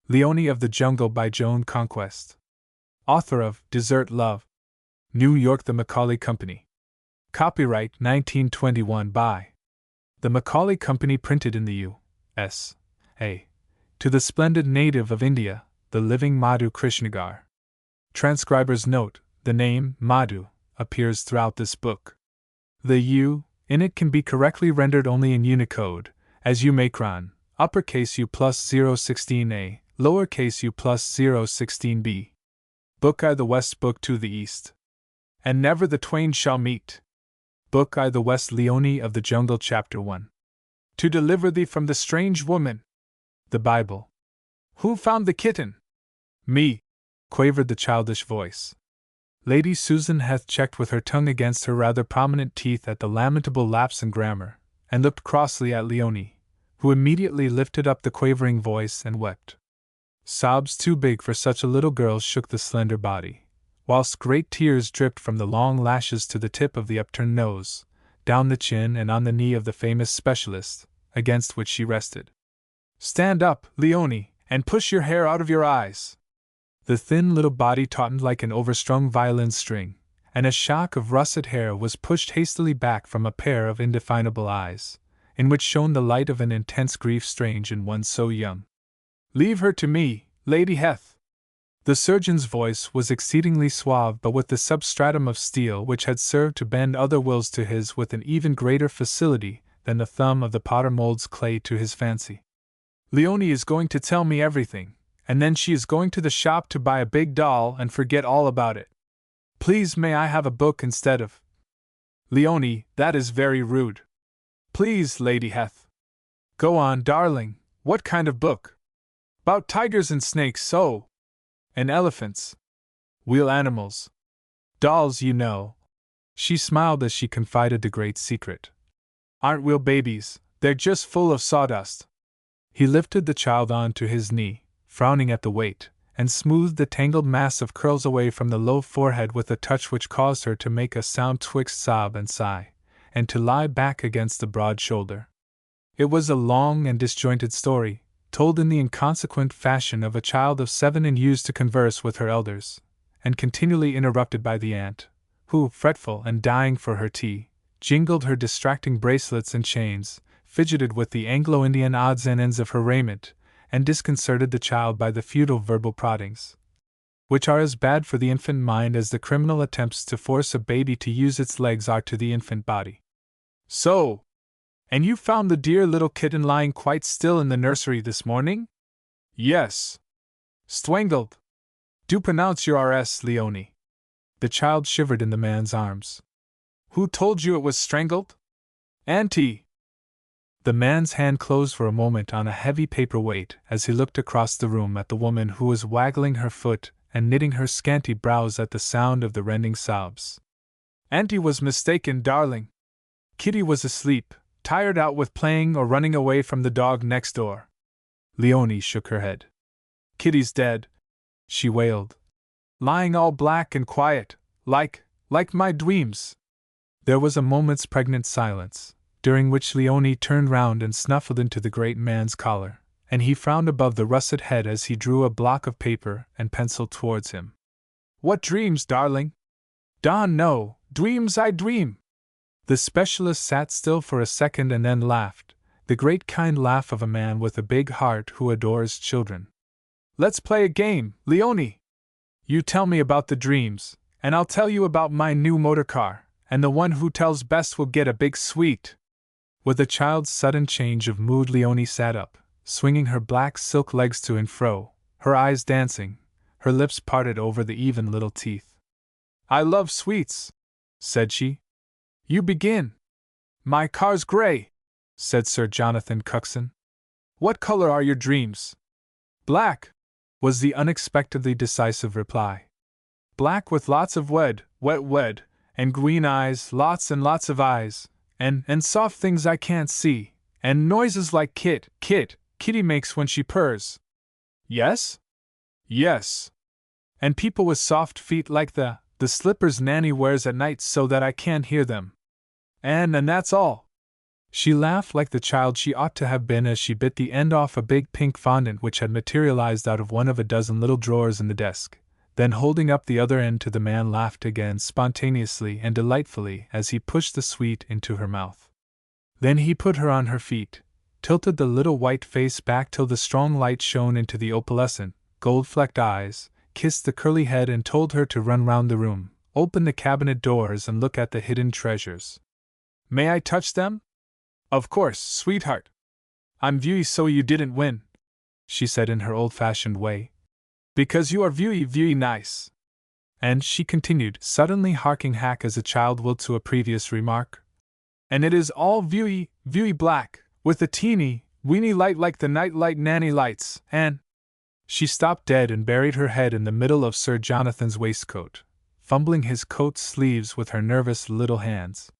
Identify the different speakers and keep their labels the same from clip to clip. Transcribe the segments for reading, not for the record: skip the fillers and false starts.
Speaker 1: Leonie of the Jungle by Joan Conquest. Author of Desert Love. New York: The Macaulay Company. Copyright 1921 by The Macaulay Company, printed in the U.S.A. To the splendid native of India, the living Madhu Krishnagar. Transcriber's note: the name, Madhu, appears throughout this book. The U in it can be correctly rendered only in Unicode, as Umacron, uppercase U plus 016A, lowercase u plus 016B. Book I the West, Book to the East. And never the twain shall meet. Book I the West, Leonie of the Jungle, Chapter 1. To deliver thee from the strange woman. The Bible. Who found the kitten? Me, quavered the childish voice. Lady Susan hath checked with her tongue against her rather prominent teeth at the lamentable lapse in grammar, and looked crossly at Leonie, who immediately lifted up the quavering voice and wept. Sobs too big for such a little girl shook the slender body, whilst great tears dripped from the long lashes to the tip of the upturned nose, down the chin and on the knee of the famous specialist, against which she rested. Stand up, Leonie, and push your hair out of your eyes. The thin little body tautened like an overstrung violin string, and a shock of russet hair was pushed hastily back from a pair of indefinable eyes, in which shone the light of an intense grief strange in one so young. Leave her to me, Lady Heth. The surgeon's voice was exceedingly suave, but with the substratum of steel which had served to bend other wills to his with an even greater facility than the thumb of the potter molds clay to his fancy. Leonie is going to tell me everything, and then she is going to the shop to buy a big doll and forget all about it. Please, may I have a book instead of... Leonie, that is very rude. Please, Lady Heth. Go on, darling, what kind of book? 'Bout tigers and snakes, so. And elephants. Real animals. Dolls, you know. She smiled as she confided the great secret. Aren't real babies, they're just full of sawdust. He lifted the child on to his knee, frowning at the weight, and smoothed the tangled mass of curls away from the low forehead with a touch which caused her to make a sound twixt sob and sigh, and to lie back against the broad shoulder. It was a long and disjointed story, told in the inconsequent fashion of a child of 7 and used to converse with her elders, and continually interrupted by the aunt, who, fretful and dying for her tea, jingled her distracting bracelets and chains, fidgeted with the Anglo-Indian odds and ends of her raiment, and disconcerted the child by the futile verbal proddings, which are as bad for the infant mind as the criminal attempts to force a baby to use its legs are to the infant body. So! And you found the dear little kitten lying quite still in the nursery this morning? Yes. Strangled. Do pronounce your RS, Leonie. The child shivered in the man's arms. Who told you it was strangled? Auntie. The man's hand closed for a moment on a heavy paperweight as he looked across the room at the woman who was waggling her foot and knitting her scanty brows at the sound of the rending sobs. Auntie was mistaken, darling. Kitty was asleep, tired out with playing or running away from the dog next door. Leonie shook her head. Kitty's dead, she wailed. Lying all black and quiet, like my dreams. There was a moment's pregnant silence, during which Leonie turned round and snuffled into the great man's collar, and he frowned above the russet head as he drew a block of paper and pencil towards him. What dreams, darling? Dawn, no, dreams I dream. The specialist sat still for a second and then laughed, the great kind laugh of a man with a big heart who adores children. Let's play a game, Leonie. You tell me about the dreams, and I'll tell you about my new motor car, and the one who tells best will get a big sweet. With a child's sudden change of mood, Leonie sat up, swinging her black silk legs to and fro, her eyes dancing, her lips parted over the even little teeth. I love sweets, said she. You begin. My car's gray, said Sir Jonathan Cuxon. What color are your dreams? Black, was the unexpectedly decisive reply. Black with lots of wet, and green eyes, lots and lots of eyes, and soft things I can't see, and noises like Kitty makes when she purrs. Yes? Yes. And people with soft feet like the slippers Nanny wears at night so that I can't hear them. And that's all. She laughed like the child she ought to have been as she bit the end off a big pink fondant which had materialized out of one of a dozen little drawers in the desk, then holding up the other end to the man laughed again spontaneously and delightfully as he pushed the sweet into her mouth. Then he put her on her feet, tilted the little white face back till the strong light shone into the opalescent, gold-flecked eyes, kissed the curly head and told her to run round the room, open the cabinet doors and look at the hidden treasures. May I touch them? Of course, sweetheart. I'm very sorry you didn't win, she said in her old-fashioned way. Because you are very nice. And she continued, suddenly harking back as a child will to a previous remark. And it is all very black, with a teeny, weeny light like the night light nanny lights, and… She stopped dead and buried her head in the middle of Sir Jonathan's waistcoat, fumbling his coat sleeves with her nervous little hands.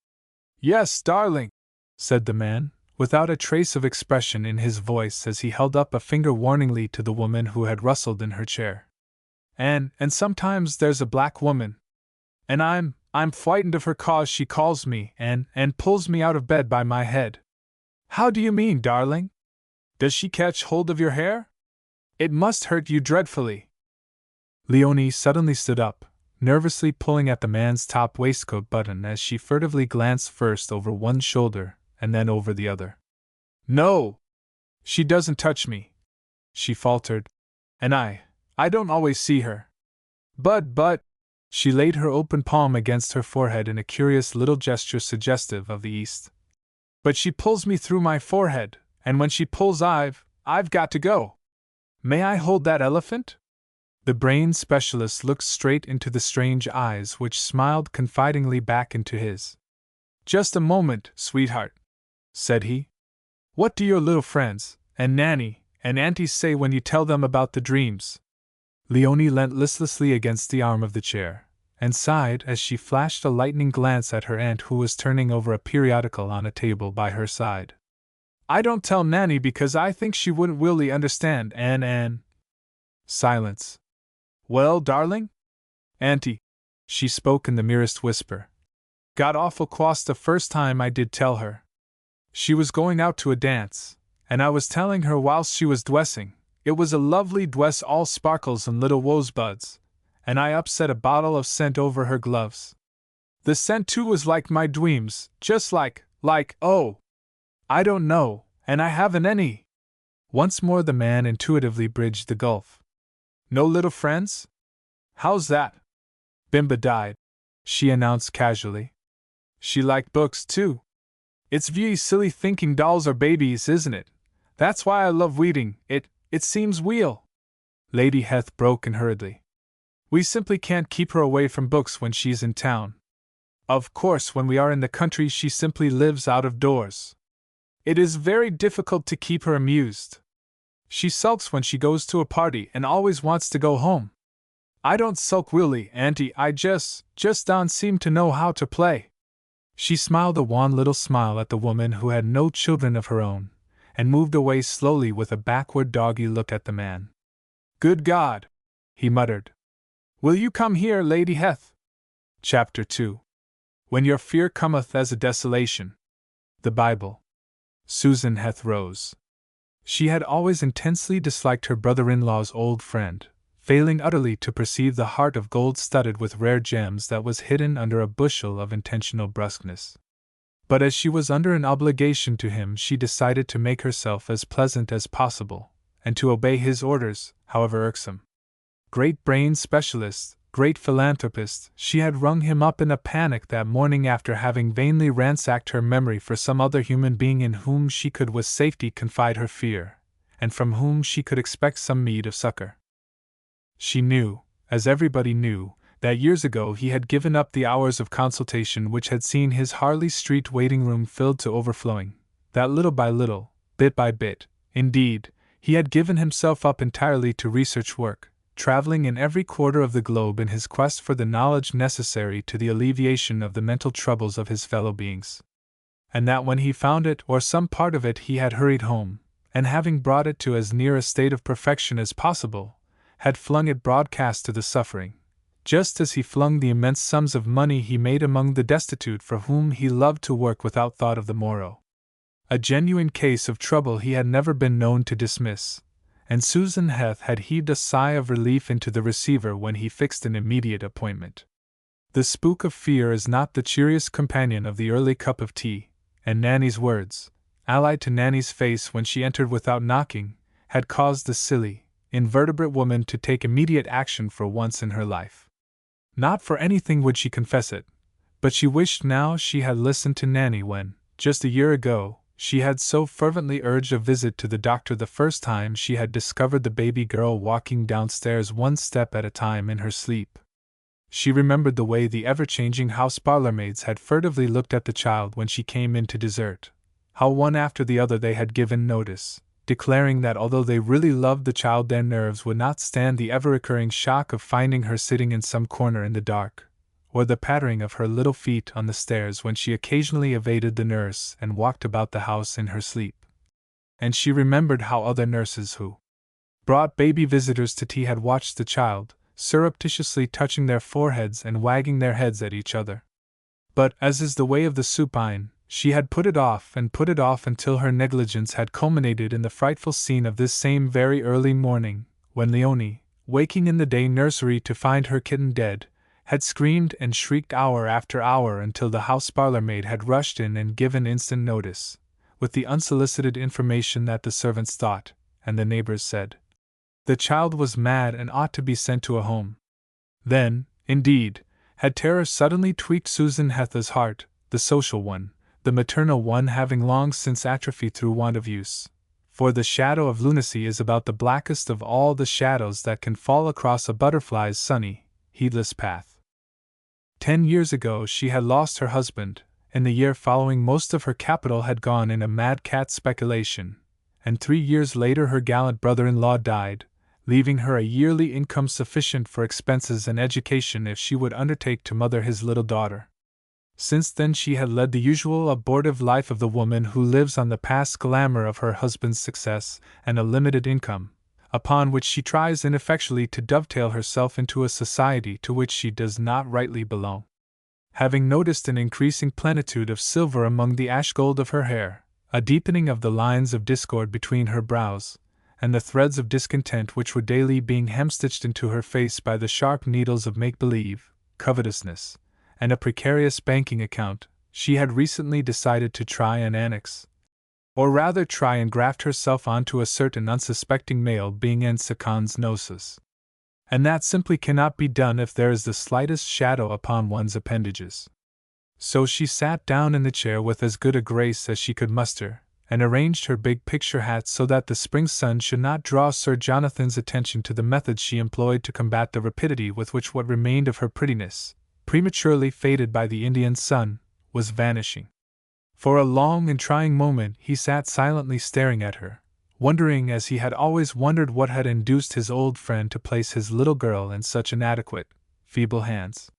Speaker 1: Yes, darling, said the man, without a trace of expression in his voice as he held up a finger warningly to the woman who had rustled in her chair. And sometimes there's a black woman. And I'm frightened of her 'cause she calls me and pulls me out of bed by my head. How do you mean, darling? Does she catch hold of your hair? It must hurt you dreadfully. Leonie suddenly stood up, nervously pulling at the man's top waistcoat button as she furtively glanced first over one shoulder and then over the other. No! She doesn't touch me, she faltered. And I don't always see her. But, she laid her open palm against her forehead in a curious little gesture suggestive of the East. But she pulls me through my forehead, and when she pulls I've got to go. May I hold that elephant? The brain specialist looked straight into the strange eyes which smiled confidingly back into his. Just a moment, sweetheart, said he. What do your little friends, and Nanny, and aunties say when you tell them about the dreams? Leonie leant listlessly against the arm of the chair, and sighed as she flashed a lightning glance at her aunt who was turning over a periodical on a table by her side. I don't tell Nanny because I think she wouldn't really understand and… Silence. Well, darling? Auntie, she spoke in the merest whisper. Got awful cross the first time I did tell her. She was going out to a dance, and I was telling her whilst she was dressing. It was a lovely dress all sparkles and little rosebuds, and I upset a bottle of scent over her gloves. The scent too was like my dreams, just like, oh! I don't know, and I haven't any. Once more the man intuitively bridged the gulf. No little friends? How's that? Bimba died, she announced casually. She liked books too. It's very silly thinking dolls are babies, isn't it? That's why I love reading, it seems real. Lady Heth broke in hurriedly. We simply can't keep her away from books when she's in town. Of course, when we are in the country she simply lives out of doors. It is very difficult to keep her amused. She sulks when she goes to a party and always wants to go home. I don't sulk really, Auntie, I just don't seem to know how to play. She smiled a wan little smile at the woman who had no children of her own, and moved away slowly with a backward doggy look at the man. Good God! He muttered. Will you come here, Lady Heth? Chapter 2. When your fear cometh as a desolation. The Bible. Susan Heth rose. She had always intensely disliked her brother-in-law's old friend, failing utterly to perceive the heart of gold studded with rare gems that was hidden under a bushel of intentional brusqueness. But as she was under an obligation to him, she decided to make herself as pleasant as possible, and to obey his orders, however irksome. Great brain specialist, great philanthropist, she had rung him up in a panic that morning after having vainly ransacked her memory for some other human being in whom she could with safety confide her fear, and from whom she could expect some meed of succor. She knew, as everybody knew, that years ago he had given up the hours of consultation which had seen his Harley Street waiting room filled to overflowing, that little by little, bit by bit, indeed, he had given himself up entirely to research work, traveling in every quarter of the globe in his quest for the knowledge necessary to the alleviation of the mental troubles of his fellow beings. And that when he found it, or some part of it, he had hurried home, and having brought it to as near a state of perfection as possible, had flung it broadcast to the suffering, just as he flung the immense sums of money he made among the destitute for whom he loved to work without thought of the morrow. A genuine case of trouble he had never been known to dismiss, and Susan Heth had heaved a sigh of relief into the receiver when he fixed an immediate appointment. The spook of fear is not the cheeriest companion of the early cup of tea, and Nanny's words, allied to Nanny's face when she entered without knocking, had caused the silly, invertebrate woman to take immediate action for once in her life. Not for anything would she confess it, but she wished now she had listened to Nanny when, just a year ago, she had so fervently urged a visit to the doctor the first time she had discovered the baby girl walking downstairs one step at a time in her sleep. She remembered the way the ever-changing house parlour-maids had furtively looked at the child when she came in to dessert, how one after the other they had given notice, declaring that although they really loved the child their nerves would not stand the ever-recurring shock of finding her sitting in some corner in the dark, or the pattering of her little feet on the stairs when she occasionally evaded the nurse and walked about the house in her sleep. And she remembered how other nurses who brought baby visitors to tea had watched the child, surreptitiously touching their foreheads and wagging their heads at each other. But, as is the way of the supine, she had put it off until her negligence had culminated in the frightful scene of this same very early morning, when Leonie, waking in the day nursery to find her kitten dead, had screamed and shrieked hour after hour until the house parlour-maid had rushed in and given instant notice, with the unsolicited information that the servants thought, and the neighbors said, the child was mad and ought to be sent to a home. Then, indeed, had terror suddenly tweaked Susan Heth's heart, the social one, the maternal one having long since atrophied through want of use. For the shadow of lunacy is about the blackest of all the shadows that can fall across a butterfly's sunny, heedless path. 10 years ago she had lost her husband, in the year following most of her capital had gone in a mad cat speculation, and 3 years later her gallant brother-in-law died, leaving her a yearly income sufficient for expenses and education if she would undertake to mother his little daughter. Since then she had led the usual abortive life of the woman who lives on the past glamour of her husband's success and a limited income, upon which she tries ineffectually to dovetail herself into a society to which she does not rightly belong. Having noticed an increasing plenitude of silver among the ash gold of her hair, a deepening of the lines of discord between her brows, and the threads of discontent which were daily being hemstitched into her face by the sharp needles of make-believe, covetousness, and a precarious banking account, she had recently decided to try and annex, or rather try and graft herself onto a certain unsuspecting male being en secondes noces. And that simply cannot be done if there is the slightest shadow upon one's appendages. So she sat down in the chair with as good a grace as she could muster, and arranged her big picture hat so that the spring sun should not draw Sir Jonathan's attention to the methods she employed to combat the rapidity with which what remained of her prettiness, prematurely faded by the Indian sun, was vanishing. For a long and trying moment he sat silently staring at her, wondering as he had always wondered what had induced his old friend to place his little girl in such inadequate, feeble hands.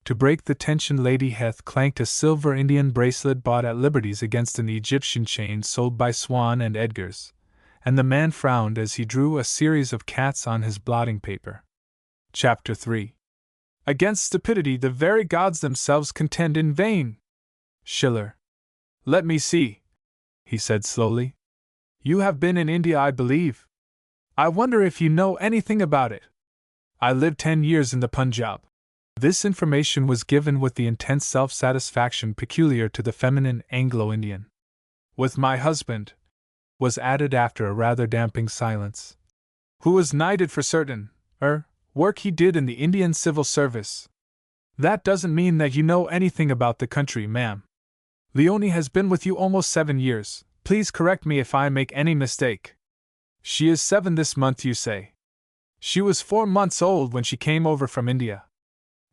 Speaker 1: To break the tension Lady Heth clanked a silver Indian bracelet bought at Liberty's against an Egyptian chain sold by Swan and Edgar's, and the man frowned as he drew a series of cats on his blotting paper. Chapter 3. Against stupidity the very gods themselves contend in vain. Schiller. Let me see, he said slowly. You have been in India, I believe. I wonder if you know anything about it. I lived 10 years in the Punjab. This information was given with the intense self-satisfaction peculiar to the feminine Anglo-Indian. With my husband, was added after a rather damping silence, who was knighted for certain, work he did in the Indian civil service. That doesn't mean that you know anything about the country, ma'am. Leonie has been with you almost 7 years, please correct me if I make any mistake. She is 7 this month, you say. She was 4 months old when she came over from India.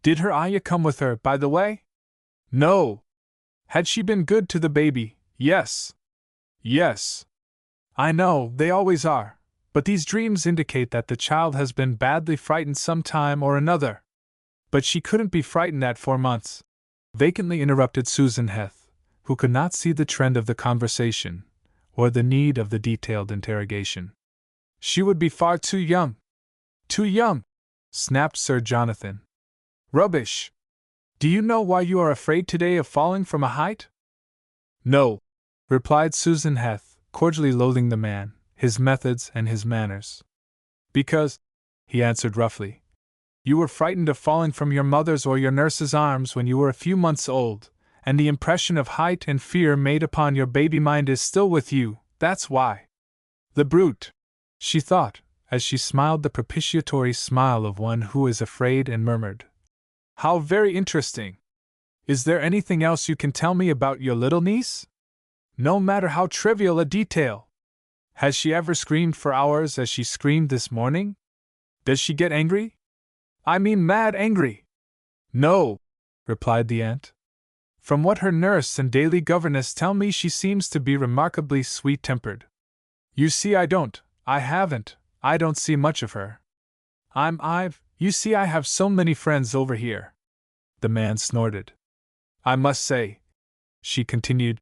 Speaker 1: Did her ayah come with her, by the way? No. Had she been good to the baby? Yes. Yes. I know, they always are, but these dreams indicate that the child has been badly frightened some time or another. But she couldn't be frightened at 4 months. Vacantly interrupted Susan Heth, who could not see the trend of the conversation, or the need of the detailed interrogation. She would be far too young. Too young, snapped Sir Jonathan. Rubbish! Do you know why you are afraid today of falling from a height? No, replied Susan Heth, cordially loathing the man, his methods, and his manners. Because, he answered roughly, you were frightened of falling from your mother's or your nurse's arms when you were a few months old, and the impression of height and fear made upon your baby mind is still with you, that's why. The brute! She thought, as she smiled the propitiatory smile of one who is afraid, and murmured, how very interesting! Is there anything else you can tell me about your little niece? No matter how trivial a detail. Has she ever screamed for hours as she screamed this morning? Does she get angry? I mean mad angry. No, replied the aunt. From what her nurse and daily governess tell me, she seems to be remarkably sweet-tempered. You see, I don't see much of her. You see, I have so many friends over here. The man snorted. I must say, she continued,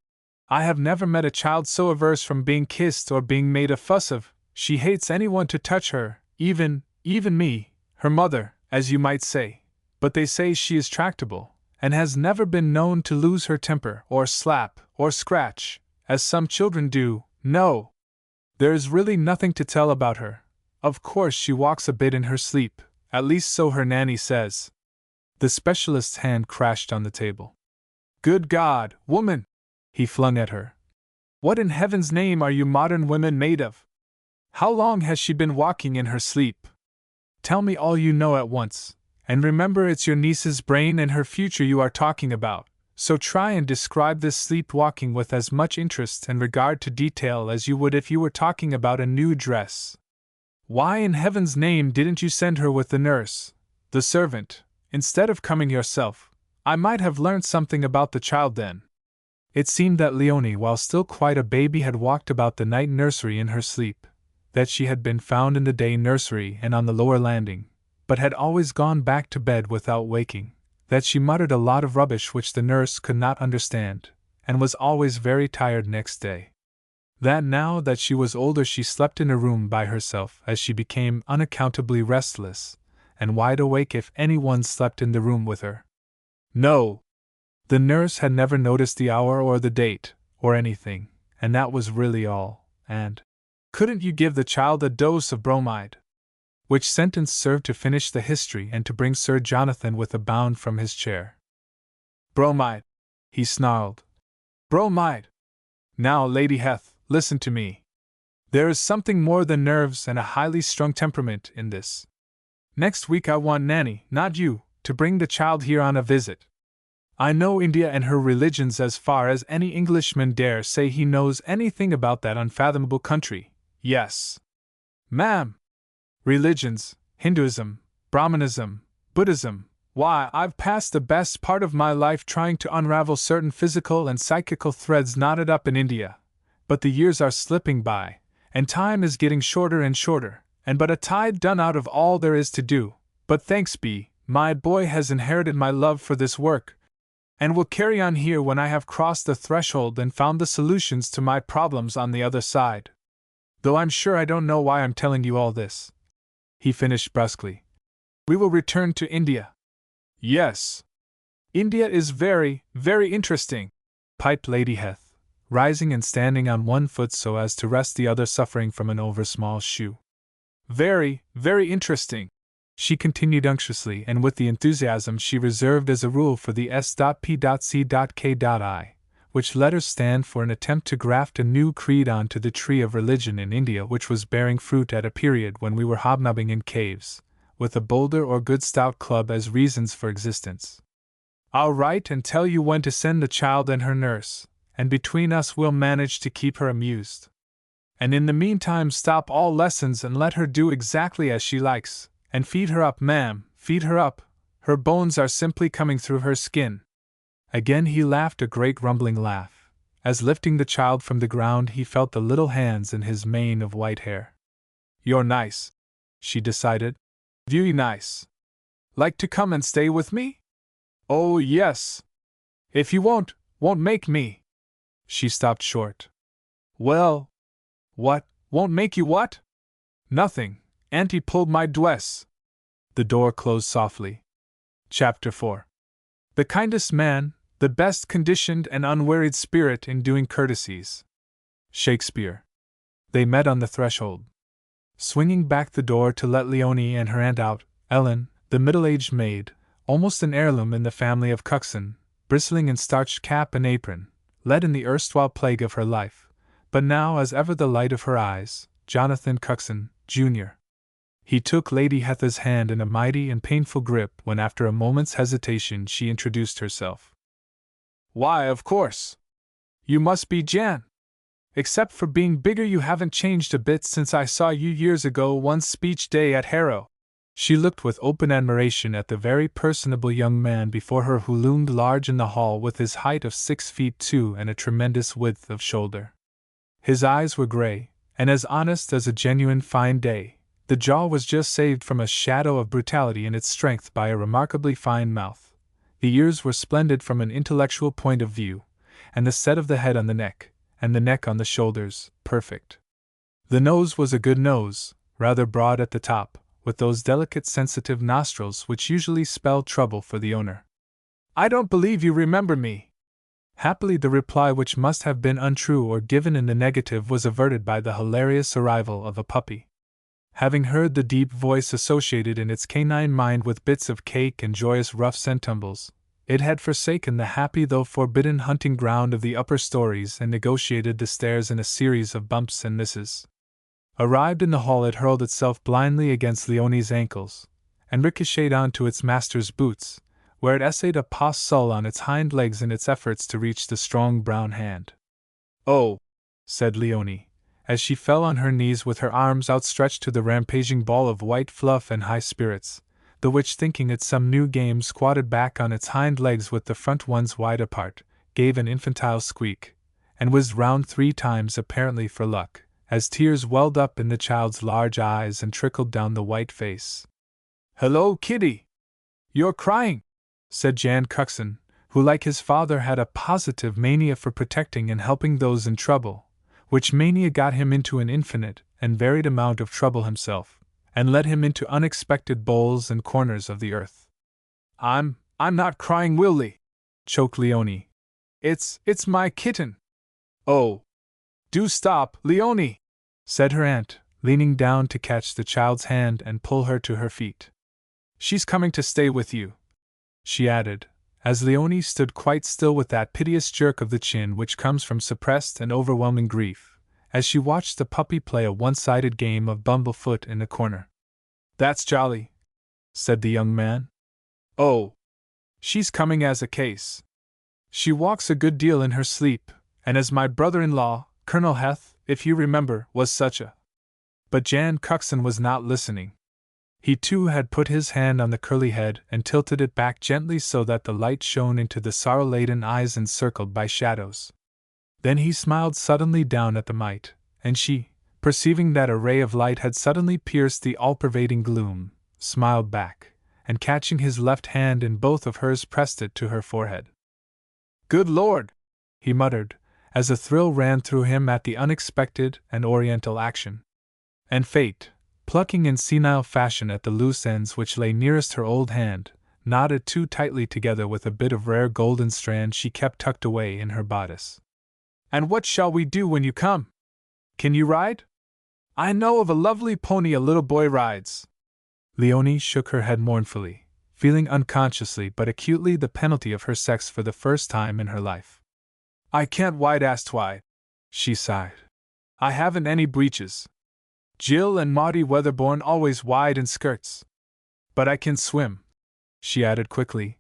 Speaker 1: I have never met a child so averse from being kissed or being made a fuss of. She hates anyone to touch her, even me, her mother, as you might say, but they say she is tractable, and has never been known to lose her temper, or slap, or scratch, as some children do. No! There is really nothing to tell about her. Of course she walks a bit in her sleep, at least so her nanny says. The specialist's hand crashed on the table. Good God, woman! He flung at her. What in heaven's name are you modern women made of? How long has she been walking in her sleep? Tell me all you know at once, and remember it's your niece's brain and her future you are talking about, so try and describe this sleepwalking with as much interest and regard to detail as you would if you were talking about a new dress. Why in heaven's name didn't you send her with the nurse, the servant, instead of coming yourself? I might have learned something about the child then. It seemed that Leonie, while still quite a baby, had walked about the night nursery in her sleep, that she had been found in the day nursery and on the lower landing, but had always gone back to bed without waking, that she muttered a lot of rubbish which the nurse could not understand, and was always very tired next day. That now that she was older she slept in a room by herself, as she became unaccountably restless, and wide awake if anyone slept in the room with her. No! The nurse had never noticed the hour or the date, or anything, and that was really all. And couldn't you give the child a dose of bromide? Which sentence served to finish the history and to bring Sir Jonathan with a bound from his chair. Bromide! He snarled. Bromide! Now, Lady Heth, listen to me. There is something more than nerves and a highly strung temperament in this. Next week I want Nanny, not you, to bring the child here on a visit. I know India and her religions as far as any Englishman dare say he knows anything about that unfathomable country. Yes, ma'am. Religions, Hinduism, Brahmanism, Buddhism. Why, I've passed the best part of my life trying to unravel certain physical and psychical threads knotted up in India. But the years are slipping by, and time is getting shorter and shorter, and but a tide done out of all there is to do. But thanks be, my boy has inherited my love for this work, and will carry on here when I have crossed the threshold and found the solutions to my problems on the other side. Though I'm sure I don't know why I'm telling you all this. He finished brusquely. We will return to India. Yes. India is very, very interesting, piped Lady Heth, rising and standing on one foot so as to rest the other, suffering from an over-small shoe. Very, very interesting, she continued unctuously and with the enthusiasm she reserved as a rule for the S.P.C.K.I, which letters stand for an attempt to graft a new creed onto the tree of religion in India, which was bearing fruit at a period when we were hobnobbing in caves, with a boulder or good stout club as reasons for existence. I'll write and tell you when to send the child and her nurse, and between us we'll manage to keep her amused. And in the meantime stop all lessons and let her do exactly as she likes, and feed her up, ma'am, feed her up. Her bones are simply coming through her skin. Again he laughed a great rumbling laugh, as lifting the child from the ground he felt the little hands in his mane of white hair. You're nice, she decided. Very nice. Like to come and stay with me? Oh, yes. If you won't make me. She stopped short. Well, what, won't make you what? Nothing, Auntie pulled my dress. The door closed softly. Chapter 4. The kindest man, The best conditioned and unwearied spirit in doing courtesies. Shakespeare. They met on the threshold. Swinging back the door to let Leonie and her aunt out, Ellen, the middle-aged maid, almost an heirloom in the family of Cuxon, bristling in starched cap and apron, led in the erstwhile plague of her life, but now as ever the light of her eyes, Jonathan Cuxon, Jr. He took Lady Hetha's hand in a mighty and painful grip when after a moment's hesitation she introduced herself. Why, of course. You must be Jan. Except for being bigger you haven't changed a bit since I saw you years ago one speech day at Harrow. She looked with open admiration at the very personable young man before her who loomed large in the hall with his height of 6 feet 2 and a tremendous width of shoulder. His eyes were gray, and as honest as a genuine fine day. The jaw was just saved from a shadow of brutality in its strength by a remarkably fine mouth. The ears were splendid from an intellectual point of view, and the set of the head on the neck, and the neck on the shoulders, perfect. The nose was a good nose, rather broad at the top, with those delicate sensitive nostrils which usually spell trouble for the owner. I don't believe you remember me. Happily the reply, which must have been untrue or given in the negative, was averted by the hilarious arrival of a puppy. Having heard the deep voice associated in its canine mind with bits of cake and joyous roughs and tumbles, it had forsaken the happy though forbidden hunting ground of the upper stories and negotiated the stairs in a series of bumps and misses. Arrived in the hall, it hurled itself blindly against Leonie's ankles, and ricocheted onto its master's boots, where it essayed a pas seul on its hind legs in its efforts to reach the strong brown hand. Oh, said Leonie, as she fell on her knees with her arms outstretched to the rampaging ball of white fluff and high spirits, the which, thinking it some new game, squatted back on its hind legs with the front ones wide apart, gave an infantile squeak, and whizzed round 3 times apparently for luck, as tears welled up in the child's large eyes and trickled down the white face. Hello, Kitty! You're crying, said Jan Cuxon, who like his father had a positive mania for protecting and helping those in trouble, which mania got him into an infinite and varied amount of trouble himself, and led him into unexpected bowls and corners of the earth. I'm not crying, Willie, choked Leonie. It's my kitten. Oh. Do stop, Leonie, said her aunt, leaning down to catch the child's hand and pull her to her feet. She's coming to stay with you, she added, as Leonie stood quite still with that piteous jerk of the chin which comes from suppressed and overwhelming grief, as she watched the puppy play a one-sided game of bumblefoot in the corner. That's jolly, said the young man. Oh, she's coming as a case. She walks a good deal in her sleep, and as my brother-in-law, Colonel Heth, if you remember, was such a. But Jan Cuxon was not listening. He too had put his hand on the curly head and tilted it back gently so that the light shone into the sorrow-laden eyes encircled by shadows. Then he smiled suddenly down at the mite, and she, perceiving that a ray of light had suddenly pierced the all-pervading gloom, smiled back, and catching his left hand in both of hers pressed it to her forehead. Good Lord! He muttered, as a thrill ran through him at the unexpected and oriental action. And fate, plucking in senile fashion at the loose ends which lay nearest her old hand, knotted too tightly together with a bit of rare golden strand she kept tucked away in her bodice. And what shall we do when you come? Can you ride? I know of a lovely pony a little boy rides. Leonie shook her head mournfully, feeling unconsciously but acutely the penalty of her sex for the first time in her life. I can't wide-assed wide, she sighed. I haven't any breeches. Jill and Maudie Weatherbourne always wide in skirts. But I can swim, she added quickly,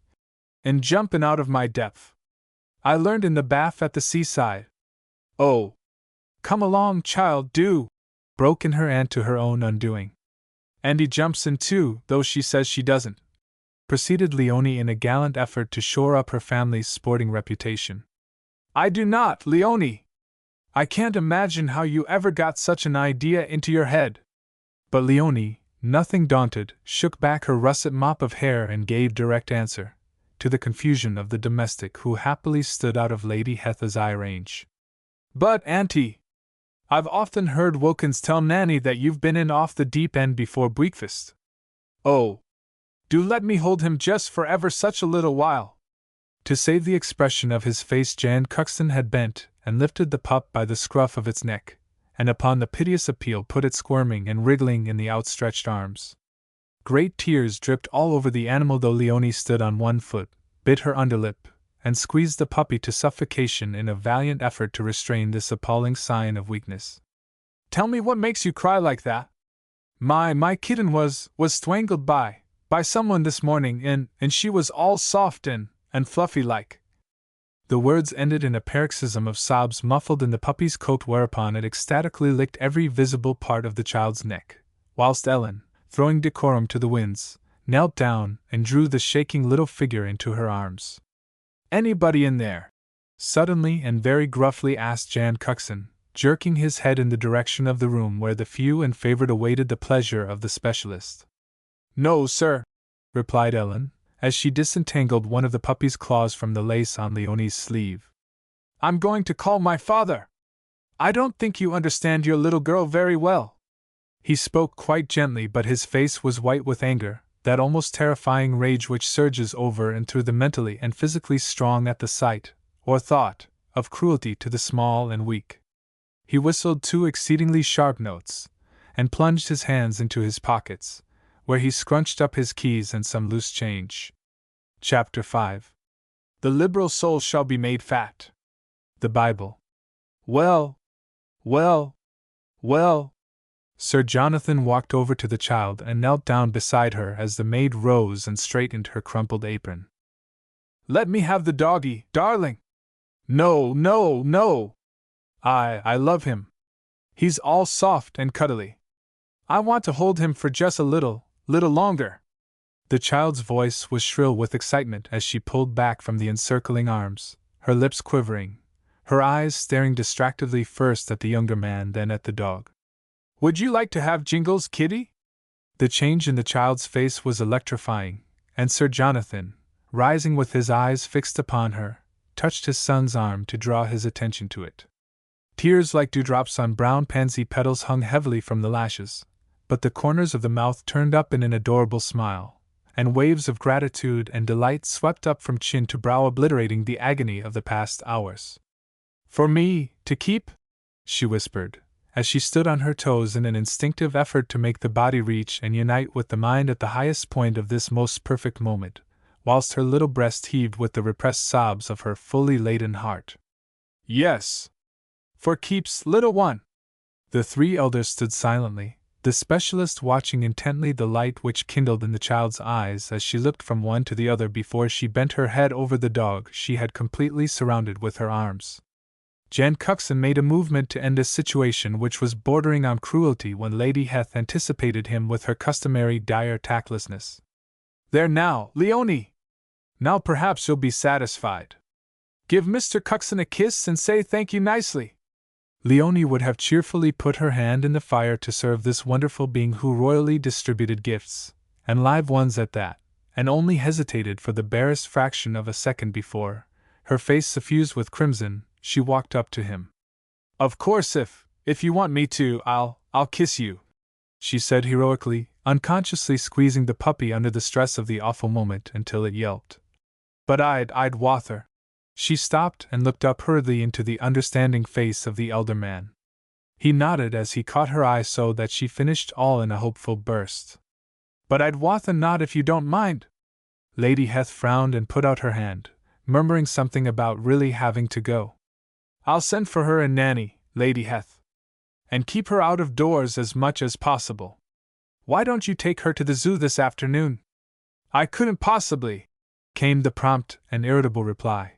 Speaker 1: and jumpin' out of my depth. I learned in the bath at the seaside. Oh, come along, child, do, broke in her aunt to her own undoing. And he jumps in too, though she says she doesn't, proceeded Leonie in a gallant effort to shore up her family's sporting reputation. I do not, Leonie. I can't imagine how you ever got such an idea into your head. But Leonie, nothing daunted, shook back her russet mop of hair and gave direct answer, to the confusion of the domestic who happily stood out of Lady Hetha's eye range. But, Auntie, I've often heard Wilkins tell Nanny that you've been in off the deep end before breakfast. Oh, do let me hold him just for ever such a little while. To save the expression of his face, Jan Cuxton had bent and lifted the pup by the scruff of its neck, and upon the piteous appeal put it squirming and wriggling in the outstretched arms. Great tears dripped all over the animal, though Leonie stood on one foot, bit her underlip, and squeezed the puppy to suffocation in a valiant effort to restrain this appalling sign of weakness. "Tell me what makes you cry like that? My kitten was strangled by someone this morning, and she was all soft and fluffy like." The words ended in a paroxysm of sobs muffled in the puppy's coat, whereupon it ecstatically licked every visible part of the child's neck, whilst Ellen, throwing decorum to the winds, knelt down and drew the shaking little figure into her arms. "Anybody in there?" suddenly and very gruffly asked Jan Cuxton, jerking his head in the direction of the room where the few and favored awaited the pleasure of the specialist. "No, sir," replied Ellen, as she disentangled one of the puppy's claws from the lace on Leonie's sleeve. "I'm going to call my father. I don't think you understand your little girl very well." He spoke quite gently, but his face was white with anger, that almost terrifying rage which surges over and through the mentally and physically strong at the sight, or thought, of cruelty to the small and weak. He whistled 2 exceedingly sharp notes, and plunged his hands into his pockets, where he scrunched up his keys and some loose change. Chapter 5. The liberal soul shall be made fat. The Bible. Well. Sir Jonathan walked over to the child and knelt down beside her as the maid rose and straightened her crumpled apron. "Let me have the doggy, darling." No. I love him. He's all soft and cuddly. I want to hold him for just a little longer." The child's voice was shrill with excitement as she pulled back from the encircling arms, her lips quivering, her eyes staring distractedly first at the younger man, then at the dog. "Would you like to have Jingles, kitty?" The change in the child's face was electrifying, and Sir Jonathan, rising with his eyes fixed upon her, touched his son's arm to draw his attention to it. Tears like dewdrops on brown pansy petals hung heavily from the lashes, but the corners of the mouth turned up in an adorable smile, and waves of gratitude and delight swept up from chin to brow, obliterating the agony of the past hours. "For me to keep?" she whispered, as she stood on her toes in an instinctive effort to make the body reach and unite with the mind at the highest point of this most perfect moment, whilst her little breast heaved with the repressed sobs of her fully laden heart. "Yes. For keeps, little one." The 3 elders stood silently, the specialist watching intently the light which kindled in the child's eyes as she looked from one to the other before she bent her head over the dog she had completely surrounded with her arms. Jan Cuxton made a movement to end a situation which was bordering on cruelty when Lady Heth anticipated him with her customary dire tactlessness. "There now, Leonie! Now perhaps you'll be satisfied. Give Mr. Cuxton a kiss and say thank you nicely." Leonie would have cheerfully put her hand in the fire to serve this wonderful being who royally distributed gifts, and live ones at that, and only hesitated for the barest fraction of a second before, her face suffused with crimson, she walked up to him. "Of course if you want me to, I'll kiss you," she said heroically, unconsciously squeezing the puppy under the stress of the awful moment until it yelped. "But I'd wather." She stopped and looked up hurriedly into the understanding face of the elder man. He nodded as he caught her eye, so that she finished all in a hopeful burst. "But I'd wather not if you don't mind." Lady Heth frowned and put out her hand, murmuring something about really having to go. "I'll send for her and Nanny, Lady Heth. And keep her out of doors as much as possible. Why don't you take her to the zoo this afternoon?" "I couldn't possibly," came the prompt and irritable reply.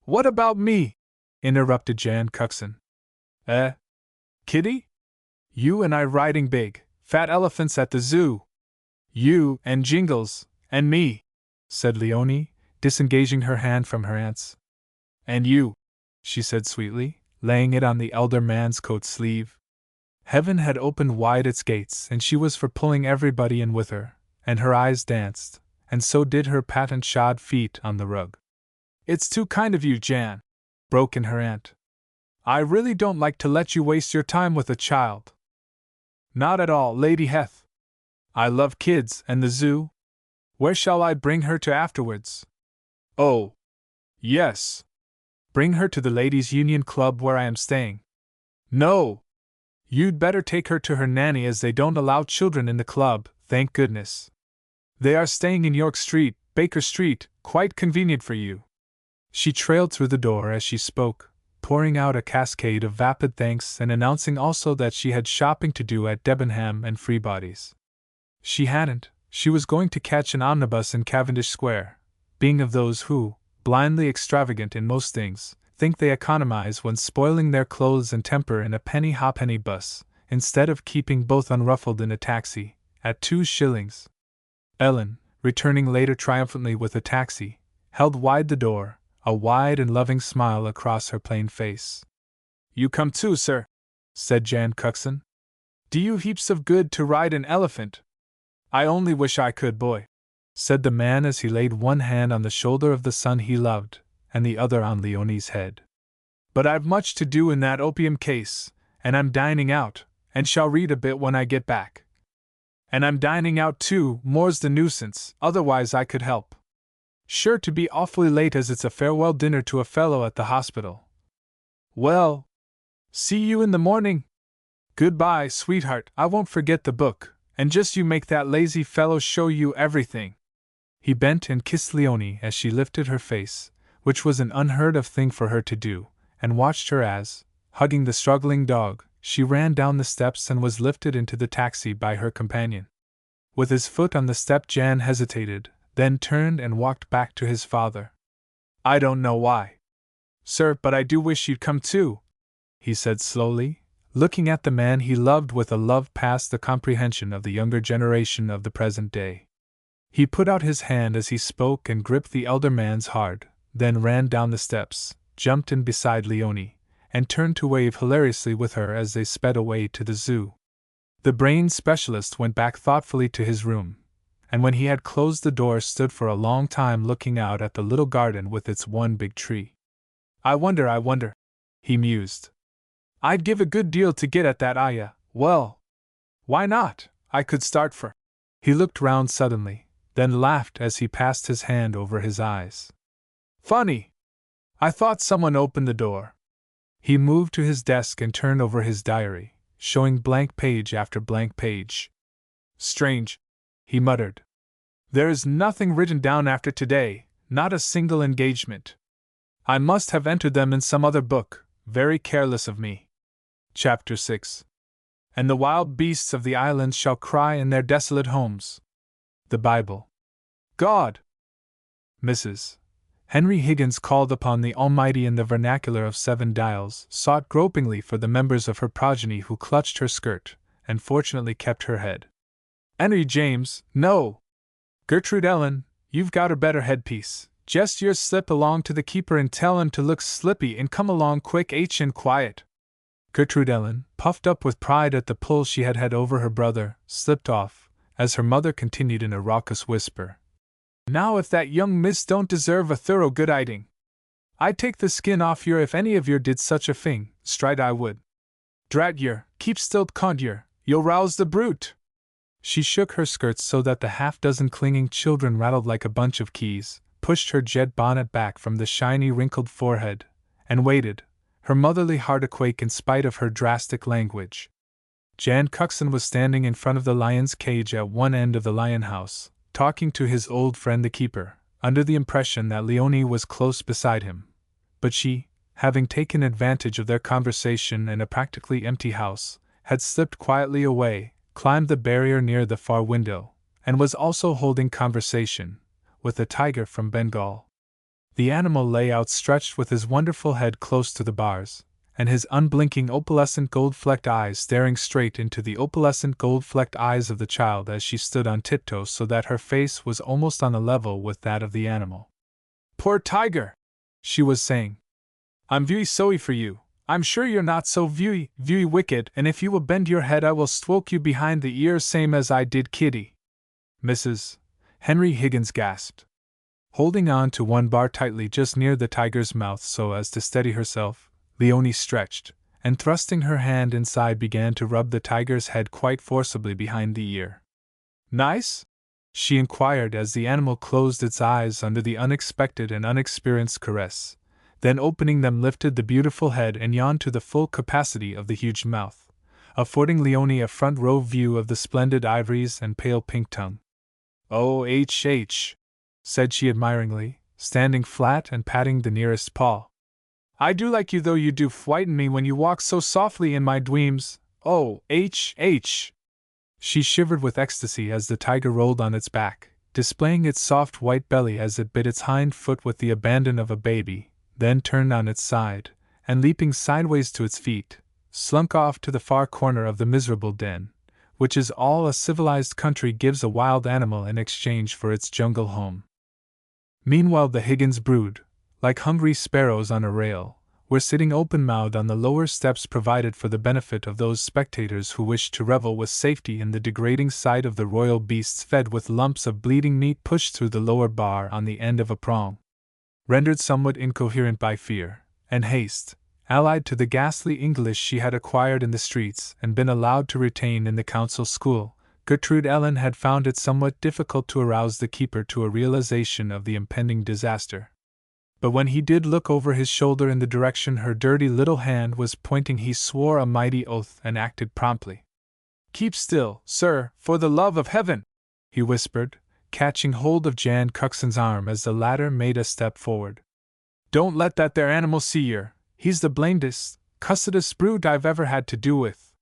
Speaker 1: "What about me?" interrupted Jan Cuxton. Kitty? You and I riding big, fat elephants at the zoo. You and Jingles, and me," said Leonie, disengaging her hand from her aunt's. "And you," she said sweetly, laying it on the elder man's coat sleeve. Heaven had opened wide its gates, and she was for pulling everybody in with her, and her eyes danced, and so did her patent-shod feet on the rug. "It's too kind of you, Jan," broke in her aunt. "I really don't like to let you waste your time with a child." "Not at all, Lady Heth. I love kids and the zoo. Where shall I bring her to afterwards?" "Oh, Yes. Bring her to the Ladies' Union Club where I am staying. No. You'd better take her to her nanny, as they don't allow children in the club, thank goodness. They are staying in York Street, Baker Street, quite convenient for you. She trailed through the door as she spoke, pouring out a cascade of vapid thanks and announcing also that she had shopping to do at Debenham and Freebody's. She hadn't, she was going to catch an omnibus in Cavendish Square, being of those who, blindly extravagant in most things, think they economize when spoiling their clothes and temper in a penny halfpenny bus, instead of keeping both unruffled in a taxi, at 2 shillings. Ellen, returning later triumphantly with a taxi, held wide the door, a wide and loving smile across her plain face. You come too, sir, said Jan Cuxon. Do you heaps of good to ride an elephant? I only wish I could, boy, said the man as he laid one hand on the shoulder of the son he loved, and the other on Leonie's head. But I've much to do in that opium case, and I'm dining out, and shall read a bit when I get back. And I'm dining out too, more's the nuisance, otherwise I could help. Sure to be awfully late, as it's a farewell dinner to a fellow at the hospital. Well, see you in the morning. Goodbye, sweetheart, I won't forget the book, and just you make that lazy fellow show you everything. He bent and kissed Leonie as she lifted her face, which was an unheard of thing for her to do, and watched her as, hugging the struggling dog, she ran down the steps and was lifted into the taxi by her companion. With his foot on the step, Jan hesitated, then turned and walked back to his father. I don't know why, sir, but I do wish you'd come too, he said slowly, looking at the man he loved with a love past the comprehension of the younger generation of the present day. He put out his hand as he spoke and gripped the elder man's hard, then ran down the steps, jumped in beside Leonie, and turned to wave hilariously with her as they sped away to the zoo. The brain specialist went back thoughtfully to his room, and when he had closed the door stood for a long time looking out at the little garden with its one big tree. I wonder, he mused. I'd give a good deal to get at that Aya. Well, why not? I could start for. He looked round suddenly, then laughed as he passed his hand over his eyes. Funny! I thought someone opened the door. He moved to his desk and turned over his diary, showing blank page after blank page. Strange, he muttered. There is nothing written down after today, not a single engagement. I must have entered them in some other book, very careless of me. Chapter 6. And the wild beasts of the islands shall cry in their desolate homes. The Bible. God! Mrs. Henry Higgins called upon the Almighty in the vernacular of 7 Dials, sought gropingly for the members of her progeny who clutched her skirt, and fortunately kept her head. Henry James, no! Gertrude Ellen, you've got a better headpiece. Just yours slip along to the keeper and tell him to look slippy and come along quick and quiet. Gertrude Ellen, puffed up with pride at the pull she had had over her brother, slipped off, as her mother continued in a raucous whisper. Now if that young miss don't deserve a thorough good hiding. I'd take the skin off yer if any of yer did such a thing, straight I would. Drat yer, keep still, can't yer, you'll rouse the brute. She shook her skirts so that the half-dozen clinging children rattled like a bunch of keys, pushed her jet bonnet back from the shiny wrinkled forehead, and waited, her motherly heart a-quake in spite of her drastic language. Jan Cuxon was standing in front of the lion's cage at one end of the lion house, talking to his old friend the keeper, under the impression that Leonie was close beside him. But she, having taken advantage of their conversation and a practically empty house, had slipped quietly away, climbed the barrier near the far window, and was also holding conversation with a tiger from Bengal. The animal lay outstretched with his wonderful head close to the bars, and his unblinking opalescent gold-flecked eyes staring straight into the opalescent gold-flecked eyes of the child as she stood on tiptoe so that her face was almost on a level with that of the animal. Poor tiger! She was saying. I'm very sorry for you. I'm sure you're not so very wicked, and if you will bend your head I will stroke you behind the ear same as I did Kitty. Mrs. Henry Higgins gasped. Holding on to one bar tightly just near the tiger's mouth so as to steady herself, Leonie stretched, and thrusting her hand inside began to rub the tiger's head quite forcibly behind the ear. Nice? she inquired as the animal closed its eyes under the unexpected and unexperienced caress, then opening them lifted the beautiful head and yawned to the full capacity of the huge mouth, affording Leonie a front-row view of the splendid ivories and pale pink tongue. "Oh, said she admiringly, standing flat and patting the nearest paw. "I do like you though you do frighten me when you walk so softly in my dreams. Oh, She shivered with ecstasy as the tiger rolled on its back, displaying its soft white belly as it bit its hind foot with the abandon of a baby, then turned on its side, and leaping sideways to its feet, slunk off to the far corner of the miserable den, which is all a civilized country gives a wild animal in exchange for its jungle home. Meanwhile the Higgins brood, like hungry sparrows on a rail, were sitting open-mouthed on the lower steps provided for the benefit of those spectators who wished to revel with safety in the degrading sight of the royal beasts fed with lumps of bleeding meat pushed through the lower bar on the end of a prong. Rendered somewhat incoherent by fear and haste, allied to the ghastly English she had acquired in the streets and been allowed to retain in the council school, Gertrude Ellen had found it somewhat difficult to arouse the keeper to a realization of the impending disaster. But when he did look over his shoulder in the direction her dirty little hand was pointing, he swore a mighty oath and acted promptly. "Keep still, sir, for the love of heaven!" he whispered, catching hold of Jan Cuxon's arm as the latter made a step forward. "Don't let that there animal see yer. He's the blamedest, cussedest brute I've ever had to do with.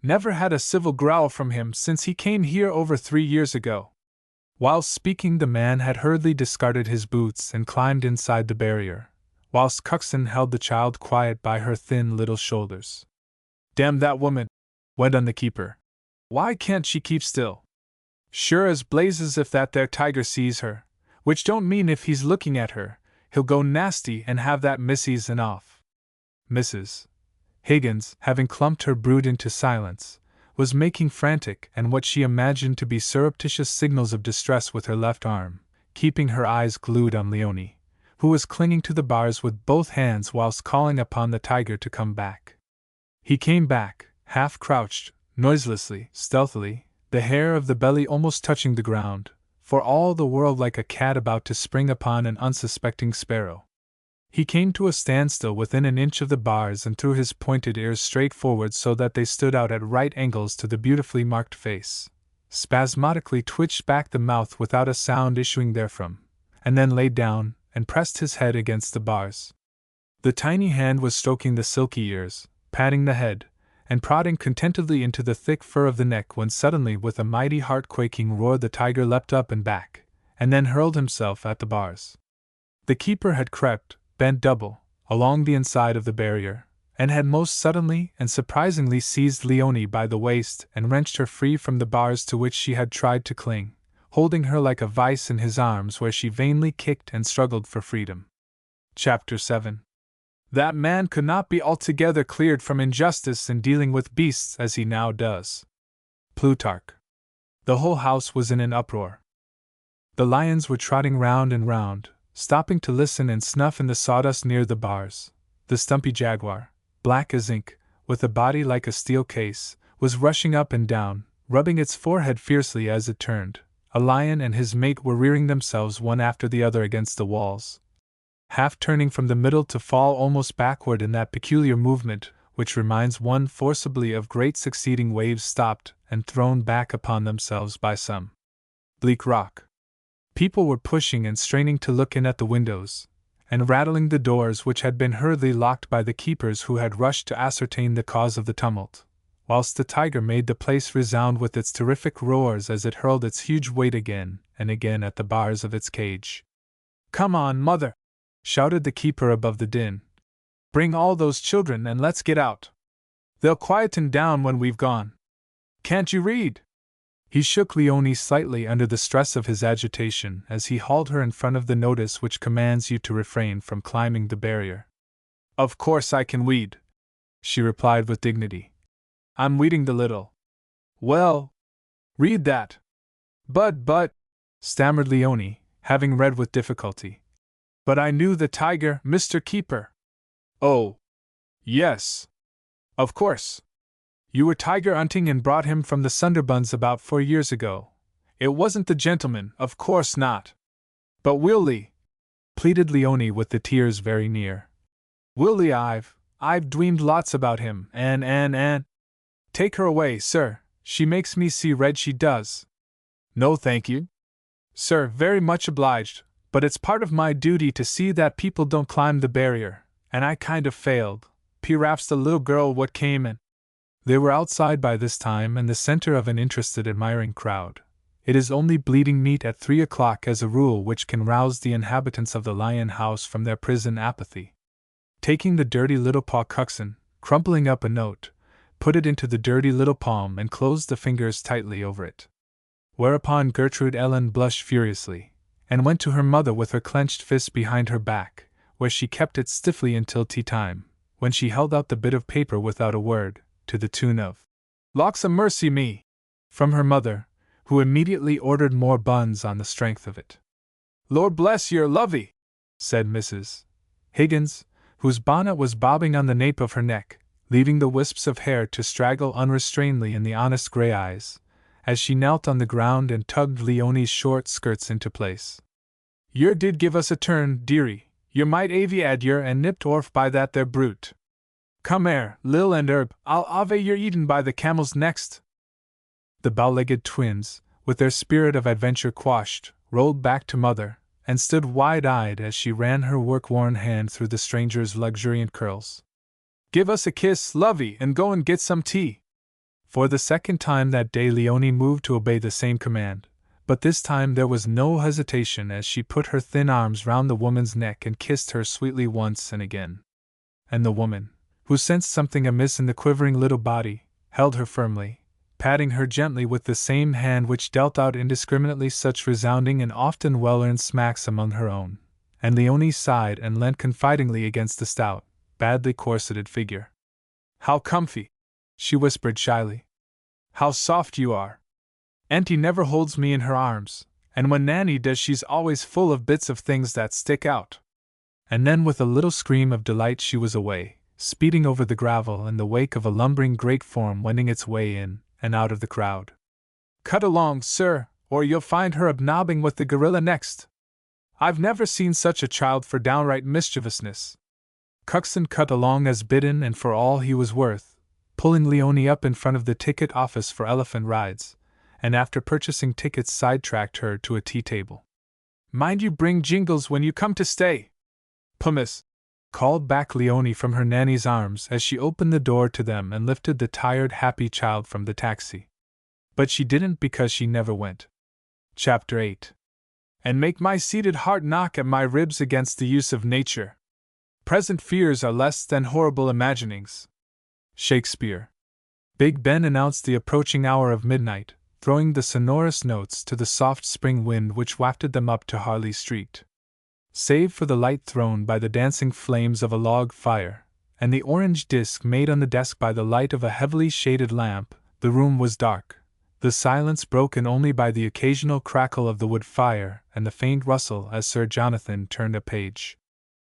Speaker 1: Never had a civil growl from him since he came here over 3 years ago." Whilst speaking, the man had hurriedly discarded his boots and climbed inside the barrier, whilst Cuxon held the child quiet by her thin little shoulders. "Damn that woman!" went on the keeper. "Why can't she keep still? Sure as blazes if that there tiger sees her, which don't mean if he's looking at her, he'll go nasty and have that missy's and off." Mrs. Higgins, having clumped her brood into silence, was making frantic and what she imagined to be surreptitious signals of distress with her left arm, keeping her eyes glued on Leonie, who was clinging to the bars with both hands whilst calling upon the tiger to come back. He came back, half crouched, noiselessly, stealthily, the hair of the belly almost touching the ground, for all the world like a cat about to spring upon an unsuspecting sparrow. He came to a standstill within an inch of the bars and threw his pointed ears straight forward so that they stood out at right angles to the beautifully marked face, spasmodically twitched back the mouth without a sound issuing therefrom, and then lay down and pressed his head against the bars. The tiny hand was stroking the silky ears, patting the head, and prodding contentedly into the thick fur of the neck when suddenly with a mighty heart-quaking roar the tiger leapt up and back, and then hurled himself at the bars. The keeper had crept, bent double, along the inside of the barrier, and had most suddenly and surprisingly seized Leonie by the waist and wrenched her free from the bars to which she had tried to cling, holding her like a vice in his arms where she vainly kicked and struggled for freedom. Chapter 7. That man could not be altogether cleared from injustice in dealing with beasts as he now does. Plutarch. The whole house was in an uproar. The lions were trotting round and round, stopping to listen and snuff in the sawdust near the bars. The stumpy jaguar, black as ink, with a body like a steel case, was rushing up and down, rubbing its forehead fiercely as it turned. A lion and his mate were rearing themselves one after the other against the walls, half turning from the middle to fall almost backward in that peculiar movement which reminds one forcibly of great succeeding waves stopped and thrown back upon themselves by some bleak rock. People were pushing and straining to look in at the windows, and rattling the doors which had been hurriedly locked by the keepers who had rushed to ascertain the cause of the tumult, whilst the tiger made the place resound with its terrific roars as it hurled its huge weight again and again at the bars of its cage. "Come on, mother!" shouted the keeper above the din. "Bring all those children and let's get out. They'll quieten down when we've gone. Can't you read?" He shook Leonie slightly under the stress of his agitation as he hauled her in front of the notice which commands you to refrain from climbing the barrier. "Of course I can weed," she replied with dignity. "I'm weeding the little." "Well, read that." But, stammered Leonie, having read with difficulty. "But I knew the tiger, Mr. Keeper." "Oh, yes. Of course. You were tiger hunting and brought him from the Sunderbunds about 4 years ago, It wasn't the gentleman, of course not. But Willie, pleaded Leonie with the tears very near. Willie, I've dreamed lots about him, and. Take her away, sir, she makes me see red, she does. No, thank you. Sir, very much obliged, but it's part of my duty to see that people don't climb the barrier, and I kind of failed. Perhaps the little girl what came in. They were outside by this time and the center of an interested, admiring crowd. It is only bleeding meat at 3 o'clock as a rule which can rouse the inhabitants of the Lion House from their prison apathy. Taking the dirty little paw, Cuxon, crumpling up a note, put it into the dirty little palm and closed the fingers tightly over it. Whereupon Gertrude Ellen blushed furiously, and went to her mother with her clenched fist behind her back, where she kept it stiffly until tea time, when she held out the bit of paper without a word, to the tune of "Lawks a mercy me!" from her mother, who immediately ordered more buns on the strength of it. "Lord bless your lovey!" said Mrs. Higgins, whose bonnet was bobbing on the nape of her neck, leaving the wisps of hair to straggle unrestrainedly in the honest grey eyes, as she knelt on the ground and tugged Leonie's short skirts into place. "Yer did give us a turn, dearie, yer might avy 'ad yer and nipped orf by that there brute. Come 'ere, Lil and Herb, I'll ave yer eaten by the camels next." The bow-legged twins, with their spirit of adventure quashed, rolled back to mother, and stood wide-eyed as she ran her work-worn hand through the stranger's luxuriant curls. "Give us a kiss, lovey, and go and get some tea." For the second time that day Leonie moved to obey the same command, but this time there was no hesitation as she put her thin arms round the woman's neck and kissed her sweetly once and again. And the woman, who sensed something amiss in the quivering little body, held her firmly, patting her gently with the same hand which dealt out indiscriminately such resounding and often well-earned smacks among her own, and Leonie sighed and leant confidingly against the stout, badly corseted figure. "How comfy," she whispered shyly. "How soft you are. Auntie never holds me in her arms, and when Nanny does she's always full of bits of things that stick out." And then with a little scream of delight she was away, speeding over the gravel in the wake of a lumbering great form wending its way in and out of the crowd. "Cut along, sir, or you'll find her obnobbing with the gorilla next. I've never seen such a child for downright mischievousness." Cuxon cut along as bidden and for all he was worth, pulling Leonie up in front of the ticket office for elephant rides, and after purchasing tickets sidetracked her to a tea table. "Mind you bring Jingles when you come to stay." "Pumice," called back Leonie from her nanny's arms as she opened the door to them and lifted the tired, happy child from the taxi. But she didn't because she never went. Chapter 8. "And make my seated heart knock at my ribs against the use of nature. Present fears are less than horrible imaginings." Shakespeare. Big Ben announced the approaching hour of midnight, throwing the sonorous notes to the soft spring wind which wafted them up to Harley Street. Save for the light thrown by the dancing flames of a log fire, and the orange disk made on the desk by the light of a heavily shaded lamp, the room was dark, the silence broken only by the occasional crackle of the wood fire and the faint rustle as Sir Jonathan turned a page.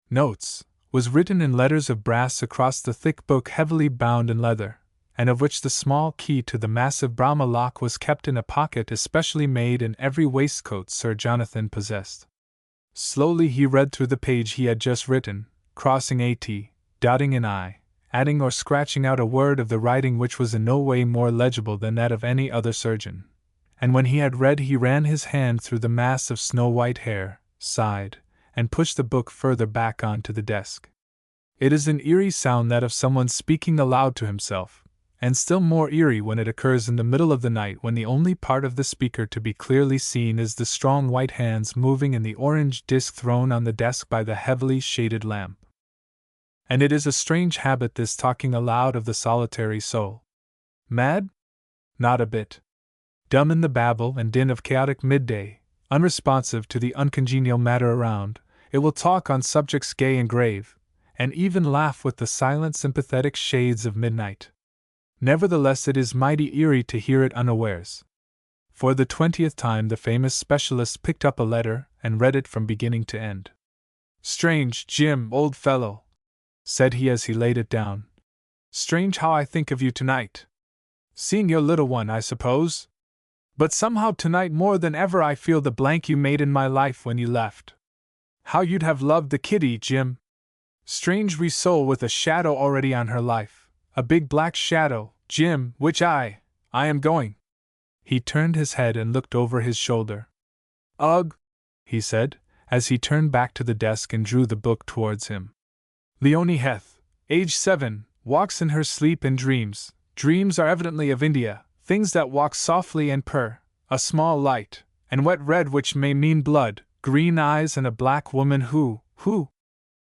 Speaker 1: "Notes" was written in letters of brass across the thick book heavily bound in leather, and of which the small key to the massive Brahma lock was kept in a pocket especially made in every waistcoat Sir Jonathan possessed. Slowly he read through the page he had just written, crossing a T, dotting an I, adding or scratching out a word of the writing which was in no way more legible than that of any other surgeon. And when he had read he ran his hand through the mass of snow-white hair, sighed, and pushed the book further back onto the desk. It is an eerie sound that of someone speaking aloud to himself, and still more eerie when it occurs in the middle of the night when the only part of the speaker to be clearly seen is the strong white hands moving in the orange disk thrown on the desk by the heavily shaded lamp. And it is a strange habit this talking aloud of the solitary soul. Mad? Not a bit. Dumb in the babble and din of chaotic midday, unresponsive to the uncongenial matter around, it will talk on subjects gay and grave, and even laugh with the silent sympathetic shades of midnight. Nevertheless, it is mighty eerie to hear it unawares. For the 20th time the famous specialist picked up a letter and read it from beginning to end. "Strange, Jim, old fellow," said he as he laid it down. "Strange how I think of you tonight. Seeing your little one, I suppose?" But somehow tonight more than ever I feel the blank you made in my life when you left. How you'd have loved the kitty, Jim. Strange wee soul with a shadow already on her life. A big black shadow, Jim, which I am going. He turned his head and looked over his shoulder. Ugh, he said, as he turned back to the desk and drew the book towards him. Leonie Heth, age 7, walks in her sleep and dreams. Dreams are evidently of India, things that walk softly and purr, a small light, and wet red which may mean blood, green eyes and a black woman who.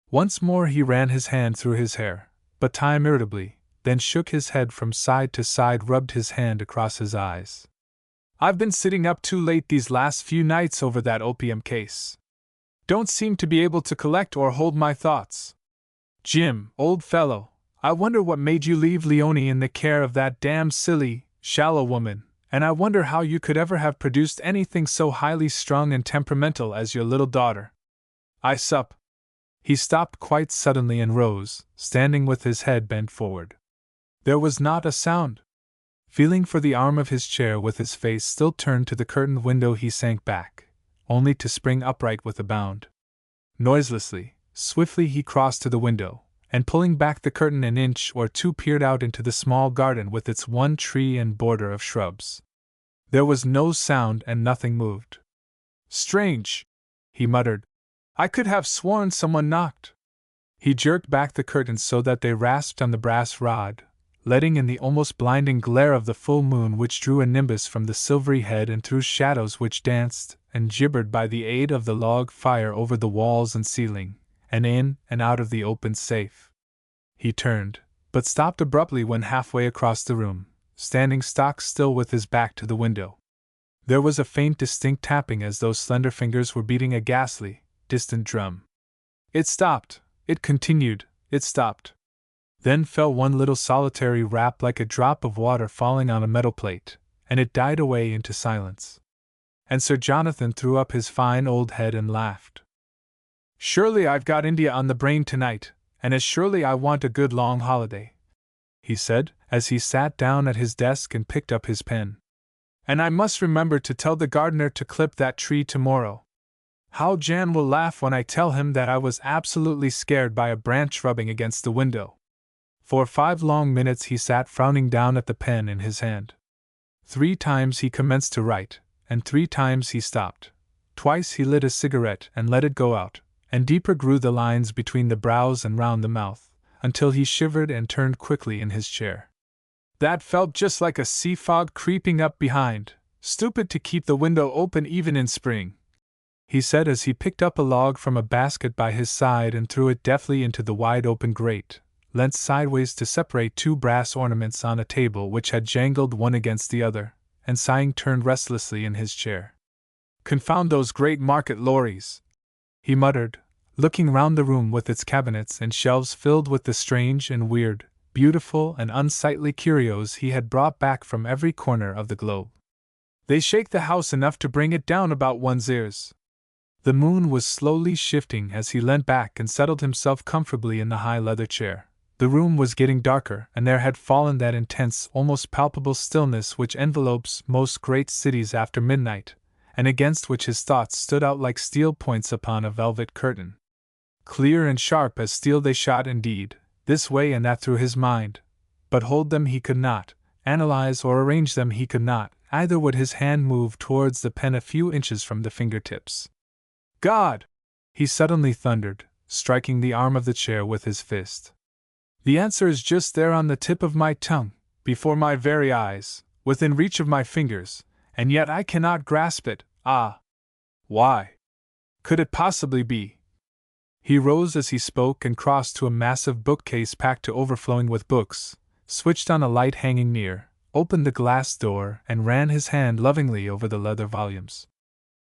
Speaker 1: Once more he ran his hand through his hair, but time irritably, then shook his head from side to side, rubbed his hand across his eyes. I've been sitting up too late these last few nights over that opium case. Don't seem to be able to collect or hold my thoughts. Jim, old fellow, I wonder what made you leave Leonie in the care of that damn silly, shallow woman, and I wonder how you could ever have produced anything so highly strung and temperamental as your little daughter. I sup. He stopped quite suddenly and rose, standing with his head bent forward. There was not a sound. Feeling for the arm of his chair with his face still turned to the curtained window, he sank back, only to spring upright with a bound. Noiselessly, swiftly he crossed to the window, and pulling back the curtain an inch or two peered out into the small garden with its one tree and border of shrubs. There was no sound and nothing moved. Strange, he muttered. I could have sworn someone knocked. He jerked back the curtains so that they rasped on the brass rod, letting in the almost blinding glare of the full moon, which drew a nimbus from the silvery head and threw shadows which danced and gibbered by the aid of the log fire over the walls and ceiling, and in and out of the open safe. He turned, but stopped abruptly when halfway across the room, standing stock still with his back to the window. There was a faint distinct tapping as though slender fingers were beating a ghastly, distant drum. It stopped, it continued, it stopped. Then fell one little solitary rap like a drop of water falling on a metal plate, and it died away into silence. And Sir Jonathan threw up his fine old head and laughed. Surely I've got India on the brain tonight, and as surely I want a good long holiday, he said, as he sat down at his desk and picked up his pen. And I must remember to tell the gardener to clip that tree tomorrow. How Jan will laugh when I tell him that I was absolutely scared by a branch rubbing against the window. For 5 long minutes he sat frowning down at the pen in his hand. 3 times he commenced to write, and 3 times he stopped. Twice he lit a cigarette and let it go out, and deeper grew the lines between the brows and round the mouth, until he shivered and turned quickly in his chair. That felt just like a sea fog creeping up behind, stupid to keep the window open even in spring, he said as he picked up a log from a basket by his side and threw it deftly into the wide open grate, leant sideways to separate 2 brass ornaments on a table which had jangled one against the other, and sighing turned restlessly in his chair. Confound those great market lorries, he muttered, looking round the room with its cabinets and shelves filled with the strange and weird, beautiful and unsightly curios he had brought back from every corner of the globe. They shake the house enough to bring it down about one's ears. The moon was slowly shifting as he leant back and settled himself comfortably in the high leather chair. The room was getting darker, and there had fallen that intense, almost palpable stillness which envelopes most great cities after midnight, and against which his thoughts stood out like steel points upon a velvet curtain. Clear and sharp as steel they shot indeed, this way and that through his mind, but hold them he could not, analyze or arrange them he could not, either would his hand move towards the pen a few inches from the fingertips. God! He suddenly thundered, striking the arm of the chair with his fist. The answer is just there on the tip of my tongue, before my very eyes, within reach of my fingers, and yet I cannot grasp it. Ah! Why could it possibly be? He rose as he spoke and crossed to a massive bookcase packed to overflowing with books, switched on a light hanging near, opened the glass door, and ran his hand lovingly over the leather volumes.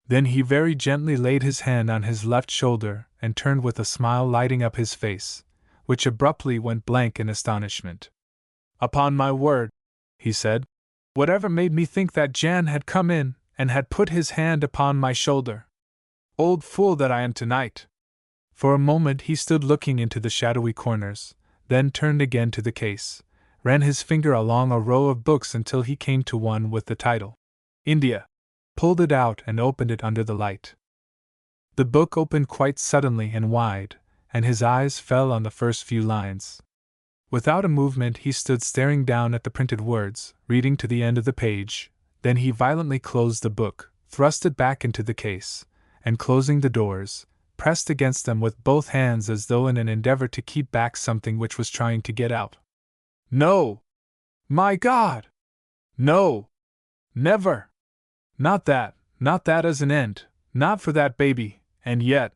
Speaker 1: Then he very gently laid his hand on his left shoulder and turned with a smile lighting up his face, which abruptly went blank in astonishment. Upon my word, he said, whatever made me think that Jan had come in and had put his hand upon my shoulder? Old fool that I am tonight! For a moment he stood looking into the shadowy corners, then turned again to the case, ran his finger along a row of books until he came to one with the title. India, pulled it out and opened it under the light. The book opened quite suddenly and wide, and his eyes fell on the first few lines. Without a movement he stood staring down at the printed words, reading to the end of the page. Then he violently closed the book, thrust it back into the case, and closing the doors, pressed against them with both hands as though in an endeavor to keep back something which was trying to get out. No! My God! No! Never! Not that as an end, not for that baby, and yet.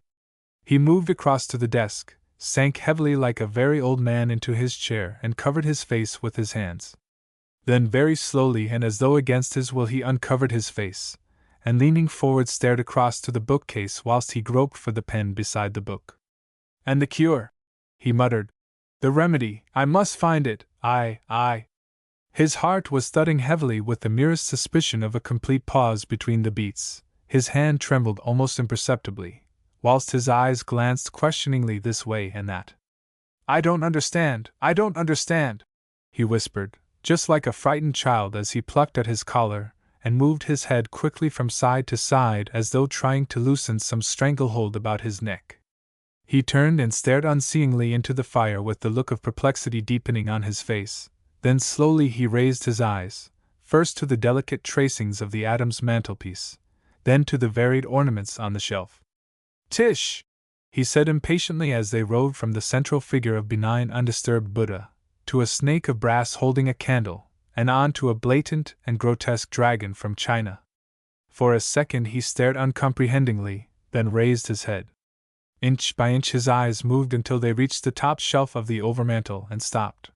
Speaker 1: He moved across to the desk, sank heavily like a very old man into his chair and covered his face with his hands. Then very slowly and as though against his will he uncovered his face, and leaning forward stared across to the bookcase whilst he groped for the pen beside the book. And the cure, he muttered. The remedy, I must find it, I. His heart was thudding heavily with the merest suspicion of a complete pause between the beats. His hand trembled almost imperceptibly, whilst his eyes glanced questioningly this way and that. I don't understand, he whispered, just like a frightened child as he plucked at his collar, and moved his head quickly from side to side as though trying to loosen some stranglehold about his neck. He turned and stared unseeingly into the fire with the look of perplexity deepening on his face. Then slowly he raised his eyes, first to the delicate tracings of the Adams mantelpiece, then to the varied ornaments on the shelf. Tish! He said impatiently as they roved from the central figure of benign undisturbed Buddha, to a snake of brass holding a candle, and on to a blatant and grotesque dragon from China. For a second he stared uncomprehendingly, then raised his head. Inch by inch his eyes moved until they reached the top shelf of the overmantel and stopped.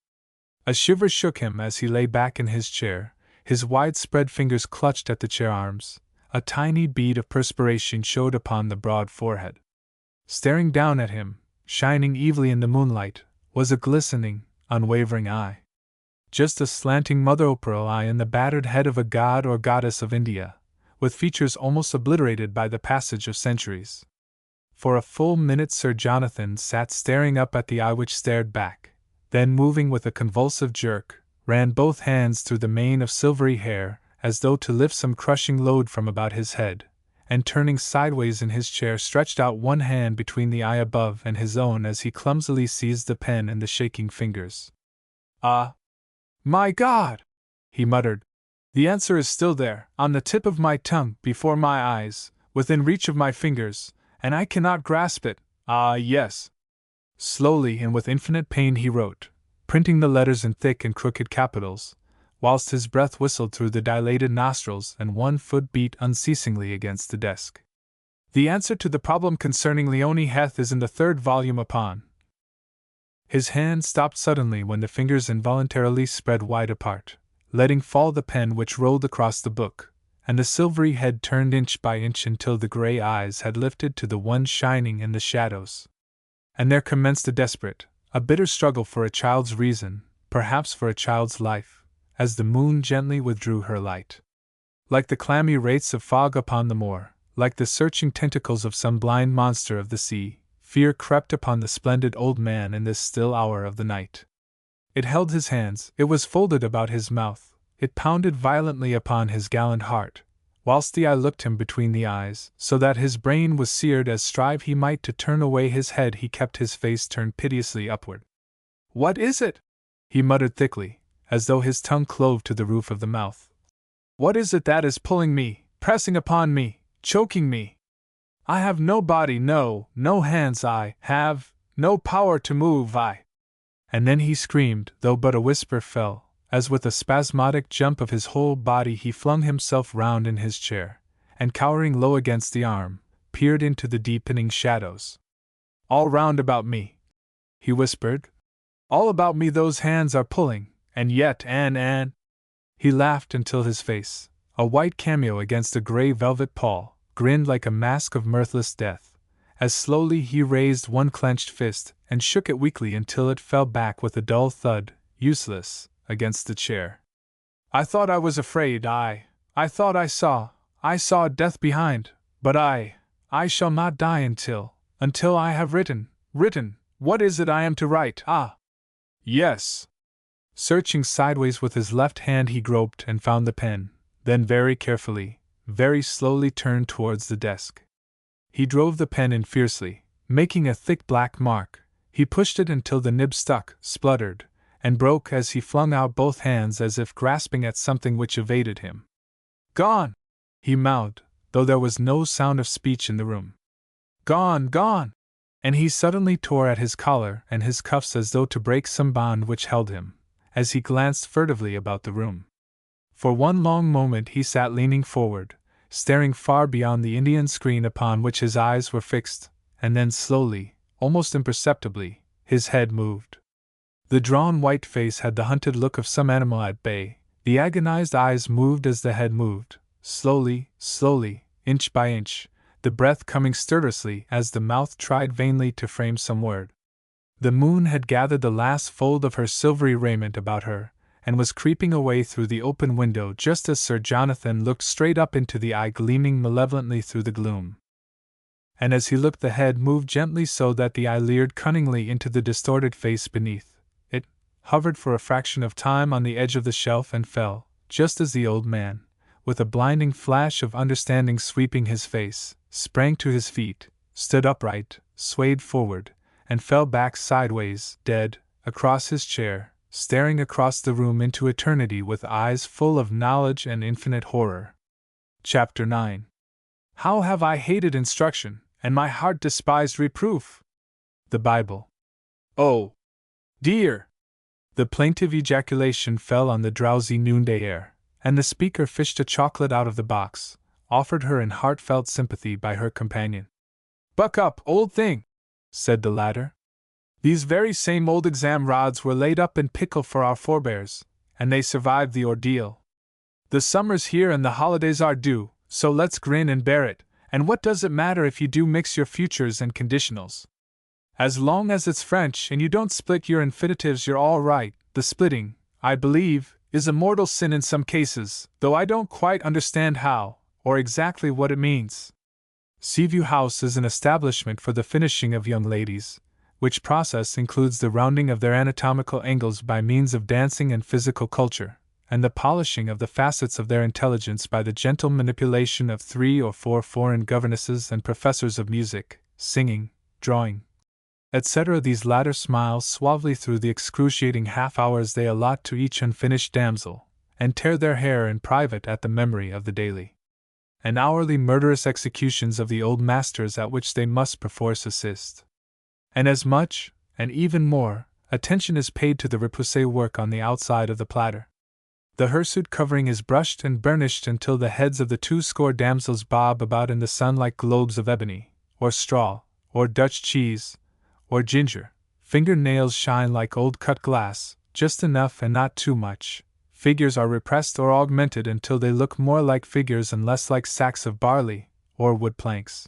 Speaker 1: A shiver shook him as he lay back in his chair, his widespread fingers clutched at the chair arms, a tiny bead of perspiration showed upon the broad forehead. Staring down at him, shining evilly in the moonlight, was a glistening, unwavering eye. Just a slanting mother-o'-pearl eye in the battered head of a god or goddess of India, with features almost obliterated by the passage of centuries. For a full minute Sir Jonathan sat staring up at the eye which stared back, then moving with a convulsive jerk, ran both hands through the mane of silvery hair, as though to lift some crushing load from about his head, and turning sideways in his chair stretched out one hand between the eye above and his own as he clumsily seized the pen in the shaking fingers. Ah! My God! He muttered. The answer is still there, on the tip of my tongue, before my eyes, within reach of my fingers, and I cannot grasp it. Ah, yes! Slowly and with infinite pain he wrote, printing the letters in thick and crooked capitals, whilst his breath whistled through the dilated nostrils and one foot beat unceasingly against the desk. The answer to the problem concerning Leonie Heth is in the 3rd volume upon. His hand stopped suddenly when the fingers involuntarily spread wide apart, letting fall the pen which rolled across the book, and the silvery head turned inch by inch until the grey eyes had lifted to the one shining in the shadows. And there commenced a desperate, a bitter struggle for a child's reason, perhaps for a child's life, as the moon gently withdrew her light. Like the clammy wraiths of fog upon the moor, like the searching tentacles of some blind monster of the sea, fear crept upon the splendid old man in this still hour of the night. It held his hands, it was folded about his mouth, it pounded violently upon his gallant heart, whilst the eye looked him between the eyes, so that his brain was seared as strive he might to turn away his head he kept his face turned piteously upward. What is it? He muttered thickly, as though his tongue clove to the roof of the mouth. What is it that is pulling me, pressing upon me, choking me? I have no body, no hands, I have no power to move, And then he screamed, though but a whisper fell, as with a spasmodic jump of his whole body he flung himself round in his chair, and cowering low against the arm, peered into the deepening shadows. All round about me, he whispered. All about me those hands are pulling, and yet, and. He laughed until his face, a white cameo against a grey velvet pall, grinned like a mask of mirthless death, as slowly he raised one clenched fist and shook it weakly until it fell back with a dull thud, useless, against the chair. I thought I was afraid, I thought I saw death behind, but I shall not die until I have written, what is it I am to write, Yes. Searching sideways with his left hand he groped and found the pen, then very carefully, very slowly turned towards the desk. He drove the pen in fiercely, making a thick black mark. He pushed it until the nib stuck, spluttered, and broke as he flung out both hands as if grasping at something which evaded him. "Gone!" he mouthed, though there was no sound of speech in the room. "Gone, gone!" And he suddenly tore at his collar and his cuffs as though to break some bond which held him, as he glanced furtively about the room. For one long moment he sat leaning forward, staring far beyond the Indian screen upon which his eyes were fixed, and then slowly, almost imperceptibly, his head moved. The drawn white face had the hunted look of some animal at bay. The agonized eyes moved as the head moved, slowly, slowly, inch by inch, the breath coming stertorously as the mouth tried vainly to frame some word. The moon had gathered the last fold of her silvery raiment about her, and was creeping away through the open window just as Sir Jonathan looked straight up into the eye gleaming malevolently through the gloom. And as he looked the head moved gently so that the eye leered cunningly into the distorted face beneath. It hovered for a fraction of time on the edge of the shelf and fell, just as the old man, with a blinding flash of understanding sweeping his face, sprang to his feet, stood upright, swayed forward, and fell back sideways, dead, across his chair, staring across the room into eternity with eyes full of knowledge and infinite horror. Chapter 9. How have I hated instruction, and my heart despised reproof? The Bible. Oh, dear! The plaintive ejaculation fell on the drowsy noonday air, and the speaker fished a chocolate out of the box, offered her in heartfelt sympathy by her companion. "Buck up, old thing," said the latter. "These very same old exam rods were laid up in pickle for our forebears, and they survived the ordeal. The summer's here and the holidays are due, so let's grin and bear it, and what does it matter if you do mix your futures and conditionals? As long as it's French and you don't split your infinitives you're all right. The splitting, I believe, is a mortal sin in some cases, though I don't quite understand how, or exactly what it means. Seaview House is an establishment for the finishing of young ladies, which process includes the rounding of their anatomical angles by means of dancing and physical culture, and the polishing of the facets of their intelligence by the gentle manipulation of 3 or 4 foreign governesses and professors of music, singing, drawing, etc. These latter smile suavely through the excruciating half-hours they allot to each unfinished damsel, and tear their hair in private at the memory of the daily and hourly murderous executions of the old masters at which they must perforce assist. And as much, and even more, attention is paid to the repoussé work on the outside of the platter. The hirsute covering is brushed and burnished until the heads of the 20 damsels bob about in the sun like globes of ebony, or straw, or Dutch cheese, or ginger. Finger-nails shine like old cut glass, just enough and not too much. Figures are repressed or augmented until they look more like figures and less like sacks of barley, or wood planks.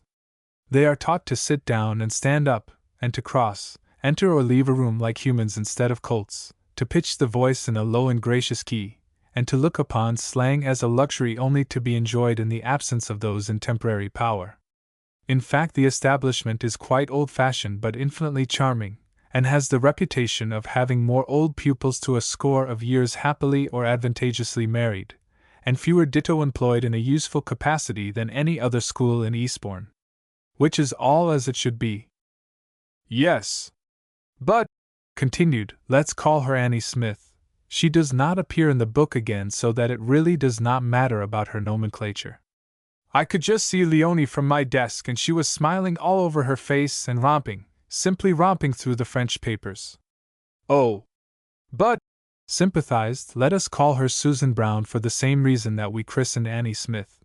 Speaker 1: They are taught to sit down and stand up, and to cross, enter or leave a room like humans instead of colts, to pitch the voice in a low and gracious key, and to look upon slang as a luxury only to be enjoyed in the absence of those in temporary power. In fact, the establishment is quite old-fashioned but infinitely charming, and has the reputation of having more old pupils to a score of years happily or advantageously married, and fewer ditto employed in a useful capacity than any other school in Eastbourne. Which is all as it should be. Yes. But, continued, let's call her Annie Smith. She does not appear in the book again, so that it really does not matter about her nomenclature. I could just see Leonie from my desk, and she was smiling all over her face and romping, simply romping through the French papers. Oh. But, sympathized, let us call her Susan Brown for the same reason that we christened Annie Smith.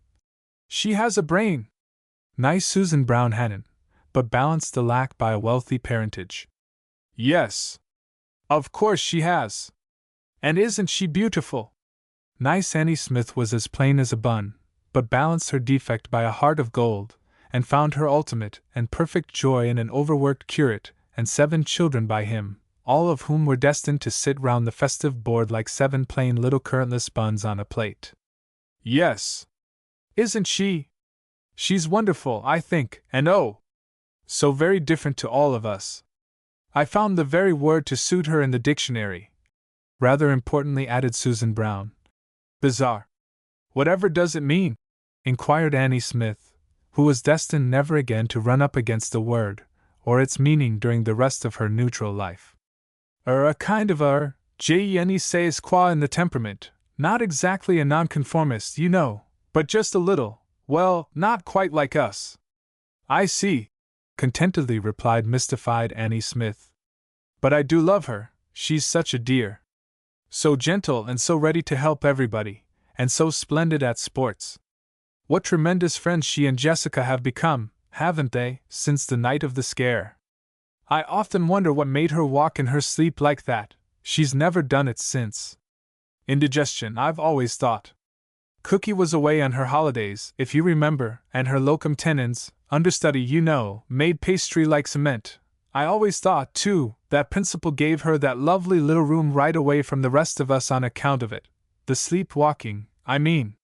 Speaker 1: She has a brain. Nice Susan Brown hadn't, but balanced the lack by a wealthy parentage. Yes. Of course she has. And isn't she beautiful? Nice Annie Smith was as plain as a bun, but balanced her defect by a heart of gold, and found her ultimate and perfect joy in an overworked curate and 7 children by him, all of whom were destined to sit round the festive board like 7 plain little currantless buns on a plate. Yes. Isn't she? She's wonderful, I think, and oh, so very different to all of us. I found the very word to suit her in the dictionary. Rather importantly, added Susan Brown. Bizarre. Whatever does it mean? Inquired Annie Smith, who was destined never again to run up against a word, or its meaning during the rest of her neutral life. A kind of Jenny sais quoi in the temperament, not exactly a nonconformist, you know, but just a little, well, not quite like us. I see, contentedly replied mystified Annie Smith. But I do love her, she's such a dear. So gentle and so ready to help everybody, and so splendid at sports. What tremendous friends she and Jessica have become, haven't they, since the night of the scare? I often wonder what made her walk in her sleep like that. She's never done it since. Indigestion, I've always thought. Cookie was away on her holidays, if you remember, and her locum tenens, understudy, you know, made pastry like cement. I always thought, too, that Principal gave her that lovely little room right away from the rest of us on account of it. The sleepwalking, I mean.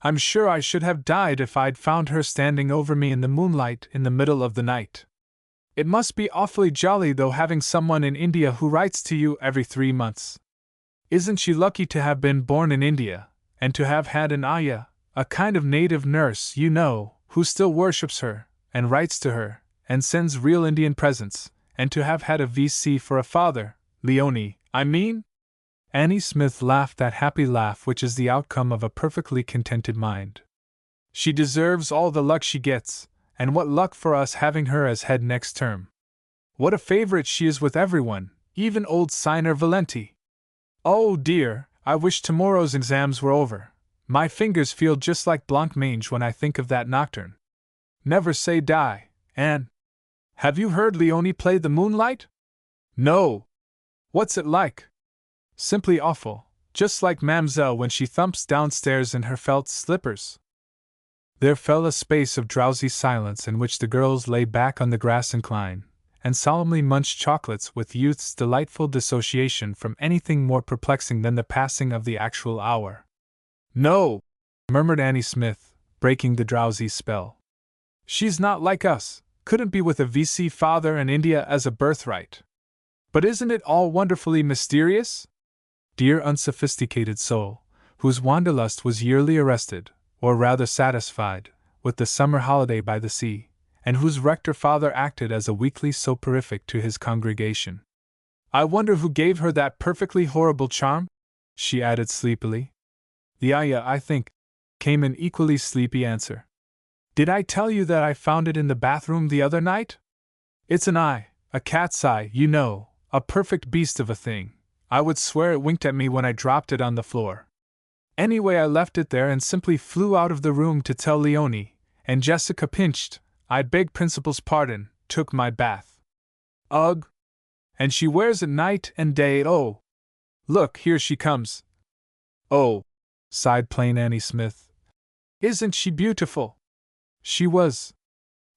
Speaker 1: I'm sure I should have died if I'd found her standing over me in the moonlight in the middle of the night. It must be awfully jolly, though, having someone in India who writes to you every 3 months. Isn't she lucky to have been born in India, and to have had an ayah, a kind of native nurse, you know, who still worships her, and writes to her, and sends real Indian presents, and to have had a VC for a father, Leonie, I mean? Annie Smith laughed that happy laugh which is the outcome of a perfectly contented mind. She deserves all the luck she gets, and what luck for us having her as head next term. What a favorite she is with everyone, even old Signer Valenti. Oh dear, I wish tomorrow's exams were over. My fingers feel just like blancmange when I think of that nocturne. Never say die, Anne. Have you heard Leonie play the Moonlight? No. What's it like? Simply awful, just like Mamselle when she thumps downstairs in her felt slippers. There fell a space of drowsy silence in which the girls lay back on the grass incline, and solemnly munched chocolates with youth's delightful dissociation from anything more perplexing than the passing of the actual hour. No, murmured Annie Smith, breaking the drowsy spell. She's not like us, couldn't be with a VC father and India as a birthright. But isn't it all wonderfully mysterious? Dear unsophisticated soul, whose wanderlust was yearly arrested, or rather satisfied, with the summer holiday by the sea, and whose rector father acted as a weekly soporific to his congregation. I wonder who gave her that perfectly horrible charm? She added sleepily. The ayah, I think, came in equally sleepy answer. Did I tell you that I found it in the bathroom the other night? It's an eye, a cat's eye, you know, a perfect beast of a thing. I would swear it winked at me when I dropped it on the floor. Anyway, I left it there and simply flew out of the room to tell Leonie, and Jessica pinched, I beg Principal's pardon, took my bath. Ugh! And she wears it night and day, oh! Look, here she comes. Oh! Sighed plain Annie Smith. Isn't she beautiful? She was.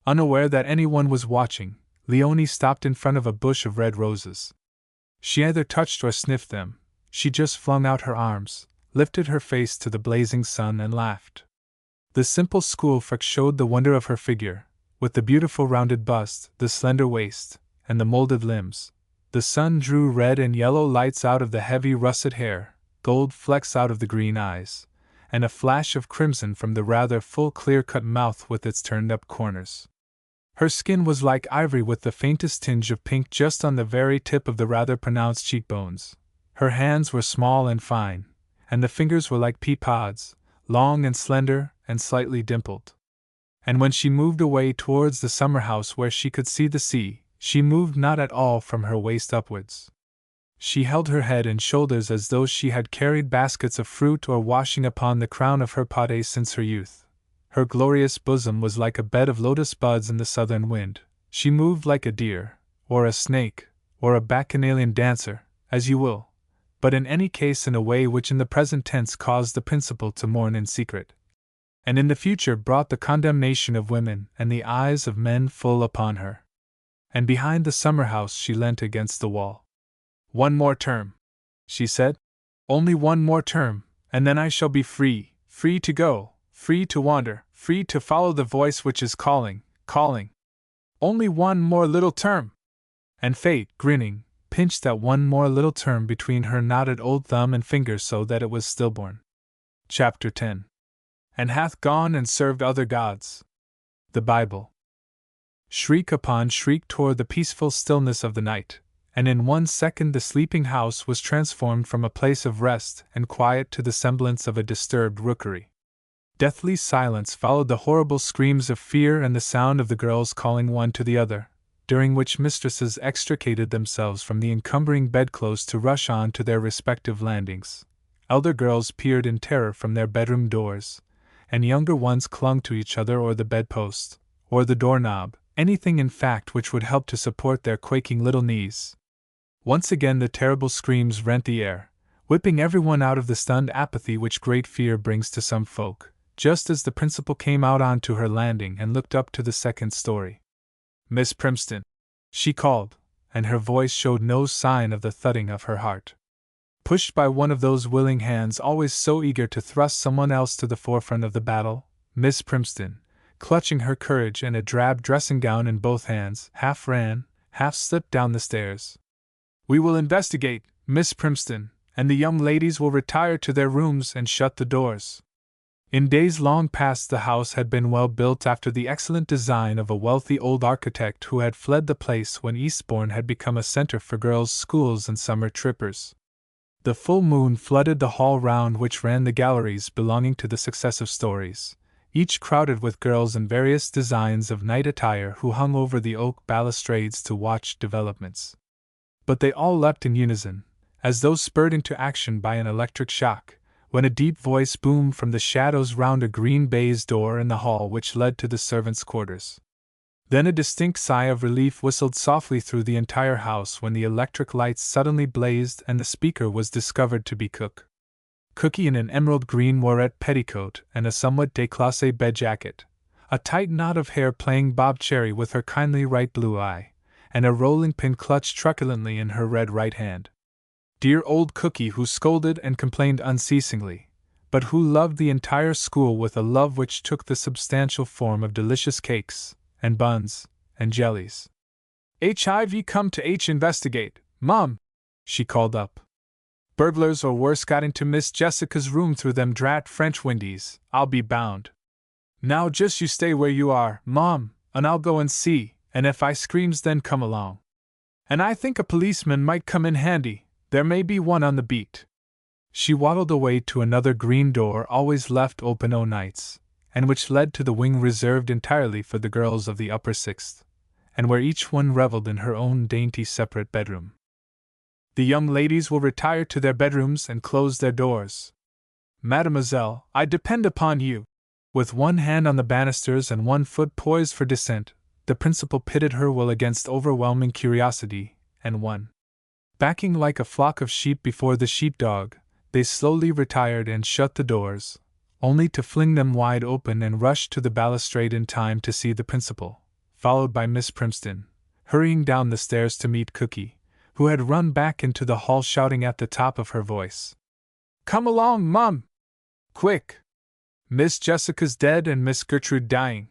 Speaker 1: Unaware that anyone was watching, Leonie stopped in front of a bush of red roses. She neither touched or sniffed them, she just flung out her arms, lifted her face to the blazing sun and laughed. The simple schoolfrock showed the wonder of her figure, with the beautiful rounded bust, the slender waist, and the molded limbs. The sun drew red and yellow lights out of the heavy russet hair, gold flecks out of the green eyes, and a flash of crimson from the rather full clear-cut mouth with its turned-up corners. Her skin was like ivory with the faintest tinge of pink just on the very tip of the rather pronounced cheekbones. Her hands were small and fine, and the fingers were like pea pods, long and slender and slightly dimpled. And when she moved away towards the summer house where she could see the sea, she moved not at all from her waist upwards. She held her head and shoulders as though she had carried baskets of fruit or washing upon the crown of her pate since her youth. Her glorious bosom was like a bed of lotus buds in the southern wind. She moved like a deer, or a snake, or a bacchanalian dancer, as you will, but in any case in a way which in the present tense caused the Principal to mourn in secret, and in the future brought the condemnation of women and the eyes of men full upon her. And behind the summer house she leant against the wall. One more term, she said. Only one more term, and then I shall be free, free to go, free to wander, free to follow the voice which is calling, calling. Only one more little term! And fate, grinning, pinched that one more little term between her knotted old thumb and finger so that it was stillborn. Chapter 10. and hath gone and served other gods. The Bible. Shriek upon shriek tore the peaceful stillness of the night, and in 1 second the sleeping house was transformed from a place of rest and quiet to the semblance of a disturbed rookery. Deathly silence followed the horrible screams of fear and the sound of the girls calling one to the other, during which mistresses extricated themselves from the encumbering bedclothes to rush on to their respective landings. Elder girls peered in terror from their bedroom doors, and younger ones clung to each other or the bedpost, or the doorknob, anything in fact which would help to support their quaking little knees. Once again the terrible screams rent the air, whipping everyone out of the stunned apathy which great fear brings to some folk, just as the principal came out onto her landing and looked up to the second story. "Miss Primston," she called, and her voice showed no sign of the thudding of her heart. Pushed by one of those willing hands always so eager to thrust someone else to the forefront of the battle, Miss Primston, clutching her courage and a drab dressing gown in both hands, half ran, half slipped down the stairs. "We will investigate, Miss Primston, and the young ladies will retire to their rooms and shut the doors." In days long past the house had been well built after the excellent design of a wealthy old architect who had fled the place when Eastbourne had become a center for girls' schools and summer trippers. The full moon flooded the hall round which ran the galleries belonging to the successive stories, each crowded with girls in various designs of night attire who hung over the oak balustrades to watch developments. But they all leapt in unison, as though spurred into action by an electric shock, when a deep voice boomed from the shadows round a green baize door in the hall which led to the servants' quarters. Then a distinct sigh of relief whistled softly through the entire house when the electric lights suddenly blazed and the speaker was discovered to be Cook. Cookie in an emerald green moirette petticoat and a somewhat déclassé bed jacket, a tight knot of hair playing bob cherry with her kindly right blue eye, and a rolling pin clutched truculently in her red right hand. Dear old Cookie, who scolded and complained unceasingly, but who loved the entire school with a love which took the substantial form of delicious cakes, and buns, and jellies. "HIV come to investigate, Mum," she called up. "Burglars or worse got into Miss Jessica's room through them drat French windies, I'll be bound. Now just you stay where you are, Mom, and I'll go and see, and if I screams then come along. And I think a policeman might come in handy, there may be one on the beat." She waddled away to another green door always left open o' nights, and which led to the wing reserved entirely for the girls of the upper sixth, and where each one revelled in her own dainty separate bedroom. "The young ladies will retire to their bedrooms and close their doors. Mademoiselle, I depend upon you." With one hand on the banisters and one foot poised for descent, the principal pitted her will against overwhelming curiosity, and one. Backing like a flock of sheep before the sheepdog, they slowly retired and shut the doors, only to fling them wide open and rush to the balustrade in time to see the principal, followed by Miss Primston, hurrying down the stairs to meet Cookie, who had run back into the hall shouting at the top of her voice. "Come along, Mum! Quick! Miss Jessica's dead and Miss Gertrude dying.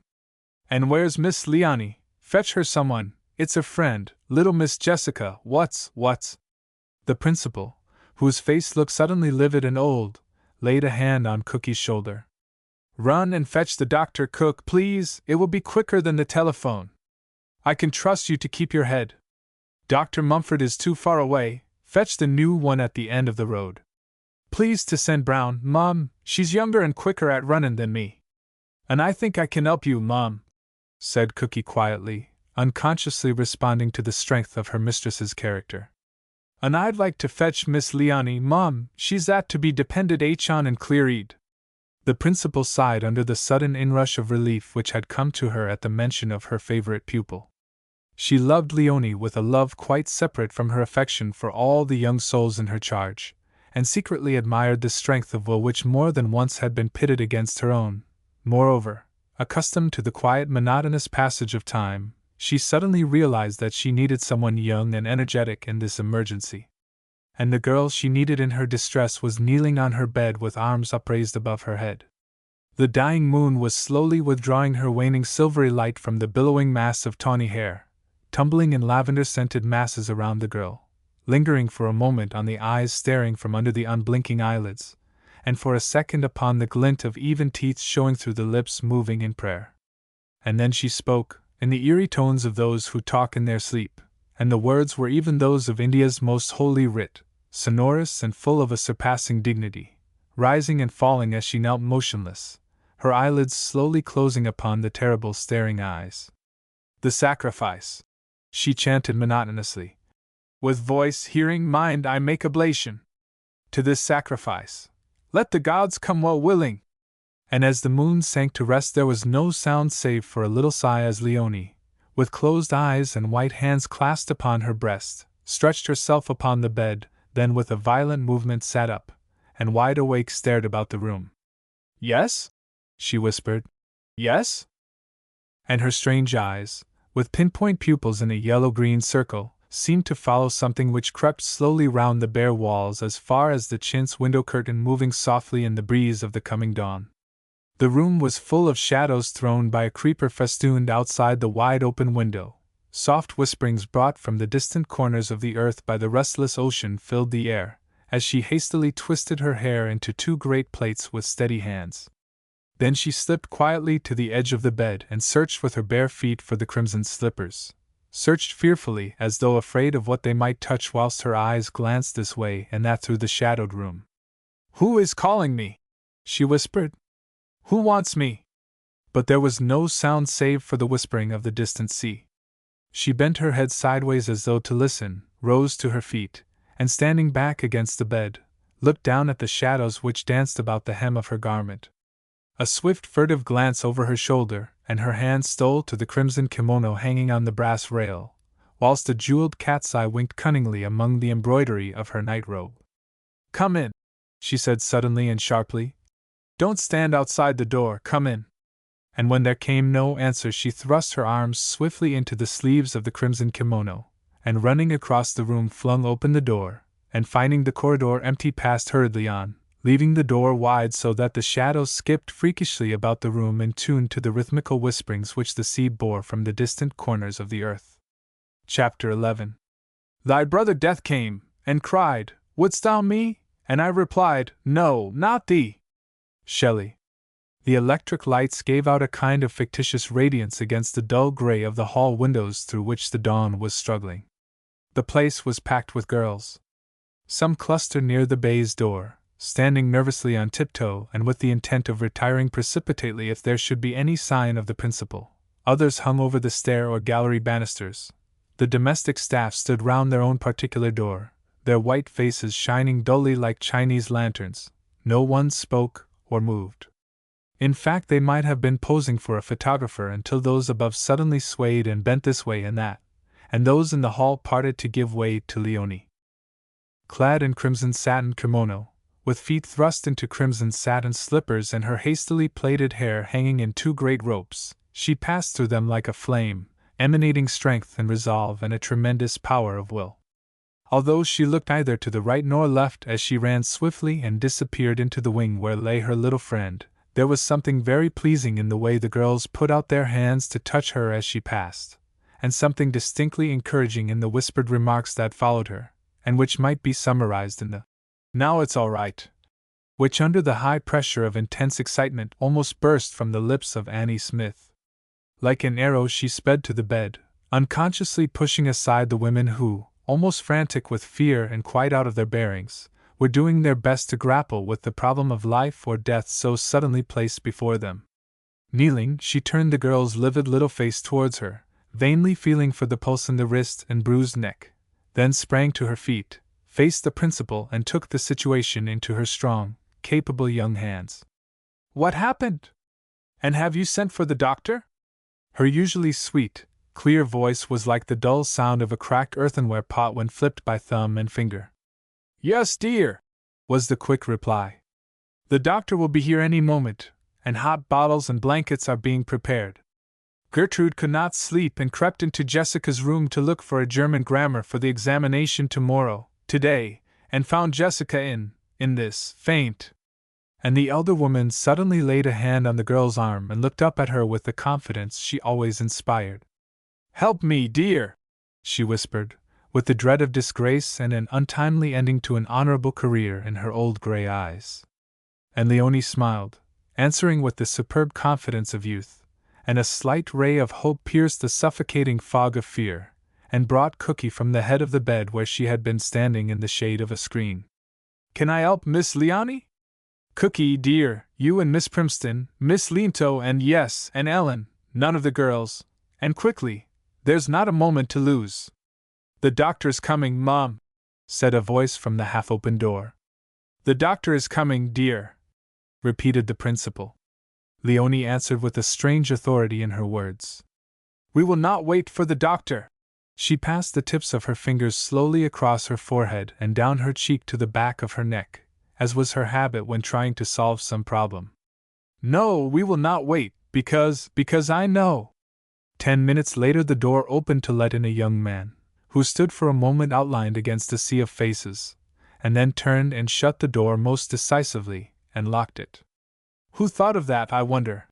Speaker 1: And where's Miss Leonie? Fetch her someone, it's a friend, little Miss Jessica, what's? The principal, whose face looked suddenly livid and old, laid a hand on Cookie's shoulder. "Run and fetch the doctor, Cook, please, it will be quicker than the telephone. I can trust you to keep your head. Dr. Mumford is too far away, fetch the new one at the end of the road. Please to send Brown, Mum, she's younger and quicker at runnin' than me. And I think I can help you, Mum," said Cookie quietly, unconsciously responding to the strength of her mistress's character. "And I'd like to fetch Miss Leonie, Mum, she's at to be depended on and clear-eyed." The principal sighed under the sudden inrush of relief which had come to her at the mention of her favorite pupil. She loved Leonie with a love quite separate from her affection for all the young souls in her charge, and secretly admired the strength of will which more than once had been pitted against her own. Moreover, accustomed to the quiet monotonous passage of time, she suddenly realized that she needed someone young and energetic in this emergency. And the girl she needed in her distress was kneeling on her bed with arms upraised above her head. The dying moon was slowly withdrawing her waning silvery light from the billowing mass of tawny hair, tumbling in lavender-scented masses around the girl, lingering for a moment on the eyes staring from under the unblinking eyelids, and for a second upon the glint of even teeth showing through the lips moving in prayer. And then she spoke, in the eerie tones of those who talk in their sleep, and the words were even those of India's most holy writ, sonorous and full of a surpassing dignity, rising and falling as she knelt motionless, her eyelids slowly closing upon the terrible staring eyes. "The sacrifice," she chanted monotonously. "With voice, hearing, mind, I make oblation. To this sacrifice, let the gods come well willing." And as the moon sank to rest, there was no sound save for a little sigh as Leonie, with closed eyes and white hands clasped upon her breast, stretched herself upon the bed, then with a violent movement sat up, and wide awake stared about the room. "Yes?" she whispered. "Yes?" And her strange eyes, with pinpoint pupils in a yellow-green circle, seemed to follow something which crept slowly round the bare walls as far as the chintz window curtain moving softly in the breeze of the coming dawn. The room was full of shadows thrown by a creeper festooned outside the wide open window. Soft whisperings brought from the distant corners of the earth by the restless ocean filled the air, as she hastily twisted her hair into two great plaits with steady hands. Then she slipped quietly to the edge of the bed and searched with her bare feet for the crimson slippers, searched fearfully as though afraid of what they might touch whilst her eyes glanced this way and that through the shadowed room. "Who is calling me?" she whispered. "Who wants me?" But there was no sound save for the whispering of the distant sea. She bent her head sideways as though to listen, rose to her feet, and standing back against the bed, looked down at the shadows which danced about the hem of her garment. A swift furtive glance over her shoulder, and her hand stole to the crimson kimono hanging on the brass rail, whilst a jeweled cat's eye winked cunningly among the embroidery of her night-robe. "Come in," she said suddenly and sharply. "Don't stand outside the door, come in." And when there came no answer, she thrust her arms swiftly into the sleeves of the crimson kimono, and running across the room flung open the door, and finding the corridor empty passed hurriedly on, leaving the door wide so that the shadows skipped freakishly about the room in tune to the rhythmical whisperings which the sea bore from the distant corners of the earth. Chapter 11. "Thy brother Death came, and cried, 'Wouldst thou me?' And I replied, 'No, not thee.'" Shelley. The electric lights gave out a kind of fictitious radiance against the dull gray of the hall windows through which the dawn was struggling. The place was packed with girls. Some clustered near the baize door, standing nervously on tiptoe and with the intent of retiring precipitately if there should be any sign of the principal. Others hung over the stair or gallery banisters. The domestic staff stood round their own particular door, their white faces shining dully like Chinese lanterns. No one spoke or moved. In fact, they might have been posing for a photographer until those above suddenly swayed and bent this way and that, and those in the hall parted to give way to Leonie. Clad in crimson satin kimono, with feet thrust into crimson satin slippers and her hastily plaited hair hanging in two great ropes, she passed through them like a flame, emanating strength and resolve and a tremendous power of will. Although she looked neither to the right nor left as she ran swiftly and disappeared into the wing where lay her little friend, there was something very pleasing in the way the girls put out their hands to touch her as she passed, and something distinctly encouraging in the whispered remarks that followed her, and which might be summarized in the "Now it's all right," which under the high pressure of intense excitement almost burst from the lips of Annie Smith. Like an arrow she sped to the bed, unconsciously pushing aside the women who, almost frantic with fear and quite out of their bearings, were doing their best to grapple with the problem of life or death so suddenly placed before them. Kneeling, she turned the girl's livid little face towards her, vainly feeling for the pulse in the wrist and bruised neck, then sprang to her feet, faced the principal and took the situation into her strong, capable young hands. "What happened? And have you sent for the doctor?" Her usually sweet, clear voice was like the dull sound of a cracked earthenware pot when flipped by thumb and finger. "Yes, dear," was the quick reply. "The doctor will be here any moment, and hot bottles and blankets are being prepared." Gertrude could not sleep and crept into Jessica's room to look for a German grammar for the examination today, and found Jessica in this faint. And the elder woman suddenly laid a hand on the girl's arm and looked up at her with the confidence she always inspired. "Help me, dear," she whispered, with the dread of disgrace and an untimely ending to an honorable career in her old gray eyes. And Leonie smiled, answering with the superb confidence of youth, and a slight ray of hope pierced the suffocating fog of fear, and brought Cookie from the head of the bed where she had been standing in the shade of a screen. "Can I help Miss Leonie?" "Cookie, dear, you and Miss Primston, Miss Linto, and yes, and Ellen, none of the girls, and quickly, there's not a moment to lose." "The doctor's coming, Mom," said a voice from the half-open door. "The doctor is coming, dear," repeated the principal. Leonie answered with a strange authority in her words. "We will not wait for the doctor." She passed the tips of her fingers slowly across her forehead and down her cheek to the back of her neck, as was her habit when trying to solve some problem. "No, we will not wait, because I know." 10 minutes later the door opened to let in a young man, who stood for a moment outlined against a sea of faces, and then turned and shut the door most decisively, and locked it. "Who thought of that, I wonder?"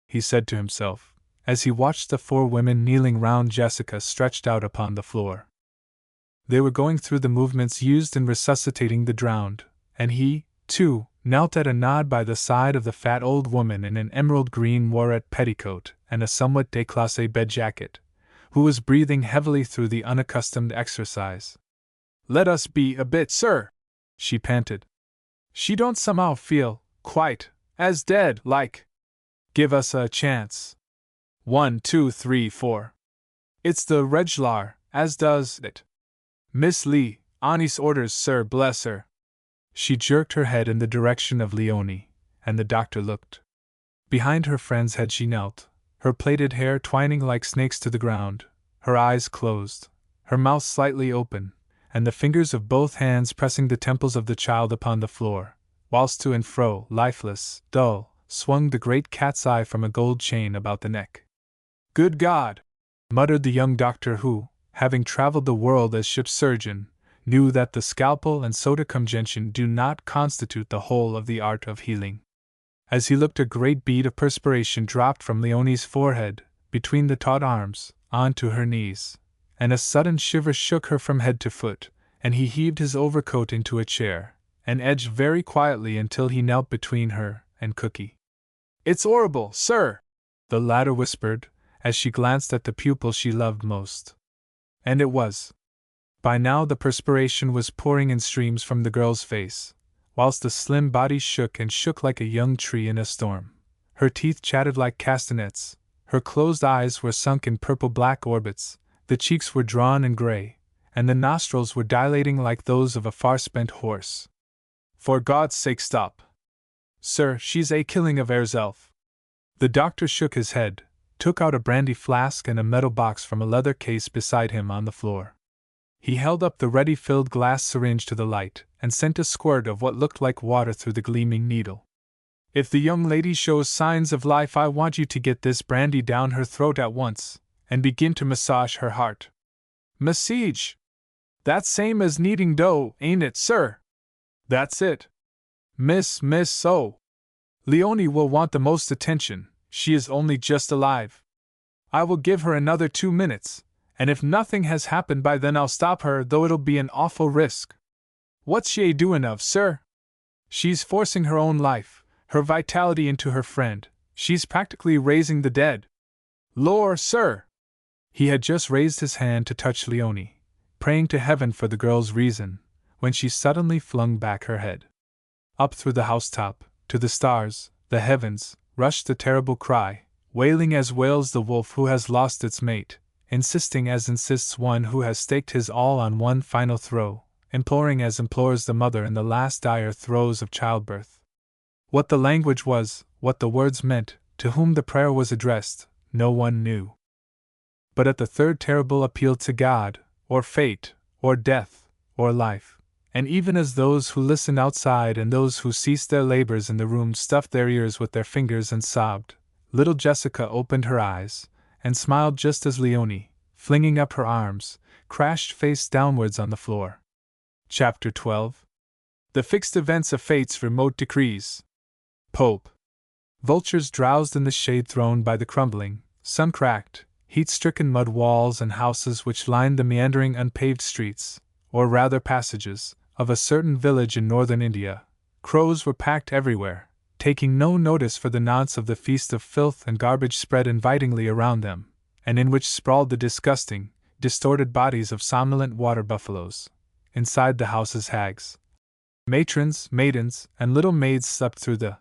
Speaker 1: he said to himself, as he watched the 4 women kneeling round Jessica stretched out upon the floor. They were going through the movements used in resuscitating the drowned, and he, too, knelt at a nod by the side of the fat old woman in an emerald green moirette petticoat and a somewhat déclassé bed jacket, who was breathing heavily through the unaccustomed exercise. "Let us be a bit, sir," she panted. "She don't somehow feel, quite, as dead, like. Give us a chance. 1, 2, 3, 4. It's the reg'lar, as does it. Miss Lee, honest orders, sir, bless her." She jerked her head in the direction of Leonie, and the doctor looked. Behind her friend's head she knelt, her plaited hair twining like snakes to the ground, her eyes closed, her mouth slightly open, and the fingers of both hands pressing the temples of the child upon the floor, whilst to and fro, lifeless, dull, swung the great cat's eye from a gold chain about the neck. "Good God!" muttered the young doctor who, having traveled the world as ship's surgeon, knew that the scalpel and soda congestion do not constitute the whole of the art of healing. As he looked, a great bead of perspiration dropped from Leonie's forehead, between the taut arms, onto her knees, and a sudden shiver shook her from head to foot, and he heaved his overcoat into a chair, and edged very quietly until he knelt between her and Cookie. "It's horrible, sir," the latter whispered, as she glanced at the pupil she loved most. And it was. By now the perspiration was pouring in streams from the girl's face, whilst the slim body shook and shook like a young tree in a storm. Her teeth chattered like castanets, her closed eyes were sunk in purple-black orbits, the cheeks were drawn and gray, and the nostrils were dilating like those of a far-spent horse. "For God's sake, stop! Sir, she's a killing of herself." The doctor shook his head, took out a brandy flask and a metal box from a leather case beside him on the floor. He held up the ready-filled glass syringe to the light, and sent a squirt of what looked like water through the gleaming needle. "If the young lady shows signs of life, I want you to get this brandy down her throat at once, and begin to massage her heart." "Massage? That's same as kneading dough, ain't it, sir?" "That's it. Miss, oh. Leonie will want the most attention, she is only just alive. I will give her another 2 minutes, and if nothing has happened by then I'll stop her, though it'll be an awful risk." "What's she doing of, sir?" "She's forcing her own life, her vitality into her friend, she's practically raising the dead." "Lor, sir!" He had just raised his hand to touch Leonie, praying to heaven for the girl's reason, when she suddenly flung back her head. Up through the housetop, to the stars, the heavens, rushed the terrible cry, wailing as wails the wolf who has lost its mate, insisting as insists one who has staked his all on one final throw, imploring as implores the mother in the last dire throes of childbirth. What the language was, what the words meant, to whom the prayer was addressed, no one knew. But at the third terrible appeal to God, or fate, or death, or life, and even as those who listened outside and those who ceased their labors in the room stuffed their ears with their fingers and sobbed, little Jessica opened her eyes, and smiled just as Leonie, flinging up her arms, crashed face downwards on the floor. Chapter 12. The fixed events of fate's remote decrees. Pope. Vultures drowsed in the shade thrown by the crumbling, sun-cracked, heat-stricken mud walls and houses which lined the meandering unpaved streets, or rather passages, of a certain village in northern India. Crows were packed everywhere, taking no notice for the knots of the feast of filth and garbage spread invitingly around them, and in which sprawled the disgusting, distorted bodies of somnolent water buffaloes. Inside the house's hags, matrons, maidens, and little maids slept through the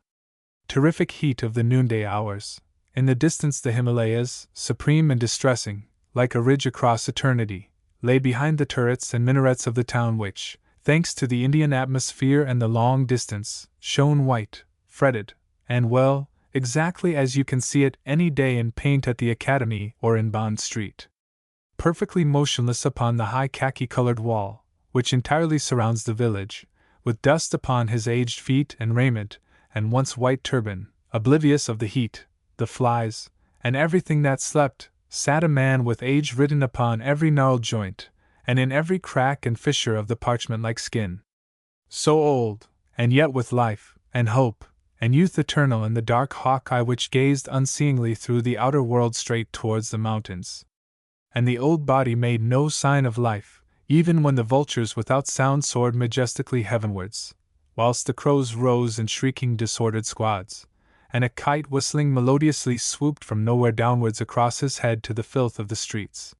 Speaker 1: terrific heat of the noonday hours. In the distance the Himalayas, supreme and distressing, like a ridge across eternity, lay behind the turrets and minarets of the town which, thanks to the Indian atmosphere and the long distance, shone white, fretted, and well, exactly as you can see it any day in paint at the Academy or in Bond Street. Perfectly motionless upon the high khaki-colored wall, which entirely surrounds the village, with dust upon his aged feet and raiment, and once white turban, oblivious of the heat, the flies, and everything that slept, sat a man with age written upon every gnarled joint, and in every crack and fissure of the parchment-like skin. So old, and yet with life, and hope, and youth eternal in the dark hawk eye which gazed unseeingly through the outer world straight towards the mountains. And the old body made no sign of life, even when the vultures without sound soared majestically heavenwards, whilst the crows rose in shrieking disordered squads, and a kite whistling melodiously swooped from nowhere downwards across his head to the filth of the streets.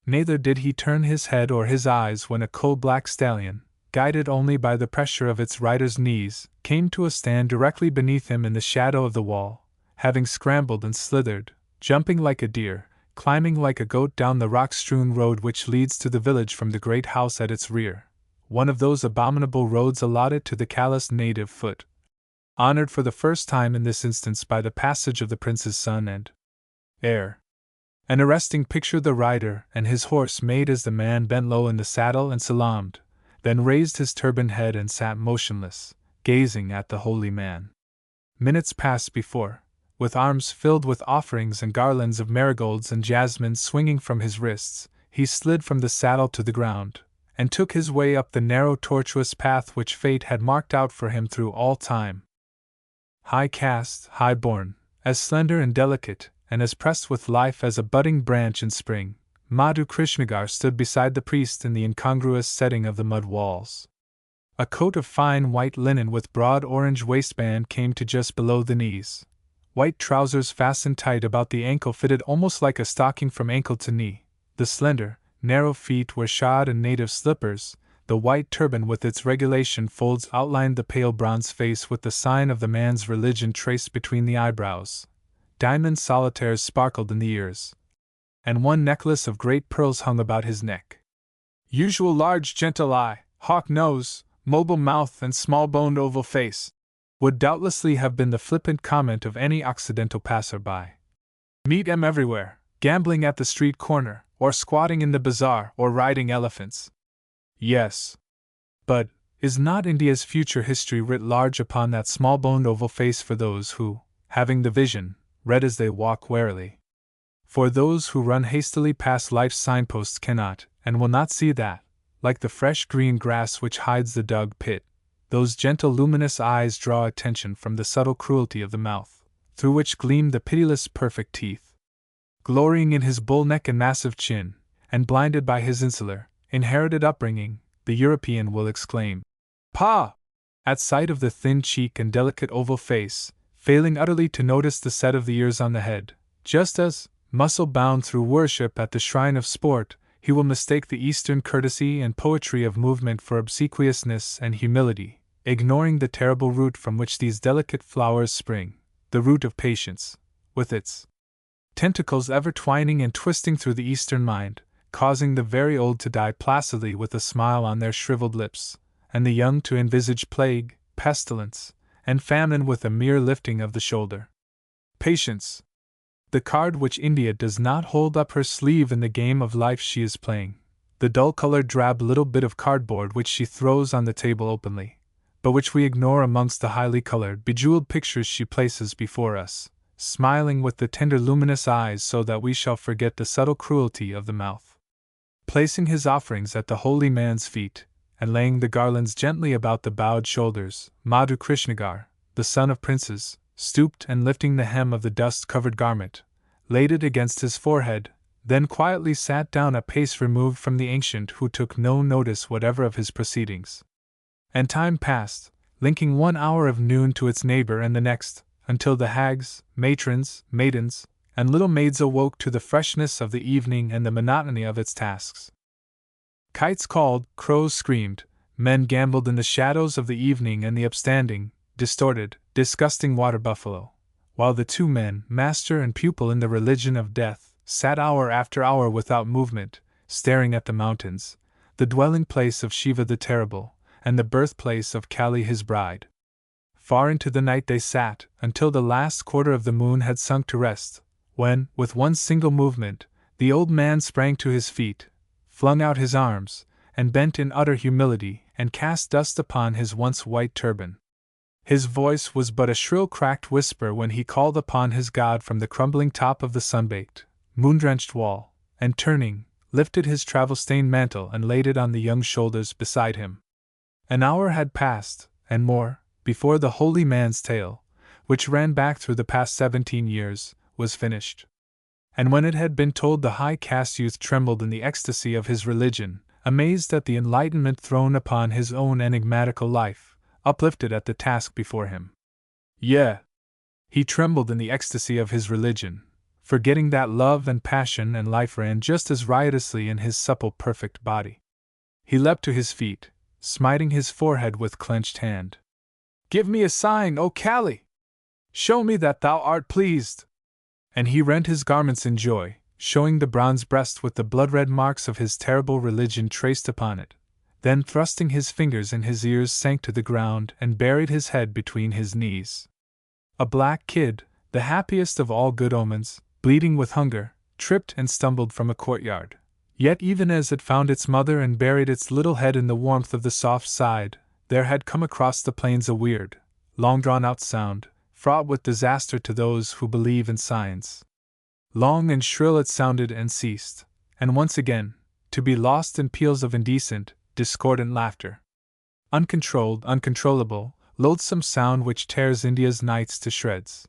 Speaker 1: Neither did he turn his head or his eyes when a coal-black stallion, guided only by the pressure of its rider's knees, came to a stand directly beneath him in the shadow of the wall, having scrambled and slithered, jumping like a deer, climbing like a goat down the rock-strewn road which leads to the village from the great house at its rear, one of those abominable roads allotted to the callous native foot, honored for the first time in this instance by the passage of the prince's son and heir. An arresting picture the rider and his horse made as the man bent low in the saddle and salaamed, then raised his turbaned head and sat motionless, gazing at the holy man. Minutes passed before, with arms filled with offerings and garlands of marigolds and jasmine swinging from his wrists, he slid from the saddle to the ground, and took his way up the narrow tortuous path which fate had marked out for him through all time. High caste, high born, as slender and delicate, and as pressed with life as a budding branch in spring, Madhu Krishnagar stood beside the priest in the incongruous setting of the mud walls. A coat of fine white linen with broad orange waistband came to just below the knees. White trousers fastened tight about the ankle fitted almost like a stocking from ankle to knee. The slender, narrow feet were shod in native slippers. The white turban with its regulation folds outlined the pale bronze face with the sign of the man's religion traced between the eyebrows. Diamond solitaires sparkled in the ears, and one necklace of great pearls hung about his neck. Usual large gentle eye, hawk nose, mobile mouth and small-boned oval face would doubtlessly have been the flippant comment of any Occidental passer-by. Meet 'em everywhere, gambling at the street corner, or squatting in the bazaar, or riding elephants. Yes. But, is not India's future history writ large upon that small-boned oval face for those who, having the vision, read as they walk warily? For those who run hastily past life's signposts cannot, and will not see that, like the fresh green grass which hides the dug pit, those gentle luminous eyes draw attention from the subtle cruelty of the mouth, through which gleam the pitiless perfect teeth. Glorying in his bull neck and massive chin, and blinded by his insular, inherited upbringing, the European will exclaim, "Pah!" at sight of the thin cheek and delicate oval face, failing utterly to notice the set of the ears on the head, just as, muscle-bound through worship at the shrine of sport, he will mistake the Eastern courtesy and poetry of movement for obsequiousness and humility, ignoring the terrible root from which these delicate flowers spring, the root of patience, with its tentacles ever twining and twisting through the Eastern mind, causing the very old to die placidly with a smile on their shriveled lips, and the young to envisage plague, pestilence, and famine with a mere lifting of the shoulder. Patience! The card which India does not hold up her sleeve in the game of life she is playing, the dull-colored drab little bit of cardboard which she throws on the table openly, but which we ignore amongst the highly colored, bejeweled pictures she places before us, smiling with the tender luminous eyes so that we shall forget the subtle cruelty of the mouth. Placing his offerings at the holy man's feet, and laying the garlands gently about the bowed shoulders, Madhu Krishnagar, the son of princes, stooped and lifting the hem of the dust-covered garment, laid it against his forehead, then quietly sat down a pace removed from the ancient who took no notice whatever of his proceedings. And time passed, linking one hour of noon to its neighbor and the next, until the hags, matrons, maidens, and little maids awoke to the freshness of the evening and the monotony of its tasks. Kites called, crows screamed, men gambled in the shadows of the evening and the upstanding, distorted, disgusting water buffalo, while the two men, master and pupil in the religion of death, sat hour after hour without movement, staring at the mountains, the dwelling place of Shiva the Terrible, and the birthplace of Kali his bride. Far into the night they sat, until the last quarter of the moon had sunk to rest, when, with one single movement, the old man sprang to his feet, flung out his arms, and bent in utter humility, and cast dust upon his once white turban. His voice was but a shrill cracked whisper when he called upon his god from the crumbling top of the sun-baked, moon-drenched wall, and turning, lifted his travel-stained mantle and laid it on the young shoulders beside him. An hour had passed, and more, before the holy man's tale, which ran back through the past 17 years, was finished. And when it had been told, the high-caste youth trembled in the ecstasy of his religion, amazed at the enlightenment thrown upon his own enigmatical life, uplifted at the task before him. He trembled in the ecstasy of his religion, forgetting that love and passion and life ran just as riotously in his supple, perfect body. He leapt to his feet, smiting his forehead with clenched hand. "Give me a sign, O Kali! Show me that thou art pleased!" And he rent his garments in joy, showing the bronze breast with the blood-red marks of his terrible religion traced upon it. Then, thrusting his fingers in his ears, sank to the ground and buried his head between his knees. A black kid, the happiest of all good omens, bleeding with hunger, tripped and stumbled from a courtyard. Yet even as it found its mother and buried its little head in the warmth of the soft side, there had come across the plains a weird, long-drawn-out sound, fraught with disaster to those who believe in science. Long and shrill it sounded and ceased, and once again, to be lost in peals of indecent, discordant laughter. Uncontrolled, uncontrollable, loathsome sound which tears India's nights to shreds.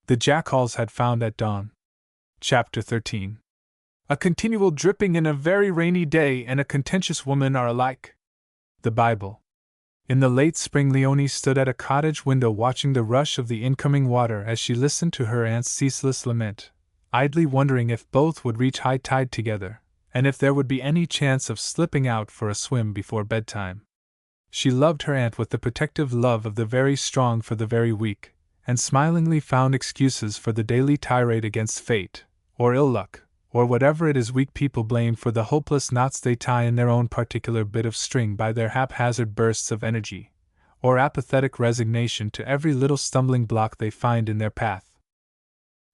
Speaker 1: The jackals had found at dawn. Chapter 13. A continual dripping in a very rainy day and a contentious woman are alike. The Bible. In the late spring, Leonie stood at a cottage window watching the rush of the incoming water as she listened to her aunt's ceaseless lament, idly wondering if both would reach high tide together, and if there would be any chance of slipping out for a swim before bedtime. She loved her aunt with the protective love of the very strong for the very weak, and smilingly found excuses for the daily tirade against fate, or ill luck, or whatever it is weak people blame for the hopeless knots they tie in their own particular bit of string by their haphazard bursts of energy, or apathetic resignation to every little stumbling block they find in their path.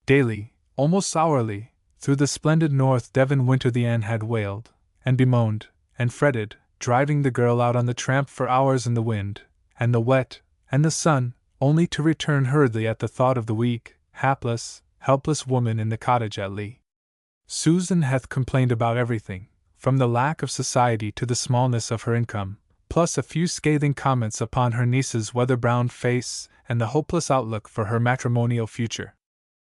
Speaker 1: Daily, almost hourly, through the splendid North Devon winter the Anne had wailed, and bemoaned, and fretted, driving the girl out on the tramp for hours in the wind, and the wet, and the sun, only to return hurriedly at the thought of the weak, hapless, helpless woman in the cottage at Lee. Susan hath complained about everything, from the lack of society to the smallness of her income, plus a few scathing comments upon her niece's weather-browned face and the hopeless outlook for her matrimonial future.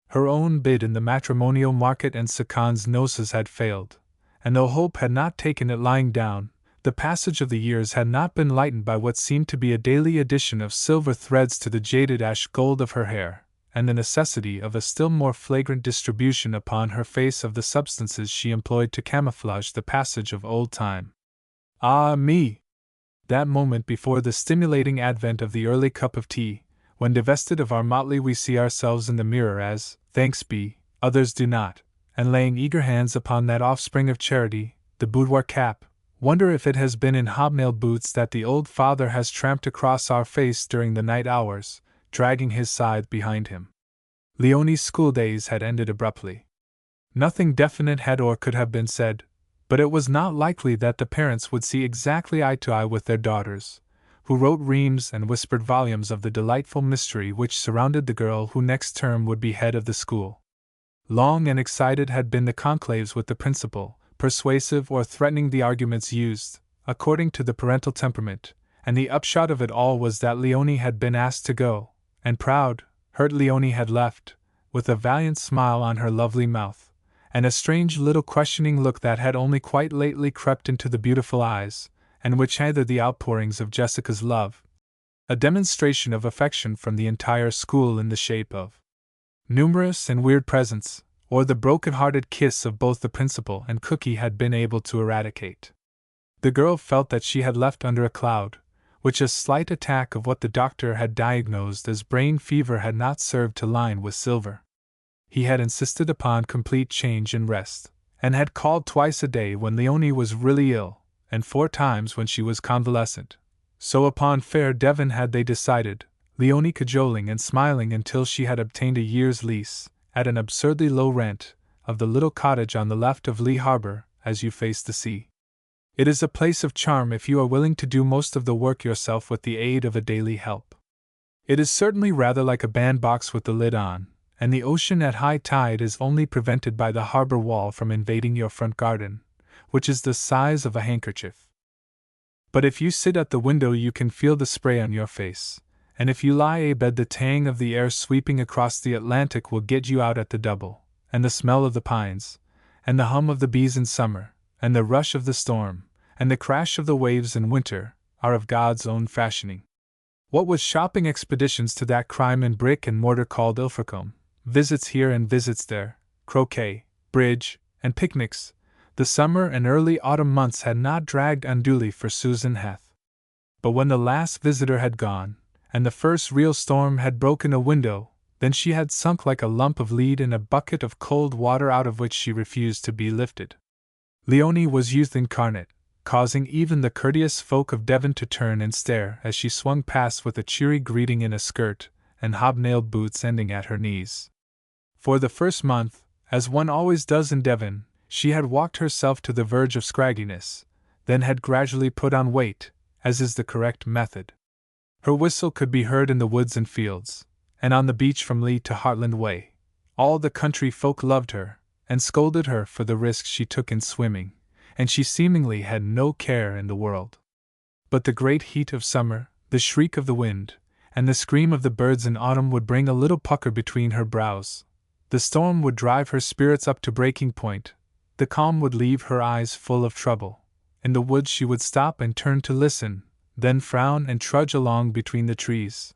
Speaker 1: Her own bid in the matrimonial market and Sakan's noses had failed, and though hope had not taken it lying down, the passage of the years had not been lightened by what seemed to be a daily addition of silver threads to the jaded ash gold of her hair, and the necessity of a still more flagrant distribution upon her face of the substances she employed to camouflage the passage of old time. Ah me! That moment before the stimulating advent of the early cup of tea, when divested of our motley we see ourselves in the mirror as, thanks be, others do not, and laying eager hands upon that offspring of charity, the boudoir cap, wonder if it has been in hobnailed boots that the old father has tramped across our face during the night hours, dragging his scythe behind him. Leonie's schooldays had ended abruptly. Nothing definite had or could have been said, but it was not likely that the parents would see exactly eye to eye with their daughters, who wrote reams and whispered volumes of the delightful mystery which surrounded the girl who next term would be head of the school. Long and excited had been the conclaves with the principal, persuasive or threatening the arguments used, according to the parental temperament, and the upshot of it all was that Leonie had been asked to go, and proud, hurt Leonie had left, with a valiant smile on her lovely mouth, and a strange little questioning look that had only quite lately crept into the beautiful eyes, and which neither the outpourings of Jessica's love, A demonstration of affection from the entire school in the shape of numerous and weird presents, or the broken-hearted kiss of both the principal and Cookie had been able to eradicate. The girl felt that she had left under a cloud, which a slight attack of what the doctor had diagnosed as brain fever had not served to line with silver. He had insisted upon complete change and rest, and had called twice a day when Leonie was really ill, and 4 times when she was convalescent. So upon fair Devon had they decided, Leonie cajoling and smiling until she had obtained a year's lease, at an absurdly low rent, of the little cottage on the left of Lee Harbor, as you face the sea. It is a place of charm if you are willing to do most of the work yourself with the aid of a daily help. It is certainly rather like a bandbox with the lid on, and the ocean at high tide is only prevented by the harbor wall from invading your front garden, which is the size of a handkerchief. But if you sit at the window you can feel the spray on your face, and if you lie abed the tang of the air sweeping across the Atlantic will get you out at the double, and the smell of the pines, and the hum of the bees in summer, and the rush of the storm, and the crash of the waves in winter, are of God's own fashioning. What with shopping expeditions to that crime and brick and mortar called Ilfracombe, visits here and visits there, croquet, bridge, and picnics, the summer and early autumn months had not dragged unduly for Susan Heth. But when the last visitor had gone, and the first real storm had broken a window, then she had sunk like a lump of lead in a bucket of cold water out of which she refused to be lifted. Leonie was youth incarnate, causing even the courteous folk of Devon to turn and stare as she swung past with a cheery greeting in a skirt and hobnailed boots ending at her knees. For the first month, as one always does in Devon, she had walked herself to the verge of scragginess, then had gradually put on weight, as is the correct method. Her whistle could be heard in the woods and fields, and on the beach from Lee to Hartland Way. All the country folk loved her, and scolded her for the risks she took in swimming, and she seemingly had no care in the world. But the great heat of summer, the shriek of the wind, and the scream of the birds in autumn would bring a little pucker between her brows. The storm would drive her spirits up to breaking point, the calm would leave her eyes full of trouble. In the woods she would stop and turn to listen, then frown and trudge along between the trees.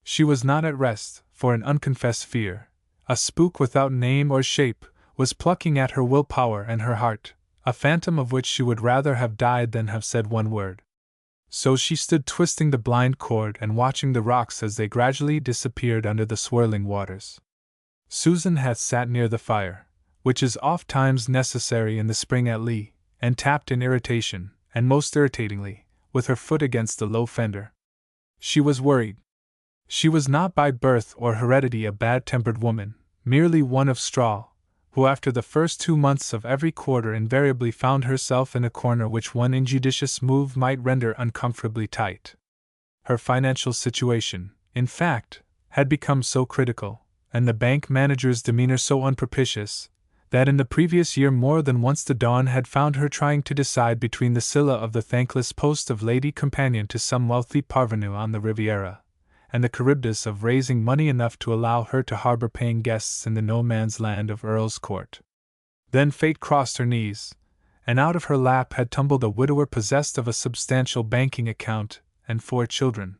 Speaker 1: She was not at rest, for an unconfessed fear, a spook without name or shape, was plucking at her willpower and her heart, a phantom of which she would rather have died than have said one word. So she stood twisting the blind cord and watching the rocks as they gradually disappeared under the swirling waters. Susan had sat near the fire, which is oft-times necessary in the spring at Lee, and tapped in irritation, and most irritatingly, with her foot against the low fender. She was worried. She was not by birth or heredity a bad-tempered woman, merely one of straw, who after the first 2 months of every quarter invariably found herself in a corner which one injudicious move might render uncomfortably tight. Her financial situation, in fact, had become so critical, and the bank manager's demeanor so unpropitious, that in the previous year more than once the dawn had found her trying to decide between the Scylla of the thankless post of lady companion to some wealthy parvenu on the Riviera, and the Charybdis of raising money enough to allow her to harbor paying guests in the no-man's land of Earl's Court. Then fate crossed her knees, and out of her lap had tumbled a widower possessed of a substantial banking account and 4 children.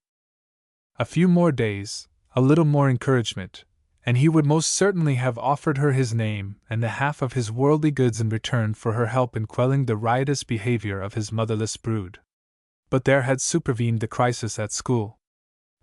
Speaker 1: A few more days, a little more encouragement, and he would most certainly have offered her his name and the half of his worldly goods in return for her help in quelling the riotous behavior of his motherless brood. But there had supervened the crisis at school,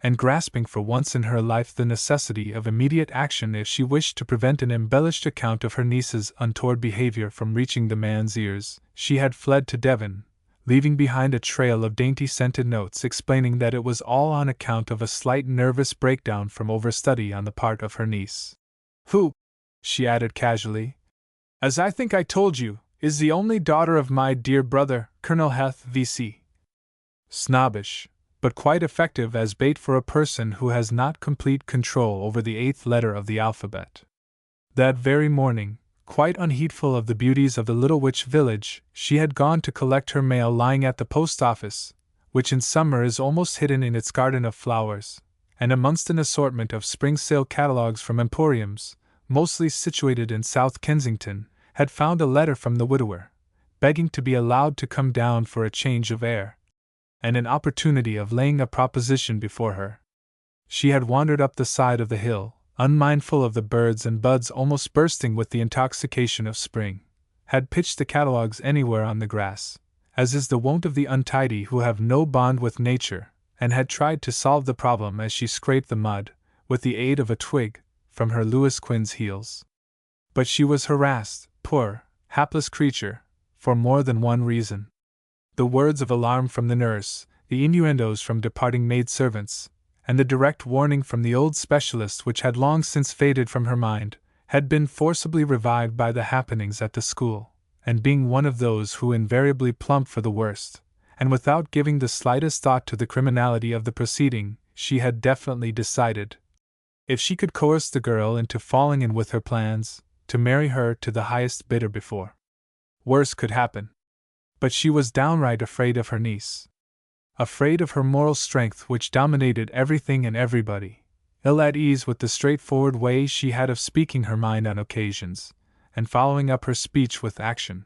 Speaker 1: and grasping for once in her life the necessity of immediate action if she wished to prevent an embellished account of her niece's untoward behavior from reaching the man's ears, she had fled to Devon, leaving behind a trail of dainty scented notes explaining that it was all on account of a slight nervous breakdown from overstudy on the part of her niece. Who, she added casually, as I think I told you, is the only daughter of my dear brother, Colonel Heth V.C. Snobbish, but quite effective as bait for a person who has not complete control over the 8th letter of the alphabet. That very morning, quite unheedful of the beauties of the Little Witch village, she had gone to collect her mail lying at the post office, which in summer is almost hidden in its garden of flowers, and amongst an assortment of spring sale catalogues from emporiums, mostly situated in South Kensington, had found a letter from the widower, begging to be allowed to come down for a change of air. and an opportunity of laying a proposition before her. She had wandered up the side of the hill, unmindful of the birds and buds almost bursting with the intoxication of spring, had pitched the catalogues anywhere on the grass, as is the wont of the untidy who have no bond with nature, and had tried to solve the problem as she scraped the mud, with the aid of a twig, from her Louis Quinn's heels. But she was harassed, poor, hapless creature, for more than one reason. The words of alarm from the nurse, the innuendos from departing maidservants, and the direct warning from the old specialist which had long since faded from her mind, had been forcibly revived by the happenings at the school, and being one of those who invariably plump for the worst, and without giving the slightest thought to the criminality of the proceeding, she had definitely decided, if she could coerce the girl into falling in with her plans, to marry her to the highest bidder before worse could happen. But she was downright afraid of her niece. Afraid of her moral strength which dominated everything and everybody, ill at ease with the straightforward way she had of speaking her mind on occasions, and following up her speech with action.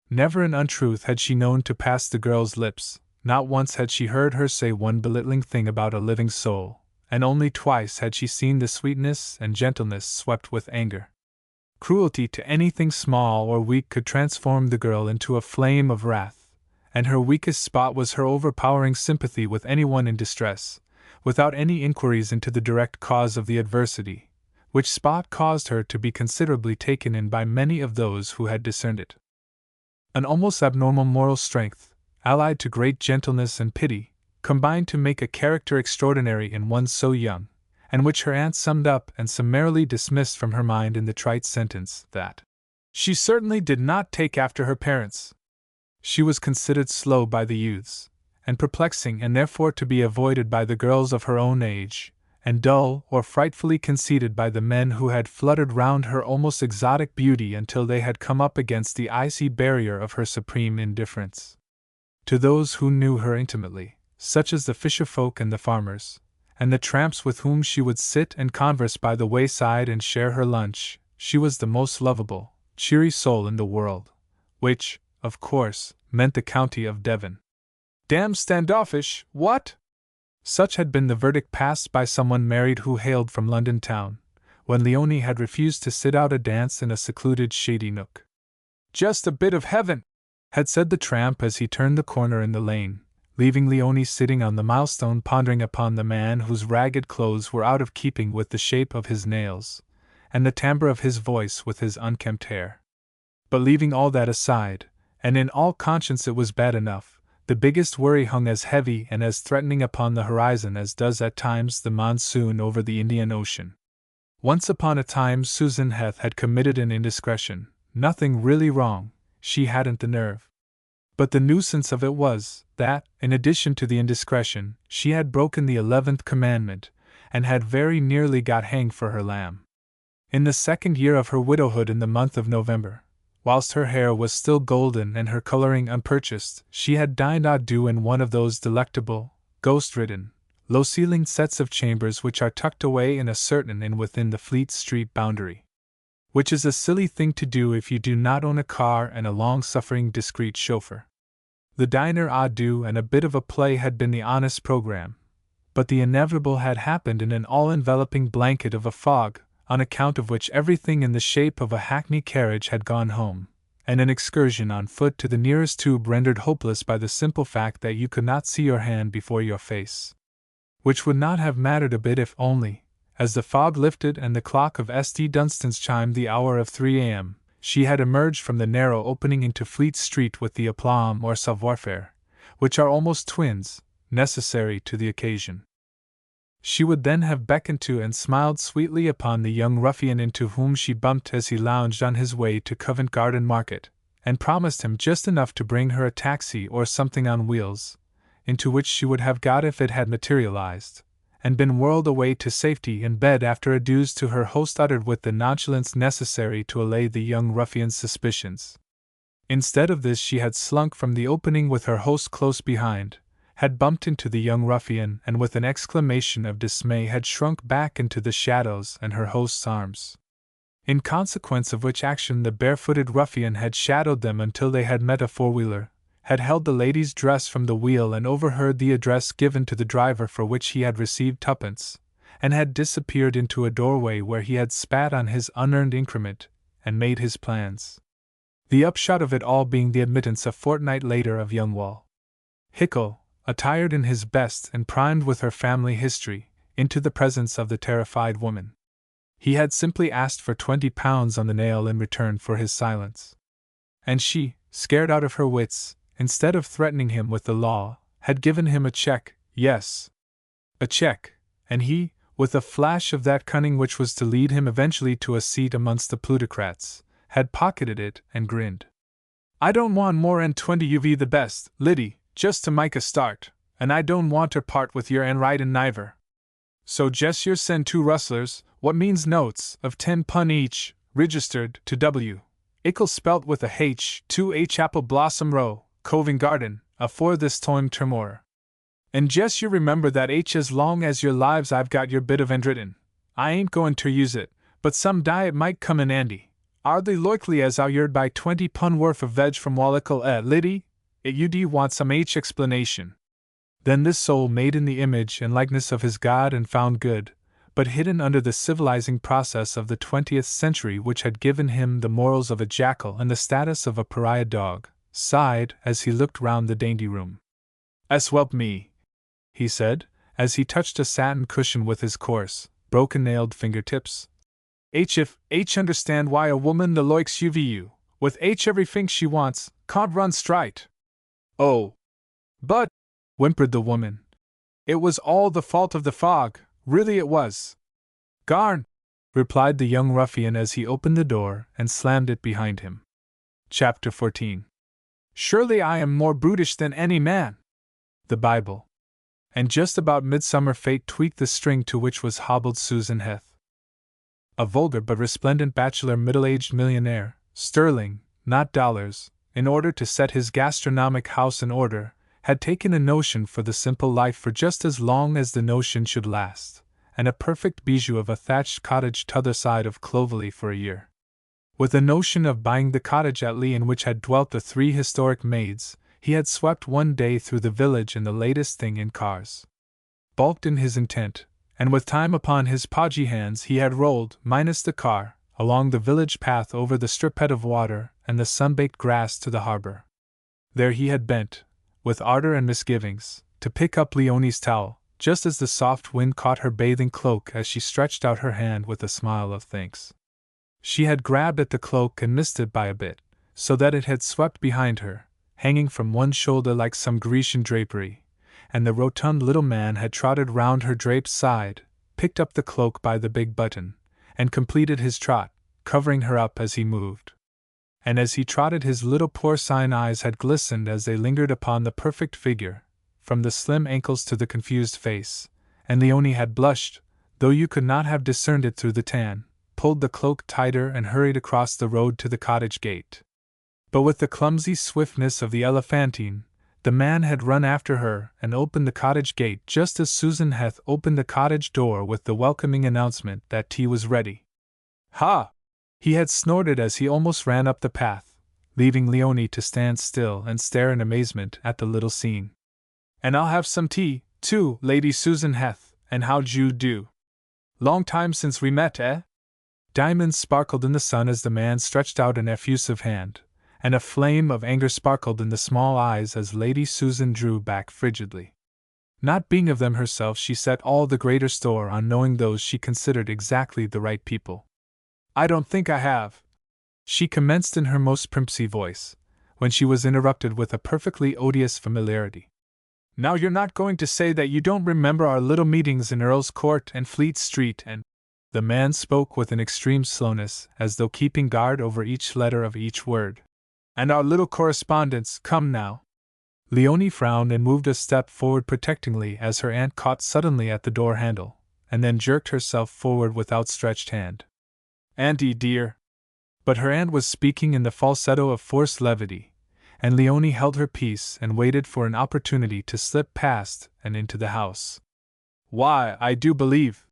Speaker 1: Never an untruth had she known to pass the girl's lips, not once had she heard her say one belittling thing about a living soul, and only twice had she seen the sweetness and gentleness swept with anger. Cruelty to anything small or weak could transform the girl into a flame of wrath, and her weakest spot was her overpowering sympathy with anyone in distress, without any inquiries into the direct cause of the adversity, which spot caused her to be considerably taken in by many of those who had discerned it. An almost abnormal moral strength, allied to great gentleness and pity, combined to make a character extraordinary in one so young, and which her aunt summed up and summarily dismissed from her mind in the trite sentence that she certainly did not take after her parents. She was considered slow by the youths, and perplexing and therefore to be avoided by the girls of her own age, and dull or frightfully conceited by the men who had fluttered round her almost exotic beauty until they had come up against the icy barrier of her supreme indifference. To those who knew her intimately, such as the fisherfolk and the farmers, and the tramps with whom she would sit and converse by the wayside and share her lunch, she was the most lovable, cheery soul in the world, which, of course, meant the county of Devon. Damn standoffish, what? Such had been the verdict passed by someone married who hailed from London town, when Leonie had refused to sit out a dance in a secluded shady nook. Just a bit of heaven, had said the tramp as he turned the corner in the lane, leaving Leonie sitting on the milestone pondering upon the man whose ragged clothes were out of keeping with the shape of his nails, and the timbre of his voice with his unkempt hair. But leaving all that aside, and in all conscience it was bad enough, the biggest worry hung as heavy and as threatening upon the horizon as does at times the monsoon over the Indian Ocean. Once upon a time Susan Heth had committed an indiscretion, nothing really wrong, she hadn't the nerve. But the nuisance of it was, that, in addition to the indiscretion, she had broken the 11th commandment, and had very nearly got hanged for her lamb. In the second year of her widowhood in the month of November, whilst her hair was still golden and her coloring unpurchased, she had dined à deux in one of those delectable, ghost-ridden, low-ceilinged sets of chambers which are tucked away in a certain inn within the Fleet Street boundary. Which is a silly thing to do if you do not own a car and a long-suffering discreet chauffeur. The diner à deux and a bit of a play had been the honest program, but the inevitable had happened in an all-enveloping blanket of a fog, on account of which everything in the shape of a hackney carriage had gone home, and an excursion on foot to the nearest tube rendered hopeless by the simple fact that you could not see your hand before your face. Which would not have mattered a bit if only, as the fog lifted and the clock of St. Dunstan's chimed the hour of 3 a.m., she had emerged from the narrow opening into Fleet Street with the aplomb or savoir-faire, which are almost twins, necessary to the occasion. She would then have beckoned to and smiled sweetly upon the young ruffian into whom she bumped as he lounged on his way to Covent Garden Market, and promised him just enough to bring her a taxi or something on wheels, into which she would have got if it had materialized, and been whirled away to safety in bed after adieus to her host uttered with the nonchalance necessary to allay the young ruffian's suspicions. Instead of this she had slunk from the opening with her host close behind, had bumped into the young ruffian and with an exclamation of dismay had shrunk back into the shadows and her host's arms. In consequence of which action the barefooted ruffian had shadowed them until they had met a four-wheeler, had held the lady's dress from the wheel and overheard the address given to the driver for which he had received twopence, and had disappeared into a doorway where he had spat on his unearned increment and made his plans. The upshot of it all being the admittance a fortnight later of young Wall Hickle, attired in his best and primed with her family history, into the presence of the terrified woman. He had simply asked for £20 on the nail in return for his silence. And she, scared out of her wits, instead of threatening him with the law, had given him a check, yes, a check, and he, with a flash of that cunning which was to lead him eventually to a seat amongst the plutocrats, had pocketed it and grinned. "I don't want more 'n 20 UV the best, Liddy, just to make a start, and I don't want to part with your and writin' neither. So just you send 2 rustlers, what means notes, of £10 each, registered to W. Ickle spelt with a H, 2H Apple Blossom Row, Coving Garden, afore this toime termore. And just you remember that H as long as your lives I've got your bit of handwritten. I ain't going to use it, but some day it might come in handy. Ardly loikely as how you'd buy £20 worth of veg from Wallicle Liddy, it ud want some H explanation." Then this soul made in the image and likeness of his God and found good, but hidden under the civilizing process of the 20th century which had given him the morals of a jackal and the status of a pariah dog, sighed as he looked round the dainty room. "Swelp me," he said, as he touched a satin cushion with his coarse, broken-nailed fingertips. If H understand why a woman the loikes UVU, with H everything she wants, can't run straight." "Oh, but," whimpered the woman, "it was all the fault of the fog, really it was." "Garn," replied the young ruffian as he opened the door and slammed it behind him. Chapter 14. "Surely I am more brutish than any man." The Bible. And just about midsummer fate tweaked the string to which was hobbled Susan Heth. A vulgar but resplendent bachelor middle-aged millionaire, sterling, not dollars, in order to set his gastronomic house in order, had taken a notion for the simple life for just as long as the notion should last, and a perfect bijou of a thatched cottage t'other side of Clovelly for a year. With the notion of buying the cottage at Lee in which had dwelt the 3 historic maids, he had swept one day through the village in the latest thing in cars. Balked in his intent, and with time upon his podgy hands he had rolled, minus the car, along the village path over the striphead of water and the sun-baked grass to the harbor. There he had bent, with ardor and misgivings, to pick up Leonie's towel, just as the soft wind caught her bathing cloak as she stretched out her hand with a smile of thanks. She had grabbed at the cloak and missed it by a bit, so that it had swept behind her, hanging from one shoulder like some Grecian drapery, and the rotund little man had trotted round her draped side, picked up the cloak by the big button, and completed his trot, covering her up as he moved. And as he trotted his little porcine eyes had glistened as they lingered upon the perfect figure, from the slim ankles to the confused face, and Leonie had blushed, though you could not have discerned it through the tan, pulled the cloak tighter and hurried across the road to the cottage gate. But with the clumsy swiftness of the elephantine, the man had run after her and opened the cottage gate just as Susan Heth opened the cottage door with the welcoming announcement that tea was ready. "Ha!" he had snorted as he almost ran up the path, leaving Leonie to stand still and stare in amazement at the little scene. "And I'll have some tea, too, Lady Susan Heth, and how'd you do? Long time since we met, eh?" Diamonds sparkled in the sun as the man stretched out an effusive hand, and a flame of anger sparkled in the small eyes as Lady Susan drew back frigidly. Not being of them herself, she set all the greater store on knowing those she considered exactly the right people. "I don't think I have," she commenced in her most primpsy voice, when she was interrupted with a perfectly odious familiarity. "Now you're not going to say that you don't remember our little meetings in Earl's Court and Fleet Street and—" The man spoke with an extreme slowness, as though keeping guard over each letter of each word. "And our little correspondence, come now." Leonie frowned and moved a step forward protectingly as her aunt caught suddenly at the door handle, and then jerked herself forward with outstretched hand. "Auntie dear." But her aunt was speaking in the falsetto of forced levity, and Leonie held her peace and waited for an opportunity to slip past and into the house. "Why, I do believe,"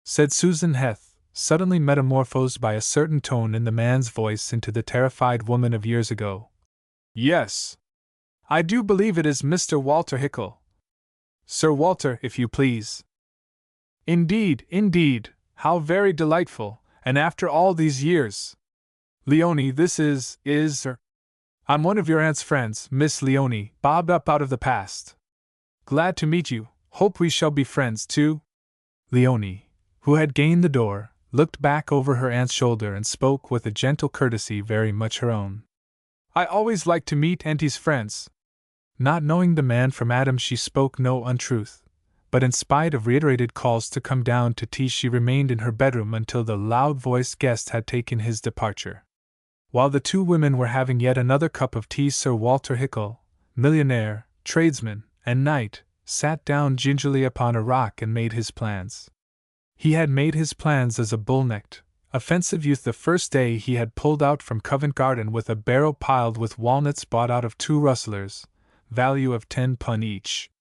Speaker 1: said Susan Heth, suddenly metamorphosed by a certain tone in the man's voice into the terrified woman of years ago. "Yes. I do believe it is Mr. Walter Hickle. Sir Walter, if you please. Indeed, indeed, how very delightful, and after all these years. Leonie, this is. I'm one of your aunt's friends, Miss Leonie, bobbed up out of the past. Glad to meet you, hope we shall be friends too. Leonie, who had gained the door, looked back over her aunt's shoulder and spoke with a gentle courtesy very much her own. I always like to meet Auntie's friends. Not knowing the man from Adam, she spoke no untruth, but in spite of reiterated calls to come down to tea, she remained in her bedroom until the loud-voiced guest had taken his departure. While the two women were having yet another cup of tea, Sir Walter Hickle, millionaire, tradesman, and knight, sat down gingerly upon a rock and made his plans. He had made his plans as a bull-necked, offensive youth the first day he had pulled out from Covent Garden with a barrow piled with walnuts bought out of two rustlers, value of 10 pun each.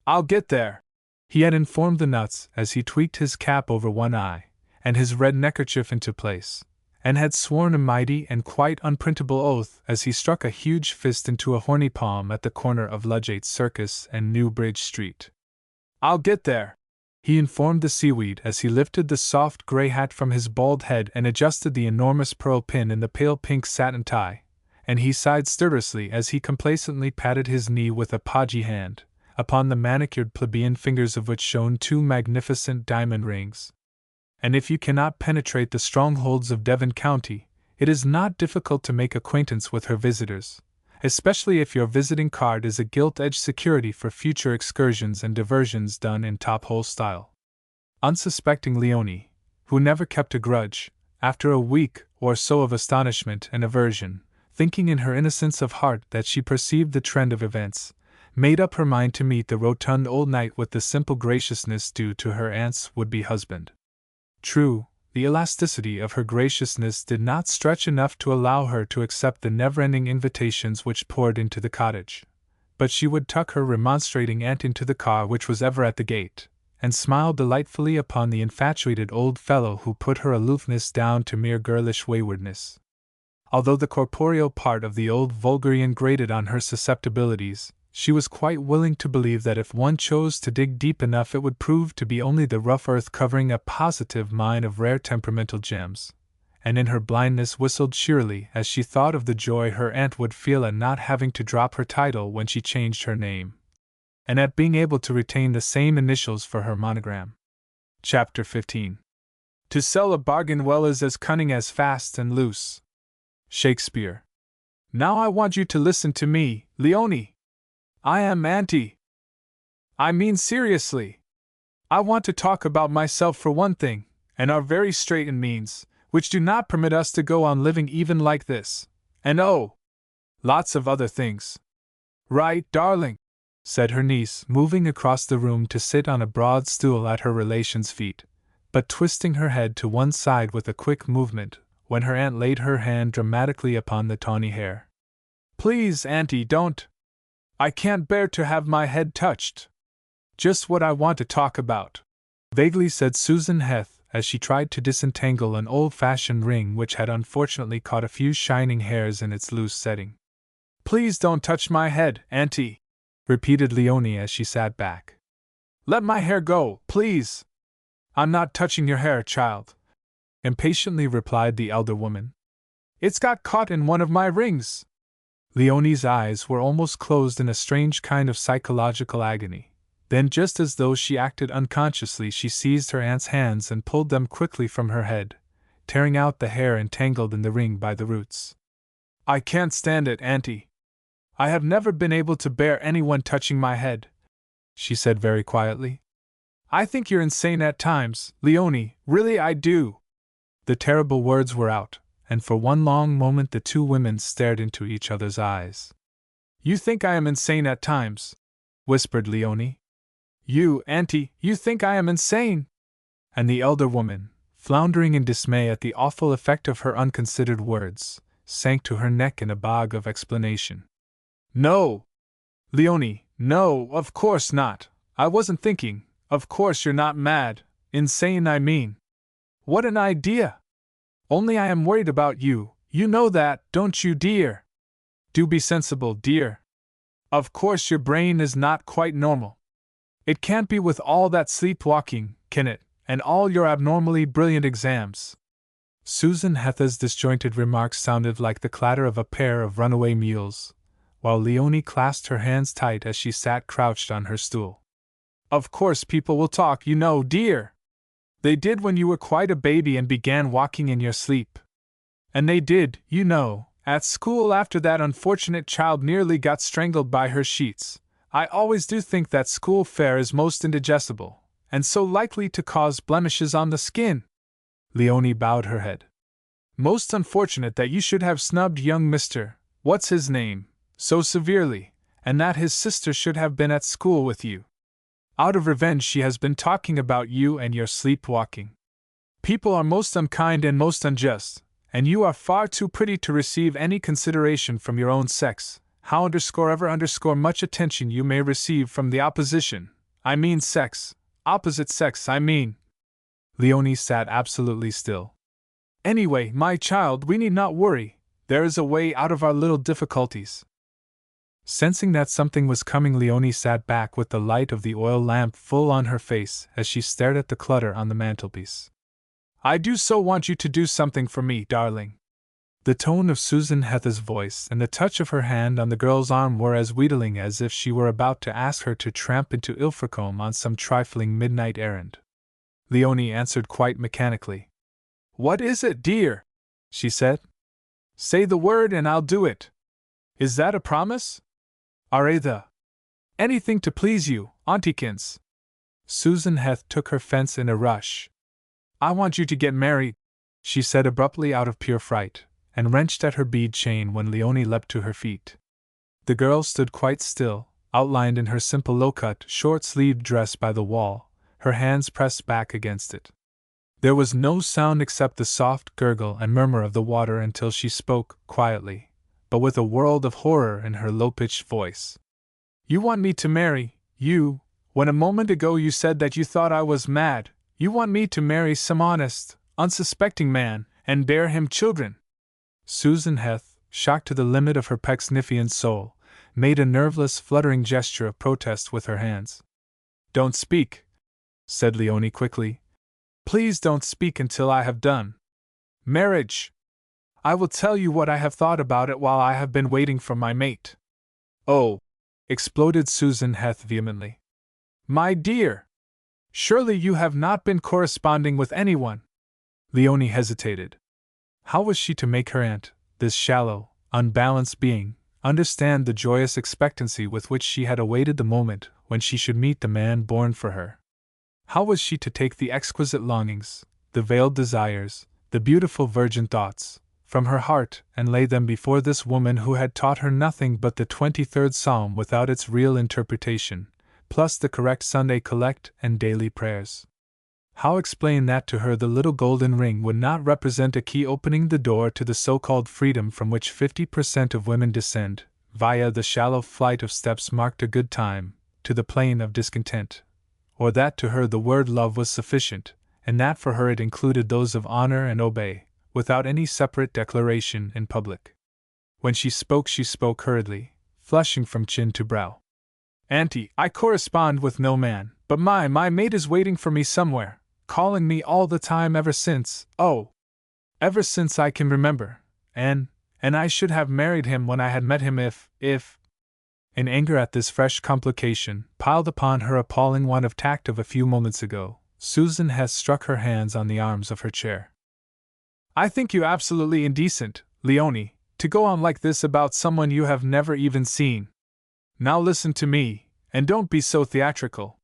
Speaker 1: I'll get there, he had informed the nuts as he tweaked his cap over one eye, and his red neckerchief into place, and had sworn a mighty and quite unprintable oath as he struck a huge fist into a horny palm at the corner of Ludgate Circus and New Bridge Street. I'll get there, he informed the seaweed as he lifted the soft grey hat from his bald head and adjusted the enormous pearl pin in the pale pink satin tie, and he sighed stertorously as he complacently patted his knee with a podgy hand, upon the manicured plebeian fingers of which shone two magnificent diamond rings. And if you cannot penetrate the strongholds of Devon County, it is not difficult to make acquaintance with her visitors, especially if your visiting card is a gilt-edged security for future excursions and diversions done in top-hole style. Unsuspecting Leonie, who never kept a grudge, after a week or so of astonishment and aversion, thinking in her innocence of heart that she perceived the trend of events, made up her mind to meet the rotund old knight with the simple graciousness due to her aunt's would-be husband. True, the elasticity of her graciousness did not stretch enough to allow her to accept the never-ending invitations which poured into the cottage, but she would tuck her remonstrating aunt into the car which was ever at the gate, and smile delightfully upon the infatuated old fellow who put her aloofness down to mere girlish waywardness. Although the corporeal part of the old vulgarian grated on her susceptibilities, she was quite willing to believe that if one chose to dig deep enough it would prove to be only the rough earth covering a positive mine of rare temperamental gems, and in her blindness whistled cheerily as she thought of the joy her aunt would feel at not having to drop her title when she changed her name, and at being able to retain the same initials for her monogram. Chapter 15. To sell a bargain well is as cunning as fast and loose. Shakespeare. Now I want you to listen to me, Leonie. I am Auntie. I mean seriously. I want to talk about myself for one thing, and our very straitened means, which do not permit us to go on living even like this, and oh, lots of other things. Right, darling, said her niece, moving across the room to sit on a broad stool at her relation's feet, but twisting her head to one side with a quick movement, when her aunt laid her hand dramatically upon the tawny hair. Please, Auntie, don't. I can't bear to have my head touched. Just what I want to talk about, vaguely said Susan Heth as she tried to disentangle an old-fashioned ring which had unfortunately caught a few shining hairs in its loose setting. Please don't touch my head, Auntie, repeated Leonie as she sat back. Let my hair go, please. I'm not touching your hair, child, impatiently replied the elder woman. It's got caught in one of my rings. Leonie's eyes were almost closed in a strange kind of psychological agony. Then, just as though she acted unconsciously, she seized her aunt's hands and pulled them quickly from her head, tearing out the hair entangled in the ring by the roots. I can't stand it, Auntie. I have never been able to bear anyone touching my head, she said very quietly. I think you're insane at times, Leonie, really I do. The terrible words were out, and for one long moment the two women stared into each other's eyes. You think I am insane at times, whispered Leonie. You, Auntie, you think I am insane? And the elder woman, floundering in dismay at the awful effect of her unconsidered words, sank to her neck in a bog of explanation. No, Leonie, no, of course not. I wasn't thinking. Of course you're not mad. Insane, I mean. What an idea! Only I am worried about you, you know that, don't you, dear? Do be sensible, dear. Of course your brain is not quite normal. It can't be with all that sleepwalking, can it, and all your abnormally brilliant exams. Susan Heather's disjointed remarks sounded like the clatter of a pair of runaway mules, while Leonie clasped her hands tight as she sat crouched on her stool. Of course people will talk, you know, dear. They did when you were quite a baby and began walking in your sleep. And they did, you know, at school after that unfortunate child nearly got strangled by her sheets. I always do think that school fare is most indigestible, and so likely to cause blemishes on the skin. Leonie bowed her head. Most unfortunate that you should have snubbed young Mr. What's his name so severely, and that his sister should have been at school with you. Out of revenge she has been talking about you and your sleepwalking. People are most unkind and most unjust, and you are far too pretty to receive any consideration from your own sex, how ever much attention you may receive from the opposition, I mean sex, opposite sex I mean. Leonie sat absolutely still. Anyway, my child, we need not worry, there is a way out of our little difficulties. Sensing that something was coming, Leonie sat back with the light of the oil lamp full on her face as she stared at the clutter on the mantelpiece. I do so want you to do something for me, darling. The tone of Susan Heather's voice and the touch of her hand on the girl's arm were as wheedling as if she were about to ask her to tramp into Ilfracombe on some trifling midnight errand. Leonie answered quite mechanically. What is it, dear? She said. Say the word and I'll do it. Is that a promise? Aretha. Anything to please you, Auntykins. Susan Heth took her fence in a rush. I want you to get married, she said abruptly out of pure fright, and wrenched at her bead chain when Leonie leapt to her feet. The girl stood quite still, outlined in her simple low-cut, short-sleeved dress by the wall, her hands pressed back against it. There was no sound except the soft gurgle and murmur of the water until she spoke, quietly, but with a world of horror in her low-pitched voice. You want me to marry you, when a moment ago you said that you thought I was mad. You want me to marry some honest, unsuspecting man, and bear him children. Susan Heth, shocked to the limit of her Pecksniffian soul, made a nerveless, fluttering gesture of protest with her hands. Don't speak, said Leonie quickly. Please don't speak until I have done. Marriage! I will tell you what I have thought about it while I have been waiting for my mate. Oh! Exploded Susan Heth vehemently. My dear! Surely you have not been corresponding with anyone? Leonie hesitated. How was she to make her aunt, this shallow, unbalanced being, understand the joyous expectancy with which she had awaited the moment when she should meet the man born for her? How was she to take the exquisite longings, the veiled desires, the beautiful virgin thoughts, from her heart and lay them before this woman who had taught her nothing but the 23rd Psalm without its real interpretation, plus the correct Sunday collect and daily prayers? How explain that to her the little golden ring would not represent a key opening the door to the so-called freedom from which 50% of women descend, via the shallow flight of steps marked a good time, to the plane of discontent? Or that to her the word love was sufficient, and that for her it included those of honor and obey, without any separate declaration in public? When she spoke hurriedly, flushing from chin to brow. Auntie, I correspond with no man, but my mate is waiting for me somewhere, calling me all the time ever since I can remember, and I should have married him when I had met him if. In anger at this fresh complication, piled upon her appalling want of tact of a few moments ago, Susan Hess struck her hands on the arms of her chair. I think you absolutely indecent, Leonie, to go on like this about someone you have never even seen. Now listen to me, and don't be so theatrical.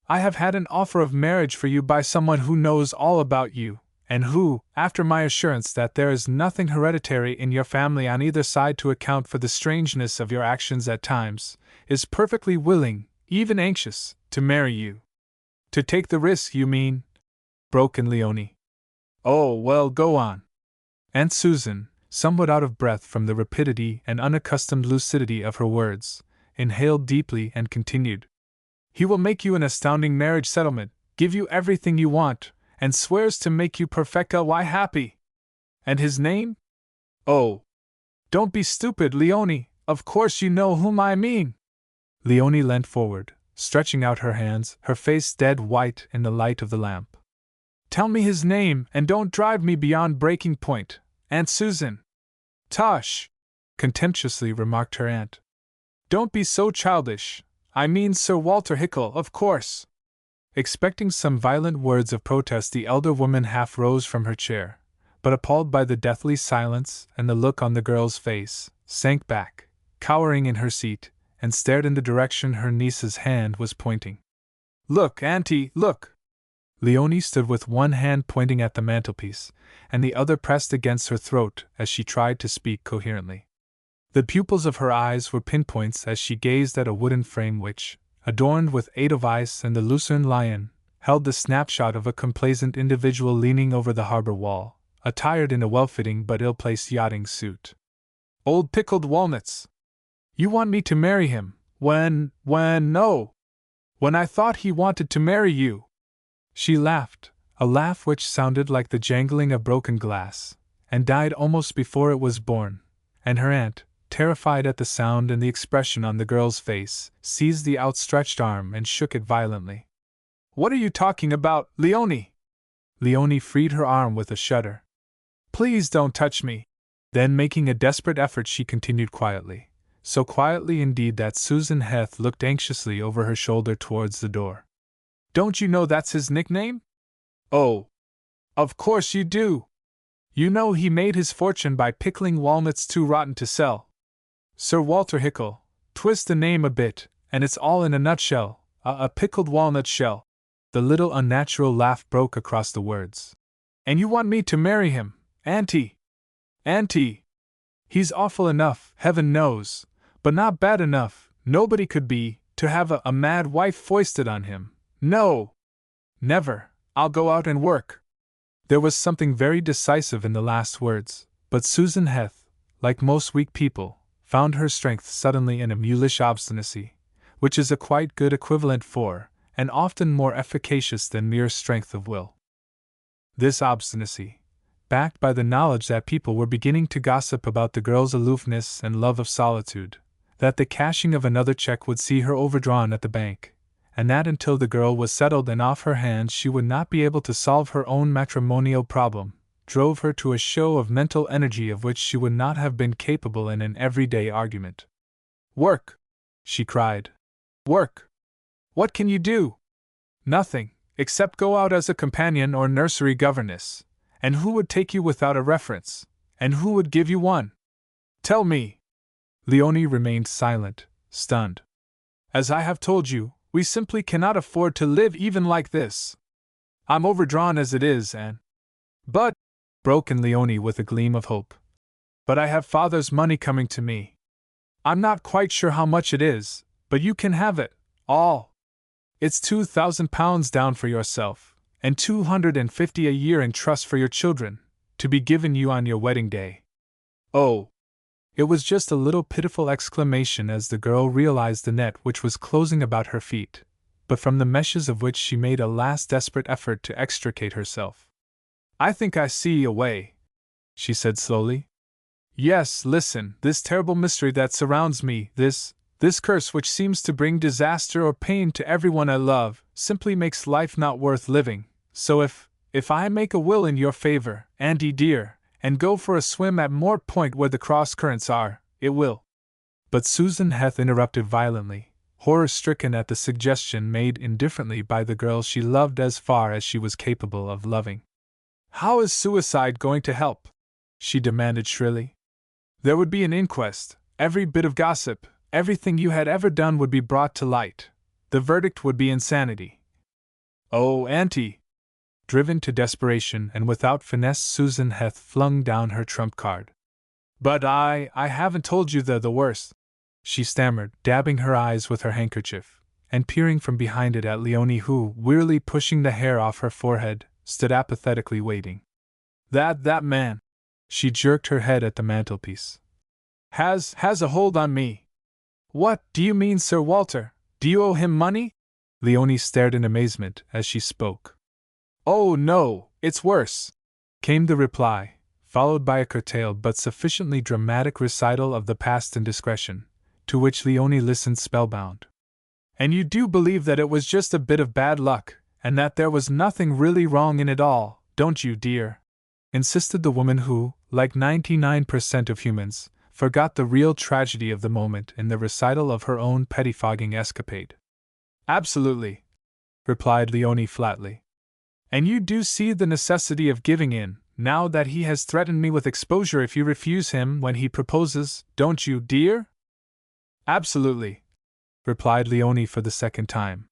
Speaker 1: I have had an offer of marriage for you by someone who knows all about you, and who, after my assurance that there is nothing hereditary in your family on either side to account for the strangeness of your actions at times, is perfectly willing, even anxious, to marry you. To take the risk, you mean? Broke in Leonie. Oh, well, go on. Aunt Susan, somewhat out of breath from the rapidity and unaccustomed lucidity of her words, inhaled deeply and continued. He will make you an astounding marriage settlement, give you everything you want, and swears to make you perfectly happy. And his name? Oh! Don't be stupid, Leonie, of course you know whom I mean. Leonie leant forward, stretching out her hands, her face dead white in the light of the lamp. Tell me his name, and don't drive me beyond breaking point, Aunt Susan. Tosh! Contemptuously remarked her aunt. Don't be so childish. I mean Sir Walter Hickle, of course. Expecting some violent words of protest, the elder woman half rose from her chair, but appalled by the deathly silence and the look on the girl's face, sank back, cowering in her seat, and stared in the direction her niece's hand was pointing. Look, Auntie, look! Leonie stood with one hand pointing at the mantelpiece, and the other pressed against her throat as she tried to speak coherently. The pupils of her eyes were pinpoints as she gazed at a wooden frame which, adorned with edelweiss and the Lucerne lion, held the snapshot of a complacent individual leaning over the harbor wall, attired in a well-fitting but ill-placed yachting suit. Old pickled walnuts! You want me to marry him, no! When I thought he wanted to marry you! She laughed, a laugh which sounded like the jangling of broken glass, and died almost before it was born, and her aunt, terrified at the sound and the expression on the girl's face, seized the outstretched arm and shook it violently. What are you talking about, Leonie? Leonie freed her arm with a shudder. Please don't touch me. Then, making a desperate effort, she continued quietly, so quietly indeed that Susan Heth looked anxiously over her shoulder towards the door. Don't you know that's his nickname? Oh, of course you do. You know he made his fortune by pickling walnuts too rotten to sell. Sir Walter Hickle, twist the name a bit, and it's all in a nutshell, a pickled walnut shell. The little unnatural laugh broke across the words. And you want me to marry him, Auntie? Auntie! He's awful enough, heaven knows, but not bad enough, nobody could be, to have a mad wife foisted on him. No! Never! I'll go out and work. There was something very decisive in the last words, but Susan Heth, like most weak people, found her strength suddenly in a mulish obstinacy, which is a quite good equivalent for, and often more efficacious than mere strength of will. This obstinacy, backed by the knowledge that people were beginning to gossip about the girl's aloofness and love of solitude, that the cashing of another check would see her overdrawn at the bank, and that until the girl was settled and off her hands she would not be able to solve her own matrimonial problem, drove her to a show of mental energy of which she would not have been capable in an everyday argument. Work! She cried. Work! What can you do? Nothing, except go out as a companion or nursery governess. And who would take you without a reference? And who would give you one? Tell me! Leonie remained silent, stunned. As I have told you, we simply cannot afford to live even like this. I'm overdrawn as it is, and... But, broke in Leonie with a gleam of hope. But I have Father's money coming to me. I'm not quite sure how much it is, but you can have it, all. It's £2,000 down for yourself, and $250 a year in trust for your children, to be given you on your wedding day. Oh! It was just a little pitiful exclamation as the girl realized the net which was closing about her feet, but from the meshes of which she made a last desperate effort to extricate herself. I think I see a way, she said slowly. Yes, listen, this terrible mystery that surrounds me, this curse which seems to bring disaster or pain to everyone I love, simply makes life not worth living. So if I make a will in your favor, Auntie dear, and go for a swim at Mort Point where the cross currents are, it will. But Susan Heth interrupted violently, horror-stricken at the suggestion made indifferently by the girl she loved as far as she was capable of loving. How is suicide going to help? She demanded shrilly. There would be an inquest, every bit of gossip, everything you had ever done would be brought to light. The verdict would be insanity. Oh, Auntie! Driven to desperation and without finesse, Susan Heth flung down her trump card. But I haven't told you the worst, she stammered, dabbing her eyes with her handkerchief, and peering from behind it at Leonie who, wearily pushing the hair off her forehead, stood apathetically waiting. That man, she jerked her head at the mantelpiece, has a hold on me. What, do you mean Sir Walter? Do you owe him money? Leonie stared in amazement as she spoke. Oh no, it's worse, came the reply, followed by a curtailed but sufficiently dramatic recital of the past indiscretion, to which Leonie listened spellbound. And you do believe that it was just a bit of bad luck, and that there was nothing really wrong in it all, don't you, dear? Insisted the woman who, like 99% of humans, forgot the real tragedy of the moment in the recital of her own pettifogging escapade. Absolutely, replied Leonie flatly. And you do see the necessity of giving in, now that he has threatened me with exposure if you refuse him when he proposes, don't you, dear? Absolutely, replied Leonie for the second time.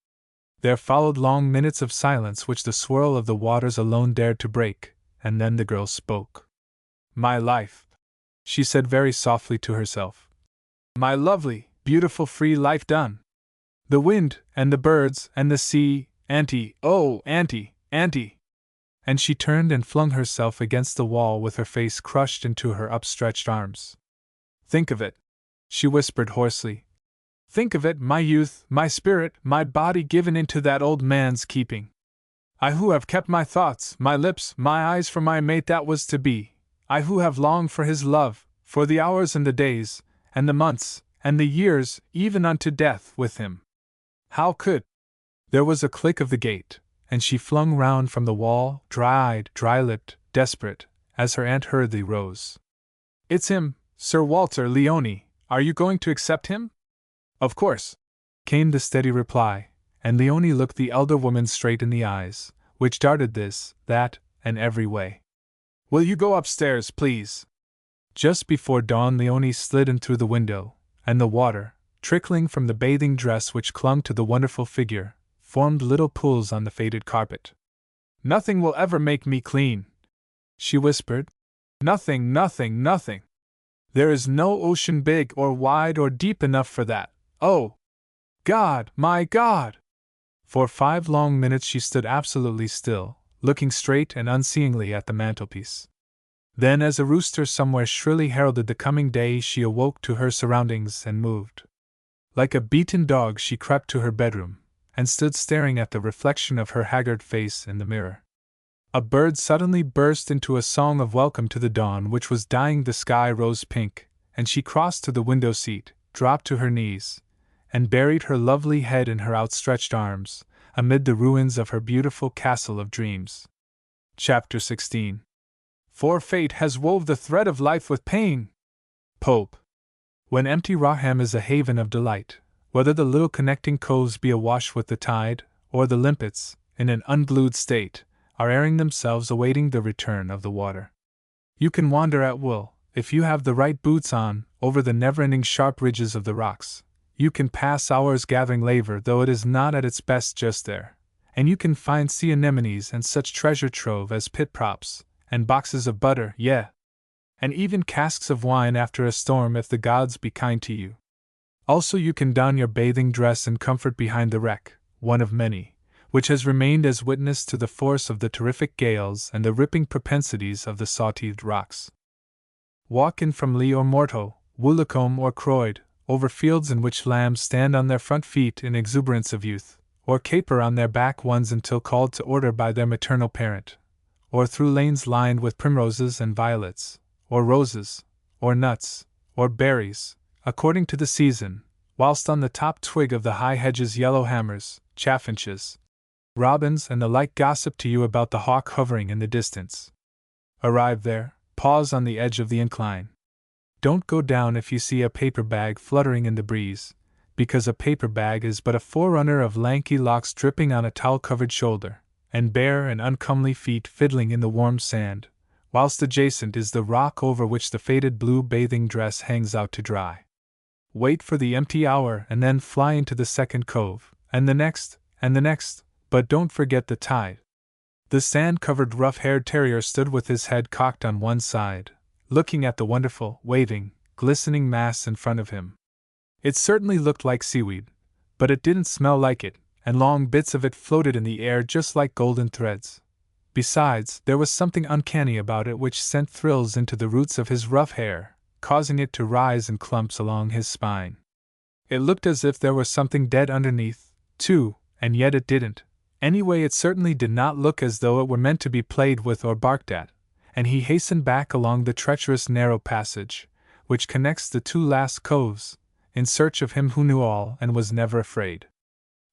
Speaker 1: There followed long minutes of silence which the swirl of the waters alone dared to break, and then the girl spoke. My life, she said very softly to herself. My lovely, beautiful free life done. The wind, and the birds, and the sea, Auntie, oh, Auntie, Auntie! And she turned and flung herself against the wall with her face crushed into her upstretched arms. Think of it, she whispered hoarsely. Think of it, my youth, my spirit, my body given into that old man's keeping. I who have kept my thoughts, my lips, my eyes for my mate that was to be, I who have longed for his love, for the hours and the days, and the months, and the years, even unto death with him. How could? There was a click of the gate, and she flung round from the wall, dry-eyed, dry-lipped, desperate, as her Aunt hurriedly rose. It's him, Sir Walter Leonie. Are you going to accept him? Of course, came the steady reply, and Leonie looked the elder woman straight in the eyes, which darted this, that, and every way. Will you go upstairs, please? Just before dawn Leonie slid in through the window, and the water, trickling from the bathing dress which clung to the wonderful figure, formed little pools on the faded carpet. Nothing will ever make me clean, she whispered. Nothing, nothing, nothing. There is no ocean big or wide or deep enough for that. Oh! God, my God! For 5 long minutes she stood absolutely still, looking straight and unseeingly at the mantelpiece. Then, as a rooster somewhere shrilly heralded the coming day, she awoke to her surroundings and moved. Like a beaten dog she crept to her bedroom, and stood staring at the reflection of her haggard face in the mirror. A bird suddenly burst into a song of welcome to the dawn which was dyeing the sky rose pink, and she crossed to the window seat, dropped to her knees, and buried her lovely head in her outstretched arms, amid the ruins of her beautiful castle of dreams. Chapter 16. For fate has wove the thread of life with pain. Pope. When empty Raham is a haven of delight, whether the little connecting coves be awash with the tide, or the limpets, in an unglued state, are airing themselves awaiting the return of the water. You can wander at will, if you have the right boots on, over the never-ending sharp ridges of the rocks. You can pass hours gathering laver though it is not at its best just there, and you can find sea anemones and such treasure trove as pit props, and boxes of butter, and even casks of wine after a storm if the gods be kind to you. Also you can don your bathing dress in comfort behind the wreck, one of many, which has remained as witness to the force of the terrific gales and the ripping propensities of the saw-teethed rocks. Walk in from Lee or Morto, Woolacombe or Croyd, over fields in which lambs stand on their front feet in exuberance of youth, or caper on their back ones until called to order by their maternal parent, or through lanes lined with primroses and violets, or roses, or nuts, or berries, according to the season, whilst on the top twig of the high hedges yellowhammers, chaffinches, robins and the like gossip to you about the hawk hovering in the distance. Arrive there, pause on the edge of the incline. Don't go down if you see a paper bag fluttering in the breeze, because a paper bag is but a forerunner of lanky locks dripping on a towel-covered shoulder, and bare and uncomely feet fiddling in the warm sand, whilst adjacent is the rock over which the faded blue bathing dress hangs out to dry. Wait for the empty hour and then fly into the second cove, and the next, but don't forget the tide. The sand-covered rough-haired terrier stood with his head cocked on one side, looking at the wonderful, waving, glistening mass in front of him. It certainly looked like seaweed, but it didn't smell like it, and long bits of it floated in the air just like golden threads. Besides, there was something uncanny about it which sent thrills into the roots of his rough hair, causing it to rise in clumps along his spine. It looked as if there was something dead underneath, too, and yet it didn't. Anyway, it certainly did not look as though it were meant to be played with or barked at, and he hastened back along the treacherous narrow passage, which connects the 2 last coves, in search of him who knew all and was never afraid.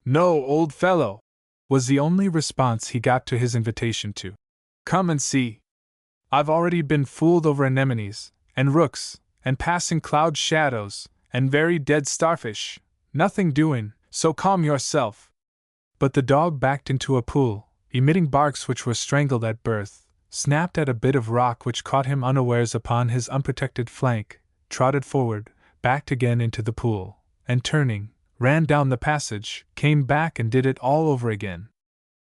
Speaker 1: "No, old fellow," was the only response he got to his invitation to come and see. "I've already been fooled over anemones, and rooks, and passing cloud shadows, and very dead starfish. Nothing doing, so calm yourself." But the dog backed into a pool, emitting barks which were strangled at birth, snapped at a bit of rock which caught him unawares upon his unprotected flank, trotted forward, backed again into the pool, and turning, ran down the passage, came back and did it all over again.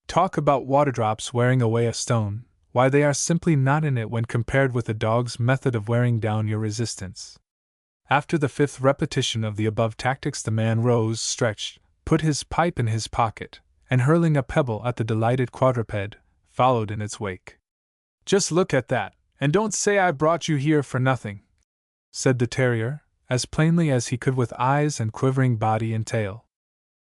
Speaker 1: Talk about waterdrops wearing away a stone, why they are simply not in it when compared with a dog's method of wearing down your resistance. After the 5th repetition of the above tactics, the man rose, stretched, put his pipe in his pocket, and hurling a pebble at the delighted quadruped, followed in its wake. "Just look at that, and don't say I brought you here for nothing," said the terrier, as plainly as he could with eyes and quivering body and tail.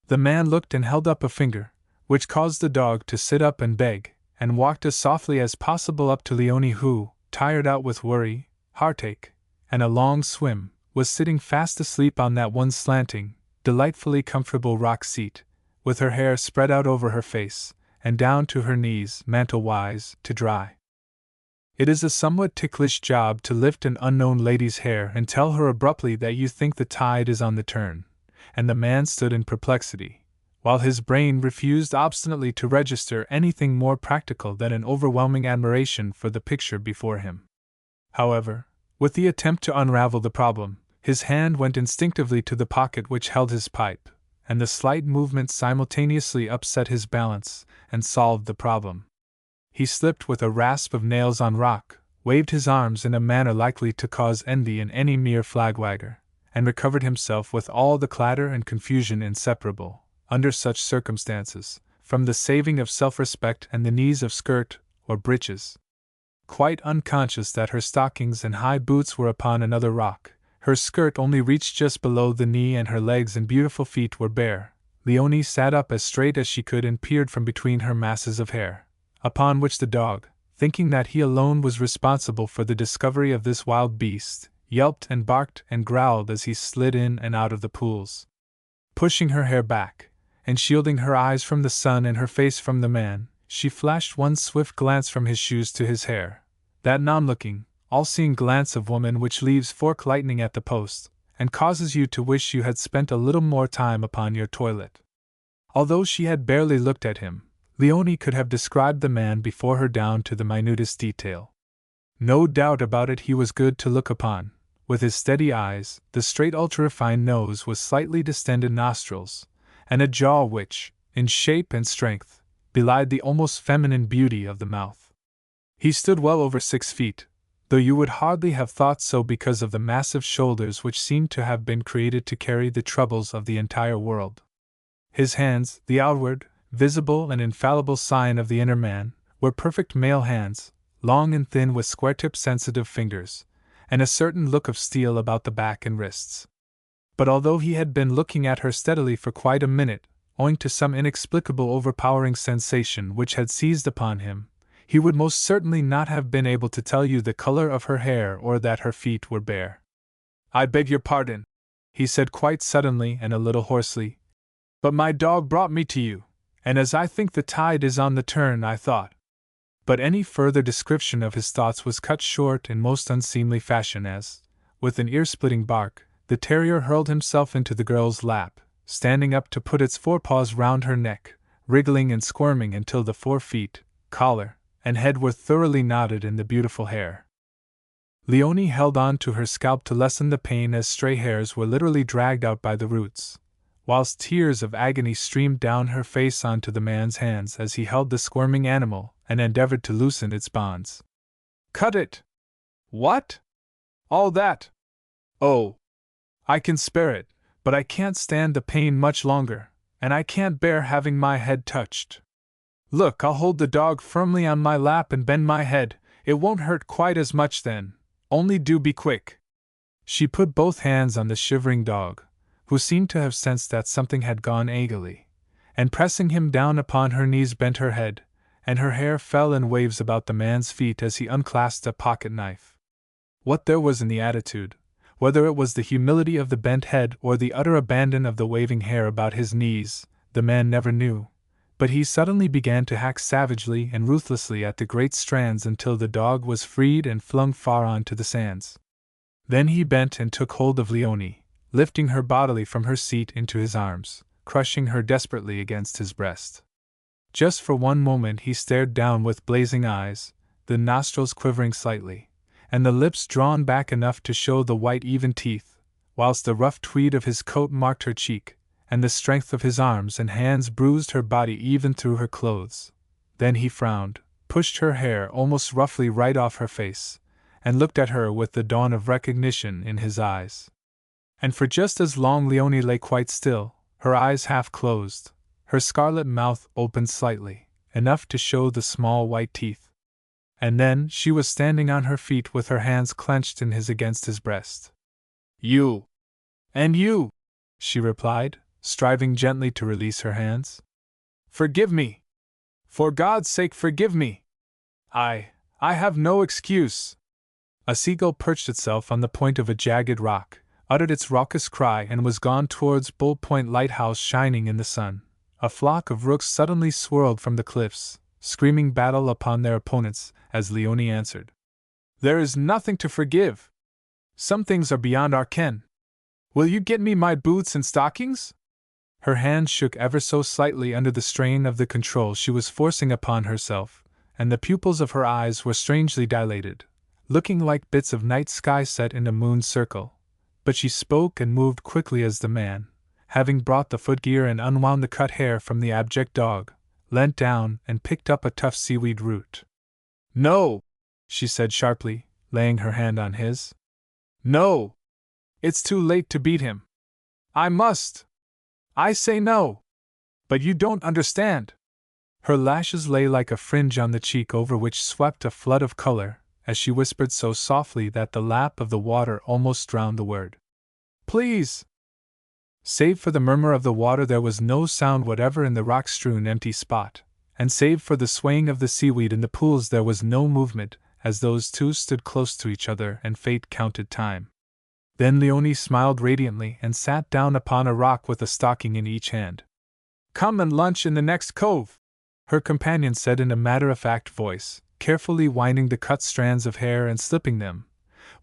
Speaker 1: The man looked and held up a finger, which caused the dog to sit up and beg, and walked as softly as possible up to Leonie, who, tired out with worry, heartache, and a long swim, was sitting fast asleep on that one slanting, delightfully comfortable rock seat, with her hair spread out over her face, and down to her knees, mantle-wise, to dry. It is a somewhat ticklish job to lift an unknown lady's hair and tell her abruptly that you think the tide is on the turn, and the man stood in perplexity, while his brain refused obstinately to register anything more practical than an overwhelming admiration for the picture before him. However, with the attempt to unravel the problem, his hand went instinctively to the pocket which held his pipe, and the slight movement simultaneously upset his balance and solved the problem. He slipped with a rasp of nails on rock, waved his arms in a manner likely to cause envy in any mere flagwagger, and recovered himself with all the clatter and confusion inseparable, under such circumstances, from the saving of self-respect and the knees of skirt or breeches. Quite unconscious that her stockings and high boots were upon another rock, her skirt only reached just below the knee and her legs and beautiful feet were bare, Leonie sat up as straight as she could and peered from between her masses of hair, upon which the dog, thinking that he alone was responsible for the discovery of this wild beast, yelped and barked and growled as he slid in and out of the pools. Pushing her hair back, and shielding her eyes from the sun and her face from the man, she flashed one swift glance from his shoes to his hair, that non-looking, all-seeing glance of woman which leaves fork lightning at the post, and causes you to wish you had spent a little more time upon your toilet. Although she had barely looked at him, Leonie could have described the man before her down to the minutest detail. No doubt about it, he was good to look upon, with his steady eyes, the straight ultra-refined nose with slightly distended nostrils, and a jaw which, in shape and strength, belied the almost feminine beauty of the mouth. He stood well over 6 feet, though you would hardly have thought so because of the massive shoulders which seemed to have been created to carry the troubles of the entire world. His hands, the outward, visible and infallible sign of the inner man, were perfect male hands, long and thin with square-tipped sensitive fingers, and a certain look of steel about the back and wrists. But although he had been looking at her steadily for quite a minute, owing to some inexplicable overpowering sensation which had seized upon him, he would most certainly not have been able to tell you the color of her hair or that her feet were bare. "I beg your pardon," he said quite suddenly and a little hoarsely, "but my dog brought me to you, and as I think the tide is on the turn, I thought—" But any further description of his thoughts was cut short in most unseemly fashion as, with an ear-splitting bark, the terrier hurled himself into the girl's lap, standing up to put its forepaws round her neck, wriggling and squirming until the 4 feet, collar, and head were thoroughly knotted in the beautiful hair. Leonie held on to her scalp to lessen the pain as stray hairs were literally dragged out by the roots, whilst tears of agony streamed down her face onto the man's hands as he held the squirming animal and endeavored to loosen its bonds. "Cut it!" "What? All that? Oh! I can spare it, but I can't stand the pain much longer, and I can't bear having my head touched. Look, I'll hold the dog firmly on my lap and bend my head, it won't hurt quite as much then, only do be quick." She put both hands on the shivering dog, who seemed to have sensed that something had gone aguily, and pressing him down upon her knees bent her head, and her hair fell in waves about the man's feet as he unclasped a pocket knife. What there was in the attitude, whether it was the humility of the bent head or the utter abandon of the waving hair about his knees, the man never knew, but he suddenly began to hack savagely and ruthlessly at the great strands until the dog was freed and flung far on to the sands. Then he bent and took hold of Leonie, lifting her bodily from her seat into his arms, crushing her desperately against his breast. Just for one moment he stared down with blazing eyes, the nostrils quivering slightly, and the lips drawn back enough to show the white even teeth, whilst the rough tweed of his coat marked her cheek, and the strength of his arms and hands bruised her body even through her clothes. Then he frowned, pushed her hair almost roughly right off her face, and looked at her with the dawn of recognition in his eyes. And for just as long Leonie lay quite still, her eyes half closed, her scarlet mouth opened slightly, enough to show the small white teeth. And then she was standing on her feet with her hands clenched in his against his breast. "You! And you!" she replied, striving gently to release her hands. "Forgive me! For God's sake, forgive me! I have no excuse!" A seagull perched itself on the point of a jagged rock, uttered its raucous cry, and was gone towards Bull Point Lighthouse shining in the sun. A flock of rooks suddenly swirled from the cliffs, screaming battle upon their opponents, as Leonie answered. "There is nothing to forgive. Some things are beyond our ken. Will you get me my boots and stockings?" Her hands shook ever so slightly under the strain of the control she was forcing upon herself, and the pupils of her eyes were strangely dilated, looking like bits of night sky set in a moon circle. But she spoke and moved quickly as the man, having brought the footgear and unwound the cut hair from the abject dog, leant down and picked up a tough seaweed root. "No!" she said sharply, laying her hand on his. "No! It's too late to beat him. I must! I say no! But you don't understand!" Her lashes lay like a fringe on the cheek over which swept a flood of color, as she whispered so softly that the lap of the water almost drowned the word. "Please!" Save for the murmur of the water, there was no sound whatever in the rock-strewn empty spot, and save for the swaying of the seaweed in the pools there was no movement, as those two stood close to each other and fate counted time. Then Leonie smiled radiantly and sat down upon a rock with a stocking in each hand. "Come and lunch in the next cove," her companion said in a matter-of-fact voice, carefully winding the cut strands of hair and slipping them,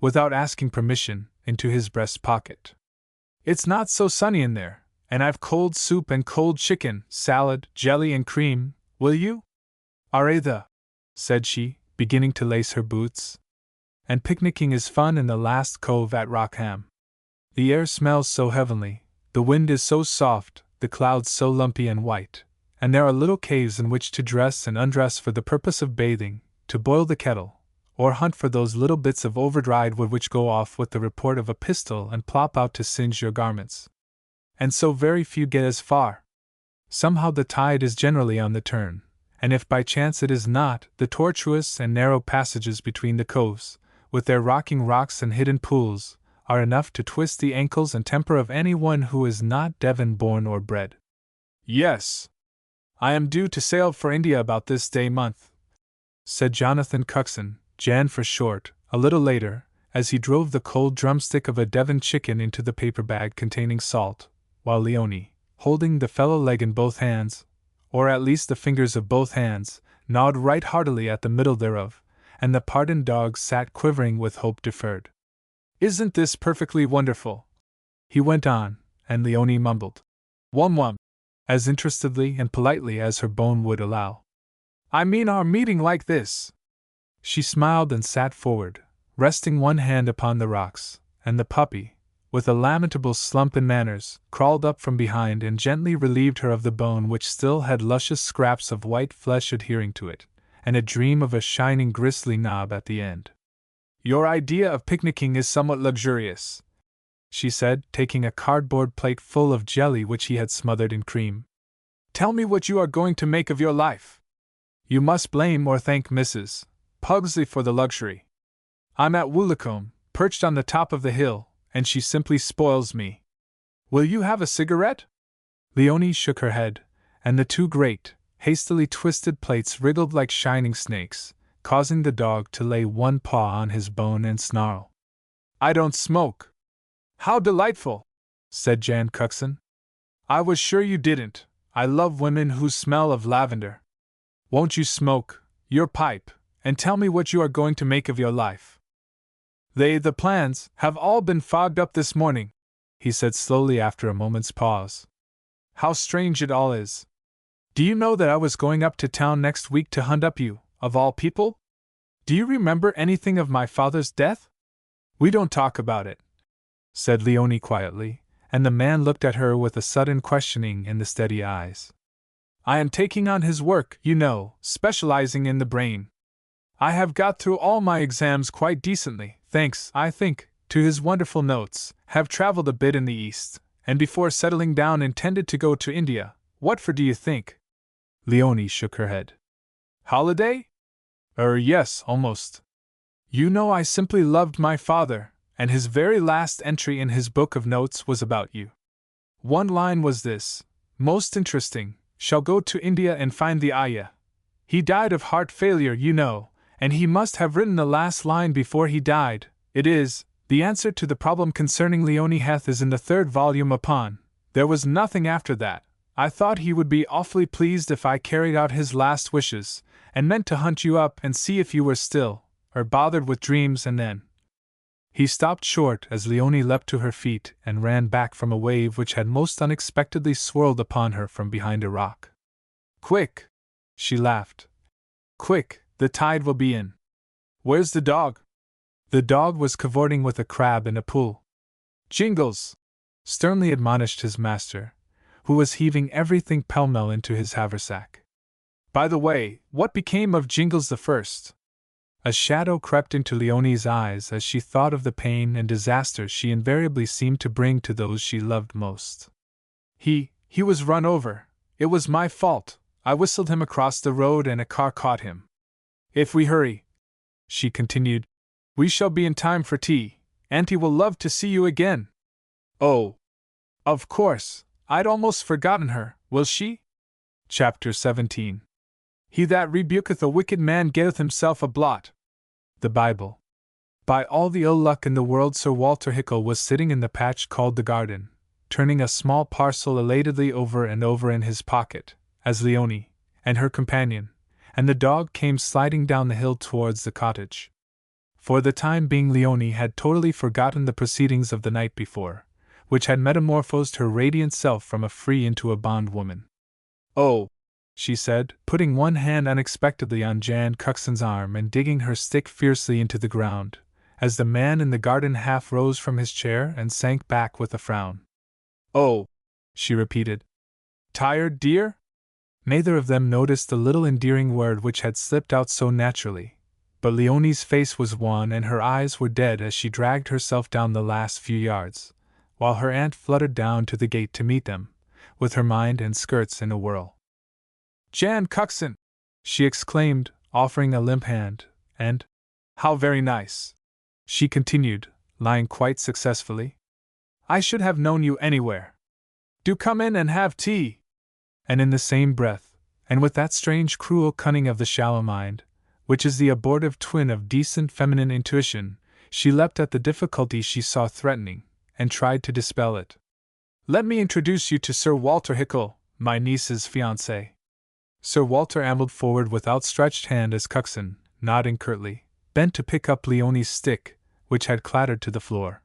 Speaker 1: without asking permission, into his breast pocket. "It's not so sunny in there, and I've cold soup and cold chicken, salad, jelly and cream. Will you?" "Aretha," said she, beginning to lace her boots. "And picnicking is fun in the last cove at Rockham. The air smells so heavenly, the wind is so soft, the clouds so lumpy and white, and there are little caves in which to dress and undress for the purpose of bathing, to boil the kettle, or hunt for those little bits of over-dried wood which go off with the report of a pistol and plop out to singe your garments. And so very few get as far. Somehow the tide is generally on the turn, and if by chance it is not, the tortuous and narrow passages between the coves, with their rocking rocks and hidden pools, are enough to twist the ankles and temper of anyone who is not Devon-born or bred. "Yes, I am due to sail for India about this day month," said Jonathan Cuxon, Jan for short, a little later, as he drove the cold drumstick of a Devon chicken into the paper bag containing salt, while Leonie, holding the fellow leg in both hands, or at least the fingers of both hands, gnawed right heartily at the middle thereof, and the pardoned dog sat quivering with hope deferred. "Isn't this perfectly wonderful?" he went on, and Leonie mumbled, "Wum-wum," as interestedly and politely as her bone would allow. "I mean our meeting like this." She smiled and sat forward, resting one hand upon the rocks, and the puppy, with a lamentable slump in manners, crawled up from behind and gently relieved her of the bone which still had luscious scraps of white flesh adhering to it, and a dream of a shining gristly knob at the end. "Your idea of picnicking is somewhat luxurious," she said, taking a cardboard plate full of jelly which he had smothered in cream. "Tell me what you are going to make of your life. You must blame or thank Mrs. Pugsley for the luxury. I'm at Woolacombe, perched on the top of the hill, and she simply spoils me. Will you have a cigarette?" Leonie shook her head, and the two great, hastily twisted plates wriggled like shining snakes, causing the dog to lay one paw on his bone and snarl. "I don't smoke." "How delightful!" said Jan Cuxon. "I was sure you didn't. I love women who smell of lavender. Won't you smoke your pipe and tell me what you are going to make of your life? The plans have all been fogged up this morning, he said slowly after a moment's pause. How strange it all is. Do you know that I was going up to town next week to hunt up you, of all people? Do you remember anything of my father's death? We don't talk about it, said Leonie quietly, and the man looked at her with a sudden questioning in the steady eyes. I am taking on his work, you know, specializing in the brain. I have got through all my exams quite decently, thanks, I think, to his wonderful notes, have traveled a bit in the East, and before settling down intended to go to India. What for do you think? Leonie shook her head. Holiday? Yes, almost. You know I simply loved my father, and his very last entry in his book of notes was about you. One line was this: most interesting, shall go to India and find the Ayah. He died of heart failure, you know, and he must have written the last line before he died. It is, the answer to the problem concerning Leonie Heth is in the 3rd volume upon. There was nothing after that. I thought he would be awfully pleased if I carried out his last wishes, and meant to hunt you up and see if you were still, or bothered with dreams, and then. He stopped short as Leonie leapt to her feet and ran back from a wave which had most unexpectedly swirled upon her from behind a rock. Quick! She laughed. Quick, the tide will be in. Where's the dog? The dog was cavorting with a crab in a pool. Jingles! Sternly admonished his master, who was heaving everything pell-mell into his haversack. By the way, what became of Jingles the First? A shadow crept into Leonie's eyes as she thought of the pain and disaster she invariably seemed to bring to those she loved most. He was run over. It was my fault. I whistled him across the road and a car caught him. If we hurry, she continued, we shall be in time for tea. Auntie will love to see you again. Oh, of course, I'd almost forgotten her, will she? Chapter 17. He that rebuketh a wicked man getteth himself a blot. The Bible. By all the ill luck in the world, Sir Walter Hickle was sitting in the patch called the garden, turning a small parcel elatedly over and over in his pocket, as Leonie, and her companion, and the dog came sliding down the hill towards the cottage. For the time being Leonie had totally forgotten the proceedings of the night before, which had metamorphosed her radiant self from a free into a bondwoman. Oh, she said, putting one hand unexpectedly on Jan Cuxton's arm and digging her stick fiercely into the ground, as the man in the garden half rose from his chair and sank back with a frown. Oh, she repeated. Tired, dear? Neither of them noticed the little endearing word which had slipped out so naturally, but Leonie's face was wan and her eyes were dead as she dragged herself down the last few yards, while her aunt fluttered down to the gate to meet them, with her mind and skirts in a whirl. Jan Cuxton! She exclaimed, offering a limp hand, and, how very nice! She continued, lying quite successfully. I should have known you anywhere. Do come in and have tea! And in the same breath, and with that strange cruel cunning of the shallow mind, which is the abortive twin of decent feminine intuition, she leapt at the difficulty she saw threatening, and tried to dispel it. Let me introduce you to Sir Walter Hickle, my niece's fiancé. Sir Walter ambled forward with outstretched hand as Cuxton, nodding curtly, bent to pick up Leonie's stick, which had clattered to the floor.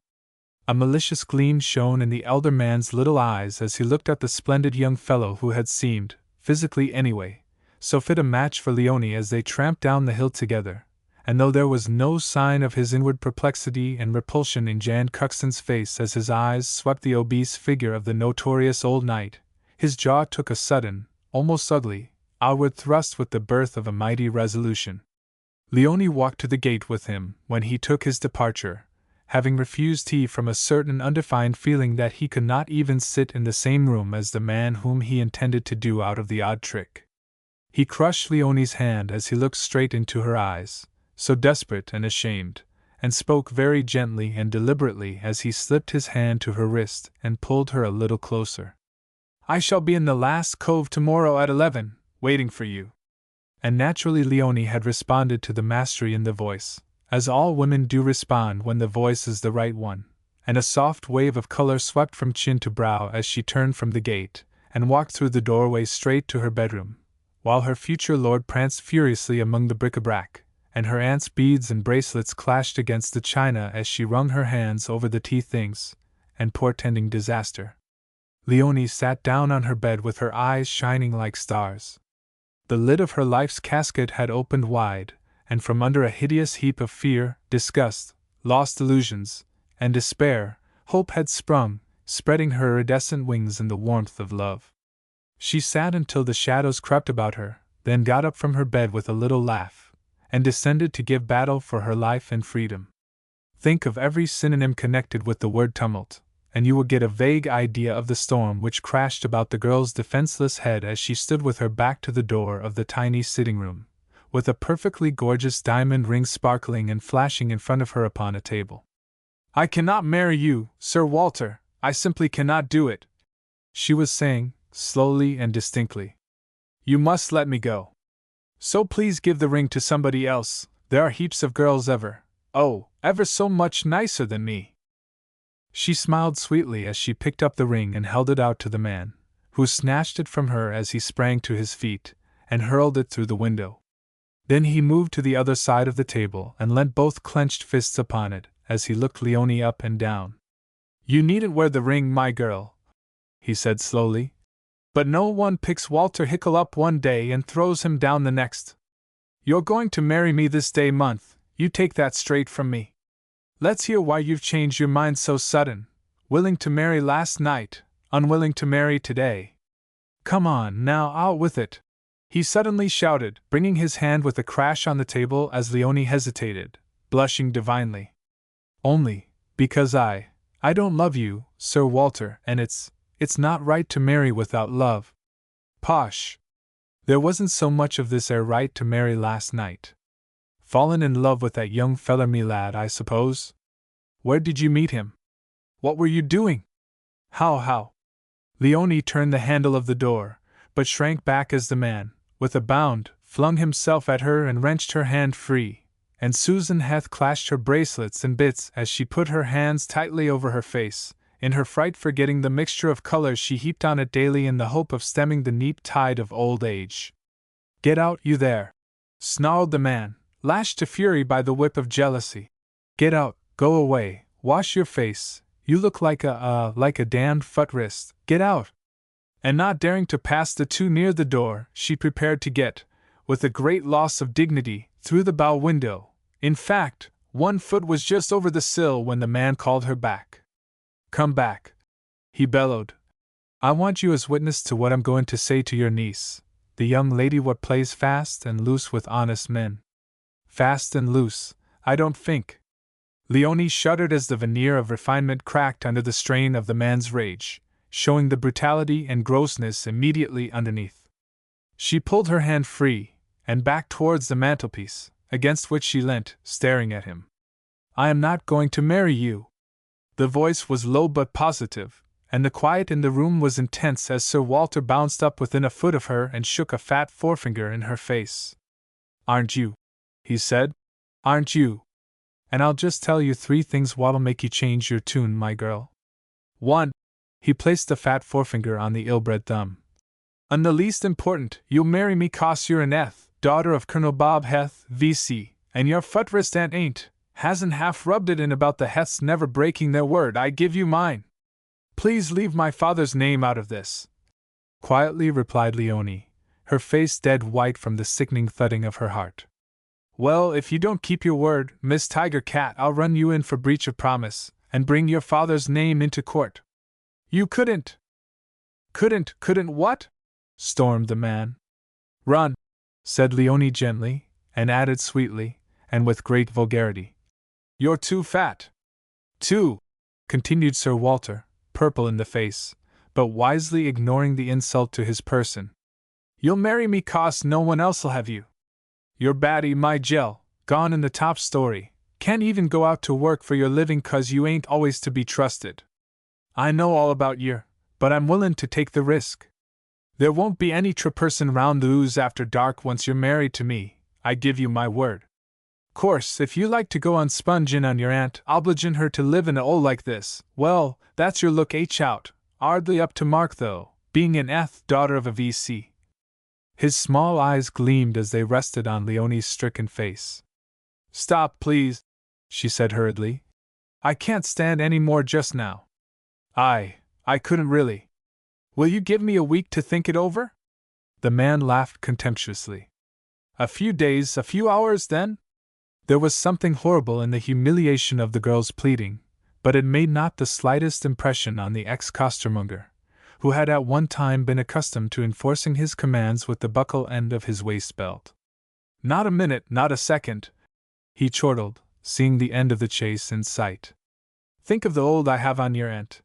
Speaker 1: A malicious gleam shone in the elder man's little eyes as he looked at the splendid young fellow who had seemed, physically anyway, so fit a match for Leonie as they tramped down the hill together, and though there was no sign of his inward perplexity and repulsion in Jan Cuxton's face as his eyes swept the obese figure of the notorious old knight, his jaw took a sudden, almost ugly, outward thrust with the birth of a mighty resolution. Leonie walked to the gate with him when he took his departure, having refused tea from a certain undefined feeling that he could not even sit in the same room as the man whom he intended to do out of the odd trick. He crushed Leonie's hand as he looked straight into her eyes, so desperate and ashamed, and spoke very gently and deliberately as he slipped his hand to her wrist and pulled her a little closer. I shall be in the last cove tomorrow at 11, waiting for you. And naturally Leonie had responded to the mastery in the voice, as all women do respond when the voice is the right one, and a soft wave of color swept from chin to brow as she turned from the gate, and walked through the doorway straight to her bedroom, while her future lord pranced furiously among the bric-a-brac, and her aunt's beads and bracelets clashed against the china as she wrung her hands over the tea things, and portending disaster. Leonie sat down on her bed with her eyes shining like stars. The lid of her life's casket had opened wide, and from under a hideous heap of fear, disgust, lost illusions, and despair, hope had sprung, spreading her iridescent wings in the warmth of love. She sat until the shadows crept about her, then got up from her bed with a little laugh, and descended to give battle for her life and freedom. Think of every synonym connected with the word tumult, and you will get a vague idea of the storm which crashed about the girl's defenseless head as she stood with her back to the door of the tiny sitting room, with a perfectly gorgeous diamond ring sparkling and flashing in front of her upon a table. "I cannot marry you, Sir Walter, I simply cannot do it," she was saying, slowly and distinctly. "You must let me go. So please give the ring to somebody else. There are heaps of girls ever so much nicer than me." She smiled sweetly as she picked up the ring and held it out to the man, who snatched it from her as he sprang to his feet, and hurled it through the window. Then he moved to the other side of the table and leant both clenched fists upon it as he looked Leonie up and down. "You needn't wear the ring, my girl," he said slowly. "But no one picks Walter Hickle up one day and throws him down the next. You're going to marry me this day month, you take that straight from me. Let's hear why you've changed your mind so sudden, willing to marry last night, unwilling to marry today. Come on, now, out with it," he suddenly shouted, bringing his hand with a crash on the table as Leonie hesitated, blushing divinely. "Only because I don't love you, Sir Walter, and it's not right to marry without love." "Posh! There wasn't so much of this right to marry last night. Fallen in love with that young feller, me lad, I suppose? Where did you meet him? What were you doing? How? Leonie turned the handle of the door, but shrank back as the man, with a bound, flung himself at her and wrenched her hand free, and Susan Heth clashed her bracelets in bits as she put her hands tightly over her face, in her fright forgetting the mixture of colors she heaped on it daily in the hope of stemming the neap tide of old age. "Get out, you there!" snarled the man, lashed to fury by the whip of jealousy. "Get out, go away, wash your face, you look like a damned futrist, get out!" And not daring to pass the two near the door, she prepared to get, with a great loss of dignity, through the bow window. In fact, one foot was just over the sill when the man called her back. "Come back," he bellowed. "I want you as witness to what I'm going to say to your niece, the young lady what plays fast and loose with honest men." "Fast and loose, I don't think." Leonie shuddered as the veneer of refinement cracked under the strain of the man's rage, showing the brutality and grossness immediately underneath. She pulled her hand free, and backed towards the mantelpiece, against which she leant, staring at him. "I am not going to marry you." The voice was low but positive, and the quiet in the room was intense as Sir Walter bounced up within a foot of her and shook a fat forefinger in her face. "Aren't you?" he said. "Aren't you? And I'll just tell you 3 things what'll make you change your tune, my girl. 1. He placed the fat forefinger on the ill-bred thumb. "And the least important, you'll marry me 'cause you're an Heth, daughter of Colonel Bob Heth, V.C., and your futrist aunt hasn't half rubbed it in about the Heths never breaking their word. I give you mine." "Please leave my father's name out of this," quietly replied Leonie, her face dead white from the sickening thudding of her heart. "Well, if you don't keep your word, Miss Tiger Cat, I'll run you in for breach of promise, and bring your father's name into court." "You couldn't." Couldn't what?" stormed the man. "Run," said Leonie gently, and added sweetly, and with great vulgarity, "You're too fat." "Too," continued Sir Walter, purple in the face, but wisely ignoring the insult to his person. "You'll marry me 'cause no one else'll have you. You're batty, my gel, gone in the top story, can't even go out to work for your living 'cause you ain't always to be trusted. I know all about yer, but I'm willin' to take the risk. There won't be any person round the ooze after dark once you're married to me, I give you my word. Course, if you like to go on spongin' on your aunt, obligin' her to live in a 'ole like this, well, that's your look out, 'ardly up to mark though, being an daughter of a VC. His small eyes gleamed as they rested on Leonie's stricken face. Stop, please, she said hurriedly. I can't stand any more just now. I couldn't really. Will you give me a week to think it over? The man laughed contemptuously. A few days, a few hours, then? There was something horrible in the humiliation of the girl's pleading, but it made not the slightest impression on the ex-costermonger, who had at one time been accustomed to enforcing his commands with the buckle end of his waist belt. Not a minute, not a second, he chortled, seeing the end of the chase in sight. Think of the old I have on your aunt.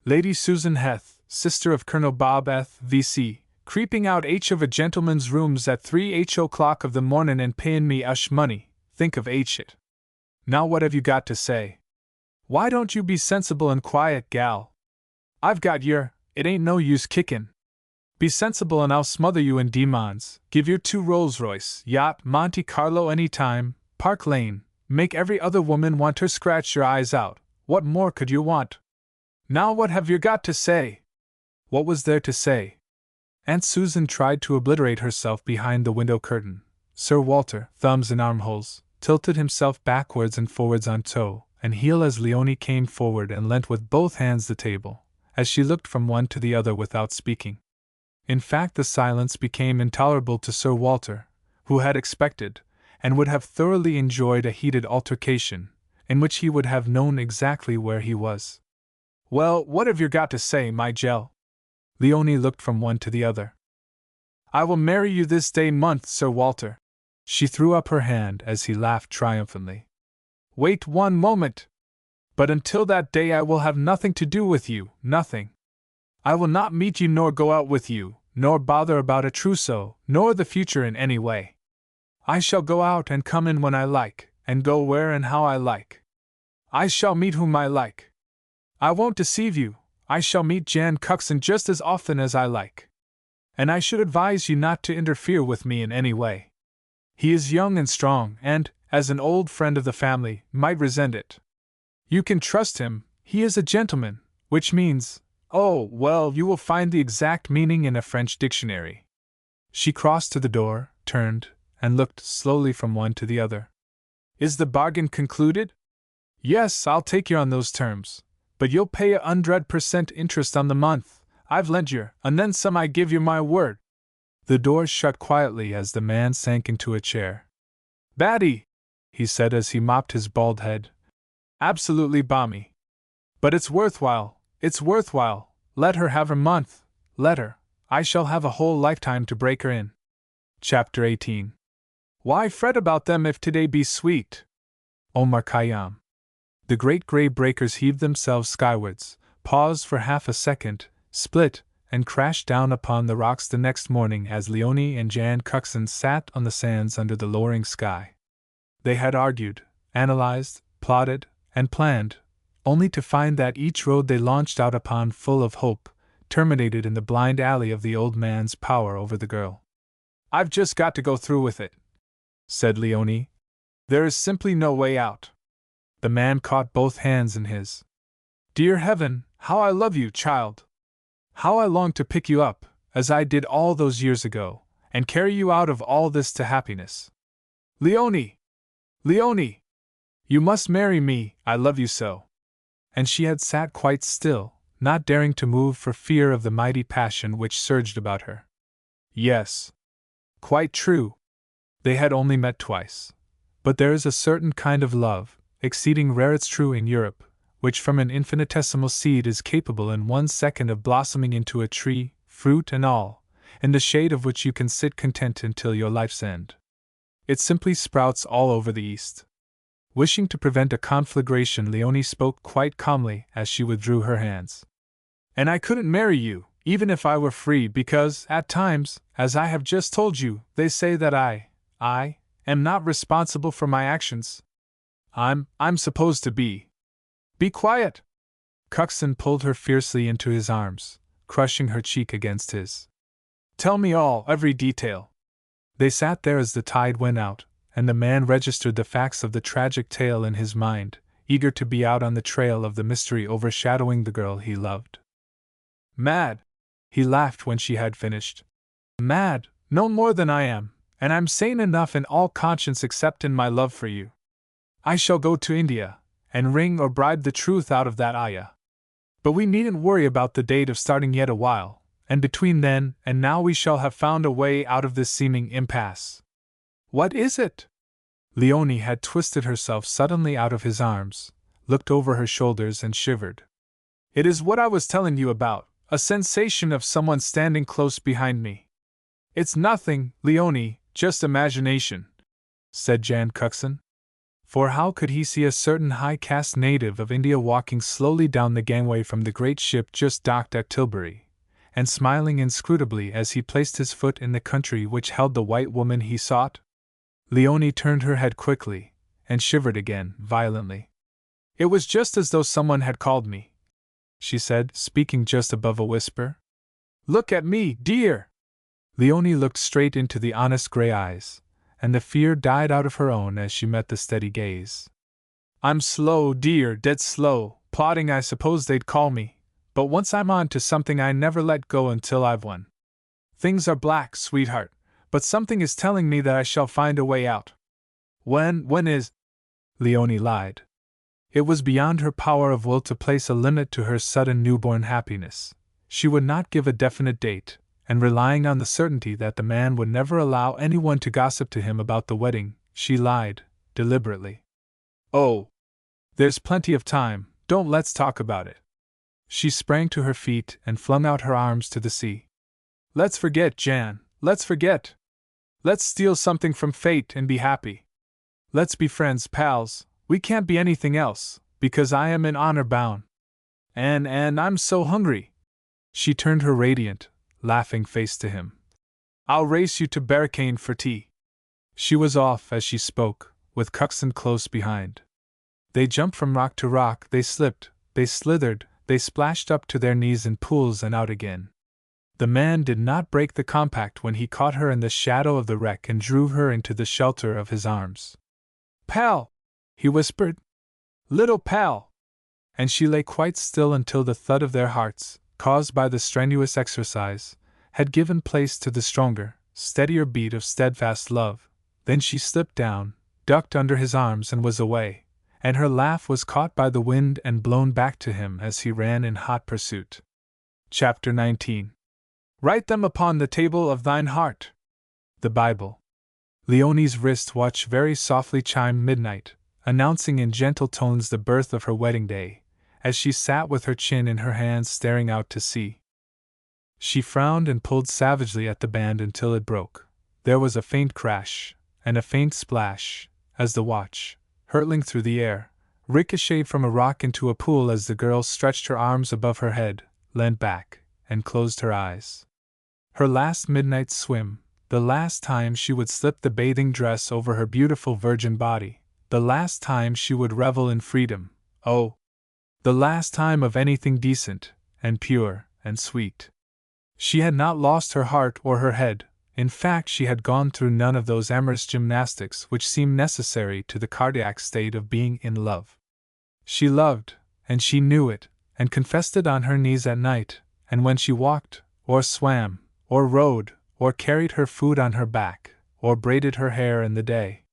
Speaker 1: Lady Susan Heth, sister of Colonel Bob Eth, V.C., creeping out of a gentleman's rooms at 3 o'clock of the mornin' and payin' me money. Think of it. Now what have you got to say? Why don't you be sensible and quiet, gal? I've got it ain't no use kickin'. Be sensible and I'll smother you in demons, give your 2 Rolls-Royce, yacht, Monte Carlo any time, Park Lane, make every other woman want her scratch your eyes out. What more could you want? Now what have you got to say? What was there to say? Aunt Susan tried to obliterate herself behind the window curtain. Sir Walter, thumbs in armholes, tilted himself backwards and forwards on toe and heel as Leonie came forward and leant with both hands the table, as she looked from one to the other without speaking. In fact, the silence became intolerable to Sir Walter, who had expected, and would have thoroughly enjoyed a heated altercation, in which he would have known exactly where he was. Well, what have you got to say, my gel? Leonie looked from one to the other. I will marry you this day month, Sir Walter. She threw up her hand as he laughed triumphantly. Wait one moment. But until that day I will have nothing to do with you, nothing. I will not meet you nor go out with you, nor bother about a trousseau, nor the future in any way. I shall go out and come in when I like, and go where and how I like. I shall meet whom I like. I won't deceive you, I shall meet Jan Cuxon just as often as I like. And I should advise you not to interfere with me in any way. He is young and strong, and, as an old friend of the family, might resent it. You can trust him, he is a gentleman, which means, oh, well, you will find the exact meaning in a French dictionary. She crossed to the door, turned, and looked slowly from one to the other. Is the bargain concluded? Yes, I'll take you on those terms. But you'll pay 100% interest on the month I've lent you, and then some I give you my word. The door shut quietly as the man sank into a chair. Batty, he said as he mopped his bald head. Absolutely balmy. But it's worthwhile, let her have her month, let her, I shall have a whole lifetime to break her in. Chapter 18. Why fret about them if today be sweet? Omar Khayyam. The great grey breakers heaved themselves skywards, paused for half a second, split, and crashed down upon the rocks the next morning as Leonie and Jan Cuxon sat on the sands under the lowering sky. They had argued, analyzed, plotted, and planned, only to find that each road they launched out upon full of hope terminated in the blind alley of the old man's power over the girl. I've just got to go through with it, said Leonie. There is simply no way out. The man caught both hands in his. Dear heaven, how I love you, child! How I long to pick you up, as I did all those years ago, and carry you out of all this to happiness. Leonie! Leonie! You must marry me, I love you so. And she had sat quite still, not daring to move for fear of the mighty passion which surged about her. Yes. Quite true. They had only met twice. But there is a certain kind of love, exceeding rare it's true in Europe, which from an infinitesimal seed is capable in 1 second of blossoming into a tree, fruit and all, in the shade of which you can sit content until your life's end. It simply sprouts all over the East. Wishing to prevent a conflagration, Leonie spoke quite calmly as she withdrew her hands. And I couldn't marry you, even if I were free, because, at times, as I have just told you, they say that I am not responsible for my actions. I'm supposed to be. Be quiet! Cuxon pulled her fiercely into his arms, crushing her cheek against his. Tell me all, every detail. They sat there as the tide went out, and the man registered the facts of the tragic tale in his mind, eager to be out on the trail of the mystery overshadowing the girl he loved. Mad! He laughed when she had finished. Mad, no more than I am, and I'm sane enough in all conscience except in my love for you. I shall go to India, and wring or bribe the truth out of that ayah. But we needn't worry about the date of starting yet a while, and between then and now we shall have found a way out of this seeming impasse. What is it? Leonie had twisted herself suddenly out of his arms, looked over her shoulders and shivered. It is what I was telling you about, a sensation of someone standing close behind me. It's nothing, Leonie, just imagination, said Jan Cuxon. For how could he see a certain high-caste native of India walking slowly down the gangway from the great ship just docked at Tilbury, and smiling inscrutably as he placed his foot in the country which held the white woman he sought? Leonie turned her head quickly, and shivered again, violently. It was just as though someone had called me, she said, speaking just above a whisper. Look at me, dear! Leonie looked straight into the honest gray eyes, and the fear died out of her own as she met the steady gaze. I'm slow, dear, dead slow, plodding I suppose they'd call me, but once I'm on to something I never let go until I've won. Things are black, sweetheart, but something is telling me that I shall find a way out. When is? Leonie lied. It was beyond her power of will to place a limit to her sudden newborn happiness. She would not give a definite date, and relying on the certainty that the man would never allow anyone to gossip to him about the wedding, she lied, deliberately. Oh! There's plenty of time, don't let's talk about it. She sprang to her feet and flung out her arms to the sea. Let's forget, Jan, let's forget. Let's steal something from fate and be happy. Let's be friends, pals, we can't be anything else, because I am in honor bound. And I'm so hungry. She turned her radiant, laughing face to him. I'll race you to Barricane for tea. She was off as she spoke, with Cuxon close behind. They jumped from rock to rock, they slipped, they slithered, they splashed up to their knees in pools and out again. The man did not break the compact when he caught her in the shadow of the wreck and drew her into the shelter of his arms. Pal! He whispered. Little pal! And she lay quite still until the thud of their hearts, caused by the strenuous exercise, had given place to the stronger, steadier beat of steadfast love. Then she slipped down, ducked under his arms and was away, and her laugh was caught by the wind and blown back to him as he ran in hot pursuit. Chapter 19. Write them upon the table of thine heart. The Bible. Leonie's wrist watch very softly chimed midnight, announcing in gentle tones the birth of her wedding day, as she sat with her chin in her hands staring out to sea. She frowned and pulled savagely at the band until it broke. There was a faint crash, and a faint splash, as the watch, hurtling through the air, ricocheted from a rock into a pool as the girl stretched her arms above her head, leant back, and closed her eyes. Her last midnight swim, the last time she would slip the bathing dress over her beautiful virgin body, the last time she would revel in freedom, oh! The last time of anything decent, and pure, and sweet. She had not lost her heart or her head. In fact, she had gone through none of those amorous gymnastics which seem necessary to the cardiac state of being in love. She loved, and she knew it, and confessed it on her knees at night, and when she walked, or swam, or rode, or carried her food on her back, or braided her hair in the day.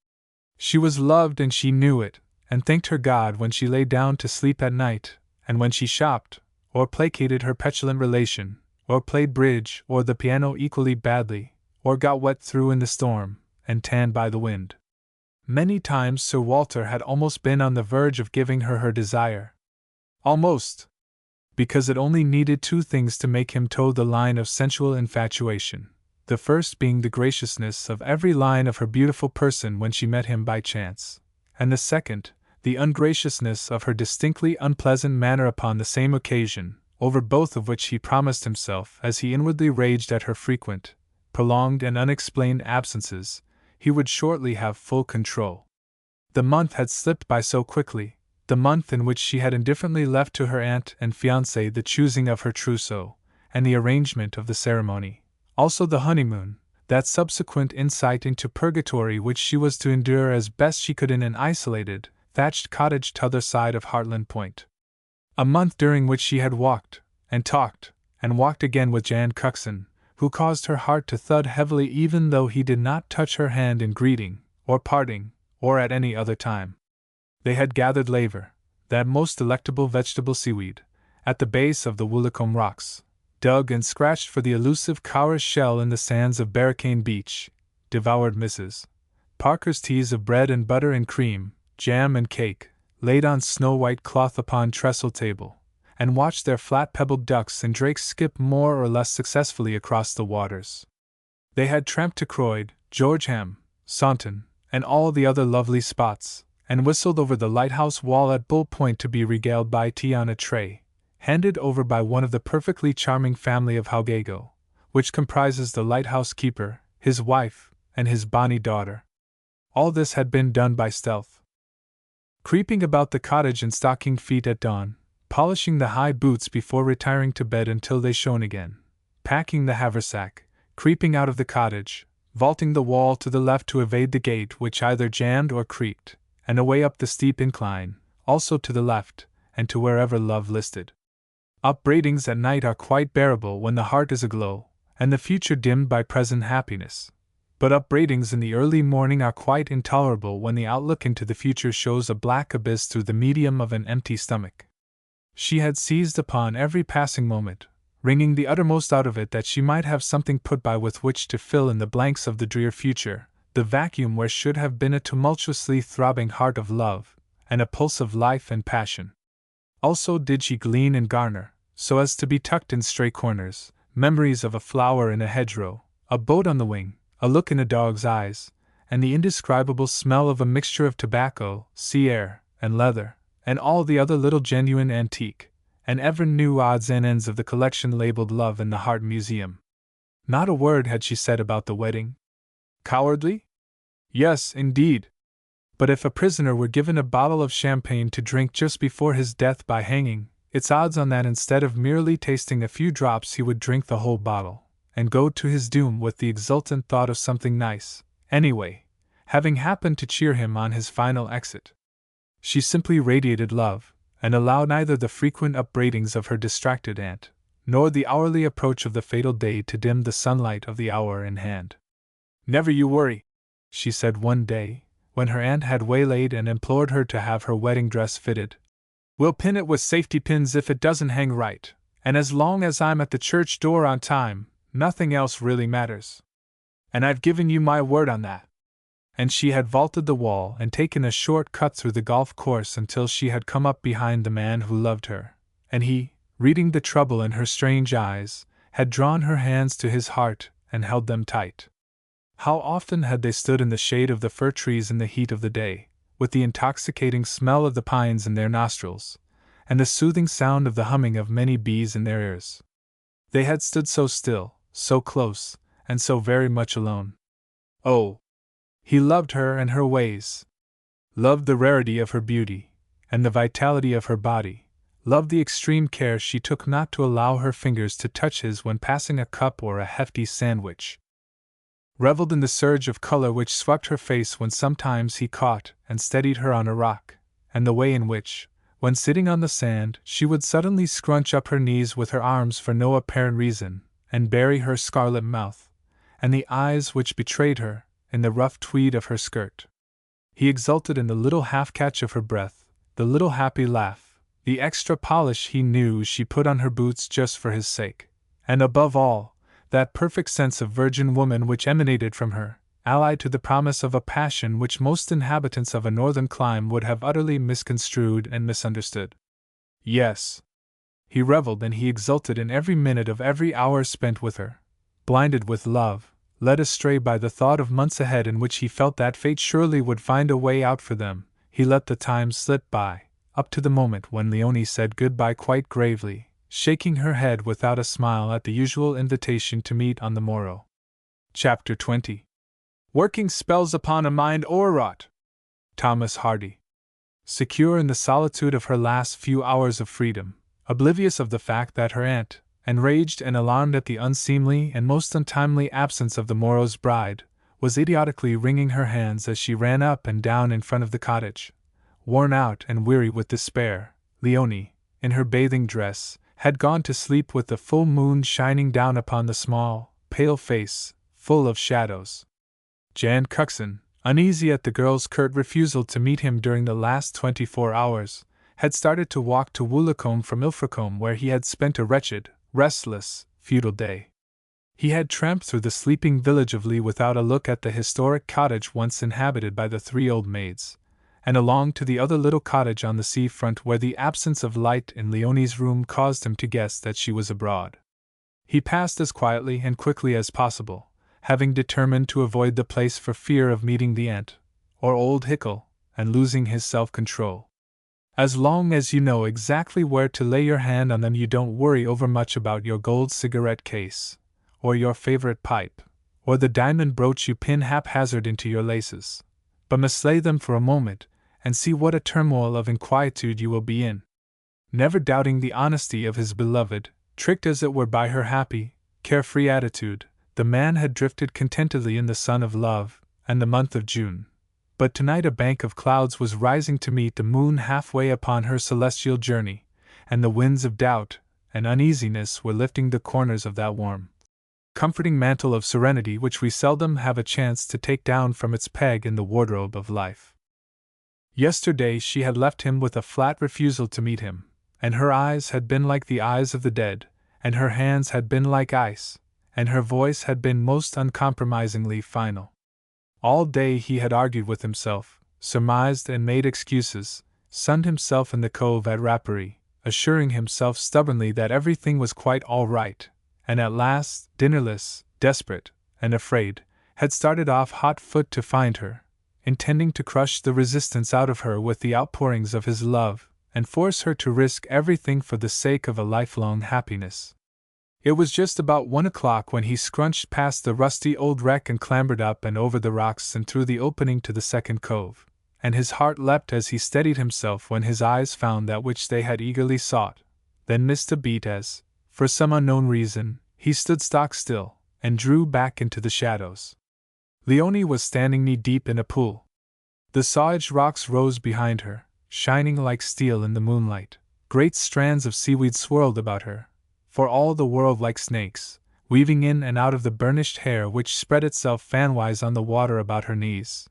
Speaker 1: She was loved and she knew it, and thanked her God when she lay down to sleep at night, and when she shopped, or placated her petulant relation, or played bridge or the piano equally badly, or got wet through in the storm, and tanned by the wind. Many times Sir Walter had almost been on the verge of giving her her desire. Almost. Because it only needed two things to make him toe the line of sensual infatuation, the first being the graciousness of every line of her beautiful person when she met him by chance, and the second, the ungraciousness of her distinctly unpleasant manner upon the same occasion, over both of which he promised himself, as he inwardly raged at her frequent, prolonged and unexplained absences, he would shortly have full control. The month had slipped by so quickly, the month in which she had indifferently left to her aunt and fiancé the choosing of her trousseau, and the arrangement of the ceremony, also the honeymoon, that subsequent insight into purgatory which she was to endure as best she could in an isolated, thatched cottage t'other side of Hartland Point. A month during which she had walked, and talked, and walked again with Jan Cuxon, who caused her heart to thud heavily even though he did not touch her hand in greeting, or parting, or at any other time. They had gathered laver, that most delectable vegetable seaweed, at the base of the Woolacombe rocks, dug and scratched for the elusive cowr's shell in the sands of Barricane Beach, devoured Mrs. Parker's teas of bread and butter and cream, jam and cake, laid on snow-white cloth upon trestle table, and watched their flat-pebbled ducks and drakes skip more or less successfully across the waters. They had tramped to Croyd, Georgeham, Saunton, and all the other lovely spots, and whistled over the lighthouse wall at Bull Point to be regaled by tea on a tray, handed over by one of the perfectly charming family of Howgago, which comprises the lighthouse keeper, his wife, and his bonny daughter. All this had been done by stealth. Creeping about the cottage in stocking feet at dawn, polishing the high boots before retiring to bed until they shone again, packing the haversack, creeping out of the cottage, vaulting the wall to the left to evade the gate which either jammed or creaked, and away up the steep incline, also to the left, and to wherever love listed. Upbraidings at night are quite bearable when the heart is aglow, and the future dimmed by present happiness. But upbraidings in the early morning are quite intolerable when the outlook into the future shows a black abyss through the medium of an empty stomach. She had seized upon every passing moment, wringing the uttermost out of it that she might have something put by with which to fill in the blanks of the drear future, the vacuum where should have been a tumultuously throbbing heart of love, and a pulse of life and passion. Also did she glean and garner, so as to be tucked in stray corners, memories of a flower in a hedgerow, a boat on the wing, a look in a dog's eyes, and the indescribable smell of a mixture of tobacco, sea air, and leather, and all the other little genuine antique, and ever new odds and ends of the collection labeled Love in the Heart Museum. Not a word had she said about the wedding. Cowardly? Yes, indeed. But if a prisoner were given a bottle of champagne to drink just before his death by hanging, it's odds on that instead of merely tasting a few drops he would drink the whole bottle, and go to his doom with the exultant thought of something nice, anyway, having happened to cheer him on his final exit. She simply radiated love, and allowed neither the frequent upbraidings of her distracted aunt, nor the hourly approach of the fatal day to dim the sunlight of the hour in hand. "Never you worry," she said one day, when her aunt had waylaid and implored her to have her wedding dress fitted. "We'll pin it with safety pins if it doesn't hang right, and as long as I'm at the church door on time, nothing else really matters. And I've given you my word on that." And she had vaulted the wall and taken a short cut through the golf course until she had come up behind the man who loved her, and he, reading the trouble in her strange eyes, had drawn her hands to his heart and held them tight. How often had they stood in the shade of the fir trees in the heat of the day, with the intoxicating smell of the pines in their nostrils, and the soothing sound of the humming of many bees in their ears. They had stood so still, so close, and so very much alone. Oh! He loved her and her ways. Loved the rarity of her beauty, and the vitality of her body, loved the extreme care she took not to allow her fingers to touch his when passing a cup or a hefty sandwich. Reveled in the surge of color which swept her face when sometimes he caught and steadied her on a rock, and the way in which, when sitting on the sand, she would suddenly scrunch up her knees with her arms for no apparent reason, and bury her scarlet mouth, and the eyes which betrayed her, in the rough tweed of her skirt. He exulted in the little half-catch of her breath, the little happy laugh, the extra polish he knew she put on her boots just for his sake, and above all, that perfect sense of virgin woman which emanated from her, allied to the promise of a passion which most inhabitants of a northern clime would have utterly misconstrued and misunderstood. Yes. He reveled and he exulted in every minute of every hour spent with her, blinded with love, led astray by the thought of months ahead in which he felt that fate surely would find a way out for them. He let the time slip by, up to the moment when Leonie said goodbye quite gravely, shaking her head without a smile at the usual invitation to meet on the morrow. Chapter 20. Working spells upon a mind o'erwrought. Thomas Hardy. Secure in the solitude of her last few hours of freedom, oblivious of the fact that her aunt, enraged and alarmed at the unseemly and most untimely absence of the morrow's bride, was idiotically wringing her hands as she ran up and down in front of the cottage. Worn out and weary with despair, Leonie, in her bathing dress, had gone to sleep with the full moon shining down upon the small, pale face, full of shadows. Jan Cuxon, uneasy at the girl's curt refusal to meet him during the last 24 hours, had started to walk to Woolacombe from Ilfracombe, where he had spent a wretched, restless, futile day. He had tramped through the sleeping village of Lee without a look at the historic cottage once inhabited by the 3 old maids, and along to the other little cottage on the sea front where the absence of light in Leonie's room caused him to guess that she was abroad. He passed as quietly and quickly as possible, having determined to avoid the place for fear of meeting the aunt, or old Hickle, and losing his self-control. As long as you know exactly where to lay your hand on them, you don't worry overmuch about your gold cigarette case, or your favorite pipe, or the diamond brooch you pin haphazard into your laces, but must lay them for a moment, and see what a turmoil of inquietude you will be in. Never doubting the honesty of his beloved, tricked as it were by her happy, carefree attitude, the man had drifted contentedly in the sun of love, and the month of June. But tonight a bank of clouds was rising to meet the moon halfway upon her celestial journey, and the winds of doubt and uneasiness were lifting the corners of that warm, comforting mantle of serenity which we seldom have a chance to take down from its peg in the wardrobe of life. Yesterday she had left him with a flat refusal to meet him, and her eyes had been like the eyes of the dead, and her hands had been like ice, and her voice had been most uncompromisingly final. All day he had argued with himself, surmised and made excuses, sunned himself in the cove at Rapparee, assuring himself stubbornly that everything was quite all right, and at last, dinnerless, desperate, and afraid, had started off hot foot to find her, intending to crush the resistance out of her with the outpourings of his love, and force her to risk everything for the sake of a lifelong happiness. It was just about 1 o'clock when he scrunched past the rusty old wreck and clambered up and over the rocks and through the opening to the second cove, and his heart leapt as he steadied himself when his eyes found that which they had eagerly sought, then missed a beat as, for some unknown reason, he stood stock still, and drew back into the shadows. Leonie was standing knee-deep in a pool. The saw-edged rocks rose behind her, shining like steel in the moonlight. Great strands of seaweed swirled about her, for all the world like snakes, weaving in and out of the burnished hair which spread itself fanwise on the water about her knees.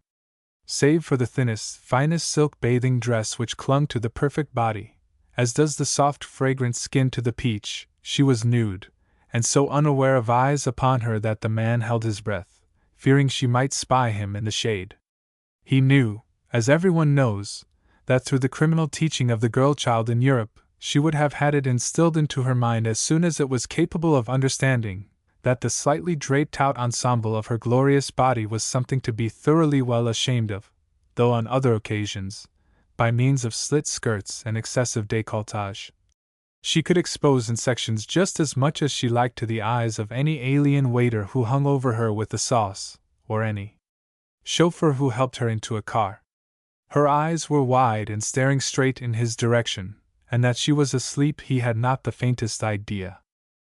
Speaker 1: Save for the thinnest, finest silk bathing dress which clung to the perfect body, as does the soft, fragrant skin to the peach, she was nude, and so unaware of eyes upon her that the man held his breath, fearing she might spy him in the shade. He knew, as everyone knows, that through the criminal teaching of the girl-child in Europe, she would have had it instilled into her mind as soon as it was capable of understanding, that the slightly draped out ensemble of her glorious body was something to be thoroughly well ashamed of, though on other occasions, by means of slit skirts and excessive décolletage, she could expose in sections just as much as she liked to the eyes of any alien waiter who hung over her with the sauce, or any chauffeur who helped her into a car. Her eyes were wide and staring straight in his direction, and that she was asleep he had not the faintest idea.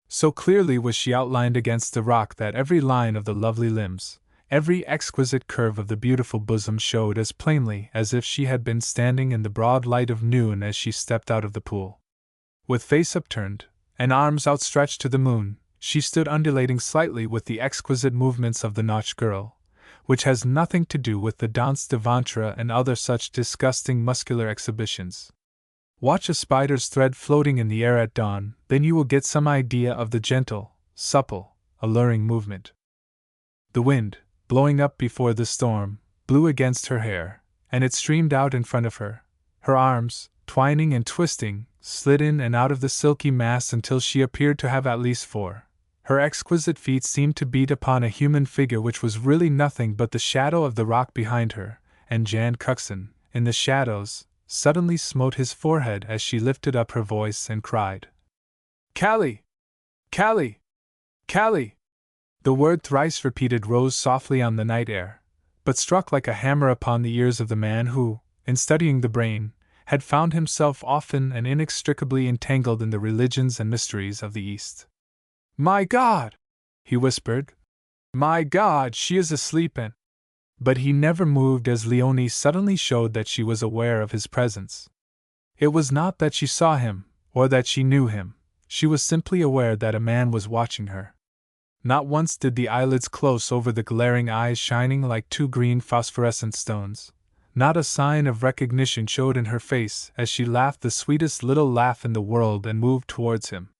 Speaker 1: So clearly was she outlined against the rock that every line of the lovely limbs, every exquisite curve of the beautiful bosom showed as plainly as if she had been standing in the broad light of noon as she stepped out of the pool. With face upturned, and arms outstretched to the moon, she stood undulating slightly with the exquisite movements of the nautch girl, which has nothing to do with the danse de ventre and other such disgusting muscular exhibitions. Watch a spider's thread floating in the air at dawn, then you will get some idea of the gentle, supple, alluring movement. The wind, blowing up before the storm, blew against her hair, and it streamed out in front of her. Her arms, twining and twisting, slid in and out of the silky mass until she appeared to have at least 4. Her exquisite feet seemed to beat upon a human figure which was really nothing but the shadow of the rock behind her, and Jan Cuxon, in the shadows, suddenly smote his forehead as she lifted up her voice and cried, "Callie! Callie! Callie!" The word thrice repeated rose softly on the night air, but struck like a hammer upon the ears of the man who, in studying the brain, had found himself often and inextricably entangled in the religions and mysteries of the East. "My God!" he whispered. "My God, she is asleep and—" But he never moved as Leonie suddenly showed that she was aware of his presence. It was not that she saw him, or that she knew him. she was simply aware that a man was watching her. Not once did the eyelids close over the glaring eyes shining like two green phosphorescent stones. Not a sign of recognition showed in her face as she laughed the sweetest little laugh in the world and moved towards him.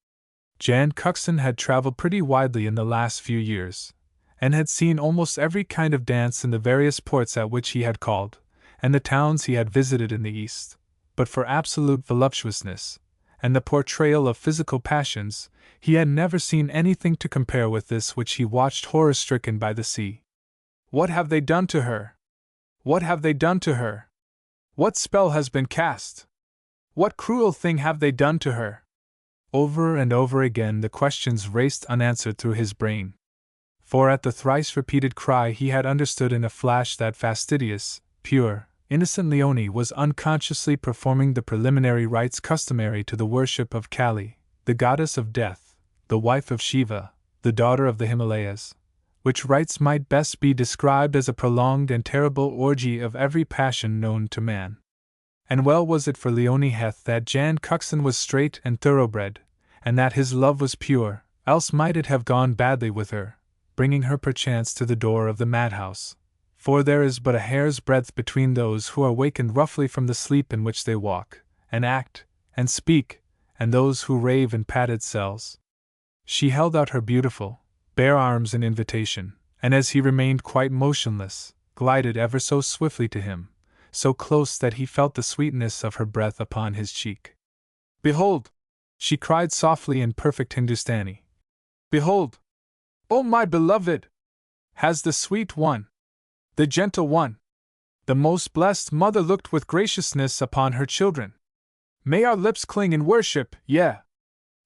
Speaker 1: Jan Cuxton had traveled pretty widely in the last few years, and had seen almost every kind of dance in the various ports at which he had called, and the towns he had visited in the East. But for absolute voluptuousness, and the portrayal of physical passions, he had never seen anything to compare with this which he watched horror-stricken by the sea. What have they done to her? What have they done to her? What spell has been cast? What cruel thing have they done to her? Over and over again the questions raced unanswered through his brain. For at the thrice-repeated cry he had understood in a flash that fastidious, pure, innocent Leonie was unconsciously performing the preliminary rites customary to the worship of Kali, the goddess of death, the wife of Shiva, the daughter of the Himalayas, which rites might best be described as a prolonged and terrible orgy of every passion known to man. And well was it for Leonie Heth that Jan Cuxton was straight and thoroughbred, and that his love was pure, else might it have gone badly with her, bringing her perchance to the door of the madhouse. For there is but a hair's breadth between those who are wakened roughly from the sleep in which they walk, and act, and speak, and those who rave in padded cells. She held out her beautiful, bare arms in invitation, and as he remained quite motionless, glided ever so swiftly to him, so close that he felt the sweetness of her breath upon his cheek. "Behold!" she cried softly in perfect Hindustani. "Behold! O my beloved! Has the sweet one, the gentle one, the most blessed mother looked with graciousness upon her children? May our lips cling in worship, yea,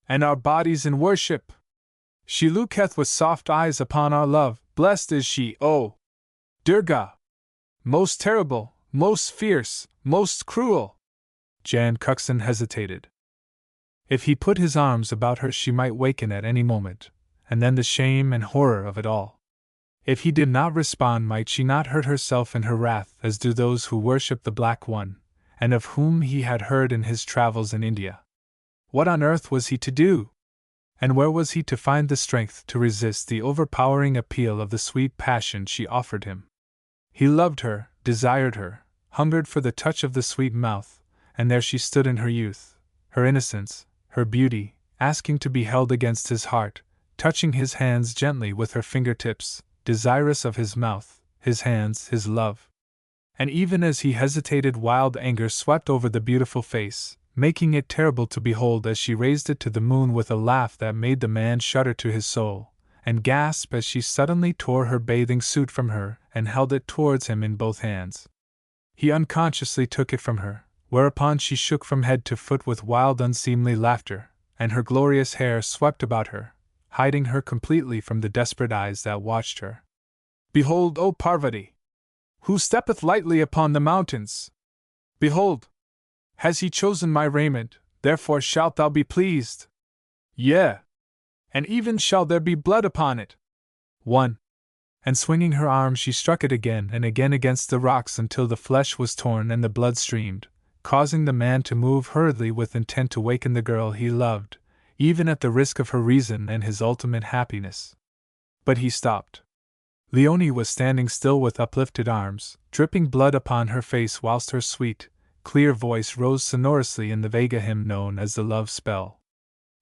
Speaker 1: and our bodies in worship. She looketh with soft eyes upon our love, blessed is she, O Durga! Most terrible, most fierce, most cruel." Jan Cuxton hesitated. If he put his arms about her she might waken at any moment, and then the shame and horror of it all. If he did not respond, might she not hurt herself in her wrath as do those who worship the Black One, and of whom he had heard in his travels in India? What on earth was he to do? And where was he to find the strength to resist the overpowering appeal of the sweet passion she offered him? He loved her, desired her, hungered for the touch of the sweet mouth, and there she stood in her youth, her innocence, her beauty, asking to be held against his heart, touching his hands gently with her fingertips, desirous of his mouth, his hands, his love. And even as he hesitated, wild anger swept over the beautiful face, making it terrible to behold as she raised it to the moon with a laugh that made the man shudder to his soul, and gasp as she suddenly tore her bathing suit from her and held it towards him in both hands. He unconsciously took it from her, whereupon she shook from head to foot with wild unseemly laughter, and her glorious hair swept about her, hiding her completely from the desperate eyes that watched her. "Behold, O Parvati! Who steppeth lightly upon the mountains? Behold! Has he chosen my raiment, therefore shalt thou be pleased? Yea, and even shall there be blood upon it." 1. And swinging her arm she struck it again and again against the rocks until the flesh was torn and the blood streamed, causing the man to move hurriedly with intent to waken the girl he loved, even at the risk of her reason and his ultimate happiness. But he stopped. Leonie was standing still with uplifted arms, dripping blood upon her face, whilst her sweet, clear voice rose sonorously in the Vega hymn known as the Love Spell.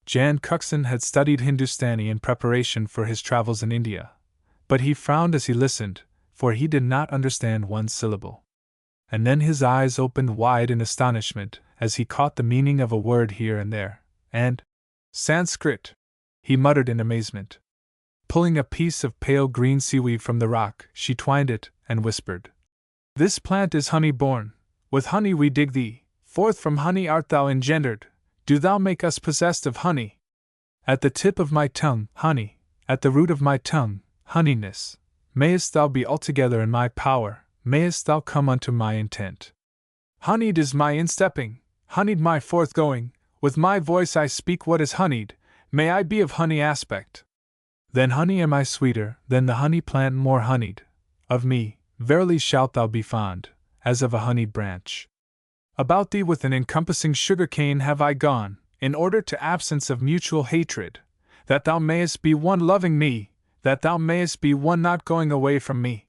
Speaker 1: Jan Cuxton had studied Hindustani in preparation for his travels in India, but he frowned as he listened, for he did not understand one syllable. And then his eyes opened wide in astonishment as he caught the meaning of a word here and there, and "Sanskrit," he muttered in amazement. Pulling a piece of pale green seaweed from the rock, she twined it, and whispered, "This plant is honey born. With honey we dig thee, forth from honey art thou engendered, do thou make us possessed of honey. At the tip of my tongue, honey, at the root of my tongue, honeyness, mayest thou be altogether in my power, mayest thou come unto my intent. Honeyed is my instepping, honeyed my forthgoing, with my voice I speak what is honeyed, may I be of honey aspect. Then honey am I sweeter than the honey plant more honeyed, of me, verily shalt thou be fond, as of a honeyed branch. About thee with an encompassing sugar cane have I gone, in order to absence of mutual hatred, that thou mayest be one loving me, that thou mayest be one not going away from me.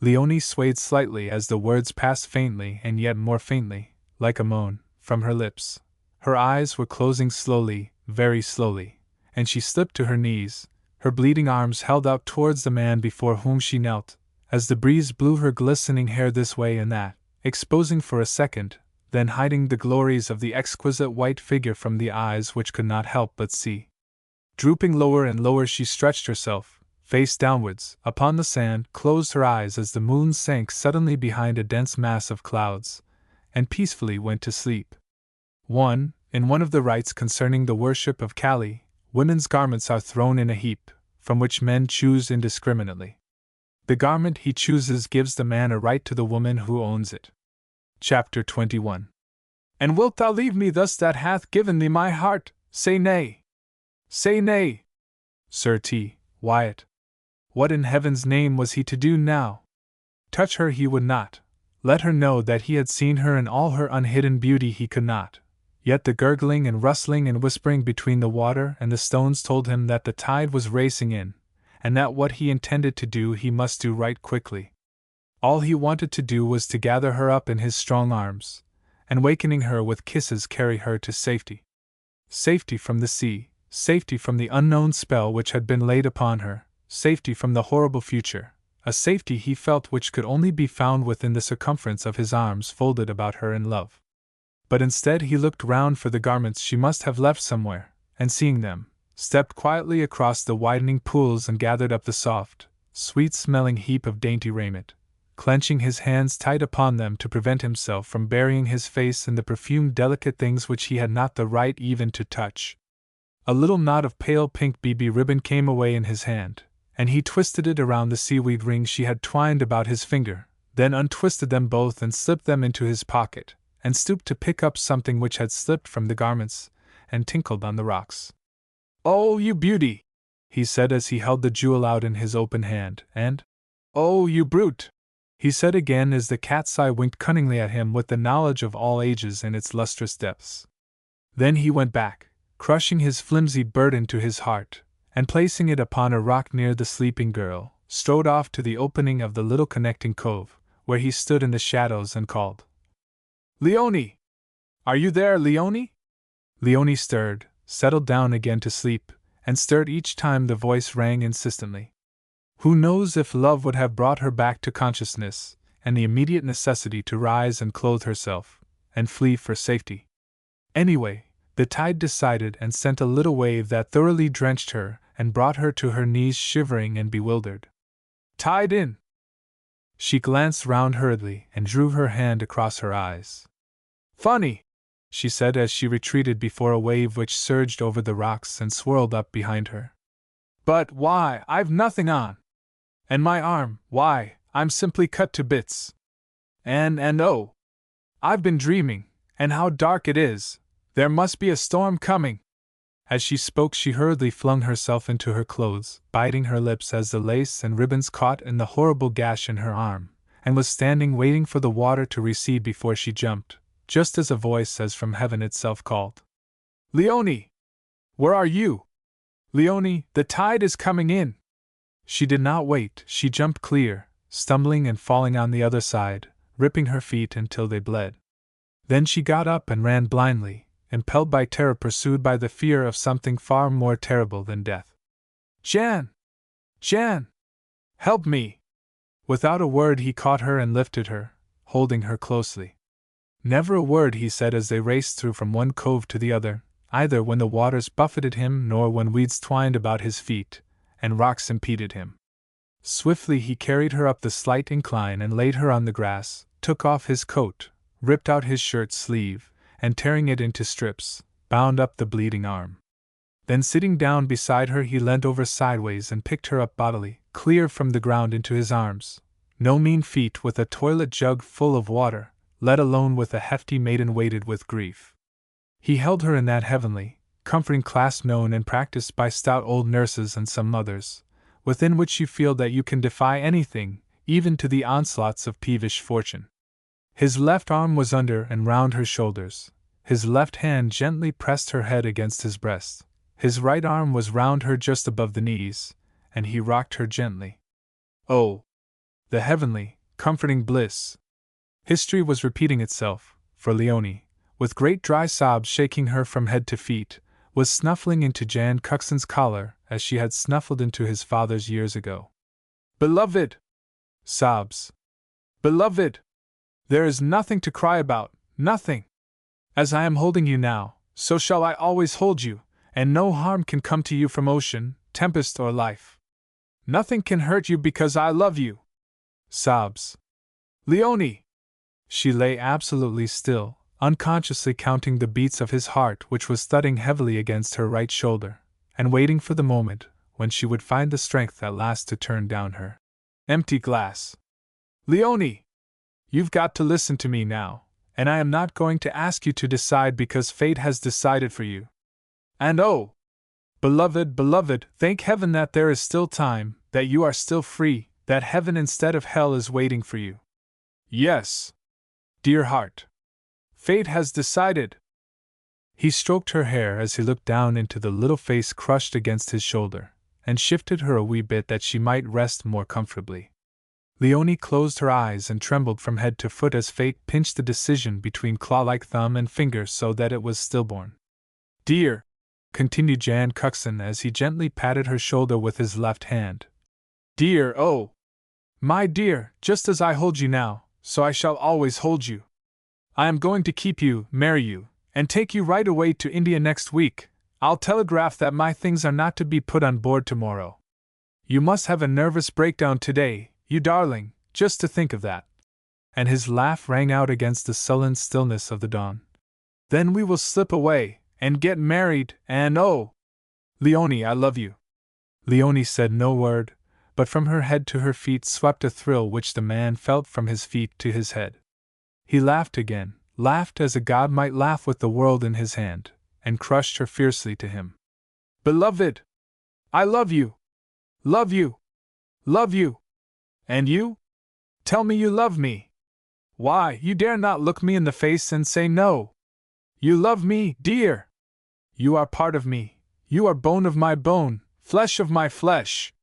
Speaker 1: Leonie swayed slightly as the words passed faintly and yet more faintly, like a moan, from her lips. Her eyes were closing slowly, very slowly, and she slipped to her knees, her bleeding arms held out towards the man before whom she knelt, as the breeze blew her glistening hair this way and that, exposing for a second, then hiding the glories of the exquisite white figure from the eyes which could not help but see. Drooping lower and lower, she stretched herself, face downwards, upon the sand, closed her eyes as the moon sank suddenly behind a dense mass of clouds, and peacefully went to sleep. 1. In one of the rites concerning the worship of Kali, women's garments are thrown in a heap, from which men choose indiscriminately. The garment he chooses gives the man a right to the woman who owns it. Chapter 21. And wilt thou leave me thus that hath given thee my heart? Say nay. Say nay. Sir T. Wyatt. What in heaven's name was he to do now? Touch her he would not. Let her know that he had seen her in all her unhidden beauty he could not. Yet the gurgling and rustling and whispering between the water and the stones told him that the tide was racing in, and that what he intended to do he must do right quickly. All he wanted to do was to gather her up in his strong arms, and wakening her with kisses carry her to safety. Safety from the sea, safety from the unknown spell which had been laid upon her, safety from the horrible future, a safety he felt which could only be found within the circumference of his arms folded about her in love. But instead he looked round for the garments she must have left somewhere, and seeing them, stepped quietly across the widening pools and gathered up the soft, sweet-smelling heap of dainty raiment, clenching his hands tight upon them to prevent himself from burying his face in the perfumed delicate things which he had not the right even to touch. A little knot of pale pink BB ribbon came away in his hand, and he twisted it around the seaweed rings she had twined about his finger, then untwisted them both and slipped them into his pocket, and stooped to pick up something which had slipped from the garments, and tinkled on the rocks. "Oh, you beauty!" he said as he held the jewel out in his open hand, and, "Oh, you brute!" he said again as the cat's eye winked cunningly at him with the knowledge of all ages in its lustrous depths. Then he went back, crushing his flimsy burden to his heart, and placing it upon a rock near the sleeping girl, strode off to the opening of the little connecting cove, where he stood in the shadows and called, "Leonie! Are you there, Leonie?" Leonie stirred, settled down again to sleep, and stirred each time the voice rang insistently. Who knows if love would have brought her back to consciousness, and the immediate necessity to rise and clothe herself, and flee for safety. Anyway, the tide decided and sent a little wave that thoroughly drenched her and brought her to her knees shivering and bewildered. "Tide in!" She glanced round hurriedly and drew her hand across her eyes. "Funny!" she said as she retreated before a wave which surged over the rocks and swirled up behind her. "But why, I've nothing on! And my arm, why, I'm simply cut to bits! And oh! I've been dreaming, and how dark it is! There must be a storm coming!" As she spoke, she hurriedly flung herself into her clothes, biting her lips as the lace and ribbons caught in the horrible gash in her arm, and was standing waiting for the water to recede before she jumped, just as a voice as from heaven itself called, "Leonie! Where are you? Leonie, the tide is coming in!" She did not wait, she jumped clear, stumbling and falling on the other side, ripping her feet until they bled. Then she got up and ran blindly, impelled by terror, pursued by the fear of something far more terrible than death. "Jan! Jan! Help me!" Without a word he caught her and lifted her, holding her closely. Never a word he said as they raced through from one cove to the other, either when the waters buffeted him nor when weeds twined about his feet, and rocks impeded him. Swiftly he carried her up the slight incline and laid her on the grass, took off his coat, ripped out his shirt sleeve, and tearing it into strips, bound up the bleeding arm. Then sitting down beside her he leant over sideways and picked her up bodily, clear from the ground into his arms. No mean feat with a toilet jug full of water, let alone with a hefty maiden weighted with grief. He held her in that heavenly, comforting clasp known and practiced by stout old nurses and some mothers, within which you feel that you can defy anything, even to the onslaughts of peevish fortune. His left arm was under and round her shoulders, His left hand gently pressed her head against his breast. His right arm was round her just above the knees, and he rocked her gently. Oh! The heavenly, comforting bliss! History was repeating itself, for Leonie, with great dry sobs shaking her from head to feet, was snuffling into Jan Cuxon's collar as she had snuffled into his father's years ago. Beloved! Sobs. Beloved! There is nothing to cry about, nothing! As I am holding you now, so shall I always hold you, and no harm can come to you from ocean, tempest, or life. Nothing can hurt you because I love you. Sobs. Leonie! She lay absolutely still, unconsciously counting the beats of his heart, which was thudding heavily against her right shoulder, and waiting for the moment when she would find the strength at last to turn down her empty glass. Leonie! You've got to listen to me now, and I am not going to ask you to decide because fate has decided for you. And oh! Beloved, beloved, thank heaven that there is still time, that you are still free, that heaven instead of hell is waiting for you. Yes. Dear heart. Fate has decided. He stroked her hair as he looked down into the little face crushed against his shoulder, and shifted her a wee bit that she might rest more comfortably. Leonie closed her eyes and trembled from head to foot as fate pinched the decision between claw-like thumb and finger so that it was stillborn. Dear, continued Jan Cuxon as he gently patted her shoulder with his left hand. Dear, oh! My dear, just as I hold you now, so I shall always hold you. I am going to keep you, marry you, and take you right away to India next week. I'll telegraph that my things are not to be put on board tomorrow. You must have a nervous breakdown today, you darling, just to think of that. And his laugh rang out against the sullen stillness of the dawn. Then we will slip away, and get married, and oh! Leonie, I love you. Leonie said no word, but from her head to her feet swept a thrill which the man felt from his feet to his head. He laughed again, laughed as a god might laugh with the world in his hand, and crushed her fiercely to him. Beloved! I love you! Love you! Love you! And you? Tell me you love me! Why, you dare not look me in the face and say no! You love me, dear! You are part of me, you are bone of my bone, flesh of my flesh!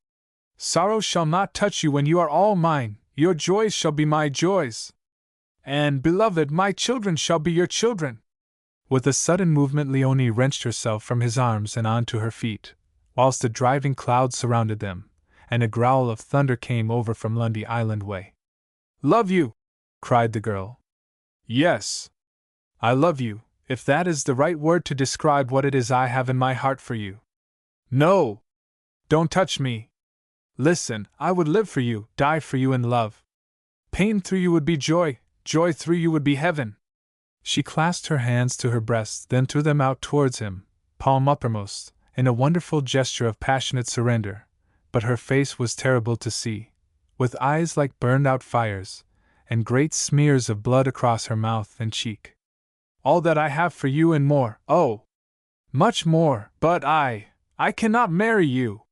Speaker 1: Sorrow shall not touch you when you are all mine, your joys shall be my joys. And, beloved, my children shall be your children. With a sudden movement Leonie wrenched herself from his arms and onto her feet, whilst a driving cloud surrounded them, and a growl of thunder came over from Lundy Island way. Love you! Cried the girl. Yes. I love you, if that is the right word to describe what it is I have in my heart for you. No! Don't touch me! Listen, I would live for you, die for you in love. Pain through you would be joy, joy through you would be heaven. She clasped her hands to her breast, then threw them out towards him, palm uppermost, in a wonderful gesture of passionate surrender, but her face was terrible to see, with eyes like burned-out fires, and great smears of blood across her mouth and cheek. All that I have for you and more, oh! Much more, but I cannot marry you!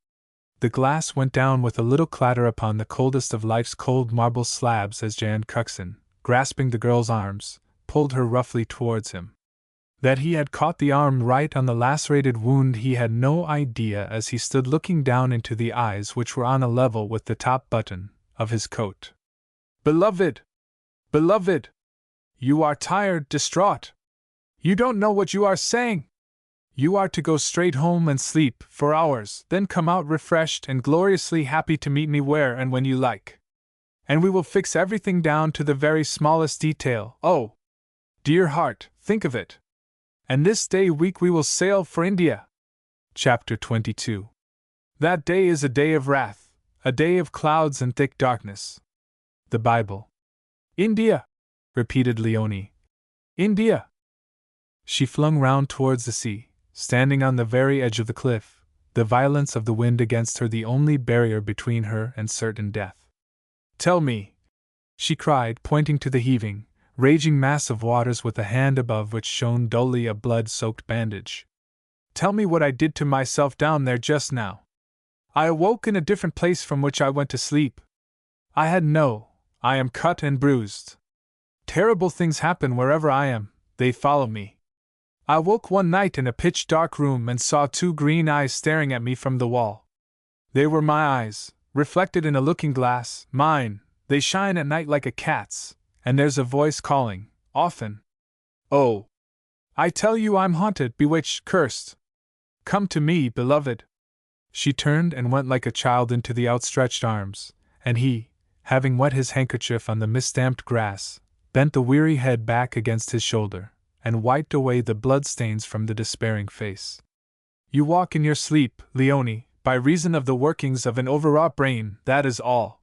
Speaker 1: The glass went down with a little clatter upon the coldest of life's cold marble slabs as Jan Cuxon, grasping the girl's arms, pulled her roughly towards him. That he had caught the arm right on the lacerated wound he had no idea as he stood looking down into the eyes which were on a level with the top button of his coat. Beloved! Beloved! You are tired, distraught. You don't know what you are saying. You are to go straight home and sleep for hours, then come out refreshed and gloriously happy to meet me where and when you like. And we will fix everything down to the very smallest detail. Oh! Dear heart, think of it. And this day week we will sail for India. Chapter 22. That day is a day of wrath, a day of clouds and thick darkness. The Bible. India! Repeated Leonie. India! She flung round towards the sea, standing on the very edge of the cliff, the violence of the wind against her the only barrier between her and certain death. Tell me, she cried, pointing to the heaving, raging mass of waters with a hand above which shone dully a blood-soaked bandage. Tell me what I did to myself down there just now. I awoke in a different place from which I went to sleep. I am cut and bruised. Terrible things happen wherever I am, they follow me. I woke one night in a pitch-dark room and saw two green eyes staring at me from the wall. They were my eyes, reflected in a looking-glass, mine. They shine at night like a cat's, and there's a voice calling, often. Oh! I tell you I'm haunted, bewitched, cursed. Come to me, beloved. She turned and went like a child into the outstretched arms, and he, having wet his handkerchief on the mist-stamped grass, bent the weary head back against his shoulder, and wiped away the blood-stains from the despairing face. You walk in your sleep, Leonie, by reason of the workings of an overwrought brain, that is all.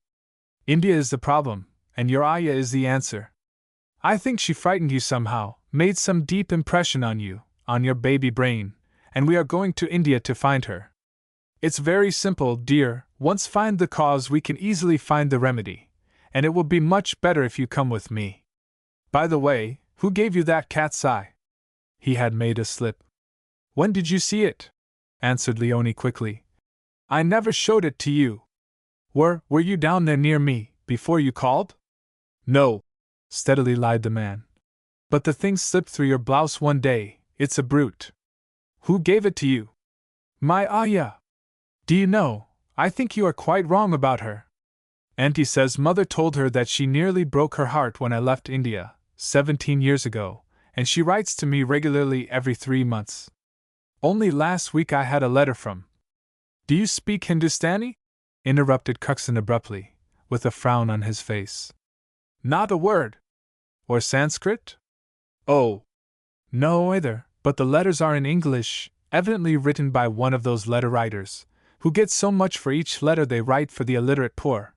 Speaker 1: India is the problem, and your Aya is the answer. I think she frightened you somehow, made some deep impression on you, on your baby brain, and we are going to India to find her. It's very simple, dear. Once find the cause, we can easily find the remedy, and it will be much better if you come with me. By the way, who gave you that cat's eye? He had made a slip. When did you see it? Answered Leonie quickly. I never showed it to you. Were you down there near me, before you called? No, steadily lied the man. But the thing slipped through your blouse one day. It's a brute. Who gave it to you? My Aya. Do you know, I think you are quite wrong about her. Auntie says mother told her that she nearly broke her heart when I left India, 17 years ago, and she writes to me regularly every 3 months. Only last week I had a letter from. Do you speak Hindustani? Interrupted Cuxon abruptly, with a frown on his face. Not a word. Or Sanskrit? Oh. No, either, but the letters are in English, evidently written by one of those letter writers, who get so much for each letter they write for the illiterate poor.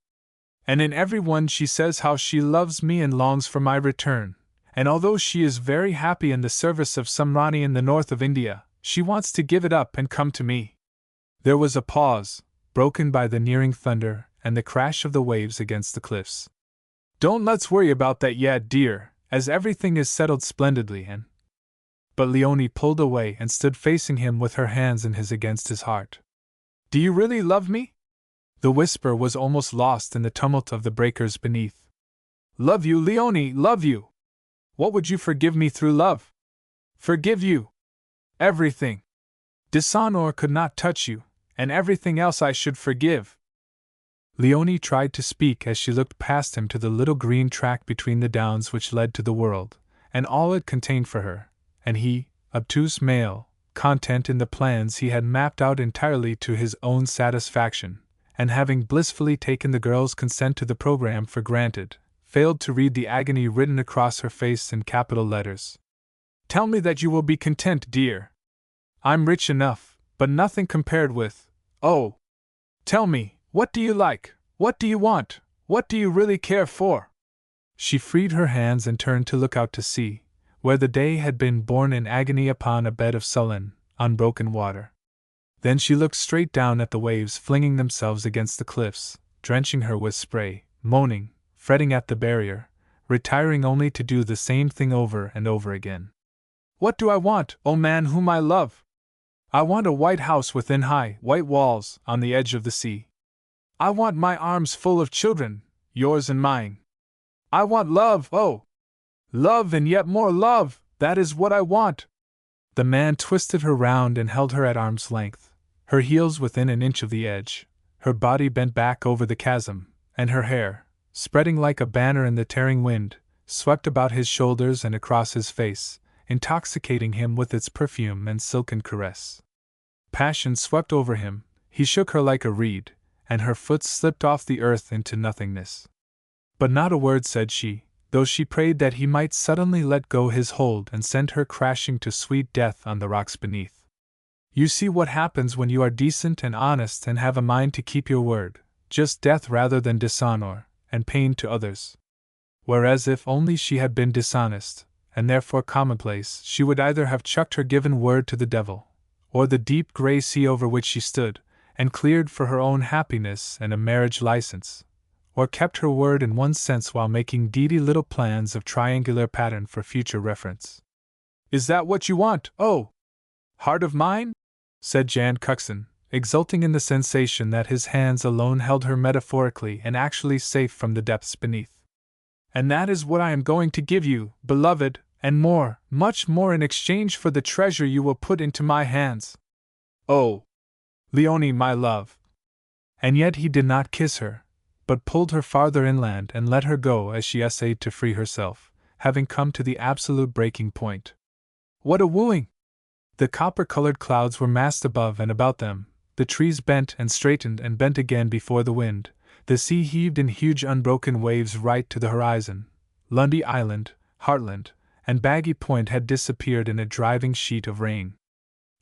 Speaker 1: And in every one she says how she loves me and longs for my return, and although she is very happy in the service of some Rani in the north of India, she wants to give it up and come to me. There was a pause, broken by the nearing thunder and the crash of the waves against the cliffs. Don't let's worry about that yet, dear, as everything is settled splendidly and... But Leonie pulled away and stood facing him with her hands in his against his heart. Do you really love me? The whisper was almost lost in the tumult of the breakers beneath. Love you, Leonie, love you! What would you forgive me through love? Forgive you? Everything. Dishonor could not touch you, and everything else I should forgive. Leonie tried to speak as she looked past him to the little green track between the downs which led to the world, and all it contained for her, and he, obtuse male, content in the plans he had mapped out entirely to his own satisfaction, and having blissfully taken the girl's consent to the program for granted, failed to read the agony written across her face in capital letters. Tell me that you will be content, dear. I'm rich enough, but nothing compared with, oh! Tell me, what do you like? What do you want? What do you really care for? She freed her hands and turned to look out to sea, where the day had been born in agony upon a bed of sullen, unbroken water. Then she looked straight down at the waves flinging themselves against the cliffs, drenching her with spray, moaning, fretting at the barrier, retiring only to do the same thing over and over again. What do I want, O man whom I love? I want a white house within high, white walls, on the edge of the sea. I want my arms full of children, yours and mine. I want love, oh! Love and yet more love, that is what I want. The man twisted her round and held her at arm's length, her heels within an inch of the edge, her body bent back over the chasm, and her hair, spreading like a banner in the tearing wind, swept about his shoulders and across his face, intoxicating him with its perfume and silken caress. Passion swept over him, he shook her like a reed, and her foot slipped off the earth into nothingness. But not a word said she, though she prayed that he might suddenly let go his hold and send her crashing to sweet death on the rocks beneath. You see what happens when you are decent and honest and have a mind to keep your word, just death rather than dishonor, and pain to others. Whereas if only she had been dishonest, and therefore commonplace, she would either have chucked her given word to the devil, or the deep grey sea over which she stood, and cleared for her own happiness and a marriage license, or kept her word in one sense while making deedy little plans of triangular pattern for future reference. Is that what you want, oh! Heart of mine? Said Jan Cuxon, exulting in the sensation that his hands alone held her metaphorically and actually safe from the depths beneath. And that is what I am going to give you, beloved, and more, much more in exchange for the treasure you will put into my hands. Oh, Leonie, my love! And yet he did not kiss her, but pulled her farther inland and let her go as she essayed to free herself, having come to the absolute breaking point. What a wooing! The copper-colored clouds were massed above and about them, the trees bent and straightened and bent again before the wind, the sea heaved in huge unbroken waves right to the horizon. Lundy Island, Heartland, and Baggy Point had disappeared in a driving sheet of rain.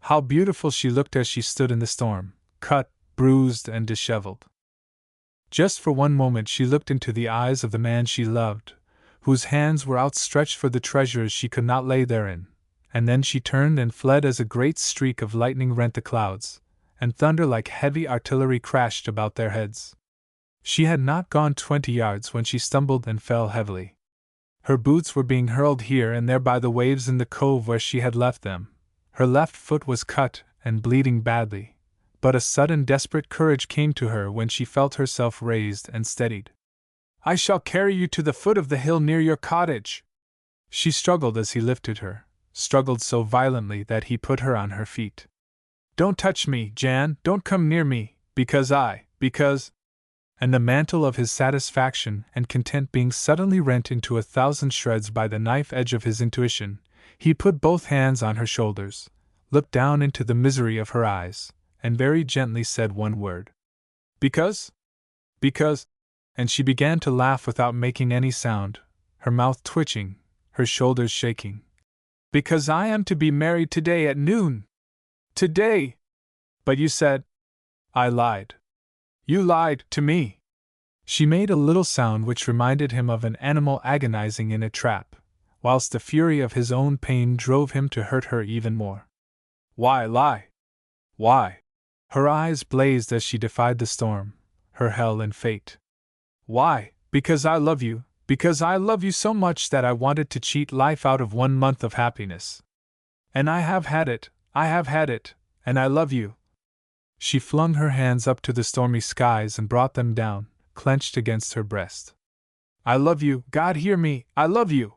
Speaker 1: How beautiful she looked as she stood in the storm, cut, bruised, and disheveled. Just for one moment she looked into the eyes of the man she loved, whose hands were outstretched for the treasures she could not lay therein, and then she turned and fled as a great streak of lightning rent the clouds, and thunder like heavy artillery crashed about their heads. She had not gone 20 yards when she stumbled and fell heavily. Her boots were being hurled here and there by the waves in the cove where she had left them. Her left foot was cut and bleeding badly, but a sudden desperate courage came to her when she felt herself raised and steadied. "I shall carry you to the foot of the hill near your cottage." She struggled as he lifted her, struggled so violently that he put her on her feet. "Don't touch me, Jan, don't come near me, because and the mantle of his satisfaction and content being suddenly rent into 1,000 shreds by the knife edge of his intuition, he put both hands on her shoulders, looked down into the misery of her eyes, and very gently said one word. Because, and she began to laugh without making any sound, her mouth twitching, her shoulders shaking. "Because I am to be married today at noon. Today! But you said—" "I lied. You lied to me." She made a little sound which reminded him of an animal agonizing in a trap, whilst the fury of his own pain drove him to hurt her even more. "Why lie? Why?" Her eyes blazed as she defied the storm, her hell and fate. "Why? Because I love you, because I love you so much that I wanted to cheat life out of 1 month of happiness. And I have had it, and I love you." She flung her hands up to the stormy skies and brought them down, clenched against her breast. "I love you, God hear me, I love you!"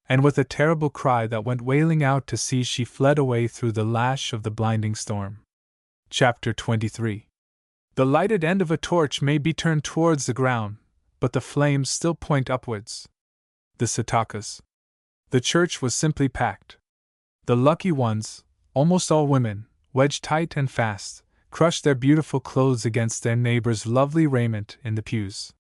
Speaker 1: And with a terrible cry that went wailing out to sea she fled away through the lash of the blinding storm. Chapter 23. The lighted end of a torch may be turned towards the ground, but the flames still point upwards. The Satakas. The church was simply packed. The lucky ones, almost all women, wedged tight and fast, crushed their beautiful clothes against their neighbors' lovely raiment in the pews.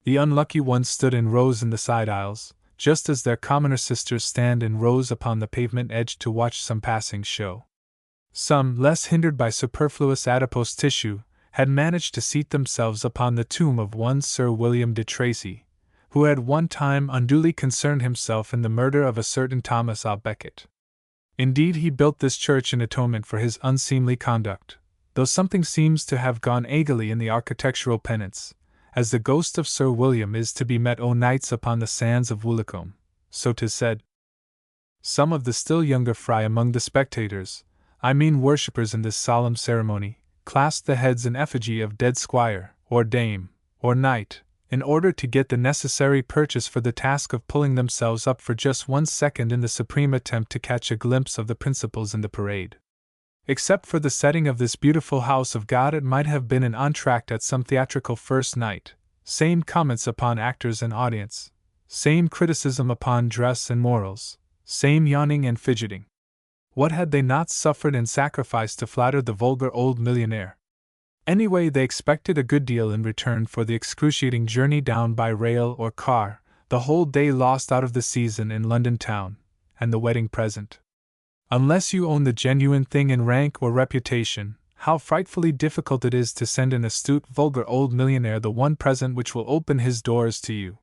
Speaker 1: The unlucky ones stood in rows in the side aisles, just as their commoner sisters stand in rows upon the pavement edge to watch some passing show. Some, less hindered by superfluous adipose tissue, had managed to seat themselves upon the tomb of one Sir William de Tracy, who had one time unduly concerned himself in the murder of a certain Thomas à Becket. Indeed, he built this church in atonement for his unseemly conduct, though something seems to have gone aguely in the architectural penance, as the ghost of Sir William is to be met o' nights upon the sands of Woolacombe, so 'tis said. Some of the still younger fry among the spectators, I mean worshippers in this solemn ceremony, clasped the heads in effigy of dead squire, or dame, or knight, in order to get the necessary purchase for the task of pulling themselves up for just 1 second in the supreme attempt to catch a glimpse of the principals in the parade. Except for the setting of this beautiful house of God, it might have been an entr'acte at some theatrical first night. Same comments upon actors and audience, same criticism upon dress and morals, same yawning and fidgeting. What had they not suffered and sacrificed to flatter the vulgar old millionaire? Anyway, they expected a good deal in return for the excruciating journey down by rail or car, the whole day lost out of the season in London town, and the wedding present. Unless you own the genuine thing in rank or reputation, how frightfully difficult it is to send an astute vulgar old millionaire the one present which will open his doors to you.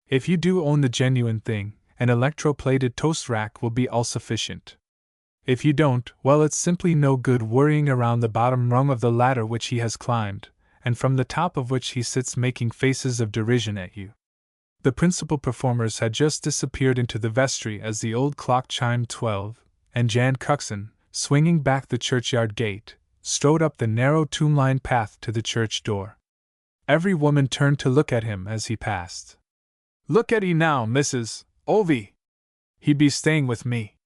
Speaker 1: If you do own the genuine thing, an electro-plated toast rack will be all sufficient. If you don't, well, it's simply no good worrying around the bottom rung of the ladder which he has climbed, and from the top of which he sits making faces of derision at you. The principal performers had just disappeared into the vestry as the old clock chimed 12, and Jan Cuxon, swinging back the churchyard gate, strode up the narrow tomb-lined path to the church door. Every woman turned to look at him as he passed. "Look at 'ee now, Mrs. Ovie!" He be staying with me.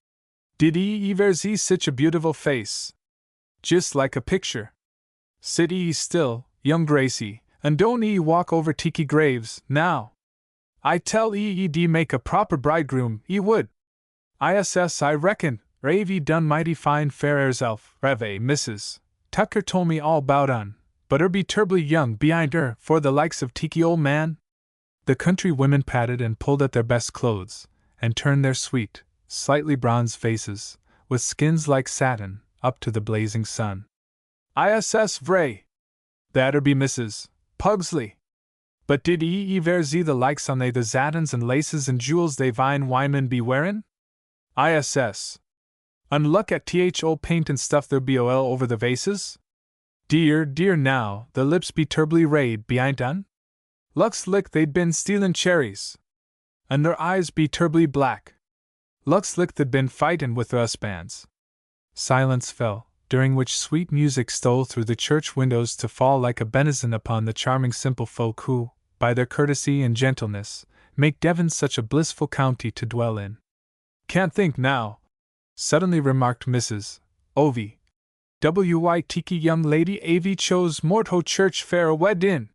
Speaker 1: Did he ever see such a beautiful face? Just like a picture. Sit ye still, young Gracie, and don't ye walk over tiki graves, now. I tell ye'd make a proper bridegroom, ye would. ISS I reckon, Ravy done mighty fine fair herself, Reve, Mrs. Tucker told me all 'bout un, but her be terribly young behind her for the likes of tiki old man. The country women patted and pulled at their best clothes, and turned their sweet, slightly bronzed faces, with skins like satin, up to the blazing sun. ISS Vray. That'er be Mrs. Pugsley. But did ye ever see the likes on they the satins and laces and jewels they vine wymen be wearin'? ISS. And look at old paint and stuff there be over the vases? Dear, dear now, the lips be turbly rayed behind un? Looks lick they'd been stealin' cherries. And their eyes be turbly black. Looks lick they'd been fightin' with their husbands. Silence fell, during which sweet music stole through the church windows to fall like a benison upon the charming simple folk who, by their courtesy and gentleness, make Devon such a blissful county to dwell in. Can't think now, suddenly remarked Mrs. Ovie. Tiki young lady Avie chose Morto church fair a weddin'.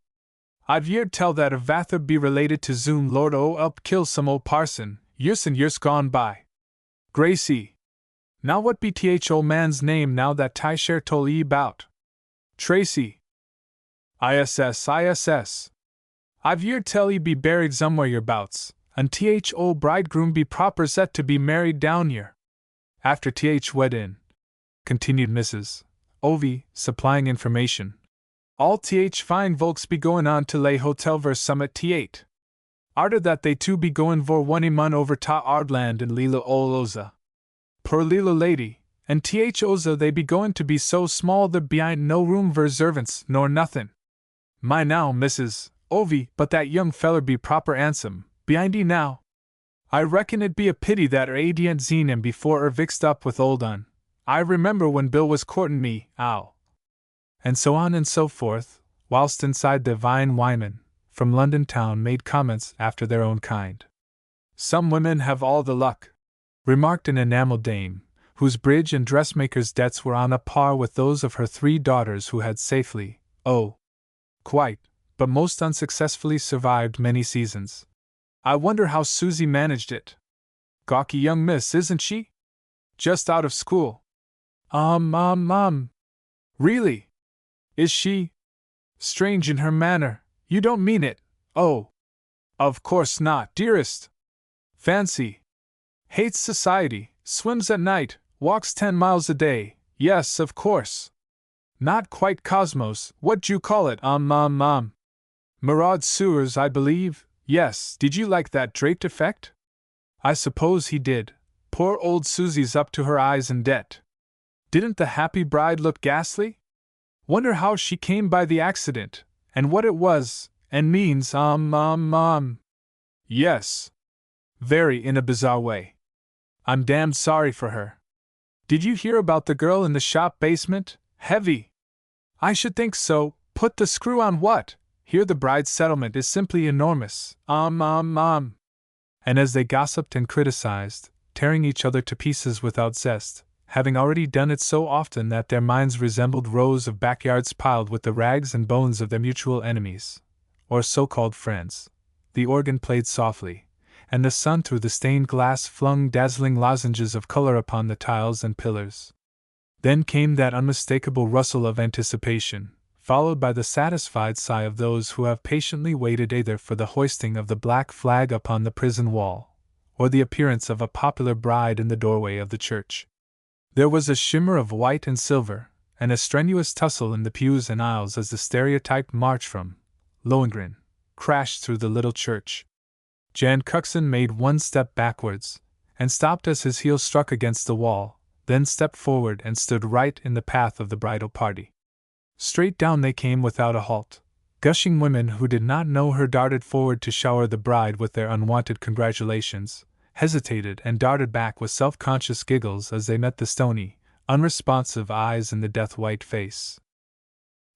Speaker 1: I've yeard tell that a vather be related to Zoom Lord o' up kill some old parson, years and years gone by. Gracie. Now what be old man's name now that Tyshare told ye bout? Tracy. ISS. I've yeard tell he be buried somewhere yerbouts, and old bridegroom be proper set to be married down yer. After weddin', continued Mrs. Ovie, supplying information. All fine volks be goin' on to lay hotel ver summit Arter that they too be goin' vor one mun over ta Ardland and Lila Oza. Per Lila lady, and Oza they be goin' to be so small there behind no room ver servants nor nothin'. My now, Mrs. Ovie, but that young feller be proper ansome, behind ye now. I reckon it be a pity that hadn't seen him before vixed up with old un. I remember when Bill was courtin' me, ow. And so on and so forth, whilst inside the vine wymen, from London town made comments after their own kind. Some women have all the luck, remarked an enamelled dame, whose bridge and dressmaker's debts were on a par with those of her 3 daughters who had safely, quite, but most unsuccessfully survived many seasons. I wonder how Susie managed it. Gawky young miss, isn't she? Just out of school. Really? Is she? Strange in her manner, you don't mean it, oh. Of course not, dearest. Fancy. Hates society, swims at night, walks 10 miles a day, yes, of course. Not quite Cosmos, what'd you call it, Maraud sewers, I believe, yes, did you like that draped effect? I suppose he did. Poor old Susie's up to her eyes in debt. Didn't the happy bride look ghastly? Wonder how she came by the accident, and what it was, and means, Yes. Very in a bizarre way. I'm damned sorry for her. Did you hear about the girl in the shop basement? Heavy. I should think so. Put the screw on what? Here the bride's settlement is simply enormous. And as they gossiped and criticized, tearing each other to pieces without zest, having already done it so often that their minds resembled rows of backyards piled with the rags and bones of their mutual enemies, or so-called friends, the organ played softly, and the sun through the stained glass flung dazzling lozenges of color upon the tiles and pillars. Then came that unmistakable rustle of anticipation, followed by the satisfied sigh of those who have patiently waited either for the hoisting of the black flag upon the prison wall, or the appearance of a popular bride in the doorway of the church. There was a shimmer of white and silver, and a strenuous tussle in the pews and aisles as the stereotyped march from Lohengrin crashed through the little church. Jan Cuxon made one step backwards, and stopped as his heel struck against the wall, then stepped forward and stood right in the path of the bridal party. Straight down they came without a halt. Gushing women who did not know her darted forward to shower the bride with their unwanted congratulations, hesitated and darted back with self-conscious giggles as they met the stony, unresponsive eyes in the death-white face.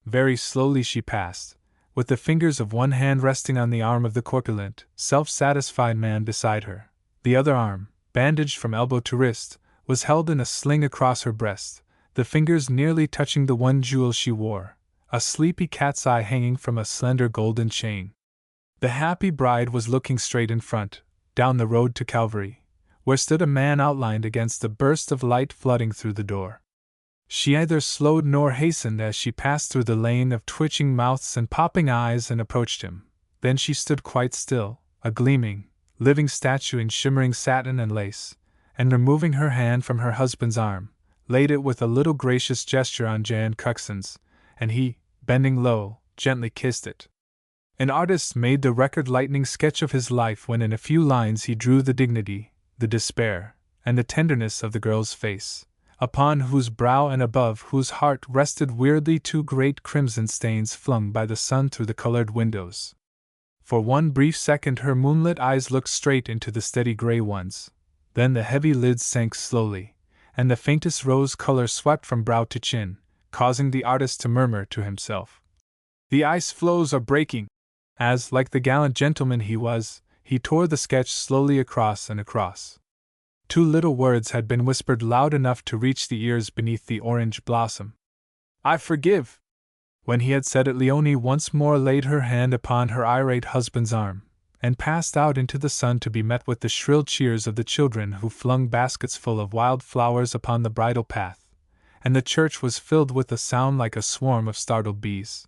Speaker 1: Very slowly she passed, with the fingers of one hand resting on the arm of the corpulent, self-satisfied man beside her, the other arm, bandaged from elbow to wrist, was held in a sling across her breast, the fingers nearly touching the one jewel she wore, a sleepy cat's eye hanging from a slender golden chain. The happy bride was looking straight in front, down the road to Calvary, where stood a man outlined against the burst of light flooding through the door. She neither slowed nor hastened as she passed through the lane of twitching mouths and popping eyes and approached him. Then she stood quite still, a gleaming, living statue in shimmering satin and lace, and removing her hand from her husband's arm, laid it with a little gracious gesture on Joan Conquest's, and he, bending low, gently kissed it. An artist made the record-lightning sketch of his life when in a few lines he drew the dignity, the despair, and the tenderness of the girl's face, upon whose brow and above whose heart rested weirdly two great crimson stains flung by the sun through the colored windows. For one brief second her moonlit eyes looked straight into the steady gray ones, then the heavy lids sank slowly, and the faintest rose color swept from brow to chin, causing the artist to murmur to himself, "The ice floes are breaking," as, like the gallant gentleman he was, he tore the sketch slowly across and across. Two little words had been whispered loud enough to reach the ears beneath the orange blossom. "I forgive." When he had said it, Leonie once more laid her hand upon her irate husband's arm, and passed out into the sun to be met with the shrill cheers of the children who flung baskets full of wild flowers upon the bridle path, and the church was filled with a sound like a swarm of startled bees.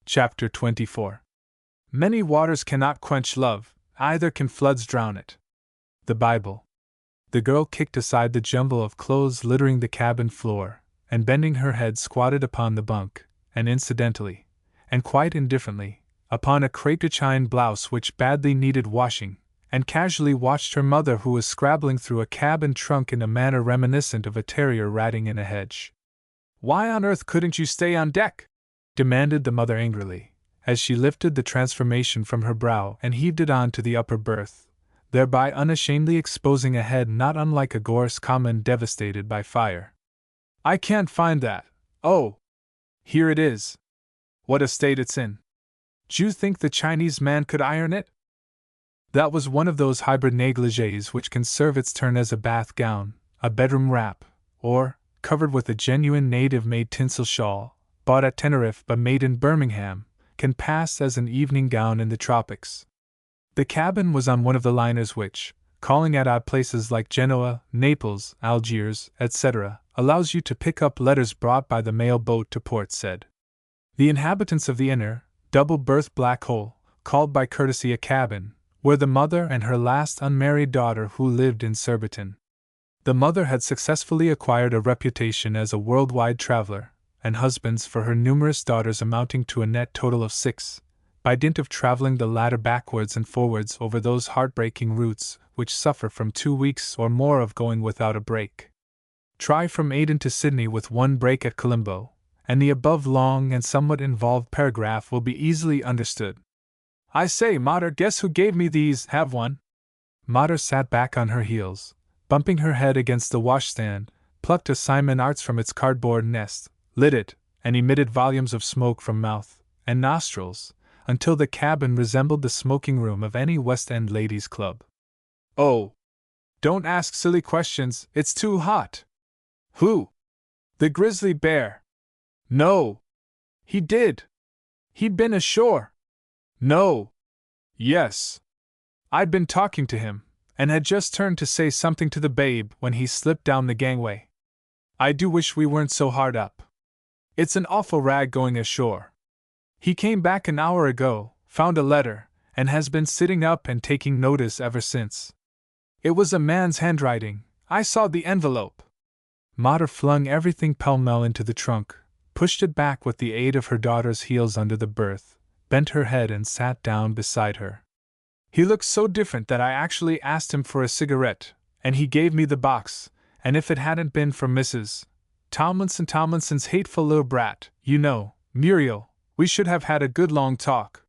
Speaker 1: Chapter 24. Many waters cannot quench love, either can floods drown it. The Bible. The girl kicked aside the jumble of clothes littering the cabin floor, and bending her head squatted upon the bunk, and incidentally, and quite indifferently, upon a crepechine blouse which badly needed washing, and casually watched her mother who was scrabbling through a cabin trunk in a manner reminiscent of a terrier ratting in a hedge. "Why on earth couldn't you stay on deck?" demanded the mother angrily, as she lifted the transformation from her brow and heaved it on to the upper berth, thereby unashamedly exposing a head not unlike a gorse common devastated by fire. "I can't find that. Oh! Here it is. What a state it's in. D'you think the Chinese man could iron it?" That was one of those hybrid negligées which can serve its turn as a bath gown, a bedroom wrap, or, covered with a genuine native-made tinsel shawl, bought at Tenerife but made in Birmingham, can pass as an evening gown in the tropics. The cabin was on one of the liners which, calling at odd places like Genoa, Naples, Algiers, etc., allows you to pick up letters brought by the mail boat to port said. The inhabitants of the inner, double-berth black hole, called by courtesy a cabin, were the mother and her last unmarried daughter who lived in Surbiton. The mother had successfully acquired a reputation as a worldwide traveler, and husbands for her numerous daughters amounting to a net total of 6, by dint of traveling the latter backwards and forwards over those heartbreaking routes which suffer from 2 weeks or more of going without a break. Try from Aden to Sydney with one break at Colombo, and the above long and somewhat involved paragraph will be easily understood. "I say, Mater, guess who gave me these? Have one?" Mater sat back on her heels, bumping her head against the washstand, plucked a Simon Arts from its cardboard nest, lit it, and emitted volumes of smoke from mouth and nostrils, until the cabin resembled the smoking room of any West End ladies' club. "Oh! Don't ask silly questions, it's too hot." "Who?" "The grizzly bear." "No." "He did." "He'd been ashore." "No." "Yes." "I'd been talking to him, and had just turned to say something to the babe when he slipped down the gangway. I do wish we weren't so hard up. It's an awful rag going ashore. He came back an hour ago, found a letter, and has been sitting up and taking notice ever since. It was a man's handwriting. I saw the envelope." Mater flung everything pell-mell into the trunk, pushed it back with the aid of her daughter's heels under the berth, bent her head and sat down beside her. "He looked so different that I actually asked him for a cigarette, and he gave me the box, and if it hadn't been for Mrs. Tomlinson's hateful little brat, you know, Muriel, we should have had a good long talk.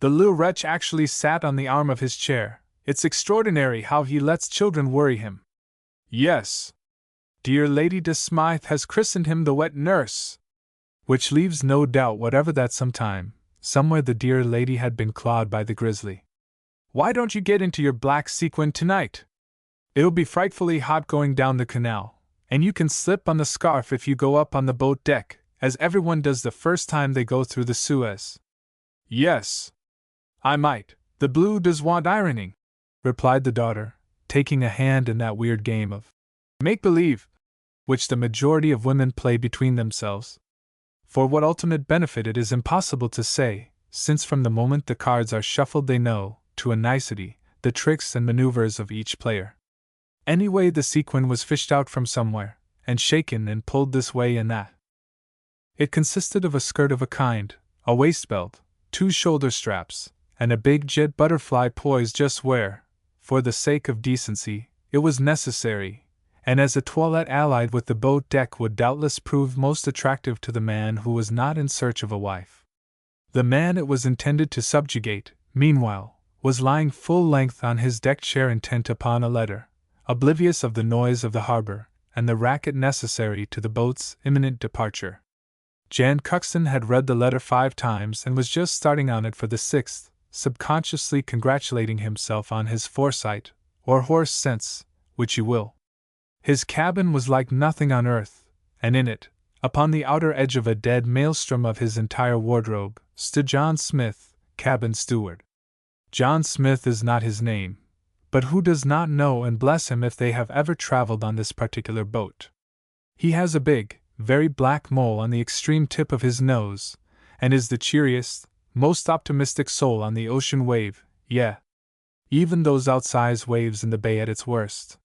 Speaker 1: The little wretch actually sat on the arm of his chair. It's extraordinary how he lets children worry him." "Yes. Dear Lady de Smythe has christened him the wet nurse." Which leaves no doubt whatever that sometime, somewhere the dear lady had been clawed by the grizzly. Why don't you get into your black sequin tonight? It'll be frightfully hot going down the canal, and you can slip on the scarf if you go up on the boat deck, as everyone does the first time they go through the Suez." "Yes, I might. The blue does want ironing," replied the daughter, taking a hand in that weird game of make-believe, which the majority of women play between themselves. For what ultimate benefit it is impossible to say, since from the moment the cards are shuffled they know, to a nicety, the tricks and maneuvers of each player. Anyway, the sequin was fished out from somewhere, and shaken and pulled this way and that. It consisted of a skirt of a kind, a waist belt, 2 shoulder straps, and a big jet butterfly poised just where, for the sake of decency, it was necessary, and as a toilette allied with the boat deck would doubtless prove most attractive to the man who was not in search of a wife. The man it was intended to subjugate, meanwhile, was lying full length on his deck chair intent upon a letter, oblivious of the noise of the harbor and the racket necessary to the boat's imminent departure. Jan Cuxton had read the letter 5 times and was just starting on it for the 6th, subconsciously congratulating himself on his foresight, or horse sense, which you will. His cabin was like nothing on earth, and in it, upon the outer edge of a dead maelstrom of his entire wardrobe, stood John Smith, cabin steward. John Smith is not his name, but who does not know, and bless him if they have ever traveled on this particular boat. He has a big, very black mole on the extreme tip of his nose, and is the cheeriest, most optimistic soul on the ocean wave, even those outsized waves in the bay at its worst.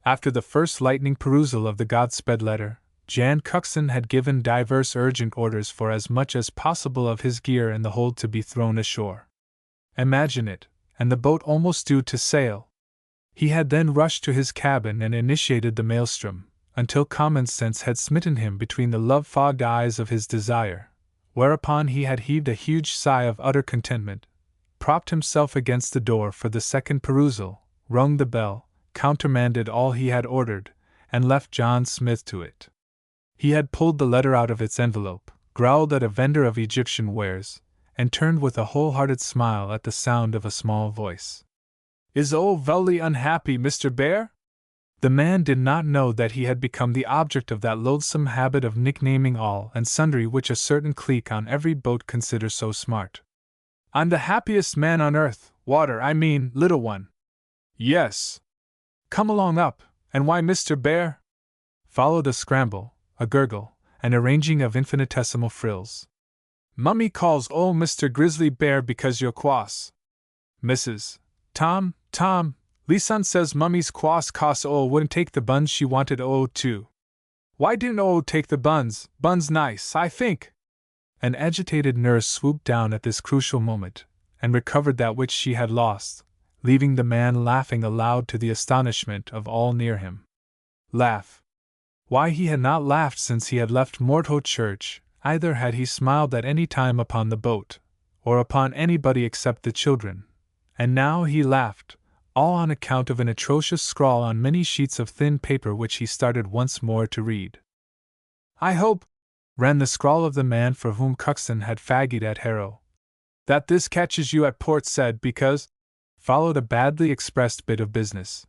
Speaker 1: After the first lightning perusal of the Godsped letter, Jan Cuxton had given divers urgent orders for as much as possible of his gear in the hold to be thrown ashore. Imagine it, and the boat almost due to sail. He had then rushed to his cabin and initiated the maelstrom, until common sense had smitten him between the love-fogged eyes of his desire, whereupon he had heaved a huge sigh of utter contentment, propped himself against the door for the second perusal, rung the bell, countermanded all he had ordered, and left John Smith to it. He had pulled the letter out of its envelope, growled at a vendor of Egyptian wares, and turned with a wholehearted smile at the sound of a small voice. "Is old Vowley unhappy, Mr. Bear?" The man did not know that he had become the object of that loathsome habit of nicknaming all and sundry which a certain clique on every boat consider so smart. "I'm the happiest man on earth, water, I mean, little one." "Yes. Come along up, and why, Mr. Bear?" Followed a scramble, a gurgle, an arranging of infinitesimal frills. "Mummy calls old Mr. Grizzly Bear because you're quass. Mrs. Tom, Lisan says Mummy's quass cause wouldn't take the buns she wanted too. Why didn't take the buns? Buns nice, I think." An agitated nurse swooped down at this crucial moment, and recovered that which she had lost, leaving the man laughing aloud to the astonishment of all near him. Laugh! Why, he had not laughed since he had left Morto Church, either had he smiled at any time upon the boat, or upon anybody except the children, and now he laughed, all on account of an atrocious scrawl on many sheets of thin paper which he started once more to read. "I hope," ran the scrawl of the man for whom Cuxton had faggied at Harrow, "that this catches you at Port Said because—" followed a badly expressed bit of business.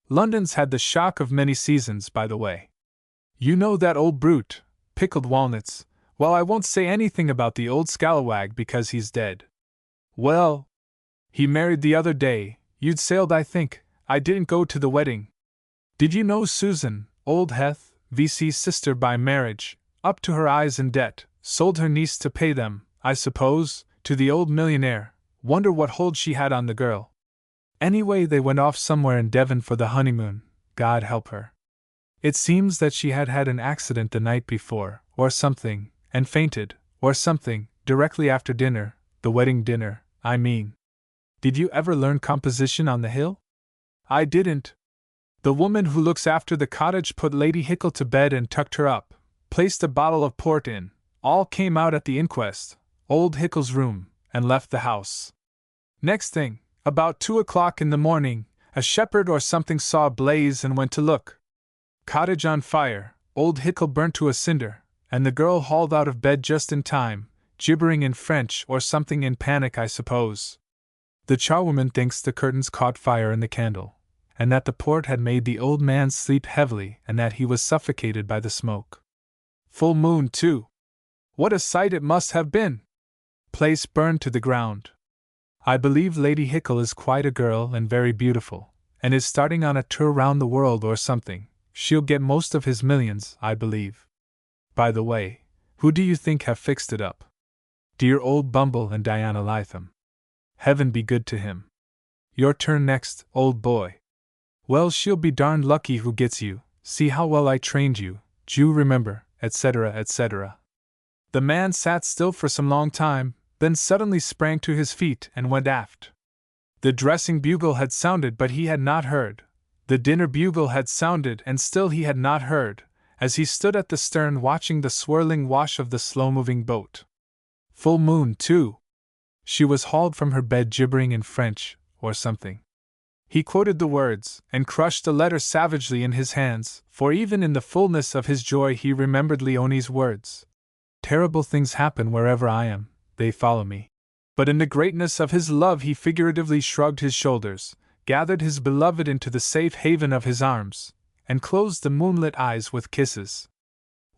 Speaker 1: "London's had the shock of many seasons, by the way. You know that old brute, pickled walnuts. Well, I won't say anything about the old scalawag because he's dead. Well, he married the other day. You'd sailed, I think. I didn't go to the wedding. Did you know Susan, old Heth, VC's sister by marriage, up to her eyes in debt, sold her niece to pay them, I suppose, to the old millionaire? Wonder what hold she had on the girl. Anyway, they went off somewhere in Devon for the honeymoon, God help her. It seems that she had had an accident the night before, or something, and fainted, or something, directly after dinner, the wedding dinner, I mean. Did you ever learn composition on the hill? I didn't. The woman who looks after the cottage put Lady Hickle to bed and tucked her up, placed a bottle of port in, all came out at the inquest, old Hickle's room, and left the house. Next thing, about 2 o'clock in the morning, a shepherd or something saw a blaze and went to look. Cottage on fire, old Hickle burnt to a cinder, and the girl hauled out of bed just in time, gibbering in French or something in panic, I suppose. The charwoman thinks the curtains caught fire in the candle, and that the port had made the old man sleep heavily and that he was suffocated by the smoke. Full moon, too! What a sight it must have been! Place burned to the ground. I believe Lady Hickle is quite a girl and very beautiful, and is starting on a tour round the world or something. She'll get most of his millions, I believe. By the way, who do you think have fixed it up? Dear old Bumble and Diana Lytham. Heaven be good to him. Your turn next, old boy. Well, she'll be darned lucky who gets you. See how well I trained you, Jew, remember, etc., etc. The man sat still for some long time, then suddenly sprang to his feet and went aft. The dressing bugle had sounded, but he had not heard. The dinner bugle had sounded, and still he had not heard, as he stood at the stern watching the swirling wash of the slow-moving boat. Full moon, too! She was hauled from her bed gibbering in French, or something. He quoted the words, and crushed the letter savagely in his hands, for even in the fullness of his joy he remembered Leonie's words. Terrible things happen wherever I am, they follow me. But in the greatness of his love he figuratively shrugged his shoulders, gathered his beloved into the safe haven of his arms, and closed the moonlit eyes with kisses.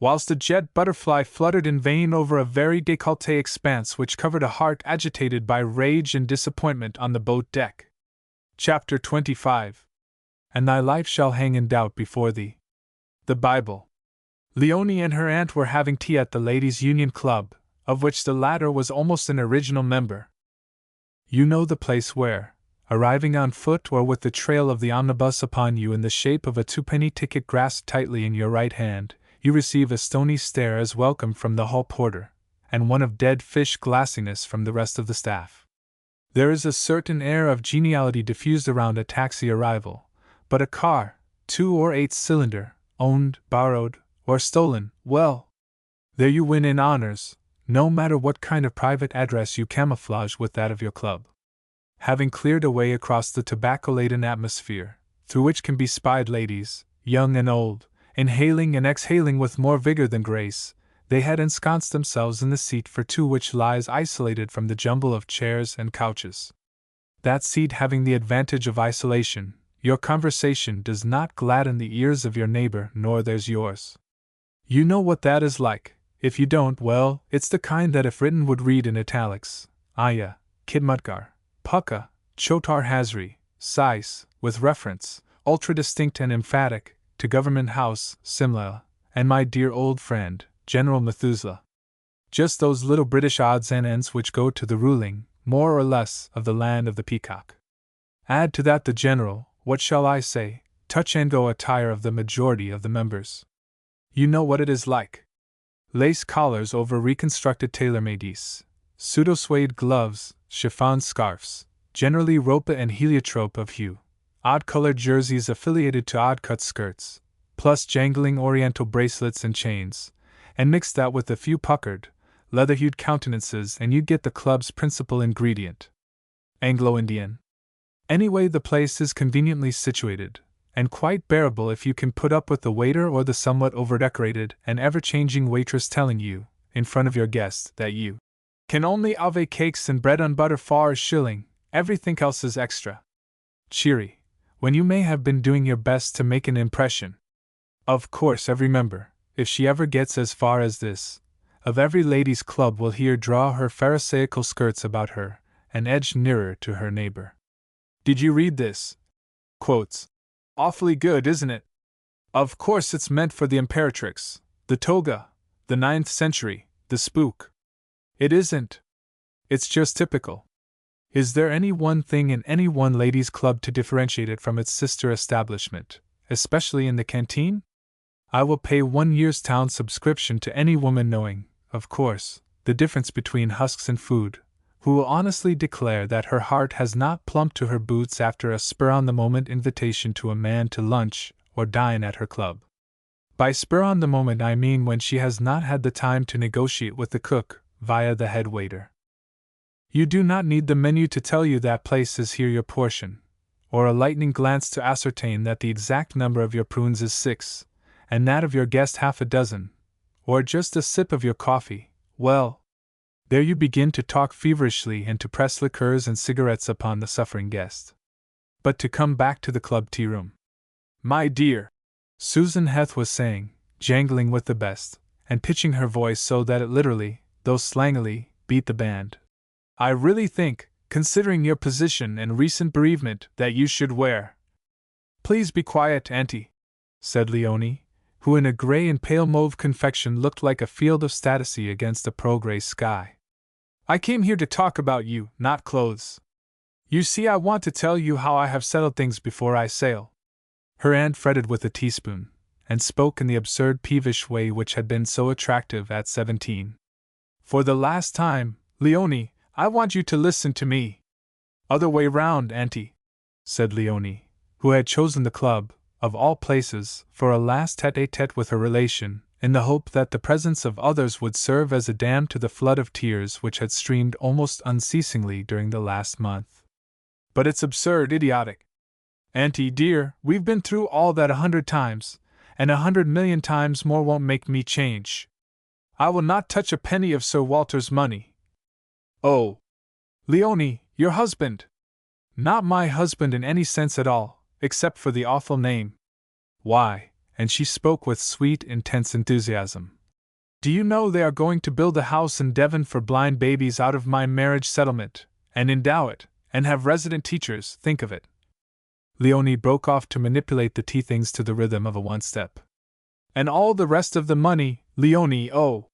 Speaker 1: Whilst a jet butterfly fluttered in vain over a very décolleté expanse which covered a heart agitated by rage and disappointment on the boat deck. Chapter 25. And thy life shall hang in doubt before thee. The Bible. Leonie and her aunt were having tea at the Ladies' Union Club, of which the latter was almost an original member. You know the place where, arriving on foot or with the trail of the omnibus upon you in the shape of a twopenny ticket grasped tightly in your right hand, you receive a stony stare as welcome from the hall porter, and one of dead fish glassiness from the rest of the staff. There is a certain air of geniality diffused around a taxi arrival, but a car, 2 or 8 cylinder, owned, borrowed, or stolen, well, there you win in honors, no matter what kind of private address you camouflage with that of your club. Having cleared a way across the tobacco-laden atmosphere, through which can be spied ladies, young and old, inhaling and exhaling with more vigor than grace, they had ensconced themselves in the seat for two which lies isolated from the jumble of chairs and couches. That seat having the advantage of isolation, your conversation does not gladden the ears of your neighbor, nor theirs yours. You know what that is like. If you don't, well, it's the kind that if written would read in italics, Aya, Kidmutgar, Pucka, Chotar Hazri, Sais, with reference, ultra distinct and emphatic, to Government House, Simla, and my dear old friend, General Methuselah. Just those little British odds and ends which go to the ruling, more or less, of the land of the peacock. Add to that the general, what shall I say, touch-and-go attire of the majority of the members. You know what it is like. Lace collars over reconstructed tailor-mades, pseudo-suede gloves, chiffon scarfs, generally rope and heliotrope of hue, odd-colored jerseys affiliated to odd-cut skirts, plus jangling oriental bracelets and chains, and mix that with a few puckered, leather-hued countenances and you get the club's principal ingredient. Anglo-Indian. Anyway, the place is conveniently situated, and quite bearable if you can put up with the waiter or the somewhat overdecorated and ever-changing waitress telling you, in front of your guests, that you can only have cakes and bread and butter for a shilling, everything else is extra. Cheery, when you may have been doing your best to make an impression. Of course, every member, if she ever gets as far as this, of every ladies' club will here draw her pharisaical skirts about her, and edge nearer to her neighbor. Did you read this? Quotes. Awfully good, isn't it? Of course it's meant for the Imperatrix, the toga, the 9th century, the spook. It isn't. It's just typical. Is there any one thing in any one ladies' club to differentiate it from its sister establishment, especially in the canteen? I will pay 1 year's town subscription to any woman knowing, of course, the difference between husks and food, who will honestly declare that her heart has not plumped to her boots after a spur-on-the-moment invitation to a man to lunch or dine at her club. By spur-on-the-moment I mean when she has not had the time to negotiate with the cook, via the head waiter. You do not need the menu to tell you that place is here your portion, or a lightning glance to ascertain that the exact number of your prunes is 6, and that of your guest half a dozen, or just a sip of your coffee. Well, There you begin to talk feverishly and to press liqueurs and cigarettes upon the suffering guest. But to come back to the club tea room. My dear, Susan Heth was saying, jangling with the best, and pitching her voice so that it literally, though slangily, beat the band. I really think, considering your position and recent bereavement, that you should wear. Please be quiet, Auntie, said Leonie, who in a grey and pale mauve confection looked like a field of statice against a pearl-grey sky. I came here to talk about you, not clothes. You see, I want to tell you how I have settled things before I sail. Her aunt fretted with a teaspoon, and spoke in the absurd peevish way which had been so attractive at 17. For the last time, Leonie, I want you to listen to me. Other way round, Auntie, said Leonie, who had chosen the club, of all places, for a last tête-à-tête with her relation, in the hope that the presence of others would serve as a dam to the flood of tears which had streamed almost unceasingly during the last month. But it's absurd, idiotic. Auntie dear, we've been through all that 100 times, and 100,000,000 times more won't make me change. I will not touch a penny of Sir Walter's money. Oh, Leonie, your husband! Not my husband in any sense at all, except for the awful name. Why, and she spoke with sweet, intense enthusiasm. Do you know they are going to build a house in Devon for blind babies out of my marriage settlement, and endow it, and have resident teachers, think of it. Leonie broke off to manipulate the tea things to the rhythm of a one-step. And all the rest of the money, Leonie, oh!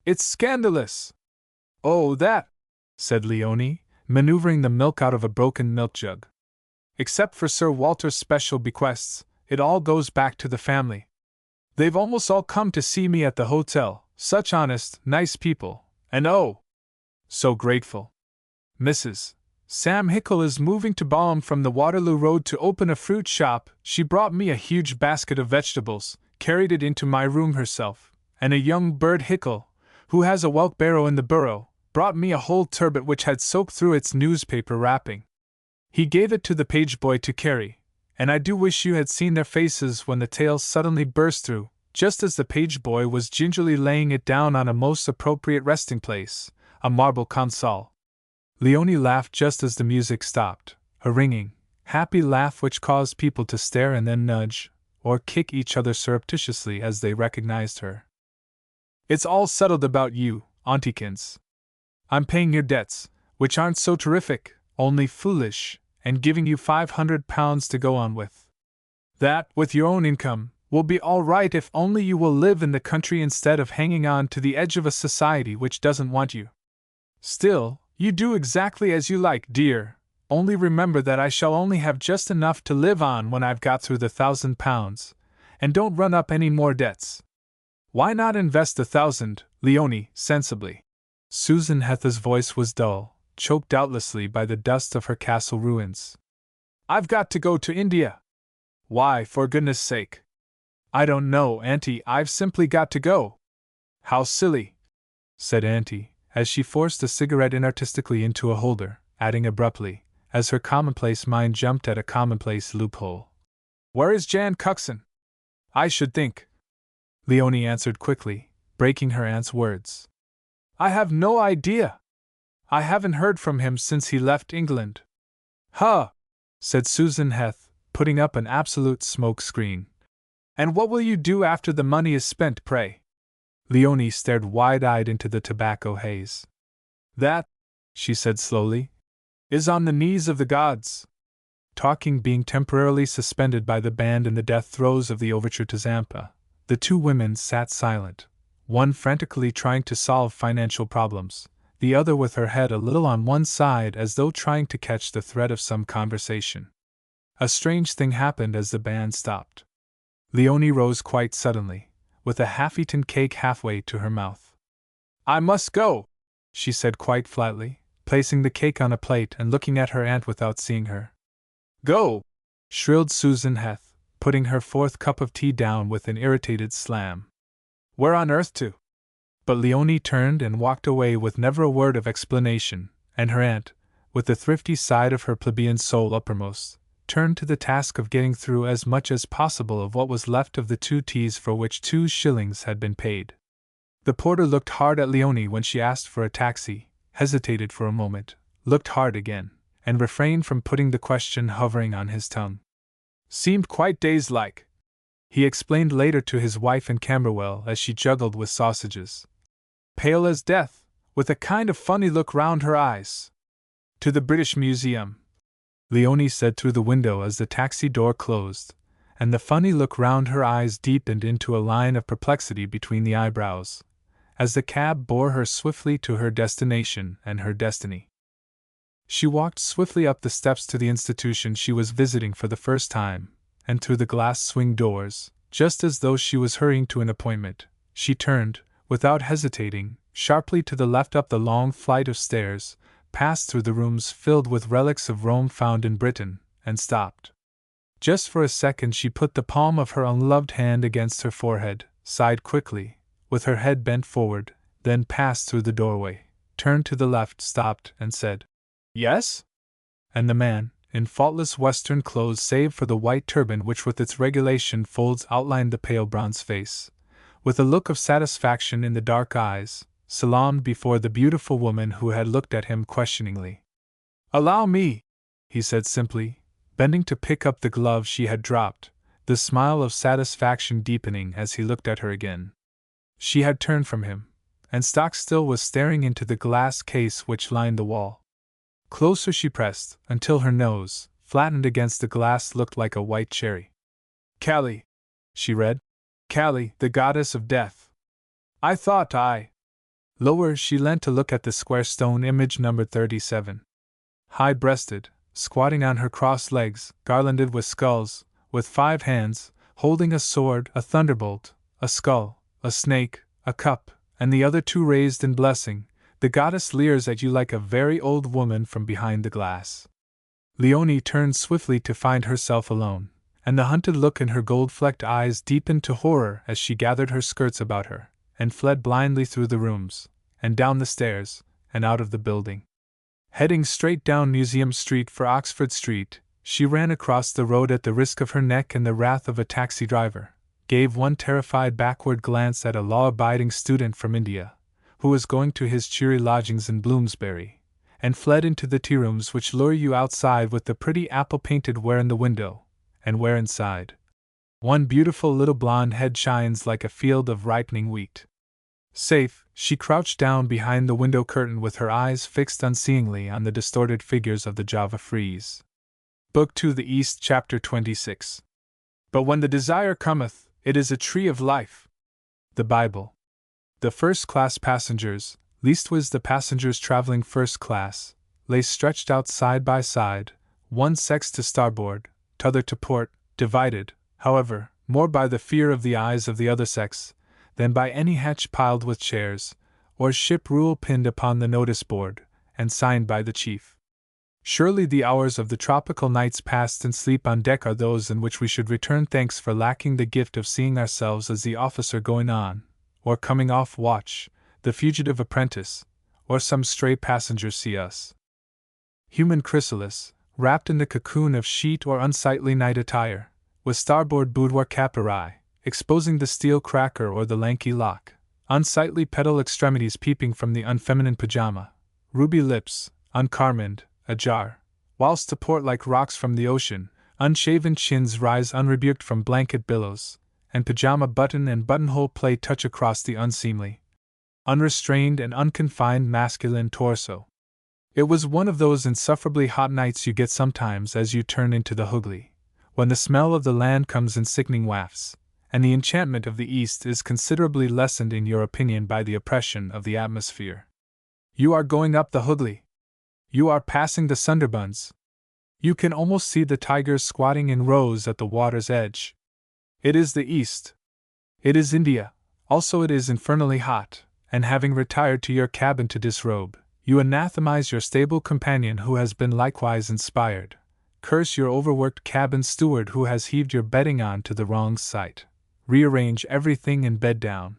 Speaker 1: It's scandalous! Oh, that! Said Leonie, maneuvering the milk out of a broken milk jug. Except for Sir Walter's special bequests, it all goes back to the family. They've almost all come to see me at the hotel, such honest, nice people, and oh! So grateful. Mrs. Sam Hickle is moving to Balham from the Waterloo Road to open a fruit shop. She brought me a huge basket of vegetables, carried it into my room herself, and a young bird Hickle, who has a wheelbarrow in the Borough, brought me a whole turbot which had soaked through its newspaper wrapping. He gave it to the page boy to carry, and I do wish you had seen their faces when the tale suddenly burst through, just as the page boy was gingerly laying it down on a most appropriate resting place, a marble console. Leonie laughed just as the music stopped, a ringing, happy laugh which caused people to stare and then nudge, or kick each other surreptitiously as they recognized her. It's all settled about you, Auntiekins. I'm paying your debts, which aren't so terrific, only foolish, and giving you £500 to go on with. That, with your own income, will be all right if only you will live in the country instead of hanging on to the edge of a society which doesn't want you. Still, you do exactly as you like, dear, only remember that I shall only have just enough to live on when I've got through the £1,000, and don't run up any more debts. Why not invest 1,000, Leonie, sensibly? Susan Heth's voice was dull, choked doubtlessly by the dust of her castle ruins. I've got to go to India. Why, for goodness sake? I don't know, Auntie, I've simply got to go. How silly, said Auntie, as she forced a cigarette inartistically into a holder, adding abruptly, as her commonplace mind jumped at a commonplace loophole. Where is Jan Cuxon? I should think. Leonie answered quickly, breaking her aunt's words. I have no idea. I haven't heard from him since he left England. Huh, said Susan Heth, putting up an absolute smoke screen. And what will you do after the money is spent, pray? Leonie stared wide-eyed into the tobacco haze. That, she said slowly, is on the knees of the gods. Talking being temporarily suspended by the band in the death throes of the overture to Zampa, the two women sat silent, one frantically trying to solve financial problems, the other with her head a little on one side as though trying to catch the thread of some conversation. A strange thing happened as the band stopped. Leonie rose quite suddenly, with a half-eaten cake halfway to her mouth. I must go, she said quite flatly, placing the cake on a plate and looking at her aunt without seeing her. Go! Shrilled Susan Heth, putting her fourth cup of tea down with an irritated slam. Where on earth to? But Leonie turned and walked away with never a word of explanation, and her aunt, with the thrifty side of her plebeian soul uppermost, turned to the task of getting through as much as possible of what was left of the 2 teas for which 2 shillings had been paid. The porter looked hard at Leonie when she asked for a taxi, hesitated for a moment, looked hard again, and refrained from putting the question hovering on his tongue. Seemed quite dazed-like, he explained later to his wife in Camberwell as she juggled with sausages. Pale as death, with a kind of funny look round her eyes. To the British Museum, Leonie said through the window as the taxi door closed, and the funny look round her eyes deepened into a line of perplexity between the eyebrows, as the cab bore her swiftly to her destination and her destiny. She walked swiftly up the steps to the institution she was visiting for the first time, and through the glass swing doors, just as though she was hurrying to an appointment. She turned, without hesitating, sharply to the left up the long flight of stairs, passed through the rooms filled with relics of Rome found in Britain, and stopped. Just for a second she put the palm of her unloved hand against her forehead, sighed quickly, with her head bent forward, then passed through the doorway, turned to the left, stopped, and said, "Yes?" And the man, in faultless Western clothes save for the white turban which with its regulation folds outlined the pale bronze face, with a look of satisfaction in the dark eyes, salaamed before the beautiful woman who had looked at him questioningly. "Allow me," he said simply, bending to pick up the glove she had dropped, the smile of satisfaction deepening as he looked at her again. She had turned from him, and stock still was staring into the glass case which lined the wall. Closer she pressed, until her nose, flattened against the glass, looked like a white cherry. "Kali," she read. "Kali, the goddess of death. I thought I—" Lower she leant to look at the square stone image numbered 37. High-breasted, squatting on her crossed legs, garlanded with skulls, with 5 hands, holding a sword, a thunderbolt, a skull, a snake, a cup, and the other 2 raised in blessing, the goddess leers at you like a very old woman from behind the glass. Leonie turned swiftly to find herself alone, and the hunted look in her gold-flecked eyes deepened to horror as she gathered her skirts about her, and fled blindly through the rooms, and down the stairs, and out of the building. Heading straight down Museum Street for Oxford Street, she ran across the road at the risk of her neck and the wrath of a taxi driver, gave one terrified backward glance at a law-abiding student from India, who was going to his cheery lodgings in Bloomsbury, and fled into the tea-rooms which lure you outside with the pretty apple-painted ware in the window, and where inside one beautiful little blonde head shines like a field of ripening wheat. Safe, she crouched down behind the window curtain with her eyes fixed unseeingly on the distorted figures of the Java frieze. Book 2 The East, Chapter 26. But when the desire cometh, it is a tree of life. The Bible. The first-class passengers, leastways the passengers traveling first class, lay stretched out side by side, one sex to starboard, t'other to port, divided, however, more by the fear of the eyes of the other sex, than by any hatch piled with chairs, or ship rule pinned upon the notice-board, and signed by the chief. Surely the hours of the tropical nights passed in sleep on deck are those in which we should return thanks for lacking the gift of seeing ourselves as the officer going on, or coming off watch, the fugitive apprentice, or some stray passenger see us. Human chrysalis, wrapped in the cocoon of sheet or unsightly night attire, with starboard boudoir cap awry, exposing the steel cracker or the lanky lock, unsightly petal extremities peeping from the unfeminine pajama, ruby lips, uncarmined, ajar, whilst to port like rocks from the ocean, unshaven chins rise unrebuked from blanket billows, and pajama button and buttonhole play touch across the unseemly, unrestrained and unconfined masculine torso. It was one of those insufferably hot nights you get sometimes as you turn into the Hooghly, when the smell of the land comes in sickening wafts, and the enchantment of the East is considerably lessened in your opinion by the oppression of the atmosphere. You are going up the Hooghly. You are passing the Sunderbunds. You can almost see the tigers squatting in rows at the water's edge. It is the East. It is India, also it is infernally hot, and having retired to your cabin to disrobe, you anathemize your stable companion who has been likewise inspired, curse your overworked cabin steward who has heaved your bedding on to the wrong site, rearrange everything and bed down.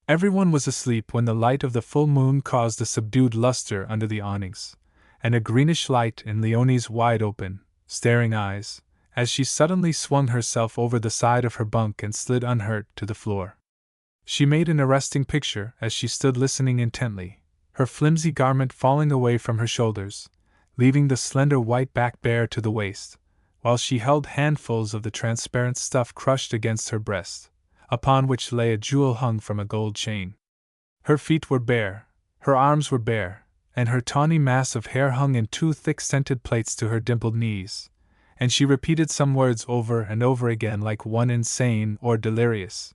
Speaker 1: Everyone was asleep when the light of the full moon caused a subdued luster under the awnings, and a greenish light in Leonie's wide-open, staring eyes, as she suddenly swung herself over the side of her bunk and slid unhurt to the floor. She made an arresting picture as she stood listening intently, her flimsy garment falling away from her shoulders, leaving the slender white back bare to the waist, while she held handfuls of the transparent stuff crushed against her breast, upon which lay a jewel hung from a gold chain. Her feet were bare, her arms were bare, and her tawny mass of hair hung in two thick scented plaits to her dimpled knees, and she repeated some words over and over again like one insane or delirious.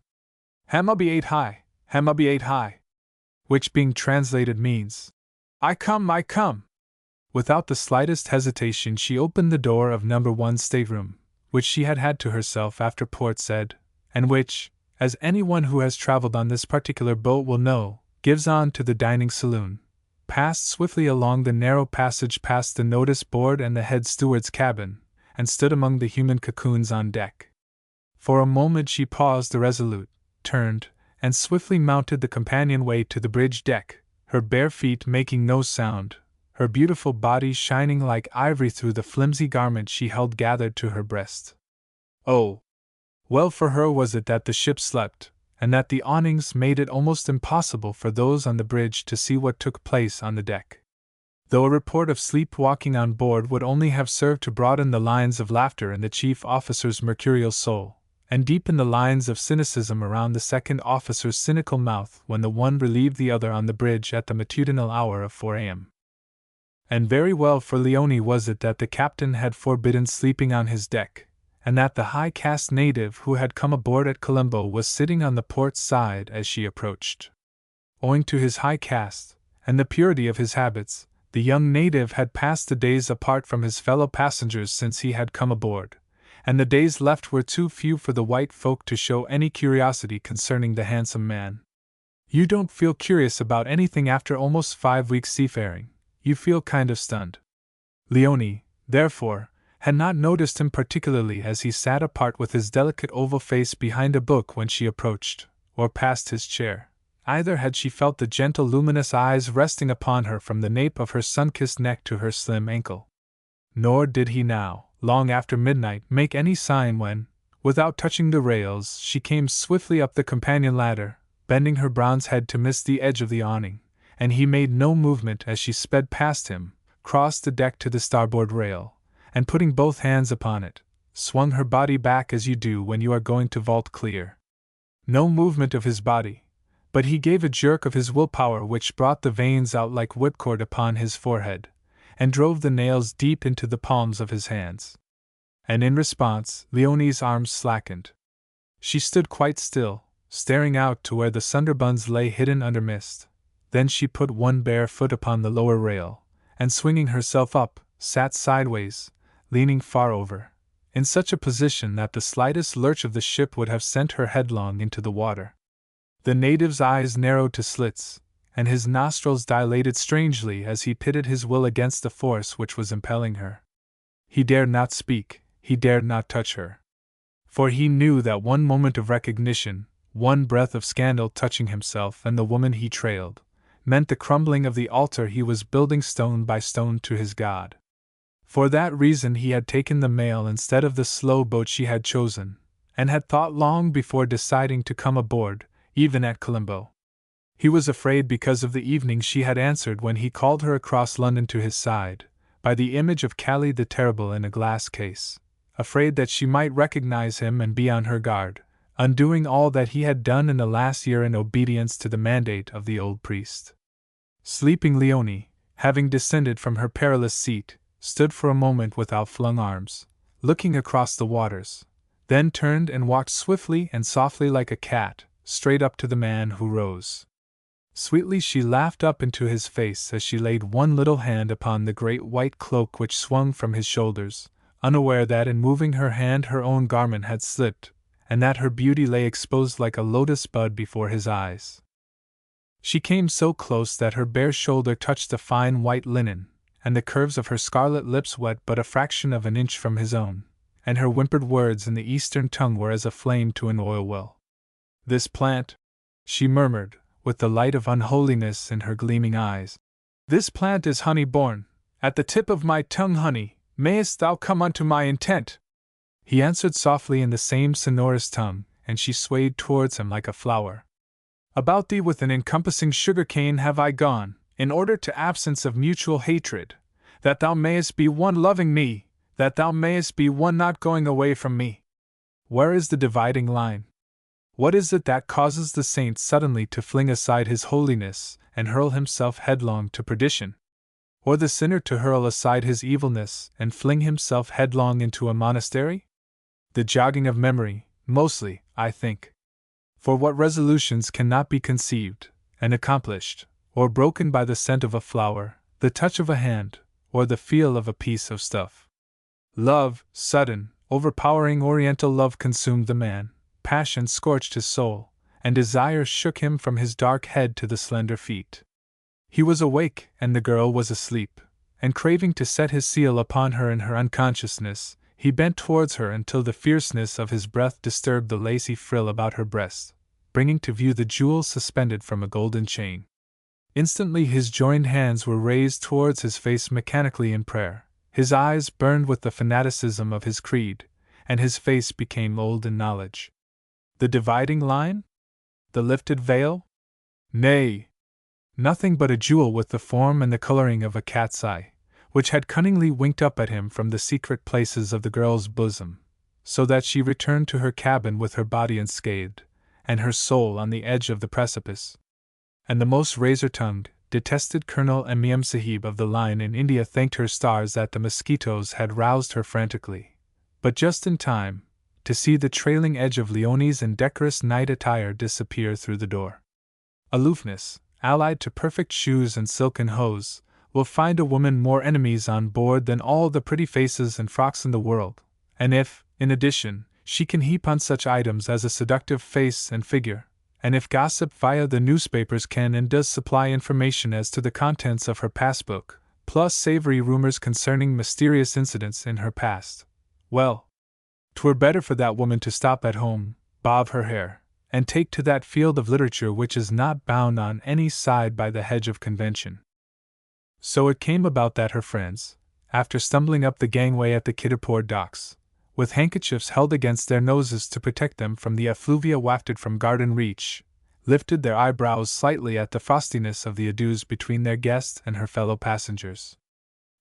Speaker 1: Hammaby ate high, Hammaby ate high, which being translated means, I come, I come. Without the slightest hesitation she opened the door of number 1 stateroom, which she had had to herself after port said, and which, as anyone who has traveled on this particular boat will know, gives on to the dining saloon, passed swiftly along the narrow passage past the notice board and the head steward's cabin, and stood among the human cocoons on deck. For a moment she paused irresolute, turned, and swiftly mounted the companionway to the bridge deck, her bare feet making no sound, her beautiful body shining like ivory through the flimsy garment she held gathered to her breast. Oh! Well for her was it that the ship slept, and that the awnings made it almost impossible for those on the bridge to see what took place on the deck. Though a report of sleepwalking on board would only have served to broaden the lines of laughter in the chief officer's mercurial soul, and deepen the lines of cynicism around the second officer's cynical mouth when the one relieved the other on the bridge at the matutinal hour of 4 a.m. And very well for Leonie was it that the captain had forbidden sleeping on his deck, and that the high-caste native who had come aboard at Colombo was sitting on the port side as she approached. Owing to his high caste, and the purity of his habits, the young native had passed the days apart from his fellow passengers since he had come aboard, and the days left were too few for the white folk to show any curiosity concerning the handsome man. You don't feel curious about anything after almost 5 weeks seafaring. You feel kind of stunned. Leonie, therefore, had not noticed him particularly as he sat apart with his delicate oval face behind a book when she approached, or passed his chair. Either had she felt the gentle luminous eyes resting upon her from the nape of her sun-kissed neck to her slim ankle. Nor did he now, long after midnight, make any sign when, without touching the rails, she came swiftly up the companion ladder, bending her bronze head to miss the edge of the awning, and he made no movement as she sped past him, crossed the deck to the starboard rail, and putting both hands upon it, swung her body back as you do when you are going to vault clear. No movement of his body, but he gave a jerk of his willpower which brought the veins out like whipcord upon his forehead, and drove the nails deep into the palms of his hands. And in response, Leonie's arms slackened. She stood quite still, staring out to where the sunderbuns lay hidden under mist. Then she put one bare foot upon the lower rail, and swinging herself up, sat sideways, leaning far over, in such a position that the slightest lurch of the ship would have sent her headlong into the water. The native's eyes narrowed to slits, and his nostrils dilated strangely as he pitted his will against the force which was impelling her. He dared not speak, he dared not touch her. For he knew that one moment of recognition, one breath of scandal touching himself and the woman he trailed, meant the crumbling of the altar he was building stone by stone to his God. For that reason he had taken the mail instead of the slow boat she had chosen, and had thought long before deciding to come aboard, even at Colombo. He was afraid because of the evening she had answered when he called her across London to his side, by the image of Calais the Terrible in a glass case, afraid that she might recognize him and be on her guard, undoing all that he had done in the last year in obedience to the mandate of the old priest. Sleeping Leonie, having descended from her perilous seat, stood for a moment with outflung arms, looking across the waters, then turned and walked swiftly and softly like a cat, straight up to the man who rose. Sweetly she laughed up into his face as she laid one little hand upon the great white cloak which swung from his shoulders, unaware that in moving her hand her own garment had slipped, and that her beauty lay exposed like a lotus bud before his eyes. She came so close that her bare shoulder touched the fine white linen, and the curves of her scarlet lips wet but a fraction of an inch from his own, and her whimpered words in the Eastern tongue were as a flame to an oil well. "This plant," she murmured, with the light of unholiness in her gleaming eyes, "this plant is honey born, at the tip of my tongue honey, mayest thou come unto my intent?" He answered softly in the same sonorous tongue, and she swayed towards him like a flower. About thee with an encompassing sugar cane have I gone, in order to absence of mutual hatred, that thou mayest be one loving me, that thou mayest be one not going away from me. Where is the dividing line? What is it that causes the saint suddenly to fling aside his holiness and hurl himself headlong to perdition? Or the sinner to hurl aside his evilness and fling himself headlong into a monastery? The jogging of memory, mostly, I think. For what resolutions cannot be conceived and accomplished, or broken by the scent of a flower, the touch of a hand, or the feel of a piece of stuff? Love, sudden, overpowering oriental love consumed the man, passion scorched his soul, and desire shook him from his dark head to the slender feet. He was awake, and the girl was asleep, and craving to set his seal upon her in her unconsciousness, he bent towards her until the fierceness of his breath disturbed the lacy frill about her breast, bringing to view the jewels suspended from a golden chain. Instantly his joined hands were raised towards his face mechanically in prayer, his eyes burned with the fanaticism of his creed, and his face became old in knowledge. The dividing line? The lifted veil? Nay! Nothing but a jewel with the form and the coloring of a cat's eye, which had cunningly winked up at him from the secret places of the girl's bosom, so that she returned to her cabin with her body unscathed, and her soul on the edge of the precipice. And the most razor-tongued, detested Colonel Emiem Sahib of the line in India thanked her stars that the mosquitoes had roused her frantically, but just in time, to see the trailing edge of Leonie's indecorous night attire disappear through the door. Aloofness, allied to perfect shoes and silken hose, will find a woman more enemies on board than all the pretty faces and frocks in the world, and if, in addition, she can heap on such items as a seductive face and figure, and if gossip via the newspapers can and does supply information as to the contents of her passbook, plus savory rumors concerning mysterious incidents in her past, well, 'twere better for that woman to stop at home, bob her hair, and take to that field of literature which is not bound on any side by the hedge of convention. So it came about that her friends, after stumbling up the gangway at the Kiddapore docks, with handkerchiefs held against their noses to protect them from the effluvia wafted from Garden Reach, lifted their eyebrows slightly at the frostiness of the adieus between their guest and her fellow passengers.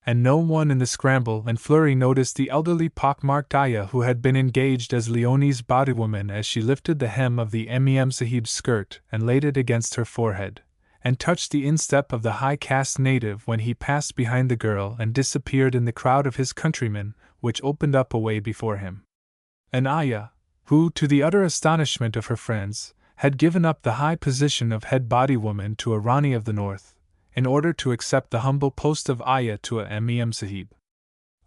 Speaker 1: And no one in the scramble and flurry noticed the elderly pock-marked Aya who had been engaged as Leonie's bodywoman as she lifted the hem of the Emiem Sahib's skirt and laid it against her forehead, and touched the instep of the high-caste native when he passed behind the girl and disappeared in the crowd of his countrymen, which opened up a way before him. An Aya, who, to the utter astonishment of her friends, had given up the high position of head bodywoman to a Rani of the North, in order to accept the humble post of Aya to a Emiem Sahib.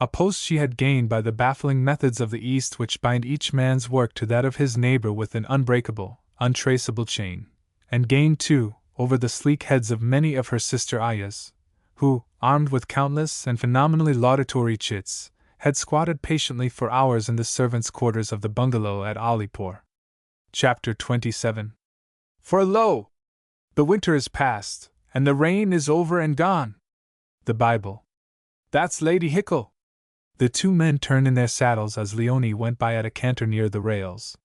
Speaker 1: A post she had gained by the baffling methods of the East which bind each man's work to that of his neighbor with an unbreakable, untraceable chain, and gained, too, over the sleek heads of many of her sister Ayas, who, armed with countless and phenomenally laudatory chits, had squatted patiently for hours in the servants' quarters of the bungalow at Alipur. Chapter 27. For lo! The winter is past, and the rain is over and gone. The Bible. That's Lady Hickle. The two men turned in their saddles as Leonie went by at a canter near the rails.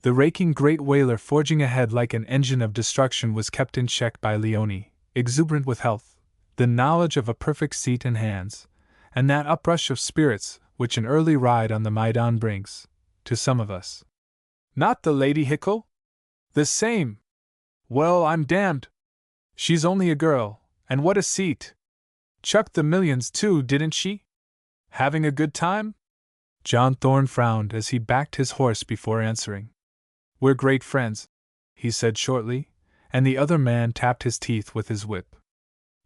Speaker 1: The raking great whaler forging ahead like an engine of destruction was kept in check by Leonie, exuberant with health, the knowledge of a perfect seat and hands, and that uprush of spirits which an early ride on the Maidan brings, to some of us. Not the Lady Hickle? The same. Well, I'm damned. She's only a girl, and what a seat. Chucked the millions too, didn't she? Having a good time? John Thorne frowned as he backed his horse before answering. We're great friends, he said shortly, and the other man tapped his teeth with his whip.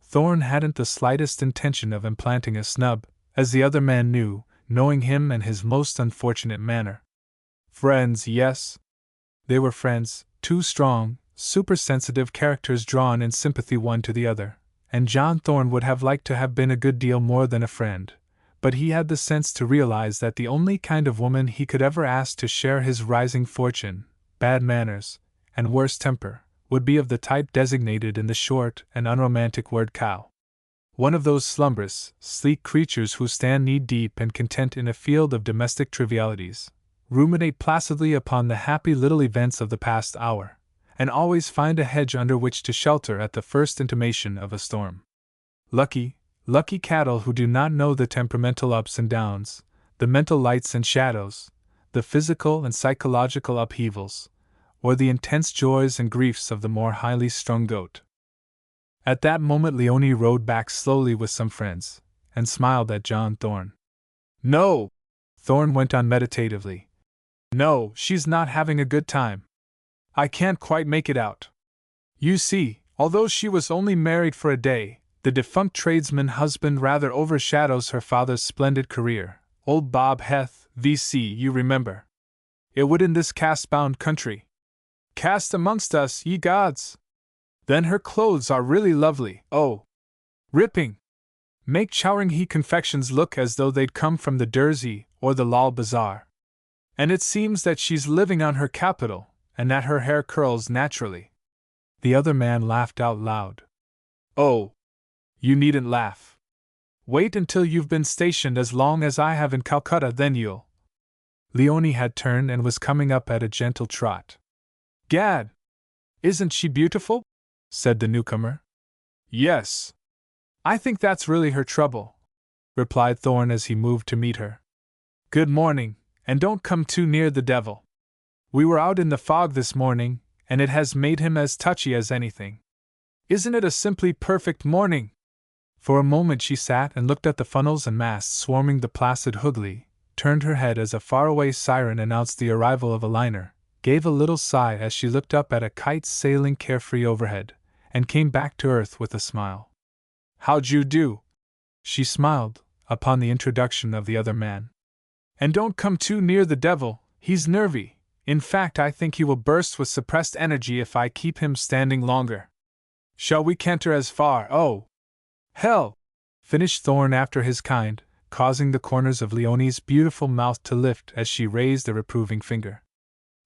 Speaker 1: Thorne hadn't the slightest intention of implanting a snub, as the other man knew, knowing him and his most unfortunate manner. Friends, yes. They were friends, two strong, supersensitive characters drawn in sympathy one to the other, and John Thorne would have liked to have been a good deal more than a friend, but he had the sense to realize that the only kind of woman he could ever ask to share his rising fortune, bad manners, and worse temper, would be of the type designated in the short and unromantic word cow. One of those slumbrous, sleek creatures who stand knee-deep and content in a field of domestic trivialities, ruminate placidly upon the happy little events of the past hour, and always find a hedge under which to shelter at the first intimation of a storm. Lucky, lucky cattle who do not know the temperamental ups and downs, the mental lights and shadows, the physical and psychological upheavals, or the intense joys and griefs of the more highly strung goat. At that moment Leonie rode back slowly with some friends, and smiled at John Thorne. "No," Thorne went on meditatively. "No, she's not having a good time. I can't quite make it out. You see, although she was only married for a day, the defunct tradesman husband rather overshadows her father's splendid career, old Bob Heth, V.C., you remember. It would in this caste-bound country. Caste amongst us, ye gods! Then her clothes are really lovely, oh! Ripping! Make Chowringhee confections look as though they'd come from the Jersey or the Lal Bazaar. And it seems that she's living on her capital, and that her hair curls naturally." The other man laughed out loud. "Oh! You needn't laugh. Wait until you've been stationed as long as I have in Calcutta, then you'll—" Leonie had turned and was coming up at a gentle trot. "Gad! Isn't she beautiful?" said the newcomer. "Yes. I think that's really her trouble," replied Thorne as he moved to meet her. "Good morning, and don't come too near the devil. We were out in the fog this morning, and it has made him as touchy as anything. Isn't it a simply perfect morning?" For a moment she sat and looked at the funnels and masts swarming the placid Hooghly, turned her head as a faraway siren announced the arrival of a liner, gave a little sigh as she looked up at a kite sailing carefree overhead, and came back to earth with a smile. "How'd you do?" she smiled, upon the introduction of the other man. "And don't come too near the devil, he's nervy. In fact, I think he will burst with suppressed energy if I keep him standing longer. Shall we canter as far? Oh! Hell!" finished Thorne after his kind, causing the corners of Leonie's beautiful mouth to lift as she raised a reproving finger.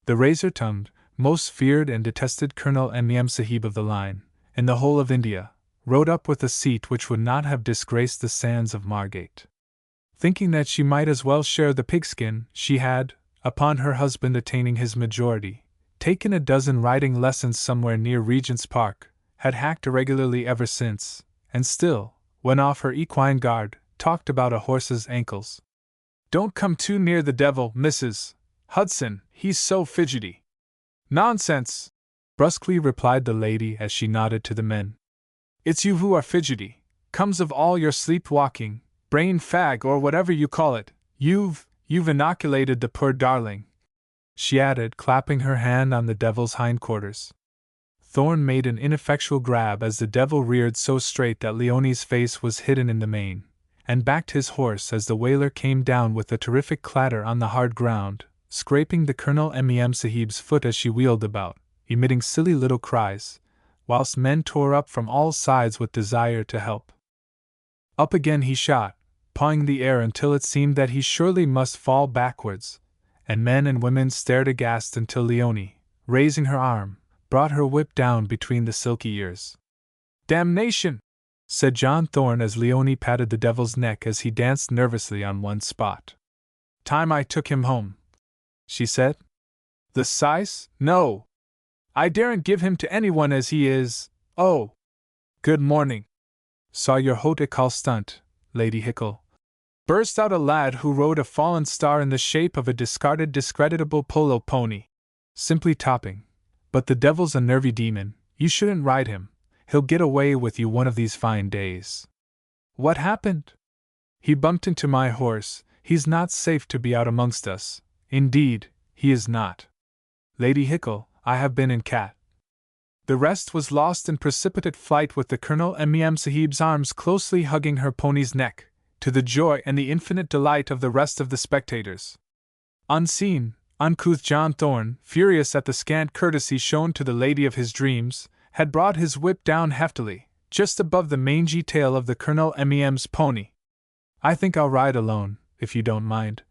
Speaker 1: The razor-tongued, most feared and detested Colonel M.M. Sahib of the line, in the whole of India, rode up with a seat which would not have disgraced the sands of Margate. Thinking that she might as well share the pigskin, she had, upon her husband attaining his majority, taken a dozen riding lessons somewhere near Regent's Park, had hacked irregularly ever since, and still, when off her equine guard, talked about a horse's ankles. "Don't come too near the devil, Mrs. Hudson, he's so fidgety." "Nonsense!" brusquely replied the lady as she nodded to the men. "It's you who are fidgety. Comes of all your sleepwalking, brain fag or whatever you call it. You've inoculated the poor darling," she added, clapping her hand on the devil's hindquarters. Thorne made an ineffectual grab as the devil reared so straight that Leonie's face was hidden in the mane, and backed his horse as the whaler came down with a terrific clatter on the hard ground, scraping the Colonel M.M. Sahib's foot as she wheeled about, emitting silly little cries, whilst men tore up from all sides with desire to help. Up again he shot, pawing the air until it seemed that he surely must fall backwards, and men and women stared aghast until Leonie, raising her arm, brought her whip down between the silky ears. "Damnation!" said John Thorne as Leonie patted the devil's neck as he danced nervously on one spot. "Time I took him home," she said. "The size? No! I daren't give him to anyone as he is. Oh! Good morning. Saw your haute école stunt, Lady Hickle," burst out a lad who rode a fallen star in the shape of a discarded discreditable polo pony. "Simply topping. But the devil's a nervy demon, you shouldn't ride him, he'll get away with you one of these fine days." "What happened?" "He bumped into my horse, he's not safe to be out amongst us, indeed, he is not. Lady Hickle, I have been in cat." The rest was lost in precipitate flight with the Colonel M.M. Sahib's arms closely hugging her pony's neck, to the joy and the infinite delight of the rest of the spectators. Unseen, uncouth John Thorne, furious at the scant courtesy shown to the lady of his dreams, had brought his whip down heftily, just above the mangy tail of the Colonel M.M.'s pony. "I think I'll ride alone, if you don't mind,"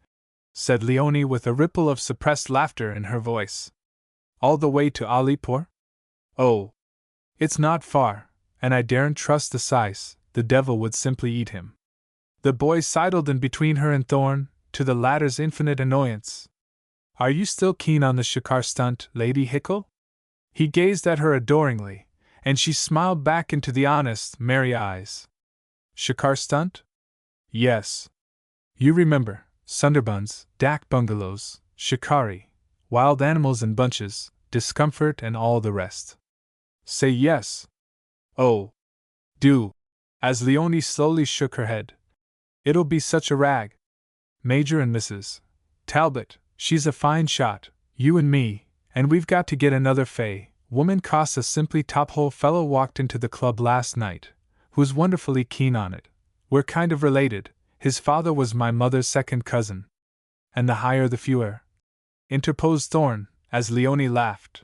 Speaker 1: said Leonie with a ripple of suppressed laughter in her voice. "All the way to Alipur?" "Oh, it's not far, and I daren't trust the size, the devil would simply eat him." The boy sidled in between her and Thorne, to the latter's infinite annoyance. "Are you still keen on the shikar stunt, Lady Hickle?" He gazed at her adoringly, and she smiled back into the honest, merry eyes. Shikar stunt? Yes. You remember, Sundarbans, dak bungalows, shikari, wild animals in bunches, discomfort and all the rest. Say yes. Oh. Do. As Leonie slowly shook her head. It'll be such a rag. Major and Mrs. Talbot, she's a fine shot, you and me, and we've got to get another Fay. Woman costs a simply top-hole fellow walked into the club last night, who's wonderfully keen on it. We're kind of related, his father was my mother's second cousin. And the higher the fewer, interposed Thorne, as Leonie laughed.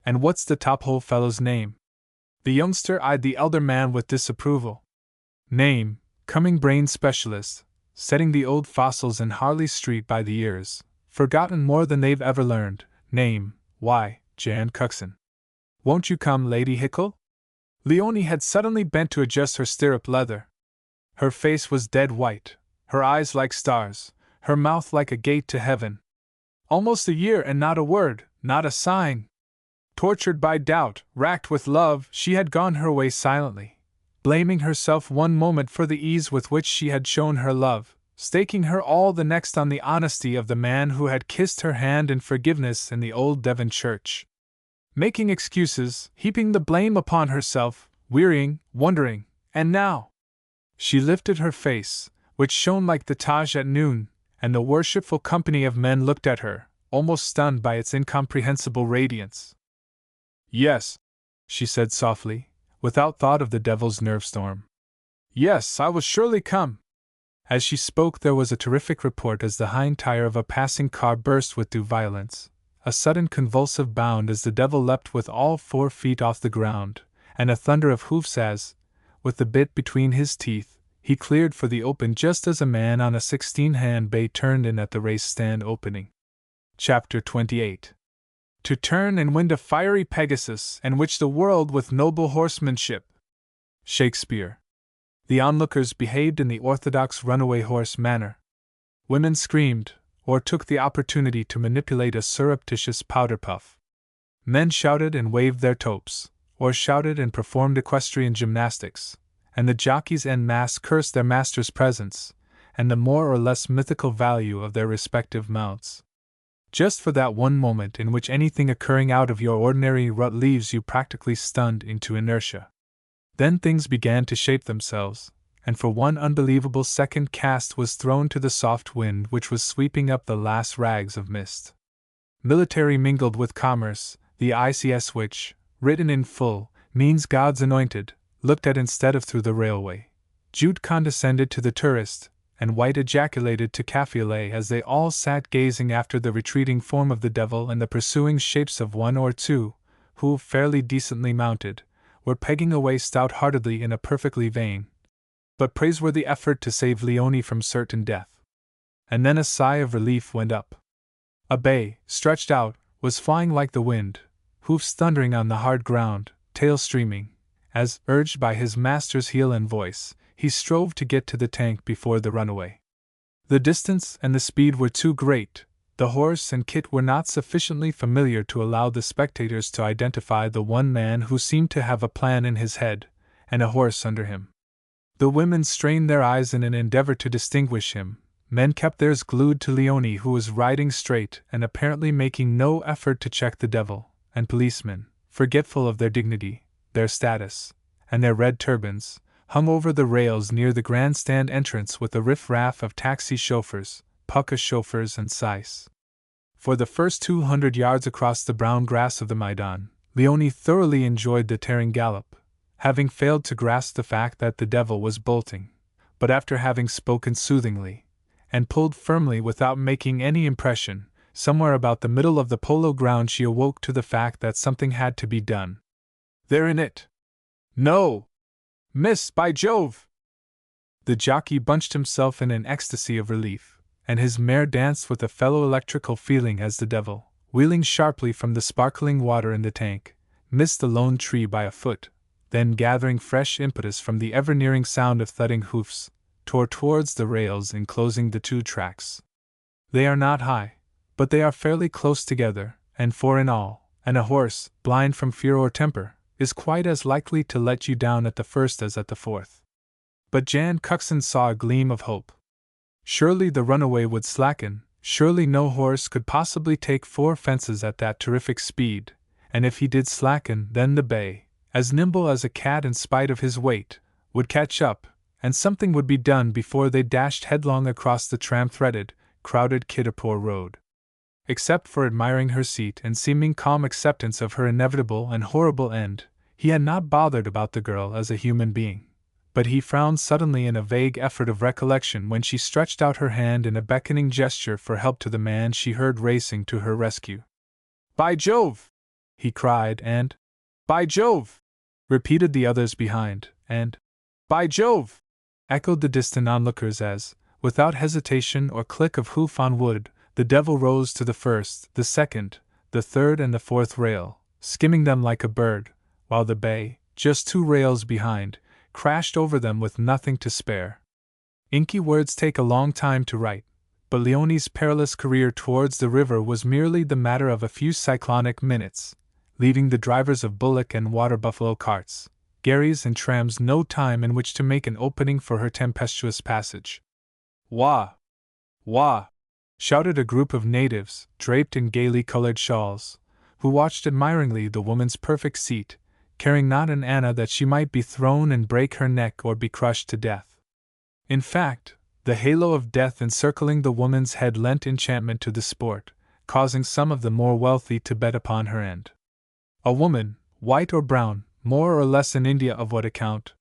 Speaker 1: And what's the top-hole fellow's name? The youngster eyed the elder man with disapproval. Name, coming brain specialist, setting the old fossils in Harley Street by the ears, forgotten more than they've ever learned. Name, why, Jan Cuxon. Won't you come, Lady Hickle? Leonie had suddenly bent to adjust her stirrup leather. Her face was dead white, her eyes like stars, her mouth like a gate to heaven. Almost a year and not a word, not a sign. Tortured by doubt, racked with love, she had gone her way silently, blaming herself one moment for the ease with which she had shown her love, staking her all the next on the honesty of the man who had kissed her hand in forgiveness in the old Devon church. Making excuses, heaping the blame upon herself, wearying, wondering, and now? She lifted her face, which shone like the Taj at noon, and the worshipful company of men looked at her, almost stunned by its incomprehensible radiance. Yes, she said softly, without thought of the devil's nerve-storm. Yes, I will surely come. As she spoke there was a terrific report as the hind tire of a passing car burst with due violence, a sudden convulsive bound as the devil leapt with all 4 feet off the ground, and a thunder of hoofs as, with the bit between his teeth, he cleared for the open just as a man on a 16-hand bay turned in at the race stand opening. Chapter 28. To turn and wind a fiery Pegasus and witch the world with noble horsemanship. Shakespeare. The onlookers behaved in the orthodox runaway horse manner. Women screamed, or took the opportunity to manipulate a surreptitious powder puff. Men shouted and waved their topes, or shouted and performed equestrian gymnastics, and the jockeys en masse cursed their master's presence, and the more or less mythical value of their respective mounts. Just for that one moment in which anything occurring out of your ordinary rut leaves you practically stunned into inertia. Then things began to shape themselves, and for one unbelievable second Caste was thrown to the soft wind which was sweeping up the last rags of mist. Military mingled with commerce, the ICS which, written in full, means God's anointed, looked at instead of through the railway. Jute condescended to the tourist, and White ejaculated to Caffiolet as they all sat gazing after the retreating form of the devil and the pursuing shapes of one or two, who, fairly decently mounted, were pegging away stout-heartedly in a perfectly vain, but praiseworthy effort to save Leonie from certain death. And then a sigh of relief went up. A bay, stretched out, was flying like the wind, hoofs thundering on the hard ground, tail streaming, as, urged by his master's heel and voice, he strove to get to the tank before the runaway. The distance and the speed were too great, the horse and kit were not sufficiently familiar to allow the spectators to identify the one man who seemed to have a plan in his head, and a horse under him. The women strained their eyes in an endeavor to distinguish him, men kept theirs glued to Leonie who was riding straight and apparently making no effort to check the devil, and policemen, forgetful of their dignity, their status, and their red turbans, hung over the rails near the grandstand entrance with a riff-raff of taxi chauffeurs, pukka chauffeurs and sais. For the first 200 yards across the brown grass of the Maidan, Leonie thoroughly enjoyed the tearing gallop, having failed to grasp the fact that the devil was bolting, but after having spoken soothingly, and pulled firmly without making any impression, somewhere about the middle of the polo ground she awoke to the fact that something had to be done. They're in it. No! Miss, by Jove! The jockey bunched himself in an ecstasy of relief, and his mare danced with a fellow electrical feeling as the devil, wheeling sharply from the sparkling water in the tank, missed the lone tree by a foot, then gathering fresh impetus from the ever-nearing sound of thudding hoofs, tore towards the rails enclosing the 2 tracks. They are not high, but they are fairly close together, and 4 in all, and a horse, blind from fear or temper, is quite as likely to let you down at the first as at the fourth. But Jan Cuxon saw a gleam of hope. Surely the runaway would slacken, surely no horse could possibly take 4 fences at that terrific speed, and if he did slacken, then the bay, as nimble as a cat in spite of his weight, would catch up, and something would be done before they dashed headlong across the tram-threaded, crowded Kiddapore road. Except for admiring her seat and seeming calm acceptance of her inevitable and horrible end, he had not bothered about the girl as a human being. But he frowned suddenly in a vague effort of recollection when she stretched out her hand in a beckoning gesture for help to the man she heard racing to her rescue. "By Jove!" he cried, and "By Jove!" repeated the others behind, and "By Jove!" echoed the distant onlookers as, without hesitation or click of hoof on wood, the devil rose to the first, the second, the third and the fourth rail, skimming them like a bird, while the bay, just 2 rails behind, crashed over them with nothing to spare. Inky words take a long time to write, but Leonie's perilous career towards the river was merely the matter of a few cyclonic minutes, leaving the drivers of bullock and water buffalo carts, gharries and trams no time in which to make an opening for her tempestuous passage. "Wah! Wah!" shouted a group of natives, draped in gaily colored shawls, who watched admiringly the woman's perfect seat, caring not an Anna that she might be thrown and break her neck or be crushed to death. In fact, the halo of death encircling the woman's head lent enchantment to the sport, causing some of the more wealthy to bet upon her end. A woman, white or brown, more or less in India of what account?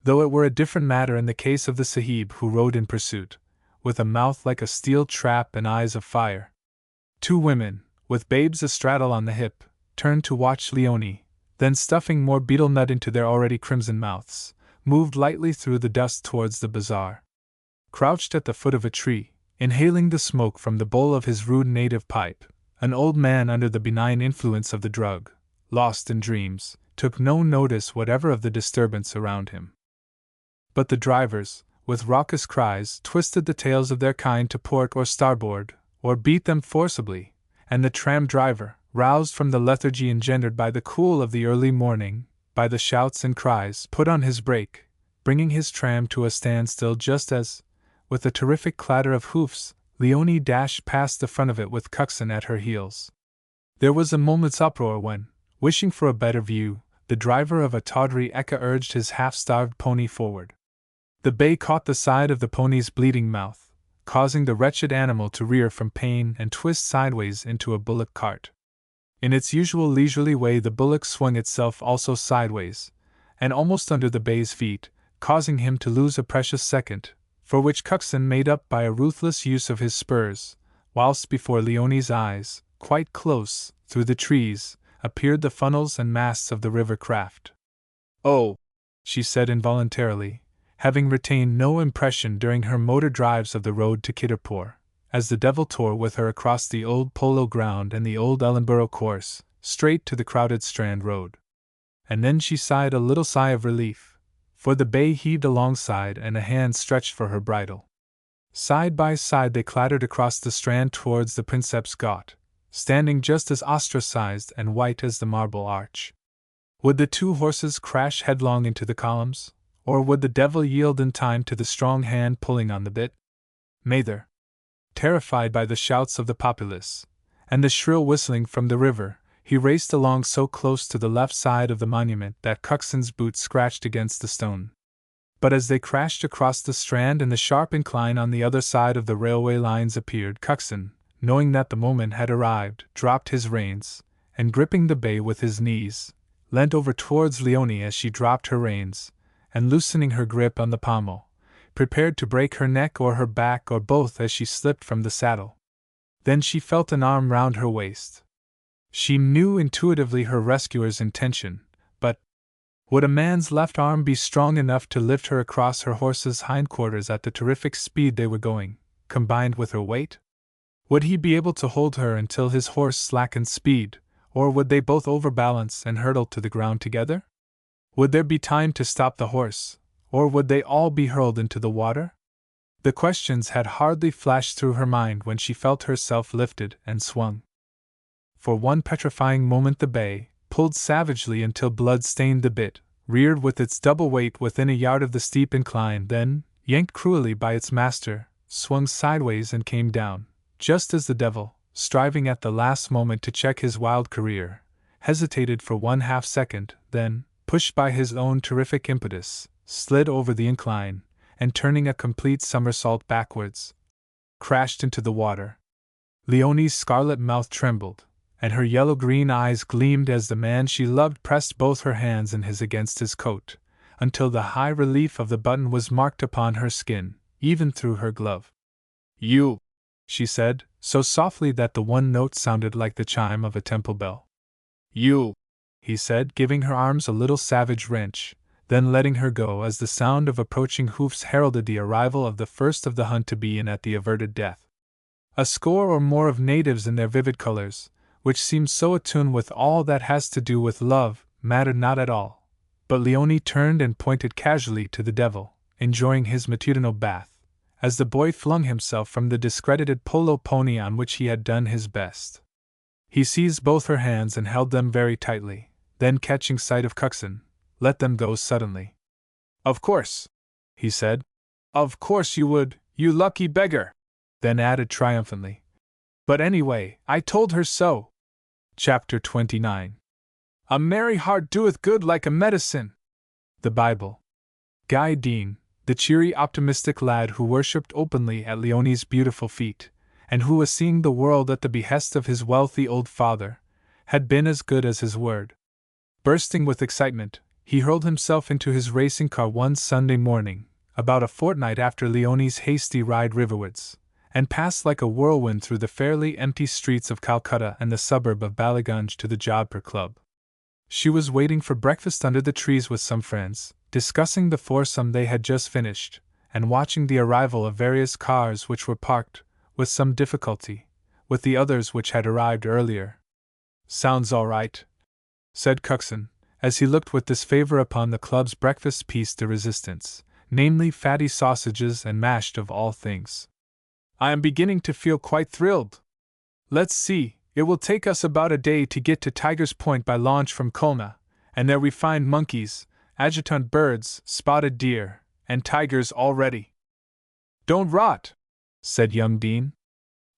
Speaker 1: Though it were a different matter in the case of the Sahib who rode in pursuit, with a mouth like a steel trap and eyes of fire. 2 women, with babes astraddle on the hip, turned to watch Leonie, then stuffing more betel nut into their already crimson mouths, moved lightly through the dust towards the bazaar. Crouched at the foot of a tree, inhaling the smoke from the bowl of his rude native pipe, an old man under the benign influence of the drug, lost in dreams, took no notice whatever of the disturbance around him. But the drivers, with raucous cries, twisted the tails of their kind to port or starboard, or beat them forcibly, and the tram driver, roused from the lethargy engendered by the cool of the early morning, by the shouts and cries, put on his brake, bringing his tram to a standstill just as, with a terrific clatter of hoofs, Leonie dashed past the front of it with Cuxon at her heels. There was a moment's uproar when, wishing for a better view, the driver of a tawdry ekka urged his half-starved pony forward. The bay caught the side of the pony's bleeding mouth, causing the wretched animal to rear from pain and twist sideways into a bullock cart. In its usual leisurely way the bullock swung itself also sideways, and almost under the bay's feet, causing him to lose a precious second, for which Cuxon made up by a ruthless use of his spurs, whilst before Leonie's eyes, quite close, through the trees, appeared the funnels and masts of the river craft. "Oh!" she said involuntarily, having retained no impression during her motor drives of the road to Kiddapore, as the devil tore with her across the old polo ground and the old Ellenborough course, straight to the crowded Strand road. And then she sighed a little sigh of relief, for the bay heaved alongside and a hand stretched for her bridle. Side by side they clattered across the Strand towards the Princeps Ghat, standing just as ostracized and white as the Marble Arch. Would the 2 horses crash headlong into the columns? Or would the devil yield in time to the strong hand pulling on the bit? Mather, terrified by the shouts of the populace, and the shrill whistling from the river, he raced along so close to the left side of the monument that Cuxon's boot scratched against the stone. But as they crashed across the Strand and the sharp incline on the other side of the railway lines appeared, Cuxon, knowing that the moment had arrived, dropped his reins, and gripping the bay with his knees, leant over towards Leonie as she dropped her reins, and loosening her grip on the pommel, prepared to break her neck or her back or both as she slipped from the saddle. Then she felt an arm round her waist. She knew intuitively her rescuer's intention, but would a man's left arm be strong enough to lift her across her horse's hindquarters at the terrific speed they were going, combined with her weight? Would he be able to hold her until his horse slackened speed, or would they both overbalance and hurtle to the ground together? Would there be time to stop the horse, or would they all be hurled into the water? The questions had hardly flashed through her mind when she felt herself lifted and swung. for one petrifying moment the bay, pulled savagely until blood stained the bit, reared with its double weight within a yard of the steep incline, then, yanked cruelly by its master, swung sideways and came down, just as the devil, striving at the last moment to check his wild career, hesitated for 1/2 second, then, pushed by his own terrific impetus, slid over the incline, and turning a complete somersault backwards, crashed into the water. Leonie's scarlet mouth trembled, and her yellow-green eyes gleamed as the man she loved pressed both her hands in his against his coat, until the high relief of the button was marked upon her skin, even through her glove. "You," she said, so softly that the one note sounded like the chime of a temple bell. "You," he said, giving her arms a little savage wrench, then letting her go as the sound of approaching hoofs heralded the arrival of the first of the hunt to be in at the averted death. A score or more of natives in their vivid colors, which seemed so attuned with all that has to do with love, mattered not at all, but Leonie turned and pointed casually to the devil, enjoying his matutinal bath, as the boy flung himself from the discredited polo pony on which he had done his best. He seized both her hands and held them very tightly, then catching sight of Cuxon, let them go suddenly. "Of course," he said. "Of course you would, you lucky beggar!" Then added triumphantly, "But anyway, I told her so." Chapter 29. A merry heart doeth good like a medicine. The Bible. Guy Dean, the cheery, optimistic lad who worshipped openly at Leonie's beautiful feet, and who was seeing the world at the behest of his wealthy old father, had been as good as his word. Bursting with excitement, he hurled himself into his racing car one Sunday morning, about a fortnight after Leonie's hasty ride riverwards, and passed like a whirlwind through the fairly empty streets of Calcutta and the suburb of Ballygunge to the Jodhpur Club. She was waiting for breakfast under the trees with some friends, discussing the foursome they had just finished, and watching the arrival of various cars which were parked, with some difficulty, with the others which had arrived earlier. "Sounds all right," said Cuxon, as he looked with disfavor upon the club's breakfast piece de resistance, namely fatty sausages and mashed of all things. "I am beginning to feel quite thrilled. Let's see, it will take us about a day to get to Tiger's Point by launch from Khulna, and there we find monkeys, adjutant birds, spotted deer, and tigers already." "Don't rot," said young Dean.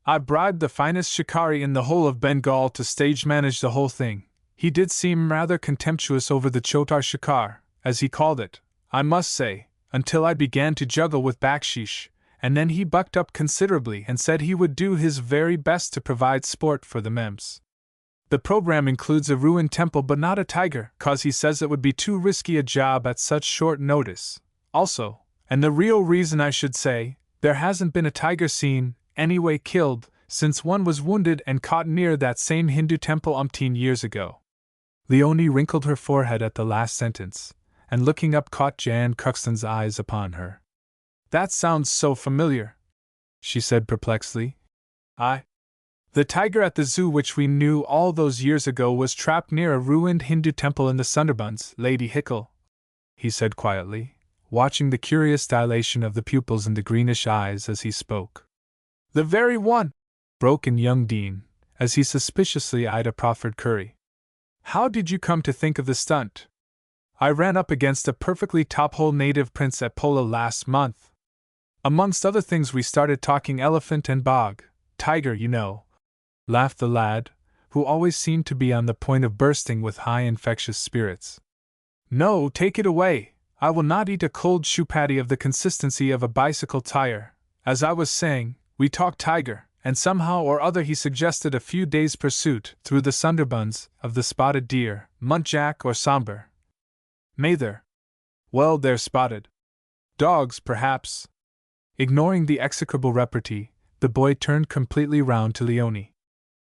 Speaker 1: "I bribed the finest shikari in the whole of Bengal to stage manage the whole thing. He did seem rather contemptuous over the chotar shikar, as he called it, I must say, until I began to juggle with baksheesh, and then he bucked up considerably and said he would do his very best to provide sport for the mems. The program includes a ruined temple but not a tiger, 'cause he says it would be too risky a job at such short notice. Also, and the real reason I should say, there hasn't been a tiger seen, anyway killed, since one was wounded and caught near that same Hindu temple umpteen years ago." Leonie wrinkled her forehead at the last sentence, and looking up caught Jan Cuxton's eyes upon her. "That sounds so familiar," she said perplexedly. The tiger at the zoo which we knew all those years ago was trapped near a ruined Hindu temple in the Sundarbans, Lady Hickle," he said quietly, watching the curious dilation of the pupils in the greenish eyes as he spoke. "The very one!" broke in young Dean, as he suspiciously eyed a proffered curry. "How did you come to think of the stunt?" "I ran up against a perfectly top-hole native prince at Pola last month. Amongst other things we started talking elephant and bog, tiger, you know," laughed the lad, who always seemed to be on the point of bursting with high infectious spirits. "No, take it away, I will not eat a cold shoe patty of the consistency of a bicycle tire. As I was saying, we talked tiger, and somehow or other he suggested a few days' pursuit through the Sundarbans of the spotted deer, muntjac or sambar. Mather. Well, they're spotted. Dogs, perhaps." Ignoring the execrable repartee, the boy turned completely round to Leonie.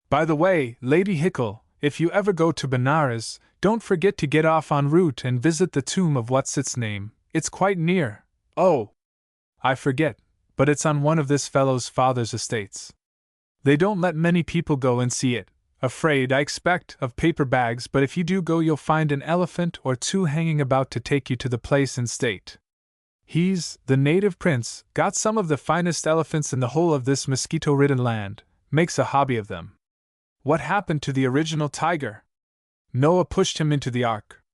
Speaker 1: "By the way, Lady Hickle, if you ever go to Benares, don't forget to get off en route and visit the tomb of what's its name, it's quite near. Oh, I forget, but it's on one of this fellow's father's estates. They don't let many people go and see it, afraid, I expect, of paper bags, but if you do go you'll find an elephant or two hanging about to take you to the place in state. He's, the native prince, got some of the finest elephants in the whole of this mosquito-ridden land, makes a hobby of them. What happened to the original tiger? Noah pushed him into the ark.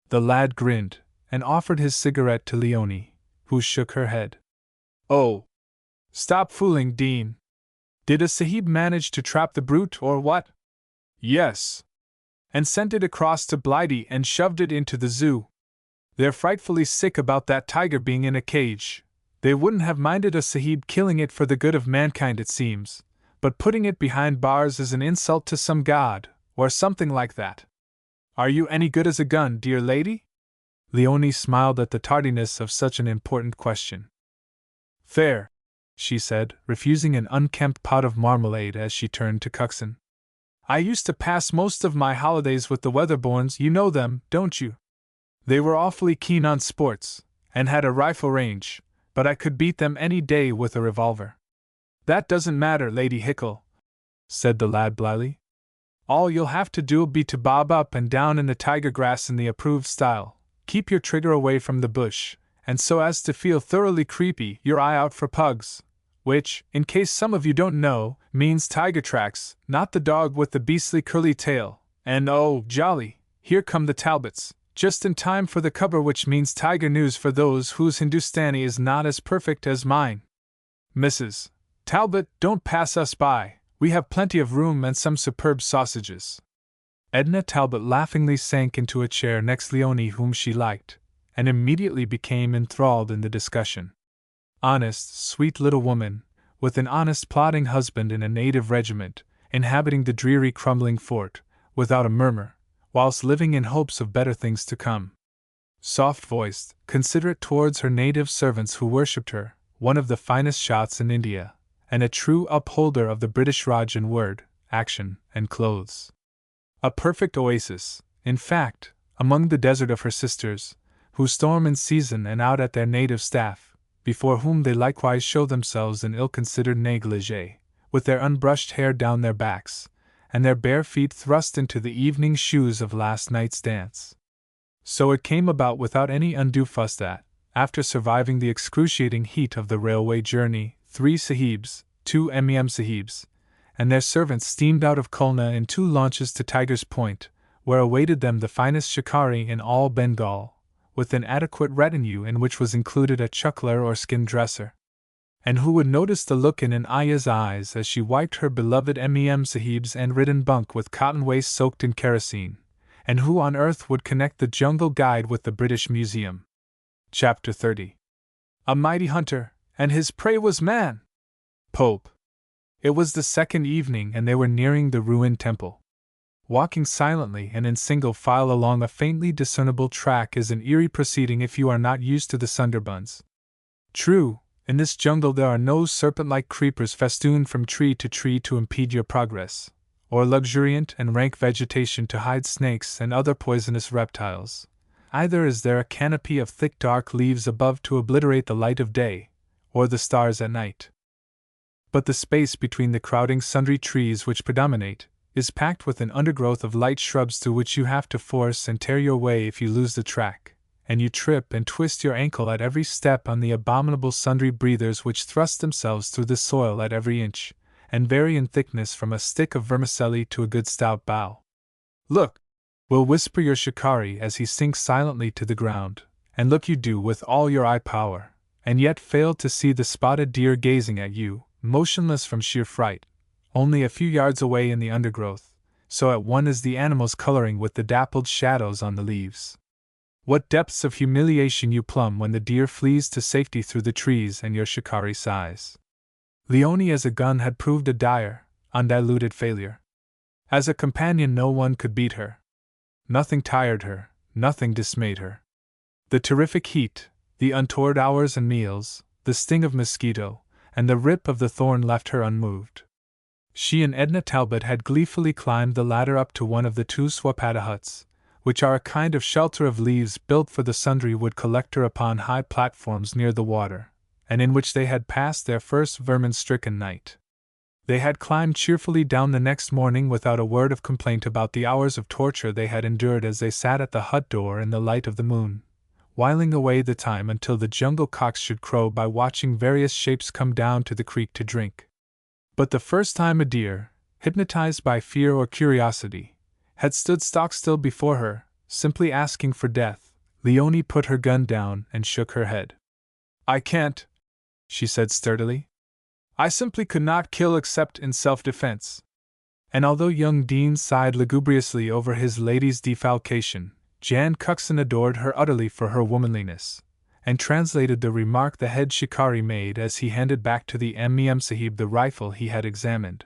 Speaker 1: The lad grinned, and offered his cigarette to Leonie, who shook her head. Oh! Stop fooling, Dean. Did a sahib manage to trap the brute, or what? Yes. And sent it across to Blighty and shoved it into the zoo. They're frightfully sick about that tiger being in a cage. They wouldn't have minded a sahib killing it for the good of mankind, it seems, but putting it behind bars is an insult to some god, or something like that. Are you any good as a gun, dear lady? Leonie smiled at the tardiness of such an important question. Fair, she said, refusing an unkempt pot of marmalade as she turned to Cuxon. I used to pass most of my holidays with the Weatherbournes, you know them, don't you? They were awfully keen on sports, and had a rifle range, but I could beat them any day with a revolver. That doesn't matter, Lady Hickle, said the lad blithely. All you'll have to do'll be to bob up and down in the tiger grass in the approved style, keep your trigger away from the bush, and so as to feel thoroughly creepy, your eye out for pugs, which, in case some of you don't know, means tiger tracks, not the dog with the beastly curly tail, and oh, jolly, here come the Talbots, just in time for the cover, which means tiger news for those whose Hindustani is not as perfect as mine. Mrs. Talbot, don't pass us by. We have plenty of room and some superb sausages. Edna Talbot laughingly sank into a chair next Leonie, whom she liked, and immediately became enthralled in the discussion. Honest, sweet little woman, with an honest plodding husband in a native regiment, inhabiting the dreary crumbling fort, without a murmur, whilst living in hopes of better things to come. Soft-voiced, considerate towards her native servants who worshipped her, one of the finest shots in India, and a true upholder of the British Raj in word, action, and clothes. A perfect oasis, in fact, among the desert of her sisters, who storm in season and out at their native staff, before whom they likewise show themselves in ill-considered negligee, with their unbrushed hair down their backs, and their bare feet thrust into the evening shoes of last night's dance. So it came about without any undue fuss that, after surviving the excruciating heat of the railway journey, 3 sahibs, 2 sahibs, and their servants steamed out of Khulna in 2 launches to Tiger's Point, where awaited them the finest shikari in all Bengal, with an adequate retinue in which was included a chuckler or skin dresser. And who would notice the look in an ayah's eyes as she wiped her beloved sahib's end-ridden bunk with cotton waste soaked in kerosene, and who on earth would connect the Jungle Guide with the British Museum? Chapter 30. A mighty hunter, and his prey was man! Pope. It was the second evening, and they were nearing the ruined temple. Walking silently and in single file along a faintly discernible track is an eerie proceeding if you are not used to the Sundarbans. True, in this jungle there are no serpent-like creepers festooned from tree to tree to impede your progress, or luxuriant and rank vegetation to hide snakes and other poisonous reptiles. Either is there a canopy of thick dark leaves above to obliterate the light of day, or the stars at night. But the space between the crowding sundry trees which predominate is packed with an undergrowth of light shrubs through which you have to force and tear your way if you lose the track, and you trip and twist your ankle at every step on the abominable sundry breathers which thrust themselves through the soil at every inch, and vary in thickness from a stick of vermicelli to a good stout bough. Look! Will whisper your shikari as he sinks silently to the ground, and look you do with all your eye power, and yet fail to see the spotted deer gazing at you, motionless from sheer fright, only a few yards away in the undergrowth, so at one is the animal's coloring with the dappled shadows on the leaves. What depths of humiliation you plumb when the deer flees to safety through the trees and your shikari sighs. Leonie as a gun had proved a dire, undiluted failure. As a companion no one could beat her. Nothing tired her, nothing dismayed her. The terrific heat, the untoward hours and meals, the sting of mosquito, and the rip of the thorn left her unmoved. She and Edna Talbot had gleefully climbed the ladder up to one of the 2 swapada huts, which are a kind of shelter of leaves built for the sundry wood collector upon high platforms near the water, and in which they had passed their first vermin-stricken night. They had climbed cheerfully down the next morning without a word of complaint about the hours of torture they had endured as they sat at the hut door in the light of the moon, whiling away the time until the jungle cocks should crow by watching various shapes come down to the creek to drink. But the first time a deer, hypnotized by fear or curiosity, had stood stock-still before her, simply asking for death, Leonie put her gun down and shook her head. "I can't," she said sturdily. "I simply could not kill except in self-defense." And although young Dean sighed lugubriously over his lady's defalcation, Jan Cuxon adored her utterly for her womanliness, and translated the remark the head shikari made as he handed back to the Mem Sahib the rifle he had examined.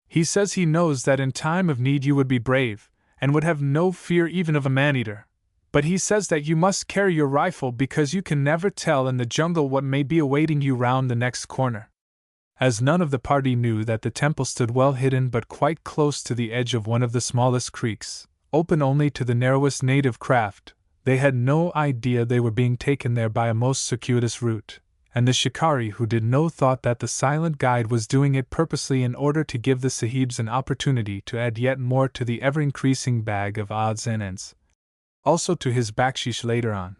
Speaker 1: "He says he knows that in time of need you would be brave, and would have no fear even of a man-eater. But he says that you must carry your rifle because you can never tell in the jungle what may be awaiting you round the next corner." As none of the party knew that the temple stood well hidden but quite close to the edge of one of the smallest creeks, open only to the narrowest native craft, they had no idea they were being taken there by a most circuitous route, and the shikari who did no thought that the silent guide was doing it purposely in order to give the sahibs an opportunity to add yet more to the ever-increasing bag of odds and ends, also to his bakshish later on.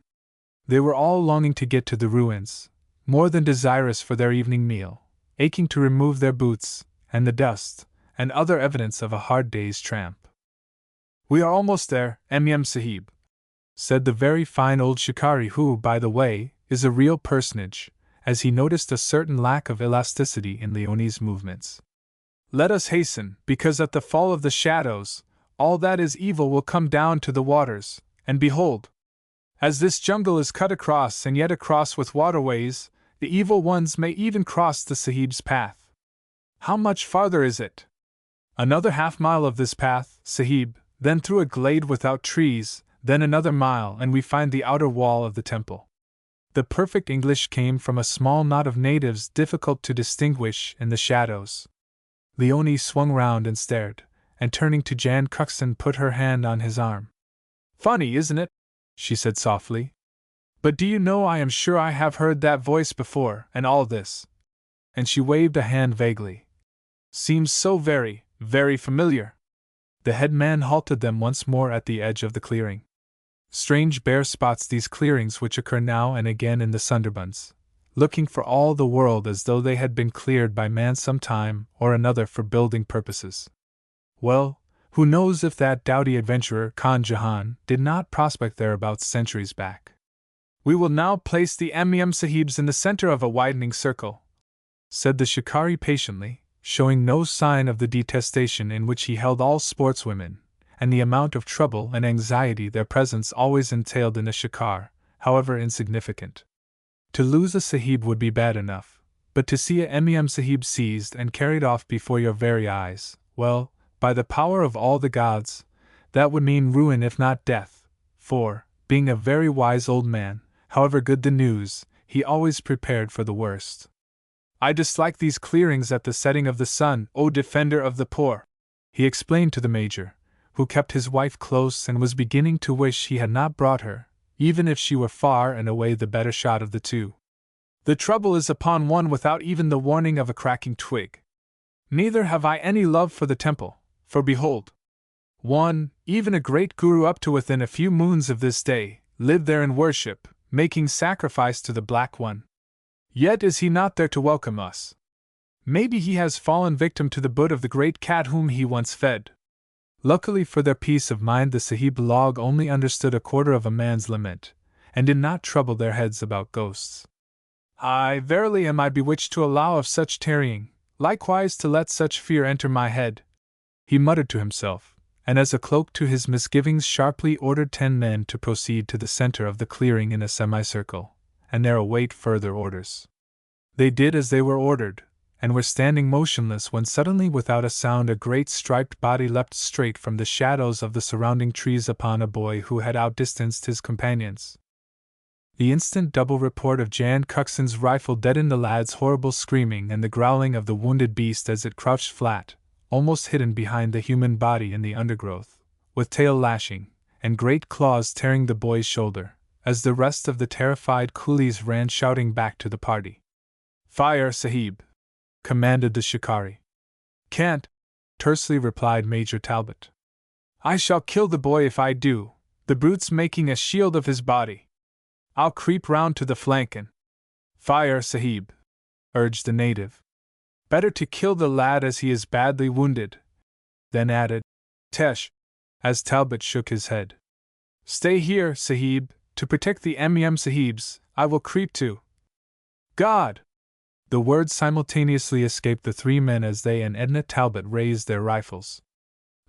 Speaker 1: They were all longing to get to the ruins, more than desirous for their evening meal, aching to remove their boots, and the dust, and other evidence of a hard day's tramp. "We are almost there, Mem Sahib," said the very fine old shikari who, by the way, is a real personage, as he noticed a certain lack of elasticity in Leonie's movements. "Let us hasten, because at the fall of the shadows, all that is evil will come down to the waters, and behold! As this jungle is cut across and yet across with waterways, the evil ones may even cross the Sahib's path." "How much farther is it?" "Another half-mile of this path, Sahib, then through a glade without trees, then another mile and we find the outer wall of the temple." The perfect English came from a small knot of natives difficult to distinguish in the shadows. Leonie swung round and stared, and turning to Jan Cuxon put her hand on his arm. "Funny, isn't it?" she said softly. "But do you know I am sure I have heard that voice before, and all this," and she waved a hand vaguely, "seems so very, very familiar." The headman halted them once more at the edge of the clearing. Strange bare spots these clearings which occur now and again in the Sundarbans, looking for all the world as though they had been cleared by man some time or another for building purposes. Well, who knows if that doughty adventurer Khan Jahan did not prospect thereabouts centuries back. "We will now place the Mem Sahibs in the center of a widening circle," said the shikari patiently, showing no sign of the detestation in which he held all sportswomen, and the amount of trouble and anxiety their presence always entailed in a shikar, however insignificant. To lose a Sahib would be bad enough, but to see a Mem Sahib seized and carried off before your very eyes, well, by the power of all the gods, that would mean ruin if not death, for, being a very wise old man, however good the news, he always prepared for the worst. "I dislike these clearings at the setting of the sun, O defender of the poor," he explained to the major, who kept his wife close and was beginning to wish he had not brought her, even if she were far and away the better shot of the two. "The trouble is upon one without even the warning of a cracking twig. Neither have I any love for the temple, for behold, one, even a great guru up to within a few moons of this day, lived there in worship, making sacrifice to the Black One. Yet is he not there to welcome us. Maybe he has fallen victim to the butt of the great cat whom he once fed." Luckily for their peace of mind, the Sahib Log only understood a quarter of a man's lament, and did not trouble their heads about ghosts. "Aye, verily am I bewitched to allow of such tarrying, likewise to let such fear enter my head," he muttered to himself, and as a cloak to his misgivings sharply ordered 10 men to proceed to the center of the clearing in a semicircle, and there await further orders. They did as they were ordered, and were standing motionless when suddenly without a sound a great striped body leapt straight from the shadows of the surrounding trees upon a boy who had outdistanced his companions. The instant double report of Jan Cuxon's rifle deadened the lad's horrible screaming and the growling of the wounded beast as it crouched flat, almost hidden behind the human body in the undergrowth, with tail lashing, and great claws tearing the boy's shoulder, as the rest of the terrified coolies ran shouting back to the party. "Fire, Sahib!" commanded the shikari. "Can't," tersely replied Major Talbot. "I shall kill the boy if I do, the brute's making a shield of his body. I'll creep round to the flank and—" "Fire, Sahib!" urged the native. "Better to kill the lad as he is badly wounded, then added, Tesh, as Talbot shook his head. Stay here, Sahib, to protect the Sahibs, I will creep too. God! The words simultaneously escaped the three men as they and Edna Talbot raised their rifles.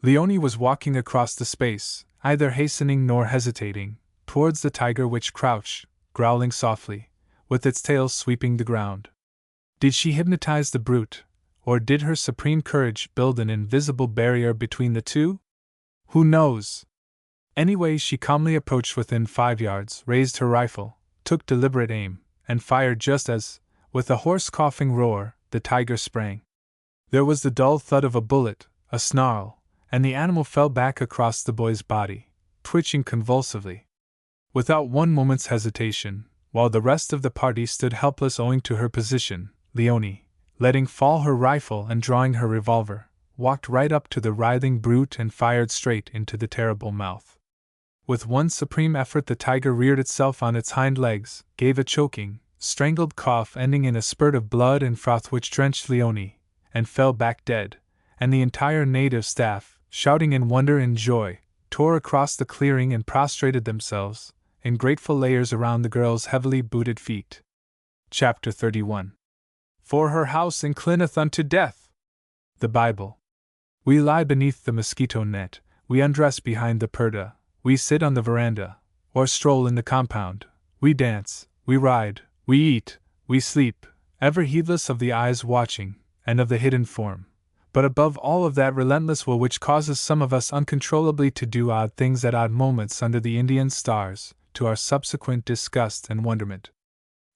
Speaker 1: Leonie was walking across the space, either hastening nor hesitating, towards the tiger which crouched, growling softly, with its tail sweeping the ground. Did she hypnotize the brute, or did her supreme courage build an invisible barrier between the two? Who knows? Anyway, she calmly approached within 5 yards, raised her rifle, took deliberate aim, and fired just as, with a hoarse coughing roar, the tiger sprang. There was the dull thud of a bullet, a snarl, and the animal fell back across the boy's body, twitching convulsively. Without one moment's hesitation, while the rest of the party stood helpless owing to her position, Leonie, letting fall her rifle and drawing her revolver, walked right up to the writhing brute and fired straight into the terrible mouth. With one supreme effort, the tiger reared itself on its hind legs, gave a choking, strangled cough ending in a spurt of blood and froth which drenched Leonie, and fell back dead, and the entire native staff, shouting in wonder and joy, tore across the clearing and prostrated themselves, in grateful layers around the girl's heavily booted feet. Chapter 31. For her house inclineth unto death. The Bible. We lie beneath the mosquito net, we undress behind the purdah, we sit on the veranda, or stroll in the compound, we dance, we ride, we eat, we sleep, ever heedless of the eyes watching, and of the hidden form, but above all of that relentless will which causes some of us uncontrollably to do odd things at odd moments under the Indian stars, to our subsequent disgust and wonderment.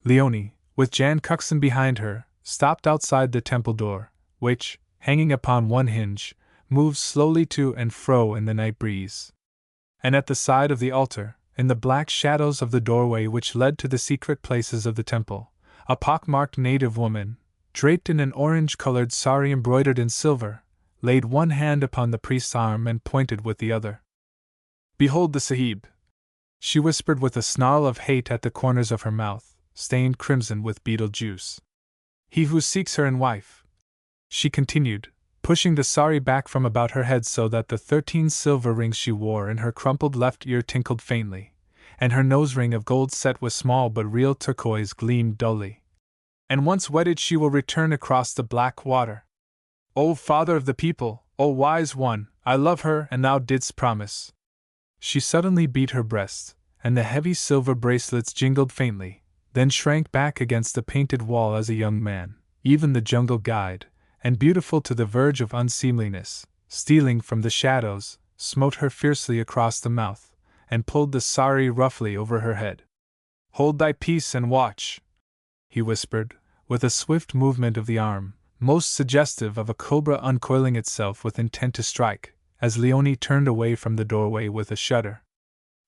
Speaker 1: Leonie, with Jan Cuxon behind her, stopped outside the temple door, which, hanging upon one hinge, moved slowly to and fro in the night breeze. And at the side of the altar, in the black shadows of the doorway which led to the secret places of the temple, a pock-marked native woman, draped in an orange-colored sari embroidered in silver, laid one hand upon the priest's arm and pointed with the other. Behold the Sahib! She whispered with a snarl of hate at the corners of her mouth, stained crimson with betel juice. He who seeks her in wife. She continued, pushing the sari back from about her head so that the 13 silver rings she wore in her crumpled left ear tinkled faintly, and her nose ring of gold set with small but real turquoise gleamed dully. And once wedded she will return across the black water. O Father of the people, O Wise One, I love her and thou didst promise. She suddenly beat her breast, and the heavy silver bracelets jingled faintly, then shrank back against the painted wall as a young man, even the jungle guide, and beautiful to the verge of unseemliness, stealing from the shadows, smote her fiercely across the mouth, and pulled the sari roughly over her head. Hold thy peace and watch, he whispered, with a swift movement of the arm, most suggestive of a cobra uncoiling itself with intent to strike, as Leonie turned away from the doorway with a shudder.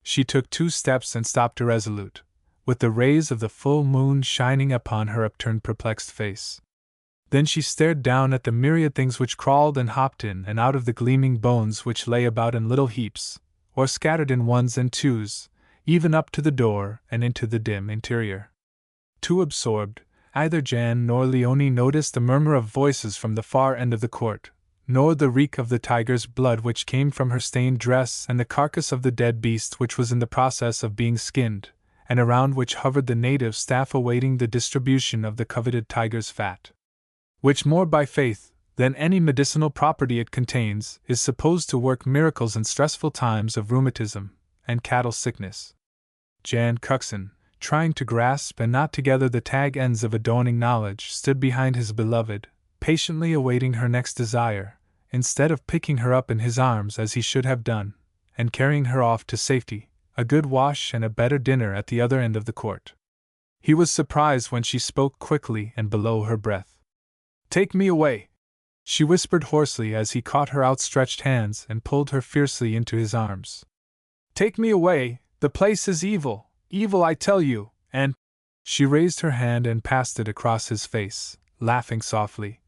Speaker 1: She took 2 steps and stopped irresolute, with the rays of the full moon shining upon her upturned perplexed face. Then she stared down at the myriad things which crawled and hopped in and out of the gleaming bones which lay about in little heaps, or scattered in ones and twos, even up to the door and into the dim interior. Too absorbed, either Jan nor Leonie noticed the murmur of voices from the far end of the court, nor the reek of the tiger's blood which came from her stained dress and the carcass of the dead beast which was in the process of being skinned, and around which hovered the native staff awaiting the distribution of the coveted tiger's fat, which more by faith than any medicinal property it contains is supposed to work miracles in stressful times of rheumatism and cattle sickness. Jan Cuxon, trying to grasp and knot together the tag ends of a dawning knowledge, stood behind his beloved, patiently awaiting her next desire, instead of picking her up in his arms as he should have done, and carrying her off to safety, a good wash and a better dinner at the other end of the court. He was surprised when she spoke quickly and below her breath. Take me away, she whispered hoarsely as he caught her outstretched hands and pulled her fiercely into his arms. Take me away, the place is evil, evil I tell you, and… She raised her hand and passed it across his face, laughing softly.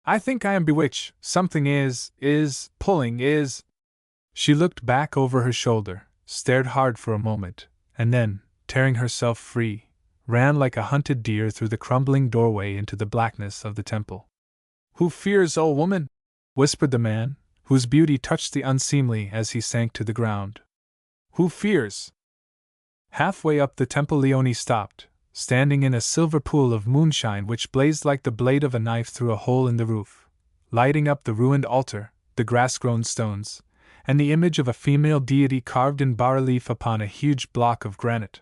Speaker 1: I think I am bewitched, something is pulling. She looked back over her shoulder, stared hard for a moment, and then, tearing herself free, ran like a hunted deer through the crumbling doorway into the blackness of the temple. Who fears, O woman? Whispered the man, whose beauty touched the unseemly as he sank to the ground. Who fears? Halfway up the temple Leonie stopped, standing in a silver pool of moonshine which blazed like the blade of a knife through a hole in the roof, lighting up the ruined altar, the grass-grown stones, and the image of a female deity carved in bas-relief upon a huge block of granite.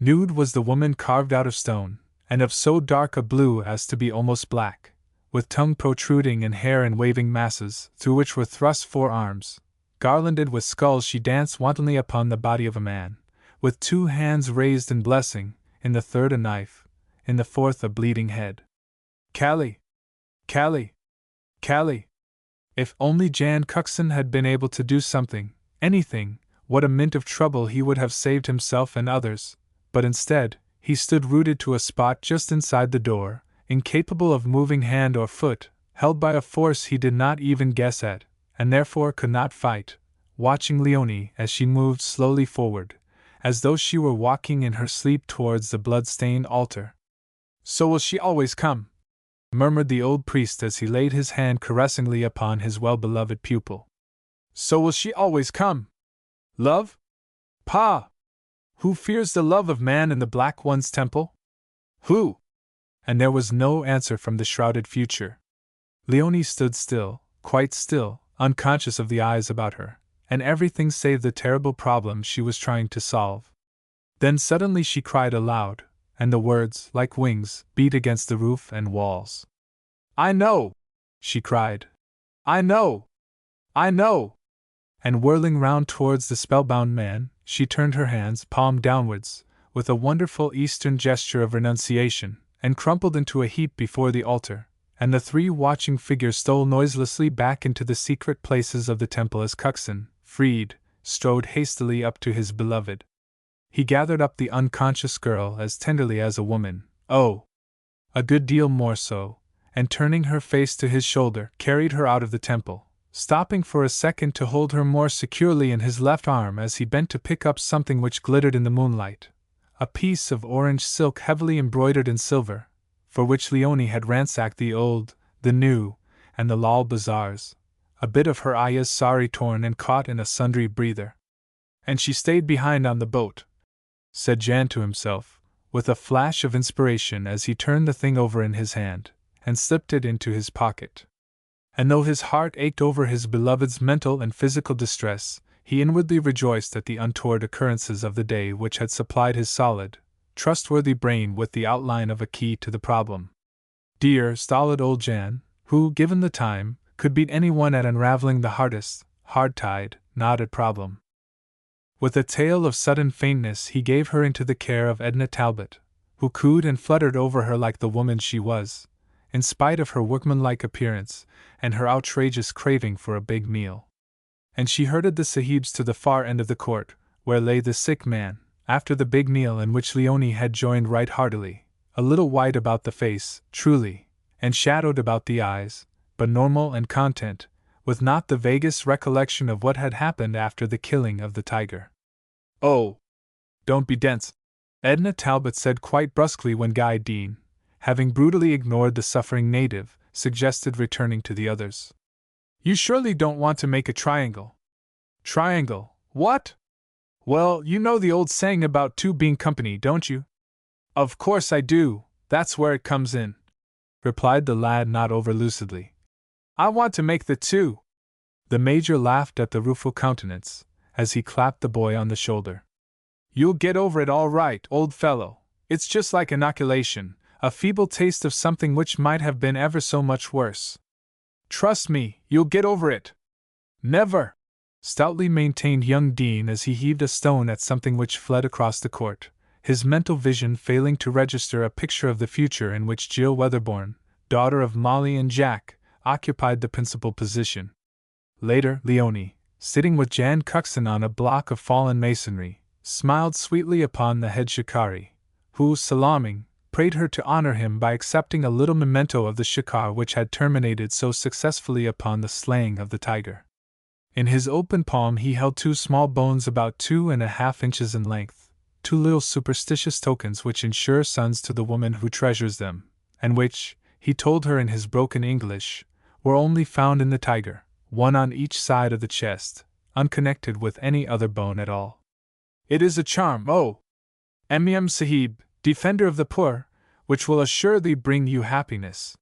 Speaker 1: Nude was the woman carved out of stone, and of so dark a blue as to be almost black, with tongue protruding and hair in waving masses, through which were thrust 4 arms. Garlanded with skulls she danced wantonly upon the body of a man, with 2 hands raised in blessing, in the third a knife, in the fourth a bleeding head. Callie! Callie! Callie! If only Jan Cuxon had been able to do something, anything, what a mint of trouble he would have saved himself and others, but instead, he stood rooted to a spot just inside the door, incapable of moving hand or foot, held by a force he did not even guess at, and therefore could not fight, watching Leonie as she moved slowly forward, as though she were walking in her sleep towards the blood-stained altar. "So will she always come?" murmured the old priest as he laid his hand caressingly upon his well-beloved pupil. "So will she always come? Love? Pah! Who fears the love of man in the Black One's temple? Who?" And there was no answer from the shrouded future. Leonie stood still, quite still, unconscious of the eyes about her, and everything save the terrible problem she was trying to solve. Then suddenly she cried aloud, and the words, like wings, beat against the roof and walls. "I know!" she cried. "I know! I know!" And whirling round towards the spellbound man, she turned her hands, palm downwards, with a wonderful Eastern gesture of renunciation, and crumpled into a heap before the altar, and the 3 watching figures stole noiselessly back into the secret places of the temple as Cuxon, freed, strode hastily up to his beloved. He gathered up the unconscious girl as tenderly as a woman, oh, a good deal more so, and turning her face to his shoulder, carried her out of the temple, stopping for a second to hold her more securely in his left arm as he bent to pick up something which glittered in the moonlight, a piece of orange silk heavily embroidered in silver, for which Leonie had ransacked the old, the new, and the Lal bazaars, a bit of her aya's sari torn and caught in a sundry breather. "And she stayed behind on the boat," said Jan to himself, with a flash of inspiration as he turned the thing over in his hand, and slipped it into his pocket. And though his heart ached over his beloved's mental and physical distress, he inwardly rejoiced at the untoward occurrences of the day which had supplied his solid, trustworthy brain with the outline of a key to the problem. Dear, stolid old Jan, who, given the time, could beat anyone at unraveling the hardest, hard-tied, knotted problem. With a tale of sudden faintness he gave her into the care of Edna Talbot, who cooed and fluttered over her like the woman she was, in spite of her workmanlike appearance and her outrageous craving for a big meal. And she herded the sahibs to the far end of the court, where lay the sick man, after the big meal in which Leonie had joined right heartily, a little white about the face, truly, and shadowed about the eyes, but normal and content, with not the vaguest recollection of what had happened after the killing of the tiger. "Oh, don't be dense," Edna Talbot said quite brusquely when Guy Dean, having brutally ignored the suffering native, suggested returning to the others. "You surely don't want to make a triangle." "Triangle? What?" "Well, you know the old saying about 2 being company, don't you?" "Of course I do, that's where it comes in," replied the lad not over lucidly. "I want to make the 2. The Major laughed at the rueful countenance, as he clapped the boy on the shoulder. "You'll get over it all right, old fellow. It's just like inoculation, a feeble taste of something which might have been ever so much worse. Trust me, you'll get over it." "Never!" stoutly maintained young Dean as he heaved a stone at something which fled across the court, his mental vision failing to register a picture of the future in which Jill Weatherbourne, daughter of Molly and Jack, occupied the principal position. Later, Leonie, sitting with Jan Cuxon on a block of fallen masonry, smiled sweetly upon the head shikari, who, salaaming, prayed her to honor him by accepting a little memento of the shikar which had terminated so successfully upon the slaying of the tiger. In his open palm he held 2 small bones about 2½ inches in length, 2 little superstitious tokens which ensure sons to the woman who treasures them, and which, he told her in his broken English, were only found in the tiger, one on each side of the chest, unconnected with any other bone at all. It is a charm, oh! Emyam Sahib, defender of the poor, which will assuredly bring you happiness.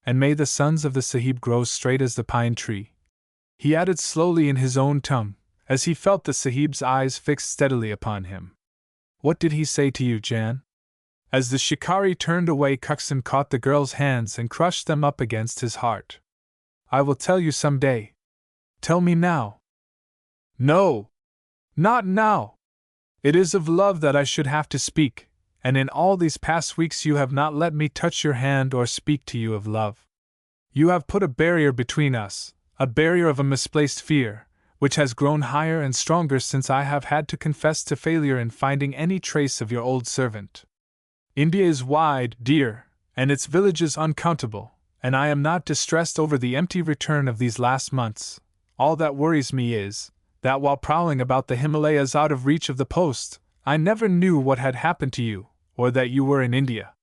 Speaker 1: And may the sons of the Sahib grow straight as the pine tree. He added slowly in his own tongue, as he felt the Sahib's eyes fixed steadily upon him. What did he say to you, Jan? As the shikari turned away, Coxon caught the girl's hands and crushed them up against his heart. I will tell you some day. Tell me now. No! Not now! It is of love that I should have to speak, and in all these past weeks you have not let me touch your hand or speak to you of love. You have put a barrier between us, a barrier of a misplaced fear, which has grown higher and stronger since I have had to confess to failure in finding any trace of your old servant. India is wide, dear, and its villages uncountable, and I am not distressed over the empty return of these last months. All that worries me is that while prowling about the Himalayas out of reach of the post, I never knew what had happened to you, or that you were in India.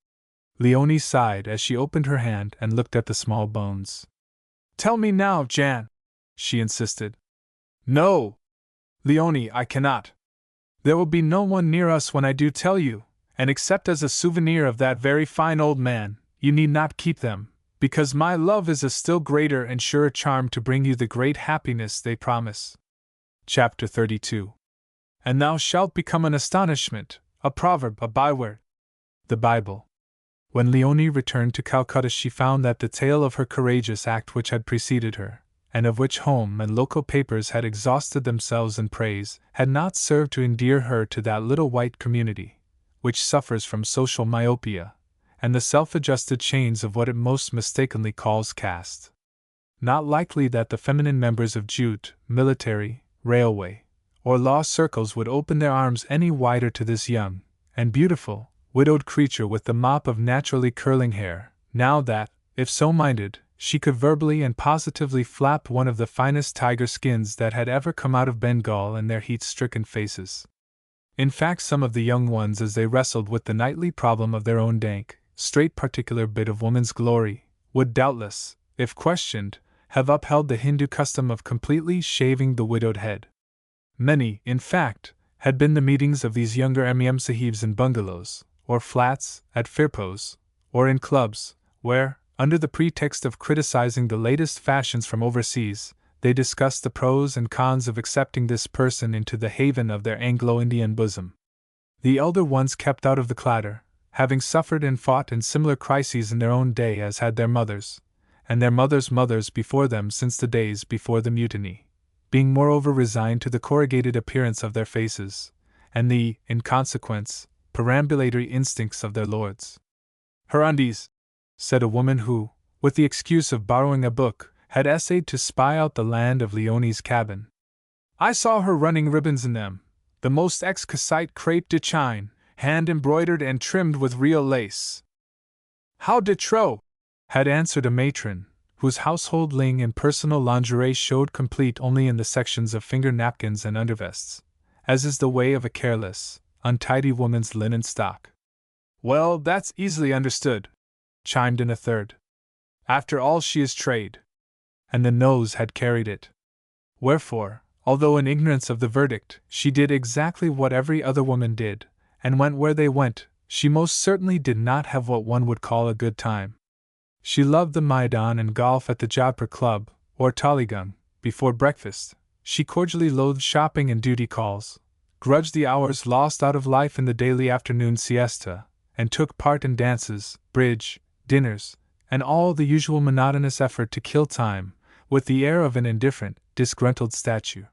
Speaker 1: Leonie sighed as she opened her hand and looked at the small bones. Tell me now, Jan, she insisted. No! Leonie, I cannot. There will be no one near us when I do tell you, and except as a souvenir of that very fine old man, you need not keep them, because my love is a still greater and surer charm to bring you the great happiness they promise. Chapter 32. And thou shalt become an astonishment, a proverb, a byword. The Bible. When Leonie returned to Calcutta, she found that the tale of her courageous act which had preceded her, and of which home and local papers had exhausted themselves in praise, had not served to endear her to that little white community, which suffers from social myopia, and the self-adjusted chains of what it most mistakenly calls caste. Not likely that the feminine members of jute, military, railway, or law circles would open their arms any wider to this young and beautiful, widowed creature with the mop of naturally curling hair, now that, if so minded, she could verbally and positively flap one of the finest tiger skins that had ever come out of Bengal in their heat-stricken faces. In fact, some of the young ones, as they wrestled with the nightly problem of their own dank, straight particular bit of woman's glory, would doubtless, if questioned, have upheld the Hindu custom of completely shaving the widowed head. Many, in fact, had been the meetings of these younger Emyam Sahibs in bungalows, or flats, at firpos, or in clubs, where, under the pretext of criticizing the latest fashions from overseas, they discussed the pros and cons of accepting this person into the haven of their Anglo-Indian bosom. The elder ones kept out of the clatter, having suffered and fought in similar crises in their own day as had their mothers, and their mothers' mothers before them since the days before the mutiny, being moreover resigned to the corrugated appearance of their faces, and the, in consequence, perambulatory instincts of their lords. Her undies, said a woman who, with the excuse of borrowing a book, had essayed to spy out the land of Leonie's cabin. I saw her running ribbons in them, the most exquisite crepe de chine, hand-embroidered and trimmed with real lace. How de trop! Had answered a matron, whose household ling and personal lingerie showed complete only in the sections of finger napkins and undervests, as is the way of a careless, untidy woman's linen stock. Well, that's easily understood, chimed in a third. After all, she is trade. And the nose had carried it. Wherefore, although in ignorance of the verdict, she did exactly what every other woman did, and went where they went, she most certainly did not have what one would call a good time. She loved the Maidan and golf at the Jaipur Club, or Taligang, before breakfast. She cordially loathed shopping and duty calls, grudged the hours lost out of life in the daily afternoon siesta, and took part in dances, bridge, dinners, and all the usual monotonous effort to kill time, with the air of an indifferent, disgruntled statue.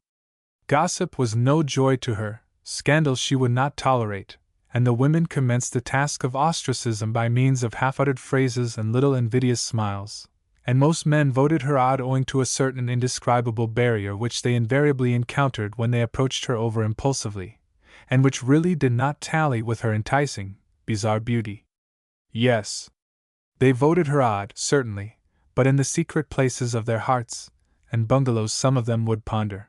Speaker 1: Gossip was no joy to her, scandal she would not tolerate, and the women commenced the task of ostracism by means of half-uttered phrases and little invidious smiles, and most men voted her odd owing to a certain indescribable barrier which they invariably encountered when they approached her over impulsively, and which really did not tally with her enticing, bizarre beauty. Yes, they voted her odd, certainly, but in the secret places of their hearts and bungalows some of them would ponder.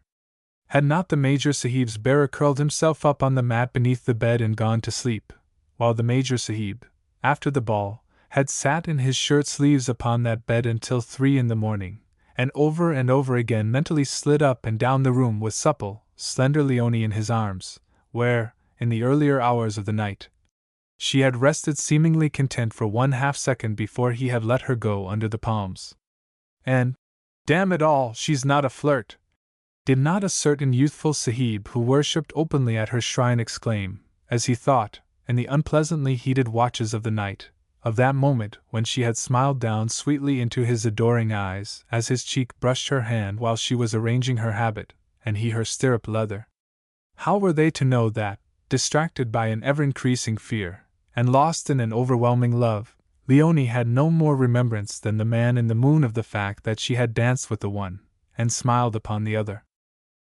Speaker 1: Had not the Major Sahib's bearer curled himself up on the mat beneath the bed and gone to sleep, while the Major Sahib, after the ball, had sat in his shirt sleeves upon that bed until 3 in the morning, and over again mentally slid up and down the room with supple, slender Leonie in his arms, where, in the earlier hours of the night, she had rested seemingly content for 1/2 second before he had let her go under the palms. And, damn it all, she's not a flirt! Did not a certain youthful sahib who worshipped openly at her shrine exclaim, as he thought, in the unpleasantly heated watches of the night, of that moment when she had smiled down sweetly into his adoring eyes as his cheek brushed her hand while she was arranging her habit, and he her stirrup leather? How were they to know that, distracted by an ever-increasing fear, and lost in an overwhelming love, Leonie had no more remembrance than the man in the moon of the fact that she had danced with the one, and smiled upon the other?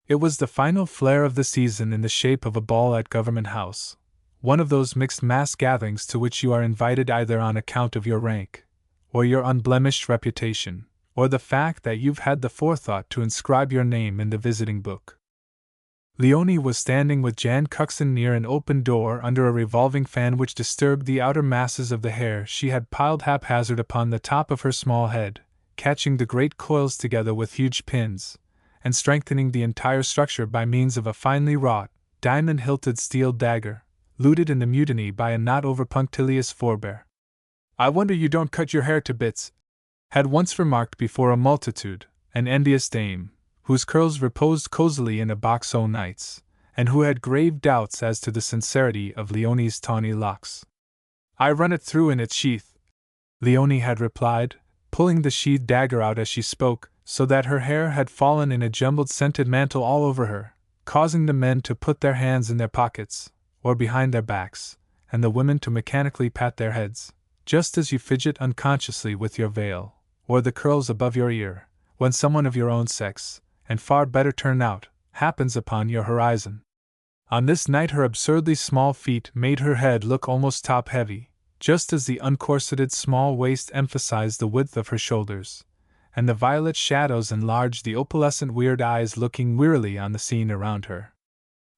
Speaker 1: It was the final flare of the season in the shape of a ball at Government House, one of those mixed mass gatherings to which you are invited either on account of your rank, or your unblemished reputation, or the fact that you've had the forethought to inscribe your name in the visiting book. Leonie was standing with Jan Cuxon near an open door under a revolving fan which disturbed the outer masses of the hair she had piled haphazard upon the top of her small head, catching the great coils together with huge pins, and strengthening the entire structure by means of a finely wrought, diamond-hilted steel dagger, looted in the mutiny by a not over-punctilious forebear. "I wonder you don't cut your hair to bits," had once remarked before a multitude, an envious dame, whose curls reposed cozily in a box o' nights, and who had grave doubts as to the sincerity of Leonie's tawny locks. "I run it through in its sheath," Leonie had replied, pulling the sheathed dagger out as she spoke, so that her hair had fallen in a jumbled scented mantle all over her, causing the men to put their hands in their pockets, or behind their backs, and the women to mechanically pat their heads, just as you fidget unconsciously with your veil, or the curls above your ear, when someone of your own sex, and far better turn out, happens upon your horizon. On this night her absurdly small feet made her head look almost top-heavy, just as the uncorseted small waist emphasized the width of her shoulders, and the violet shadows enlarged the opalescent weird eyes looking wearily on the scene around her.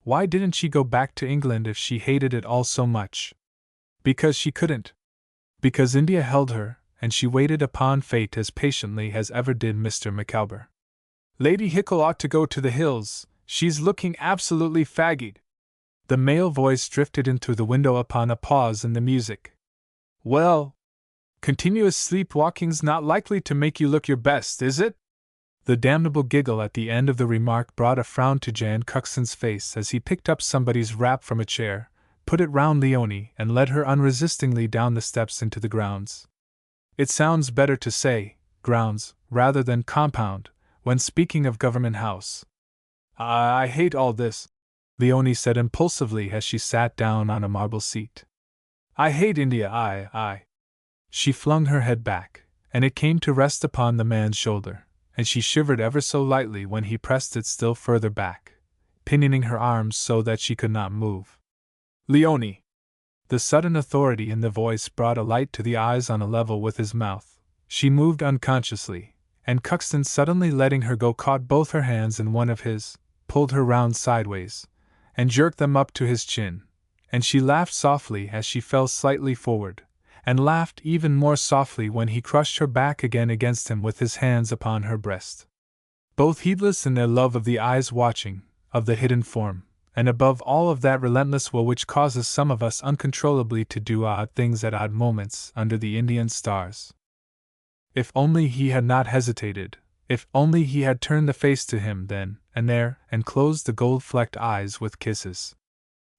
Speaker 1: Why didn't she go back to England if she hated it all so much? Because she couldn't. Because India held her, and she waited upon fate as patiently as ever did Mr. Micawber. "Lady Hickle ought to go to the hills, she's looking absolutely faggied." The male voice drifted in through the window upon a pause in the music. "Well, continuous sleepwalking's not likely to make you look your best, is it?" The damnable giggle at the end of the remark brought a frown to Jan Cuxon's face as he picked up somebody's wrap from a chair, put it round Leonie, and led her unresistingly down the steps into the grounds. It sounds better to say grounds rather than compound when speaking of Government House. I hate all this," Leonie said impulsively as she sat down on a marble seat. "I hate India, I. She flung her head back, and it came to rest upon the man's shoulder, and she shivered ever so lightly when he pressed it still further back, pinioning her arms so that she could not move. "Leonie!" The sudden authority in the voice brought a light to the eyes on a level with his mouth. She moved unconsciously, and Cuxton, suddenly letting her go, caught both her hands in one of his, pulled her round sideways, and jerked them up to his chin, and she laughed softly as she fell slightly forward, and laughed even more softly when he crushed her back again against him with his hands upon her breast. Both heedless in their love of the eyes watching, of the hidden form, and above all of that relentless will which causes some of us uncontrollably to do odd things at odd moments under the Indian stars. If only he had not hesitated, if only he had turned the face to him then and there and closed the gold-flecked eyes with kisses.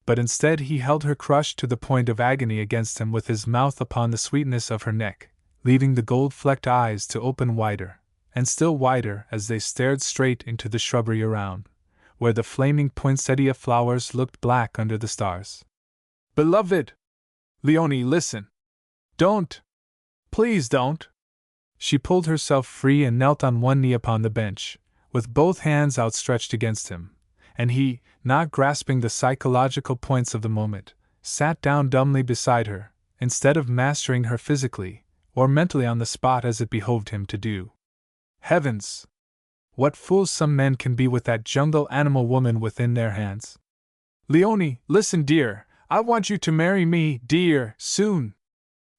Speaker 1: But instead he held her crushed to the point of agony against him with his mouth upon the sweetness of her neck, leaving the gold-flecked eyes to open wider, and still wider as they stared straight into the shrubbery around, where the flaming poinsettia flowers looked black under the stars. "Beloved! Leonie, listen! Don't! Please don't!" She pulled herself free and knelt on one knee upon the bench, with both hands outstretched against him, and he, not grasping the psychological points of the moment, sat down dumbly beside her, instead of mastering her physically or mentally on the spot as it behoved him to do. Heavens! What fools some men can be with that jungle animal woman within their hands! "Leonie, listen, dear, I want you to marry me, dear, soon.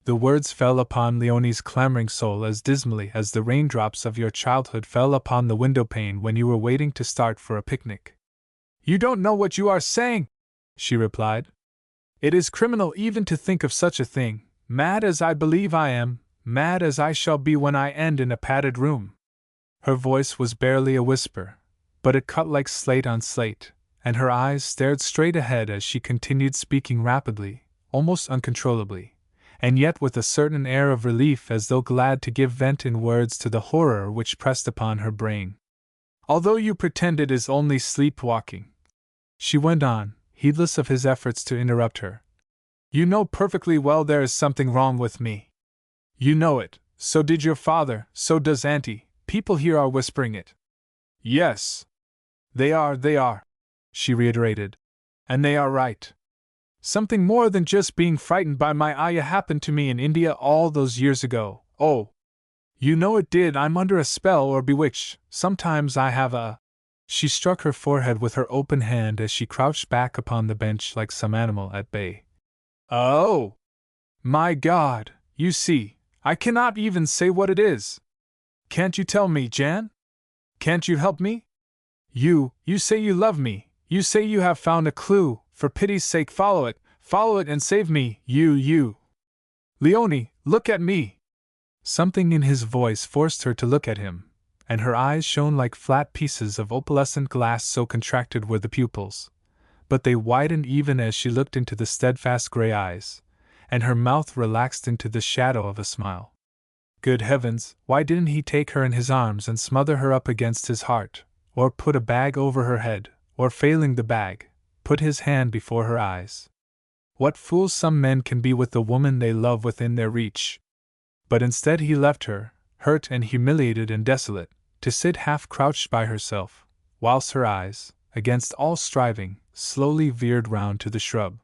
Speaker 1: The words fell upon Leonie's clamoring soul as dismally as the raindrops of your childhood fell upon the windowpane when you were waiting to start for a picnic. "You don't know what you are saying," she replied. "It is criminal even to think of such a thing, mad as I believe I am, mad as I shall be when I end in a padded room." Her voice was barely a whisper, but it cut like slate on slate, and her eyes stared straight ahead as she continued speaking rapidly, almost uncontrollably, and yet with a certain air of relief as though glad to give vent in words to the horror which pressed upon her brain. "Although you pretend it is only sleepwalking," she went on, heedless of his efforts to interrupt her, "you know perfectly well there is something wrong with me. You know it, so did your father, so does Auntie, people here are whispering it." "Yes. They are," she reiterated. "And they are right. Something more than just being frightened by my ayah happened to me in India all those years ago. Oh! You know it did. I'm under a spell or bewitched. Sometimes I have a—" She struck her forehead with her open hand as she crouched back upon the bench like some animal at bay. "Oh! My God! You see, I cannot even say what it is. Can't you tell me, Jan? Can't you help me? You say you love me, you say you have found a clue, for pity's sake follow it and save me, you. Leonie, look at me!" Something in his voice forced her to look at him, and her eyes shone like flat pieces of opalescent glass, so contracted were the pupils. But they widened even as she looked into the steadfast gray eyes, and her mouth relaxed into the shadow of a smile. Good heavens, why didn't he take her in his arms and smother her up against his heart, or put a bag over her head, or failing the bag, put his hand before her eyes? What fools some men can be with the woman they love within their reach! But instead he left her, hurt and humiliated and desolate, to sit half crouched by herself, whilst her eyes, against all striving, slowly veered round to the shrub.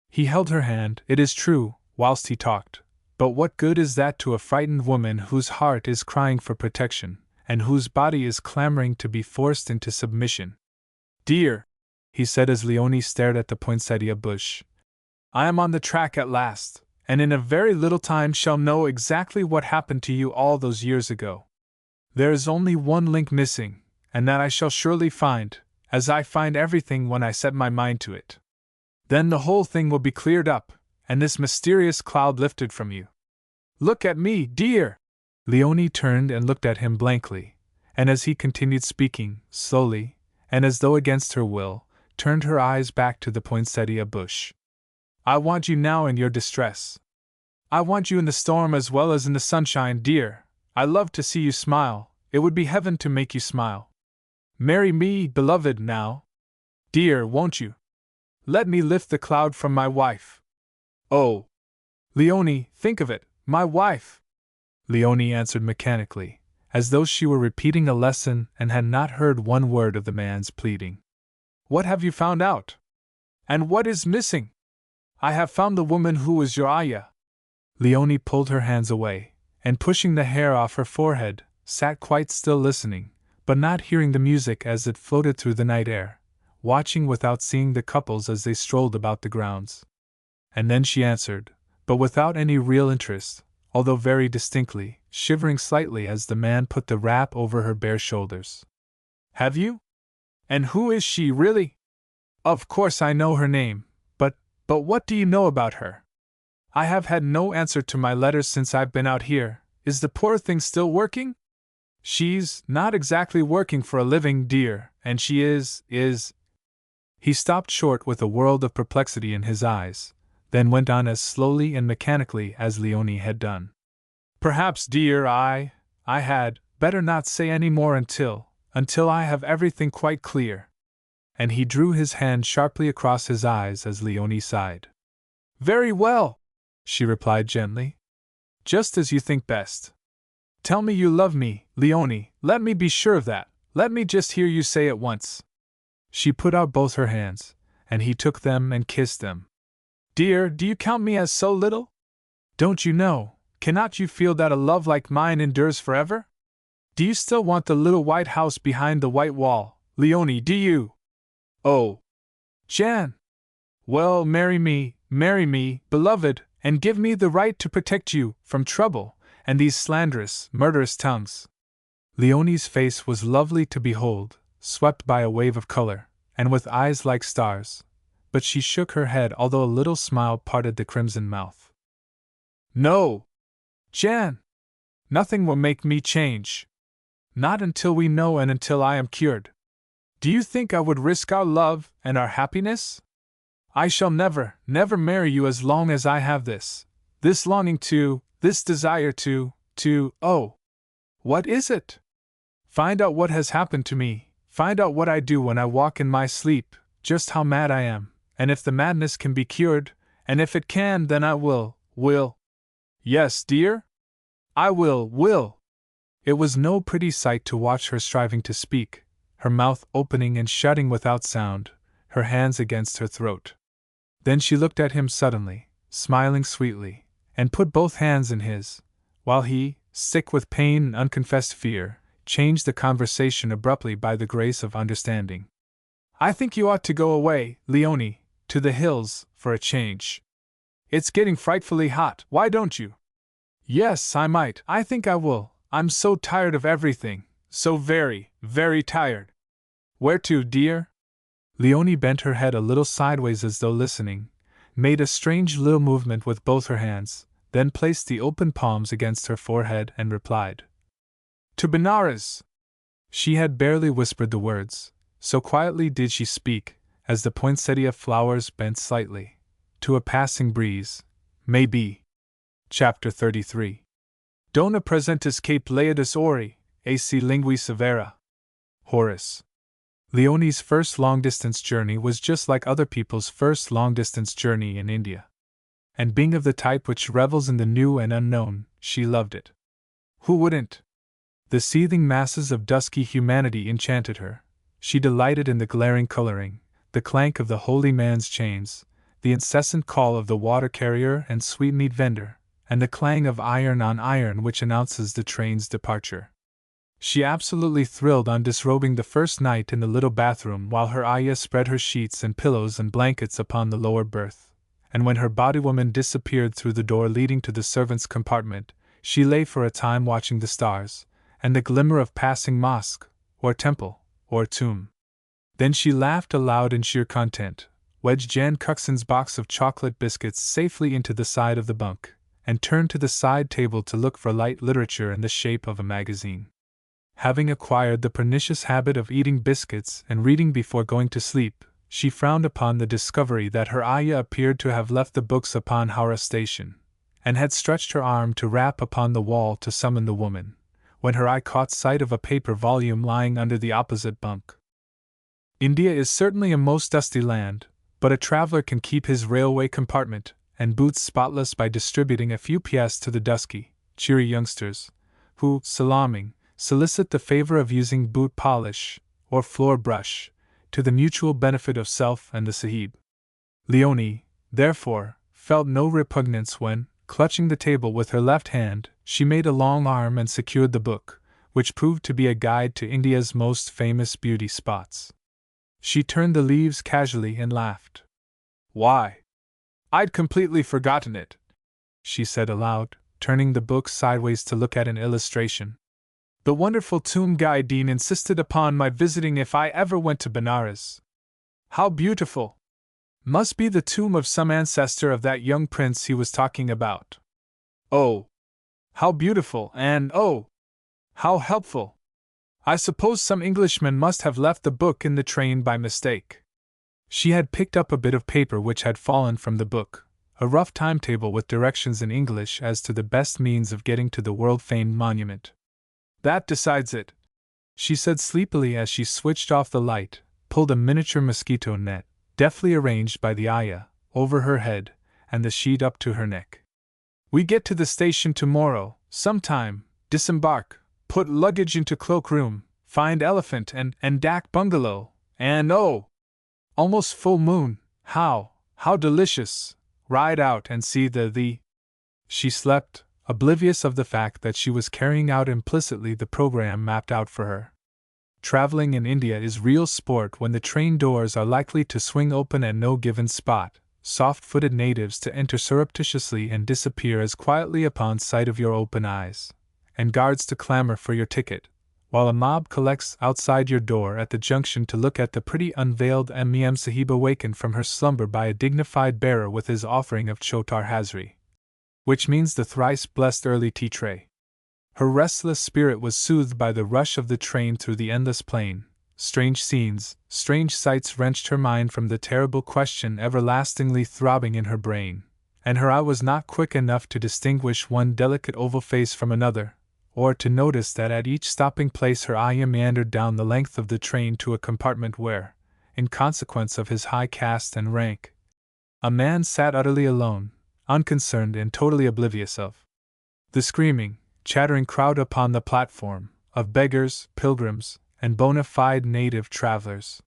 Speaker 1: He held her hand, it is true, whilst he talked, but what good is that to a frightened woman whose heart is crying for protection, and whose body is clamoring to be forced into submission? "Dear," he said as Leonie stared at the poinsettia bush, "I am on the track at last, and in a very little time shall know exactly what happened to you all those years ago. There is only one link missing, and that I shall surely find, as I find everything when I set my mind to it. Then the whole thing will be cleared up, and this mysterious cloud lifted from you. Look at me, dear!" Leonie turned and looked at him blankly, and as he continued speaking, slowly, and as though against her will, turned her eyes back to the poinsettia bush. "I want you now in your distress. I want you in the storm as well as in the sunshine, dear. I love to see you smile, it would be heaven to make you smile. Marry me, beloved, now. Dear, won't you? Let me lift the cloud from my wife. Oh! Leonie, think of it, my wife!" Leonie answered mechanically, as though she were repeating a lesson and had not heard one word of the man's pleading. "What have you found out? And what is missing?" "I have found the woman who was your ayah." Leonie pulled her hands away, and pushing the hair off her forehead, sat quite still listening, but not hearing the music as it floated through the night air, watching without seeing the couples as they strolled about the grounds. And then she answered, but without any real interest, although very distinctly, shivering slightly as the man put the wrap over her bare shoulders. "Have you? And who is she, really? Of course I know her name, but what do you know about her? I have had no answer to my letters since I've been out here. Is the poor thing still working?" "She's not exactly working for a living, dear, and she is. He stopped short with a world of perplexity in his eyes, then went on as slowly and mechanically as Leonie had done. "Perhaps, dear, I had better not say any more until I have everything quite clear." And he drew his hand sharply across his eyes as Leonie sighed. "Very well," she replied gently. "Just as you think best. Tell me you love me, Leonie, let me be sure of that, let me just hear you say it once." She put out both her hands, and he took them and kissed them. "Dear, do you count me as so little? Don't you know, cannot you feel that a love like mine endures forever? Do you still want the little white house behind the white wall, Leonie, do you? Oh! Jan! Well, marry me, beloved, and give me the right to protect you from trouble and these slanderous, murderous tongues. Leonie's face was lovely to behold, swept by a wave of color, and with eyes like stars, but she shook her head, although a little smile parted the crimson mouth. No, Jan! Nothing will make me change. Not until we know and until I am cured. Do you think I would risk our love and our happiness? I shall never, never marry you as long as I have this longing to, this desire to, oh! What is it? Find out what has happened to me, find out what I do when I walk in my sleep, just how mad I am, and if the madness can be cured, and if it can, then I will. Yes, dear? I will. It was no pretty sight to watch her striving to speak, her mouth opening and shutting without sound, her hands against her throat. Then she looked at him suddenly, smiling sweetly, and put both hands in his, while he, sick with pain and unconfessed fear, changed the conversation abruptly by the grace of understanding. I think you ought to go away, Leonie, to the hills, for a change. It's getting frightfully hot, why don't you? Yes, I might, I think I will. I'm so tired of everything, so very, very tired. Where to, dear? Leonie bent her head a little sideways as though listening, made a strange little movement with both her hands, then placed the open palms against her forehead and replied. To Benares! She had barely whispered the words, so quietly did she speak, as the poinsettia flowers bent slightly, to a passing breeze, maybe. Chapter 33. Dona presentis cape laedas ori, ac lingui severa. Horace. Leonie's first long-distance journey was just like other people's first long-distance journey in India. And being of the type which revels in the new and unknown, she loved it. Who wouldn't? The seething masses of dusky humanity enchanted her. She delighted in the glaring coloring, the clank of the holy man's chains, the incessant call of the water carrier and sweetmeat vendor, and the clang of iron on iron which announces the train's departure. She absolutely thrilled on disrobing the first night in the little bathroom while her ayah spread her sheets and pillows and blankets upon the lower berth, and when her bodywoman disappeared through the door leading to the servants' compartment, she lay for a time watching the stars, and the glimmer of passing mosque, or temple, or tomb. Then she laughed aloud in sheer content, wedged Jan Cuxon's box of chocolate biscuits safely into the side of the bunk, and turned to the side table to look for light literature in the shape of a magazine. Having acquired the pernicious habit of eating biscuits and reading before going to sleep, she frowned upon the discovery that her ayah appeared to have left the books upon Howrah station, and had stretched her arm to rap upon the wall to summon the woman, when her eye caught sight of a paper volume lying under the opposite bunk. India is certainly a most dusty land, but a traveler can keep his railway compartment and boots spotless by distributing a few pièces to the dusky, cheery youngsters, who, salaaming, solicit the favor of using boot polish, or floor brush, to the mutual benefit of self and the sahib. Leonie, therefore, felt no repugnance when, clutching the table with her left hand, she made a long arm and secured the book, which proved to be a guide to India's most famous beauty spots. She turned the leaves casually and laughed. Why, I'd completely forgotten it, she said aloud, turning the book sideways to look at an illustration. The wonderful tomb Gaidin insisted upon my visiting if I ever went to Benares. How beautiful! Must be the tomb of some ancestor of that young prince he was talking about. Oh! How beautiful, and oh! How helpful! I suppose some Englishman must have left the book in the train by mistake. She had picked up a bit of paper which had fallen from the book, a rough timetable with directions in English as to the best means of getting to the world-famed monument. That decides it, she said sleepily as she switched off the light, pulled a miniature mosquito net, deftly arranged by the ayah, over her head, and the sheet up to her neck. We get to the station tomorrow, sometime, disembark, put luggage into cloakroom, find elephant and dak bungalow, and oh! Almost full moon, how delicious, ride out and see the. She slept, oblivious of the fact that she was carrying out implicitly the program mapped out for her. Traveling in India is real sport when the train doors are likely to swing open at no given spot, soft-footed natives to enter surreptitiously and disappear as quietly upon sight of your open eyes, and guards to clamor for your ticket, while a mob collects outside your door at the junction to look at the pretty unveiled Mem Sahib awakened from her slumber by a dignified bearer with his offering of chotar hazri, which means the thrice-blessed early tea tray. Her restless spirit was soothed by the rush of the train through the endless plain. Strange scenes, strange sights wrenched her mind from the terrible question everlastingly throbbing in her brain, and her eye was not quick enough to distinguish one delicate oval face from another, or to notice that at each stopping place her eye meandered down the length of the train to a compartment where, in consequence of his high caste and rank, a man sat utterly alone, unconcerned and totally oblivious of the screaming, chattering crowd upon the platform, of beggars, pilgrims, and bona fide native travelers.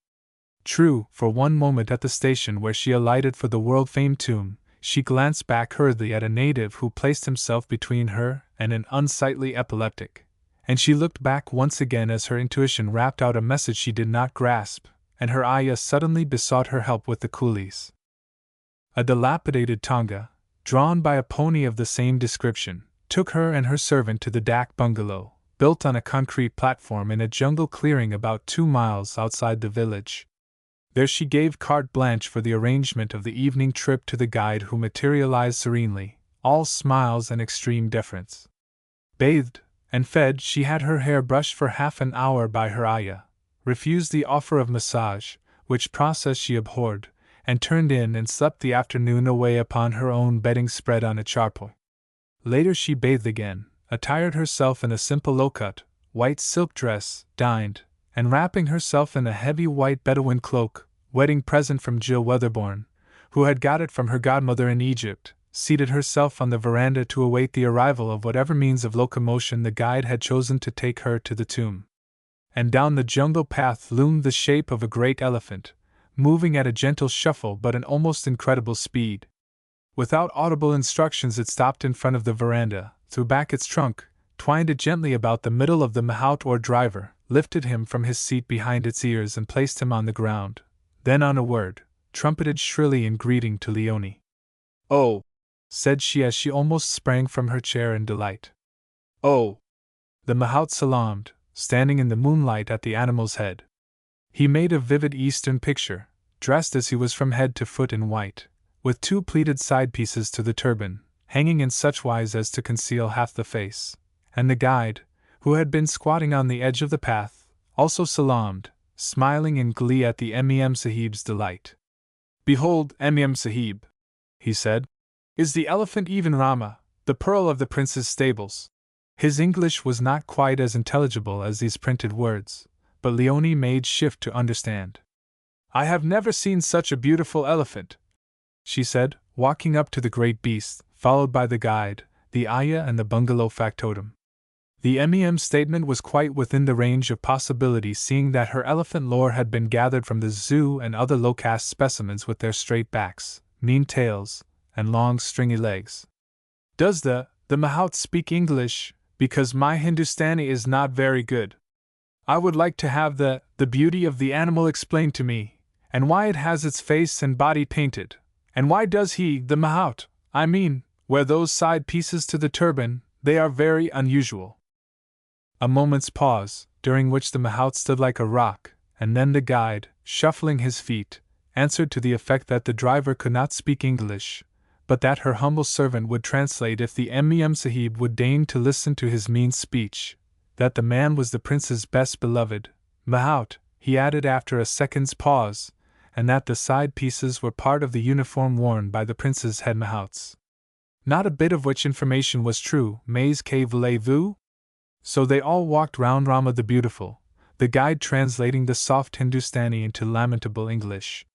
Speaker 1: True, for one moment at the station where she alighted for the world-famed tomb, she glanced back hurriedly at a native who placed himself between her and an unsightly epileptic, and she looked back once again as her intuition rapped out a message she did not grasp, and her ayah suddenly besought her help with the coolies. A dilapidated tonga, drawn by a pony of the same description, took her and her servant to the dak bungalow, built on a concrete platform in a jungle clearing about 2 miles outside the village. There she gave carte blanche for the arrangement of the evening trip to the guide, who materialized serenely, all smiles and extreme deference. Bathed and fed, she had her hair brushed for half an hour by her ayah, refused the offer of massage, which process she abhorred, and turned in and slept the afternoon away upon her own bedding spread on a charpoy. Later she bathed again, attired herself in a simple low-cut, white silk dress, dined, and wrapping herself in a heavy white Bedouin cloak, wedding present from Jill Weatherbourne, who had got it from her godmother in Egypt, seated herself on the veranda to await the arrival of whatever means of locomotion the guide had chosen to take her to the tomb. And down the jungle path loomed the shape of a great elephant, moving at a gentle shuffle but an almost incredible speed. Without audible instructions it stopped in front of the veranda, threw back its trunk, twined it gently about the middle of the mahout or driver, lifted him from his seat behind its ears and placed him on the ground, then on a word, trumpeted shrilly in greeting to Leonie. "Oh!" said she as she almost sprang from her chair in delight. "Oh!" The mahout salaamed, standing in the moonlight at the animal's head. He made a vivid Eastern picture, dressed as he was from head to foot in white, with 2 pleated side pieces to the turban, hanging in such wise as to conceal half the face, and the guide, who had been squatting on the edge of the path, also salaamed, smiling in glee at the Mem Sahib's delight. "Behold, Mem Sahib," he said. "Is the elephant even Rama, the pearl of the prince's stables?" His English was not quite as intelligible as these printed words, but Leonie made shift to understand. "I have never seen such a beautiful elephant," she said, walking up to the great beast, followed by the guide, the ayah and the bungalow factotum. The Mem statement was quite within the range of possibility, seeing that her elephant lore had been gathered from the zoo and other low-caste specimens with their straight backs, mean tails, and long stringy legs. "Does the mahout speak English? Because my Hindustani is not very good. I would like to have the beauty of the animal explained to me, and why it has its face and body painted, and why does he, the mahout, I mean, wear those side pieces to the turban? They are very unusual." A moment's pause, during which the mahout stood like a rock, and then the guide, shuffling his feet, answered to the effect that the driver could not speak English, but that her humble servant would translate if the Mem Sahib would deign to listen to his mean speech, that the man was the prince's best beloved mahout, he added after a second's pause, and that the side pieces were part of the uniform worn by the prince's head mahouts. Not a bit of which information was true, mais que voulez-vous? So they all walked round Rama the Beautiful, the guide translating the soft Hindustani into lamentable English.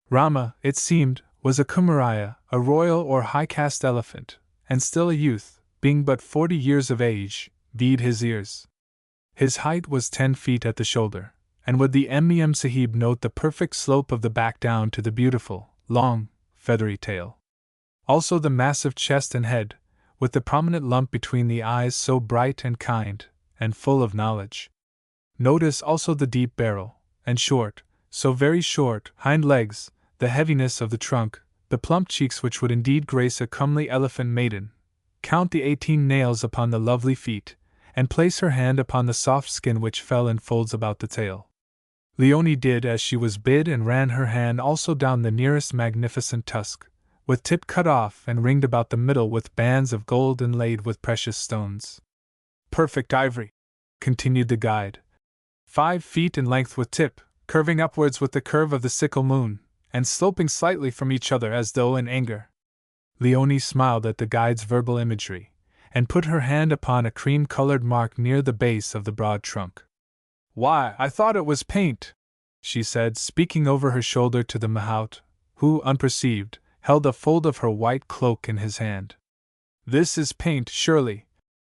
Speaker 1: Rama, it seemed, was a Kumaraya, a royal or high-caste elephant, and still a youth, being but 40 years of age, vi'd his ears. His height was 10 feet at the shoulder, and would the Mem Sahib note the perfect slope of the back down to the beautiful, long, feathery tail. Also the massive chest and head, with the prominent lump between the eyes so bright and kind, and full of knowledge. Notice also the deep barrel, and short, so very short, hind legs, the heaviness of the trunk, the plump cheeks which would indeed grace a comely elephant maiden, count the 18 nails upon the lovely feet, and place her hand upon the soft skin which fell in folds about the tail. Leonie did as she was bid and ran her hand also down the nearest magnificent tusk, with tip cut off and ringed about the middle with bands of gold inlaid with precious stones. Perfect ivory, continued the guide, 5 feet in length with tip, curving upwards with the curve of the sickle moon, and sloping slightly from each other as though in anger. Leonie smiled at the guide's verbal imagery, and put her hand upon a cream-colored mark near the base of the broad trunk. "Why, I thought it was paint," she said, speaking over her shoulder to the mahout, who, unperceived, held a fold of her white cloak in his hand. "This is paint, surely,"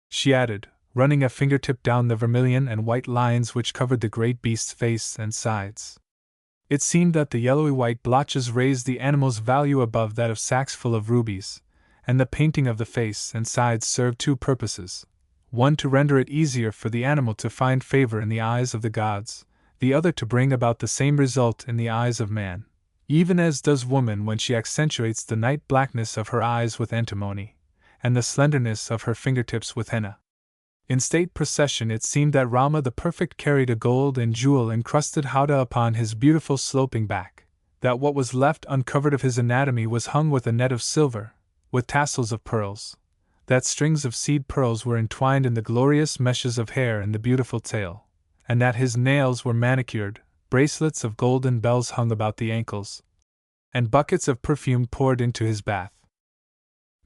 Speaker 1: she added, running a fingertip down the vermilion and white lines which covered the great beast's face and sides. It seemed that the yellowy-white blotches raised the animal's value above that of sacks full of rubies, and the painting of the face and sides served 2 purposes: one to render it easier for the animal to find favor in the eyes of the gods, the other to bring about the same result in the eyes of man, even as does woman when she accentuates the night blackness of her eyes with antimony, and the slenderness of her fingertips with henna. In state procession it seemed that Rama the Perfect carried a gold and jewel-encrusted howdah upon his beautiful sloping back, that what was left uncovered of his anatomy was hung with a net of silver, with tassels of pearls, that strings of seed pearls were entwined in the glorious meshes of hair in the beautiful tail, and that his nails were manicured, bracelets of golden bells hung about the ankles, and buckets of perfume poured into his bath.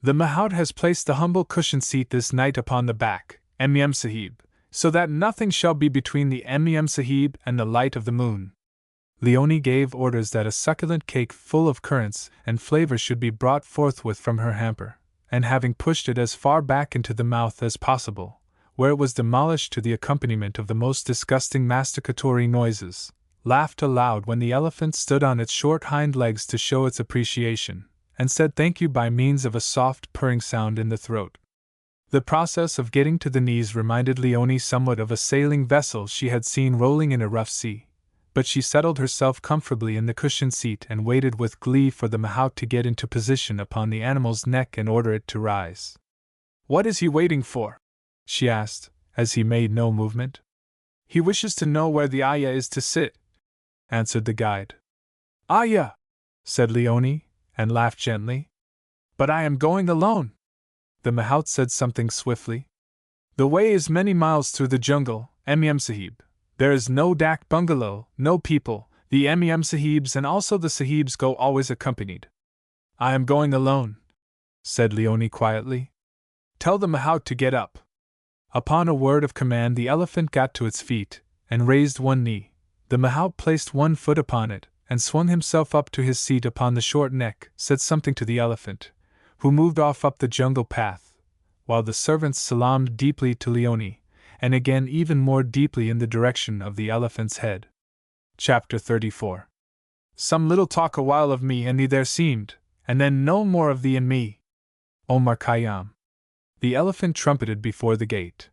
Speaker 1: "The mahout has placed the humble cushioned seat this night upon the back, Em Sahib, so that nothing shall be between the Em Sahib and the light of the moon." Leonie gave orders that a succulent cake full of currants and flavors should be brought forthwith from her hamper, and having pushed it as far back into the mouth as possible, where it was demolished to the accompaniment of the most disgusting masticatory noises, laughed aloud when the elephant stood on its short hind legs to show its appreciation, and said thank you by means of a soft purring sound in the throat. The process of getting to the knees reminded Leonie somewhat of a sailing vessel she had seen rolling in a rough sea, but she settled herself comfortably in the cushioned seat and waited with glee for the mahout to get into position upon the animal's neck and order it to rise. "What is he waiting for?" she asked, as he made no movement. "He wishes to know where the ayah is to sit," answered the guide. "Ayah!" said Leonie, and laughed gently. "But I am going alone." The mahout said something swiftly. "The way is many miles through the jungle, Em Sahib. There is no dak bungalow, no people. The Em Sahibs and also the Sahibs go always accompanied." "I am going alone," said Leonie quietly. "Tell the mahout to get up." Upon a word of command the elephant got to its feet, and raised one knee. The mahout placed one foot upon it, and swung himself up to his seat upon the short neck, said something to the elephant, who moved off up the jungle path, while the servants salaamed deeply to Leonie, and again even more deeply in the direction of the elephant's head. Chapter 34. Some little talk a while of me and thee there seemed, and then no more of thee and me. Omar Khayyam. The elephant trumpeted before the gate.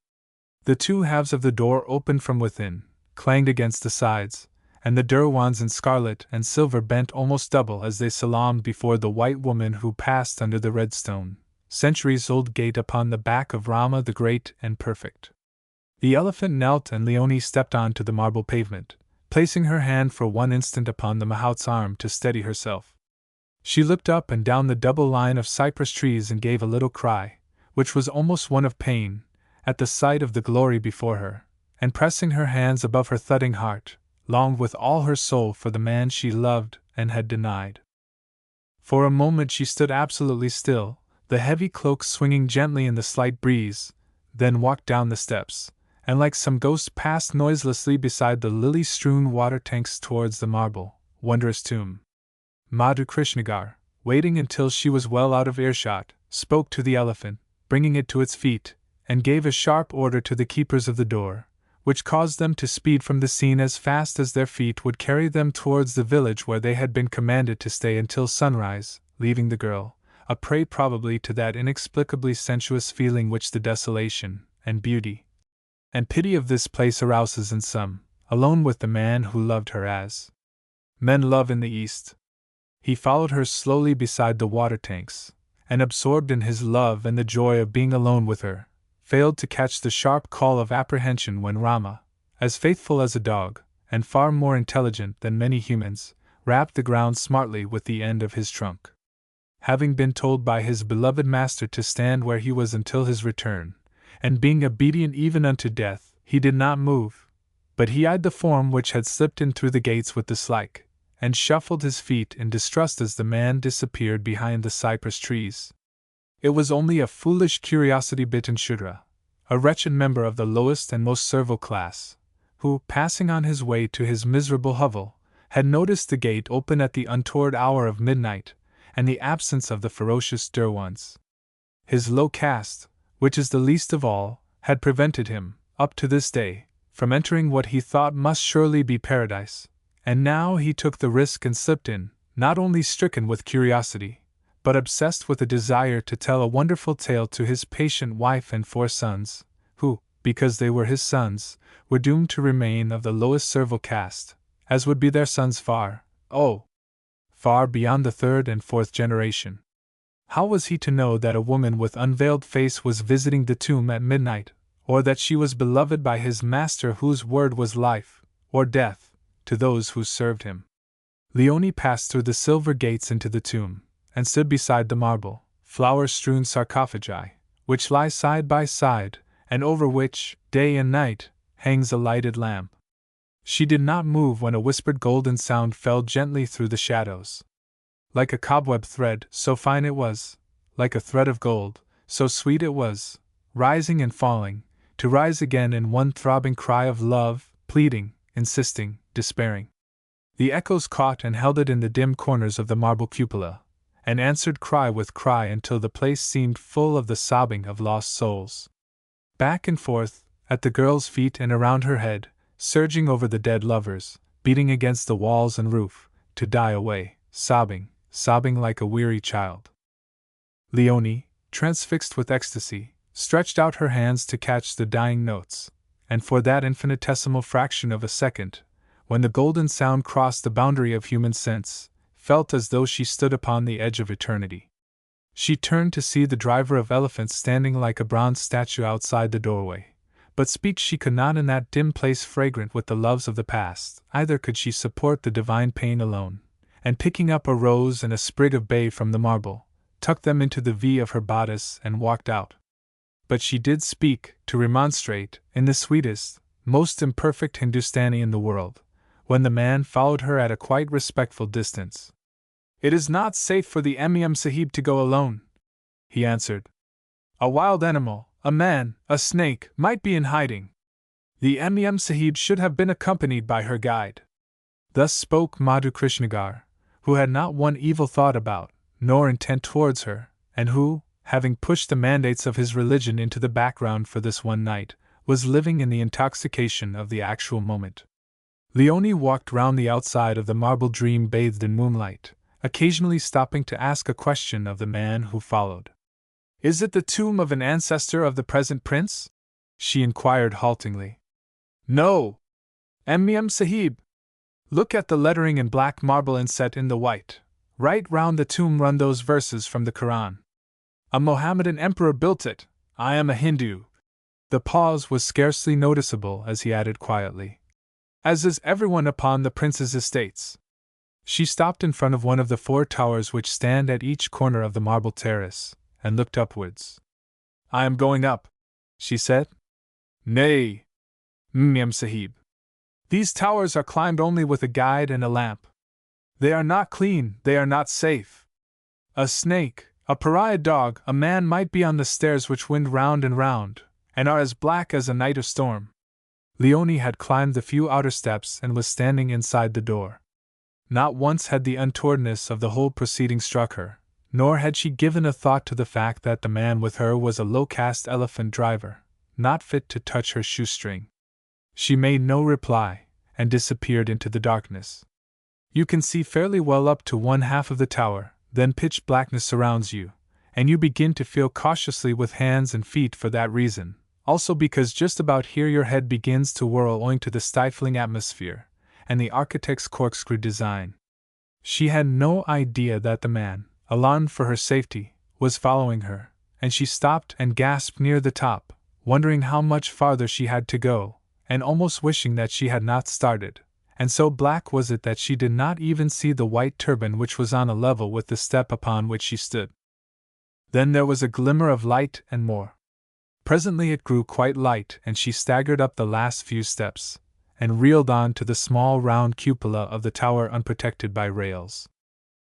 Speaker 1: The 2 halves of the door opened from within, clanged against the sides, and the Derwans in scarlet and silver bent almost double as they salaamed before the white woman who passed under the red stone, centuries-old gate upon the back of Rama the Great and Perfect. The elephant knelt and Leonie stepped on to the marble pavement, placing her hand for one instant upon the mahout's arm to steady herself. She looked up and down the double line of cypress trees and gave a little cry, which was almost one of pain, at the sight of the glory before her, and pressing her hands above her thudding heart, longed with all her soul for the man she loved and had denied. For a moment she stood absolutely still, the heavy cloak swinging gently in the slight breeze, then walked down the steps, and like some ghost passed noiselessly beside the lily-strewn water tanks towards the marble, wondrous tomb. Madhu Krishnagar, waiting until she was well out of earshot, spoke to the elephant, bringing it to its feet, and gave a sharp order to the keepers of the door, which caused them to speed from the scene as fast as their feet would carry them towards the village where they had been commanded to stay until sunrise, leaving the girl, a prey probably to that inexplicably sensuous feeling which the desolation, and beauty, and pity of this place arouses in some, alone with the man who loved her as men love in the East. He followed her slowly beside the water tanks, and absorbed in his love and the joy of being alone with her, failed to catch the sharp call of apprehension when Rama, as faithful as a dog, and far more intelligent than many humans, rapped the ground smartly with the end of his trunk. Having been told by his beloved master to stand where he was until his return, and being obedient even unto death, he did not move, but he eyed the form which had slipped in through the gates with dislike, and shuffled his feet in distrust as the man disappeared behind the cypress trees. It was only a foolish curiosity-bitten Shudra, a wretched member of the lowest and most servile class, who, passing on his way to his miserable hovel, had noticed the gate open at the untoward hour of midnight, and the absence of the ferocious Derwans. His low caste, which is the least of all, had prevented him, up to this day, from entering what he thought must surely be paradise, and now he took the risk and slipped in, not only stricken with curiosity, but obsessed with a desire to tell a wonderful tale to his patient wife and 4 sons, who, because they were his sons, were doomed to remain of the lowest servile caste, as would be their sons far beyond the 3rd and 4th generation. How was he to know that a woman with unveiled face was visiting the tomb at midnight, or that she was beloved by his master whose word was life, or death, to those who served him? Leonie passed through the silver gates into the tomb, and stood beside the marble, flower-strewn sarcophagi, which lie side by side, and over which, day and night, hangs a lighted lamp. She did not move when a whispered golden sound fell gently through the shadows. Like a cobweb thread, so fine it was, like a thread of gold, so sweet it was, rising and falling, to rise again in one throbbing cry of love, pleading, insisting, despairing. The echoes caught and held it in the dim corners of the marble cupola, and answered cry with cry until the place seemed full of the sobbing of lost souls. Back and forth, at the girl's feet and around her head, surging over the dead lovers, beating against the walls and roof, to die away, sobbing like a weary child. Leonie, transfixed with ecstasy, stretched out her hands to catch the dying notes, and for that infinitesimal fraction of a second, when the golden sound crossed the boundary of human sense, felt as though she stood upon the edge of eternity. She turned to see the driver of elephants standing like a bronze statue outside the doorway. But speak she could not in that dim place fragrant with the loves of the past, either could she support the divine pain alone, and picking up a rose and a sprig of bay from the marble, tucked them into the V of her bodice and walked out. But she did speak, to remonstrate, in the sweetest, most imperfect Hindustani in the world, when the man followed her at a quite respectful distance. "It is not safe for the Emim Sahib to go alone," he answered. "A wild animal, a man, a snake, might be in hiding. The Emim Sahib should have been accompanied by her guide." Thus spoke Madhu Krishnagar, who had not one evil thought about, nor intent towards her, and who, having pushed the mandates of his religion into the background for this one night, was living in the intoxication of the actual moment. Leonie walked round the outside of the marble dream bathed in moonlight, occasionally stopping to ask a question of the man who followed. "Is it the tomb of an ancestor of the present prince?" she inquired haltingly. "No. Emim Sahib. Look at the lettering in black marble inset in the white. Right round the tomb run those verses from the Quran. A Mohammedan emperor built it. I am a Hindu." The pause was scarcely noticeable as he added quietly, "As is everyone upon the prince's estates." She stopped in front of one of the 4 towers which stand at each corner of the marble terrace, and looked upwards. "I am going up," she said. "Nay, Emim Sahib. These towers are climbed only with a guide and a lamp. They are not clean, they are not safe. A snake, a pariah dog, a man might be on the stairs which wind round and round, and are as black as a night of storm." Leonie had climbed the few outer steps and was standing inside the door. Not once had the untowardness of the whole proceeding struck her, nor had she given a thought to the fact that the man with her was a low-caste elephant driver, not fit to touch her shoestring. She made no reply, and disappeared into the darkness. You can see fairly well up to one half of the tower, then pitch blackness surrounds you, and you begin to feel cautiously with hands and feet for that reason, also because just about here your head begins to whirl owing to the stifling atmosphere, and the architect's corkscrew design. She had no idea that the man, alarmed for her safety, was following her, and she stopped and gasped near the top, wondering how much farther she had to go, and almost wishing that she had not started, and so black was it that she did not even see the white turban which was on a level with the step upon which she stood. Then there was a glimmer of light and more. Presently it grew quite light, and she staggered up the last few steps, and reeled on to the small round cupola of the tower unprotected by rails.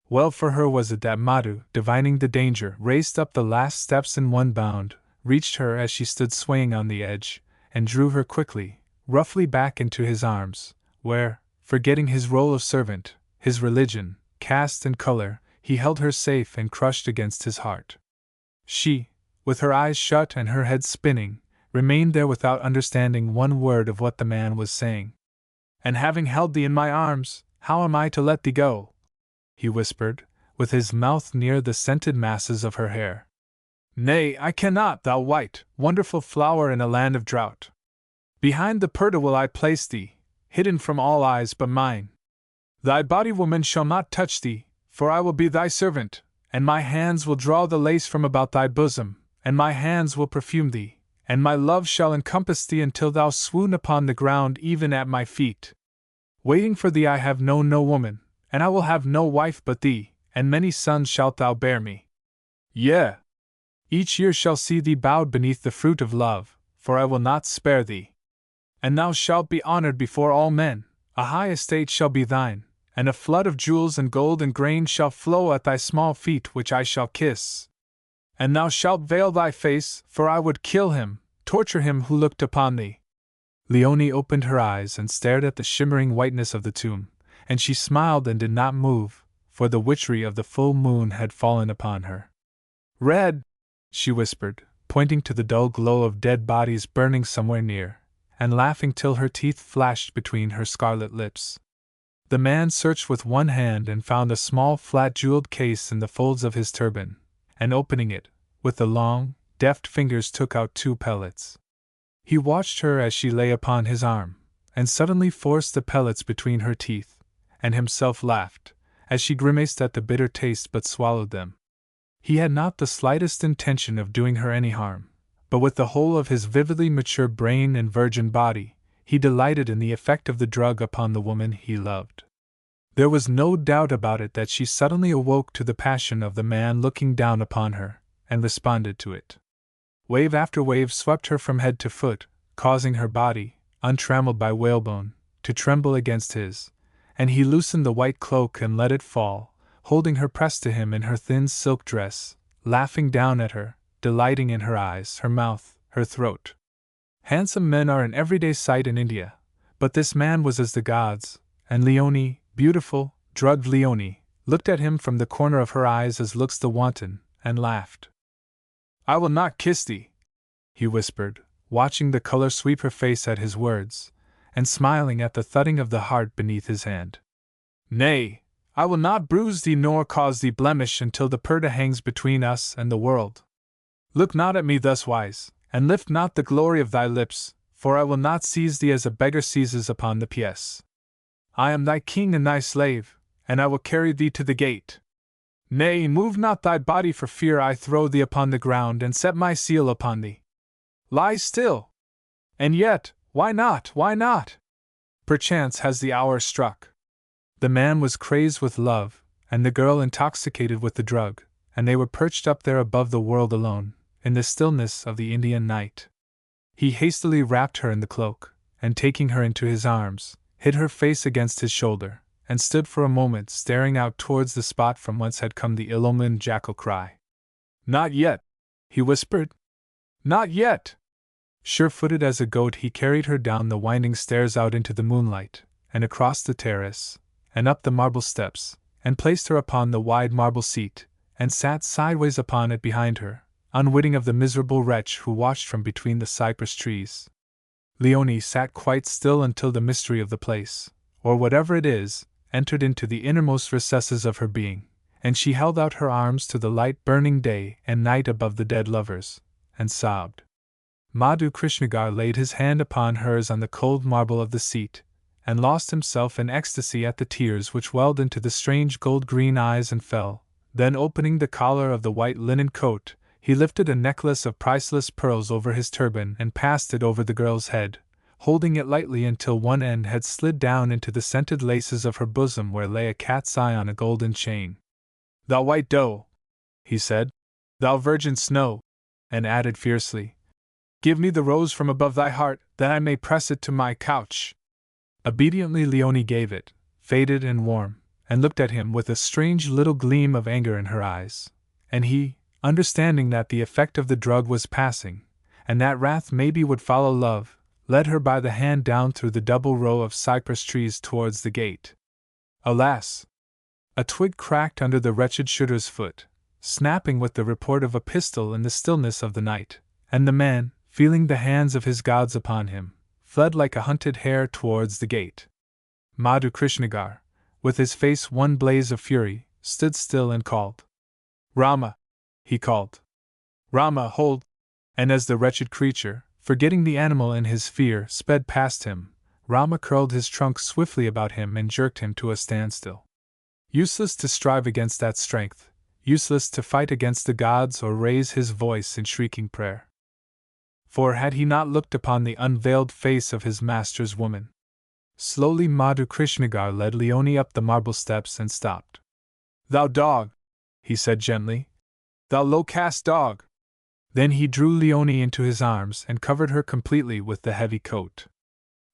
Speaker 1: Well for her was it that Madhu, divining the danger, raced up the last steps in one bound, reached her as she stood swaying on the edge, and drew her quickly, roughly back into his arms, where, forgetting his role of servant, his religion, caste and color, he held her safe and crushed against his heart. She, with her eyes shut and her head spinning, remained there without understanding one word of what the man was saying. "And having held thee in my arms, how am I to let thee go?" he whispered, with his mouth near the scented masses of her hair. "Nay, I cannot, thou white, wonderful flower in a land of drought. Behind the purdah will I place thee, hidden from all eyes but mine. Thy body woman shall not touch thee, for I will be thy servant, and my hands will draw the lace from about thy bosom, and my hands will perfume thee, and my love shall encompass thee until thou swoon upon the ground even at my feet. Waiting for thee I have known no woman, and I will have no wife but thee, and many sons shalt thou bear me. Yea, each year shall see thee bowed beneath the fruit of love, for I will not spare thee. And thou shalt be honored before all men, a high estate shall be thine, and a flood of jewels and gold and grain shall flow at thy small feet which I shall kiss. And thou shalt veil thy face, for I would kill him, torture him who looked upon thee." Leonie opened her eyes and stared at the shimmering whiteness of the tomb, and she smiled and did not move, for the witchery of the full moon had fallen upon her. "Red!" she whispered, pointing to the dull glow of dead bodies burning somewhere near, and laughing till her teeth flashed between her scarlet lips. The man searched with one hand and found a small flat jeweled case in the folds of his turban, and opening it, with the long, deft fingers took out 2 pellets. He watched her as she lay upon his arm, and suddenly forced the pellets between her teeth, and himself laughed, as she grimaced at the bitter taste but swallowed them. He had not the slightest intention of doing her any harm, but with the whole of his vividly mature brain and virgin body, he delighted in the effect of the drug upon the woman he loved. There was no doubt about it that she suddenly awoke to the passion of the man looking down upon her, and responded to it. Wave after wave swept her from head to foot, causing her body, untrammeled by whalebone, to tremble against his, and he loosened the white cloak and let it fall, holding her pressed to him in her thin silk dress, laughing down at her, delighting in her eyes, her mouth, her throat. Handsome men are an everyday sight in India, but this man was as the gods, and Leonie, beautiful, drugged Leonie, looked at him from the corner of her eyes as looks the wanton, and laughed. "I will not kiss thee," he whispered, watching the color sweep her face at his words, and smiling at the thudding of the heart beneath his hand. "Nay, I will not bruise thee nor cause thee blemish until the purdah hangs between us and the world. Look not at me thus wise, and lift not the glory of thy lips, for I will not seize thee as a beggar seizes upon the pièce. I am thy king and thy slave, and I will carry thee to the gate. Nay, move not thy body for fear I throw thee upon the ground and set my seal upon thee. Lie still. And yet, why not, why not? Perchance has the hour struck." The man was crazed with love, and the girl intoxicated with the drug, and they were perched up there above the world alone, in the stillness of the Indian night. He hastily wrapped her in the cloak, and taking her into his arms, hid her face against his shoulder, and stood for a moment staring out towards the spot from whence had come the ill-omened jackal cry. "Not yet," he whispered. "Not yet!" Sure-footed as a goat he carried her down the winding stairs out into the moonlight, and across the terrace, and up the marble steps, and placed her upon the wide marble seat, and sat sideways upon it behind her, unwitting of the miserable wretch who watched from between the cypress trees. Leonie sat quite still until the mystery of the place, or whatever it is, entered into the innermost recesses of her being, and she held out her arms to the light burning day and night above the dead lovers, and sobbed. Madhu Krishnagar laid his hand upon hers on the cold marble of the seat, and lost himself in ecstasy at the tears which welled into the strange gold-green eyes and fell. Then, opening the collar of the white linen coat, he lifted a necklace of priceless pearls over his turban and passed it over the girl's head, holding it lightly until one end had slid down into the scented laces of her bosom where lay a cat's eye on a golden chain. "Thou white doe," he said, "thou virgin snow," and added fiercely, "give me the rose from above thy heart, that I may press it to my couch." Obediently Leonie gave it, faded and warm, and looked at him with a strange little gleam of anger in her eyes, and he, understanding that the effect of the drug was passing, and that wrath maybe would follow love, led her by the hand down through the double row of cypress trees towards the gate. Alas! A twig cracked under the wretched shooter's foot, snapping with the report of a pistol in the stillness of the night, and the man, feeling the hands of his gods upon him, fled like a hunted hare towards the gate. Madhu Krishnagar, with his face one blaze of fury, stood still and called. "Rama!" he called. "Rama, hold!" And as the wretched creature, forgetting the animal in his fear, sped past him, Rama curled his trunk swiftly about him and jerked him to a standstill. Useless to strive against that strength, useless to fight against the gods or raise his voice in shrieking prayer. For had he not looked upon the unveiled face of his master's woman? Slowly Madhu Krishnagar led Leonie up the marble steps and stopped. "Thou dog!" he said gently. "Thou low-caste dog!" Then he drew Leonie into his arms and covered her completely with the heavy coat.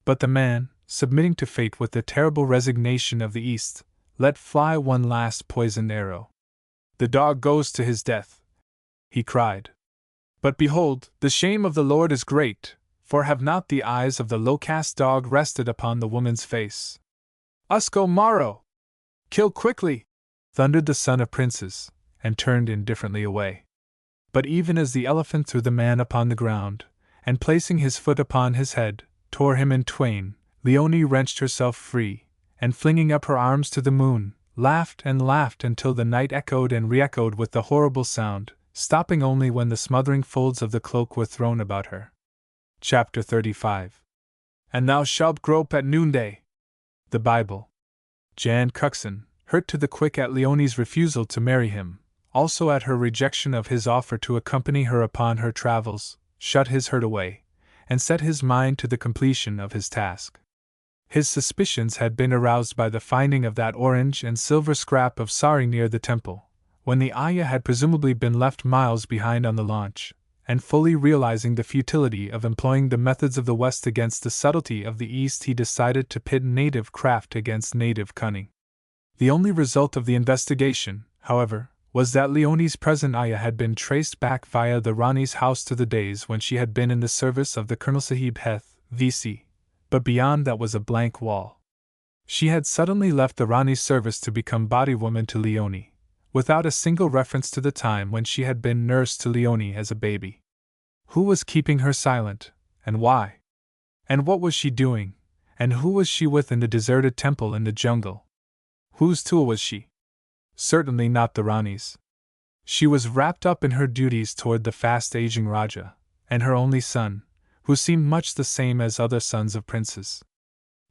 Speaker 1: But the man, submitting to fate with the terrible resignation of the East, let fly one last poisoned arrow. "The dog goes to his death," he cried. "But behold, the shame of the Lord is great, for have not the eyes of the low-caste dog rested upon the woman's face?" "Usko Maro! Kill quickly!" thundered the son of princes, and turned indifferently away. But even as the elephant threw the man upon the ground, and placing his foot upon his head, tore him in twain, Leonie wrenched herself free, and flinging up her arms to the moon, laughed and laughed until the night echoed and re-echoed with the horrible sound, stopping only when the smothering folds of the cloak were thrown about her. Chapter 35. "And thou shalt grope at noonday." The Bible. Jan Cuxon, hurt to the quick at Leonie's refusal to marry him, also at her rejection of his offer to accompany her upon her travels, shut his hurt away, and set his mind to the completion of his task. His suspicions had been aroused by the finding of that orange and silver scrap of sari near the temple, when the ayah had presumably been left miles behind on the launch, and fully realizing the futility of employing the methods of the West against the subtlety of the East, he decided to pit native craft against native cunning. The only result of the investigation, however, was that Leonie's present ayah had been traced back via the Rani's house to the days when she had been in the service of the Colonel Sahib Heth, V.C., but beyond that was a blank wall. She had suddenly left the Rani's service to become body woman to Leonie, without a single reference to the time when she had been nurse to Leonie as a baby. Who was keeping her silent, and why? And what was she doing, and who was she with in the deserted temple in the jungle? Whose tool was she? Certainly not the Rani's. She was wrapped up in her duties toward the fast-aging Raja, and her only son, who seemed much the same as other sons of princes.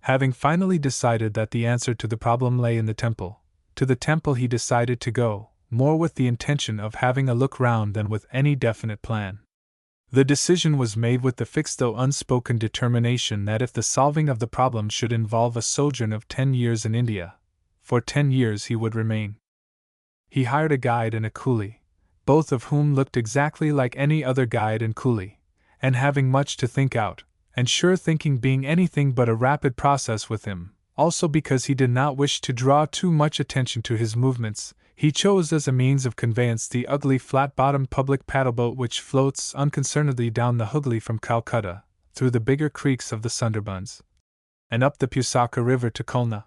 Speaker 1: Having finally decided that the answer to the problem lay in the temple, to the temple he decided to go, more with the intention of having a look round than with any definite plan. The decision was made with the fixed though unspoken determination that if the solving of the problem should involve a sojourn of 10 years in India, for 10 years he would remain. He hired a guide and a coolie, both of whom looked exactly like any other guide and coolie, and having much to think out, and sure thinking being anything but a rapid process with him, also because he did not wish to draw too much attention to his movements, he chose as a means of conveyance the ugly flat-bottomed public paddleboat which floats unconcernedly down the Hooghly from Calcutta, through the bigger creeks of the Sundarbans, and up the Pusaka River to Khulna.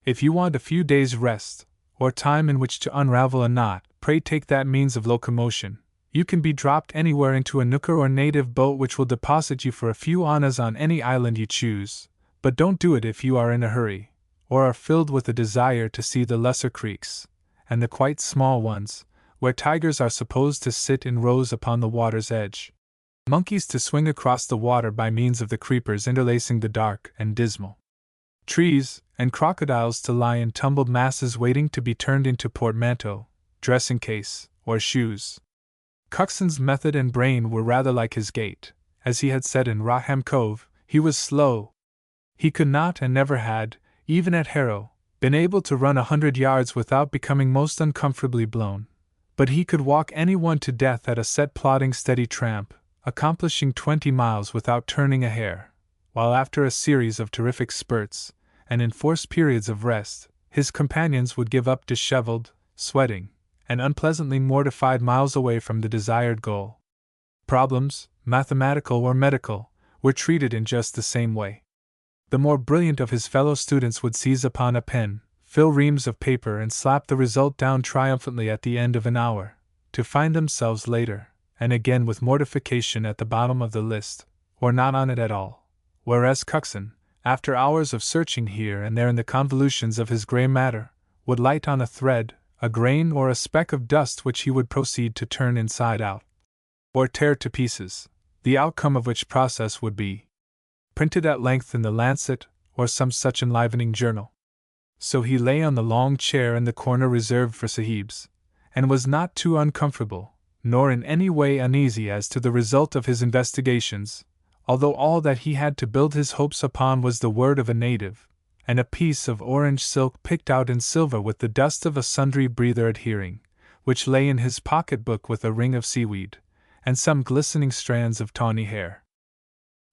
Speaker 1: If you want a few days' rest, or time in which to unravel a knot, pray take that means of locomotion. You can be dropped anywhere into a nooker or native boat which will deposit you for a few annas on any island you choose, but don't do it if you are in a hurry, or are filled with a desire to see the lesser creeks, and the quite small ones, where tigers are supposed to sit in rows upon the water's edge, monkeys to swing across the water by means of the creepers interlacing the dark and dismal trees, and crocodiles to lie in tumbled masses waiting to be turned into portmanteau, dressing case, or shoes. Cuxon's method and brain were rather like his gait. As he had said in Rotham Cove, he was slow. He could not and never had, even at Harrow, been able to run 100 yards without becoming most uncomfortably blown. But he could walk anyone to death at a set plodding steady tramp, accomplishing 20 miles without turning a hair, while after a series of terrific spurts, and enforced periods of rest, his companions would give up disheveled, sweating, and unpleasantly mortified miles away from the desired goal. Problems, mathematical or medical, were treated in just the same way. The more brilliant of his fellow students would seize upon a pen, fill reams of paper, and slap the result down triumphantly at the end of an hour, to find themselves later, and again with mortification at the bottom of the list, or not on it at all, whereas Cuxon, after hours of searching here and there in the convolutions of his grey matter, would light on a thread, a grain, or a speck of dust which he would proceed to turn inside out, or tear to pieces, the outcome of which process would be printed at length in the Lancet or some such enlivening journal. So he lay on the long chair in the corner reserved for sahibs, and was not too uncomfortable, nor in any way uneasy as to the result of his investigations, although all that he had to build his hopes upon was the word of a native, and a piece of orange silk picked out in silver with the dust of a sundry breather adhering, which lay in his pocket-book with a ring of seaweed, and some glistening strands of tawny hair.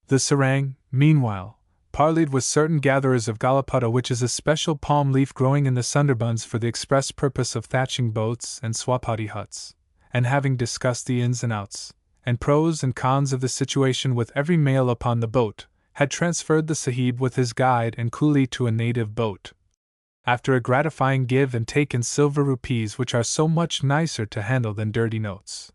Speaker 1: The serang, meanwhile, parleyed with certain gatherers of Galapata, which is a special palm leaf growing in the Sundarbans for the express purpose of thatching boats and swapati huts, and having discussed the ins and outs, and pros and cons of the situation with every male upon the boat, had transferred the sahib with his guide and coolie to a native boat. After a gratifying give and take in silver rupees, which are so much nicer to handle than dirty notes,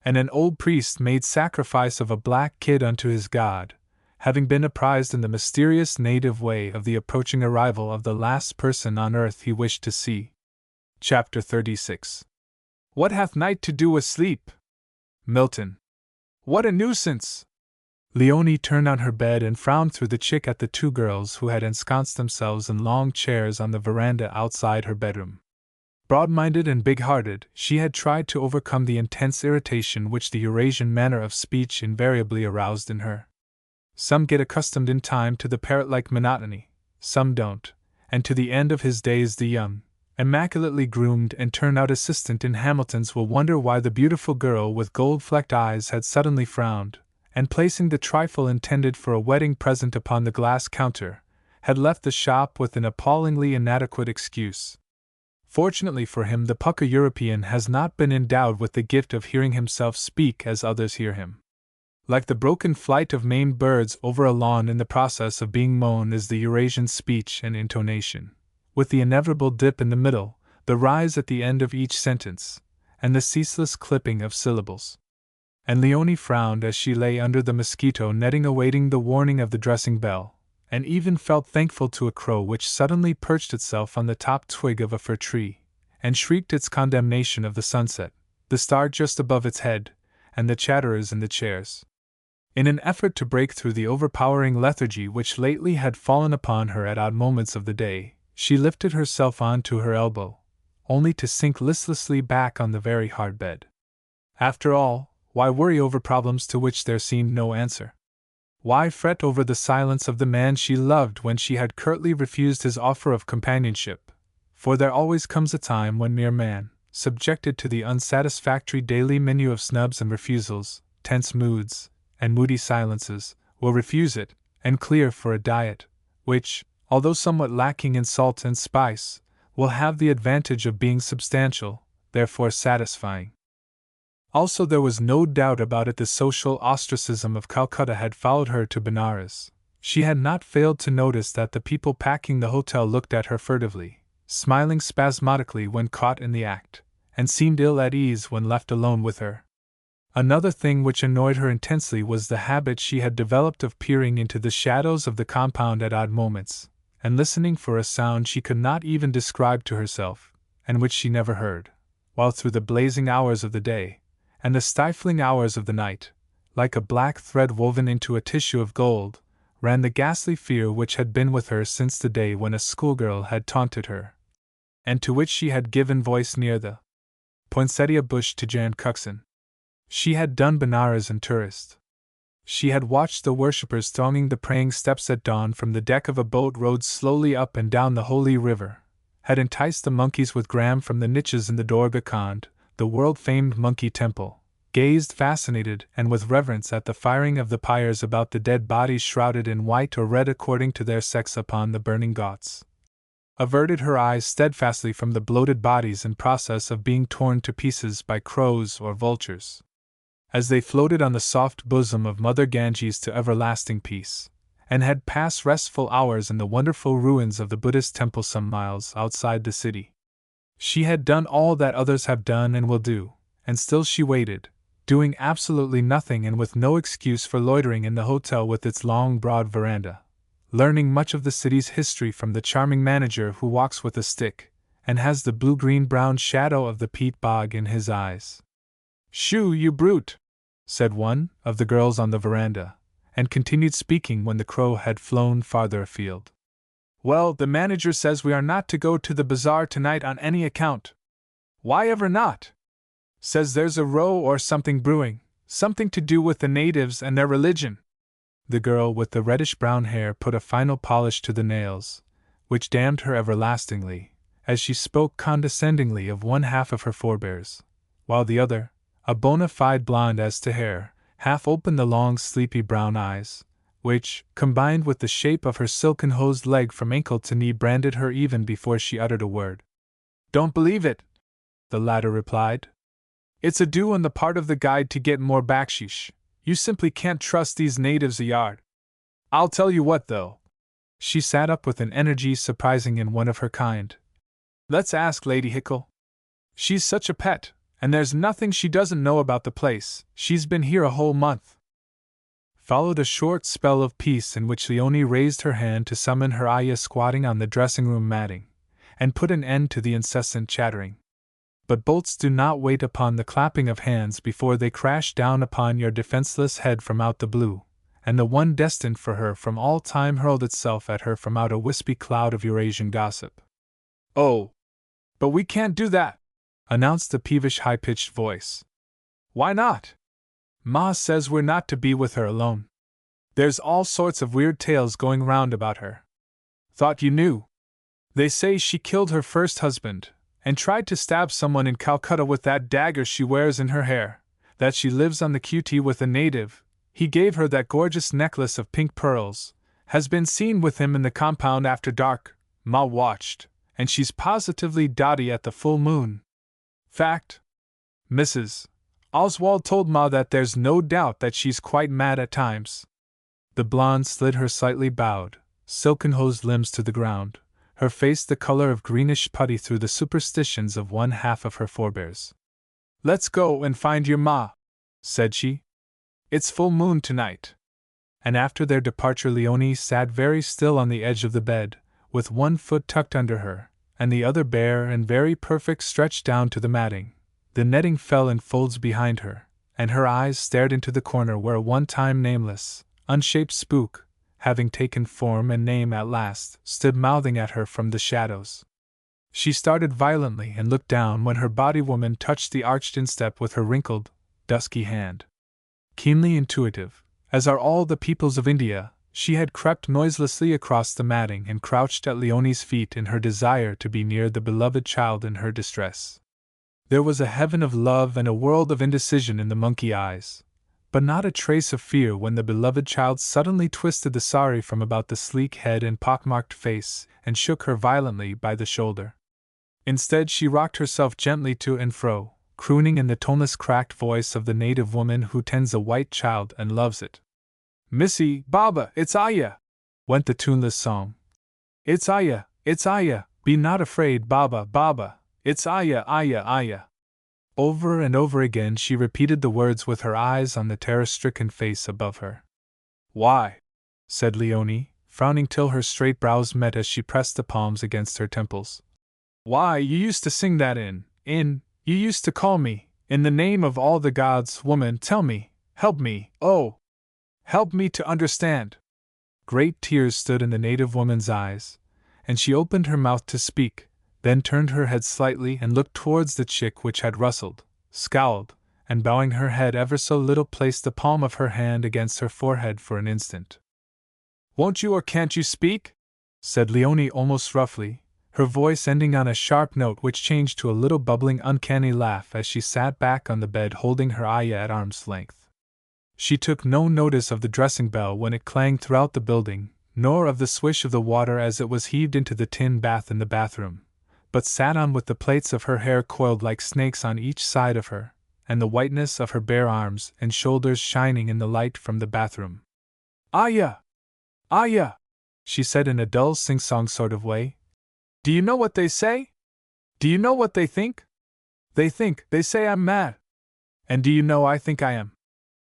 Speaker 1: and an old priest made sacrifice of a black kid unto his god, having been apprised in the mysterious native way of the approaching arrival of the last person on earth he wished to see. Chapter 36. What hath night to do with sleep? Milton. What a nuisance! Leonie turned on her bed and frowned through the chick at the two girls who had ensconced themselves in long chairs on the veranda outside her bedroom. Broad-minded and big-hearted, she had tried to overcome the intense irritation which the Eurasian manner of speech invariably aroused in her. Some get accustomed in time to the parrot-like monotony, some don't, and to the end of his days the young, immaculately groomed and turned-out assistant in Hamilton's will wonder why the beautiful girl with gold-flecked eyes had suddenly frowned, and placing the trifle intended for a wedding present upon the glass counter, had left the shop with an appallingly inadequate excuse. Fortunately for him, the pucker European has not been endowed with the gift of hearing himself speak as others hear him. Like the broken flight of maimed birds over a lawn in the process of being mown is the Eurasian speech and intonation, with the inevitable dip in the middle, the rise at the end of each sentence, and the ceaseless clipping of syllables. And Leonie frowned as she lay under the mosquito netting awaiting the warning of the dressing bell, and even felt thankful to a crow which suddenly perched itself on the top twig of a fir tree, and shrieked its condemnation of the sunset, the star just above its head, and the chatterers in the chairs. In an effort to break through the overpowering lethargy which lately had fallen upon her at odd moments of the day, she lifted herself on to her elbow, only to sink listlessly back on the very hard bed. After all, why worry over problems to which there seemed no answer? Why fret over the silence of the man she loved when she had curtly refused his offer of companionship? For there always comes a time when mere man, subjected to the unsatisfactory daily menu of snubs and refusals, tense moods, and moody silences, will refuse it, and clear for a diet, which, although somewhat lacking in salt and spice, will have the advantage of being substantial, therefore satisfying. Also, there was no doubt about it, the social ostracism of Calcutta had followed her to Benares. She had not failed to notice that the people packing the hotel looked at her furtively, smiling spasmodically when caught in the act, and seemed ill at ease when left alone with her. Another thing which annoyed her intensely was the habit she had developed of peering into the shadows of the compound at odd moments, and listening for a sound she could not even describe to herself, and which she never heard, while through the blazing hours of the day, and the stifling hours of the night, like a black thread woven into a tissue of gold, ran the ghastly fear which had been with her since the day when a schoolgirl had taunted her, and to which she had given voice near the poinsettia bush to Jan Cuxon. She had done Benares and tourist. She had watched the worshippers thronging the praying steps at dawn from the deck of a boat rowed slowly up and down the holy river, had enticed the monkeys with gram from the niches in the Durga Khand, the world-famed monkey temple, gazed fascinated and with reverence at the firing of the pyres about the dead bodies shrouded in white or red according to their sex upon the burning ghats, averted her eyes steadfastly from the bloated bodies in process of being torn to pieces by crows or vultures, as they floated on the soft bosom of Mother Ganges to everlasting peace, and had passed restful hours in the wonderful ruins of the Buddhist temple some miles outside the city. She had done all that others have done and will do, and still she waited, doing absolutely nothing and with no excuse for loitering in the hotel with its long broad veranda, learning much of the city's history from the charming manager who walks with a stick, and has the blue-green-brown shadow of the peat bog in his eyes. "Shoo, you brute!" said one of the girls on the veranda, and continued speaking when the crow had flown farther afield. "Well, the manager says we are not to go to the bazaar tonight on any account." "Why ever not?" "Says there's a row or something brewing, something to do with the natives and their religion." The girl with the reddish-brown hair put a final polish to the nails, which damned her everlastingly, as she spoke condescendingly of one half of her forebears, while the other, a bona fide blonde as to hair, half opened the long sleepy brown eyes, which, combined with the shape of her silken-hosed leg from ankle to knee, branded her even before she uttered a word. "Don't believe it," the latter replied. "It's a do on the part of the guide to get more baksheesh. You simply can't trust these natives a yard. I'll tell you what, though." She sat up with an energy surprising in one of her kind. "Let's ask Lady Hickle. She's such a pet, and there's nothing she doesn't know about the place. She's been here a whole month." Followed a short spell of peace in which Leonie raised her hand to summon her ayah squatting on the dressing-room matting, and put an end to the incessant chattering. But bolts do not wait upon the clapping of hands before they crash down upon your defenseless head from out the blue, and the one destined for her from all time hurled itself at her from out a wispy cloud of Eurasian gossip. "Oh, but we can't do that," announced the peevish high-pitched voice. "Why not?" "Ma says we're not to be with her alone. There's all sorts of weird tales going round about her. Thought you knew. They say she killed her first husband, and tried to stab someone in Calcutta with that dagger she wears in her hair, that she lives on the QT with a native, he gave her that gorgeous necklace of pink pearls, has been seen with him in the compound after dark, Ma watched, and she's positively dotty at the full moon. Fact. Mrs. Oswald told Ma that there's no doubt that she's quite mad at times." The blonde slid her slightly bowed, silken-hosed limbs to the ground, her face the color of greenish putty through the superstitions of one half of her forebears. "Let's go and find your Ma," said she. "It's full moon tonight." And after their departure Leonie sat very still on the edge of the bed, with one foot tucked under her, and the other bare and very perfect stretched down to the matting. The netting fell in folds behind her, and her eyes stared into the corner where a one-time nameless, unshaped spook, having taken form and name at last, stood mouthing at her from the shadows. She started violently and looked down when her body-woman touched the arched instep with her wrinkled, dusky hand. Keenly intuitive, as are all the peoples of India, she had crept noiselessly across the matting and crouched at Leonie's feet in her desire to be near the beloved child in her distress. There was a heaven of love and a world of indecision in the monkey eyes, but not a trace of fear when the beloved child suddenly twisted the sari from about the sleek head and pockmarked face and shook her violently by the shoulder. Instead, she rocked herself gently to and fro, crooning in the toneless cracked voice of the native woman who tends a white child and loves it. "Missy, Baba, it's Ayah!" went the tuneless song. "It's Ayah, be not afraid, Baba, Baba, it's Ayah, Ayah, Ayah." Over and over again she repeated the words with her eyes on the terror-stricken face above her. "Why?" said Leonie, frowning till her straight brows met as she pressed the palms against her temples. "Why, you used to sing that you used to call me, in the name of all the gods, woman, tell me, help me, oh! Help me to understand." Great tears stood in the native woman's eyes, and she opened her mouth to speak, then turned her head slightly and looked towards the chick, which had rustled, scowled, and bowing her head ever so little placed the palm of her hand against her forehead for an instant. "Won't you or can't you speak?" said Leonie almost roughly, her voice ending on a sharp note which changed to a little bubbling uncanny laugh as she sat back on the bed holding her Aya at arm's length. She took no notice of the dressing bell when it clanged throughout the building, nor of the swish of the water as it was heaved into the tin bath in the bathroom, but sat on with the plaits of her hair coiled like snakes on each side of her, and the whiteness of her bare arms and shoulders shining in the light from the bathroom. "Aya! Aya!" she said in a dull sing-song sort of way. "Do you know what they say? Do you know what they think? They say I'm mad. And do you know I think I am?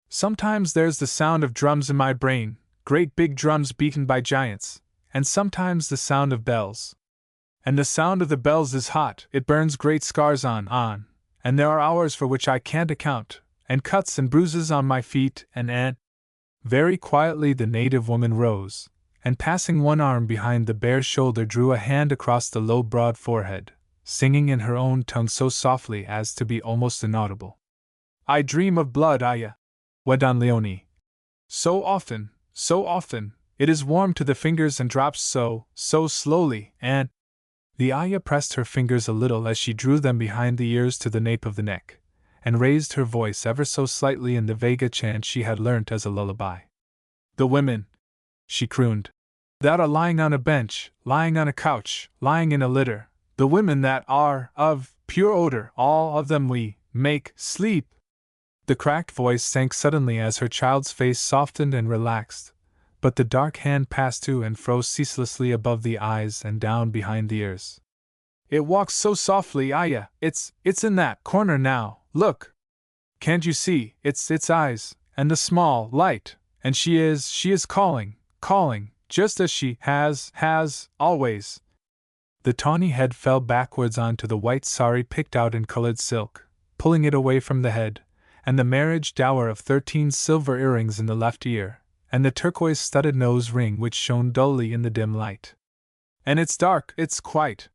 Speaker 1: Sometimes there's the sound of drums in my brain, great big drums beaten by giants, and sometimes the sound of bells. And the sound of the bells is hot, it burns great scars on, and there are hours for which I can't account, and cuts and bruises on my feet, and Very quietly the native woman rose, and passing one arm behind the bare shoulder drew a hand across the low broad forehead, singing in her own tongue so softly as to be almost inaudible. "I dream of blood, Aya," went on Leonie. So often, it is warm to the fingers and drops so slowly, and the Aya pressed her fingers a little as she drew them behind the ears to the nape of the neck, and raised her voice ever so slightly in the Vega chant she had learnt as a lullaby. "The women," she crooned, "that are lying on a bench, lying on a couch, lying in a litter, the women that are of pure odor, all of them we make sleep." The cracked voice sank suddenly as her child's face softened and relaxed, but the dark hand passed to and fro ceaselessly above the eyes and down behind the ears. "It walks so softly, Aya, it's in that corner now, look! Can't you see, its eyes, and the small light, and she is calling, just as she has always." The tawny head fell backwards onto the white sari picked out in colored silk, pulling it away from the head, and the marriage dower of 13 silver earrings in the left ear, and the turquoise-studded nose ring which shone dully in the dim light. "And it's dark, it's quiet."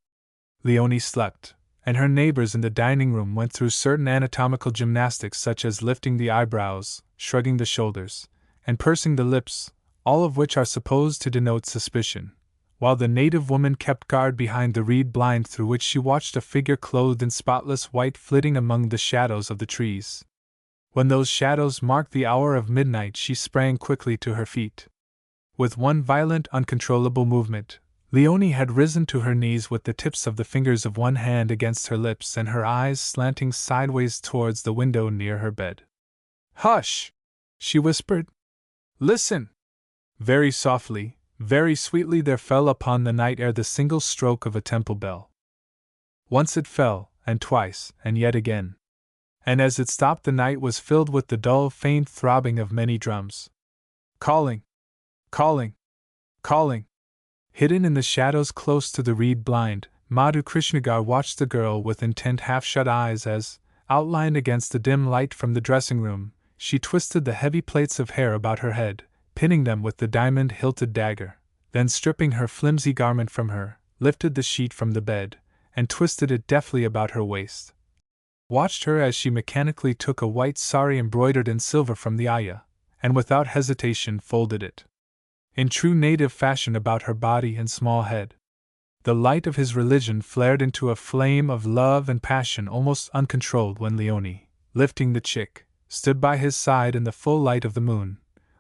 Speaker 1: Leonie slept, and her neighbors in the dining room went through certain anatomical gymnastics such as lifting the eyebrows, shrugging the shoulders, and pursing the lips, all of which are supposed to denote suspicion, while the native woman kept guard behind the reed blind through which she watched a figure clothed in spotless white flitting among the shadows of the trees. When those shadows marked the hour of midnight she sprang quickly to her feet. With one violent, uncontrollable movement, Leonie had risen to her knees with the tips of the fingers of one hand against her lips and her eyes slanting sideways towards the window near her bed. "Hush!" she whispered. "Listen!" Very softly, very sweetly there fell upon the night air the single stroke of a temple bell. Once it fell, and twice, and yet again. And as it stopped the night was filled with the dull, faint throbbing of many drums. Calling! Calling! Calling! Hidden in the shadows close to the reed blind, Madhu Krishnagar watched the girl with intent half-shut eyes as, outlined against the dim light from the dressing room, she twisted the heavy plaits of hair about her head, pinning them with the diamond-hilted dagger, then stripping her flimsy garment from her, lifted the sheet from the bed, and twisted it deftly about her waist. Watched her as she mechanically took a white sari embroidered in silver from the Aya, and without hesitation folded it in true native fashion about her body and small head. The light of his religion flared into a flame of love and passion almost uncontrolled when Leonie, lifting the chick, stood by his side in the full light of the moon,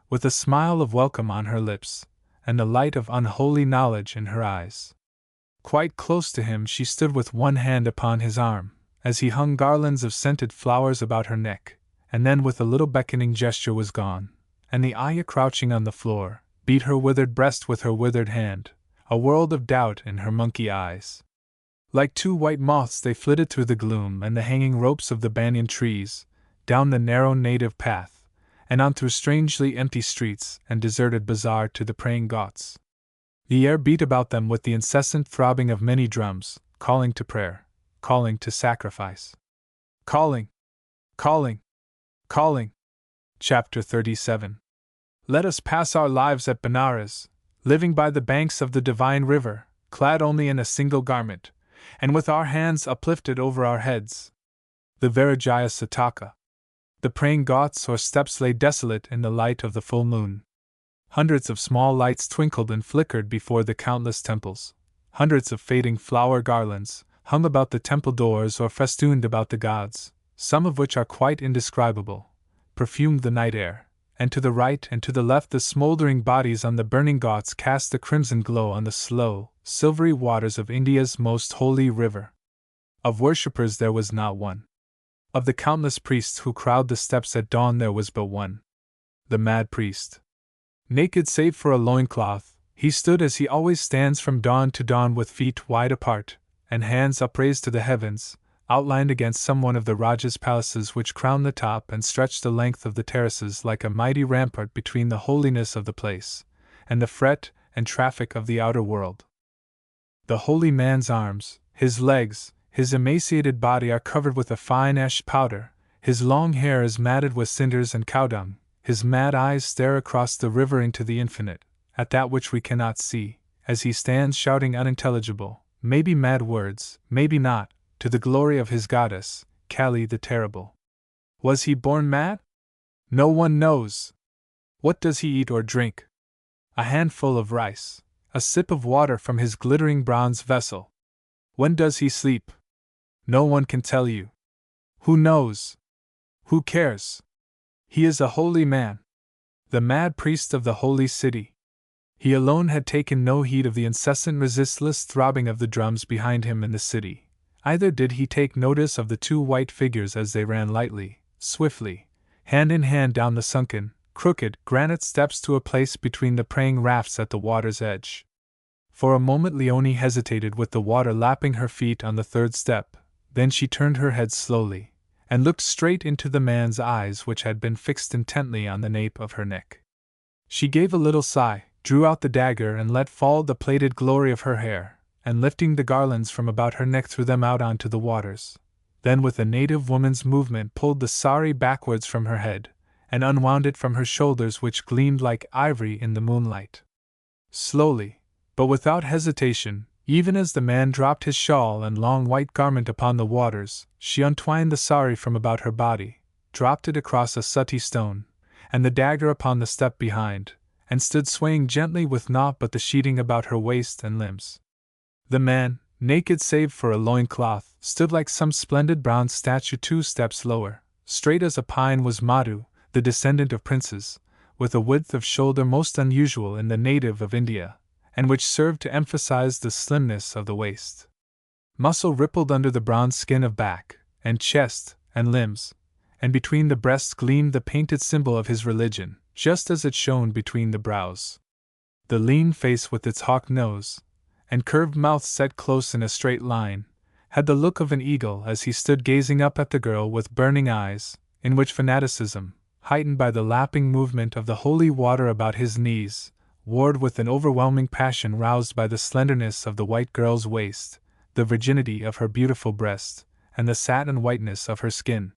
Speaker 1: with a smile of welcome on her lips, and the light of unholy knowledge in her eyes. Quite close to him she stood with one hand upon his arm, as he hung garlands of scented flowers about her neck, and then with a little beckoning gesture was gone, and the Aya crouching on the floor, beat her withered breast with her withered hand, a world of doubt in her monkey eyes. Like two white moths they flitted through the gloom and the hanging ropes of the banyan trees, down the narrow native path, and on through strangely empty streets and deserted bazaar to the praying ghats. The air beat about them with the incessant throbbing of many drums, calling to prayer, calling to sacrifice. Calling! Calling! Calling! Chapter 37. Let us pass our lives at Benares, living by the banks of the divine river, clad only in a single garment, and with our hands uplifted over our heads. The Vairagya Sataka. The praying ghats or steps lay desolate in the light of the full moon. Hundreds of small lights twinkled and flickered before the countless temples. Hundreds of fading flower garlands hung about the temple doors or festooned about the gods, some of which are quite indescribable, perfumed the night air, and to the right and to the left the smoldering bodies on the burning ghats cast a crimson glow on the slow, silvery waters of India's most holy river. Of worshippers there was not one. Of the countless priests who crowd the steps at dawn there was but one. The mad priest. Naked save for a loincloth, he stood as he always stands from dawn to dawn with feet wide apart, and hands upraised to the heavens, outlined against some one of the Rajah's palaces which crown the top and stretch the length of the terraces like a mighty rampart between the holiness of the place, and the fret and traffic of the outer world. The holy man's arms, his legs, his emaciated body are covered with a fine ash powder, his long hair is matted with cinders and cow dung, his mad eyes stare across the river into the infinite, at that which we cannot see, as he stands shouting unintelligible, maybe mad words, maybe not, to the glory of his goddess, Kali the Terrible. Was he born mad? No one knows. What does he eat or drink? A handful of rice, a sip of water from his glittering bronze vessel. When does he sleep? No one can tell you. Who knows? Who cares? He is a holy man. The mad priest of the holy city. He alone had taken no heed of the incessant resistless throbbing of the drums behind him in the city. Either did he take notice of the two white figures as they ran lightly, swiftly, hand in hand down the sunken, crooked, granite steps to a place between the praying rafts at the water's edge. For a moment Leonie hesitated with the water lapping her feet on the third step, then she turned her head slowly, and looked straight into the man's eyes which had been fixed intently on the nape of her neck. She gave a little sigh, drew out the dagger and let fall the plaited glory of her hair, and lifting the garlands from about her neck threw them out onto the waters. Then with a native woman's movement pulled the sari backwards from her head, and unwound it from her shoulders which gleamed like ivory in the moonlight. Slowly, but without hesitation, even as the man dropped his shawl and long white garment upon the waters, she untwined the sari from about her body, dropped it across a suttee stone, and the dagger upon the step behind, and stood swaying gently with naught but the sheeting about her waist and limbs. The man, naked save for a loincloth, stood like some splendid bronze statue 2 steps lower. Straight as a pine was Madhu, the descendant of princes, with a width of shoulder most unusual in the native of India, and which served to emphasize the slimness of the waist. Muscle rippled under the bronze skin of back, and chest, and limbs, and between the breasts gleamed the painted symbol of his religion, just as it shone between the brows. The lean face with its hawk nose, and curved mouth set close in a straight line, had the look of an eagle as he stood gazing up at the girl with burning eyes, in which fanaticism, heightened by the lapping movement of the holy water about his knees, warred with an overwhelming passion roused by the slenderness of the white girl's waist, the virginity of her beautiful breast, and the satin whiteness of her skin.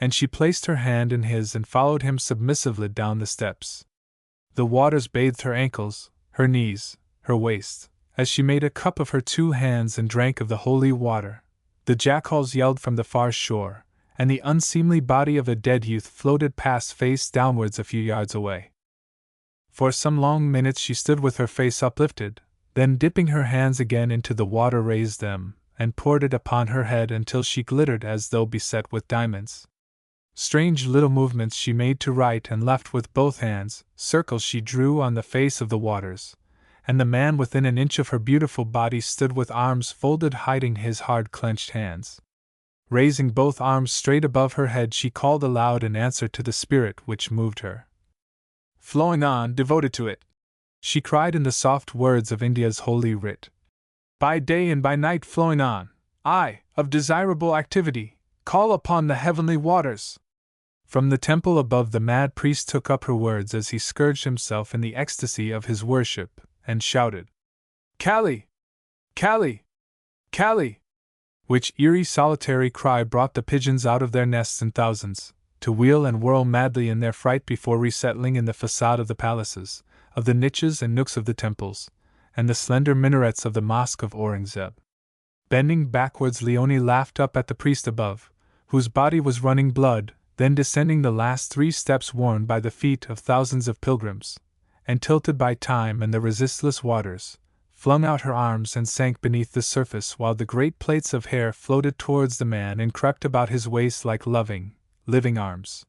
Speaker 1: And she placed her hand in his and followed him submissively down the steps. The waters bathed her ankles, her knees, her waist, as she made a cup of her 2 hands and drank of the holy water. The jackals yelled from the far shore, and the unseemly body of a dead youth floated past face downwards a few yards away. For some long minutes she stood with her face uplifted, then dipping her hands again into the water raised them, and poured it upon her head until she glittered as though beset with diamonds. Strange little movements she made to right and left with both hands, circles she drew on the face of the waters, and the man within an inch of her beautiful body stood with arms folded hiding his hard clenched hands. Raising both arms straight above her head she called aloud in answer to the spirit which moved her. Flowing on, devoted to it, she cried in the soft words of India's holy writ. By day and by night flowing on, I, of desirable activity, call upon the heavenly waters. From the temple above the mad priest took up her words as he scourged himself in the ecstasy of his worship, and shouted, Kali! Kali! Kali! Which eerie solitary cry brought the pigeons out of their nests in thousands, to wheel and whirl madly in their fright before resettling in the facade of the palaces, of the niches and nooks of the temples, and the slender minarets of the Mosque of Aurangzeb. Bending backwards, Leonie laughed up at the priest above, whose body was running blood, then descending the last 3 steps worn by the feet of thousands of pilgrims, and tilted by time and the resistless waters, flung out her arms and sank beneath the surface while the great plaits of hair floated towards the man and crept about his waist like loving, living arms.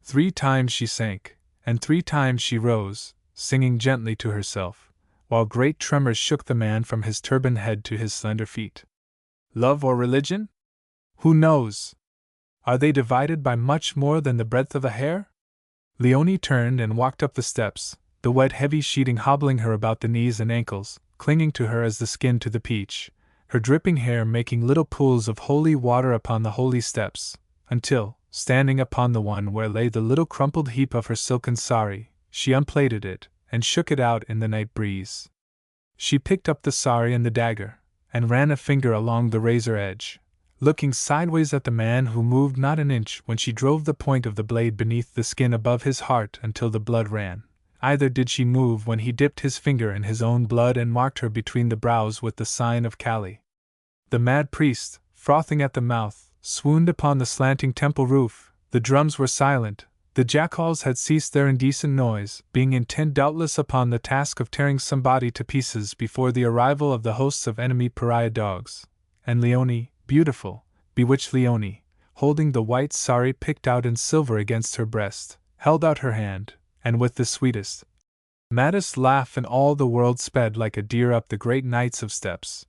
Speaker 1: 3 times she sank, and 3 times she rose, singing gently to herself, while great tremors shook the man from his turbaned head to his slender feet. Love or religion? Who knows? Are they divided by much more than the breadth of a hair? Leonie turned and walked up the steps, the wet heavy sheeting hobbling her about the knees and ankles, clinging to her as the skin to the peach, her dripping hair making little pools of holy water upon the holy steps, until, standing upon the one where lay the little crumpled heap of her silken sari, she unplaited it, and shook it out in the night breeze. She picked up the sari and the dagger, and ran a finger along the razor edge, looking sideways at the man who moved not an inch when she drove the point of the blade beneath the skin above his heart until the blood ran. Either did she move when he dipped his finger in his own blood and marked her between the brows with the sign of Kali. The mad priest, frothing at the mouth, swooned upon the slanting temple roof. The drums were silent, the jackals had ceased their indecent noise, being intent doubtless upon the task of tearing somebody to pieces before the arrival of the hosts of enemy pariah dogs, and Leonie, beautiful, bewitched Leonie, holding the white sari picked out in silver against her breast, held out her hand, and with the sweetest, maddest laugh in all the world sped like a deer up the great nights of steps.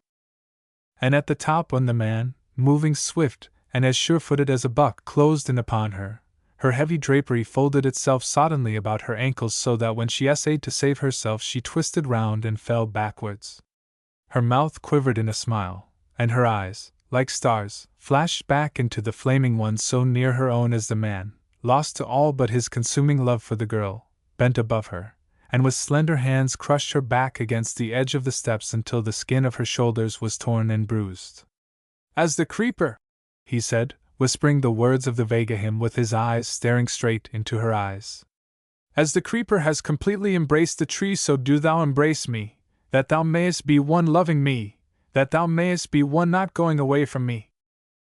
Speaker 1: And at the top, when the man, moving swift and as sure-footed as a buck, closed in upon her, her heavy drapery folded itself soddenly about her ankles so that when she essayed to save herself she twisted round and fell backwards. Her mouth quivered in a smile, and her eyes, like stars, flashed back into the flaming ones so near her own as the man, lost to all but his consuming love for the girl, bent above her, and with slender hands crushed her back against the edge of the steps until the skin of her shoulders was torn and bruised. "As the creeper," he said, whispering the words of the Vega hymn with his eyes staring straight into her eyes. "As the creeper has completely embraced the tree, so do thou embrace me, that thou mayest be one loving me, that thou mayest be one not going away from me."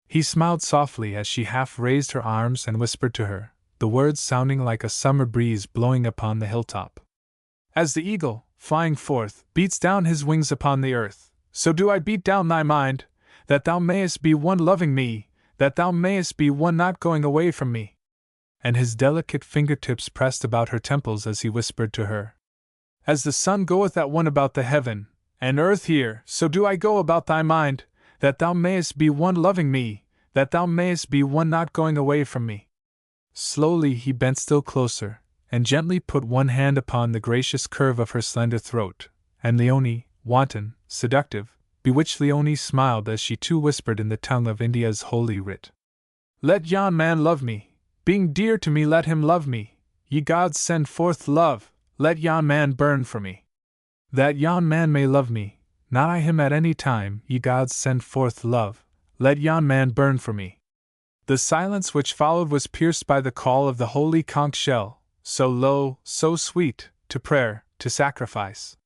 Speaker 1: He smiled softly as she half raised her arms and whispered to her, the words sounding like a summer breeze blowing upon the hilltop. "As the eagle, flying forth, beats down his wings upon the earth, so do I beat down thy mind, that thou mayest be one loving me, that thou mayest be one not going away from me." And his delicate fingertips pressed about her temples as he whispered to her, "As the sun goeth at one about the heaven and earth here, so do I go about thy mind, that thou mayest be one loving me, that thou mayest be one not going away from me." Slowly he bent still closer, and gently put one hand upon the gracious curve of her slender throat, and Leonie, wanton, seductive, bewitched Leonie smiled as she too whispered in the tongue of India's holy writ, "Let yon man love me, being dear to me let him love me, ye gods send forth love, let yon man burn for me. That yon man may love me, not I him at any time, ye gods send forth love, let yon man burn for me." The silence which followed was pierced by the call of the holy conch shell, so low, so sweet, to prayer, to sacrifice.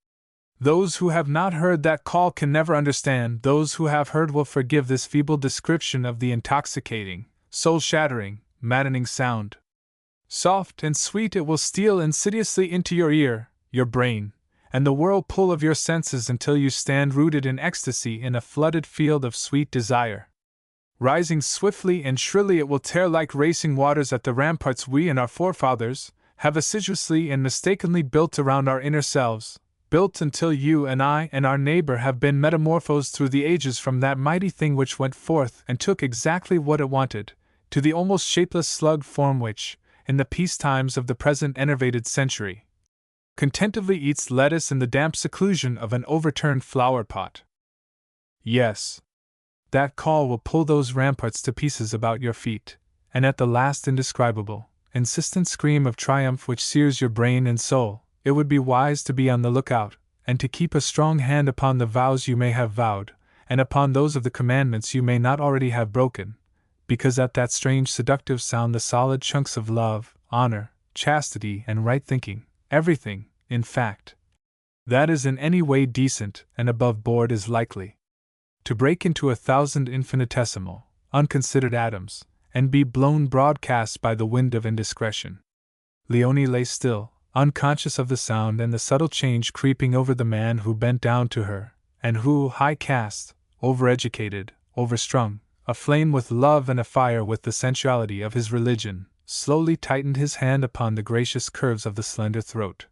Speaker 1: Those who have not heard that call can never understand, those who have heard will forgive this feeble description of the intoxicating, soul-shattering, maddening sound. Soft and sweet it will steal insidiously into your ear, your brain, and the whirlpool of your senses until you stand rooted in ecstasy in a flooded field of sweet desire. Rising swiftly and shrilly it will tear like racing waters at the ramparts we and our forefathers have assiduously and mistakenly built around our inner selves, built until you and I and our neighbor have been metamorphosed through the ages from that mighty thing which went forth and took exactly what it wanted, to the almost shapeless slug form which, in the peace times of the present enervated century, contentedly eats lettuce in the damp seclusion of an overturned flower pot. Yes, that call will pull those ramparts to pieces about your feet, and at the last indescribable, insistent scream of triumph which sears your brain and soul, it would be wise to be on the lookout, and to keep a strong hand upon the vows you may have vowed, and upon those of the commandments you may not already have broken, because at that strange seductive sound the solid chunks of love, honor, chastity, and right thinking, everything, in fact, that is in any way decent and above board is likely to break into 1,000 infinitesimal, unconsidered atoms, and be blown broadcast by the wind of indiscretion. Leonie lay still, unconscious of the sound and the subtle change creeping over the man who bent down to her, and who, high caste, overeducated, overstrung, aflame with love and afire with the sensuality of his religion, slowly tightened his hand upon the gracious curves of the slender throat.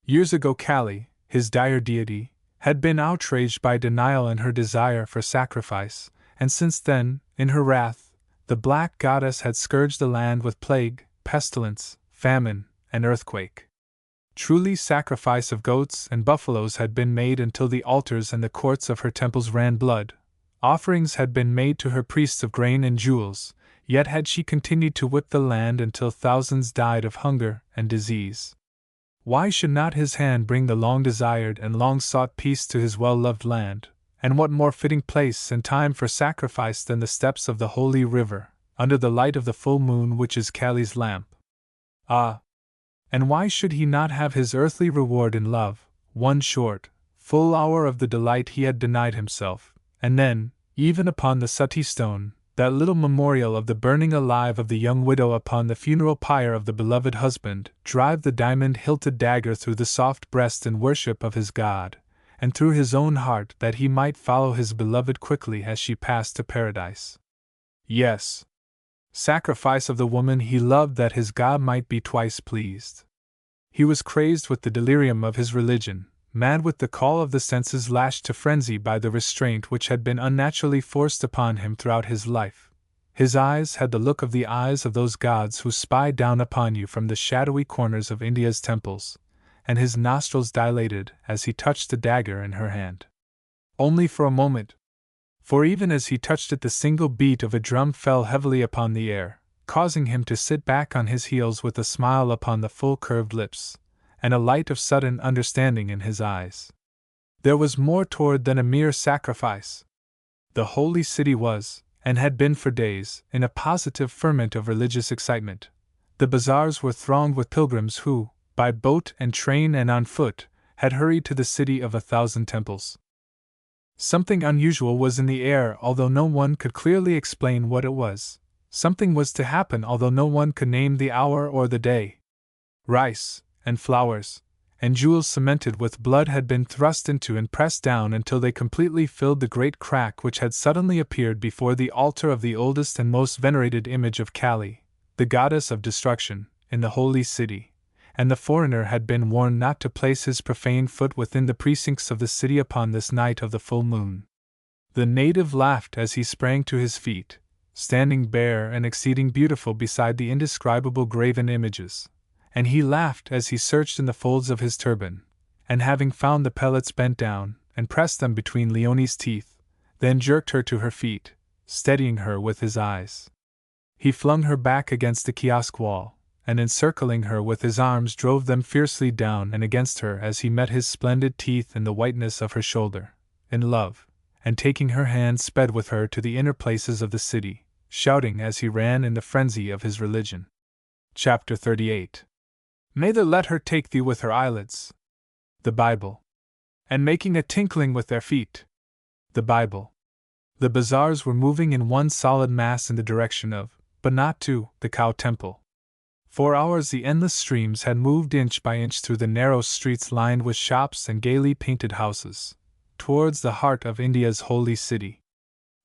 Speaker 1: Years ago Kali, his dire deity, had been outraged by denial and her desire for sacrifice, and since then, in her wrath, the black goddess had scourged the land with plague, pestilence, famine, and earthquake. Truly, sacrifice of goats and buffaloes had been made until the altars and the courts of her temples ran blood. Offerings had been made to her priests of grain and jewels, yet had she continued to whip the land until thousands died of hunger and disease. Why should not his hand bring the long-desired and long-sought peace to his well-loved land, and what more fitting place and time for sacrifice than the steps of the holy river, under the light of the full moon which is Kali's lamp? Ah! And why should he not have his earthly reward in love, one short, full hour of the delight he had denied himself, and then, even upon the Sati stone, that little memorial of the burning alive of the young widow upon the funeral pyre of the beloved husband, drive the diamond-hilted dagger through the soft breast in worship of his God, and through his own heart that he might follow his beloved quickly as she passed to paradise? Yes. Sacrifice of the woman he loved that his God might be twice pleased. He was crazed with the delirium of his religion, mad with the call of the senses, lashed to frenzy by the restraint which had been unnaturally forced upon him throughout his life. His eyes had the look of the eyes of those gods who spy down upon you from the shadowy corners of India's temples, and his nostrils dilated as he touched the dagger in her hand. Only for a moment, for even as he touched it the single beat of a drum fell heavily upon the air, causing him to sit back on his heels with a smile upon the full curved lips, and a light of sudden understanding in his eyes. There was more toward than a mere sacrifice. The holy city was, and had been for days, in a positive ferment of religious excitement. The bazaars were thronged with pilgrims who, by boat and train and on foot, had hurried to the city of 1,000 temples. Something unusual was in the air, although no one could clearly explain what it was. Something was to happen, although no one could name the hour or the day. Rice, and flowers, and jewels cemented with blood had been thrust into and pressed down until they completely filled the great crack which had suddenly appeared before the altar of the oldest and most venerated image of Kali, the goddess of destruction, in the holy city, and the foreigner had been warned not to place his profane foot within the precincts of the city upon this night of the full moon. The native laughed as he sprang to his feet, standing bare and exceeding beautiful beside the indescribable graven images. And he laughed as he searched in the folds of his turban, and having found the pellets bent down, and pressed them between Leonie's teeth, then jerked her to her feet, steadying her with his eyes. He flung her back against the kiosk wall, and encircling her with his arms drove them fiercely down and against her as he met his splendid teeth in the whiteness of her shoulder, in love, and taking her hand sped with her to the inner places of the city, shouting as he ran in the frenzy of his religion. Chapter 38. Neither let her take thee with her eyelids. The Bible. And making a tinkling with their feet. The Bible. The bazaars were moving in one solid mass in the direction of, but not to, the cow temple. For hours the endless streams had moved inch by inch through the narrow streets lined with shops and gaily painted houses, towards the heart of India's holy city.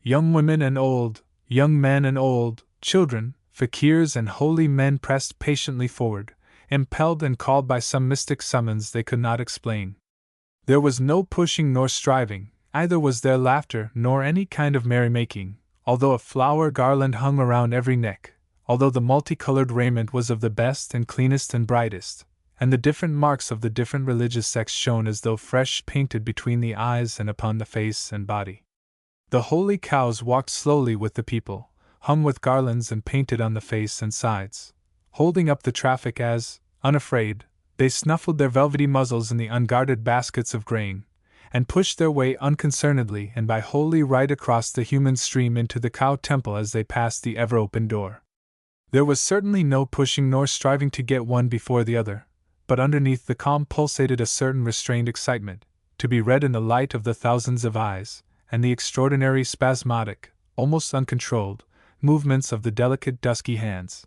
Speaker 1: Young women and old, young men and old, children, fakirs and holy men pressed patiently forward, impelled and called by some mystic summons they could not explain. There was no pushing nor striving, either was there laughter nor any kind of merrymaking, although a flower garland hung around every neck, although the multicolored raiment was of the best and cleanest and brightest, and the different marks of the different religious sects shone as though fresh painted between the eyes and upon the face and body. The holy cows walked slowly with the people, hung with garlands and painted on the face and sides, holding up the traffic as, unafraid, they snuffled their velvety muzzles in the unguarded baskets of grain, and pushed their way unconcernedly and by holy right across the human stream into the cow temple as they passed the ever-open door. There was certainly no pushing nor striving to get one before the other. but underneath the calm pulsated a certain restrained excitement, to be read in the light of the thousands of eyes, and the extraordinary spasmodic, almost uncontrolled, movements of the delicate dusky hands.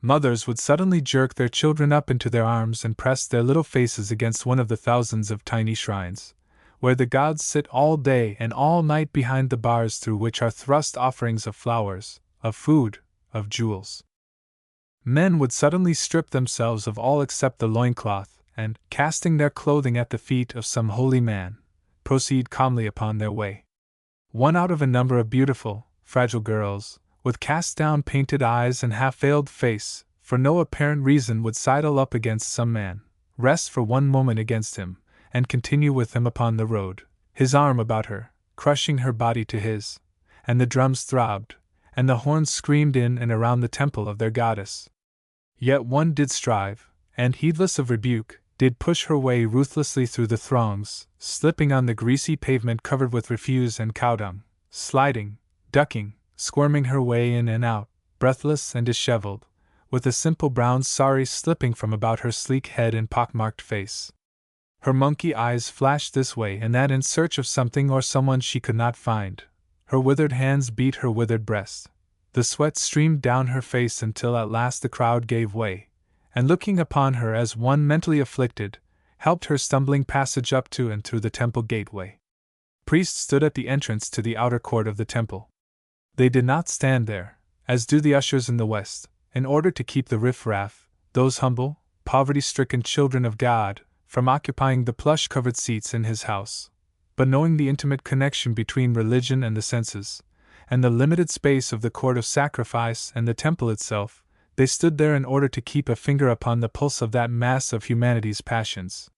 Speaker 1: Mothers would suddenly jerk their children up into their arms and press their little faces against one of the thousands of tiny shrines, where the gods sit all day and all night behind the bars through which are thrust offerings of flowers, of food, of jewels. Men would suddenly strip themselves of all except the loincloth, and, casting their clothing at the feet of some holy man, proceed calmly upon their way. One out of a number of beautiful, fragile girls, with cast-down painted eyes and half-veiled face, for no apparent reason would sidle up against some man, rest for one moment against him, and continue with him upon the road, his arm about her, crushing her body to his, and the drums throbbed, and the horns screamed in and around the temple of their goddess. Yet one did strive, and heedless of rebuke, did push her way ruthlessly through the throngs, slipping on the greasy pavement covered with refuse and cow-dung, sliding, ducking, squirming her way in and out, breathless and disheveled, with a simple brown sari slipping from about her sleek head and pockmarked face. Her monkey eyes flashed this way and that in search of something or someone she could not find. Her withered hands beat her withered breast. The sweat streamed down her face until at last the crowd gave way, and looking upon her as one mentally afflicted, helped her stumbling passage up to and through the temple gateway. Priests stood at the entrance to the outer court of the temple. They did not stand there, as do the ushers in the West, in order to keep the riff-raff, those humble, poverty-stricken children of God, from occupying the plush-covered seats in his house, but knowing the intimate connection between religion and the senses, and the limited space of the court of sacrifice and the temple itself, they stood there in order to keep a finger upon the pulse of that mass of humanity's passions.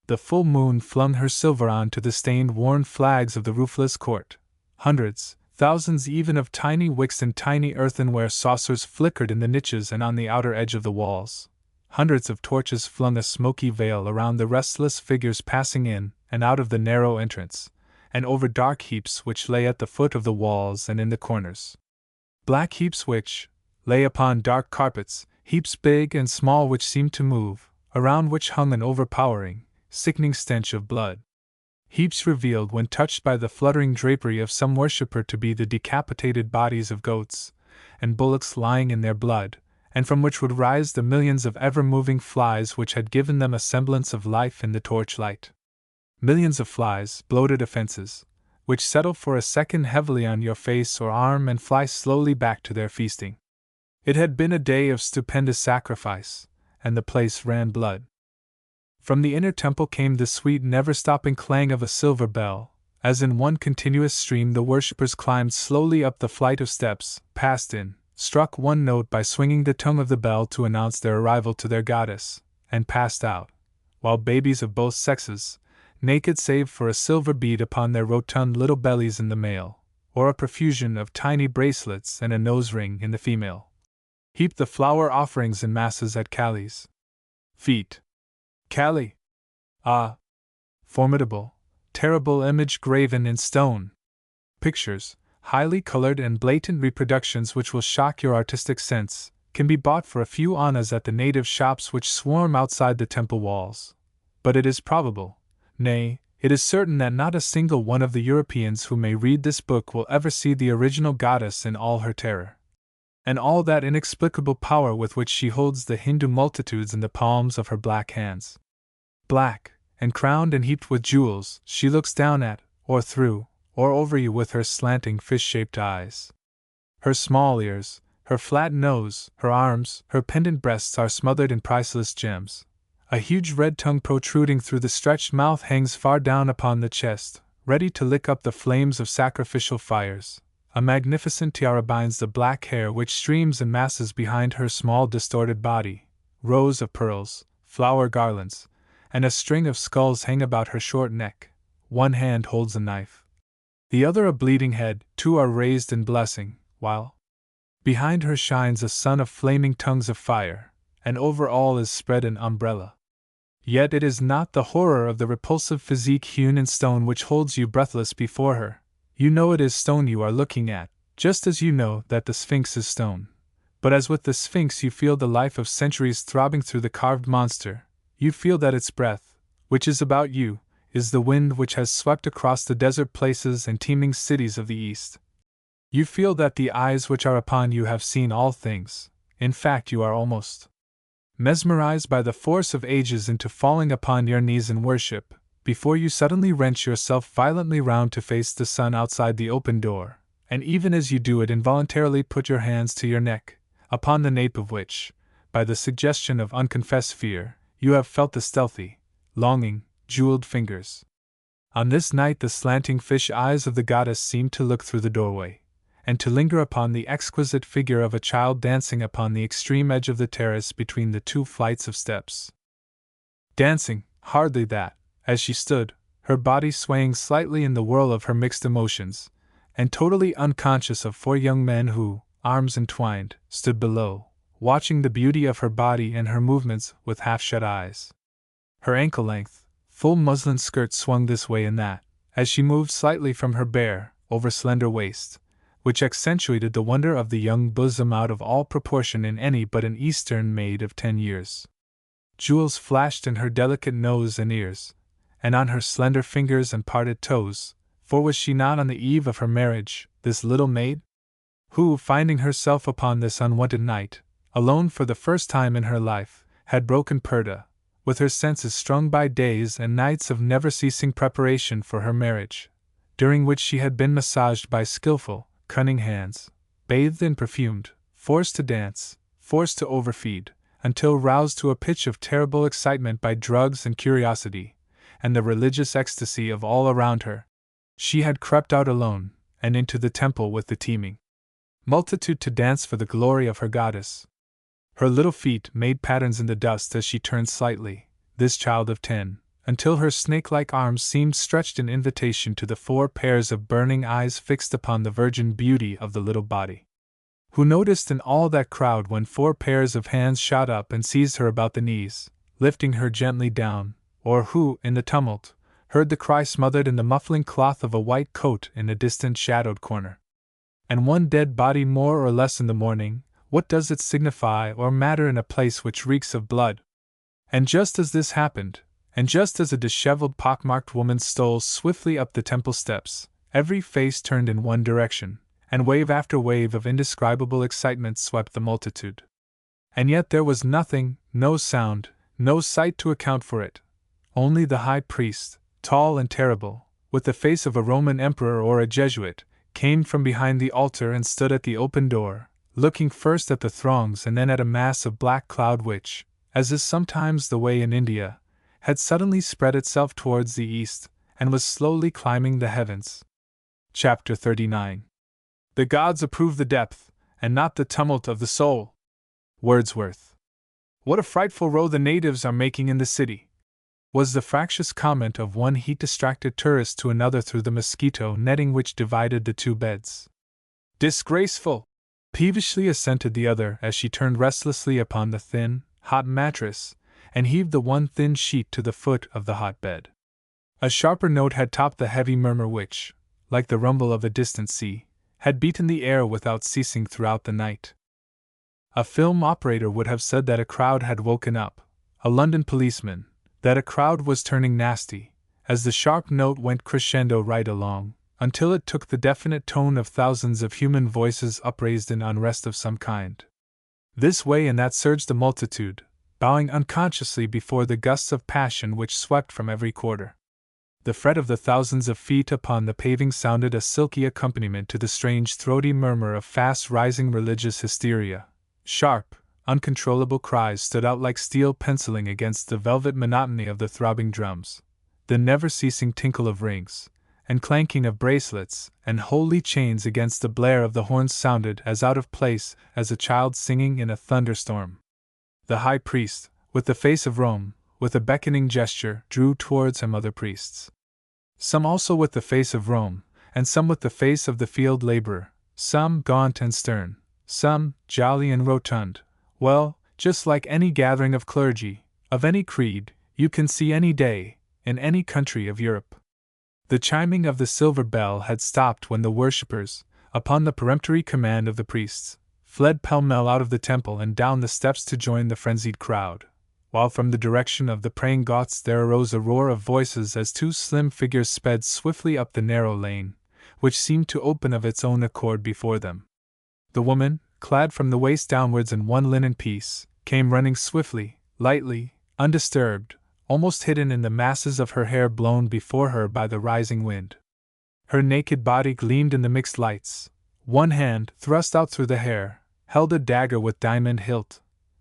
Speaker 1: The full moon flung her silver on to the stained, worn flags of the roofless court. Hundreds, thousands even of tiny wicks and tiny earthenware saucers flickered in the niches and on the outer edge of the walls. Hundreds of torches flung a smoky veil around the restless figures passing in and out of the narrow entrance, and over dark heaps which lay at the foot of the walls and in the corners. Black heaps which lay upon dark carpets, heaps big and small which seemed to move, around which hung an overpowering, sickening stench of blood. Heaps revealed when touched by the fluttering drapery of some worshipper to be the decapitated bodies of goats and bullocks lying in their blood, and from which would rise the millions of ever-moving flies which had given them a semblance of life in the torchlight. Millions of flies, bloated offenses, which settle for a second heavily on your face or arm and fly slowly back to their feasting. It had been a day of stupendous sacrifice, and the place ran blood. From the inner temple came the sweet never-stopping clang of a silver bell, as in one continuous stream the worshippers climbed slowly up the flight of steps, passed in, struck one note by swinging the tongue of the bell to announce their arrival to their goddess, and passed out, while babies of both sexes, naked save for a silver bead upon their rotund little bellies in the male, or a profusion of tiny bracelets and a nose-ring in the female, heaped the flower offerings in masses at Kali's feet. Kali! Ah! Formidable, terrible image graven in stone. Pictures, highly colored and blatant reproductions which will shock your artistic sense, can be bought for a few annas at the native shops which swarm outside the temple walls. But it is probable, nay, it is certain that not a single one of the Europeans who may read this book will ever see the original goddess in all her terror, and all that inexplicable power with which she holds the Hindu multitudes in the palms of her black hands. Black, and crowned and heaped with jewels, she looks down at, or through, or over you with her slanting fish-shaped eyes. Her small ears, her flat nose, her arms, her pendant breasts are smothered in priceless gems. A huge red tongue protruding through the stretched mouth hangs far down upon the chest, ready to lick up the flames of sacrificial fires. A magnificent tiara binds the black hair which streams in masses behind her small distorted body. Rows of pearls, flower garlands, and a string of skulls hang about her short neck. One hand holds a knife, the other a bleeding head. Two are raised in blessing, while behind her shines a sun of flaming tongues of fire, and over all is spread an umbrella. Yet it is not the horror of the repulsive physique hewn in stone which holds you breathless before her. You know it is stone you are looking at, just as you know that the Sphinx is stone. But as with the Sphinx you feel the life of centuries throbbing through the carved monster, you feel that its breath, which is about you, is the wind which has swept across the desert places and teeming cities of the East. You feel that the eyes which are upon you have seen all things. In fact, you are almost mesmerized by the force of ages into falling upon your knees in worship, before you suddenly wrench yourself violently round to face the sun outside the open door, and even as you do it involuntarily put your hands to your neck, upon the nape of which, by the suggestion of unconfessed fear, you have felt the stealthy, longing, jeweled fingers. On this night the slanting fish eyes of the goddess seemed to look through the doorway, and to linger upon the exquisite figure of a child dancing upon the extreme edge of the terrace between the 2 flights of steps. Dancing, hardly that, as she stood, her body swaying slightly in the whirl of her mixed emotions, and totally unconscious of 4 young men who, arms entwined, stood below, watching the beauty of her body and her movements with half-shut eyes. Her ankle-length, full muslin skirt swung this way and that, as she moved slightly from her bare, over-slender waist, which accentuated the wonder of the young bosom out of all proportion in any but an Eastern maid of 10 years. Jewels flashed in her delicate nose and ears, and on her slender fingers and parted toes, for was she not on the eve of her marriage, this little maid? Who, finding herself upon this unwonted night, alone for the first time in her life, had broken purdah, with her senses strung by days and nights of never-ceasing preparation for her marriage, during which she had been massaged by skillful, cunning hands, bathed and perfumed, forced to dance, forced to overfeed, until roused to a pitch of terrible excitement by drugs and curiosity, and the religious ecstasy of all around her, she had crept out alone, and into the temple with the teeming multitude to dance for the glory of her goddess. Her little feet made patterns in the dust as she turned slightly, this child of 10, until her snake-like arms seemed stretched in invitation to the 4 pairs of burning eyes fixed upon the virgin beauty of the little body. Who noticed in all that crowd when 4 pairs of hands shot up and seized her about the knees, lifting her gently down, or who, in the tumult, heard the cry smothered in the muffling cloth of a white coat in a distant shadowed corner? And one dead body more or less in the morning, what does it signify or matter in a place which reeks of blood? And just as this happened, and just as a disheveled pockmarked woman stole swiftly up the temple steps, every face turned in one direction, and wave after wave of indescribable excitement swept the multitude. And yet there was nothing, no sound, no sight to account for it. Only the high priest, tall and terrible, with the face of a Roman emperor or a Jesuit, came from behind the altar and stood at the open door, looking first at the throngs and then at a mass of black cloud which, as is sometimes the way in India, had suddenly spread itself towards the east, and was slowly climbing the heavens. Chapter 39. The gods approve the depth, and not the tumult of the soul. Wordsworth. What a frightful row the natives are making in the city, was the fractious comment of one heat-distracted tourist to another through the mosquito netting which divided the 2 beds. Disgraceful! Peevishly assented the other as she turned restlessly upon the thin, hot mattress, and heaved the one thin sheet to the foot of the hot bed. A sharper note had topped the heavy murmur which, like the rumble of a distant sea, had beaten the air without ceasing throughout the night. A film operator would have said that a crowd had woken up, a London policeman, that a crowd was turning nasty, as the sharp note went crescendo right along, until it took the definite tone of thousands of human voices upraised in unrest of some kind. This way and that surged the multitude, bowing unconsciously before the gusts of passion which swept from every quarter. The fret of the thousands of feet upon the paving sounded a silky accompaniment to the strange throaty murmur of fast-rising religious hysteria. Sharp, uncontrollable cries stood out like steel penciling against the velvet monotony of the throbbing drums. The never-ceasing tinkle of rings, and clanking of bracelets, and holy chains against the blare of the horns sounded as out of place as a child singing in a thunderstorm. The high priest, with the face of Rome, with a beckoning gesture, drew towards him other priests. Some also with the face of Rome, and some with the face of the field laborer, some gaunt and stern, some jolly and rotund. Well, just like any gathering of clergy, of any creed, you can see any day, in any country of Europe. The chiming of the silver bell had stopped when the worshippers, upon the peremptory command of the priests, fled pell-mell out of the temple and down the steps to join the frenzied crowd, while from the direction of the praying Goths there arose a roar of voices as two slim figures sped swiftly up the narrow lane, which seemed to open of its own accord before them. The woman, clad from the waist downwards in one linen piece, came running swiftly, lightly, undisturbed, almost hidden in the masses of her hair blown before her by the rising wind. Her naked body gleamed in the mixed lights. One hand, thrust out through the hair, held a dagger with diamond hilt.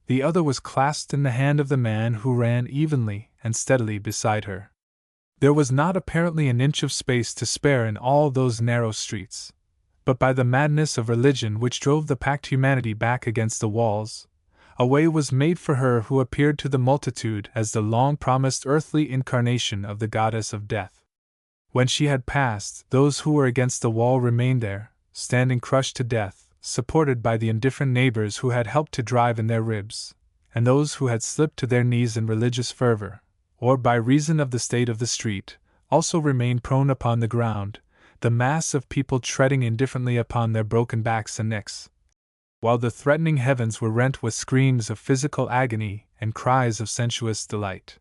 Speaker 1: The other was clasped in the hand of the man who ran evenly and steadily beside her. There was not apparently an inch of space to spare in all those narrow streets, but by the madness of religion which drove the packed humanity back against the walls, a way was made for her who appeared to the multitude as the long-promised earthly incarnation of the goddess of death. When she had passed, those who were against the wall remained there, standing crushed to death, supported by the indifferent neighbors who had helped to drive in their ribs, and those who had slipped to their knees in religious fervor, or by reason of the state of the street, also remained prone upon the ground, the mass of people treading indifferently upon their broken backs and necks, while the threatening heavens were rent with screams of physical agony and cries of sensuous delight.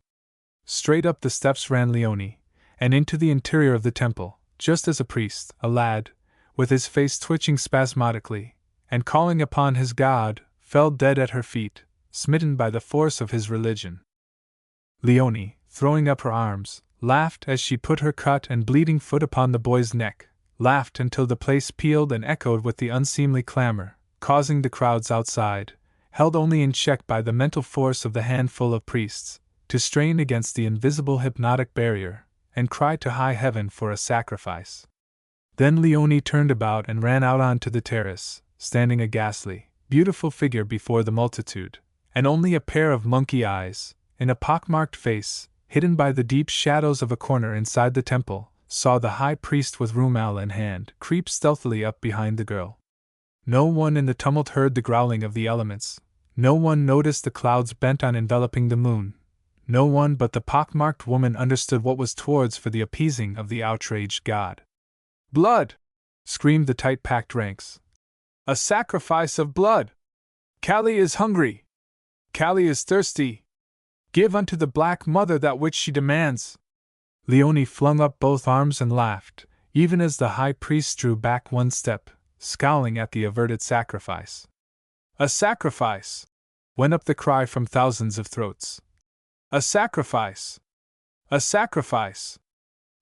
Speaker 1: Straight up the steps ran Leonie, and into the interior of the temple, just as a priest, a lad, with his face twitching spasmodically, and calling upon his god, fell dead at her feet, smitten by the force of his religion. Leonie, throwing up her arms, laughed as she put her cut and bleeding foot upon the boy's neck, laughed until the place pealed and echoed with the unseemly clamor, causing the crowds outside, held only in check by the mental force of the handful of priests, to strain against the invisible hypnotic barrier, and cry to high heaven for a sacrifice. Then Leonie turned about and ran out onto the terrace, standing a ghastly, beautiful figure before the multitude, and only a pair of monkey eyes, in a pockmarked face, hidden by the deep shadows of a corner inside the temple, saw the high priest with rumal in hand creep stealthily up behind the girl. No one in the tumult heard the growling of the elements, no one noticed the clouds bent on enveloping the moon, no one but the pockmarked woman understood what was towards for the appeasing of the outraged god. "Blood!" screamed the tight-packed ranks. "A sacrifice of blood! Kali is hungry! Kali is thirsty! Give unto the Black Mother that which she demands!" Leonie flung up both arms and laughed, even as the high priest drew back one step, scowling at the averted sacrifice. "A sacrifice!" went up the cry from thousands of throats. "A sacrifice! A sacrifice!"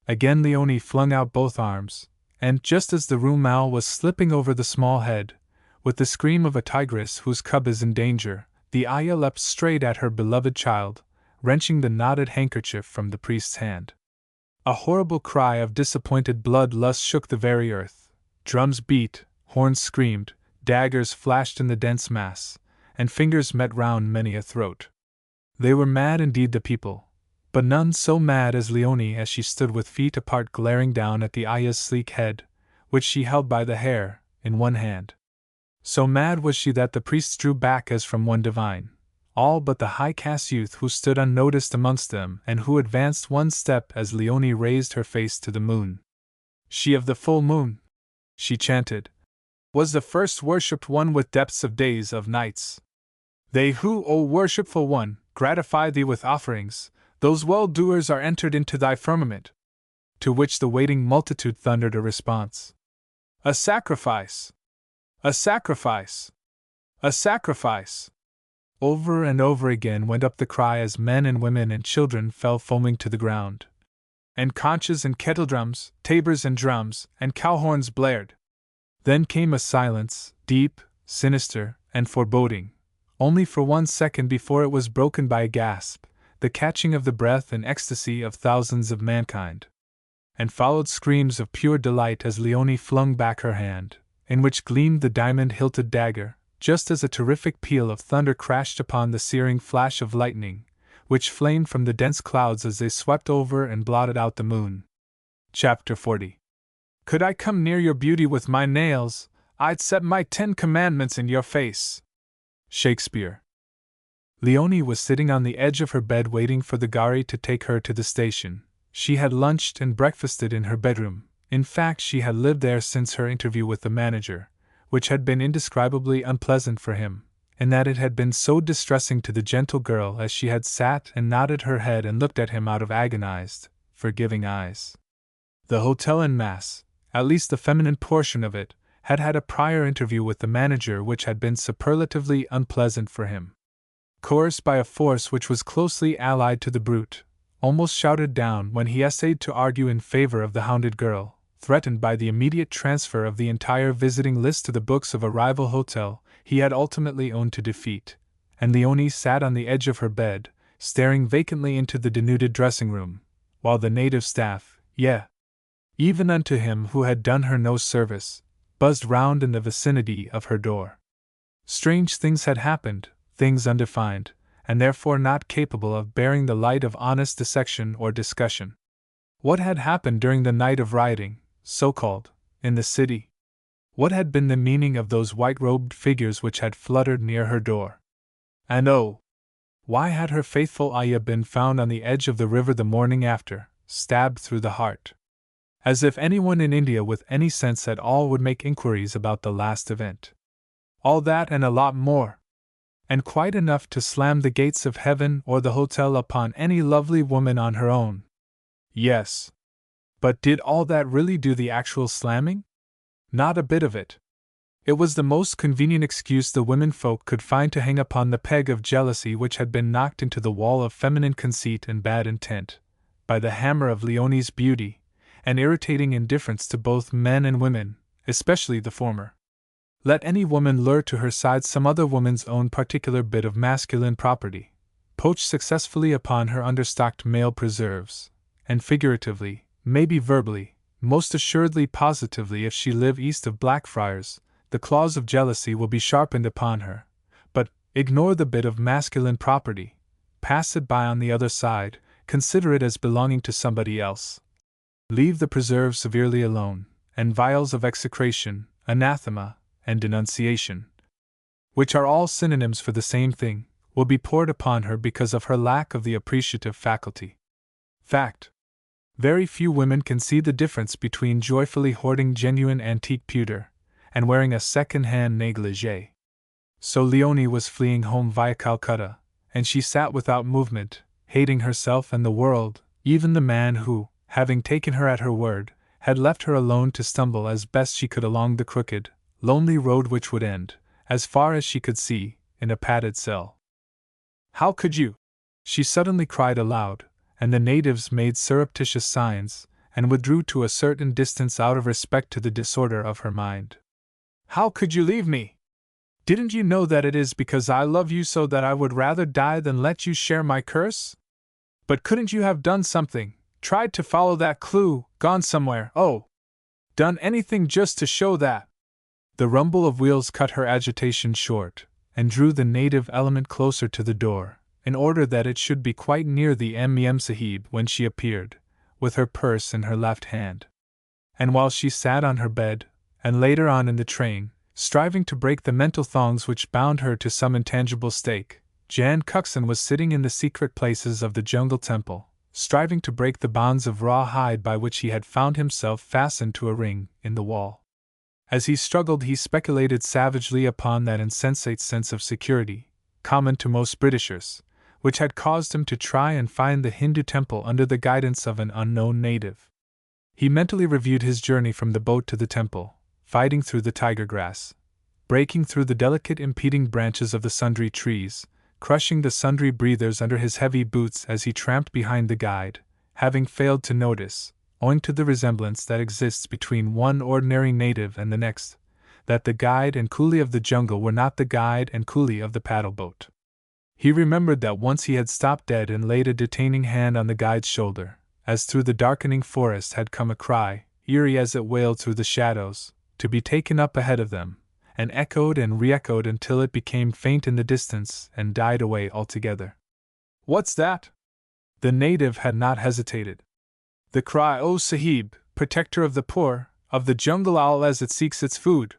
Speaker 1: Again Leonie flung out both arms, and just as the rumal was slipping over the small head, with the scream of a tigress whose cub is in danger, the ayah leapt straight at her beloved child, wrenching the knotted handkerchief from the priest's hand. A horrible cry of disappointed blood-lust shook the very earth. Drums beat, horns screamed, daggers flashed in the dense mass, and fingers met round many a throat. They were mad indeed, the people, but none so mad as Leonie as she stood with feet apart glaring down at the ayah's sleek head, which she held by the hair, in one hand. So mad was she that the priests drew back as from one divine, all but the high-caste youth who stood unnoticed amongst them and who advanced one step as Leonie raised her face to the moon. "She of the full moon," she chanted, "was the first worshipped one with depths of days of nights. They who, O worshipful one, gratify thee with offerings, those well-doers are entered into thy firmament." To which the waiting multitude thundered a response. "A sacrifice! A sacrifice! A sacrifice!" Over and over again went up the cry as men and women and children fell foaming to the ground. And conches and kettledrums, tabors and drums, and cowhorns blared. Then came a silence, deep, sinister, and foreboding, only for 1 second before it was broken by a gasp, the catching of the breath and ecstasy of thousands of mankind. And followed screams of pure delight as Leonie flung back her hand, in which gleamed the diamond-hilted dagger, just as a terrific peal of thunder crashed upon the searing flash of lightning, which flamed from the dense clouds as they swept over and blotted out the moon. Chapter 40. "Could I come near your beauty with my nails, I'd set my 10 commandments in your face." Shakespeare. Leonie was sitting on the edge of her bed waiting for the gharry to take her to the station. She had lunched and breakfasted in her bedroom. In fact, she had lived there since her interview with the manager, which had been indescribably unpleasant for him, in that it had been so distressing to the gentle girl as she had sat and nodded her head and looked at him out of agonized, forgiving eyes. The hotel en masse, at least the feminine portion of it, had had a prior interview with the manager which had been superlatively unpleasant for him. Coerced by a force which was closely allied to the brute, almost shouted down when he essayed to argue in favor of the hounded girl, threatened by the immediate transfer of the entire visiting list to the books of a rival hotel, he had ultimately owned to defeat, and Leonie sat on the edge of her bed, staring vacantly into the denuded dressing-room, while the native staff, even unto him who had done her no service, buzzed round in the vicinity of her door. Strange things had happened, things undefined, and therefore not capable of bearing the light of honest dissection or discussion. What had happened during the night of rioting, so-called, in the city? What had been the meaning of those white-robed figures which had fluttered near her door? And oh! Why had her faithful Aya been found on the edge of the river the morning after, stabbed through the heart? As if anyone in India with any sense at all would make inquiries about the last event. All that and a lot more. And quite enough to slam the gates of heaven or the hotel upon any lovely woman on her own. Yes. But did all that really do the actual slamming? Not a bit of it. It was the most convenient excuse the womenfolk could find to hang upon the peg of jealousy which had been knocked into the wall of feminine conceit and bad intent, by the hammer of Leonie's beauty, and irritating indifference to both men and women, especially the former. Let any woman lure to her side some other woman's own particular bit of masculine property, poach successfully upon her understocked male preserves, and figuratively, maybe verbally, most assuredly positively if she live east of Blackfriars, the claws of jealousy will be sharpened upon her. But ignore the bit of masculine property, pass it by on the other side, consider it as belonging to somebody else. Leave the preserve severely alone, and vials of execration, anathema, and denunciation, which are all synonyms for the same thing, will be poured upon her because of her lack of the appreciative faculty. Fact. Very few women can see the difference between joyfully hoarding genuine antique pewter and wearing a second-hand negligee. So Leonie was fleeing home via Calcutta, and she sat without movement, hating herself and the world, even the man who, having taken her at her word, had left her alone to stumble as best she could along the crooked, lonely road which would end, as far as she could see, in a padded cell. How could you? She suddenly cried aloud, and the natives made surreptitious signs, and withdrew to a certain distance out of respect to the disorder of her mind. How could you leave me? Didn't you know that it is because I love you so that I would rather die than let you share my curse? But couldn't you have done something? Tried to follow that clue, gone somewhere, done anything just to show that. The rumble of wheels cut her agitation short, and drew the native element closer to the door, in order that it should be quite near the Sahib when she appeared, with her purse in her left hand. And while she sat on her bed, and later on in the train, striving to break the mental thongs which bound her to some intangible stake, Joan Conquest was sitting in the secret places of the jungle temple, striving to break the bonds of raw hide by which he had found himself fastened to a ring in the wall. As he struggled, he speculated savagely upon that insensate sense of security, common to most Britishers, which had caused him to try and find the Hindu temple under the guidance of an unknown native. He mentally reviewed his journey from the boat to the temple, fighting through the tiger grass, breaking through the delicate impeding branches of the sundry trees, crushing the sundry breathers under his heavy boots as he tramped behind the guide, having failed to notice, owing to the resemblance that exists between one ordinary native and the next, that the guide and coolie of the jungle were not the guide and coolie of the paddle boat. He remembered that once he had stopped dead and laid a detaining hand on the guide's shoulder, as through the darkening forest had come a cry, eerie as it wailed through the shadows, to be taken up ahead of them, and echoed and re-echoed until it became faint in the distance and died away altogether. What's that? The native had not hesitated. The cry, "O Sahib, protector of the poor, of the jungle owl as it seeks its food."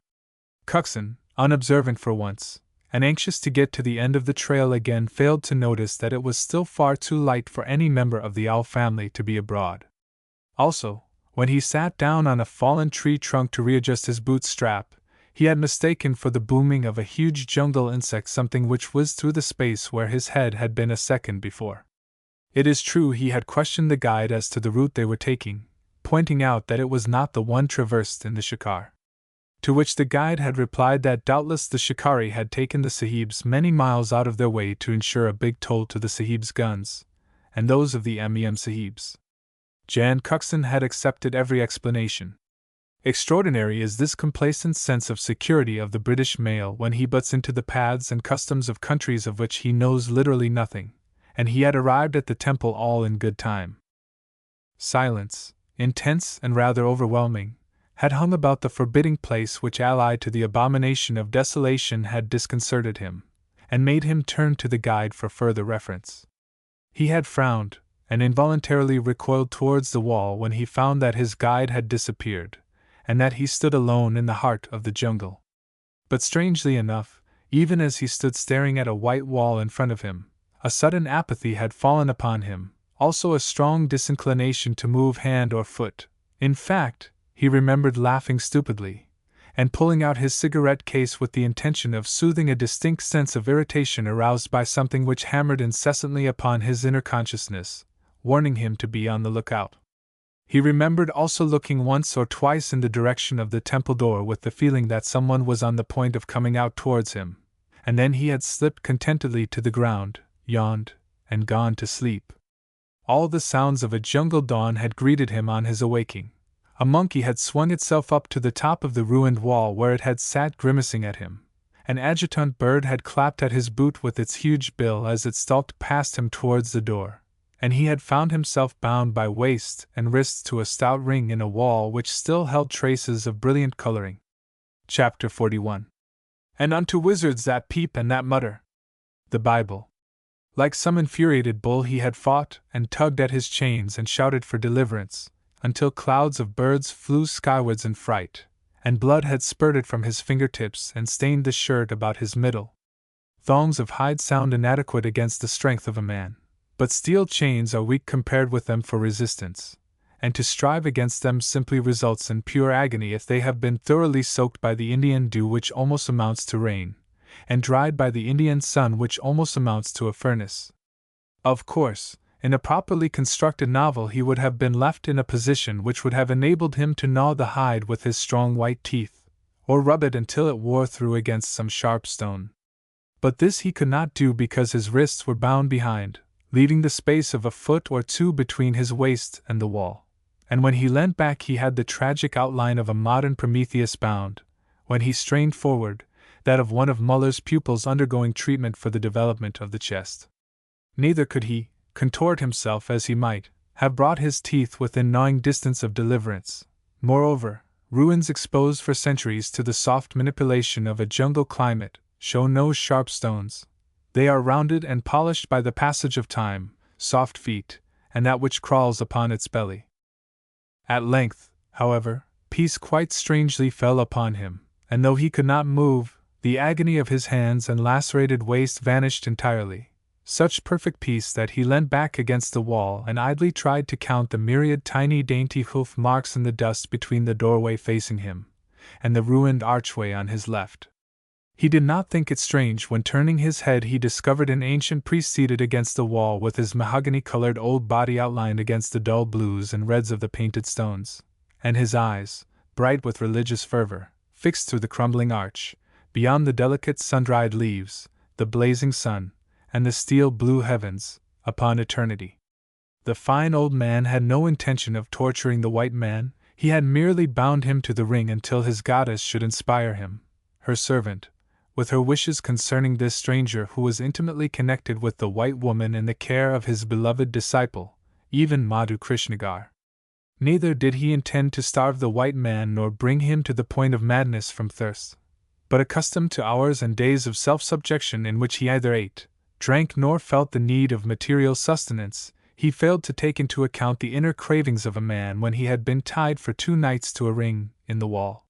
Speaker 1: Conquest, unobservant for once, and anxious to get to the end of the trail again, failed to notice that it was still far too light for any member of the owl family to be abroad. Also, when he sat down on a fallen tree trunk to readjust his boot strap, he had mistaken for the booming of a huge jungle insect something which whizzed through the space where his head had been a second before. It is true he had questioned the guide as to the route they were taking, pointing out that it was not the one traversed in the shikar. To which the guide had replied that doubtless the shikari had taken the sahibs many miles out of their way to ensure a big toll to the sahibs' guns, and those of the MEM sahibs. Jan Cuxon had accepted every explanation. Extraordinary is this complacent sense of security of the British male when he butts into the paths and customs of countries of which he knows literally nothing, and he had arrived at the temple all in good time. Silence, intense and rather overwhelming, had hung about the forbidding place which, allied to the abomination of desolation, had disconcerted him, and made him turn to the guide for further reference. He had frowned, and involuntarily recoiled towards the wall when he found that his guide had disappeared, and that he stood alone in the heart of the jungle. But strangely enough, even as he stood staring at a white wall in front of him, a sudden apathy had fallen upon him, also a strong disinclination to move hand or foot. In fact, he remembered laughing stupidly, and pulling out his cigarette case with the intention of soothing a distinct sense of irritation aroused by something which hammered incessantly upon his inner consciousness, warning him to be on the lookout. He remembered also looking once or twice in the direction of the temple door with the feeling that someone was on the point of coming out towards him, and then he had slipped contentedly to the ground, yawned, and gone to sleep. All the sounds of a jungle dawn had greeted him on his awaking. A monkey had swung itself up to the top of the ruined wall where it had sat grimacing at him. An adjutant bird had clapped at his boot with its huge bill as it stalked past him towards the door, and he had found himself bound by waist and wrists to a stout ring in a wall which still held traces of brilliant coloring. Chapter 41. And unto wizards that peep and that mutter. The Bible. Like some infuriated bull he had fought and tugged at his chains and shouted for deliverance, until clouds of birds flew skywards in fright, and blood had spurted from his fingertips and stained the shirt about his middle. Thongs of hide sound inadequate against the strength of a man, but steel chains are weak compared with them for resistance, and to strive against them simply results in pure agony if they have been thoroughly soaked by the Indian dew which almost amounts to rain, and dried by the Indian sun which almost amounts to a furnace. Of course, in a properly constructed novel he would have been left in a position which would have enabled him to gnaw the hide with his strong white teeth, or rub it until it wore through against some sharp stone. But this he could not do because his wrists were bound behind, leaving the space of a foot or two between his waist and the wall, and when he leant back he had the tragic outline of a modern Prometheus bound, when he strained forward, that of one of Muller's pupils undergoing treatment for the development of the chest. Neither could he, contort himself as he might, have brought his teeth within gnawing distance of deliverance. Moreover, ruins exposed for centuries to the soft manipulation of a jungle climate show no sharp stones. They are rounded and polished by the passage of time, soft feet, and that which crawls upon its belly. At length, however, peace quite strangely fell upon him, and though he could not move, the agony of his hands and lacerated waist vanished entirely. Such perfect peace that he leant back against the wall and idly tried to count the myriad tiny dainty hoof marks in the dust between the doorway facing him and the ruined archway on his left. He did not think it strange when turning his head he discovered an ancient priest seated against the wall with his mahogany-colored old body outlined against the dull blues and reds of the painted stones, and his eyes, bright with religious fervor, fixed through the crumbling arch, beyond the delicate sun-dried leaves, the blazing sun, and the steel-blue heavens, upon eternity. The fine old man had no intention of torturing the white man, he had merely bound him to the ring until his goddess should inspire him, her servant, with her wishes concerning this stranger who was intimately connected with the white woman in the care of his beloved disciple, even Madhu Krishnagar. Neither did he intend to starve the white man nor bring him to the point of madness from thirst, but accustomed to hours and days of self-subjection in which he either ate, drank nor felt the need of material sustenance, he failed to take into account the inner cravings of a man when he had been tied for 2 nights to a ring in the wall.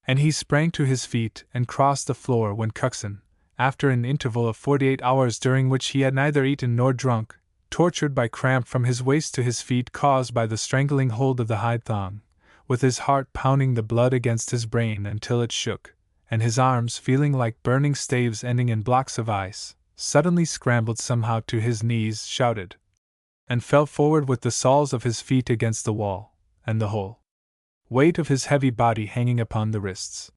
Speaker 1: And he sprang to his feet and crossed the floor when Cuxon, after an interval of 48 hours during which he had neither eaten nor drunk, tortured by cramp from his waist to his feet caused by the strangling hold of the hide thong, with his heart pounding the blood against his brain until it shook, and his arms, feeling like burning staves ending in blocks of ice, suddenly scrambled somehow to his knees, shouted, and fell forward with the soles of his feet against the wall, and the whole weight of his heavy body hanging upon the wrists.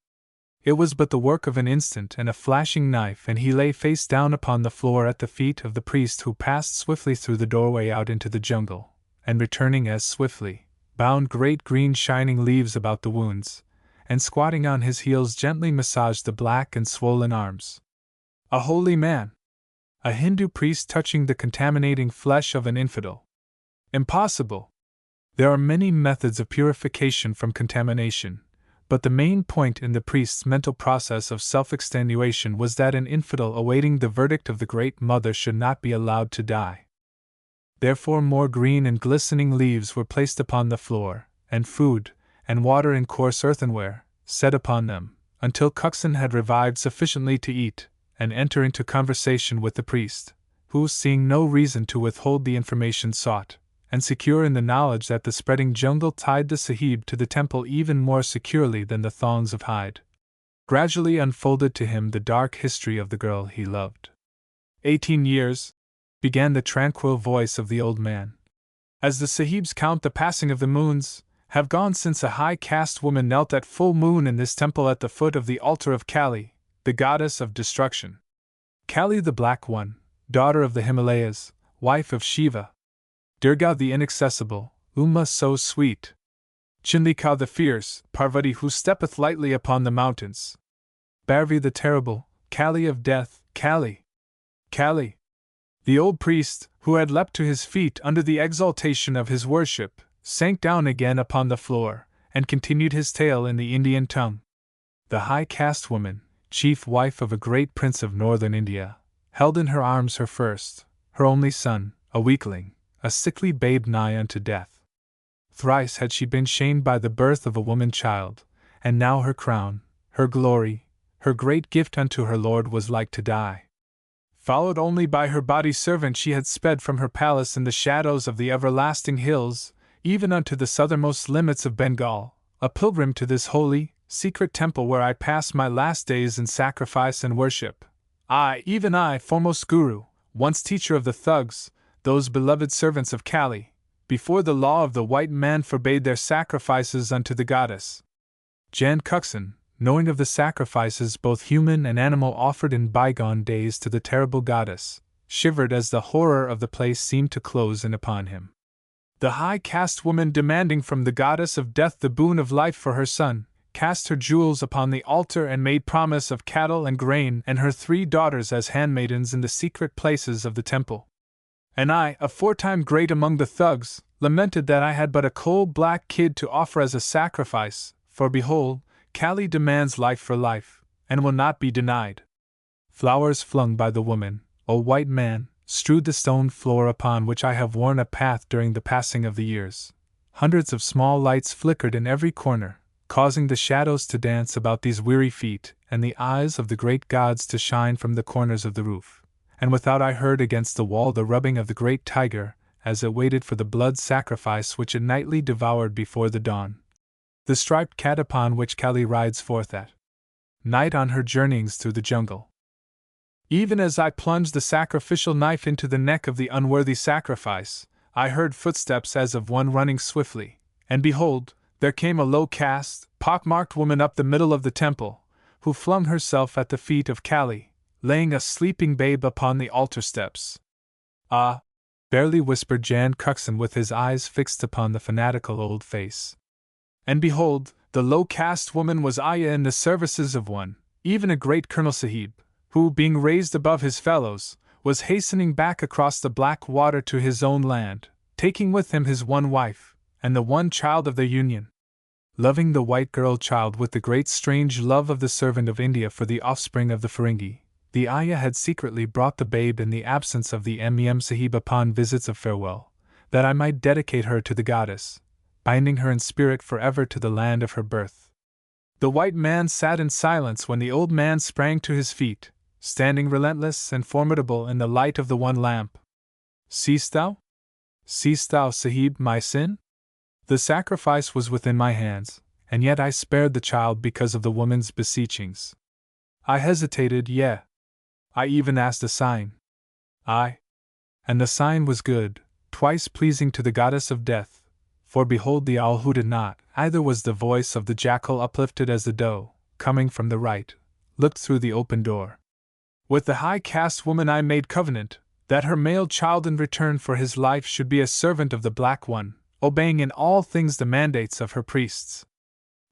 Speaker 1: It was but the work of an instant and a flashing knife, and he lay face down upon the floor at the feet of the priest, who passed swiftly through the doorway out into the jungle, and returning as swiftly, bound great green shining leaves about the wounds, and squatting on his heels gently massaged the black and swollen arms. A holy man! A Hindu priest touching the contaminating flesh of an infidel! Impossible! There are many methods of purification from contamination, but the main point in the priest's mental process of self-extenuation was that an infidel awaiting the verdict of the Great Mother should not be allowed to die. Therefore more green and glistening leaves were placed upon the floor, and food, and water in coarse earthenware, set upon them, until Cuxon had revived sufficiently to eat, and enter into conversation with the priest, who, seeing no reason to withhold the information sought, and secure in the knowledge that the spreading jungle tied the Sahib to the temple even more securely than the thongs of hide, gradually unfolded to him the dark history of the girl he loved. 18 years, began the tranquil voice of the old man. As the Sahibs count the passing of the moons, have gone since a high caste woman knelt at full moon in this temple at the foot of the altar of Kali, the goddess of destruction. Kali the Black One, daughter of the Himalayas, wife of Shiva. Durga the inaccessible, Uma so sweet. Chandika the fierce, Parvati who steppeth lightly upon the mountains. Bharvi the terrible, Kali of death, Kali. Kali. The old priest, who had leapt to his feet under the exaltation of his worship, sank down again upon the floor, and continued his tale in the Indian tongue. The high caste woman, chief wife of a great prince of northern India, held in her arms her first, her only son, a weakling, a sickly babe nigh unto death. Thrice had she been shamed by the birth of a woman child, and now her crown, her glory, her great gift unto her lord was like to die. Followed only by her body servant, she had sped from her palace in the shadows of the everlasting hills, even unto the southernmost limits of Bengal, a pilgrim to this holy, secret temple where I pass my last days in sacrifice and worship. I, even I, foremost Guru, once teacher of the thugs, those beloved servants of Kali, before the law of the white man forbade their sacrifices unto the goddess. Jan Cuxon, knowing of the sacrifices both human and animal offered in bygone days to the terrible goddess, shivered as the horror of the place seemed to close in upon him. The high caste woman, demanding from the goddess of death the boon of life for her son, cast her jewels upon the altar and made promise of cattle and grain and her 3 daughters as handmaidens in the secret places of the temple. And I, aforetime great among the thugs, lamented that I had but a coal-black kid to offer as a sacrifice, for behold, Kali demands life for life, and will not be denied. Flowers flung by the woman, O white man, strewed the stone floor upon which I have worn a path during the passing of the years. Hundreds of small lights flickered in every corner, causing the shadows to dance about these weary feet, and the eyes of the great gods to shine from the corners of the roof. And without I heard against the wall the rubbing of the great tiger, as it waited for the blood sacrifice which it nightly devoured before the dawn. The striped cat upon which Kali rides forth at night on her journeyings through the jungle. Even as I plunged the sacrificial knife into the neck of the unworthy sacrifice, I heard footsteps as of one running swiftly, and behold, there came a low-caste, pock-marked woman up the middle of the temple, who flung herself at the feet of Kali, laying a sleeping babe upon the altar steps. Ah! Barely whispered Jan Cuxon with his eyes fixed upon the fanatical old face. And behold, the low-caste woman was Aya in the services of one, even a great Colonel Sahib, who, being raised above his fellows, was hastening back across the black water to his own land, taking with him his one wife, and the one child of their union. Loving the white girl child with the great strange love of the servant of India for the offspring of the Ferengi, the Ayah had secretly brought the babe in the absence of the M.M. Sahib upon visits of farewell, that I might dedicate her to the goddess, binding her in spirit forever to the land of her birth. The white man sat in silence when the old man sprang to his feet, standing relentless and formidable in the light of the one lamp. Seest thou? Seest thou, Sahib, my sin? The sacrifice was within my hands, and yet I spared the child because of the woman's beseechings. I hesitated, yeah. I even asked a sign. Aye. And the sign was good, twice pleasing to the goddess of death, for behold the owl hooted not, either was the voice of the jackal uplifted as the doe, coming from the right, looked through the open door. With the high caste woman I made covenant, that her male child in return for his life should be a servant of the Black One, obeying in all things the mandates of her priests.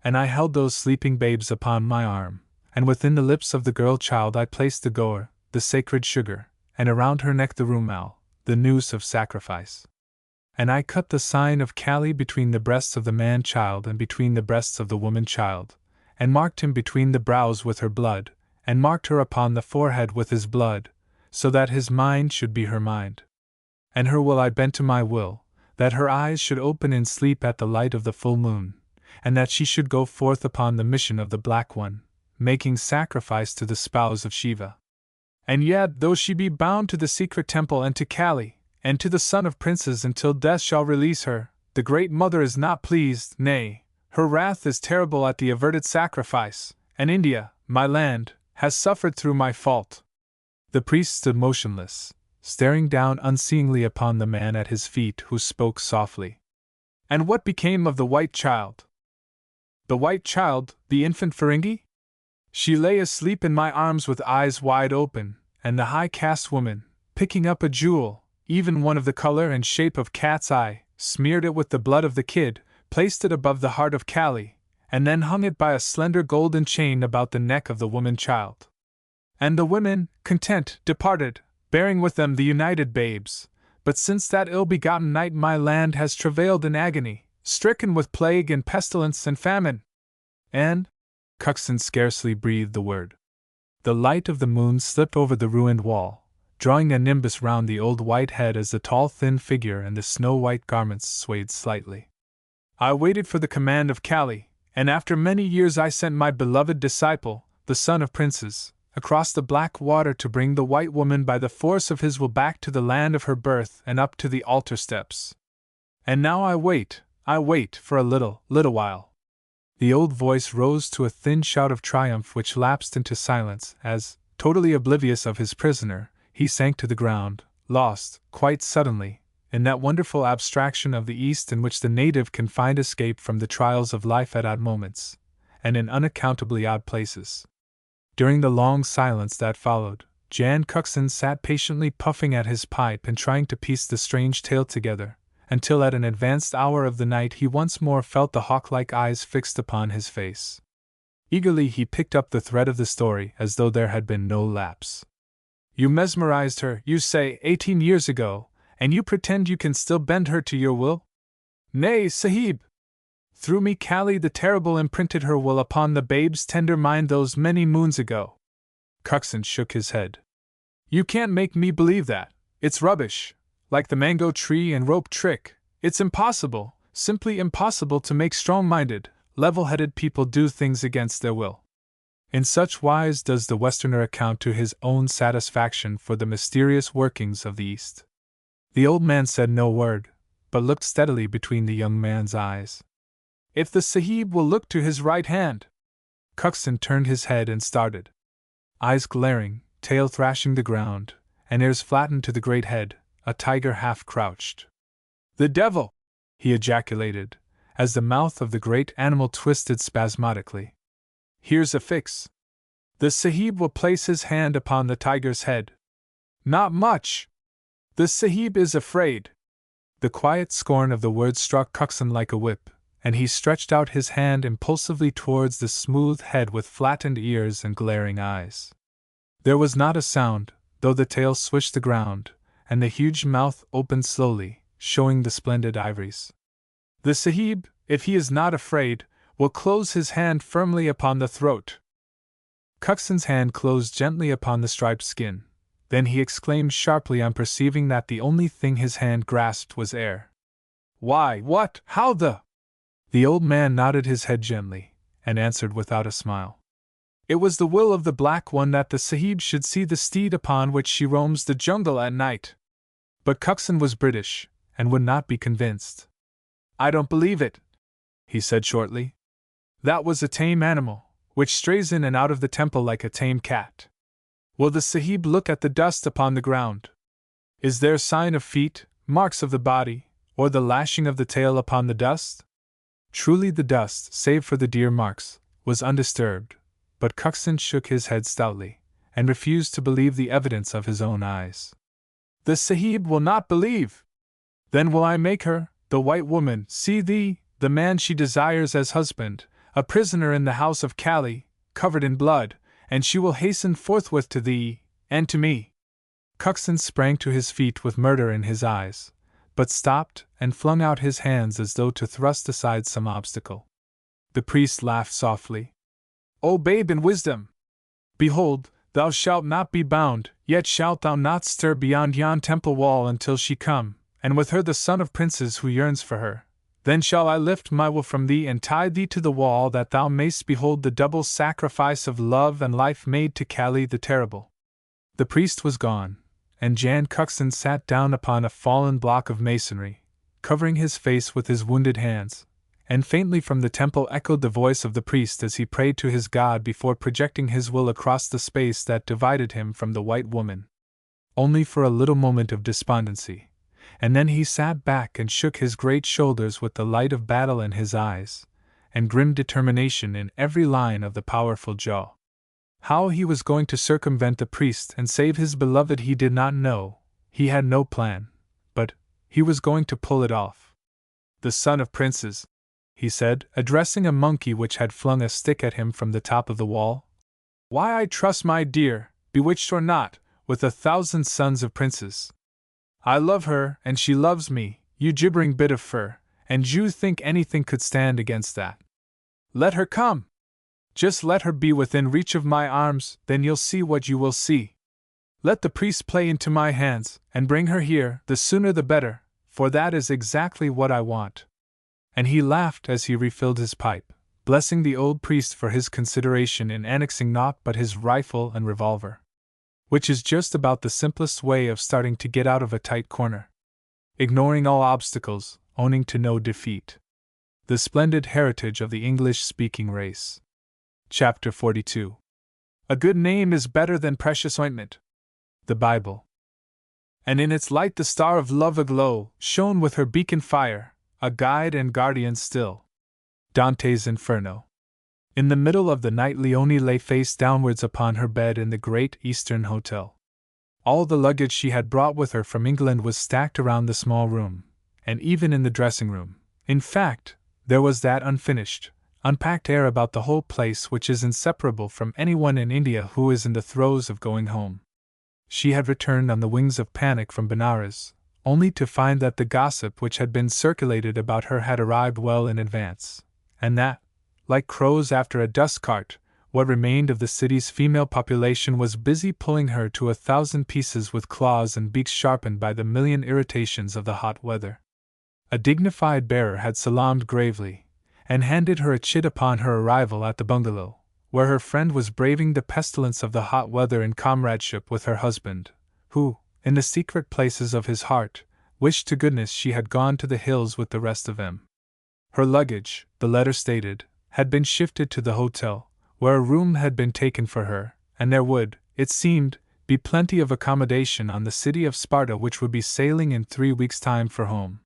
Speaker 1: And I held those sleeping babes upon my arm, and within the lips of the girl child I placed the goer, the sacred sugar, and around her neck the rumal, the noose of sacrifice. And I cut the sign of Kali between the breasts of the man child and between the breasts of the woman child, and marked him between the brows with her blood, and marked her upon the forehead with his blood, so that his mind should be her mind. And her will I bent to my will, that her eyes should open in sleep at the light of the full moon, and that she should go forth upon the mission of the Black One, making sacrifice to the spouse of Shiva. And yet, though she be bound to the secret temple and to Kali, and to the son of princes until death shall release her, the Great Mother is not pleased, nay, her wrath is terrible at the averted sacrifice, and India, my land, has suffered through my fault. The priest stood motionless, staring down unseeingly upon the man at his feet, who spoke softly. And what became of the white child? The white child, the infant Ferengi? She lay asleep in my arms with eyes wide open, and the high caste woman, picking up a jewel, even one of the color and shape of cat's eye, smeared it with the blood of the kid, placed it above the heart of Kali, and then hung it by a slender golden chain about the neck of the woman child. And the women, content, departed, bearing with them the united babes. But since that ill-begotten night my land has travailed in agony, stricken with plague and pestilence and famine. And Cuxon scarcely breathed the word. The light of the moon slipped over the ruined wall, drawing a nimbus round the old white head as the tall thin figure and the snow-white garments swayed slightly. I waited for the command of Kali, and after many years I sent my beloved disciple, the son of princes, across the black water to bring the white woman by the force of his will back to the land of her birth and up to the altar steps. And now I wait for a little while. The old voice rose to a thin shout of triumph which lapsed into silence as, totally oblivious of his prisoner, he sank to the ground, lost, quite suddenly, in that wonderful abstraction of the East in which the native can find escape from the trials of life at odd moments, and in unaccountably odd places. During the long silence that followed, Jan Cuxon sat patiently puffing at his pipe and trying to piece the strange tale together, until at an advanced hour of the night he once more felt the hawk-like eyes fixed upon his face. Eagerly he picked up the thread of the story as though there had been no lapse. You mesmerized her, you say, 18 years ago, and you pretend you can still bend her to your will? Nay, Sahib! Through me Kali the Terrible imprinted her will upon the babe's tender mind those many moons ago. Cuxon shook his head. You can't make me believe that. It's rubbish. Like the mango tree and rope trick, it's impossible, simply impossible to make strong-minded, level-headed people do things against their will. In such wise does the Westerner account to his own satisfaction for the mysterious workings of the East. The old man said no word, but looked steadily between the young man's eyes. If the Sahib will look to his right hand. Cuxon turned his head and started. Eyes glaring, tail thrashing the ground, and ears flattened to the great head, a tiger half crouched. The devil! He ejaculated, as the mouth of the great animal twisted spasmodically. Here's a fix. The Sahib will place his hand upon the tiger's head. Not much! The Sahib is afraid. The quiet scorn of the words struck Cuxon like a whip, and he stretched out his hand impulsively towards the smooth head with flattened ears and glaring eyes. There was not a sound, though the tail swished the ground, and the huge mouth opened slowly, showing the splendid ivories. The Sahib, if he is not afraid, will close his hand firmly upon the throat. Cuxon's hand closed gently upon the striped skin. Then he exclaimed sharply on perceiving that the only thing his hand grasped was air. Why, what, how the… The old man nodded his head gently, and answered without a smile. It was the will of the Black One that the Sahib should see the steed upon which she roams the jungle at night. But Cuxon was British, and would not be convinced. I don't believe it, he said shortly. That was a tame animal, which strays in and out of the temple like a tame cat. Will the Sahib look at the dust upon the ground? Is there sign of feet, marks of the body, or the lashing of the tail upon the dust? Truly the dust, save for the deer marks, was undisturbed, but Cuxton shook his head stoutly, and refused to believe the evidence of his own eyes. The Sahib will not believe! Then will I make her, the white woman, see thee, the man she desires as husband, a prisoner in the house of Kali, covered in blood, and she will hasten forthwith to thee, and to me. Cuxton sprang to his feet with murder in his eyes, but stopped and flung out his hands as though to thrust aside some obstacle. The priest laughed softly. O babe in wisdom! Behold, thou shalt not be bound, yet shalt thou not stir beyond yon temple wall until she come, and with her the son of princes who yearns for her. Then shall I lift my will from thee and tie thee to the wall that thou mayst behold the double sacrifice of love and life made to Kali the Terrible. The priest was gone, and Jan Cuxton sat down upon a fallen block of masonry, covering his face with his wounded hands, and faintly from the temple echoed the voice of the priest as he prayed to his God before projecting his will across the space that divided him from the white woman. Only for a little moment of despondency, and then he sat back and shook his great shoulders with the light of battle in his eyes, and grim determination in every line of the powerful jaw. How he was going to circumvent the priest and save his beloved he did not know, he had no plan, but he was going to pull it off. The son of princes, he said, addressing a monkey which had flung a stick at him from the top of the wall. Why, I trust my dear, bewitched or not, with 1,000 sons of princes. I love her, and she loves me, you gibbering bit of fur, and you think anything could stand against that. Let her come! Just let her be within reach of my arms, then you'll see what you will see. Let the priest play into my hands, and bring her here, the sooner the better, for that is exactly what I want. And he laughed as he refilled his pipe, blessing the old priest for his consideration in annexing naught but his rifle and revolver. Which is just about the simplest way of starting to get out of a tight corner. Ignoring all obstacles, owning to no defeat. The splendid heritage of the English-speaking race. Chapter 42. A good name is better than precious ointment. The Bible. And in its light the star of love aglow shone with her beacon fire, a guide and guardian still. Dante's Inferno. In the middle of the night Leonie lay face downwards upon her bed in the Great Eastern Hotel. All the luggage she had brought with her from England was stacked around the small room, and even in the dressing room. In fact, there was that unfinished, unpacked air about the whole place which is inseparable from anyone in India who is in the throes of going home. She had returned on the wings of panic from Benares, only to find that the gossip which had been circulated about her had arrived well in advance, and that, like crows after a dust cart, what remained of the city's female population was busy pulling her to 1,000 pieces with claws and beaks sharpened by the million irritations of the hot weather. A dignified bearer had salaamed gravely, and handed her a chit upon her arrival at the bungalow, where her friend was braving the pestilence of the hot weather in comradeship with her husband, who, in the secret places of his heart, wished to goodness she had gone to the hills with the rest of them. Her luggage, the letter stated, had been shifted to the hotel, where a room had been taken for her, and there would, it seemed, be plenty of accommodation on the City of Sparta which would be sailing in 3 weeks' time for home.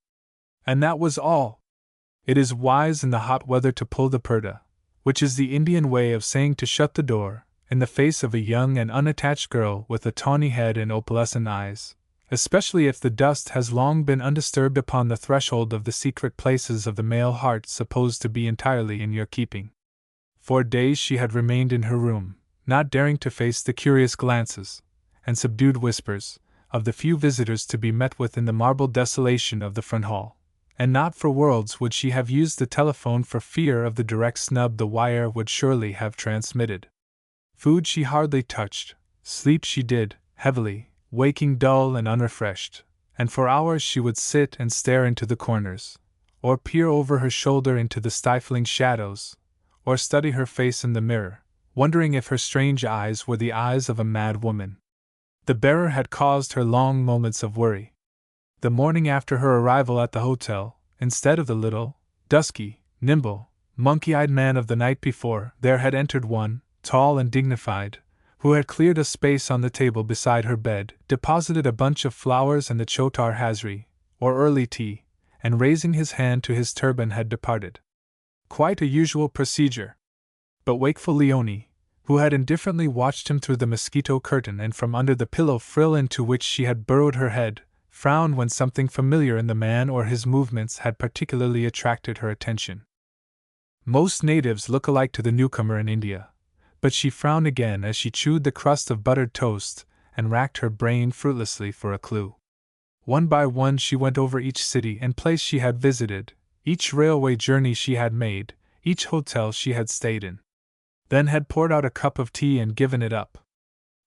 Speaker 1: And that was all. It is wise in the hot weather to pull the purdah, which is the Indian way of saying to shut the door, in the face of a young and unattached girl with a tawny head and opalescent eyes, especially if the dust has long been undisturbed upon the threshold of the secret places of the male heart supposed to be entirely in your keeping. For days she had remained in her room, not daring to face the curious glances and subdued whispers of the few visitors to be met with in the marble desolation of the front hall, and not for worlds would she have used the telephone for fear of the direct snub the wire would surely have transmitted. Food she hardly touched, sleep she did, heavily, waking dull and unrefreshed, and for hours she would sit and stare into the corners, or peer over her shoulder into the stifling shadows, or study her face in the mirror, wondering if her strange eyes were the eyes of a mad woman. The bearer had caused her long moments of worry. The morning after her arrival at the hotel, instead of the little, dusky, nimble, monkey-eyed man of the night before, there had entered one, tall and dignified, who had cleared a space on the table beside her bed, deposited a bunch of flowers and the chotar hazri, or early tea, and raising his hand to his turban had departed. Quite a usual procedure. But wakeful Leonie, who had indifferently watched him through the mosquito curtain and from under the pillow frill into which she had burrowed her head, frowned when something familiar in the man or his movements had particularly attracted her attention. Most natives look alike to the newcomer in India, but she frowned again as she chewed the crust of buttered toast and racked her brain fruitlessly for a clue. One by one she went over each city and place she had visited, each railway journey she had made, each hotel she had stayed in. Then had poured out a cup of tea and given it up.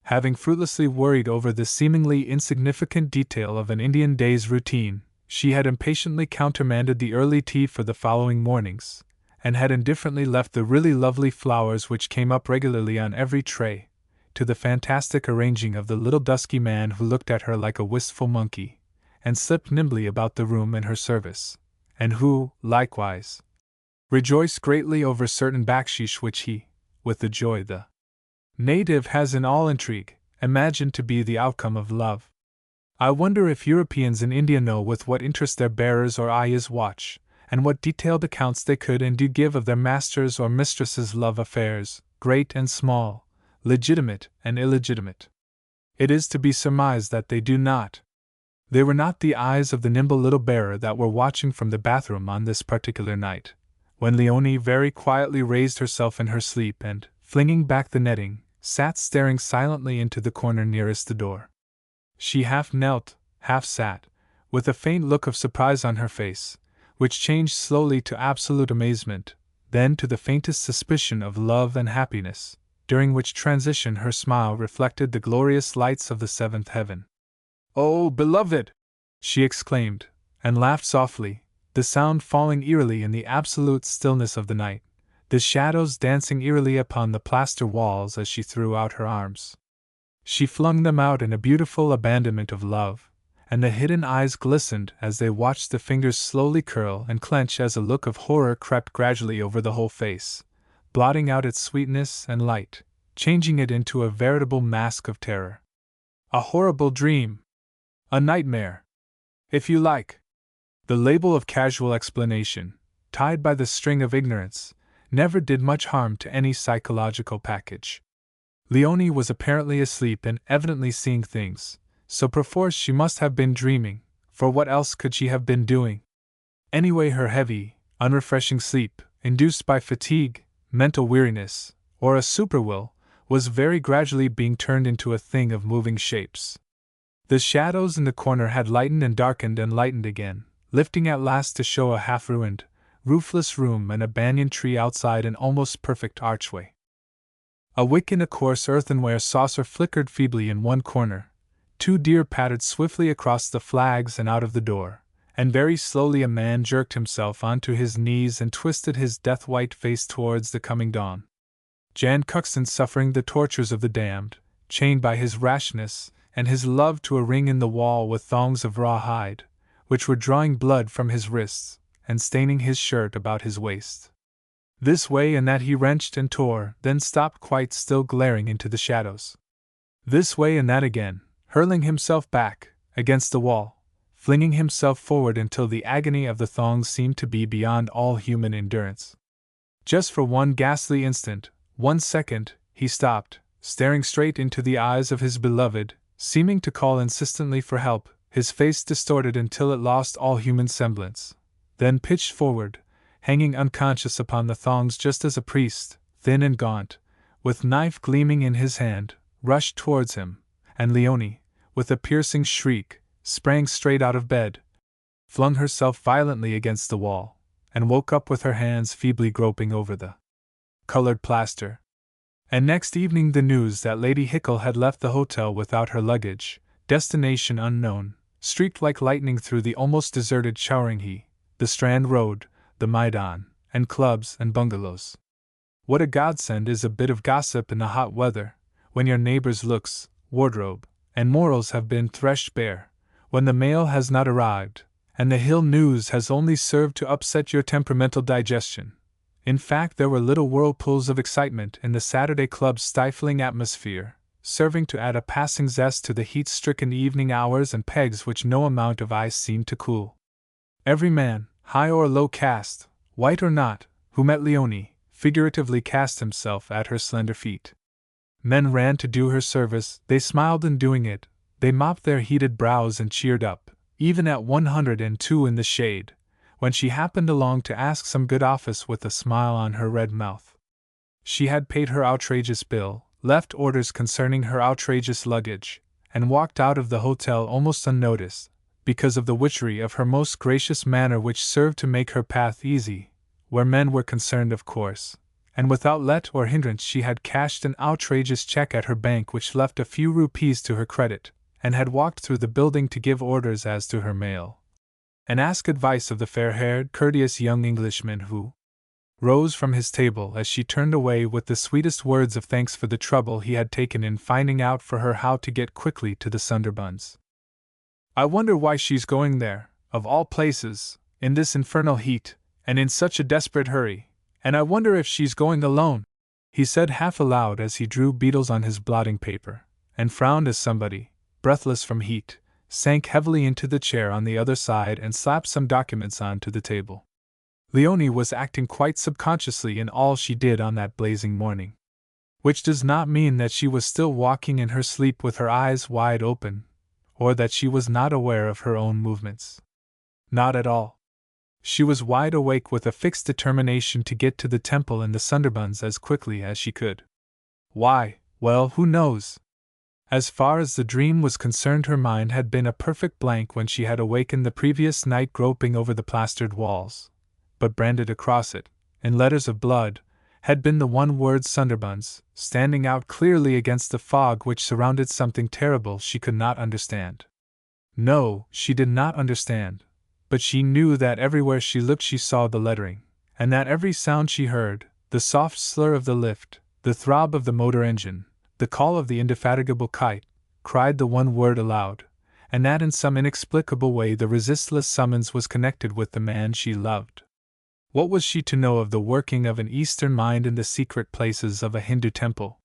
Speaker 1: Having fruitlessly worried over this seemingly insignificant detail of an Indian day's routine, she had impatiently countermanded the early tea for the following mornings, and had indifferently left the really lovely flowers which came up regularly on every tray, to the fantastic arranging of the little dusky man who looked at her like a wistful monkey, and slipped nimbly about the room in her service, and who, likewise, rejoiced greatly over certain bakshish which he, with the joy the native has in all intrigue, imagined to be the outcome of love. I wonder if Europeans in India know with what interest their bearers or ayahs watch, and what detailed accounts they could and do give of their masters' or mistresses' love affairs, great and small, legitimate and illegitimate. It is to be surmised that they do not. They were not the eyes of the nimble little bearer that were watching from the bathroom on this particular night, when Leonie very quietly raised herself in her sleep and, flinging back the netting, sat staring silently into the corner nearest the door. She half knelt, half sat, with a faint look of surprise on her face, which changed slowly to absolute amazement, then to the faintest suspicion of love and happiness, during which transition her smile reflected the glorious lights of the seventh heaven. "Oh, beloved!" she exclaimed, and laughed softly, the sound falling eerily in the absolute stillness of the night, the shadows dancing eerily upon the plaster walls as she threw out her arms. She flung them out in a beautiful abandonment of love, and the hidden eyes glistened as they watched the fingers slowly curl and clench as a look of horror crept gradually over the whole face, blotting out its sweetness and light, changing it into a veritable mask of terror. A horrible dream! A nightmare! If you like. The label of casual explanation, tied by the string of ignorance, never did much harm to any psychological package. Leonie was apparently asleep and evidently seeing things, so perforce she must have been dreaming, for what else could she have been doing? Anyway, her heavy, unrefreshing sleep, induced by fatigue, mental weariness, or a superwill, was very gradually being turned into a thing of moving shapes. The shadows in the corner had lightened and lightened again, lifting at last to show a half-ruined, roofless room and a banyan tree outside an almost perfect archway. A wick in a coarse earthenware saucer flickered feebly in one corner, 2 deer pattered swiftly across the flags and out of the door, and very slowly a man jerked himself onto his knees and twisted his death-white face towards the coming dawn. Joan Conquest, suffering the tortures of the damned, chained by his rashness and his love to a ring in the wall with thongs of raw hide, which were drawing blood from his wrists and staining his shirt about his waist. This way and that he wrenched and tore, then stopped quite still, glaring into the shadows. This way and that again, hurling himself back against the wall, flinging himself forward until the agony of the thongs seemed to be beyond all human endurance. Just for one ghastly instant, 1 second, he stopped, staring straight into the eyes of his beloved, seeming to call insistently for help, his face distorted until it lost all human semblance, then pitched forward, hanging unconscious upon the thongs just as a priest, thin and gaunt, with knife gleaming in his hand, rushed towards him, and Leonie, with a piercing shriek, sprang straight out of bed, flung herself violently against the wall, and woke up with her hands feebly groping over the colored plaster. And next evening the news that Lady Hickle had left the hotel without her luggage, destination unknown, streaked like lightning through the almost deserted Chowringhee, the Strand Road, the Maidan, and clubs and bungalows. What a godsend is a bit of gossip in the hot weather, when your neighbor's looks, wardrobe, and morals have been threshed bare, when the mail has not arrived, and the hill news has only served to upset your temperamental digestion, In fact, there were little whirlpools of excitement in the Saturday Club's stifling atmosphere, serving to add a passing zest to the heat-stricken evening hours and pegs which no amount of ice seemed to cool. Every man, high or low caste, white or not, who met Leonie, figuratively cast himself at her slender feet. Men ran to do her service, they smiled in doing it, they mopped their heated brows and cheered up, even at 102 in the shade, when she happened along to ask some good office with a smile on her red mouth. She had paid her outrageous bill, left orders concerning her outrageous luggage, and walked out of the hotel almost unnoticed, because of the witchery of her most gracious manner which served to make her path easy, where men were concerned of course, and without let or hindrance she had cashed an outrageous check at her bank which left a few rupees to her credit, and had walked through the building to give orders as to her mail, and ask advice of the fair-haired, courteous young Englishman who rose from his table as she turned away with the sweetest words of thanks for the trouble he had taken in finding out for her how to get quickly to the Sunderbunds. "I wonder why she's going there, of all places, in this infernal heat, and in such a desperate hurry, and I wonder if she's going alone," he said half aloud as he drew beetles on his blotting paper, and frowned as somebody, breathless from heat, sank heavily into the chair on the other side and slapped some documents onto the table. Leonie was acting quite subconsciously in all she did on that blazing morning. Which does not mean that she was still walking in her sleep with her eyes wide open, or that she was not aware of her own movements. Not at all. She was wide awake with a fixed determination to get to the temple in the Sunderbunds as quickly as she could. Why, well, who knows? As far as the dream was concerned, her mind had been a perfect blank when she had awakened the previous night groping over the plastered walls, but branded across it, in letters of blood, had been the one word Sunderbunds, standing out clearly against the fog which surrounded something terrible she could not understand. No, she did not understand, but she knew that everywhere she looked she saw the lettering, and that every sound she heard, the soft slur of the lift, the throb of the motor engine, the call of the indefatigable kite, cried the one word aloud, and that in some inexplicable way the resistless summons was connected with the man she loved. What was she to know of the working of an Eastern mind in the secret places of a Hindu temple?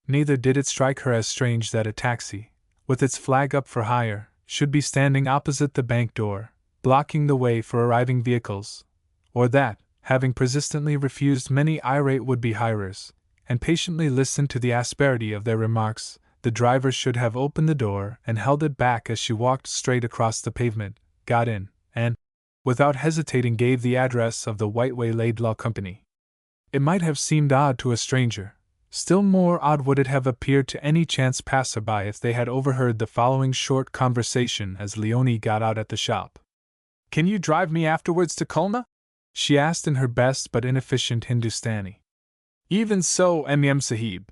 Speaker 1: Neither did it strike her as strange that a taxi, with its flag up for hire, should be standing opposite the bank door, blocking the way for arriving vehicles, or that, having persistently refused many irate would-be hirers, and patiently listened to the asperity of their remarks, the driver should have opened the door and held it back as she walked straight across the pavement, got in, and, without hesitating, gave the address of the White Waylaid Law Company. It might have seemed odd to a stranger. Still more odd would it have appeared to any chance passerby if they had overheard the following short conversation as Leonie got out at the shop. "Can you drive me afterwards to Khulna?" she asked in her best but inefficient Hindustani. "Even so, M.M. Sahib,"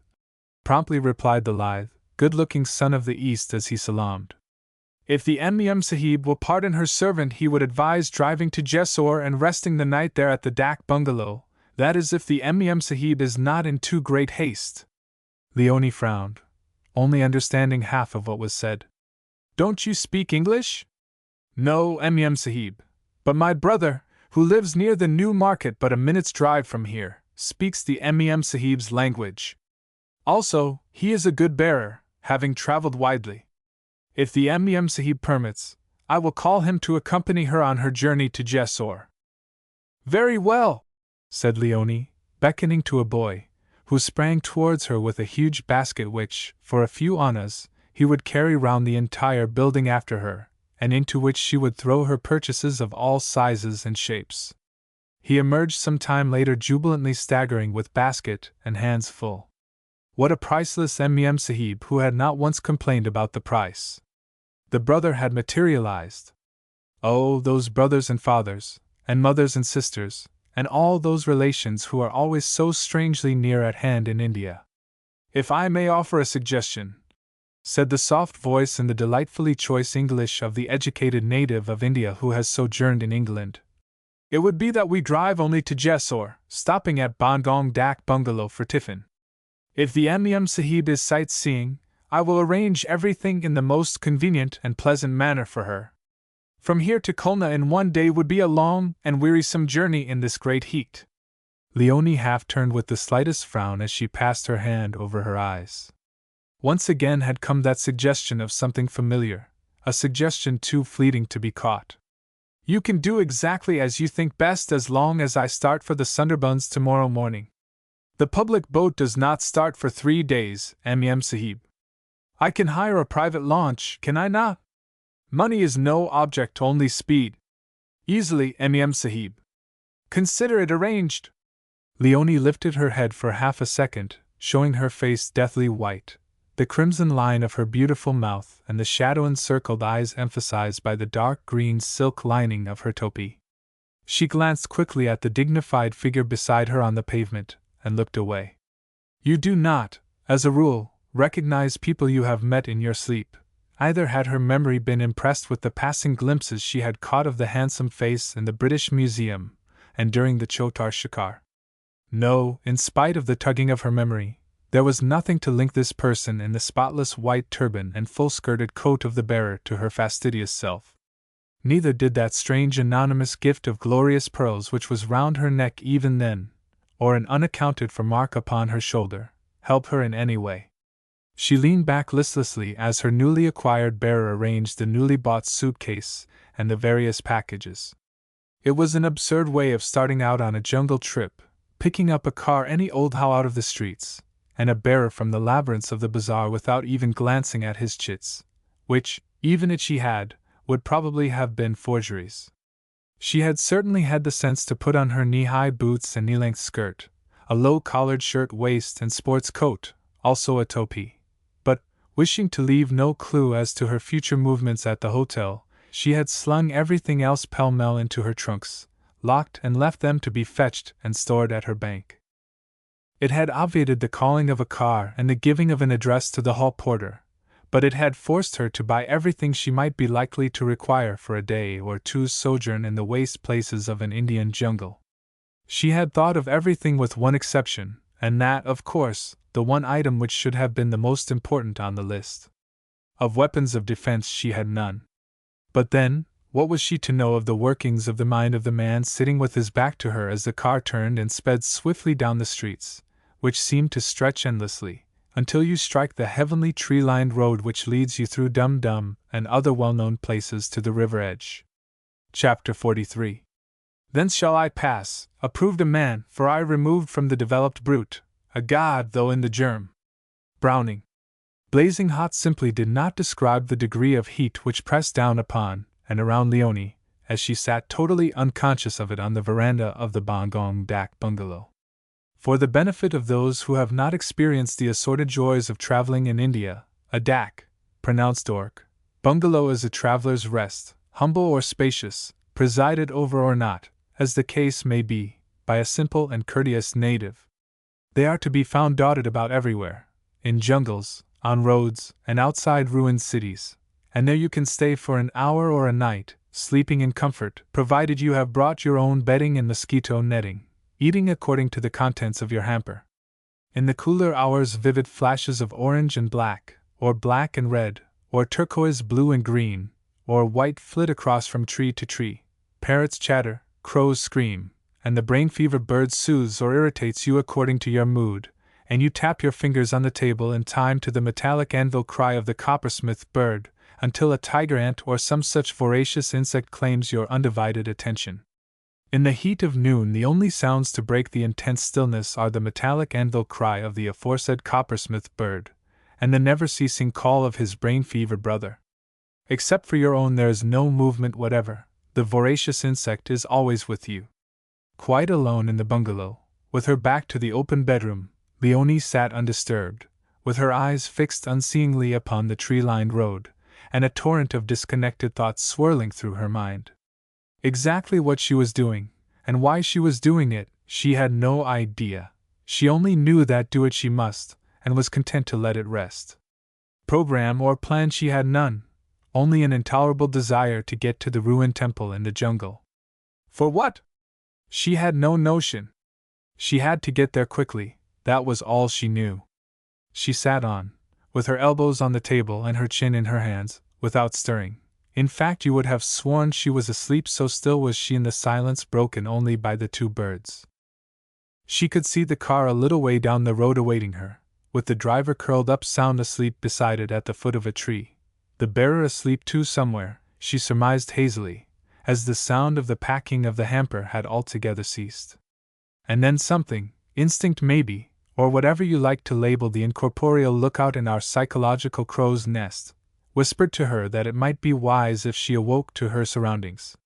Speaker 1: promptly replied the lithe, good-looking son of the East as he salaamed. "If the M.M. Sahib will pardon her servant, he would advise driving to Jessore and resting the night there at the Dak bungalow, that is if the M.M. Sahib is not in too great haste." Leonie frowned, only understanding half of what was said. "Don't you speak English?" "No, M.M. Sahib, but my brother, who lives near the New Market but a minute's drive from here, speaks the M.M. Sahib's language. Also, he is a good bearer, having traveled widely. If the M.M. Sahib permits, I will call him to accompany her on her journey to Jessore." "Very well," said Leonie, beckoning to a boy, who sprang towards her with a huge basket which, for a few annas, he would carry round the entire building after her, and into which she would throw her purchases of all sizes and shapes. He emerged some time later jubilantly staggering with basket and hands full. What a priceless M.M. Sahib who had not once complained about the price. The brother had materialized. Oh, those brothers and fathers, and mothers and sisters, and all those relations who are always so strangely near at hand in India. "If I may offer a suggestion," said the soft voice in the delightfully choice English of the educated native of India who has sojourned in England, "it would be that we drive only to Jessore, stopping at Bandong Dak bungalow for tiffin. If the M.M. Sahib is sightseeing, I will arrange everything in the most convenient and pleasant manner for her. From here to Khulna in one day would be a long and wearisome journey in this great heat." Leonie half turned with the slightest frown as she passed her hand over her eyes. Once again had come that suggestion of something familiar, a suggestion too fleeting to be caught. You can do exactly as you think best as long as I start for the Sundarbans tomorrow morning. The public boat does not start for 3 days, Sahib. I can hire a private launch, can I not? Money is no object, only speed. Easily, Sahib. Consider it arranged. Leonie lifted her head for half a second, showing her face deathly white, the crimson line of her beautiful mouth and the shadow-encircled eyes emphasized by the dark green silk lining of her topi. She glanced quickly at the dignified figure beside her on the pavement, and looked away. You do not, as a rule, recognize people you have met in your sleep. Either had her memory been impressed with the passing glimpses she had caught of the handsome face in the British Museum, and during the Chotar Shikar. No, in spite of the tugging of her memory, there was nothing to link this person in the spotless white turban and full-skirted coat of the bearer to her fastidious self. Neither did that strange anonymous gift of glorious pearls which was round her neck even then, or an unaccounted-for mark upon her shoulder, help her in any way. She leaned back listlessly as her newly acquired bearer arranged the newly bought suitcase and the various packages. It was an absurd way of starting out on a jungle trip, picking up a car any old how out of the streets, and a bearer from the labyrinths of the bazaar without even glancing at his chits, which, even if she had, would probably have been forgeries. She had certainly had the sense to put on her knee-high boots and knee-length skirt, a low-collared shirt-waist and sports coat, also a topi. But, wishing to leave no clue as to her future movements at the hotel, she had slung everything else pell-mell into her trunks, locked and left them to be fetched and stored at her bank. It had obviated the calling of a car and the giving of an address to the hall porter, but it had forced her to buy everything she might be likely to require for a day or two's sojourn in the waste places of an Indian jungle. She had thought of everything with one exception, and that, of course, the one item which should have been the most important on the list. Of weapons of defense she had none. But then, what was she to know of the workings of the mind of the man sitting with his back to her as the car turned and sped swiftly down the streets, which seemed to stretch endlessly, until you strike the heavenly tree-lined road which leads you through Dum Dum and other well-known places to the river edge. Chapter 43. Thence shall I pass, approved a man, for I removed from the developed brute, a god though in the germ. Browning. Blazing hot simply did not describe the degree of heat which pressed down upon and around Leonie, as she sat totally unconscious of it on the veranda of the Bangong Dak bungalow. For the benefit of those who have not experienced the assorted joys of traveling in India, a dak, pronounced dork, bungalow is a traveler's rest, humble or spacious, presided over or not, as the case may be, by a simple and courteous native. They are to be found dotted about everywhere, in jungles, on roads, and outside ruined cities, and there you can stay for an hour or a night, sleeping in comfort, provided you have brought your own bedding and mosquito netting, eating according to the contents of your hamper. In the cooler hours vivid flashes of orange and black, or black and red, or turquoise blue and green, or white flit across from tree to tree, parrots chatter, crows scream, and the brain-fever bird soothes or irritates you according to your mood, and you tap your fingers on the table in time to the metallic anvil cry of the coppersmith bird, until a tiger ant or some such voracious insect claims your undivided attention. In the heat of noon the only sounds to break the intense stillness are the metallic anvil cry of the aforesaid coppersmith bird, and the never-ceasing call of his brain-fever brother. Except for your own there is no movement whatever, the voracious insect is always with you. Quite alone in the bungalow, with her back to the open bedroom, Leonie sat undisturbed, with her eyes fixed unseeingly upon the tree-lined road, and a torrent of disconnected thoughts swirling through her mind. Exactly what she was doing, and why she was doing it, she had no idea. She only knew that do it she must, and was content to let it rest. Program or plan she had none, only an intolerable desire to get to the ruined temple in the jungle. For what? She had no notion. She had to get there quickly, that was all she knew. She sat on, with her elbows on the table and her chin in her hands, without stirring. In fact, you would have sworn she was asleep, so still was she in the silence broken only by the two birds. She could see the car a little way down the road awaiting her, with the driver curled up sound asleep beside it at the foot of a tree. The bearer asleep too somewhere, she surmised hazily, as the sound of the packing of the hamper had altogether ceased. And then something, instinct maybe, or whatever you like to label the incorporeal lookout in our psychological crow's nest, whispered to her that it might be wise if she awoke to her surroundings.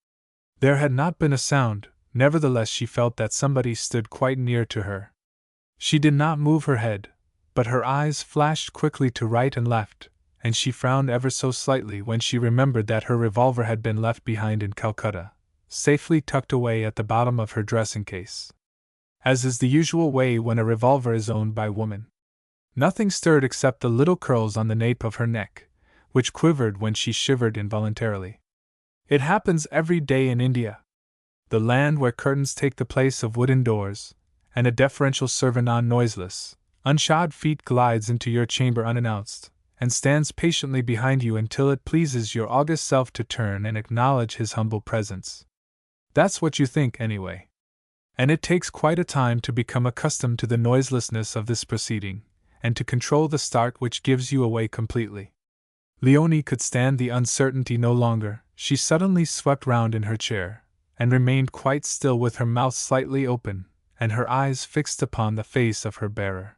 Speaker 1: There had not been a sound, nevertheless she felt that somebody stood quite near to her. She did not move her head, but her eyes flashed quickly to right and left, and she frowned ever so slightly when she remembered that her revolver had been left behind in Calcutta, safely tucked away at the bottom of her dressing case. As is the usual way when a revolver is owned by woman. Nothing stirred except the little curls on the nape of her neck, which quivered when she shivered involuntarily. It happens every day in India, the land where curtains take the place of wooden doors, and a deferential servant on noiseless, unshod feet glides into your chamber unannounced, and stands patiently behind you until it pleases your august self to turn and acknowledge his humble presence. That's what you think, anyway. And it takes quite a time to become accustomed to the noiselessness of this proceeding, and to control the start which gives you away completely. Leonie could stand the uncertainty no longer. She suddenly swept round in her chair, and remained quite still with her mouth slightly open, and her eyes fixed upon the face of her bearer.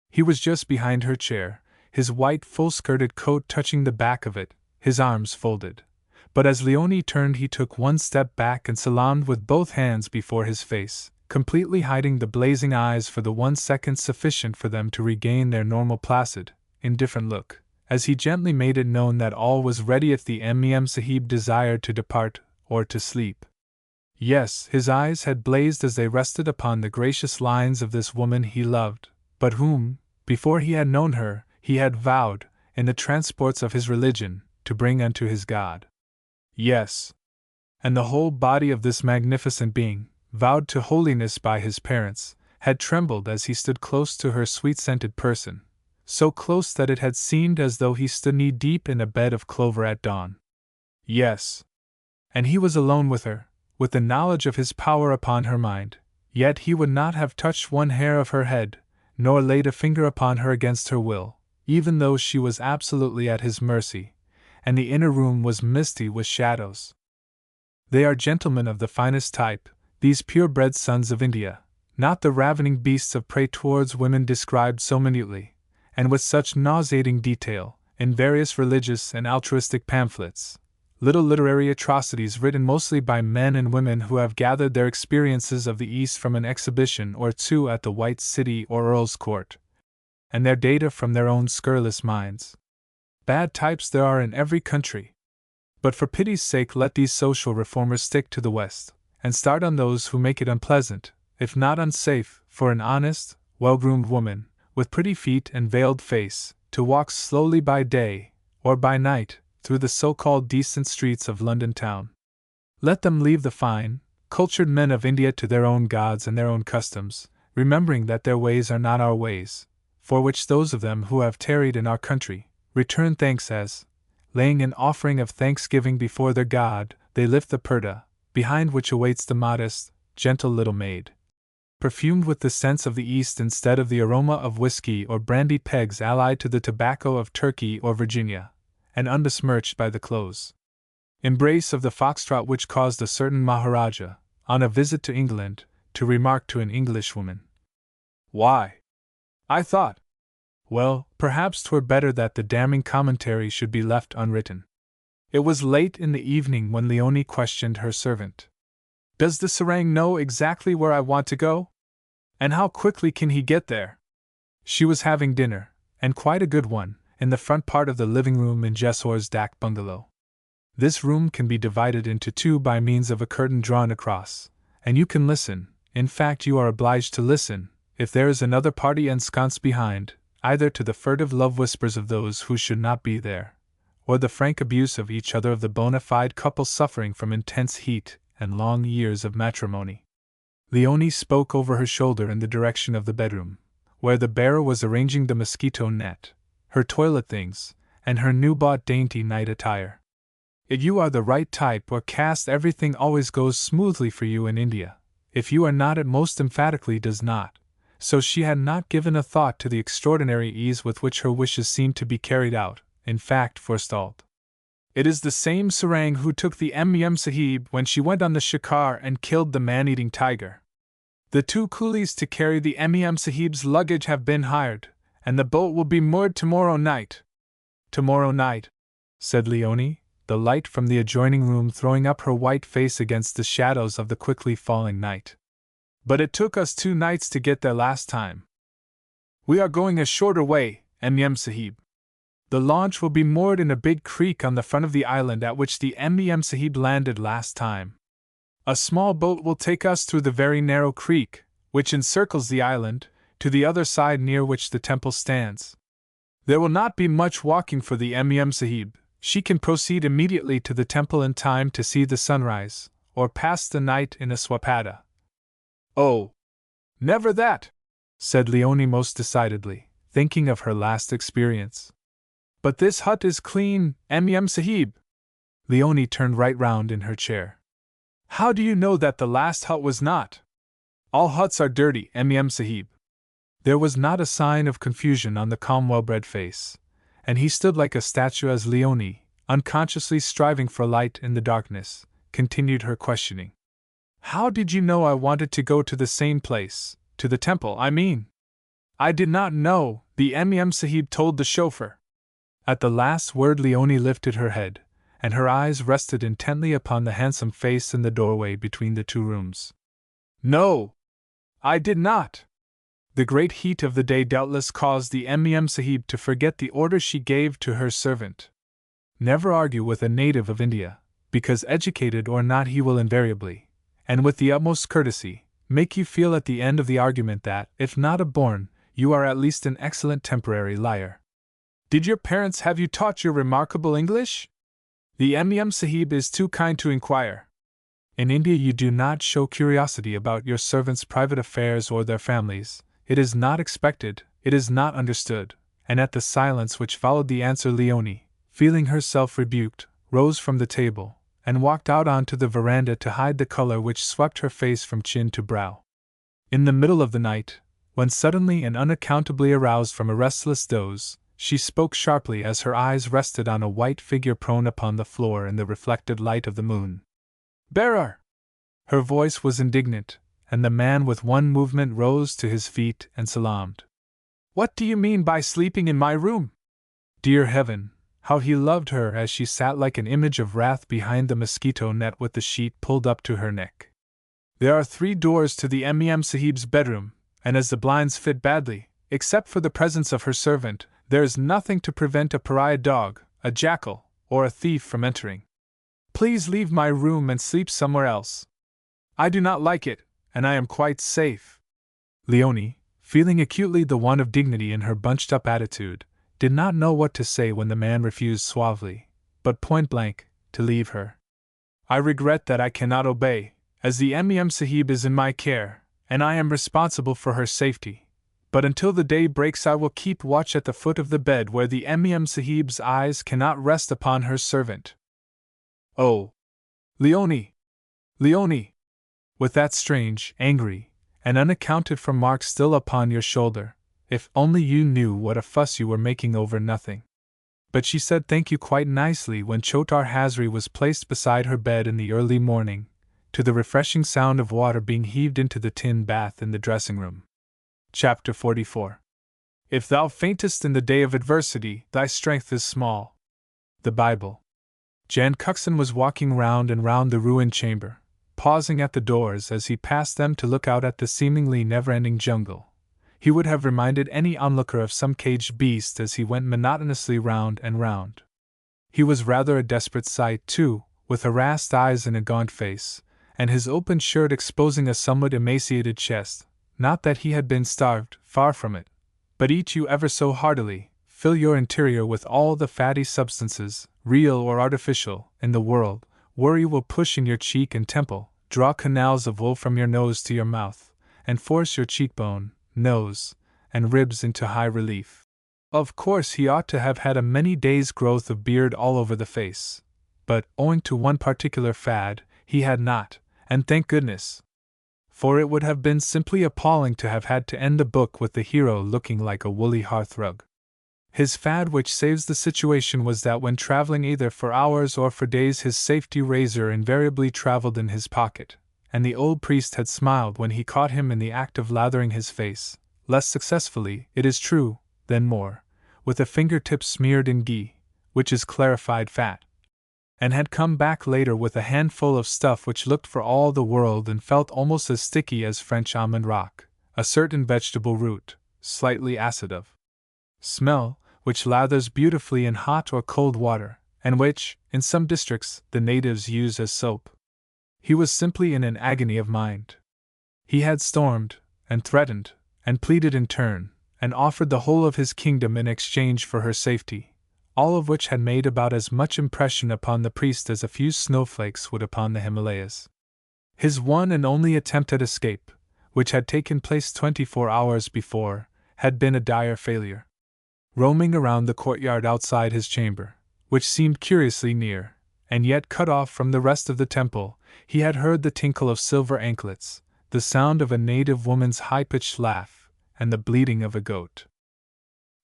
Speaker 1: He was just behind her chair, his white full-skirted coat touching the back of it, his arms folded. But as Leonie turned he took one step back and salaamed with both hands before his face, completely hiding the blazing eyes for the 1 second sufficient for them to regain their normal placid, indifferent look, as he gently made it known that all was ready if the M.E.M. Sahib desired to depart, or to sleep. Yes, his eyes had blazed as they rested upon the gracious lines of this woman he loved, but whom, before he had known her, he had vowed, in the transports of his religion, to bring unto his God. Yes. And the whole body of this magnificent being, vowed to holiness by his parents, had trembled as he stood close to her sweet-scented person, so close that it had seemed as though he stood knee-deep in a bed of clover at dawn. Yes. And he was alone with her, with the knowledge of his power upon her mind, yet he would not have touched one hair of her head, nor laid a finger upon her against her will, even though she was absolutely at his mercy, and the inner room was misty with shadows. They are gentlemen of the finest type, these pure-bred sons of India, not the ravening beasts of prey towards women described so minutely, and with such nauseating detail, in various religious and altruistic pamphlets, little literary atrocities written mostly by men and women who have gathered their experiences of the East from an exhibition or two at the White City or Earl's Court, and their data from their own scurrilous minds. Bad types there are in every country. But for pity's sake let these social reformers stick to the West, and start on those who make it unpleasant, if not unsafe, for an honest, well-groomed woman, with pretty feet and veiled face, to walk slowly by day, or by night, through the so-called decent streets of London town. Let them leave the fine, cultured men of India to their own gods and their own customs, remembering that their ways are not our ways, for which those of them who have tarried in our country return thanks as, laying an offering of thanksgiving before their God, they lift the purdah, behind which awaits the modest, gentle little maid, perfumed with the scents of the East instead of the aroma of whiskey or brandy pegs allied to the tobacco of Turkey or Virginia, and unbesmirched by the close embrace of the foxtrot which caused a certain Maharaja, on a visit to England, to remark to an Englishwoman, "Why, I thought, well, perhaps 'twere better that the damning commentary should be left unwritten." It was late in the evening when Leonie questioned her servant. "Does the serang know exactly where I want to go? And how quickly can he get there?" She was having dinner, and quite a good one, in the front part of the living room in Jessor's dak bungalow. This room can be divided into two by means of a curtain drawn across, and you can listen, in fact you are obliged to listen, if there is another party ensconced behind, either to the furtive love whispers of those who should not be there, or the frank abuse of each other of the bona fide couple suffering from intense heat and long years of matrimony. Leonie spoke over her shoulder in the direction of the bedroom, where the bearer was arranging the mosquito net, her toilet things, and her new-bought dainty night attire. "If you are the right type or caste, everything always goes smoothly for you in India. if you are not it most emphatically does not, so she had not given a thought to the extraordinary ease with which her wishes seemed to be carried out, in fact forestalled. It is the same Sarang who took the Mem Sahib when she went on the shikar and killed the man-eating tiger. The 2 coolies to carry the Mem Sahib's luggage have been hired, and the boat will be moored tomorrow night. Tomorrow night, said Leonie, the light from the adjoining room throwing up her white face against the shadows of the quickly falling night. But it took us 2 nights to get there last time. We are going a shorter way, Mem Sahib. The launch will be moored in a big creek on the front of the island at which the Mem Sahib landed last time. A small boat will take us through the very narrow creek, which encircles the island, to the other side near which the temple stands. There will not be much walking for the Mem Sahib. She can proceed immediately to the temple in time to see the sunrise, or pass the night in a swapada. Oh, never that, said Leonie most decidedly, thinking of her last experience. But this hut is clean, Mem Sahib. Leonie turned right round in her chair. How do you know that the last hut was not? All huts are dirty, Mem Sahib. There was not a sign of confusion on the calm well-bred face, and he stood like a statue as Leonie, unconsciously striving for light in the darkness, continued her questioning. How did you know I wanted to go to the same place, to the temple, I mean? I did not know, the Mem Sahib told the chauffeur. At the last word Leonie lifted her head, and her eyes rested intently upon the handsome face in the doorway between the 2 rooms. No, I did not. The great heat of the day doubtless caused the Mem Sahib to forget the order she gave to her servant. Never argue with a native of India, because educated or not he will invariably, and with the utmost courtesy, make you feel at the end of the argument that, if not a born, you are at least an excellent temporary liar. Did your parents have you taught your remarkable English? The Mem Sahib is too kind to inquire. In India you do not show curiosity about your servants' private affairs or their families. It is not expected, it is not understood, and at the silence which followed the answer Leonie, feeling herself rebuked, rose from the table, and walked out onto the veranda to hide the color which swept her face from chin to brow. In the middle of the night, when suddenly and unaccountably aroused from a restless doze, she spoke sharply as her eyes rested on a white figure prone upon the floor in the reflected light of the moon. Bearer! Her voice was indignant, and the man with one movement rose to his feet and salaamed. What do you mean by sleeping in my room? Dear heaven, how he loved her as she sat like an image of wrath behind the mosquito net with the sheet pulled up to her neck. There are 3 doors to the Mem Sahib's bedroom, and as the blinds fit badly, except for the presence of her servant, there is nothing to prevent a pariah dog, a jackal, or a thief from entering. Please leave my room and sleep somewhere else. I do not like it, and I am quite safe. Leonie, feeling acutely the want of dignity in her bunched-up attitude, did not know what to say when the man refused suavely, but point-blank, to leave her. I regret that I cannot obey, as the Mem Sahib is in my care, and I am responsible for her safety. But until the day breaks I will keep watch at the foot of the bed where the Mem Sahib's eyes cannot rest upon her servant. Oh! Leonie! Leonie! With that strange, angry, and unaccounted for mark still upon your shoulder, if only you knew what a fuss you were making over nothing. But she said thank you quite nicely when Chotar Hazri was placed beside her bed in the early morning, to the refreshing sound of water being heaved into the tin bath in the dressing-room. Chapter 44. If thou faintest in the day of adversity, thy strength is small. The Bible. Jan Cuxon was walking round and round the ruined chamber, pausing at the doors as he passed them to look out at the seemingly never-ending jungle. He would have reminded any onlooker of some caged beast as he went monotonously round and round. He was rather a desperate sight, too, with harassed eyes and a gaunt face, and his open shirt exposing a somewhat emaciated chest. Not that he had been starved, far from it, but eat you ever so heartily, fill your interior with all the fatty substances, real or artificial, in the world, worry will push in your cheek and temple, draw canals of wool from your nose to your mouth, and force your cheekbone, nose, and ribs into high relief. Of course he ought to have had a many days' growth of beard all over the face, but, owing to one particular fad, he had not, and thank goodness. for it would have been simply appalling to have had to end the book with the hero looking like a woolly hearthrug. His fad which saves the situation was that when traveling either for hours or for days his safety razor invariably traveled in his pocket, and the old priest had smiled when he caught him in the act of lathering his face, less successfully, it is true, than more, with a fingertip smeared in ghee, which is clarified fat, and had come back later with a handful of stuff which looked for all the world and felt almost as sticky as French almond rock, a certain vegetable root, slightly acid of smell, which lathers beautifully in hot or cold water, and which, in some districts, the natives use as soap. He was simply in an agony of mind. He had stormed, and threatened, and pleaded in turn, and offered the whole of his kingdom in exchange for her safety, all of which had made about as much impression upon the priest as a few snowflakes would upon the Himalayas. His one and only attempt at escape, which had taken place 24 hours before, had been a dire failure. Roaming around the courtyard outside his chamber, which seemed curiously near, and yet cut off from the rest of the temple, he had heard the tinkle of silver anklets, the sound of a native woman's high-pitched laugh, and the bleating of a goat.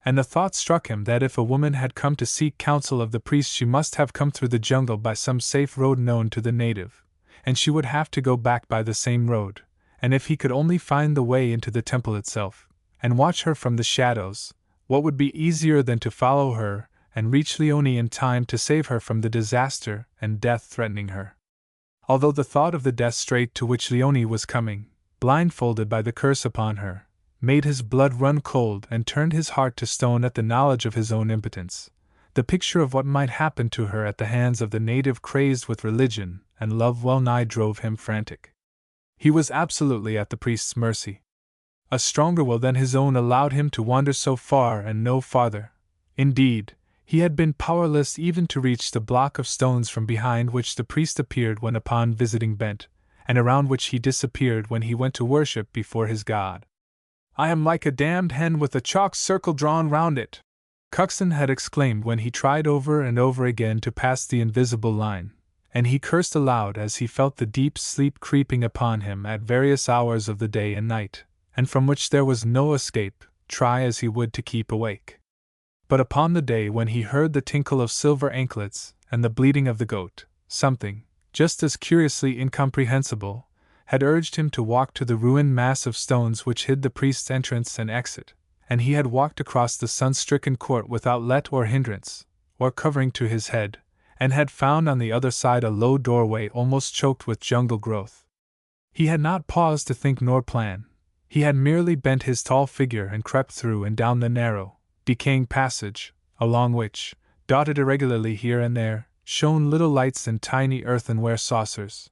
Speaker 1: And the thought struck him that if a woman had come to seek counsel of the priest, she must have come through the jungle by some safe road known to the native, and she would have to go back by the same road, and if he could only find the way into the temple itself, and watch her from the shadows, what would be easier than to follow her and reach Leonie in time to save her from the disaster and death threatening her? Although the thought of the death strait to which Leonie was coming, blindfolded by the curse upon her, made his blood run cold and turned his heart to stone at the knowledge of his own impotence, the picture of what might happen to her at the hands of the native crazed with religion and love well nigh drove him frantic. He was absolutely at the priest's mercy. A stronger will than his own allowed him to wander so far and no farther. Indeed, he had been powerless even to reach the block of stones from behind which the priest appeared when upon visiting Bent, and around which he disappeared when he went to worship before his god. "I am like a damned hen with a chalk circle drawn round it," Cuxon had exclaimed when he tried over and over again to pass the invisible line, and he cursed aloud as he felt the deep sleep creeping upon him at various hours of the day and night, and from which there was no escape, try as he would to keep awake. But upon the day when he heard the tinkle of silver anklets and the bleating of the goat, something, just as curiously incomprehensible, had urged him to walk to the ruined mass of stones which hid the priest's entrance and exit, and he had walked across the sun-stricken court without let or hindrance, or covering to his head, and had found on the other side a low doorway almost choked with jungle growth. He had not paused to think nor plan. He had merely bent his tall figure and crept through and down the narrow, decaying passage, along which, dotted irregularly here and there, shone little lights in tiny earthenware saucers.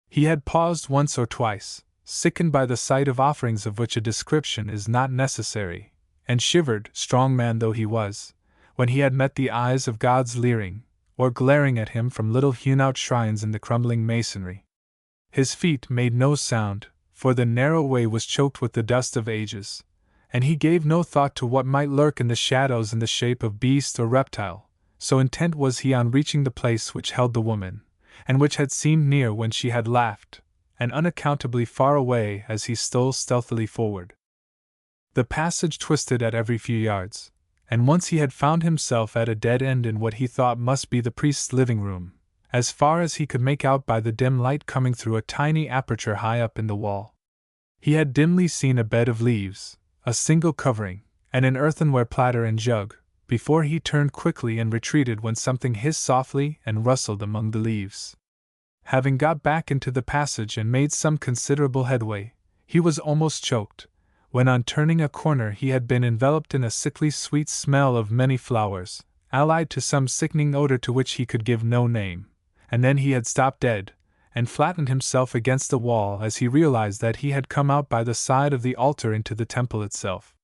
Speaker 1: He had paused once or twice, sickened by the sight of offerings of which a description is not necessary, and shivered, strong man though he was, when he had met the eyes of gods leering, or glaring at him from little hewn-out shrines in the crumbling masonry. His feet made no sound, for the narrow way was choked with the dust of ages, and he gave no thought to what might lurk in the shadows in the shape of beast or reptile, so intent was he on reaching the place which held the woman, and which had seemed near when she had laughed, and unaccountably far away as he stole stealthily forward. The passage twisted at every few yards, and once he had found himself at a dead end in what he thought must be the priest's living room, as far as he could make out by the dim light coming through a tiny aperture high up in the wall. He had dimly seen a bed of leaves, a single covering, and an earthenware platter and jug, before he turned quickly and retreated when something hissed softly and rustled among the leaves. Having got back into the passage and made some considerable headway, he was almost choked, when on turning a corner he had been enveloped in a sickly sweet smell of many flowers, allied to some sickening odor to which he could give no name, and then he had stopped dead, and flattened himself against the wall as he realized that he had come out by the side of the altar into the temple itself.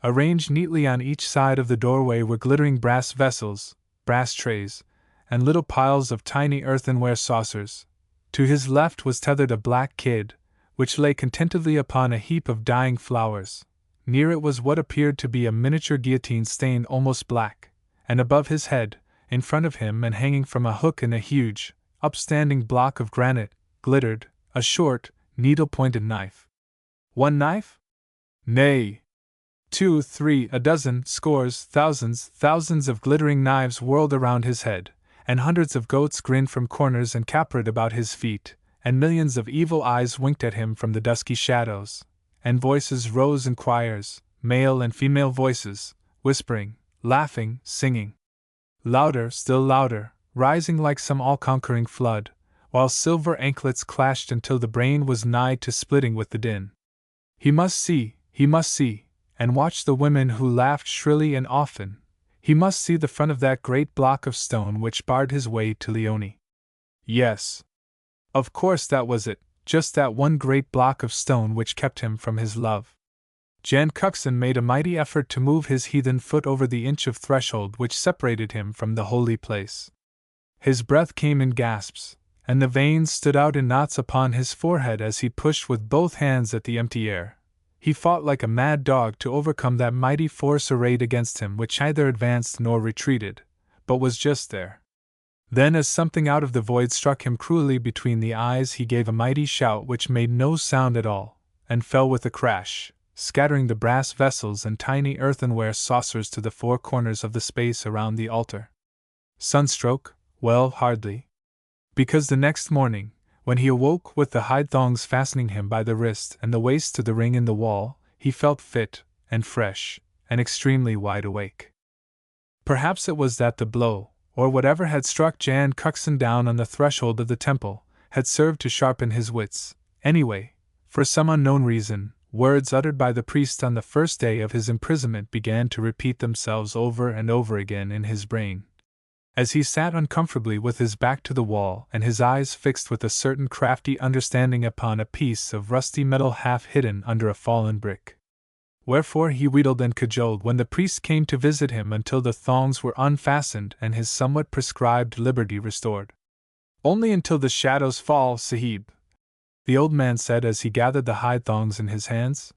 Speaker 1: Arranged neatly on each side of the doorway were glittering brass vessels, brass trays, and little piles of tiny earthenware saucers. To his left was tethered a black kid, which lay contentedly upon a heap of dying flowers. Near it was what appeared to be a miniature guillotine stained almost black, and above his head, in front of him and hanging from a hook in a huge, upstanding block of granite, glittered a short, needle-pointed knife. One knife? Nay. 2, 3, a dozen, scores, thousands of glittering knives whirled around his head, and hundreds of goats grinned from corners and capered about his feet, and millions of evil eyes winked at him from the dusky shadows, and voices rose in choirs, male and female voices, whispering, laughing, singing. Louder, still louder, rising like some all-conquering flood, while silver anklets clashed until the brain was nigh to splitting with the din. He must see, and watch the women who laughed shrilly and often. He must see the front of that great block of stone which barred his way to Leonie. Yes. Of course that was it, just that one great block of stone which kept him from his love. Jan Cuxon made a mighty effort to move his heathen foot over the inch of threshold which separated him from the holy place. His breath came in gasps, and the veins stood out in knots upon his forehead as he pushed with both hands at the empty air. He fought like a mad dog to overcome that mighty force arrayed against him which neither advanced nor retreated, but was just there. Then as something out of the void struck him cruelly between the eyes he gave a mighty shout which made no sound at all, and fell with a crash, scattering the brass vessels and tiny earthenware saucers to the four corners of the space around the altar. Sunstroke? Well, hardly. Because the next morning, when he awoke with the hide thongs fastening him by the wrist and the waist to the ring in the wall, he felt fit, and fresh, and extremely wide awake. Perhaps it was that the blow, or whatever had struck Jan Cuxon down on the threshold of the temple, had served to sharpen his wits. Anyway, for some unknown reason, words uttered by the priest on the first day of his imprisonment began to repeat themselves over and over again in his brain. As he sat uncomfortably with his back to the wall and his eyes fixed with a certain crafty understanding upon a piece of rusty metal half hidden under a fallen brick. Wherefore he wheedled and cajoled when the priest came to visit him until the thongs were unfastened and his somewhat prescribed liberty restored. Only until the shadows fall, Sahib, the old man said as he gathered the hide thongs in his hands.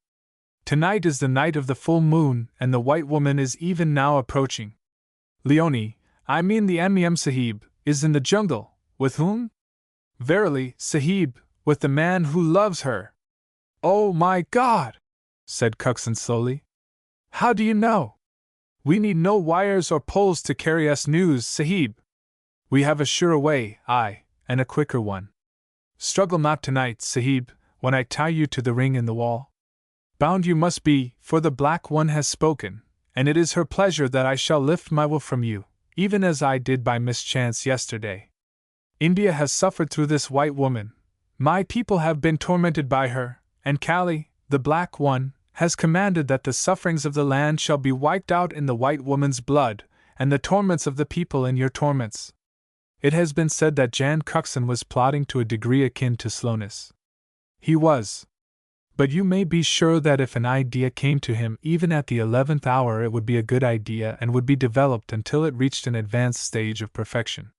Speaker 1: Tonight is the night of the full moon, and the white woman is even now approaching. Leonie, I mean the M.M. Sahib, is in the jungle. With whom? Verily, Sahib, with the man who loves her. Oh my God! Said Cuxon slowly. How do you know? We need no wires or poles to carry us news, Sahib. We have a surer way, aye, and a quicker one. Struggle not tonight, Sahib, when I tie you to the ring in the wall. Bound you must be, for the Black One has spoken, and it is her pleasure that I shall lift my will from you, even as I did by mischance yesterday. India has suffered through this white woman. My people have been tormented by her, and Kali, the Black One, has commanded that the sufferings of the land shall be wiped out in the white woman's blood, and the torments of the people in your torments. It has been said that Jan Cuxon was plotting to a degree akin to slowness. He was. But you may be sure that if an idea came to him even at the 11th hour, it would be a good idea and would be developed until it reached an advanced stage of perfection.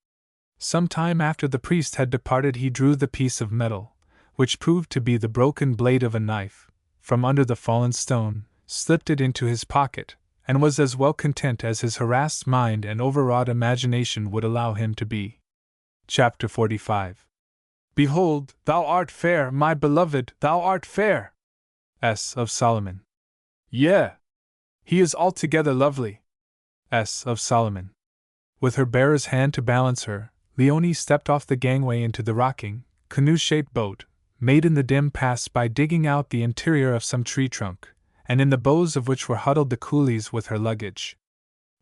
Speaker 1: Some time after the priest had departed, he drew the piece of metal, which proved to be the broken blade of a knife, from under the fallen stone, slipped it into his pocket, and was as well content as his harassed mind and overwrought imagination would allow him to be. Chapter 45. Behold, thou art fair, my beloved, thou art fair! S. of Solomon. Yea. He is altogether lovely. S. of Solomon. With her bearer's hand to balance her, Leonie stepped off the gangway into the rocking, canoe-shaped boat, made in the dim past by digging out the interior of some tree trunk, and in the bows of which were huddled the coolies with her luggage.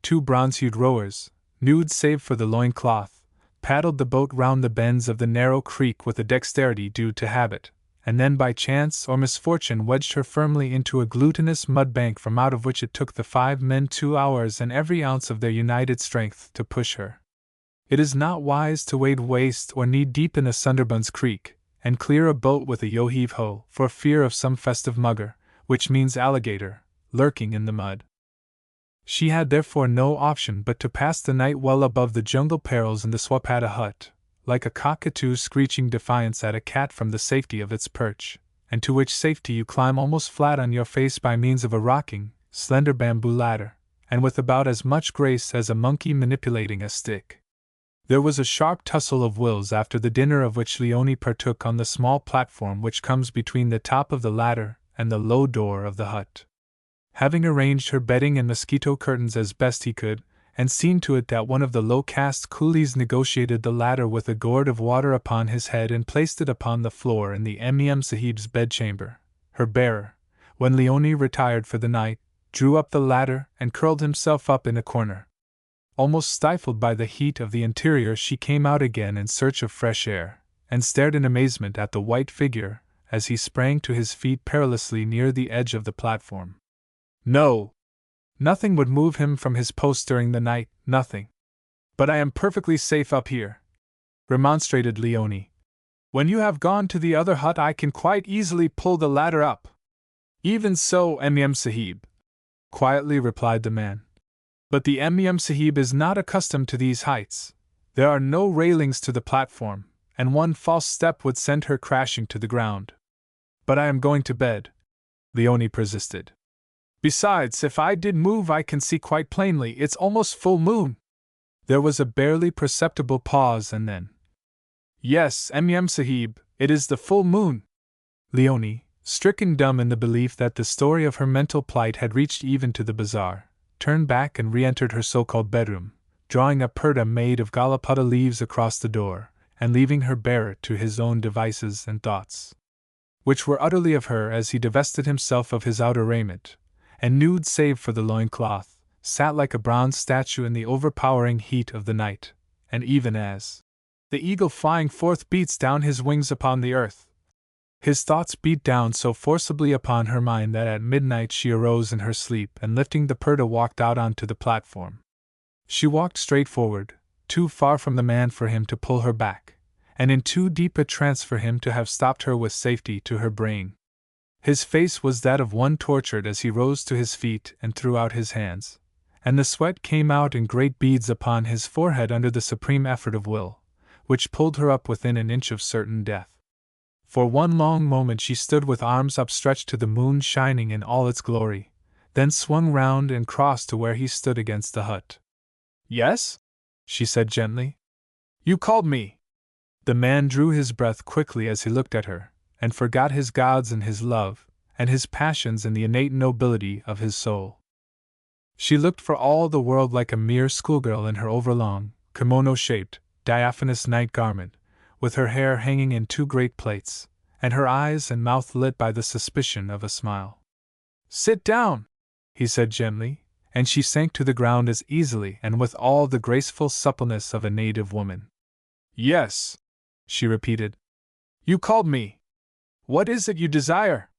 Speaker 1: Two bronze-hued rowers, nude save for the loin-cloth, paddled the boat round the bends of the narrow creek with a dexterity due to habit, and then by chance or misfortune wedged her firmly into a glutinous mud-bank from out of which it took the 5 men 2 hours and every ounce of their united strength to push her. It is not wise to wade waist or knee-deep in a Sunderbun's creek, and clear a boat with a yo-heave-ho for fear of some festive mugger, which means alligator, lurking in the mud. She had therefore no option but to pass the night well above the jungle perils in the Swapada hut, like a cockatoo screeching defiance at a cat from the safety of its perch, and to which safety you climb almost flat on your face by means of a rocking, slender bamboo ladder, and with about as much grace as a monkey manipulating a stick. There was a sharp tussle of wills after the dinner of which Leonie partook on the small platform which comes between the top of the ladder and the low door of the hut. Having arranged her bedding and mosquito curtains as best he could, and seen to it that one of the low-caste coolies negotiated the ladder with a gourd of water upon his head and placed it upon the floor in the Emem Sahib's bedchamber, her bearer, when Leonie retired for the night, drew up the ladder and curled himself up in a corner. Almost stifled by the heat of the interior, she came out again in search of fresh air, and stared in amazement at the white figure as he sprang to his feet perilously near the edge of the platform. No! Nothing would move him from his post during the night, nothing. But I am perfectly safe up here, remonstrated Leonie. When you have gone to the other hut I can quite easily pull the ladder up. Even so, Emem Sahib, quietly replied the man. But the Emem Sahib is not accustomed to these heights. There are no railings to the platform, and one false step would send her crashing to the ground. But I am going to bed, Leonie persisted. Besides, if I did move I can see quite plainly it's almost full moon. There was a barely perceptible pause and then, Yes, Emem Sahib, it is the full moon. Leonie, stricken dumb in the belief that the story of her mental plight had reached even to the bazaar, turned back and re-entered her so-called bedroom, drawing a purdah made of galaputta leaves across the door, and leaving her bearer to his own devices and thoughts, which were utterly of her as he divested himself of his outer raiment, and nude save for the loincloth, sat like a bronze statue in the overpowering heat of the night, and even as the eagle flying forth beats down his wings upon the earth, his thoughts beat down so forcibly upon her mind that at midnight she arose in her sleep and lifting the purdah walked out onto the platform. She walked straight forward, too far from the man for him to pull her back, and in too deep a trance for him to have stopped her with safety to her brain. His face was that of one tortured as he rose to his feet and threw out his hands, and the sweat came out in great beads upon his forehead under the supreme effort of will, which pulled her up within an inch of certain death. For one long moment she stood with arms upstretched to the moon shining in all its glory, then swung round and crossed to where he stood against the hut. Yes? She said gently. You called me. The man drew his breath quickly as he looked at her, and forgot his gods and his love, and his passions and the innate nobility of his soul. She looked for all the world like a mere schoolgirl in her overlong, kimono-shaped, diaphanous night garment, with her hair hanging in two great plaits, and her eyes and mouth lit by the suspicion of a smile. Sit down, he said gently, and she sank to the ground as easily and with all the graceful suppleness of a native woman. Yes, she repeated. You called me. What is it you desire?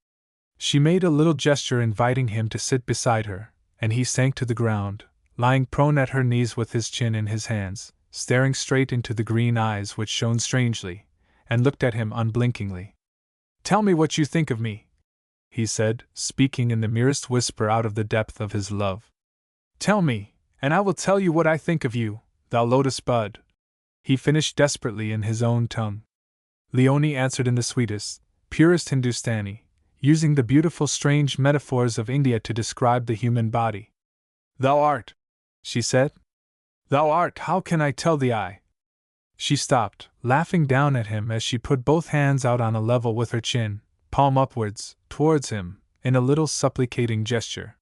Speaker 1: She made a little gesture inviting him to sit beside her, and he sank to the ground, lying prone at her knees with his chin in his hands, staring straight into the green eyes which shone strangely, and looked at him unblinkingly. Tell me what you think of me, he said, speaking in the merest whisper out of the depth of his love. Tell me, and I will tell you what I think of you, thou lotus bud, he finished desperately in his own tongue. Leonie answered in the sweetest, purest Hindustani, using the beautiful strange metaphors of India to describe the human body. Thou art, she said. Thou art, how can I tell thee I? She stopped, laughing down at him as she put both hands out on a level with her chin, palm upwards, towards him, in a little supplicating gesture.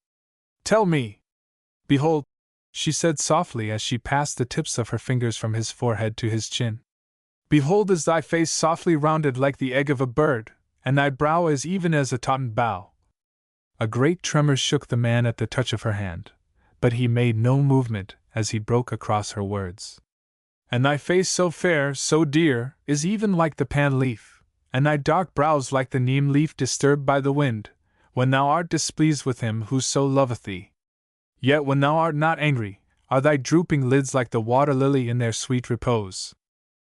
Speaker 1: Tell me! Behold, she said softly as she passed the tips of her fingers from his forehead to his chin. Behold, is thy face softly rounded like the egg of a bird, and thy brow as even as a tautened bough. A great tremor shook the man at the touch of her hand, but he made no movement as he broke across her words. And thy face so fair, so dear, is even like the pan leaf, and thy dark brows like the neem leaf disturbed by the wind, when thou art displeased with him who so loveth thee. Yet when thou art not angry, are thy drooping lids like the water lily in their sweet repose.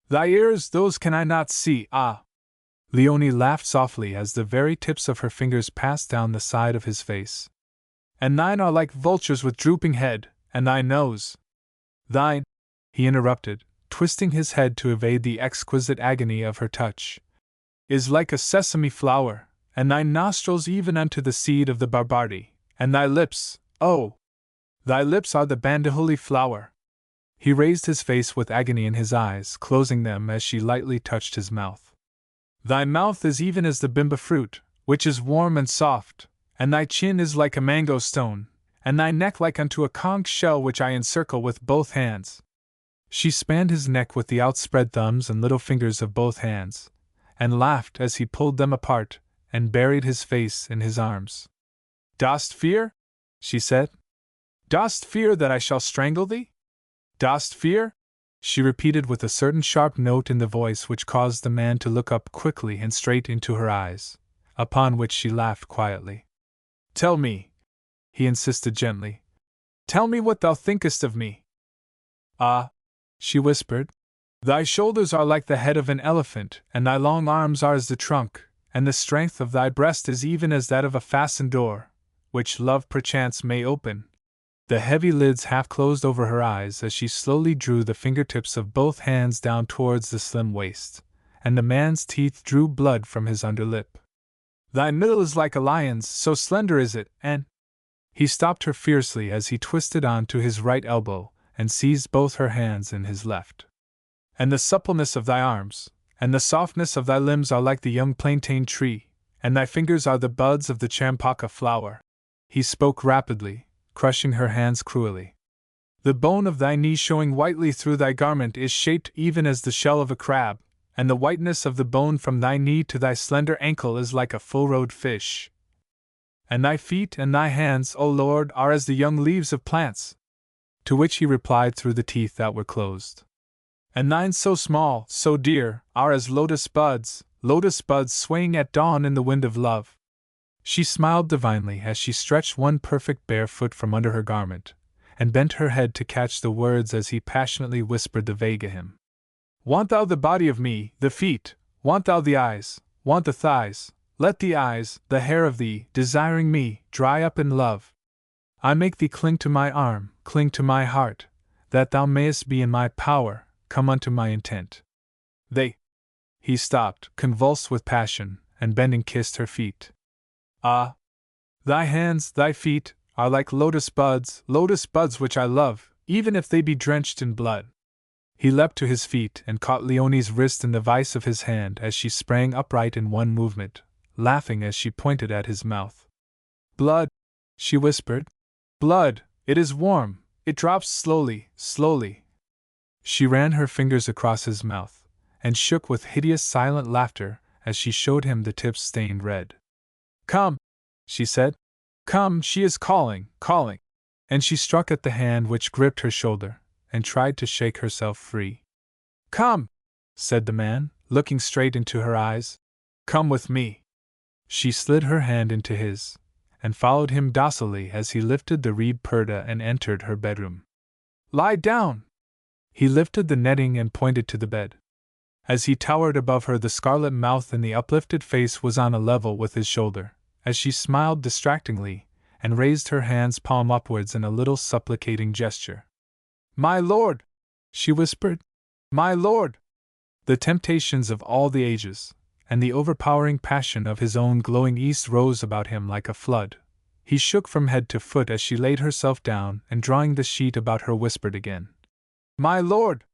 Speaker 1: Thy ears, those can I not see, ah! Leonie laughed softly as the very tips of her fingers passed down the side of his face. And thine are like vultures with drooping head, and thy nose. Thine, he interrupted, twisting his head to evade the exquisite agony of her touch, is like a sesame flower, and thy nostrils even unto the seed of the barbardi, and thy lips, oh! Thy lips are the bandihuli flower. He raised his face with agony in his eyes, closing them as she lightly touched his mouth. Thy mouth is even as the bimba fruit, which is warm and soft, and thy chin is like a mango stone, and thy neck like unto a conch shell which I encircle with both hands. She spanned his neck with the outspread thumbs and little fingers of both hands, and laughed as he pulled them apart and buried his face in his arms. Dost fear? She said. Dost fear that I shall strangle thee? Dost fear? She repeated with a certain sharp note in the voice which caused the man to look up quickly and straight into her eyes, upon which she laughed quietly. Tell me, he insisted gently. Tell me what thou thinkest of me. Ah, she whispered. Thy shoulders are like the head of an elephant, and thy long arms are as the trunk, and the strength of thy breast is even as that of a fastened door, which love perchance may open. The heavy lids half closed over her eyes as she slowly drew the fingertips of both hands down towards the slim waist, and the man's teeth drew blood from his underlip. Thy middle is like a lion's, so slender is it, and… He stopped her fiercely as he twisted on to his right elbow and seized both her hands in his left. And the suppleness of thy arms, and the softness of thy limbs are like the young plantain tree, and thy fingers are the buds of the champaka flower. He spoke rapidly, crushing her hands cruelly. The bone of thy knee showing whitely through thy garment is shaped even as the shell of a crab, and the whiteness of the bone from thy knee to thy slender ankle is like a full-roed fish. And thy feet and thy hands, O Lord, are as the young leaves of plants. To which he replied through the teeth that were closed. And thine so small, so dear, are as lotus buds swaying at dawn in the wind of love. She smiled divinely as she stretched one perfect bare foot from under her garment, and bent her head to catch the words as he passionately whispered the Vega hymn. Want thou the body of me, the feet, want thou the eyes, want the thighs, let the eyes, the hair of thee, desiring me, dry up in love. I make thee cling to my arm, cling to my heart, that thou mayest be in my power, come unto my intent. He stopped, convulsed with passion, and bending kissed her feet. Ah! Thy hands, thy feet, are like lotus buds which I love, even if they be drenched in blood. He leapt to his feet and caught Leonie's wrist in the vice of his hand as she sprang upright in one movement, laughing as she pointed at his mouth. Blood, she whispered. Blood, it is warm, it drops slowly, slowly. She ran her fingers across his mouth, and shook with hideous silent laughter as she showed him the tips stained red. Come, she said. Come, she is calling, calling. And she struck at the hand which gripped her shoulder, and tried to shake herself free. Come, said the man, looking straight into her eyes. Come with me. She slid her hand into his, and followed him docilely as he lifted the reed purdah and entered her bedroom. Lie down! He lifted the netting and pointed to the bed. As he towered above her, the scarlet mouth and the uplifted face was on a level with his shoulder, as she smiled distractingly, and raised her hands palm upwards in a little supplicating gesture. My lord! She whispered. My lord! The temptations of all the ages, and the overpowering passion of his own glowing east rose about him like a flood. He shook from head to foot as she laid herself down and drawing the sheet about her whispered again. My lord!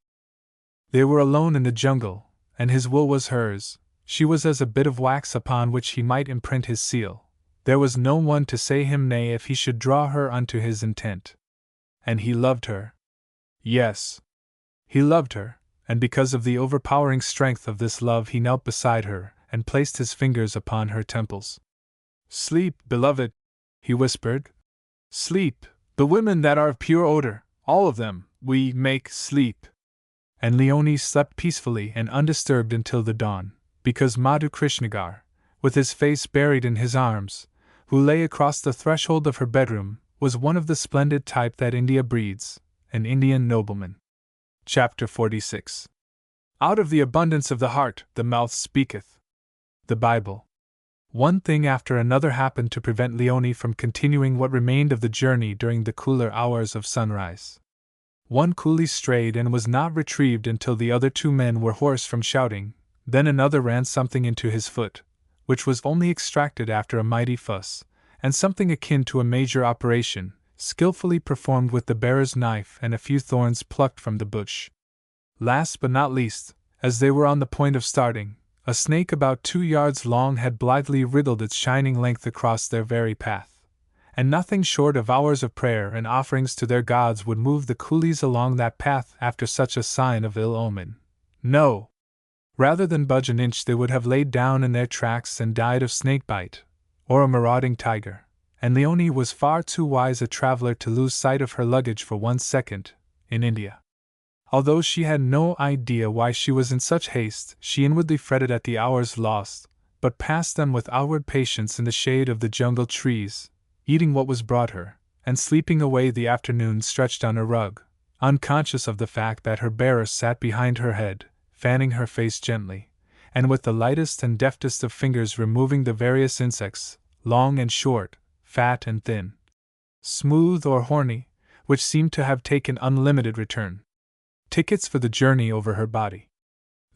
Speaker 1: They were alone in the jungle, and his will was hers. She was as a bit of wax upon which he might imprint his seal. There was no one to say him nay if he should draw her unto his intent. And he loved her. Yes. He loved her, and because of the overpowering strength of this love he knelt beside her and placed his fingers upon her temples. Sleep, beloved, he whispered. Sleep, the women that are of pure odor, all of them, we make sleep. And Leonie slept peacefully and undisturbed until the dawn, because Madhu Krishnagar, with his face buried in his arms, who lay across the threshold of her bedroom, was one of the splendid type that India breeds, an Indian nobleman. Chapter 46. Out of the abundance of the heart, the mouth speaketh. The Bible. One thing after another happened to prevent Leonie from continuing what remained of the journey during the cooler hours of sunrise. One coolie strayed and was not retrieved until the other two men were hoarse from shouting, then another ran something into his foot, which was only extracted after a mighty fuss, and something akin to a major operation, skillfully performed with the bearer's knife and a few thorns plucked from the bush. Last but not least, as they were on the point of starting, a snake about 2 yards long had blithely riddled its shining length across their very path, and nothing short of hours of prayer and offerings to their gods would move the coolies along that path after such a sign of ill omen. No! Rather than budge an inch, they would have laid down in their tracks and died of snakebite, or a marauding tiger, and Leonie was far too wise a traveler to lose sight of her luggage for 1 second, in India. Although she had no idea why she was in such haste, she inwardly fretted at the hours lost, but passed them with outward patience in the shade of the jungle trees, eating what was brought her, and sleeping away the afternoon stretched on a rug, unconscious of the fact that her bearer sat behind her head, fanning her face gently, and with the lightest and deftest of fingers removing the various insects, long and short, fat and thin, smooth or horny, which seemed to have taken unlimited return tickets for the journey over her body.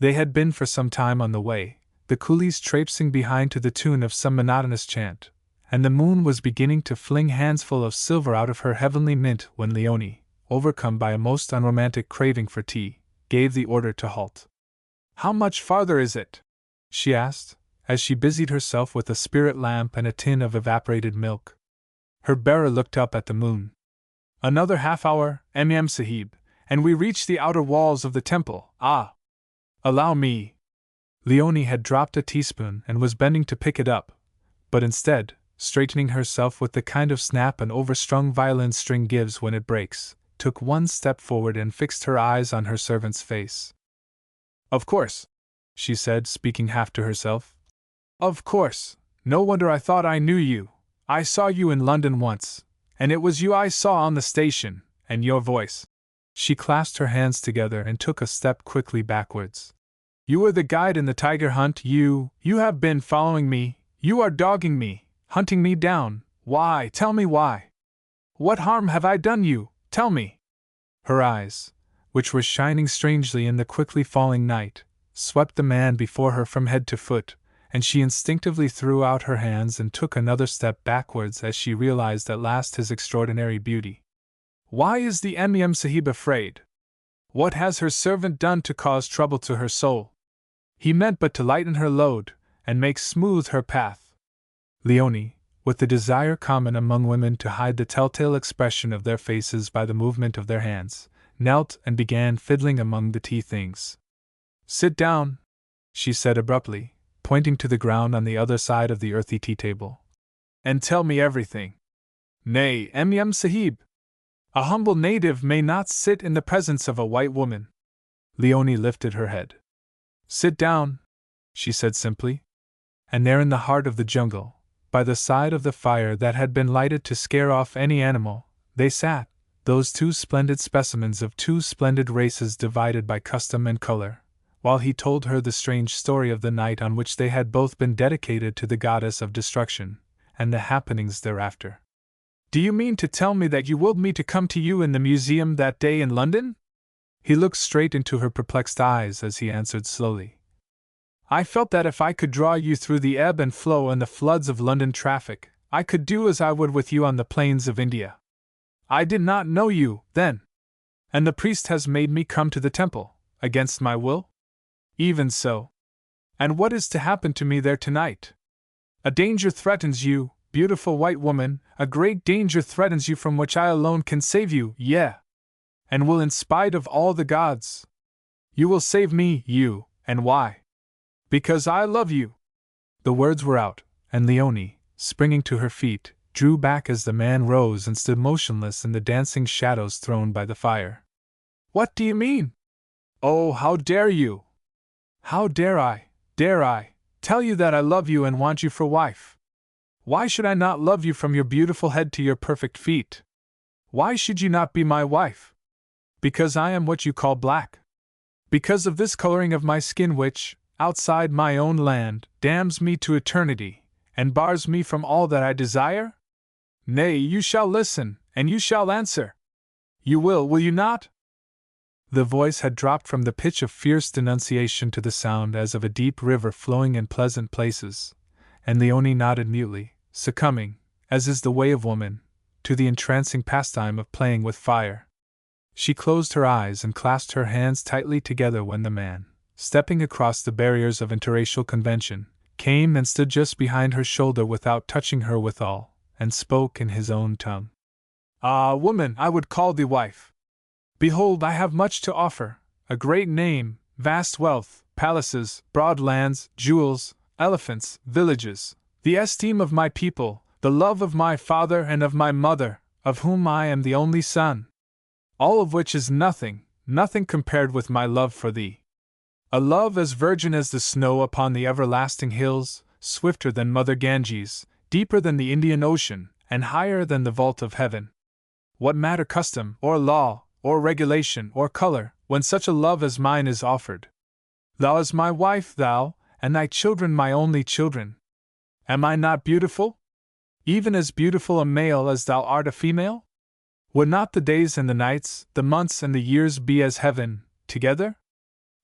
Speaker 1: They had been for some time on the way, the coolies traipsing behind to the tune of some monotonous chant, and the moon was beginning to fling handsful of silver out of her heavenly mint when Leonie, overcome by a most unromantic craving for tea, gave the order to halt. "How much farther is it?" she asked, as she busied herself with a spirit lamp and a tin of evaporated milk. Her bearer looked up at the moon. "Another half-hour, Sahib, and we reach the outer walls of the temple. Ah! Allow me." Leonie had dropped a teaspoon and was bending to pick it up, but instead, straightening herself with the kind of snap an overstrung violin string gives when it breaks, took 1 step forward and fixed her eyes on her servant's face. "Of course," she said, speaking half to herself. "Of course, no wonder I thought I knew you. I saw you in London once, and it was you I saw on the station, and your voice." She clasped her hands together and took a step quickly backwards. "You were the guide in the tiger hunt. You have been following me, you are dogging me, hunting me down. Why? Tell me why. What harm have I done you? Tell me." Her eyes, which were shining strangely in the quickly falling night, swept the man before her from head to foot, and she instinctively threw out her hands and took another step backwards as she realized at last his extraordinary beauty. Why is the Sahib afraid? What has her servant done to cause trouble to her soul? He meant but to lighten her load, and make smooth her path. Leonie, with the desire common among women to hide the telltale expression of their faces by the movement of their hands, knelt and began fiddling among the tea things. "Sit down," she said abruptly, pointing to the ground on the other side of the earthy tea table, "and tell me everything." "Nay, Sahib. A humble native may not sit in the presence of a white woman." Leonie lifted her head. "Sit down," she said simply. And there in the heart of the jungle, by the side of the fire that had been lighted to scare off any animal, they sat, those two splendid specimens of two splendid races divided by custom and color, while he told her the strange story of the night on which they had both been dedicated to the goddess of destruction, and the happenings thereafter. "Do you mean to tell me that you willed me to come to you in the museum that day in London?" He looked straight into her perplexed eyes as he answered slowly. "I felt that if I could draw you through the ebb and flow and the floods of London traffic, I could do as I would with you on the plains of India. I did not know you, then. And the priest has made me come to the temple, against my will? Even so. And what is to happen to me there tonight? A danger threatens you, beautiful white woman, a great danger threatens you from which I alone can save you, and will in spite of all the gods. You will save me, you, and why? Because I love you." The words were out, and Leonie, springing to her feet, drew back as the man rose and stood motionless in the dancing shadows thrown by the fire. "What do you mean? Oh, how dare you? How dare I, tell you that I love you and want you for wife? Why should I not love you from your beautiful head to your perfect feet? Why should you not be my wife? Because I am what you call black? Because of this coloring of my skin which, outside my own land, damns me to eternity, and bars me from all that I desire? Nay, you shall listen, and you shall answer. You will you not?" The voice had dropped from the pitch of fierce denunciation to the sound as of a deep river flowing in pleasant places, and Leonie nodded mutely, succumbing, as is the way of woman, to the entrancing pastime of playing with fire. She closed her eyes and clasped her hands tightly together when the man, stepping across the barriers of interracial convention, came and stood just behind her shoulder without touching her withal, and spoke in his own tongue. "Ah, woman, I would call thee wife. Behold, I have much to offer, a great name, vast wealth, palaces, broad lands, jewels, elephants, villages, the esteem of my people, the love of my father and of my mother, of whom I am the only son. All of which is nothing, nothing compared with my love for thee. A love as virgin as the snow upon the everlasting hills, swifter than Mother Ganges, deeper than the Indian Ocean, and higher than the vault of heaven. What matter custom, or law, or regulation, or color, when such a love as mine is offered? Thou as my wife, thou, and thy children my only children. Am I not beautiful? Even as beautiful a male as thou art a female? Would not the days and the nights, the months and the years be as heaven, together?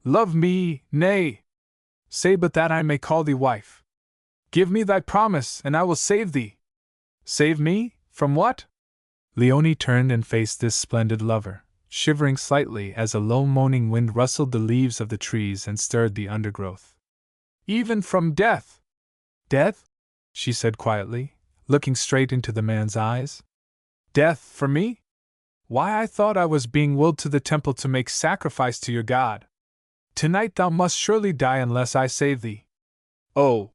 Speaker 1: Love me, nay! Say but that I may call thee wife. Give me thy promise, and I will save thee. Save me? From what?" Leonie turned and faced this splendid lover, shivering slightly as a low moaning wind rustled the leaves of the trees and stirred the undergrowth. "Even from death!" "Death?" she said quietly, looking straight into the man's eyes. "Death for me? Why, I thought I was being willed to the temple to make sacrifice to your God. Tonight thou must surely die unless I save thee." "Oh,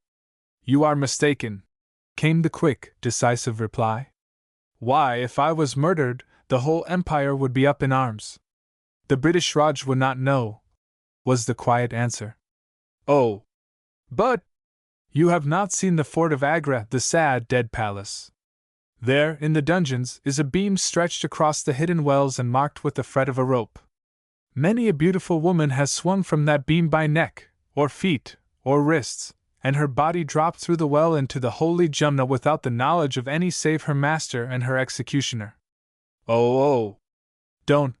Speaker 1: you are mistaken," came the quick, decisive reply. "Why, if I was murdered, the whole empire would be up in arms. The British Raj would not know," was the quiet answer. "Oh, but you have not seen the fort of Agra, the sad, dead palace. There, in the dungeons, is a beam stretched across the hidden wells and marked with the fret of a rope. Many a beautiful woman has swung from that beam by neck, or feet, or wrists, and her body dropped through the well into the holy Jumna without the knowledge of any save her master and her executioner. Oh! Don't!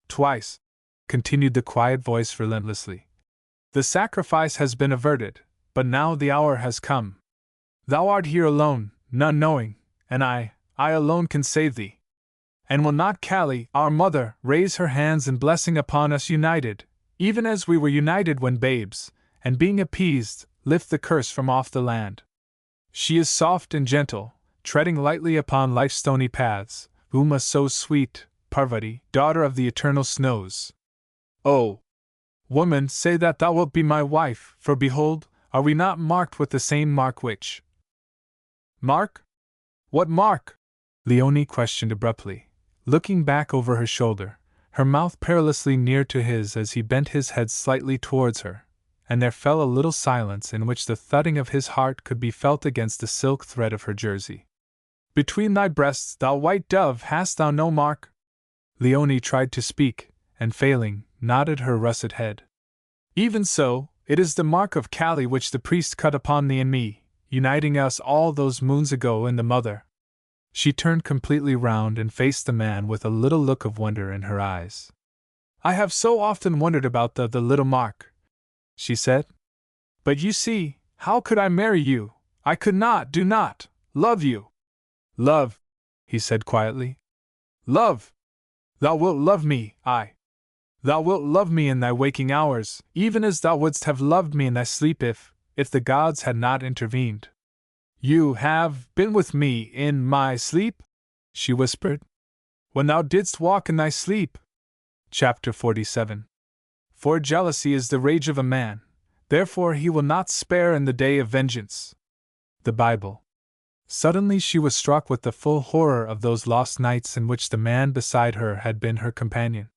Speaker 1: Twice," continued the quiet voice relentlessly. "The sacrifice has been averted, but now the hour has come. Thou art here alone, none knowing, and I alone can save thee. And will not Kali, our mother, raise her hands in blessing upon us united, even as we were united when babes, and being appeased, lift the curse from off the land? She is soft and gentle, treading lightly upon life's stony paths, Uma so sweet, Parvati, daughter of the eternal snows. Oh! Woman, say that thou wilt be my wife, for behold, are we not marked with the same mark which—" "Mark? What mark?" Leonie questioned abruptly, looking back over her shoulder, her mouth perilously near to his as he bent his head slightly towards her, and there fell a little silence in which the thudding of his heart could be felt against the silk thread of her jersey. "Between thy breasts, thou white dove, hast thou no mark?" Leonie tried to speak, and failing, nodded her russet head. "Even so, it is the mark of Kali which the priest cut upon thee and me, uniting us all those moons ago in the Mother." She turned completely round and faced the man with a little look of wonder in her eyes. "I have so often wondered about the little mark," she said. "But you see, how could I marry you? I could not, do not, love you." "Love," he said quietly. "Love! Thou wilt love me, aye. Thou wilt love me in thy waking hours, even as thou wouldst have loved me in thy sleep if the gods had not intervened." "You have been with me in my sleep?" she whispered. "When thou didst walk in thy sleep?" Chapter 47. For jealousy is the rage of a man, therefore he will not spare in the day of vengeance. The Bible. Suddenly she was struck with the full horror of those lost nights in which the man beside her had been her companion.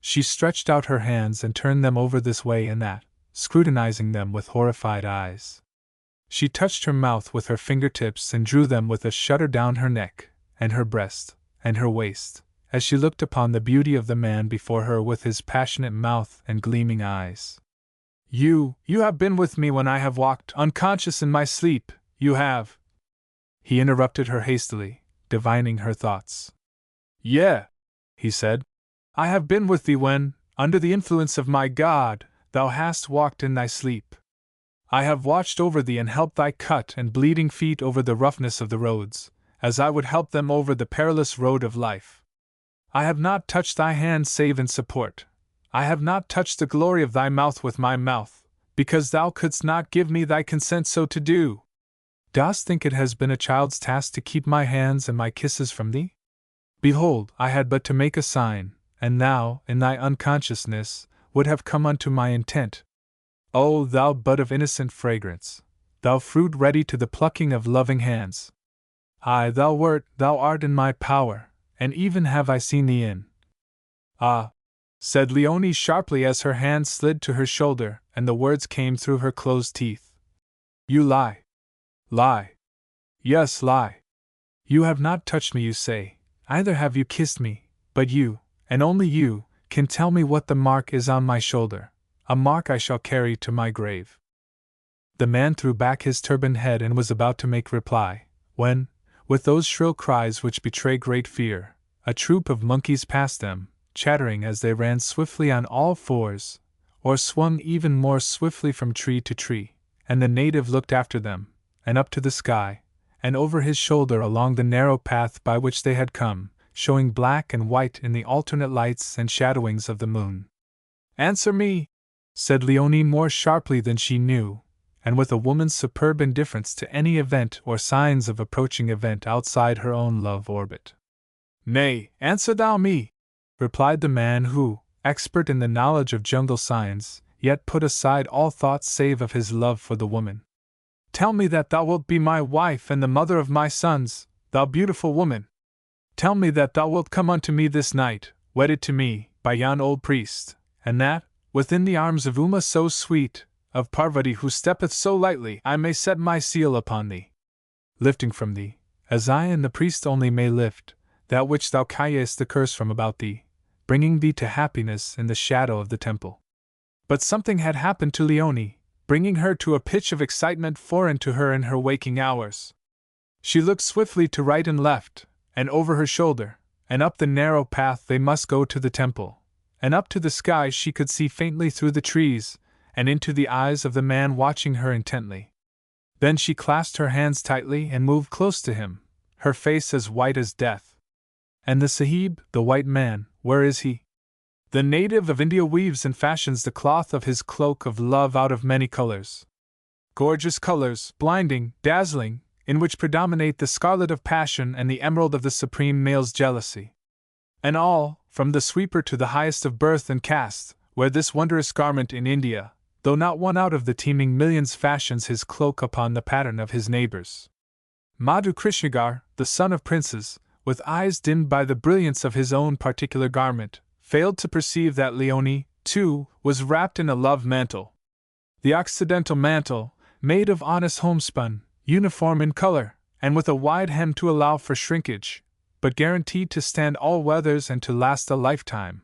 Speaker 1: She stretched out her hands and turned them over this way and that, scrutinizing them with horrified eyes. She touched her mouth with her fingertips and drew them with a shudder down her neck, and her breast, and her waist, as she looked upon the beauty of the man before her with his passionate mouth and gleaming eyes. You have been with me when I have walked unconscious in my sleep, you have." He interrupted her hastily, divining her thoughts. "Yeah," he said. "I have been with thee when, under the influence of my God, thou hast walked in thy sleep. I have watched over thee and helped thy cut and bleeding feet over the roughness of the roads, as I would help them over the perilous road of life. I have not touched thy hand save in support. I have not touched the glory of thy mouth with my mouth, because thou couldst not give me thy consent so to do. Dost think it has been a child's task to keep my hands and my kisses from thee? Behold, I had but to make a sign, and thou, in thy unconsciousness, would have come unto my intent. O thou bud of innocent fragrance, thou fruit ready to the plucking of loving hands! Aye, thou art in my power, and even have I seen thee in. Ah! Said Leonie sharply as her hand slid to her shoulder, and the words came through her closed teeth. You lie. Lie. Yes, lie. You have not touched me, you say, either have you kissed me, but you, and only you, can tell me what the mark is on my shoulder, a mark I shall carry to my grave. The man threw back his turbaned head and was about to make reply, when, with those shrill cries which betray great fear, a troop of monkeys passed them, chattering as they ran swiftly on all fours, or swung even more swiftly from tree to tree, and the native looked after them, and up to the sky, and over his shoulder along the narrow path by which they had come, showing black and white in the alternate lights and shadowings of the moon. Answer me, said Leonie more sharply than she knew, and with a woman's superb indifference to any event or signs of approaching event outside her own love orbit. Nay, answer thou me, replied the man who, expert in the knowledge of jungle signs, yet put aside all thoughts save of his love for the woman. Tell me that thou wilt be my wife and the mother of my sons, thou beautiful woman. Tell me that thou wilt come unto me this night, wedded to me, by yon old priest, and that, within the arms of Uma so sweet, of Parvati who steppeth so lightly, I may set my seal upon thee, lifting from thee, as I and the priest only may lift, that which thou carriest the curse from about thee, bringing thee to happiness in the shadow of the temple. But something had happened to Leonie, bringing her to a pitch of excitement foreign to her in her waking hours. She looked swiftly to right and left, and over her shoulder, and up the narrow path they must go to the temple, and up to the sky she could see faintly through the trees, and into the eyes of the man watching her intently. Then she clasped her hands tightly and moved close to him, her face as white as death. And the Sahib, the white man, where is he? The native of India weaves and fashions the cloth of his cloak of love out of many colors. Gorgeous colors, blinding, dazzling, in which predominate the scarlet of passion and the emerald of the supreme male's jealousy. And all, from the sweeper to the highest of birth and caste, wear this wondrous garment in India, though not one out of the teeming millions fashions his cloak upon the pattern of his neighbors. Madhu Krishnagar, the son of princes, with eyes dimmed by the brilliance of his own particular garment, failed to perceive that Leonie, too, was wrapped in a love mantle. The Occidental mantle, made of honest homespun, uniform in color, and with a wide hem to allow for shrinkage, but guaranteed to stand all weathers and to last a lifetime.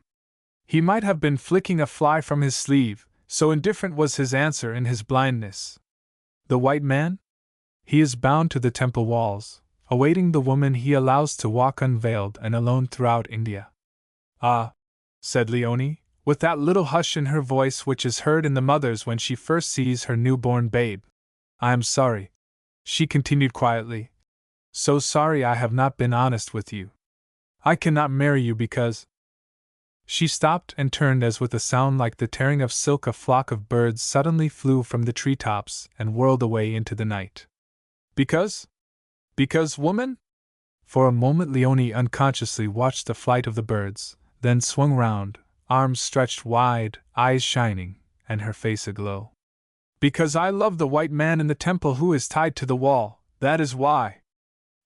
Speaker 1: He might have been flicking a fly from his sleeve, so indifferent was his answer in his blindness. The white man? He is bound to the temple walls, awaiting the woman he allows to walk unveiled and alone throughout India. Ah, said Leonie, with that little hush in her voice which is heard in the mother's when she first sees her newborn babe. I am sorry, she continued quietly. So sorry I have not been honest with you. I cannot marry you because... She stopped and turned as with a sound like the tearing of silk a flock of birds suddenly flew from the treetops and whirled away into the night. Because? Because, woman? For a moment Leonie unconsciously watched the flight of the birds, then swung round, arms stretched wide, eyes shining, and her face aglow. Because I love the white man in the temple who is tied to the wall, that is why.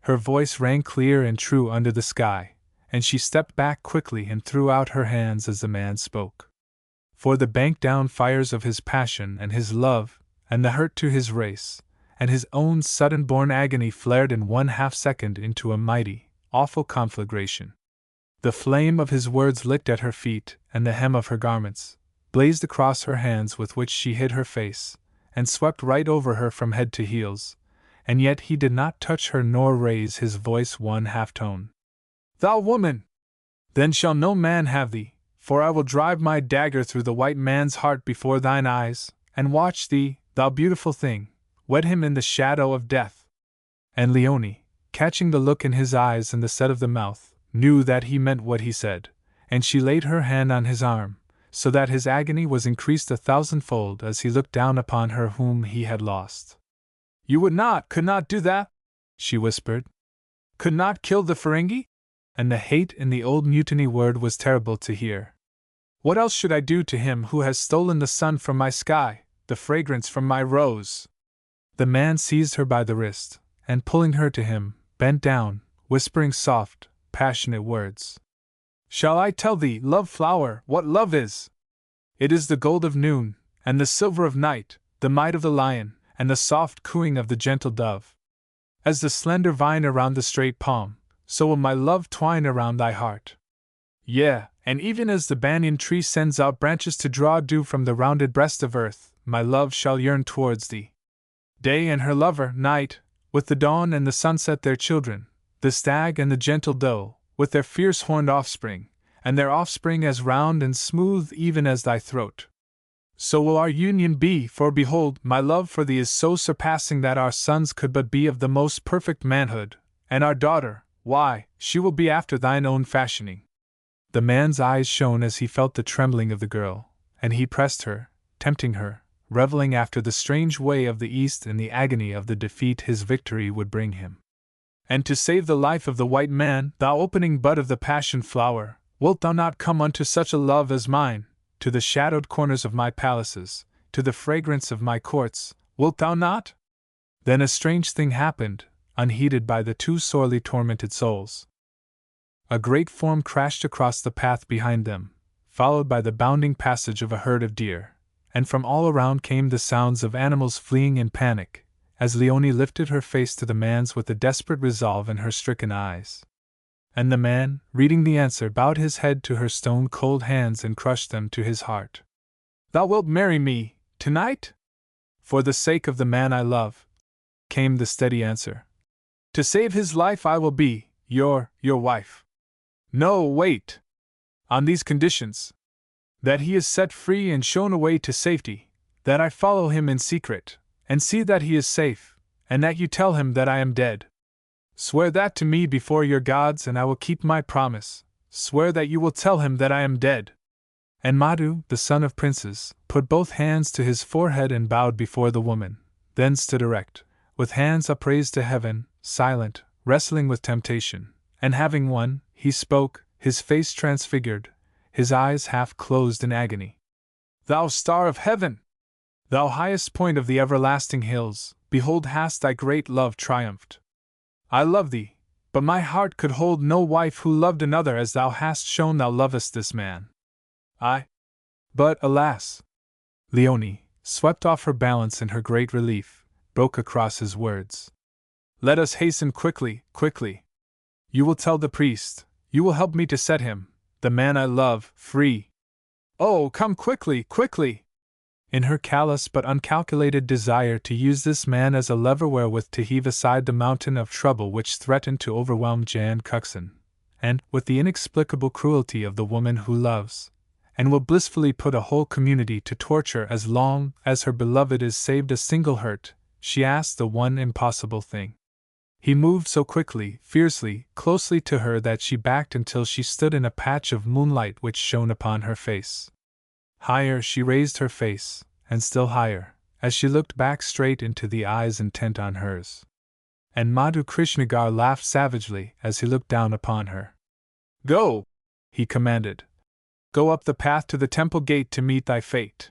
Speaker 1: Her voice rang clear and true under the sky, and she stepped back quickly and threw out her hands as the man spoke. For the banked-down fires of his passion and his love, and the hurt to his race, and his own sudden-born agony flared in 1/2 second into a mighty, awful conflagration. The flame of his words licked at her feet, and the hem of her garments, blazed across her hands with which she hid her face, and swept right over her from head to heels, and yet he did not touch her nor raise his voice 1/2 tone. Thou woman! Then shall no man have thee, for I will drive my dagger through the white man's heart before thine eyes, and watch thee, thou beautiful thing, wed him in the shadow of death. And Leonie, catching the look in his eyes and the set of the mouth, knew that he meant what he said, and she laid her hand on his arm, so that his agony was increased 1,000-fold as he looked down upon her whom he had lost. "You could not do that?" she whispered. "Could not kill the Ferengi?" And the hate in the old mutiny word was terrible to hear. "What else should I do to him who has stolen the sun from my sky, the fragrance from my rose?" The man seized her by the wrist, and pulling her to him, bent down, whispering soft, passionate words. "Shall I tell thee, love flower, what love is? It is the gold of noon, and the silver of night, the might of the lion, and the soft cooing of the gentle dove. As the slender vine around the straight palm, so will my love twine around thy heart. Yea, and even as the banyan tree sends out branches to draw dew from the rounded breast of earth, my love shall yearn towards thee. Day and her lover, night, with the dawn and the sunset their children, the stag and the gentle doe, with their fierce horned offspring, and their offspring as round and smooth even as thy throat. So will our union be, for behold, my love for thee is so surpassing that our sons could but be of the most perfect manhood, and our daughter, why, she will be after thine own fashioning." The man's eyes shone as he felt the trembling of the girl, and he pressed her, tempting her, reveling after the strange way of the East in the agony of the defeat his victory would bring him. "And to save the life of the white man, thou opening bud of the passion flower, wilt thou not come unto such a love as mine, to the shadowed corners of my palaces, to the fragrance of my courts, wilt thou not?" Then a strange thing happened, unheeded by the two sorely tormented souls. A great form crashed across the path behind them, followed by the bounding passage of a herd of deer, and from all around came the sounds of animals fleeing in panic, as Leonie lifted her face to the man's with a desperate resolve in her stricken eyes. And the man, reading the answer, bowed his head to her stone-cold hands and crushed them to his heart. "Thou wilt marry me, tonight?" "For the sake of the man I love," came the steady answer. "To save his life I will be your wife." "No, wait. On these conditions: that he is set free and shown away to safety, that I follow him in secret, and see that he is safe, and that you tell him that I am dead. Swear that to me before your gods, and I will keep my promise. Swear that you will tell him that I am dead." And Madhu, the son of princes, put both hands to his forehead and bowed before the woman, then stood erect, with hands upraised to heaven, silent, wrestling with temptation, and having won, he spoke, his face transfigured, his eyes half closed in agony. "Thou star of heaven! Thou highest point of the everlasting hills, behold, hast thy great love triumphed. I love thee, but my heart could hold no wife who loved another as thou hast shown thou lovest this man. But, alas!" Leonie, swept off her balance in her great relief, broke across his words. "Let us hasten quickly, quickly. You will tell the priest, you will help me to set him, the man I love, free. Oh, come quickly, quickly!" In her callous but uncalculated desire to use this man as a lever wherewith to heave aside the mountain of trouble which threatened to overwhelm Joan Conquest, and, with the inexplicable cruelty of the woman who loves, and will blissfully put a whole community to torture as long as her beloved is saved a single hurt, she asked the one impossible thing. He moved so quickly, fiercely, closely to her that she backed until she stood in a patch of moonlight which shone upon her face. Higher she raised her face, and still higher, as she looked back straight into the eyes intent on hers. And Madhu Krishnagar laughed savagely as he looked down upon her. "Go!" he commanded. "Go up the path to the temple gate to meet thy fate.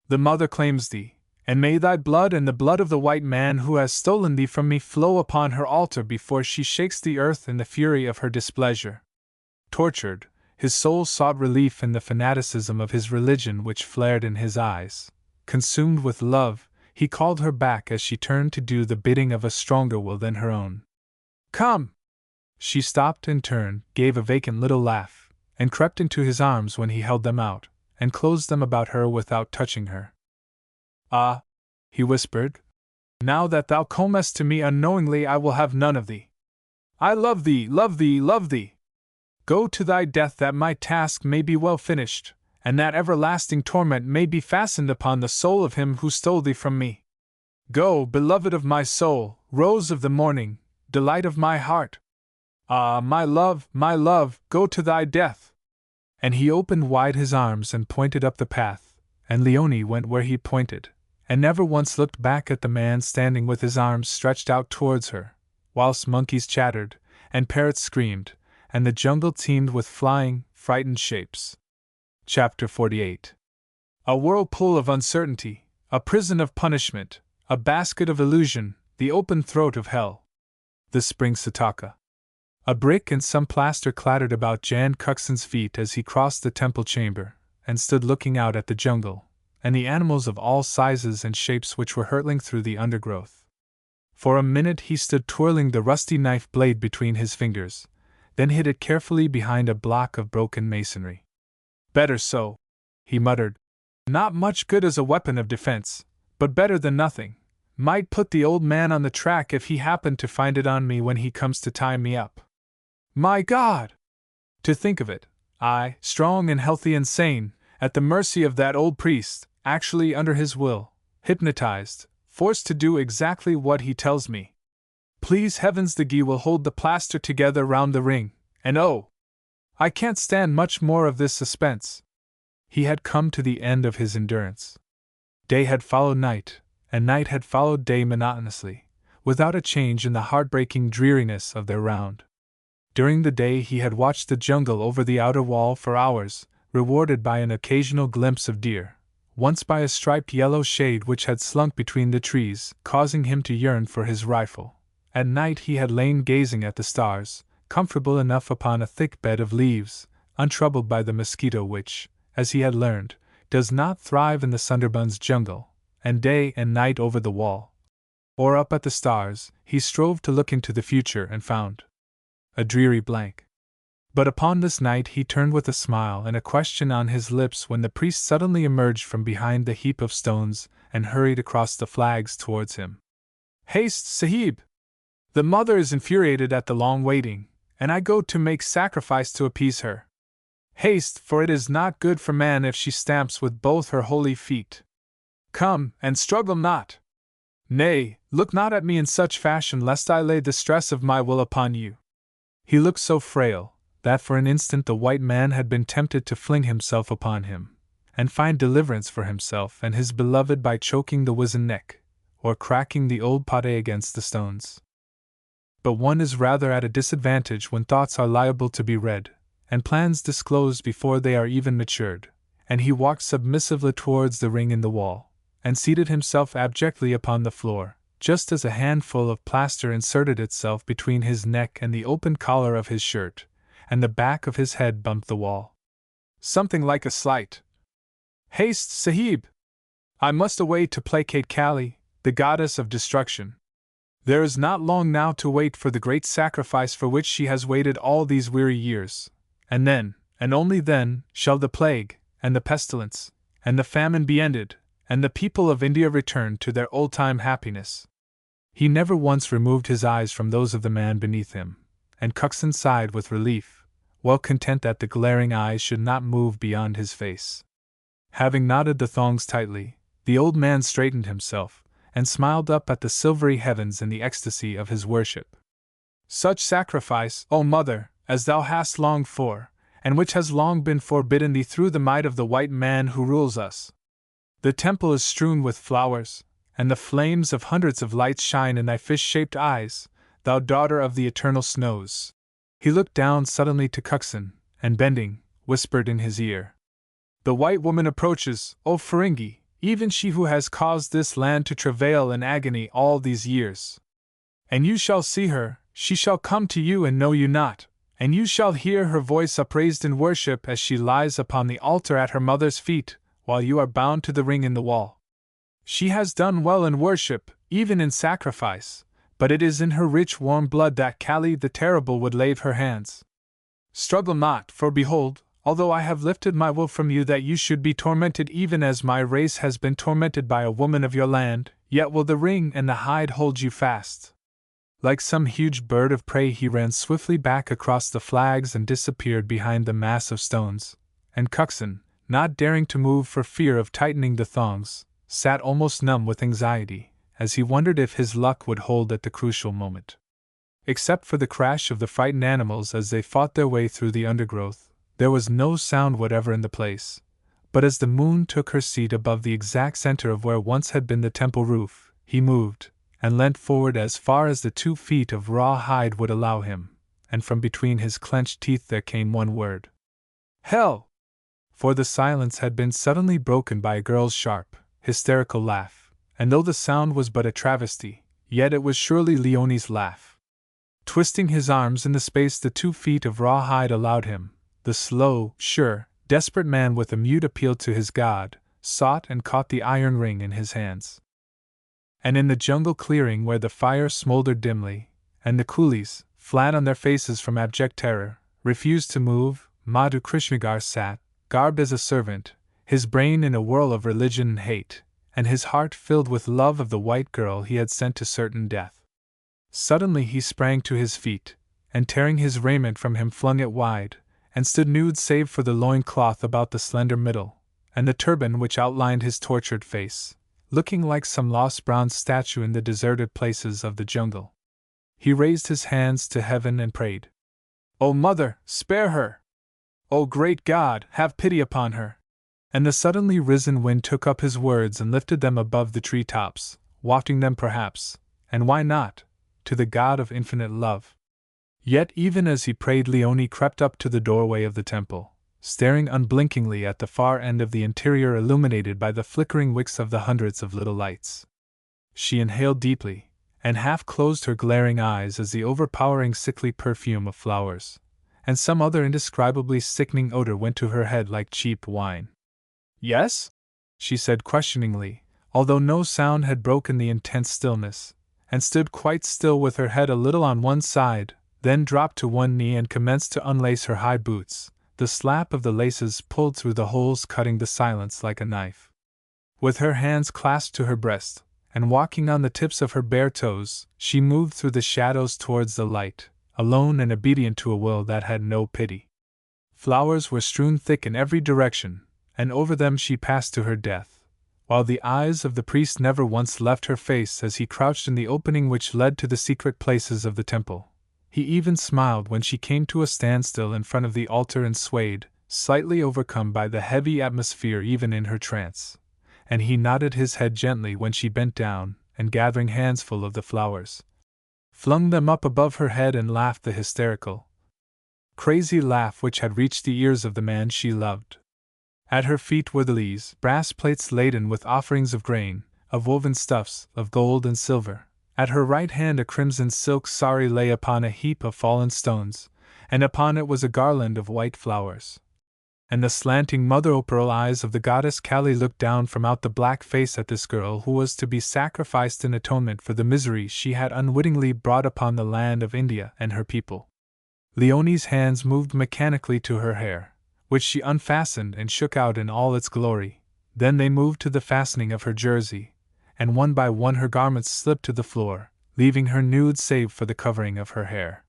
Speaker 1: The mother claims thee, and may thy blood and the blood of the white man who has stolen thee from me flow upon her altar before she shakes the earth in the fury of her displeasure." Tortured, his soul sought relief in the fanaticism of his religion which flared in his eyes. Consumed with love, he called her back as she turned to do the bidding of a stronger will than her own. "Come!" She stopped and turned, gave a vacant little laugh, and crept into his arms when he held them out, and closed them about her without touching her. "Ah," he whispered, "now that thou comest to me unknowingly, I will have none of thee. I love thee, love thee, love thee! Go to thy death that my task may be well finished, and that everlasting torment may be fastened upon the soul of him who stole thee from me. Go, beloved of my soul, rose of the morning, delight of my heart! Ah, my love, go to thy death! And he opened wide his arms and pointed up the path, and Leonie went where he pointed, and never once looked back at the man standing with his arms stretched out towards her, whilst monkeys chattered, and parrots screamed, and the jungle teemed with flying, frightened shapes. Chapter 48. A whirlpool of uncertainty, a prison of punishment, a basket of illusion, the open throat of hell. The spring Sataka. A brick and some plaster clattered about Jan Cuxon's feet as he crossed the temple chamber, and stood looking out at the jungle, and the animals of all sizes and shapes which were hurtling through the undergrowth. For a minute he stood twirling the rusty knife blade between his fingers, then hid it carefully behind a block of broken masonry. Better so, he muttered. Not much good as a weapon of defense, but better than nothing. Might put the old man on the track if he happened to find it on me when he comes to tie me up. My God! To think of it, I, strong and healthy and sane, at the mercy of that old priest, actually under his will, hypnotized, forced to do exactly what he tells me. Please heavens the Guy will hold the plaster together round the ring, and oh! I can't stand much more of this suspense. He had come to the end of his endurance. Day had followed night, and night had followed day monotonously, without a change in the heartbreaking dreariness of their round. During the day he had watched the jungle over the outer wall for hours, rewarded by an occasional glimpse of deer, once by a striped yellow shade which had slunk between the trees, causing him to yearn for his rifle. At night he had lain gazing at the stars, comfortable enough upon a thick bed of leaves, untroubled by the mosquito which, as he had learned, does not thrive in the Sunderbun's jungle, and day and night over the wall, or up at the stars, he strove to look into the future and found a dreary blank. But upon this night he turned with a smile and a question on his lips when the priest suddenly emerged from behind the heap of stones and hurried across the flags towards him. Haste, Sahib! The mother is infuriated at the long waiting, and I go to make sacrifice to appease her. Haste, for it is not good for man if she stamps with both her holy feet. Come, and struggle not. Nay, look not at me in such fashion lest I lay the stress of my will upon you. He looked so frail, that for an instant the white man had been tempted to fling himself upon him, and find deliverance for himself and his beloved by choking the wizen neck, or cracking the old pate against the stones. But one is rather at a disadvantage when thoughts are liable to be read, and plans disclosed before they are even matured, and he walked submissively towards the ring in the wall, and seated himself abjectly upon the floor, just as a handful of plaster inserted itself between his neck and the open collar of his shirt, and the back of his head bumped the wall. Something like a slight. Haste, Sahib! I must away to placate Kali, the goddess of destruction. There is not long now to wait for the great sacrifice for which she has waited all these weary years, and then, and only then, shall the plague, and the pestilence, and the famine be ended, and the people of India return to their old-time happiness. He never once removed his eyes from those of the man beneath him, and Cuxon sighed with relief, well content that the glaring eyes should not move beyond his face. Having knotted the thongs tightly, the old man straightened himself, and smiled up at the silvery heavens in the ecstasy of his worship. Such sacrifice, O mother, as thou hast longed for, and which has long been forbidden thee through the might of the white man who rules us. The temple is strewn with flowers, and the flames of hundreds of lights shine in thy fish-shaped eyes, thou daughter of the eternal snows. He looked down suddenly to Cuxon, and bending, whispered in his ear. The white woman approaches, O Ferengi, even she who has caused this land to travail in agony all these years. And you shall see her, she shall come to you and know you not, and you shall hear her voice upraised in worship as she lies upon the altar at her mother's feet, while you are bound to the ring in the wall. She has done well in worship, even in sacrifice, but it is in her rich warm blood that Kali the Terrible would lave her hands. Struggle not, for behold, although I have lifted my will from you that you should be tormented even as my race has been tormented by a woman of your land, yet will the ring and the hide hold you fast. Like some huge bird of prey he ran swiftly back across the flags and disappeared behind the mass of stones, and Cuxon, not daring to move for fear of tightening the thongs, sat almost numb with anxiety, as he wondered if his luck would hold at the crucial moment. Except for the crash of the frightened animals as they fought their way through the undergrowth, there was no sound whatever in the place. But as the moon took her seat above the exact center of where once had been the temple roof, he moved, and leant forward as far as the 2 feet of raw hide would allow him, and from between his clenched teeth there came one word. Hell! For the silence had been suddenly broken by a girl's sharp, hysterical laugh, and though the sound was but a travesty, yet it was surely Leonie's laugh. Twisting his arms in the space the 2 feet of raw hide allowed him, the slow, sure, desperate man with a mute appeal to his God, sought and caught the iron ring in his hands. And in the jungle clearing where the fire smoldered dimly, and the coolies, flat on their faces from abject terror, refused to move, Madhu Krishnagar sat, garbed as a servant, his brain in a whirl of religion and hate, and his heart filled with love of the white girl he had sent to certain death. Suddenly he sprang to his feet, and tearing his raiment from him flung it wide, and stood nude save for the loin-cloth about the slender middle, and the turban which outlined his tortured face, looking like some lost bronze statue in the deserted places of the jungle. He raised his hands to heaven and prayed, "O Mother, spare her! O great God, have pity upon her!" And the suddenly risen wind took up his words and lifted them above the tree-tops, wafting them perhaps, and why not, to the God of infinite love. Yet even as he prayed, Leonie crept up to the doorway of the temple, staring unblinkingly at the far end of the interior illuminated by the flickering wicks of the hundreds of little lights. She inhaled deeply, and half closed her glaring eyes as the overpowering sickly perfume of flowers, and some other indescribably sickening odor went to her head like cheap wine. "Yes?" she said questioningly, although no sound had broken the intense stillness, and stood quite still with her head a little on one side, then dropped to one knee and commenced to unlace her high boots, the slap of the laces pulled through the holes cutting the silence like a knife. With her hands clasped to her breast, and walking on the tips of her bare toes, she moved through the shadows towards the light, alone and obedient to a will that had no pity. Flowers were strewn thick in every direction, and over them she passed to her death, while the eyes of the priest never once left her face as he crouched in the opening which led to the secret places of the temple. He even smiled when she came to a standstill in front of the altar and swayed, slightly overcome by the heavy atmosphere even in her trance, and he nodded his head gently when she bent down, and gathering handsful of the flowers, flung them up above her head and laughed the hysterical, crazy laugh which had reached the ears of the man she loved. At her feet were the lees, brass plates laden with offerings of grain, of woven stuffs, of gold and silver. At her right hand a crimson silk sari lay upon a heap of fallen stones, and upon it was a garland of white flowers. And the slanting mother-o'-pearl eyes of the goddess Kali looked down from out the black face at this girl who was to be sacrificed in atonement for the misery she had unwittingly brought upon the land of India and her people. Leonie's hands moved mechanically to her hair, which she unfastened and shook out in all its glory. Then they moved to the fastening of her jersey, and one by one her garments slipped to the floor, leaving her nude save for the covering of her hair.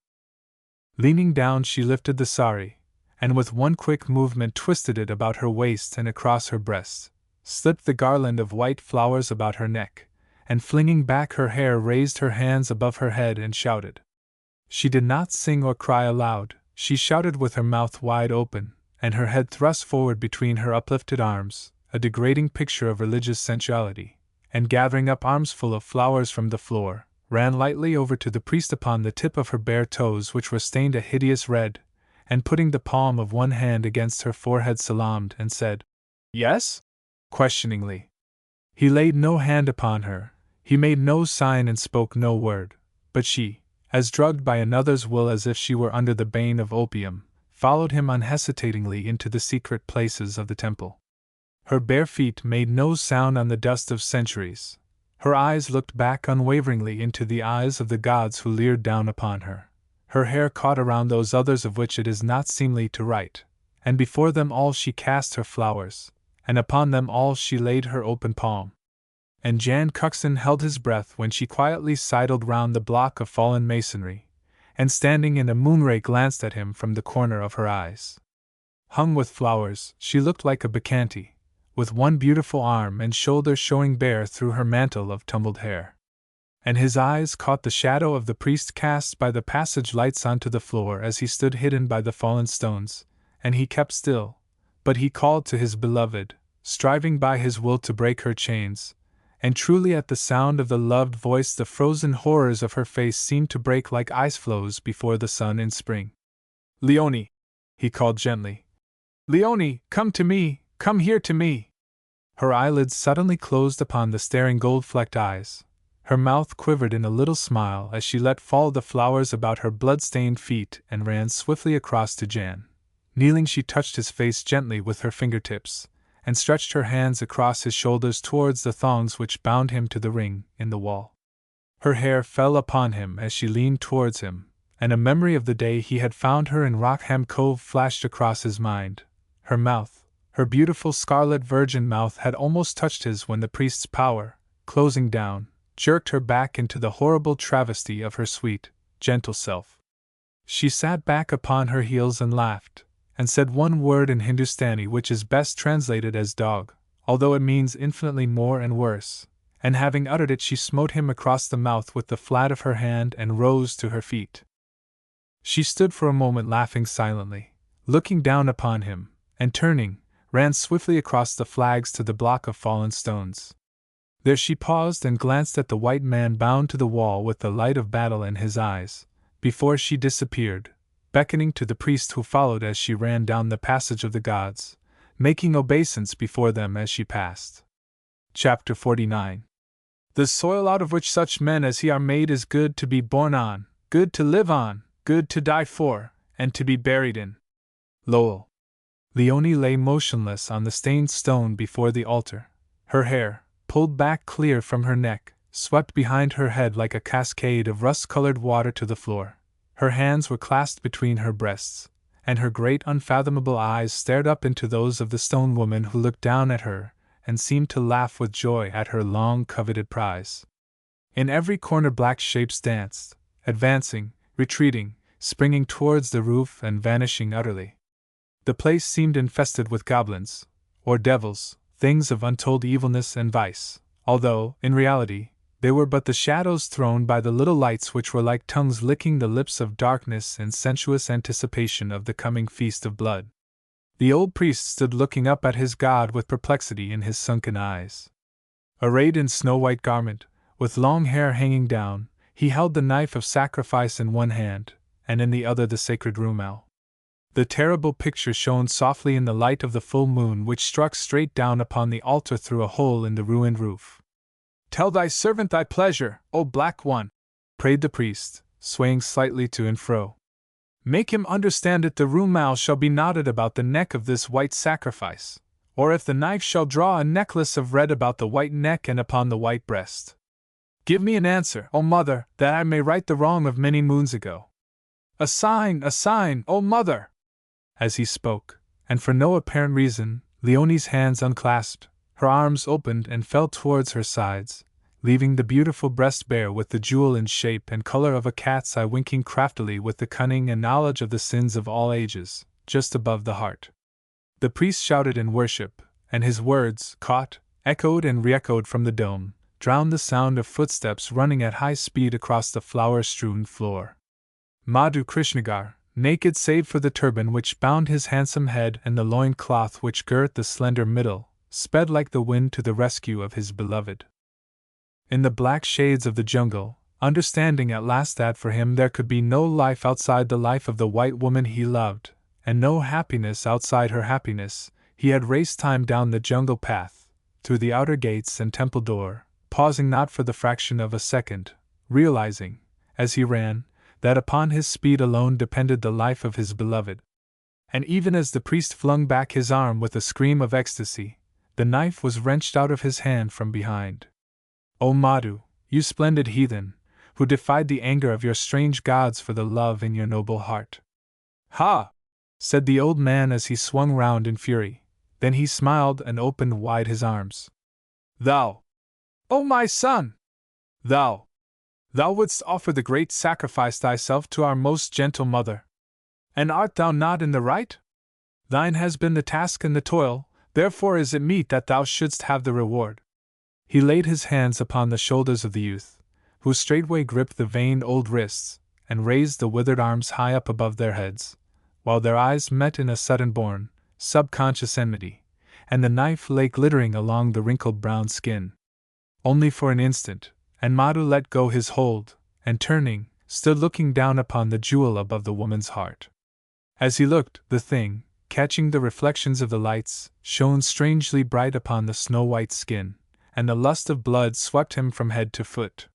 Speaker 1: Leaning down, she lifted the sari, and with one quick movement twisted it about her waist and across her breast, slipped the garland of white flowers about her neck, and flinging back her hair raised her hands above her head and shouted. She did not sing or cry aloud, she shouted with her mouth wide open, and her head thrust forward between her uplifted arms, a degrading picture of religious sensuality, and gathering up armsful of flowers from the floor, ran lightly over to the priest upon the tip of her bare toes which were stained a hideous red, and putting the palm of one hand against her forehead salaamed and said, "Yes?" questioningly. He laid no hand upon her, he made no sign and spoke no word, but she, as drugged by another's will as if she were under the bane of opium, followed him unhesitatingly into the secret places of the temple. Her bare feet made no sound on the dust of centuries. Her eyes looked back unwaveringly into the eyes of the gods who leered down upon her. Her hair caught around those others of which it is not seemly to write, and before them all she cast her flowers, and upon them all she laid her open palm. And Jan Cuxon held his breath when she quietly sidled round the block of fallen masonry, and standing in the moonray glanced at him from the corner of her eyes. Hung with flowers, she looked like a bacchante, with one beautiful arm and shoulder showing bare through her mantle of tumbled hair. and his eyes caught the shadow of the priest cast by the passage lights onto the floor as he stood hidden by the fallen stones, and he kept still, but he called to his beloved, striving by his will to break her chains, and truly at the sound of the loved voice the frozen horrors of her face seemed to break like ice floes before the sun in spring. "Leonie!" he called gently. "Leonie, come to me, come here to me!" Her eyelids suddenly closed upon the staring gold-flecked eyes. Her mouth quivered in a little smile as she let fall the flowers about her blood-stained feet and ran swiftly across to Jan. Kneeling, she touched his face gently with her fingertips, and stretched her hands across his shoulders towards the thongs which bound him to the ring in the wall. Her hair fell upon him as she leaned towards him, and a memory of the day he had found her in Rockham Cove flashed across his mind. Her mouth, her beautiful scarlet virgin mouth, had almost touched his when the priest's power, closing down, jerked her back into the horrible travesty of her sweet, gentle self. She sat back upon her heels and laughed, and said one word in Hindustani which is best translated as dog, although it means infinitely more and worse, and having uttered it she smote him across the mouth with the flat of her hand and rose to her feet. She stood for a moment laughing silently, looking down upon him, and turning, ran swiftly across the flags to the block of fallen stones. There she paused and glanced at the white man bound to the wall with the light of battle in his eyes, before she disappeared, beckoning to the priest who followed as she ran down the passage of the gods, making obeisance before them as she passed. Chapter 49. The soil out of which such men as he are made is good to be born on, good to live on, good to die for, and to be buried in. Lowell. Leonie lay motionless on the stained stone before the altar, her hair, pulled back clear from her neck, swept behind her head like a cascade of rust-colored water to the floor. Her hands were clasped between her breasts, and her great unfathomable eyes stared up into those of the stone woman who looked down at her and seemed to laugh with joy at her long-coveted prize. In every corner black shapes danced, advancing, retreating, springing towards the roof and vanishing utterly. The place seemed infested with goblins, or devils, things of untold evilness and vice, although, in reality, they were but the shadows thrown by the little lights which were like tongues licking the lips of darkness in sensuous anticipation of the coming feast of blood. The old priest stood looking up at his god with perplexity in his sunken eyes. Arrayed in snow-white garment, with long hair hanging down, he held the knife of sacrifice in one hand, and in the other the sacred rumau. The terrible picture shone softly in the light of the full moon which struck straight down upon the altar through a hole in the ruined roof. "Tell thy servant thy pleasure, O Black One," prayed the priest, swaying slightly to and fro. "Make him understand it the rumau shall be knotted about the neck of this white sacrifice, or if the knife shall draw a necklace of red about the white neck and upon the white breast. Give me an answer, O Mother, that I may right the wrong of many moons ago. A sign, O Mother!" As he spoke, and for no apparent reason, Leonie's hands unclasped, her arms opened and fell towards her sides, leaving the beautiful breast bare with the jewel in shape and color of a cat's eye winking craftily with the cunning and knowledge of the sins of all ages, just above the heart. The priest shouted in worship, and his words, caught, echoed and re-echoed from the dome, drowned the sound of footsteps running at high speed across the flower-strewn floor. Madhu Krishnagar, naked save for the turban which bound his handsome head and the loin-cloth which girt the slender middle, sped like the wind to the rescue of his beloved. In the black shades of the jungle, understanding at last that for him there could be no life outside the life of the white woman he loved, and no happiness outside her happiness, he had raced time down the jungle path, through the outer gates and temple door, pausing not for the fraction of a second, realizing, as he ran, that upon his speed alone depended the life of his beloved. And even as the priest flung back his arm with a scream of ecstasy, the knife was wrenched out of his hand from behind. O Madhu, you splendid heathen, who defied the anger of your strange gods for the love in your noble heart. "Ha!" said the old man as he swung round in fury. Then he smiled and opened wide his arms. "Thou! O my son! Thou! Thou wouldst offer the great sacrifice thyself to our most gentle mother. And art thou not in the right? Thine has been the task and the toil, therefore is it meet that thou shouldst have the reward." He laid his hands upon the shoulders of the youth, who straightway gripped the veined old wrists, and raised the withered arms high up above their heads, while their eyes met in a sudden-born, subconscious enmity, and the knife lay glittering along the wrinkled brown skin. Only for an instant, and Madhu let go his hold, and turning, stood looking down upon the jewel above the woman's heart. As he looked, the thing, catching the reflections of the lights, shone strangely bright upon the snow-white skin, and the lust of blood swept him from head to foot.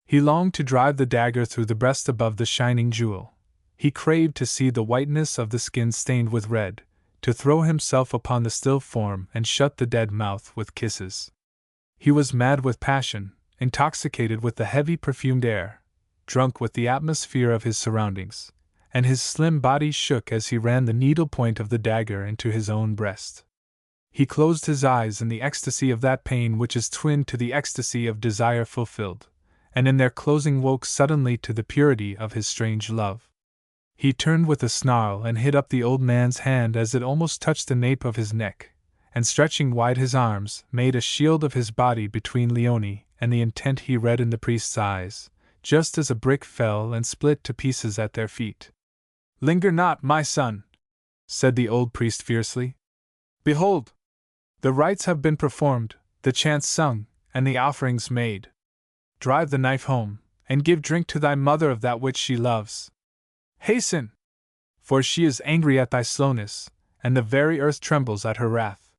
Speaker 1: He longed to drive the dagger through the breast above the shining jewel. He craved to see the whiteness of the skin stained with red, to throw himself upon the still form and shut the dead mouth with kisses. He was mad with passion, intoxicated with the heavy perfumed air, drunk with the atmosphere of his surroundings, and his slim body shook as he ran the needle-point of the dagger into his own breast. He closed his eyes in the ecstasy of that pain which is twin to the ecstasy of desire fulfilled, and in their closing woke suddenly to the purity of his strange love. He turned with a snarl and hit up the old man's hand as it almost touched the nape of his neck, and stretching wide his arms, made a shield of his body between Leonie and the intent he read in the priest's eyes, just as a brick fell and split to pieces at their feet. "Linger not, my son," said the old priest fiercely. "Behold! The rites have been performed, the chants sung, and the offerings made. Drive the knife home, and give drink to thy mother of that which she loves. Hasten! For she is angry at thy slowness, and the very earth trembles at her wrath."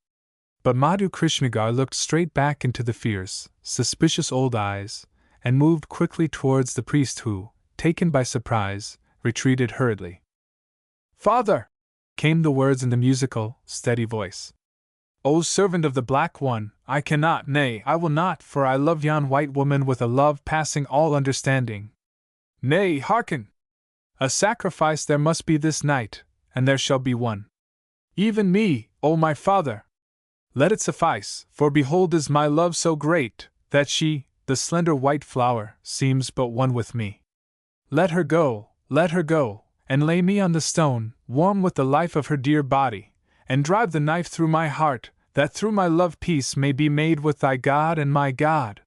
Speaker 1: But Madhu Krishnagar looked straight back into the fierce, suspicious old eyes, and moved quickly towards the priest who, taken by surprise, retreated hurriedly. "Father!" came the words in the musical, steady voice. "O servant of the Black One, I cannot, nay, I will not, for I love yon white woman with a love passing all understanding. Nay, hearken! A sacrifice there must be this night, and there shall be one. Even me, O my father! Let it suffice, for behold is my love so great, that she, the slender white flower, seems but one with me. Let her go, and lay me on the stone, warm with the life of her dear body, and drive the knife through my heart, that through my love peace may be made with thy God and my God."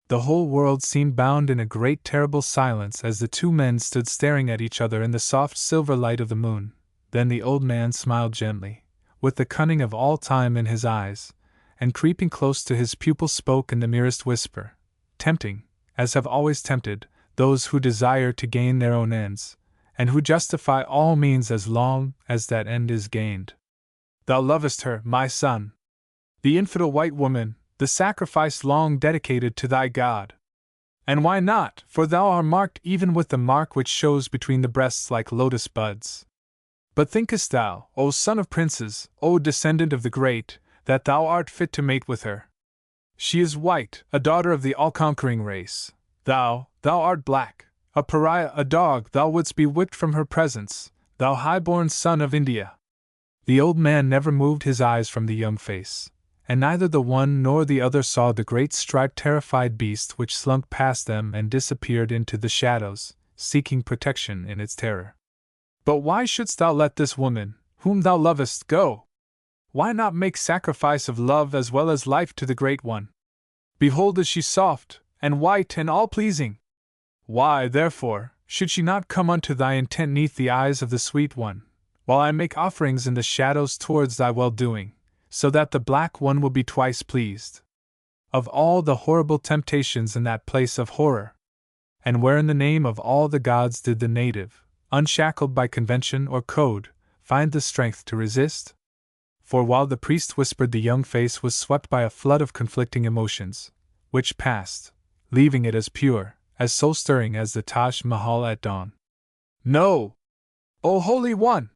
Speaker 1: The whole world seemed bound in a great terrible silence as the two men stood staring at each other in the soft silver light of the moon. Then the old man smiled gently, with the cunning of all time in his eyes, and creeping close to his pupil spoke in the merest whisper, tempting, as have always tempted, those who desire to gain their own ends, and who justify all means as long as that end is gained. "Thou lovest her, my son. The infidel white woman, the sacrifice long dedicated to thy God. And why not, for thou art marked even with the mark which shows between the breasts like lotus buds. But thinkest thou, O son of princes, O descendant of the great, that thou art fit to mate with her? She is white, a daughter of the all-conquering race. Thou art black, a pariah, a dog, thou wouldst be whipped from her presence, thou high-born son of India." The old man never moved his eyes from the young face, and neither the one nor the other saw the great striped terrified beast which slunk past them and disappeared into the shadows, seeking protection in its terror. "But why shouldst thou let this woman, whom thou lovest, go? Why not make sacrifice of love as well as life to the Great One? Behold is she soft, and white, and all-pleasing. Why, therefore, should she not come unto thy intent neath the eyes of the Sweet One, while I make offerings in the shadows towards thy well-doing, so that the Black One will be twice pleased? Of all the horrible temptations in that place of horror, and where in the name of all the gods did the native, unshackled by convention or code, find the strength to resist? For while the priest whispered, the young face was swept by a flood of conflicting emotions, which passed, leaving it as pure, as soul-stirring as the Taj Mahal at dawn. "No! O Holy One!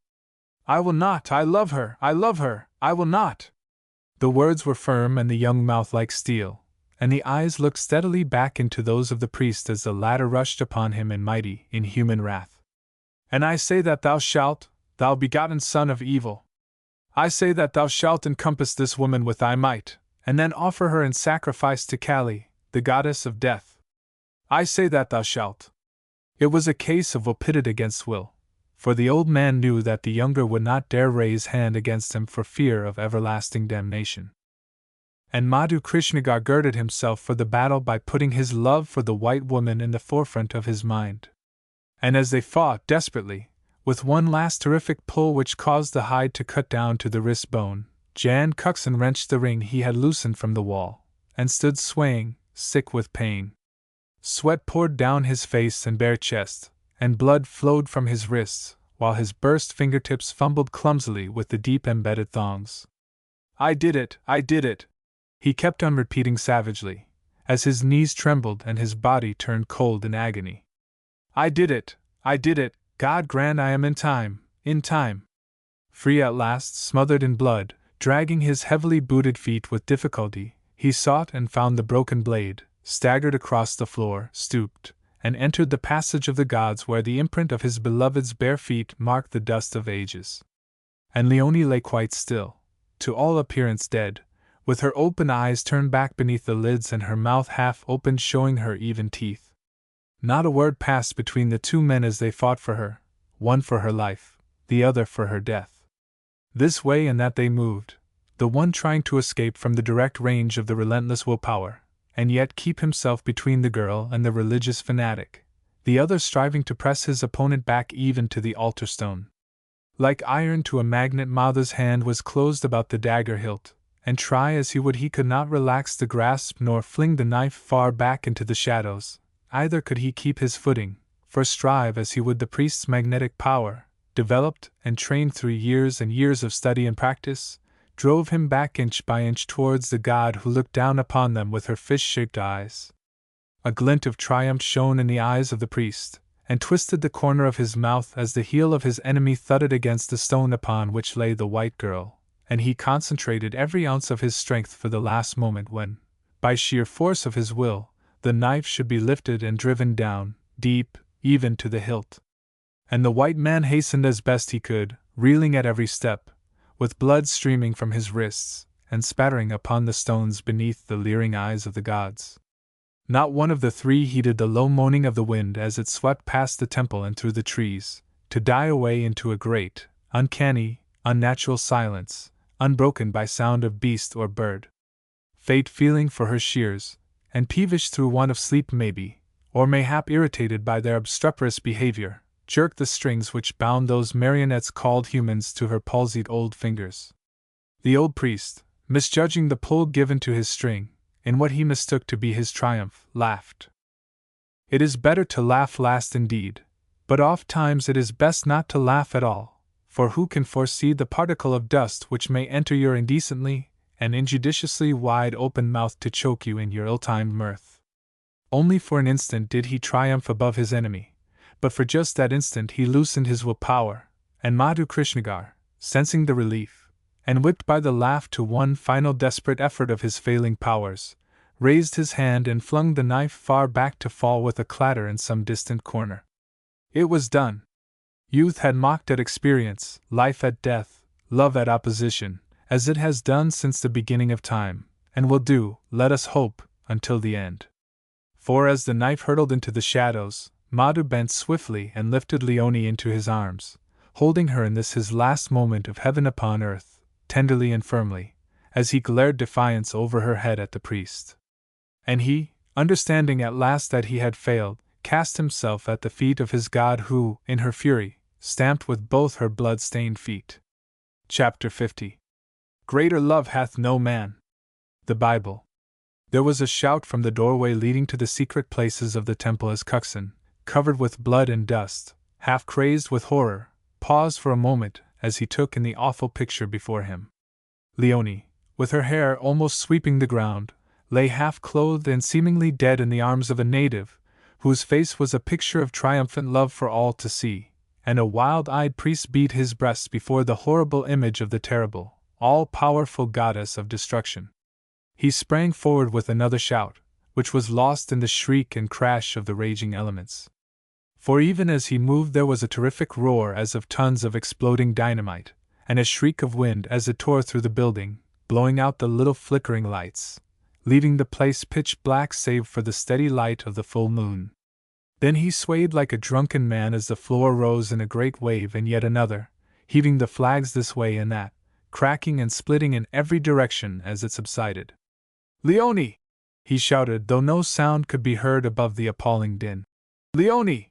Speaker 1: I will not, I love her, I will not!" The words were firm and the young mouth like steel, and the eyes looked steadily back into those of the priest as the latter rushed upon him in mighty, inhuman wrath. "And I say that thou shalt, thou begotten son of evil! I say that thou shalt encompass this woman with thy might, and then offer her in sacrifice to Kali, the goddess of death. I say that thou shalt." It was a case of will pitted against will, for the old man knew that the younger would not dare raise hand against him for fear of everlasting damnation. And Madhu Krishnagar girded himself for the battle by putting his love for the white woman in the forefront of his mind. And as they fought desperately, with one last terrific pull which caused the hide to cut down to the wrist bone, Jan Cuxon wrenched the ring he had loosened from the wall, and stood swaying, sick with pain. Sweat poured down his face and bare chest, and blood flowed from his wrists, while his burst fingertips fumbled clumsily with the deep-embedded thongs. "I did it! I did it!" he kept on repeating savagely, as his knees trembled and his body turned cold in agony. "I did it! I did it! God grant I am in time, in time!" Free at last, smothered in blood, dragging his heavily booted feet with difficulty, he sought and found the broken blade, staggered across the floor, stooped, and entered the passage of the gods where the imprint of his beloved's bare feet marked the dust of ages. And Leonie lay quite still, to all appearance dead, with her open eyes turned back beneath the lids and her mouth half opened, showing her even teeth. Not a word passed between the two men as they fought for her, one for her life, the other for her death. This way and that they moved, the one trying to escape from the direct range of the relentless willpower, and yet keep himself between the girl and the religious fanatic, the other striving to press his opponent back even to the altar stone. Like iron to a magnet, Madhu's hand was closed about the dagger hilt, and try as he would, he could not relax the grasp nor fling the knife far back into the shadows. Either could he keep his footing, for strive as he would, the priest's magnetic power, developed and trained through years and years of study and practice, drove him back inch by inch towards the god who looked down upon them with her fish-shaped eyes. A glint of triumph shone in the eyes of the priest, and twisted the corner of his mouth as the heel of his enemy thudded against the stone upon which lay the white girl, and he concentrated every ounce of his strength for the last moment when, by sheer force of his will, the knife should be lifted and driven down, deep, even to the hilt. And the white man hastened as best he could, reeling at every step, with blood streaming from his wrists, and spattering upon the stones beneath the leering eyes of the gods. Not one of the three heeded the low moaning of the wind as it swept past the temple and through the trees, to die away into a great, uncanny, unnatural silence, unbroken by sound of beast or bird. Fate, feeling for her shears, and peevish through want of sleep maybe, or mayhap irritated by their obstreperous behavior, jerked the strings which bound those marionettes called humans to her palsied old fingers. The old priest, misjudging the pull given to his string, in what he mistook to be his triumph, laughed. It is better to laugh last indeed, but oft-times it is best not to laugh at all, for who can foresee the particle of dust which may enter your indecently and injudiciously wide-open mouth to choke you in your ill-timed mirth? Only for an instant did he triumph above his enemy, but for just that instant he loosened his willpower, and Madhu Krishnagar, sensing the relief, and whipped by the laugh to one final desperate effort of his failing powers, raised his hand and flung the knife far back to fall with a clatter in some distant corner. It was done. Youth had mocked at experience, life at death, love at opposition, as it has done since the beginning of time, and will do, let us hope, until the end. For as the knife hurtled into the shadows, Madhu bent swiftly and lifted Leonie into his arms, holding her in this his last moment of heaven upon earth, tenderly and firmly, as he glared defiance over her head at the priest. And he, understanding at last that he had failed, cast himself at the feet of his god who, in her fury, stamped with both her blood-stained feet. Chapter 50. Greater love hath no man. The Bible. There was a shout from the doorway leading to the secret places of the temple as Cuxon, covered with blood and dust, half crazed with horror, paused for a moment as he took in the awful picture before him. Leonie, with her hair almost sweeping the ground, lay half-clothed and seemingly dead in the arms of a native, whose face was a picture of triumphant love for all to see, and a wild-eyed priest beat his breast before the horrible image of the terrible, all-powerful goddess of destruction. He sprang forward with another shout, which was lost in the shriek and crash of the raging elements. For even as he moved there was a terrific roar as of tons of exploding dynamite, and a shriek of wind as it tore through the building, blowing out the little flickering lights, leaving the place pitch black save for the steady light of the full moon. Then he swayed like a drunken man as the floor rose in a great wave and yet another, heaving the flags this way and that, cracking and splitting in every direction as it subsided. Leonie! He shouted, though no sound could be heard above the appalling din. Leonie!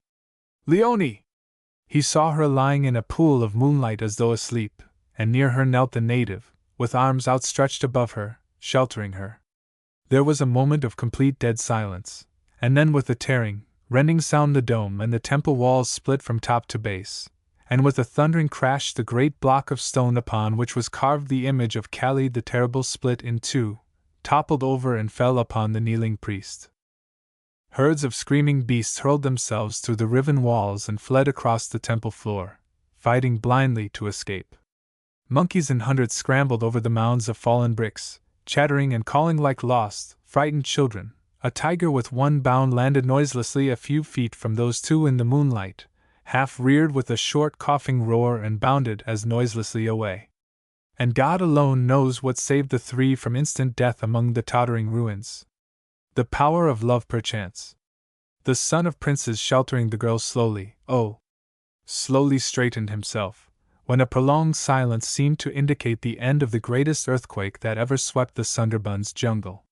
Speaker 1: Leonie! He saw her lying in a pool of moonlight as though asleep, and near her knelt the native, with arms outstretched above her, sheltering her. There was a moment of complete dead silence, and then with a tearing, rending sound the dome and the temple walls split from top to base, and with a thundering crash the great block of stone upon which was carved the image of Kali the Terrible split in two, toppled over and fell upon the kneeling priest. Herds of screaming beasts hurled themselves through the riven walls and fled across the temple floor, fighting blindly to escape. Monkeys in hundreds scrambled over the mounds of fallen bricks, chattering and calling like lost, frightened children. A tiger with one bound landed noiselessly a few feet from those two in the moonlight, half reared with a short coughing roar and bounded as noiselessly away. And God alone knows what saved the three from instant death among the tottering ruins. The power of love, perchance. The son of princes sheltering the girl slowly, slowly straightened himself, when a prolonged silence seemed to indicate the end of the greatest earthquake that ever swept the Sundarbans jungle.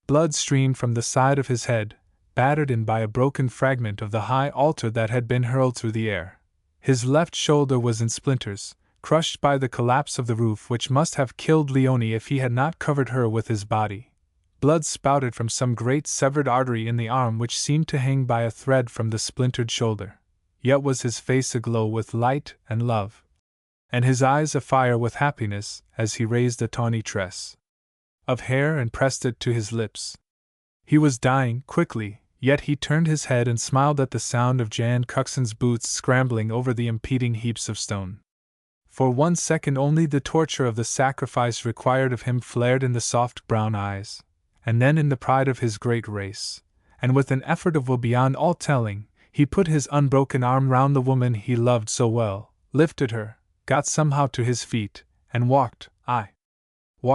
Speaker 1: Blood streamed from the side of his head, battered in by a broken fragment of the high altar that had been hurled through the air. His left shoulder was in splinters, crushed by the collapse of the roof which must have killed Leonie if he had not covered her with his body. Blood spouted from some great severed artery in the arm which seemed to hang by a thread from the splintered shoulder. Yet was his face aglow with light and love, and his eyes afire with happiness as he raised a tawny tress of hair and pressed it to his lips. He was dying quickly, yet he turned his head and smiled at the sound of Jan Cuxon's boots scrambling over the impeding heaps of stone. For 1 second only the torture of the sacrifice required of him flared in the soft brown eyes, and then in the pride of his great race, and with an effort of will beyond all telling, he put his unbroken arm round the woman he loved so well, lifted her, got somehow to his feet, and walked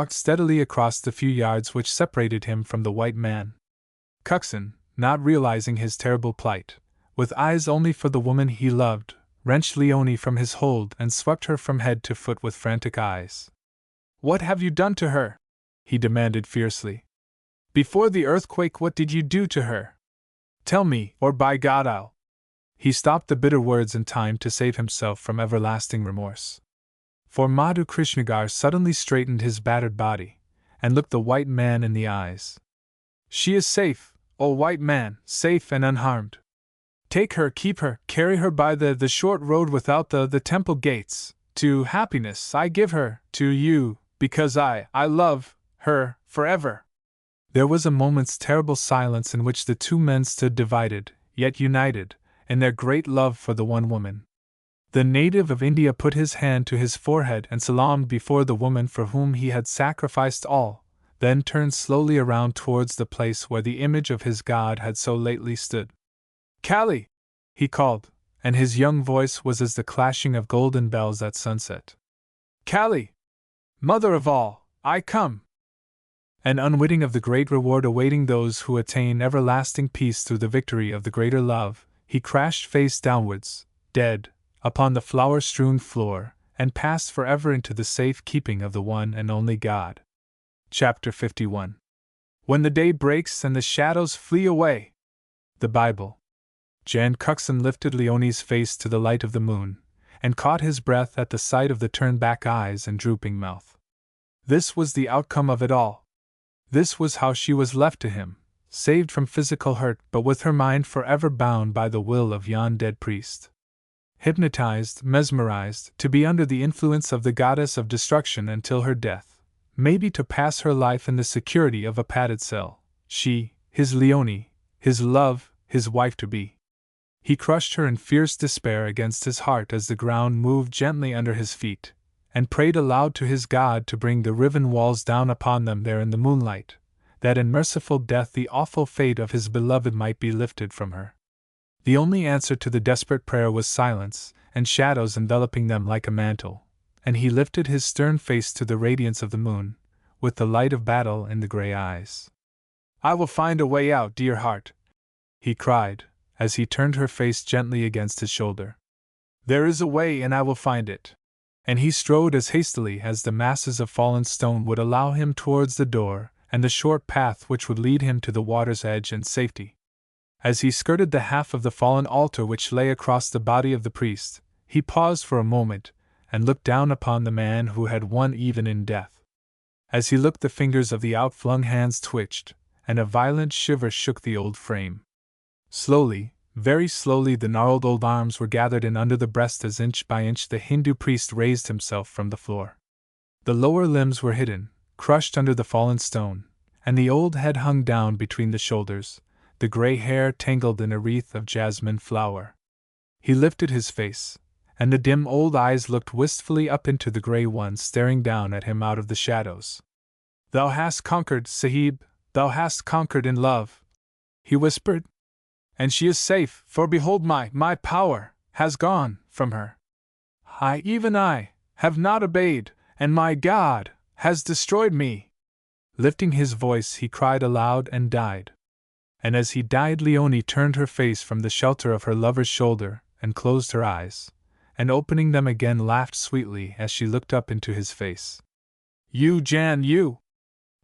Speaker 1: steadily across the few yards which separated him from the white man. Cuxon, not realizing his terrible plight, with eyes only for the woman he loved, wrenched Leonie from his hold and swept her from head to foot with frantic eyes. "What have you done to her?" he demanded fiercely. "Before the earthquake, what did you do to her? Tell me, or by God I'll—" He stopped the bitter words in time to save himself from everlasting remorse. For Madhu Krishnagar suddenly straightened his battered body, and looked the white man in the eyes. "She is safe, O white man, safe and unharmed. Take her, keep her, carry her by the short road without the temple gates, to happiness. I give her to you, because I love her forever." There was a moment's terrible silence in which the two men stood divided, yet united, in their great love for the one woman. The native of India put his hand to his forehead and salaamed before the woman for whom he had sacrificed all, then turned slowly around towards the place where the image of his god had so lately stood. "Kali!" he called, and his young voice was as the clashing of golden bells at sunset. "Kali! Mother of all, I come!" And unwitting of the great reward awaiting those who attain everlasting peace through the victory of the greater love, he crashed face downwards, dead, upon the flower-strewn floor, and passed forever into the safe keeping of the one and only God. Chapter 51. When the day breaks and the shadows flee away. The Bible. Jan Cuxon lifted Leonie's face to the light of the moon, and caught his breath at the sight of the turned-back eyes and drooping mouth. This was the outcome of it all. This was how she was left to him, saved from physical hurt but with her mind forever bound by the will of yon dead priest. Hypnotized, mesmerized, to be under the influence of the goddess of destruction until her death, maybe to pass her life in the security of a padded cell, she, his Leonie, his love, his wife-to-be. He crushed her in fierce despair against his heart as the ground moved gently under his feet, and prayed aloud to his God to bring the riven walls down upon them there in the moonlight, that in merciful death the awful fate of his beloved might be lifted from her. The only answer to the desperate prayer was silence, and shadows enveloping them like a mantle, and he lifted his stern face to the radiance of the moon, with the light of battle in the grey eyes. "I will find a way out, dear heart," he cried, as he turned her face gently against his shoulder. "There is a way, and I will find it." And he strode as hastily as the masses of fallen stone would allow him towards the door, and the short path which would lead him to the water's edge and safety. As he skirted the half of the fallen altar which lay across the body of the priest, he paused for a moment and looked down upon the man who had won even in death. As he looked, the fingers of the outflung hands twitched, and a violent shiver shook the old frame. Slowly, very slowly, the gnarled old arms were gathered in under the breast as inch by inch the Hindu priest raised himself from the floor. The lower limbs were hidden, crushed under the fallen stone, and the old head hung down between the shoulders, the gray hair tangled in a wreath of jasmine flower. He lifted his face, and the dim old eyes looked wistfully up into the gray ones staring down at him out of the shadows. "Thou hast conquered, Sahib, thou hast conquered in love," he whispered. "And she is safe, for behold my power has gone from her. Even I, have not obeyed, and my God has destroyed me." Lifting his voice, he cried aloud and died. And as he died, Leonie turned her face from the shelter of her lover's shoulder and closed her eyes, and opening them again laughed sweetly as she looked up into his face. "You, Jan, you!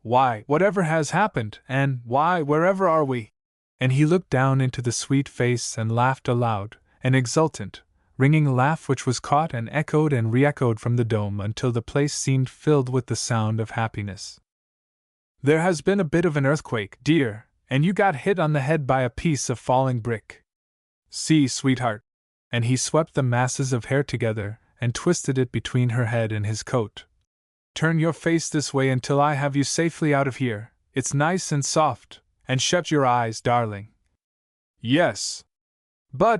Speaker 1: Why, whatever has happened, and why, wherever are we?" And he looked down into the sweet face and laughed aloud, an exultant, ringing laugh which was caught and echoed and re-echoed from the dome until the place seemed filled with the sound of happiness. "There has been a bit of an earthquake, dear, and you got hit on the head by a piece of falling brick. See, sweetheart." And he swept the masses of hair together and twisted it between her head and his coat. "Turn your face this way until I have you safely out of here, it's nice and soft, and shut your eyes, darling." "Yes." "But,"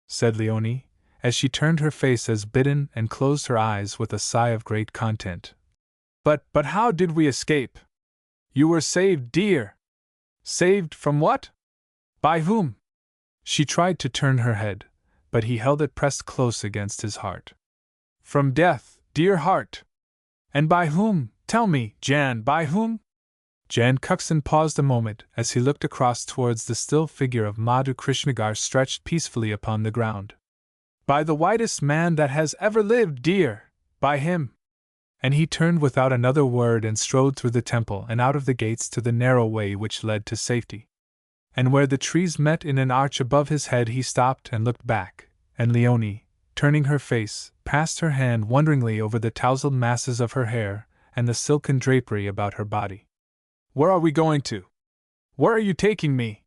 Speaker 1: said Leonie, as she turned her face as bidden and closed her eyes with a sigh of great content. But how did we escape?" "You were saved, dear." "Saved from what? By whom?" She tried to turn her head, but he held it pressed close against his heart. "From death, dear heart." "And by whom? Tell me, Jan, by whom?" Jan Cuxon paused a moment as he looked across towards the still figure of Madhu Krishnagar stretched peacefully upon the ground. "By the whitest man that has ever lived, dear, by him." And he turned without another word and strode through the temple and out of the gates to the narrow way which led to safety. And where the trees met in an arch above his head, he stopped and looked back, and Leonie, turning her face, passed her hand wonderingly over the tousled masses of her hair and the silken drapery about her body. "Where are we going to? Where are you taking me?"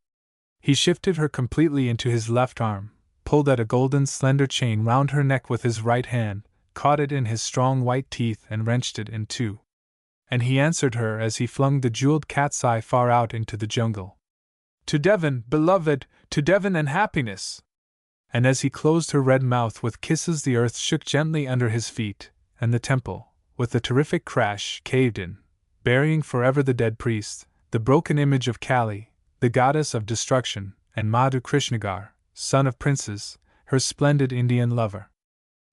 Speaker 1: He shifted her completely into his left arm, pulled at a golden slender chain round her neck with his right hand, caught it in his strong white teeth and wrenched it in two. And he answered her as he flung the jeweled cat's eye far out into the jungle. "To Devon, beloved, to Devon and happiness!" And as he closed her red mouth with kisses, the earth shook gently under his feet, and the temple, with a terrific crash, caved in, burying forever the dead priest, the broken image of Kali, the goddess of destruction, and Madhu Krishnagar, son of princes, her splendid Indian lover.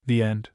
Speaker 1: The end.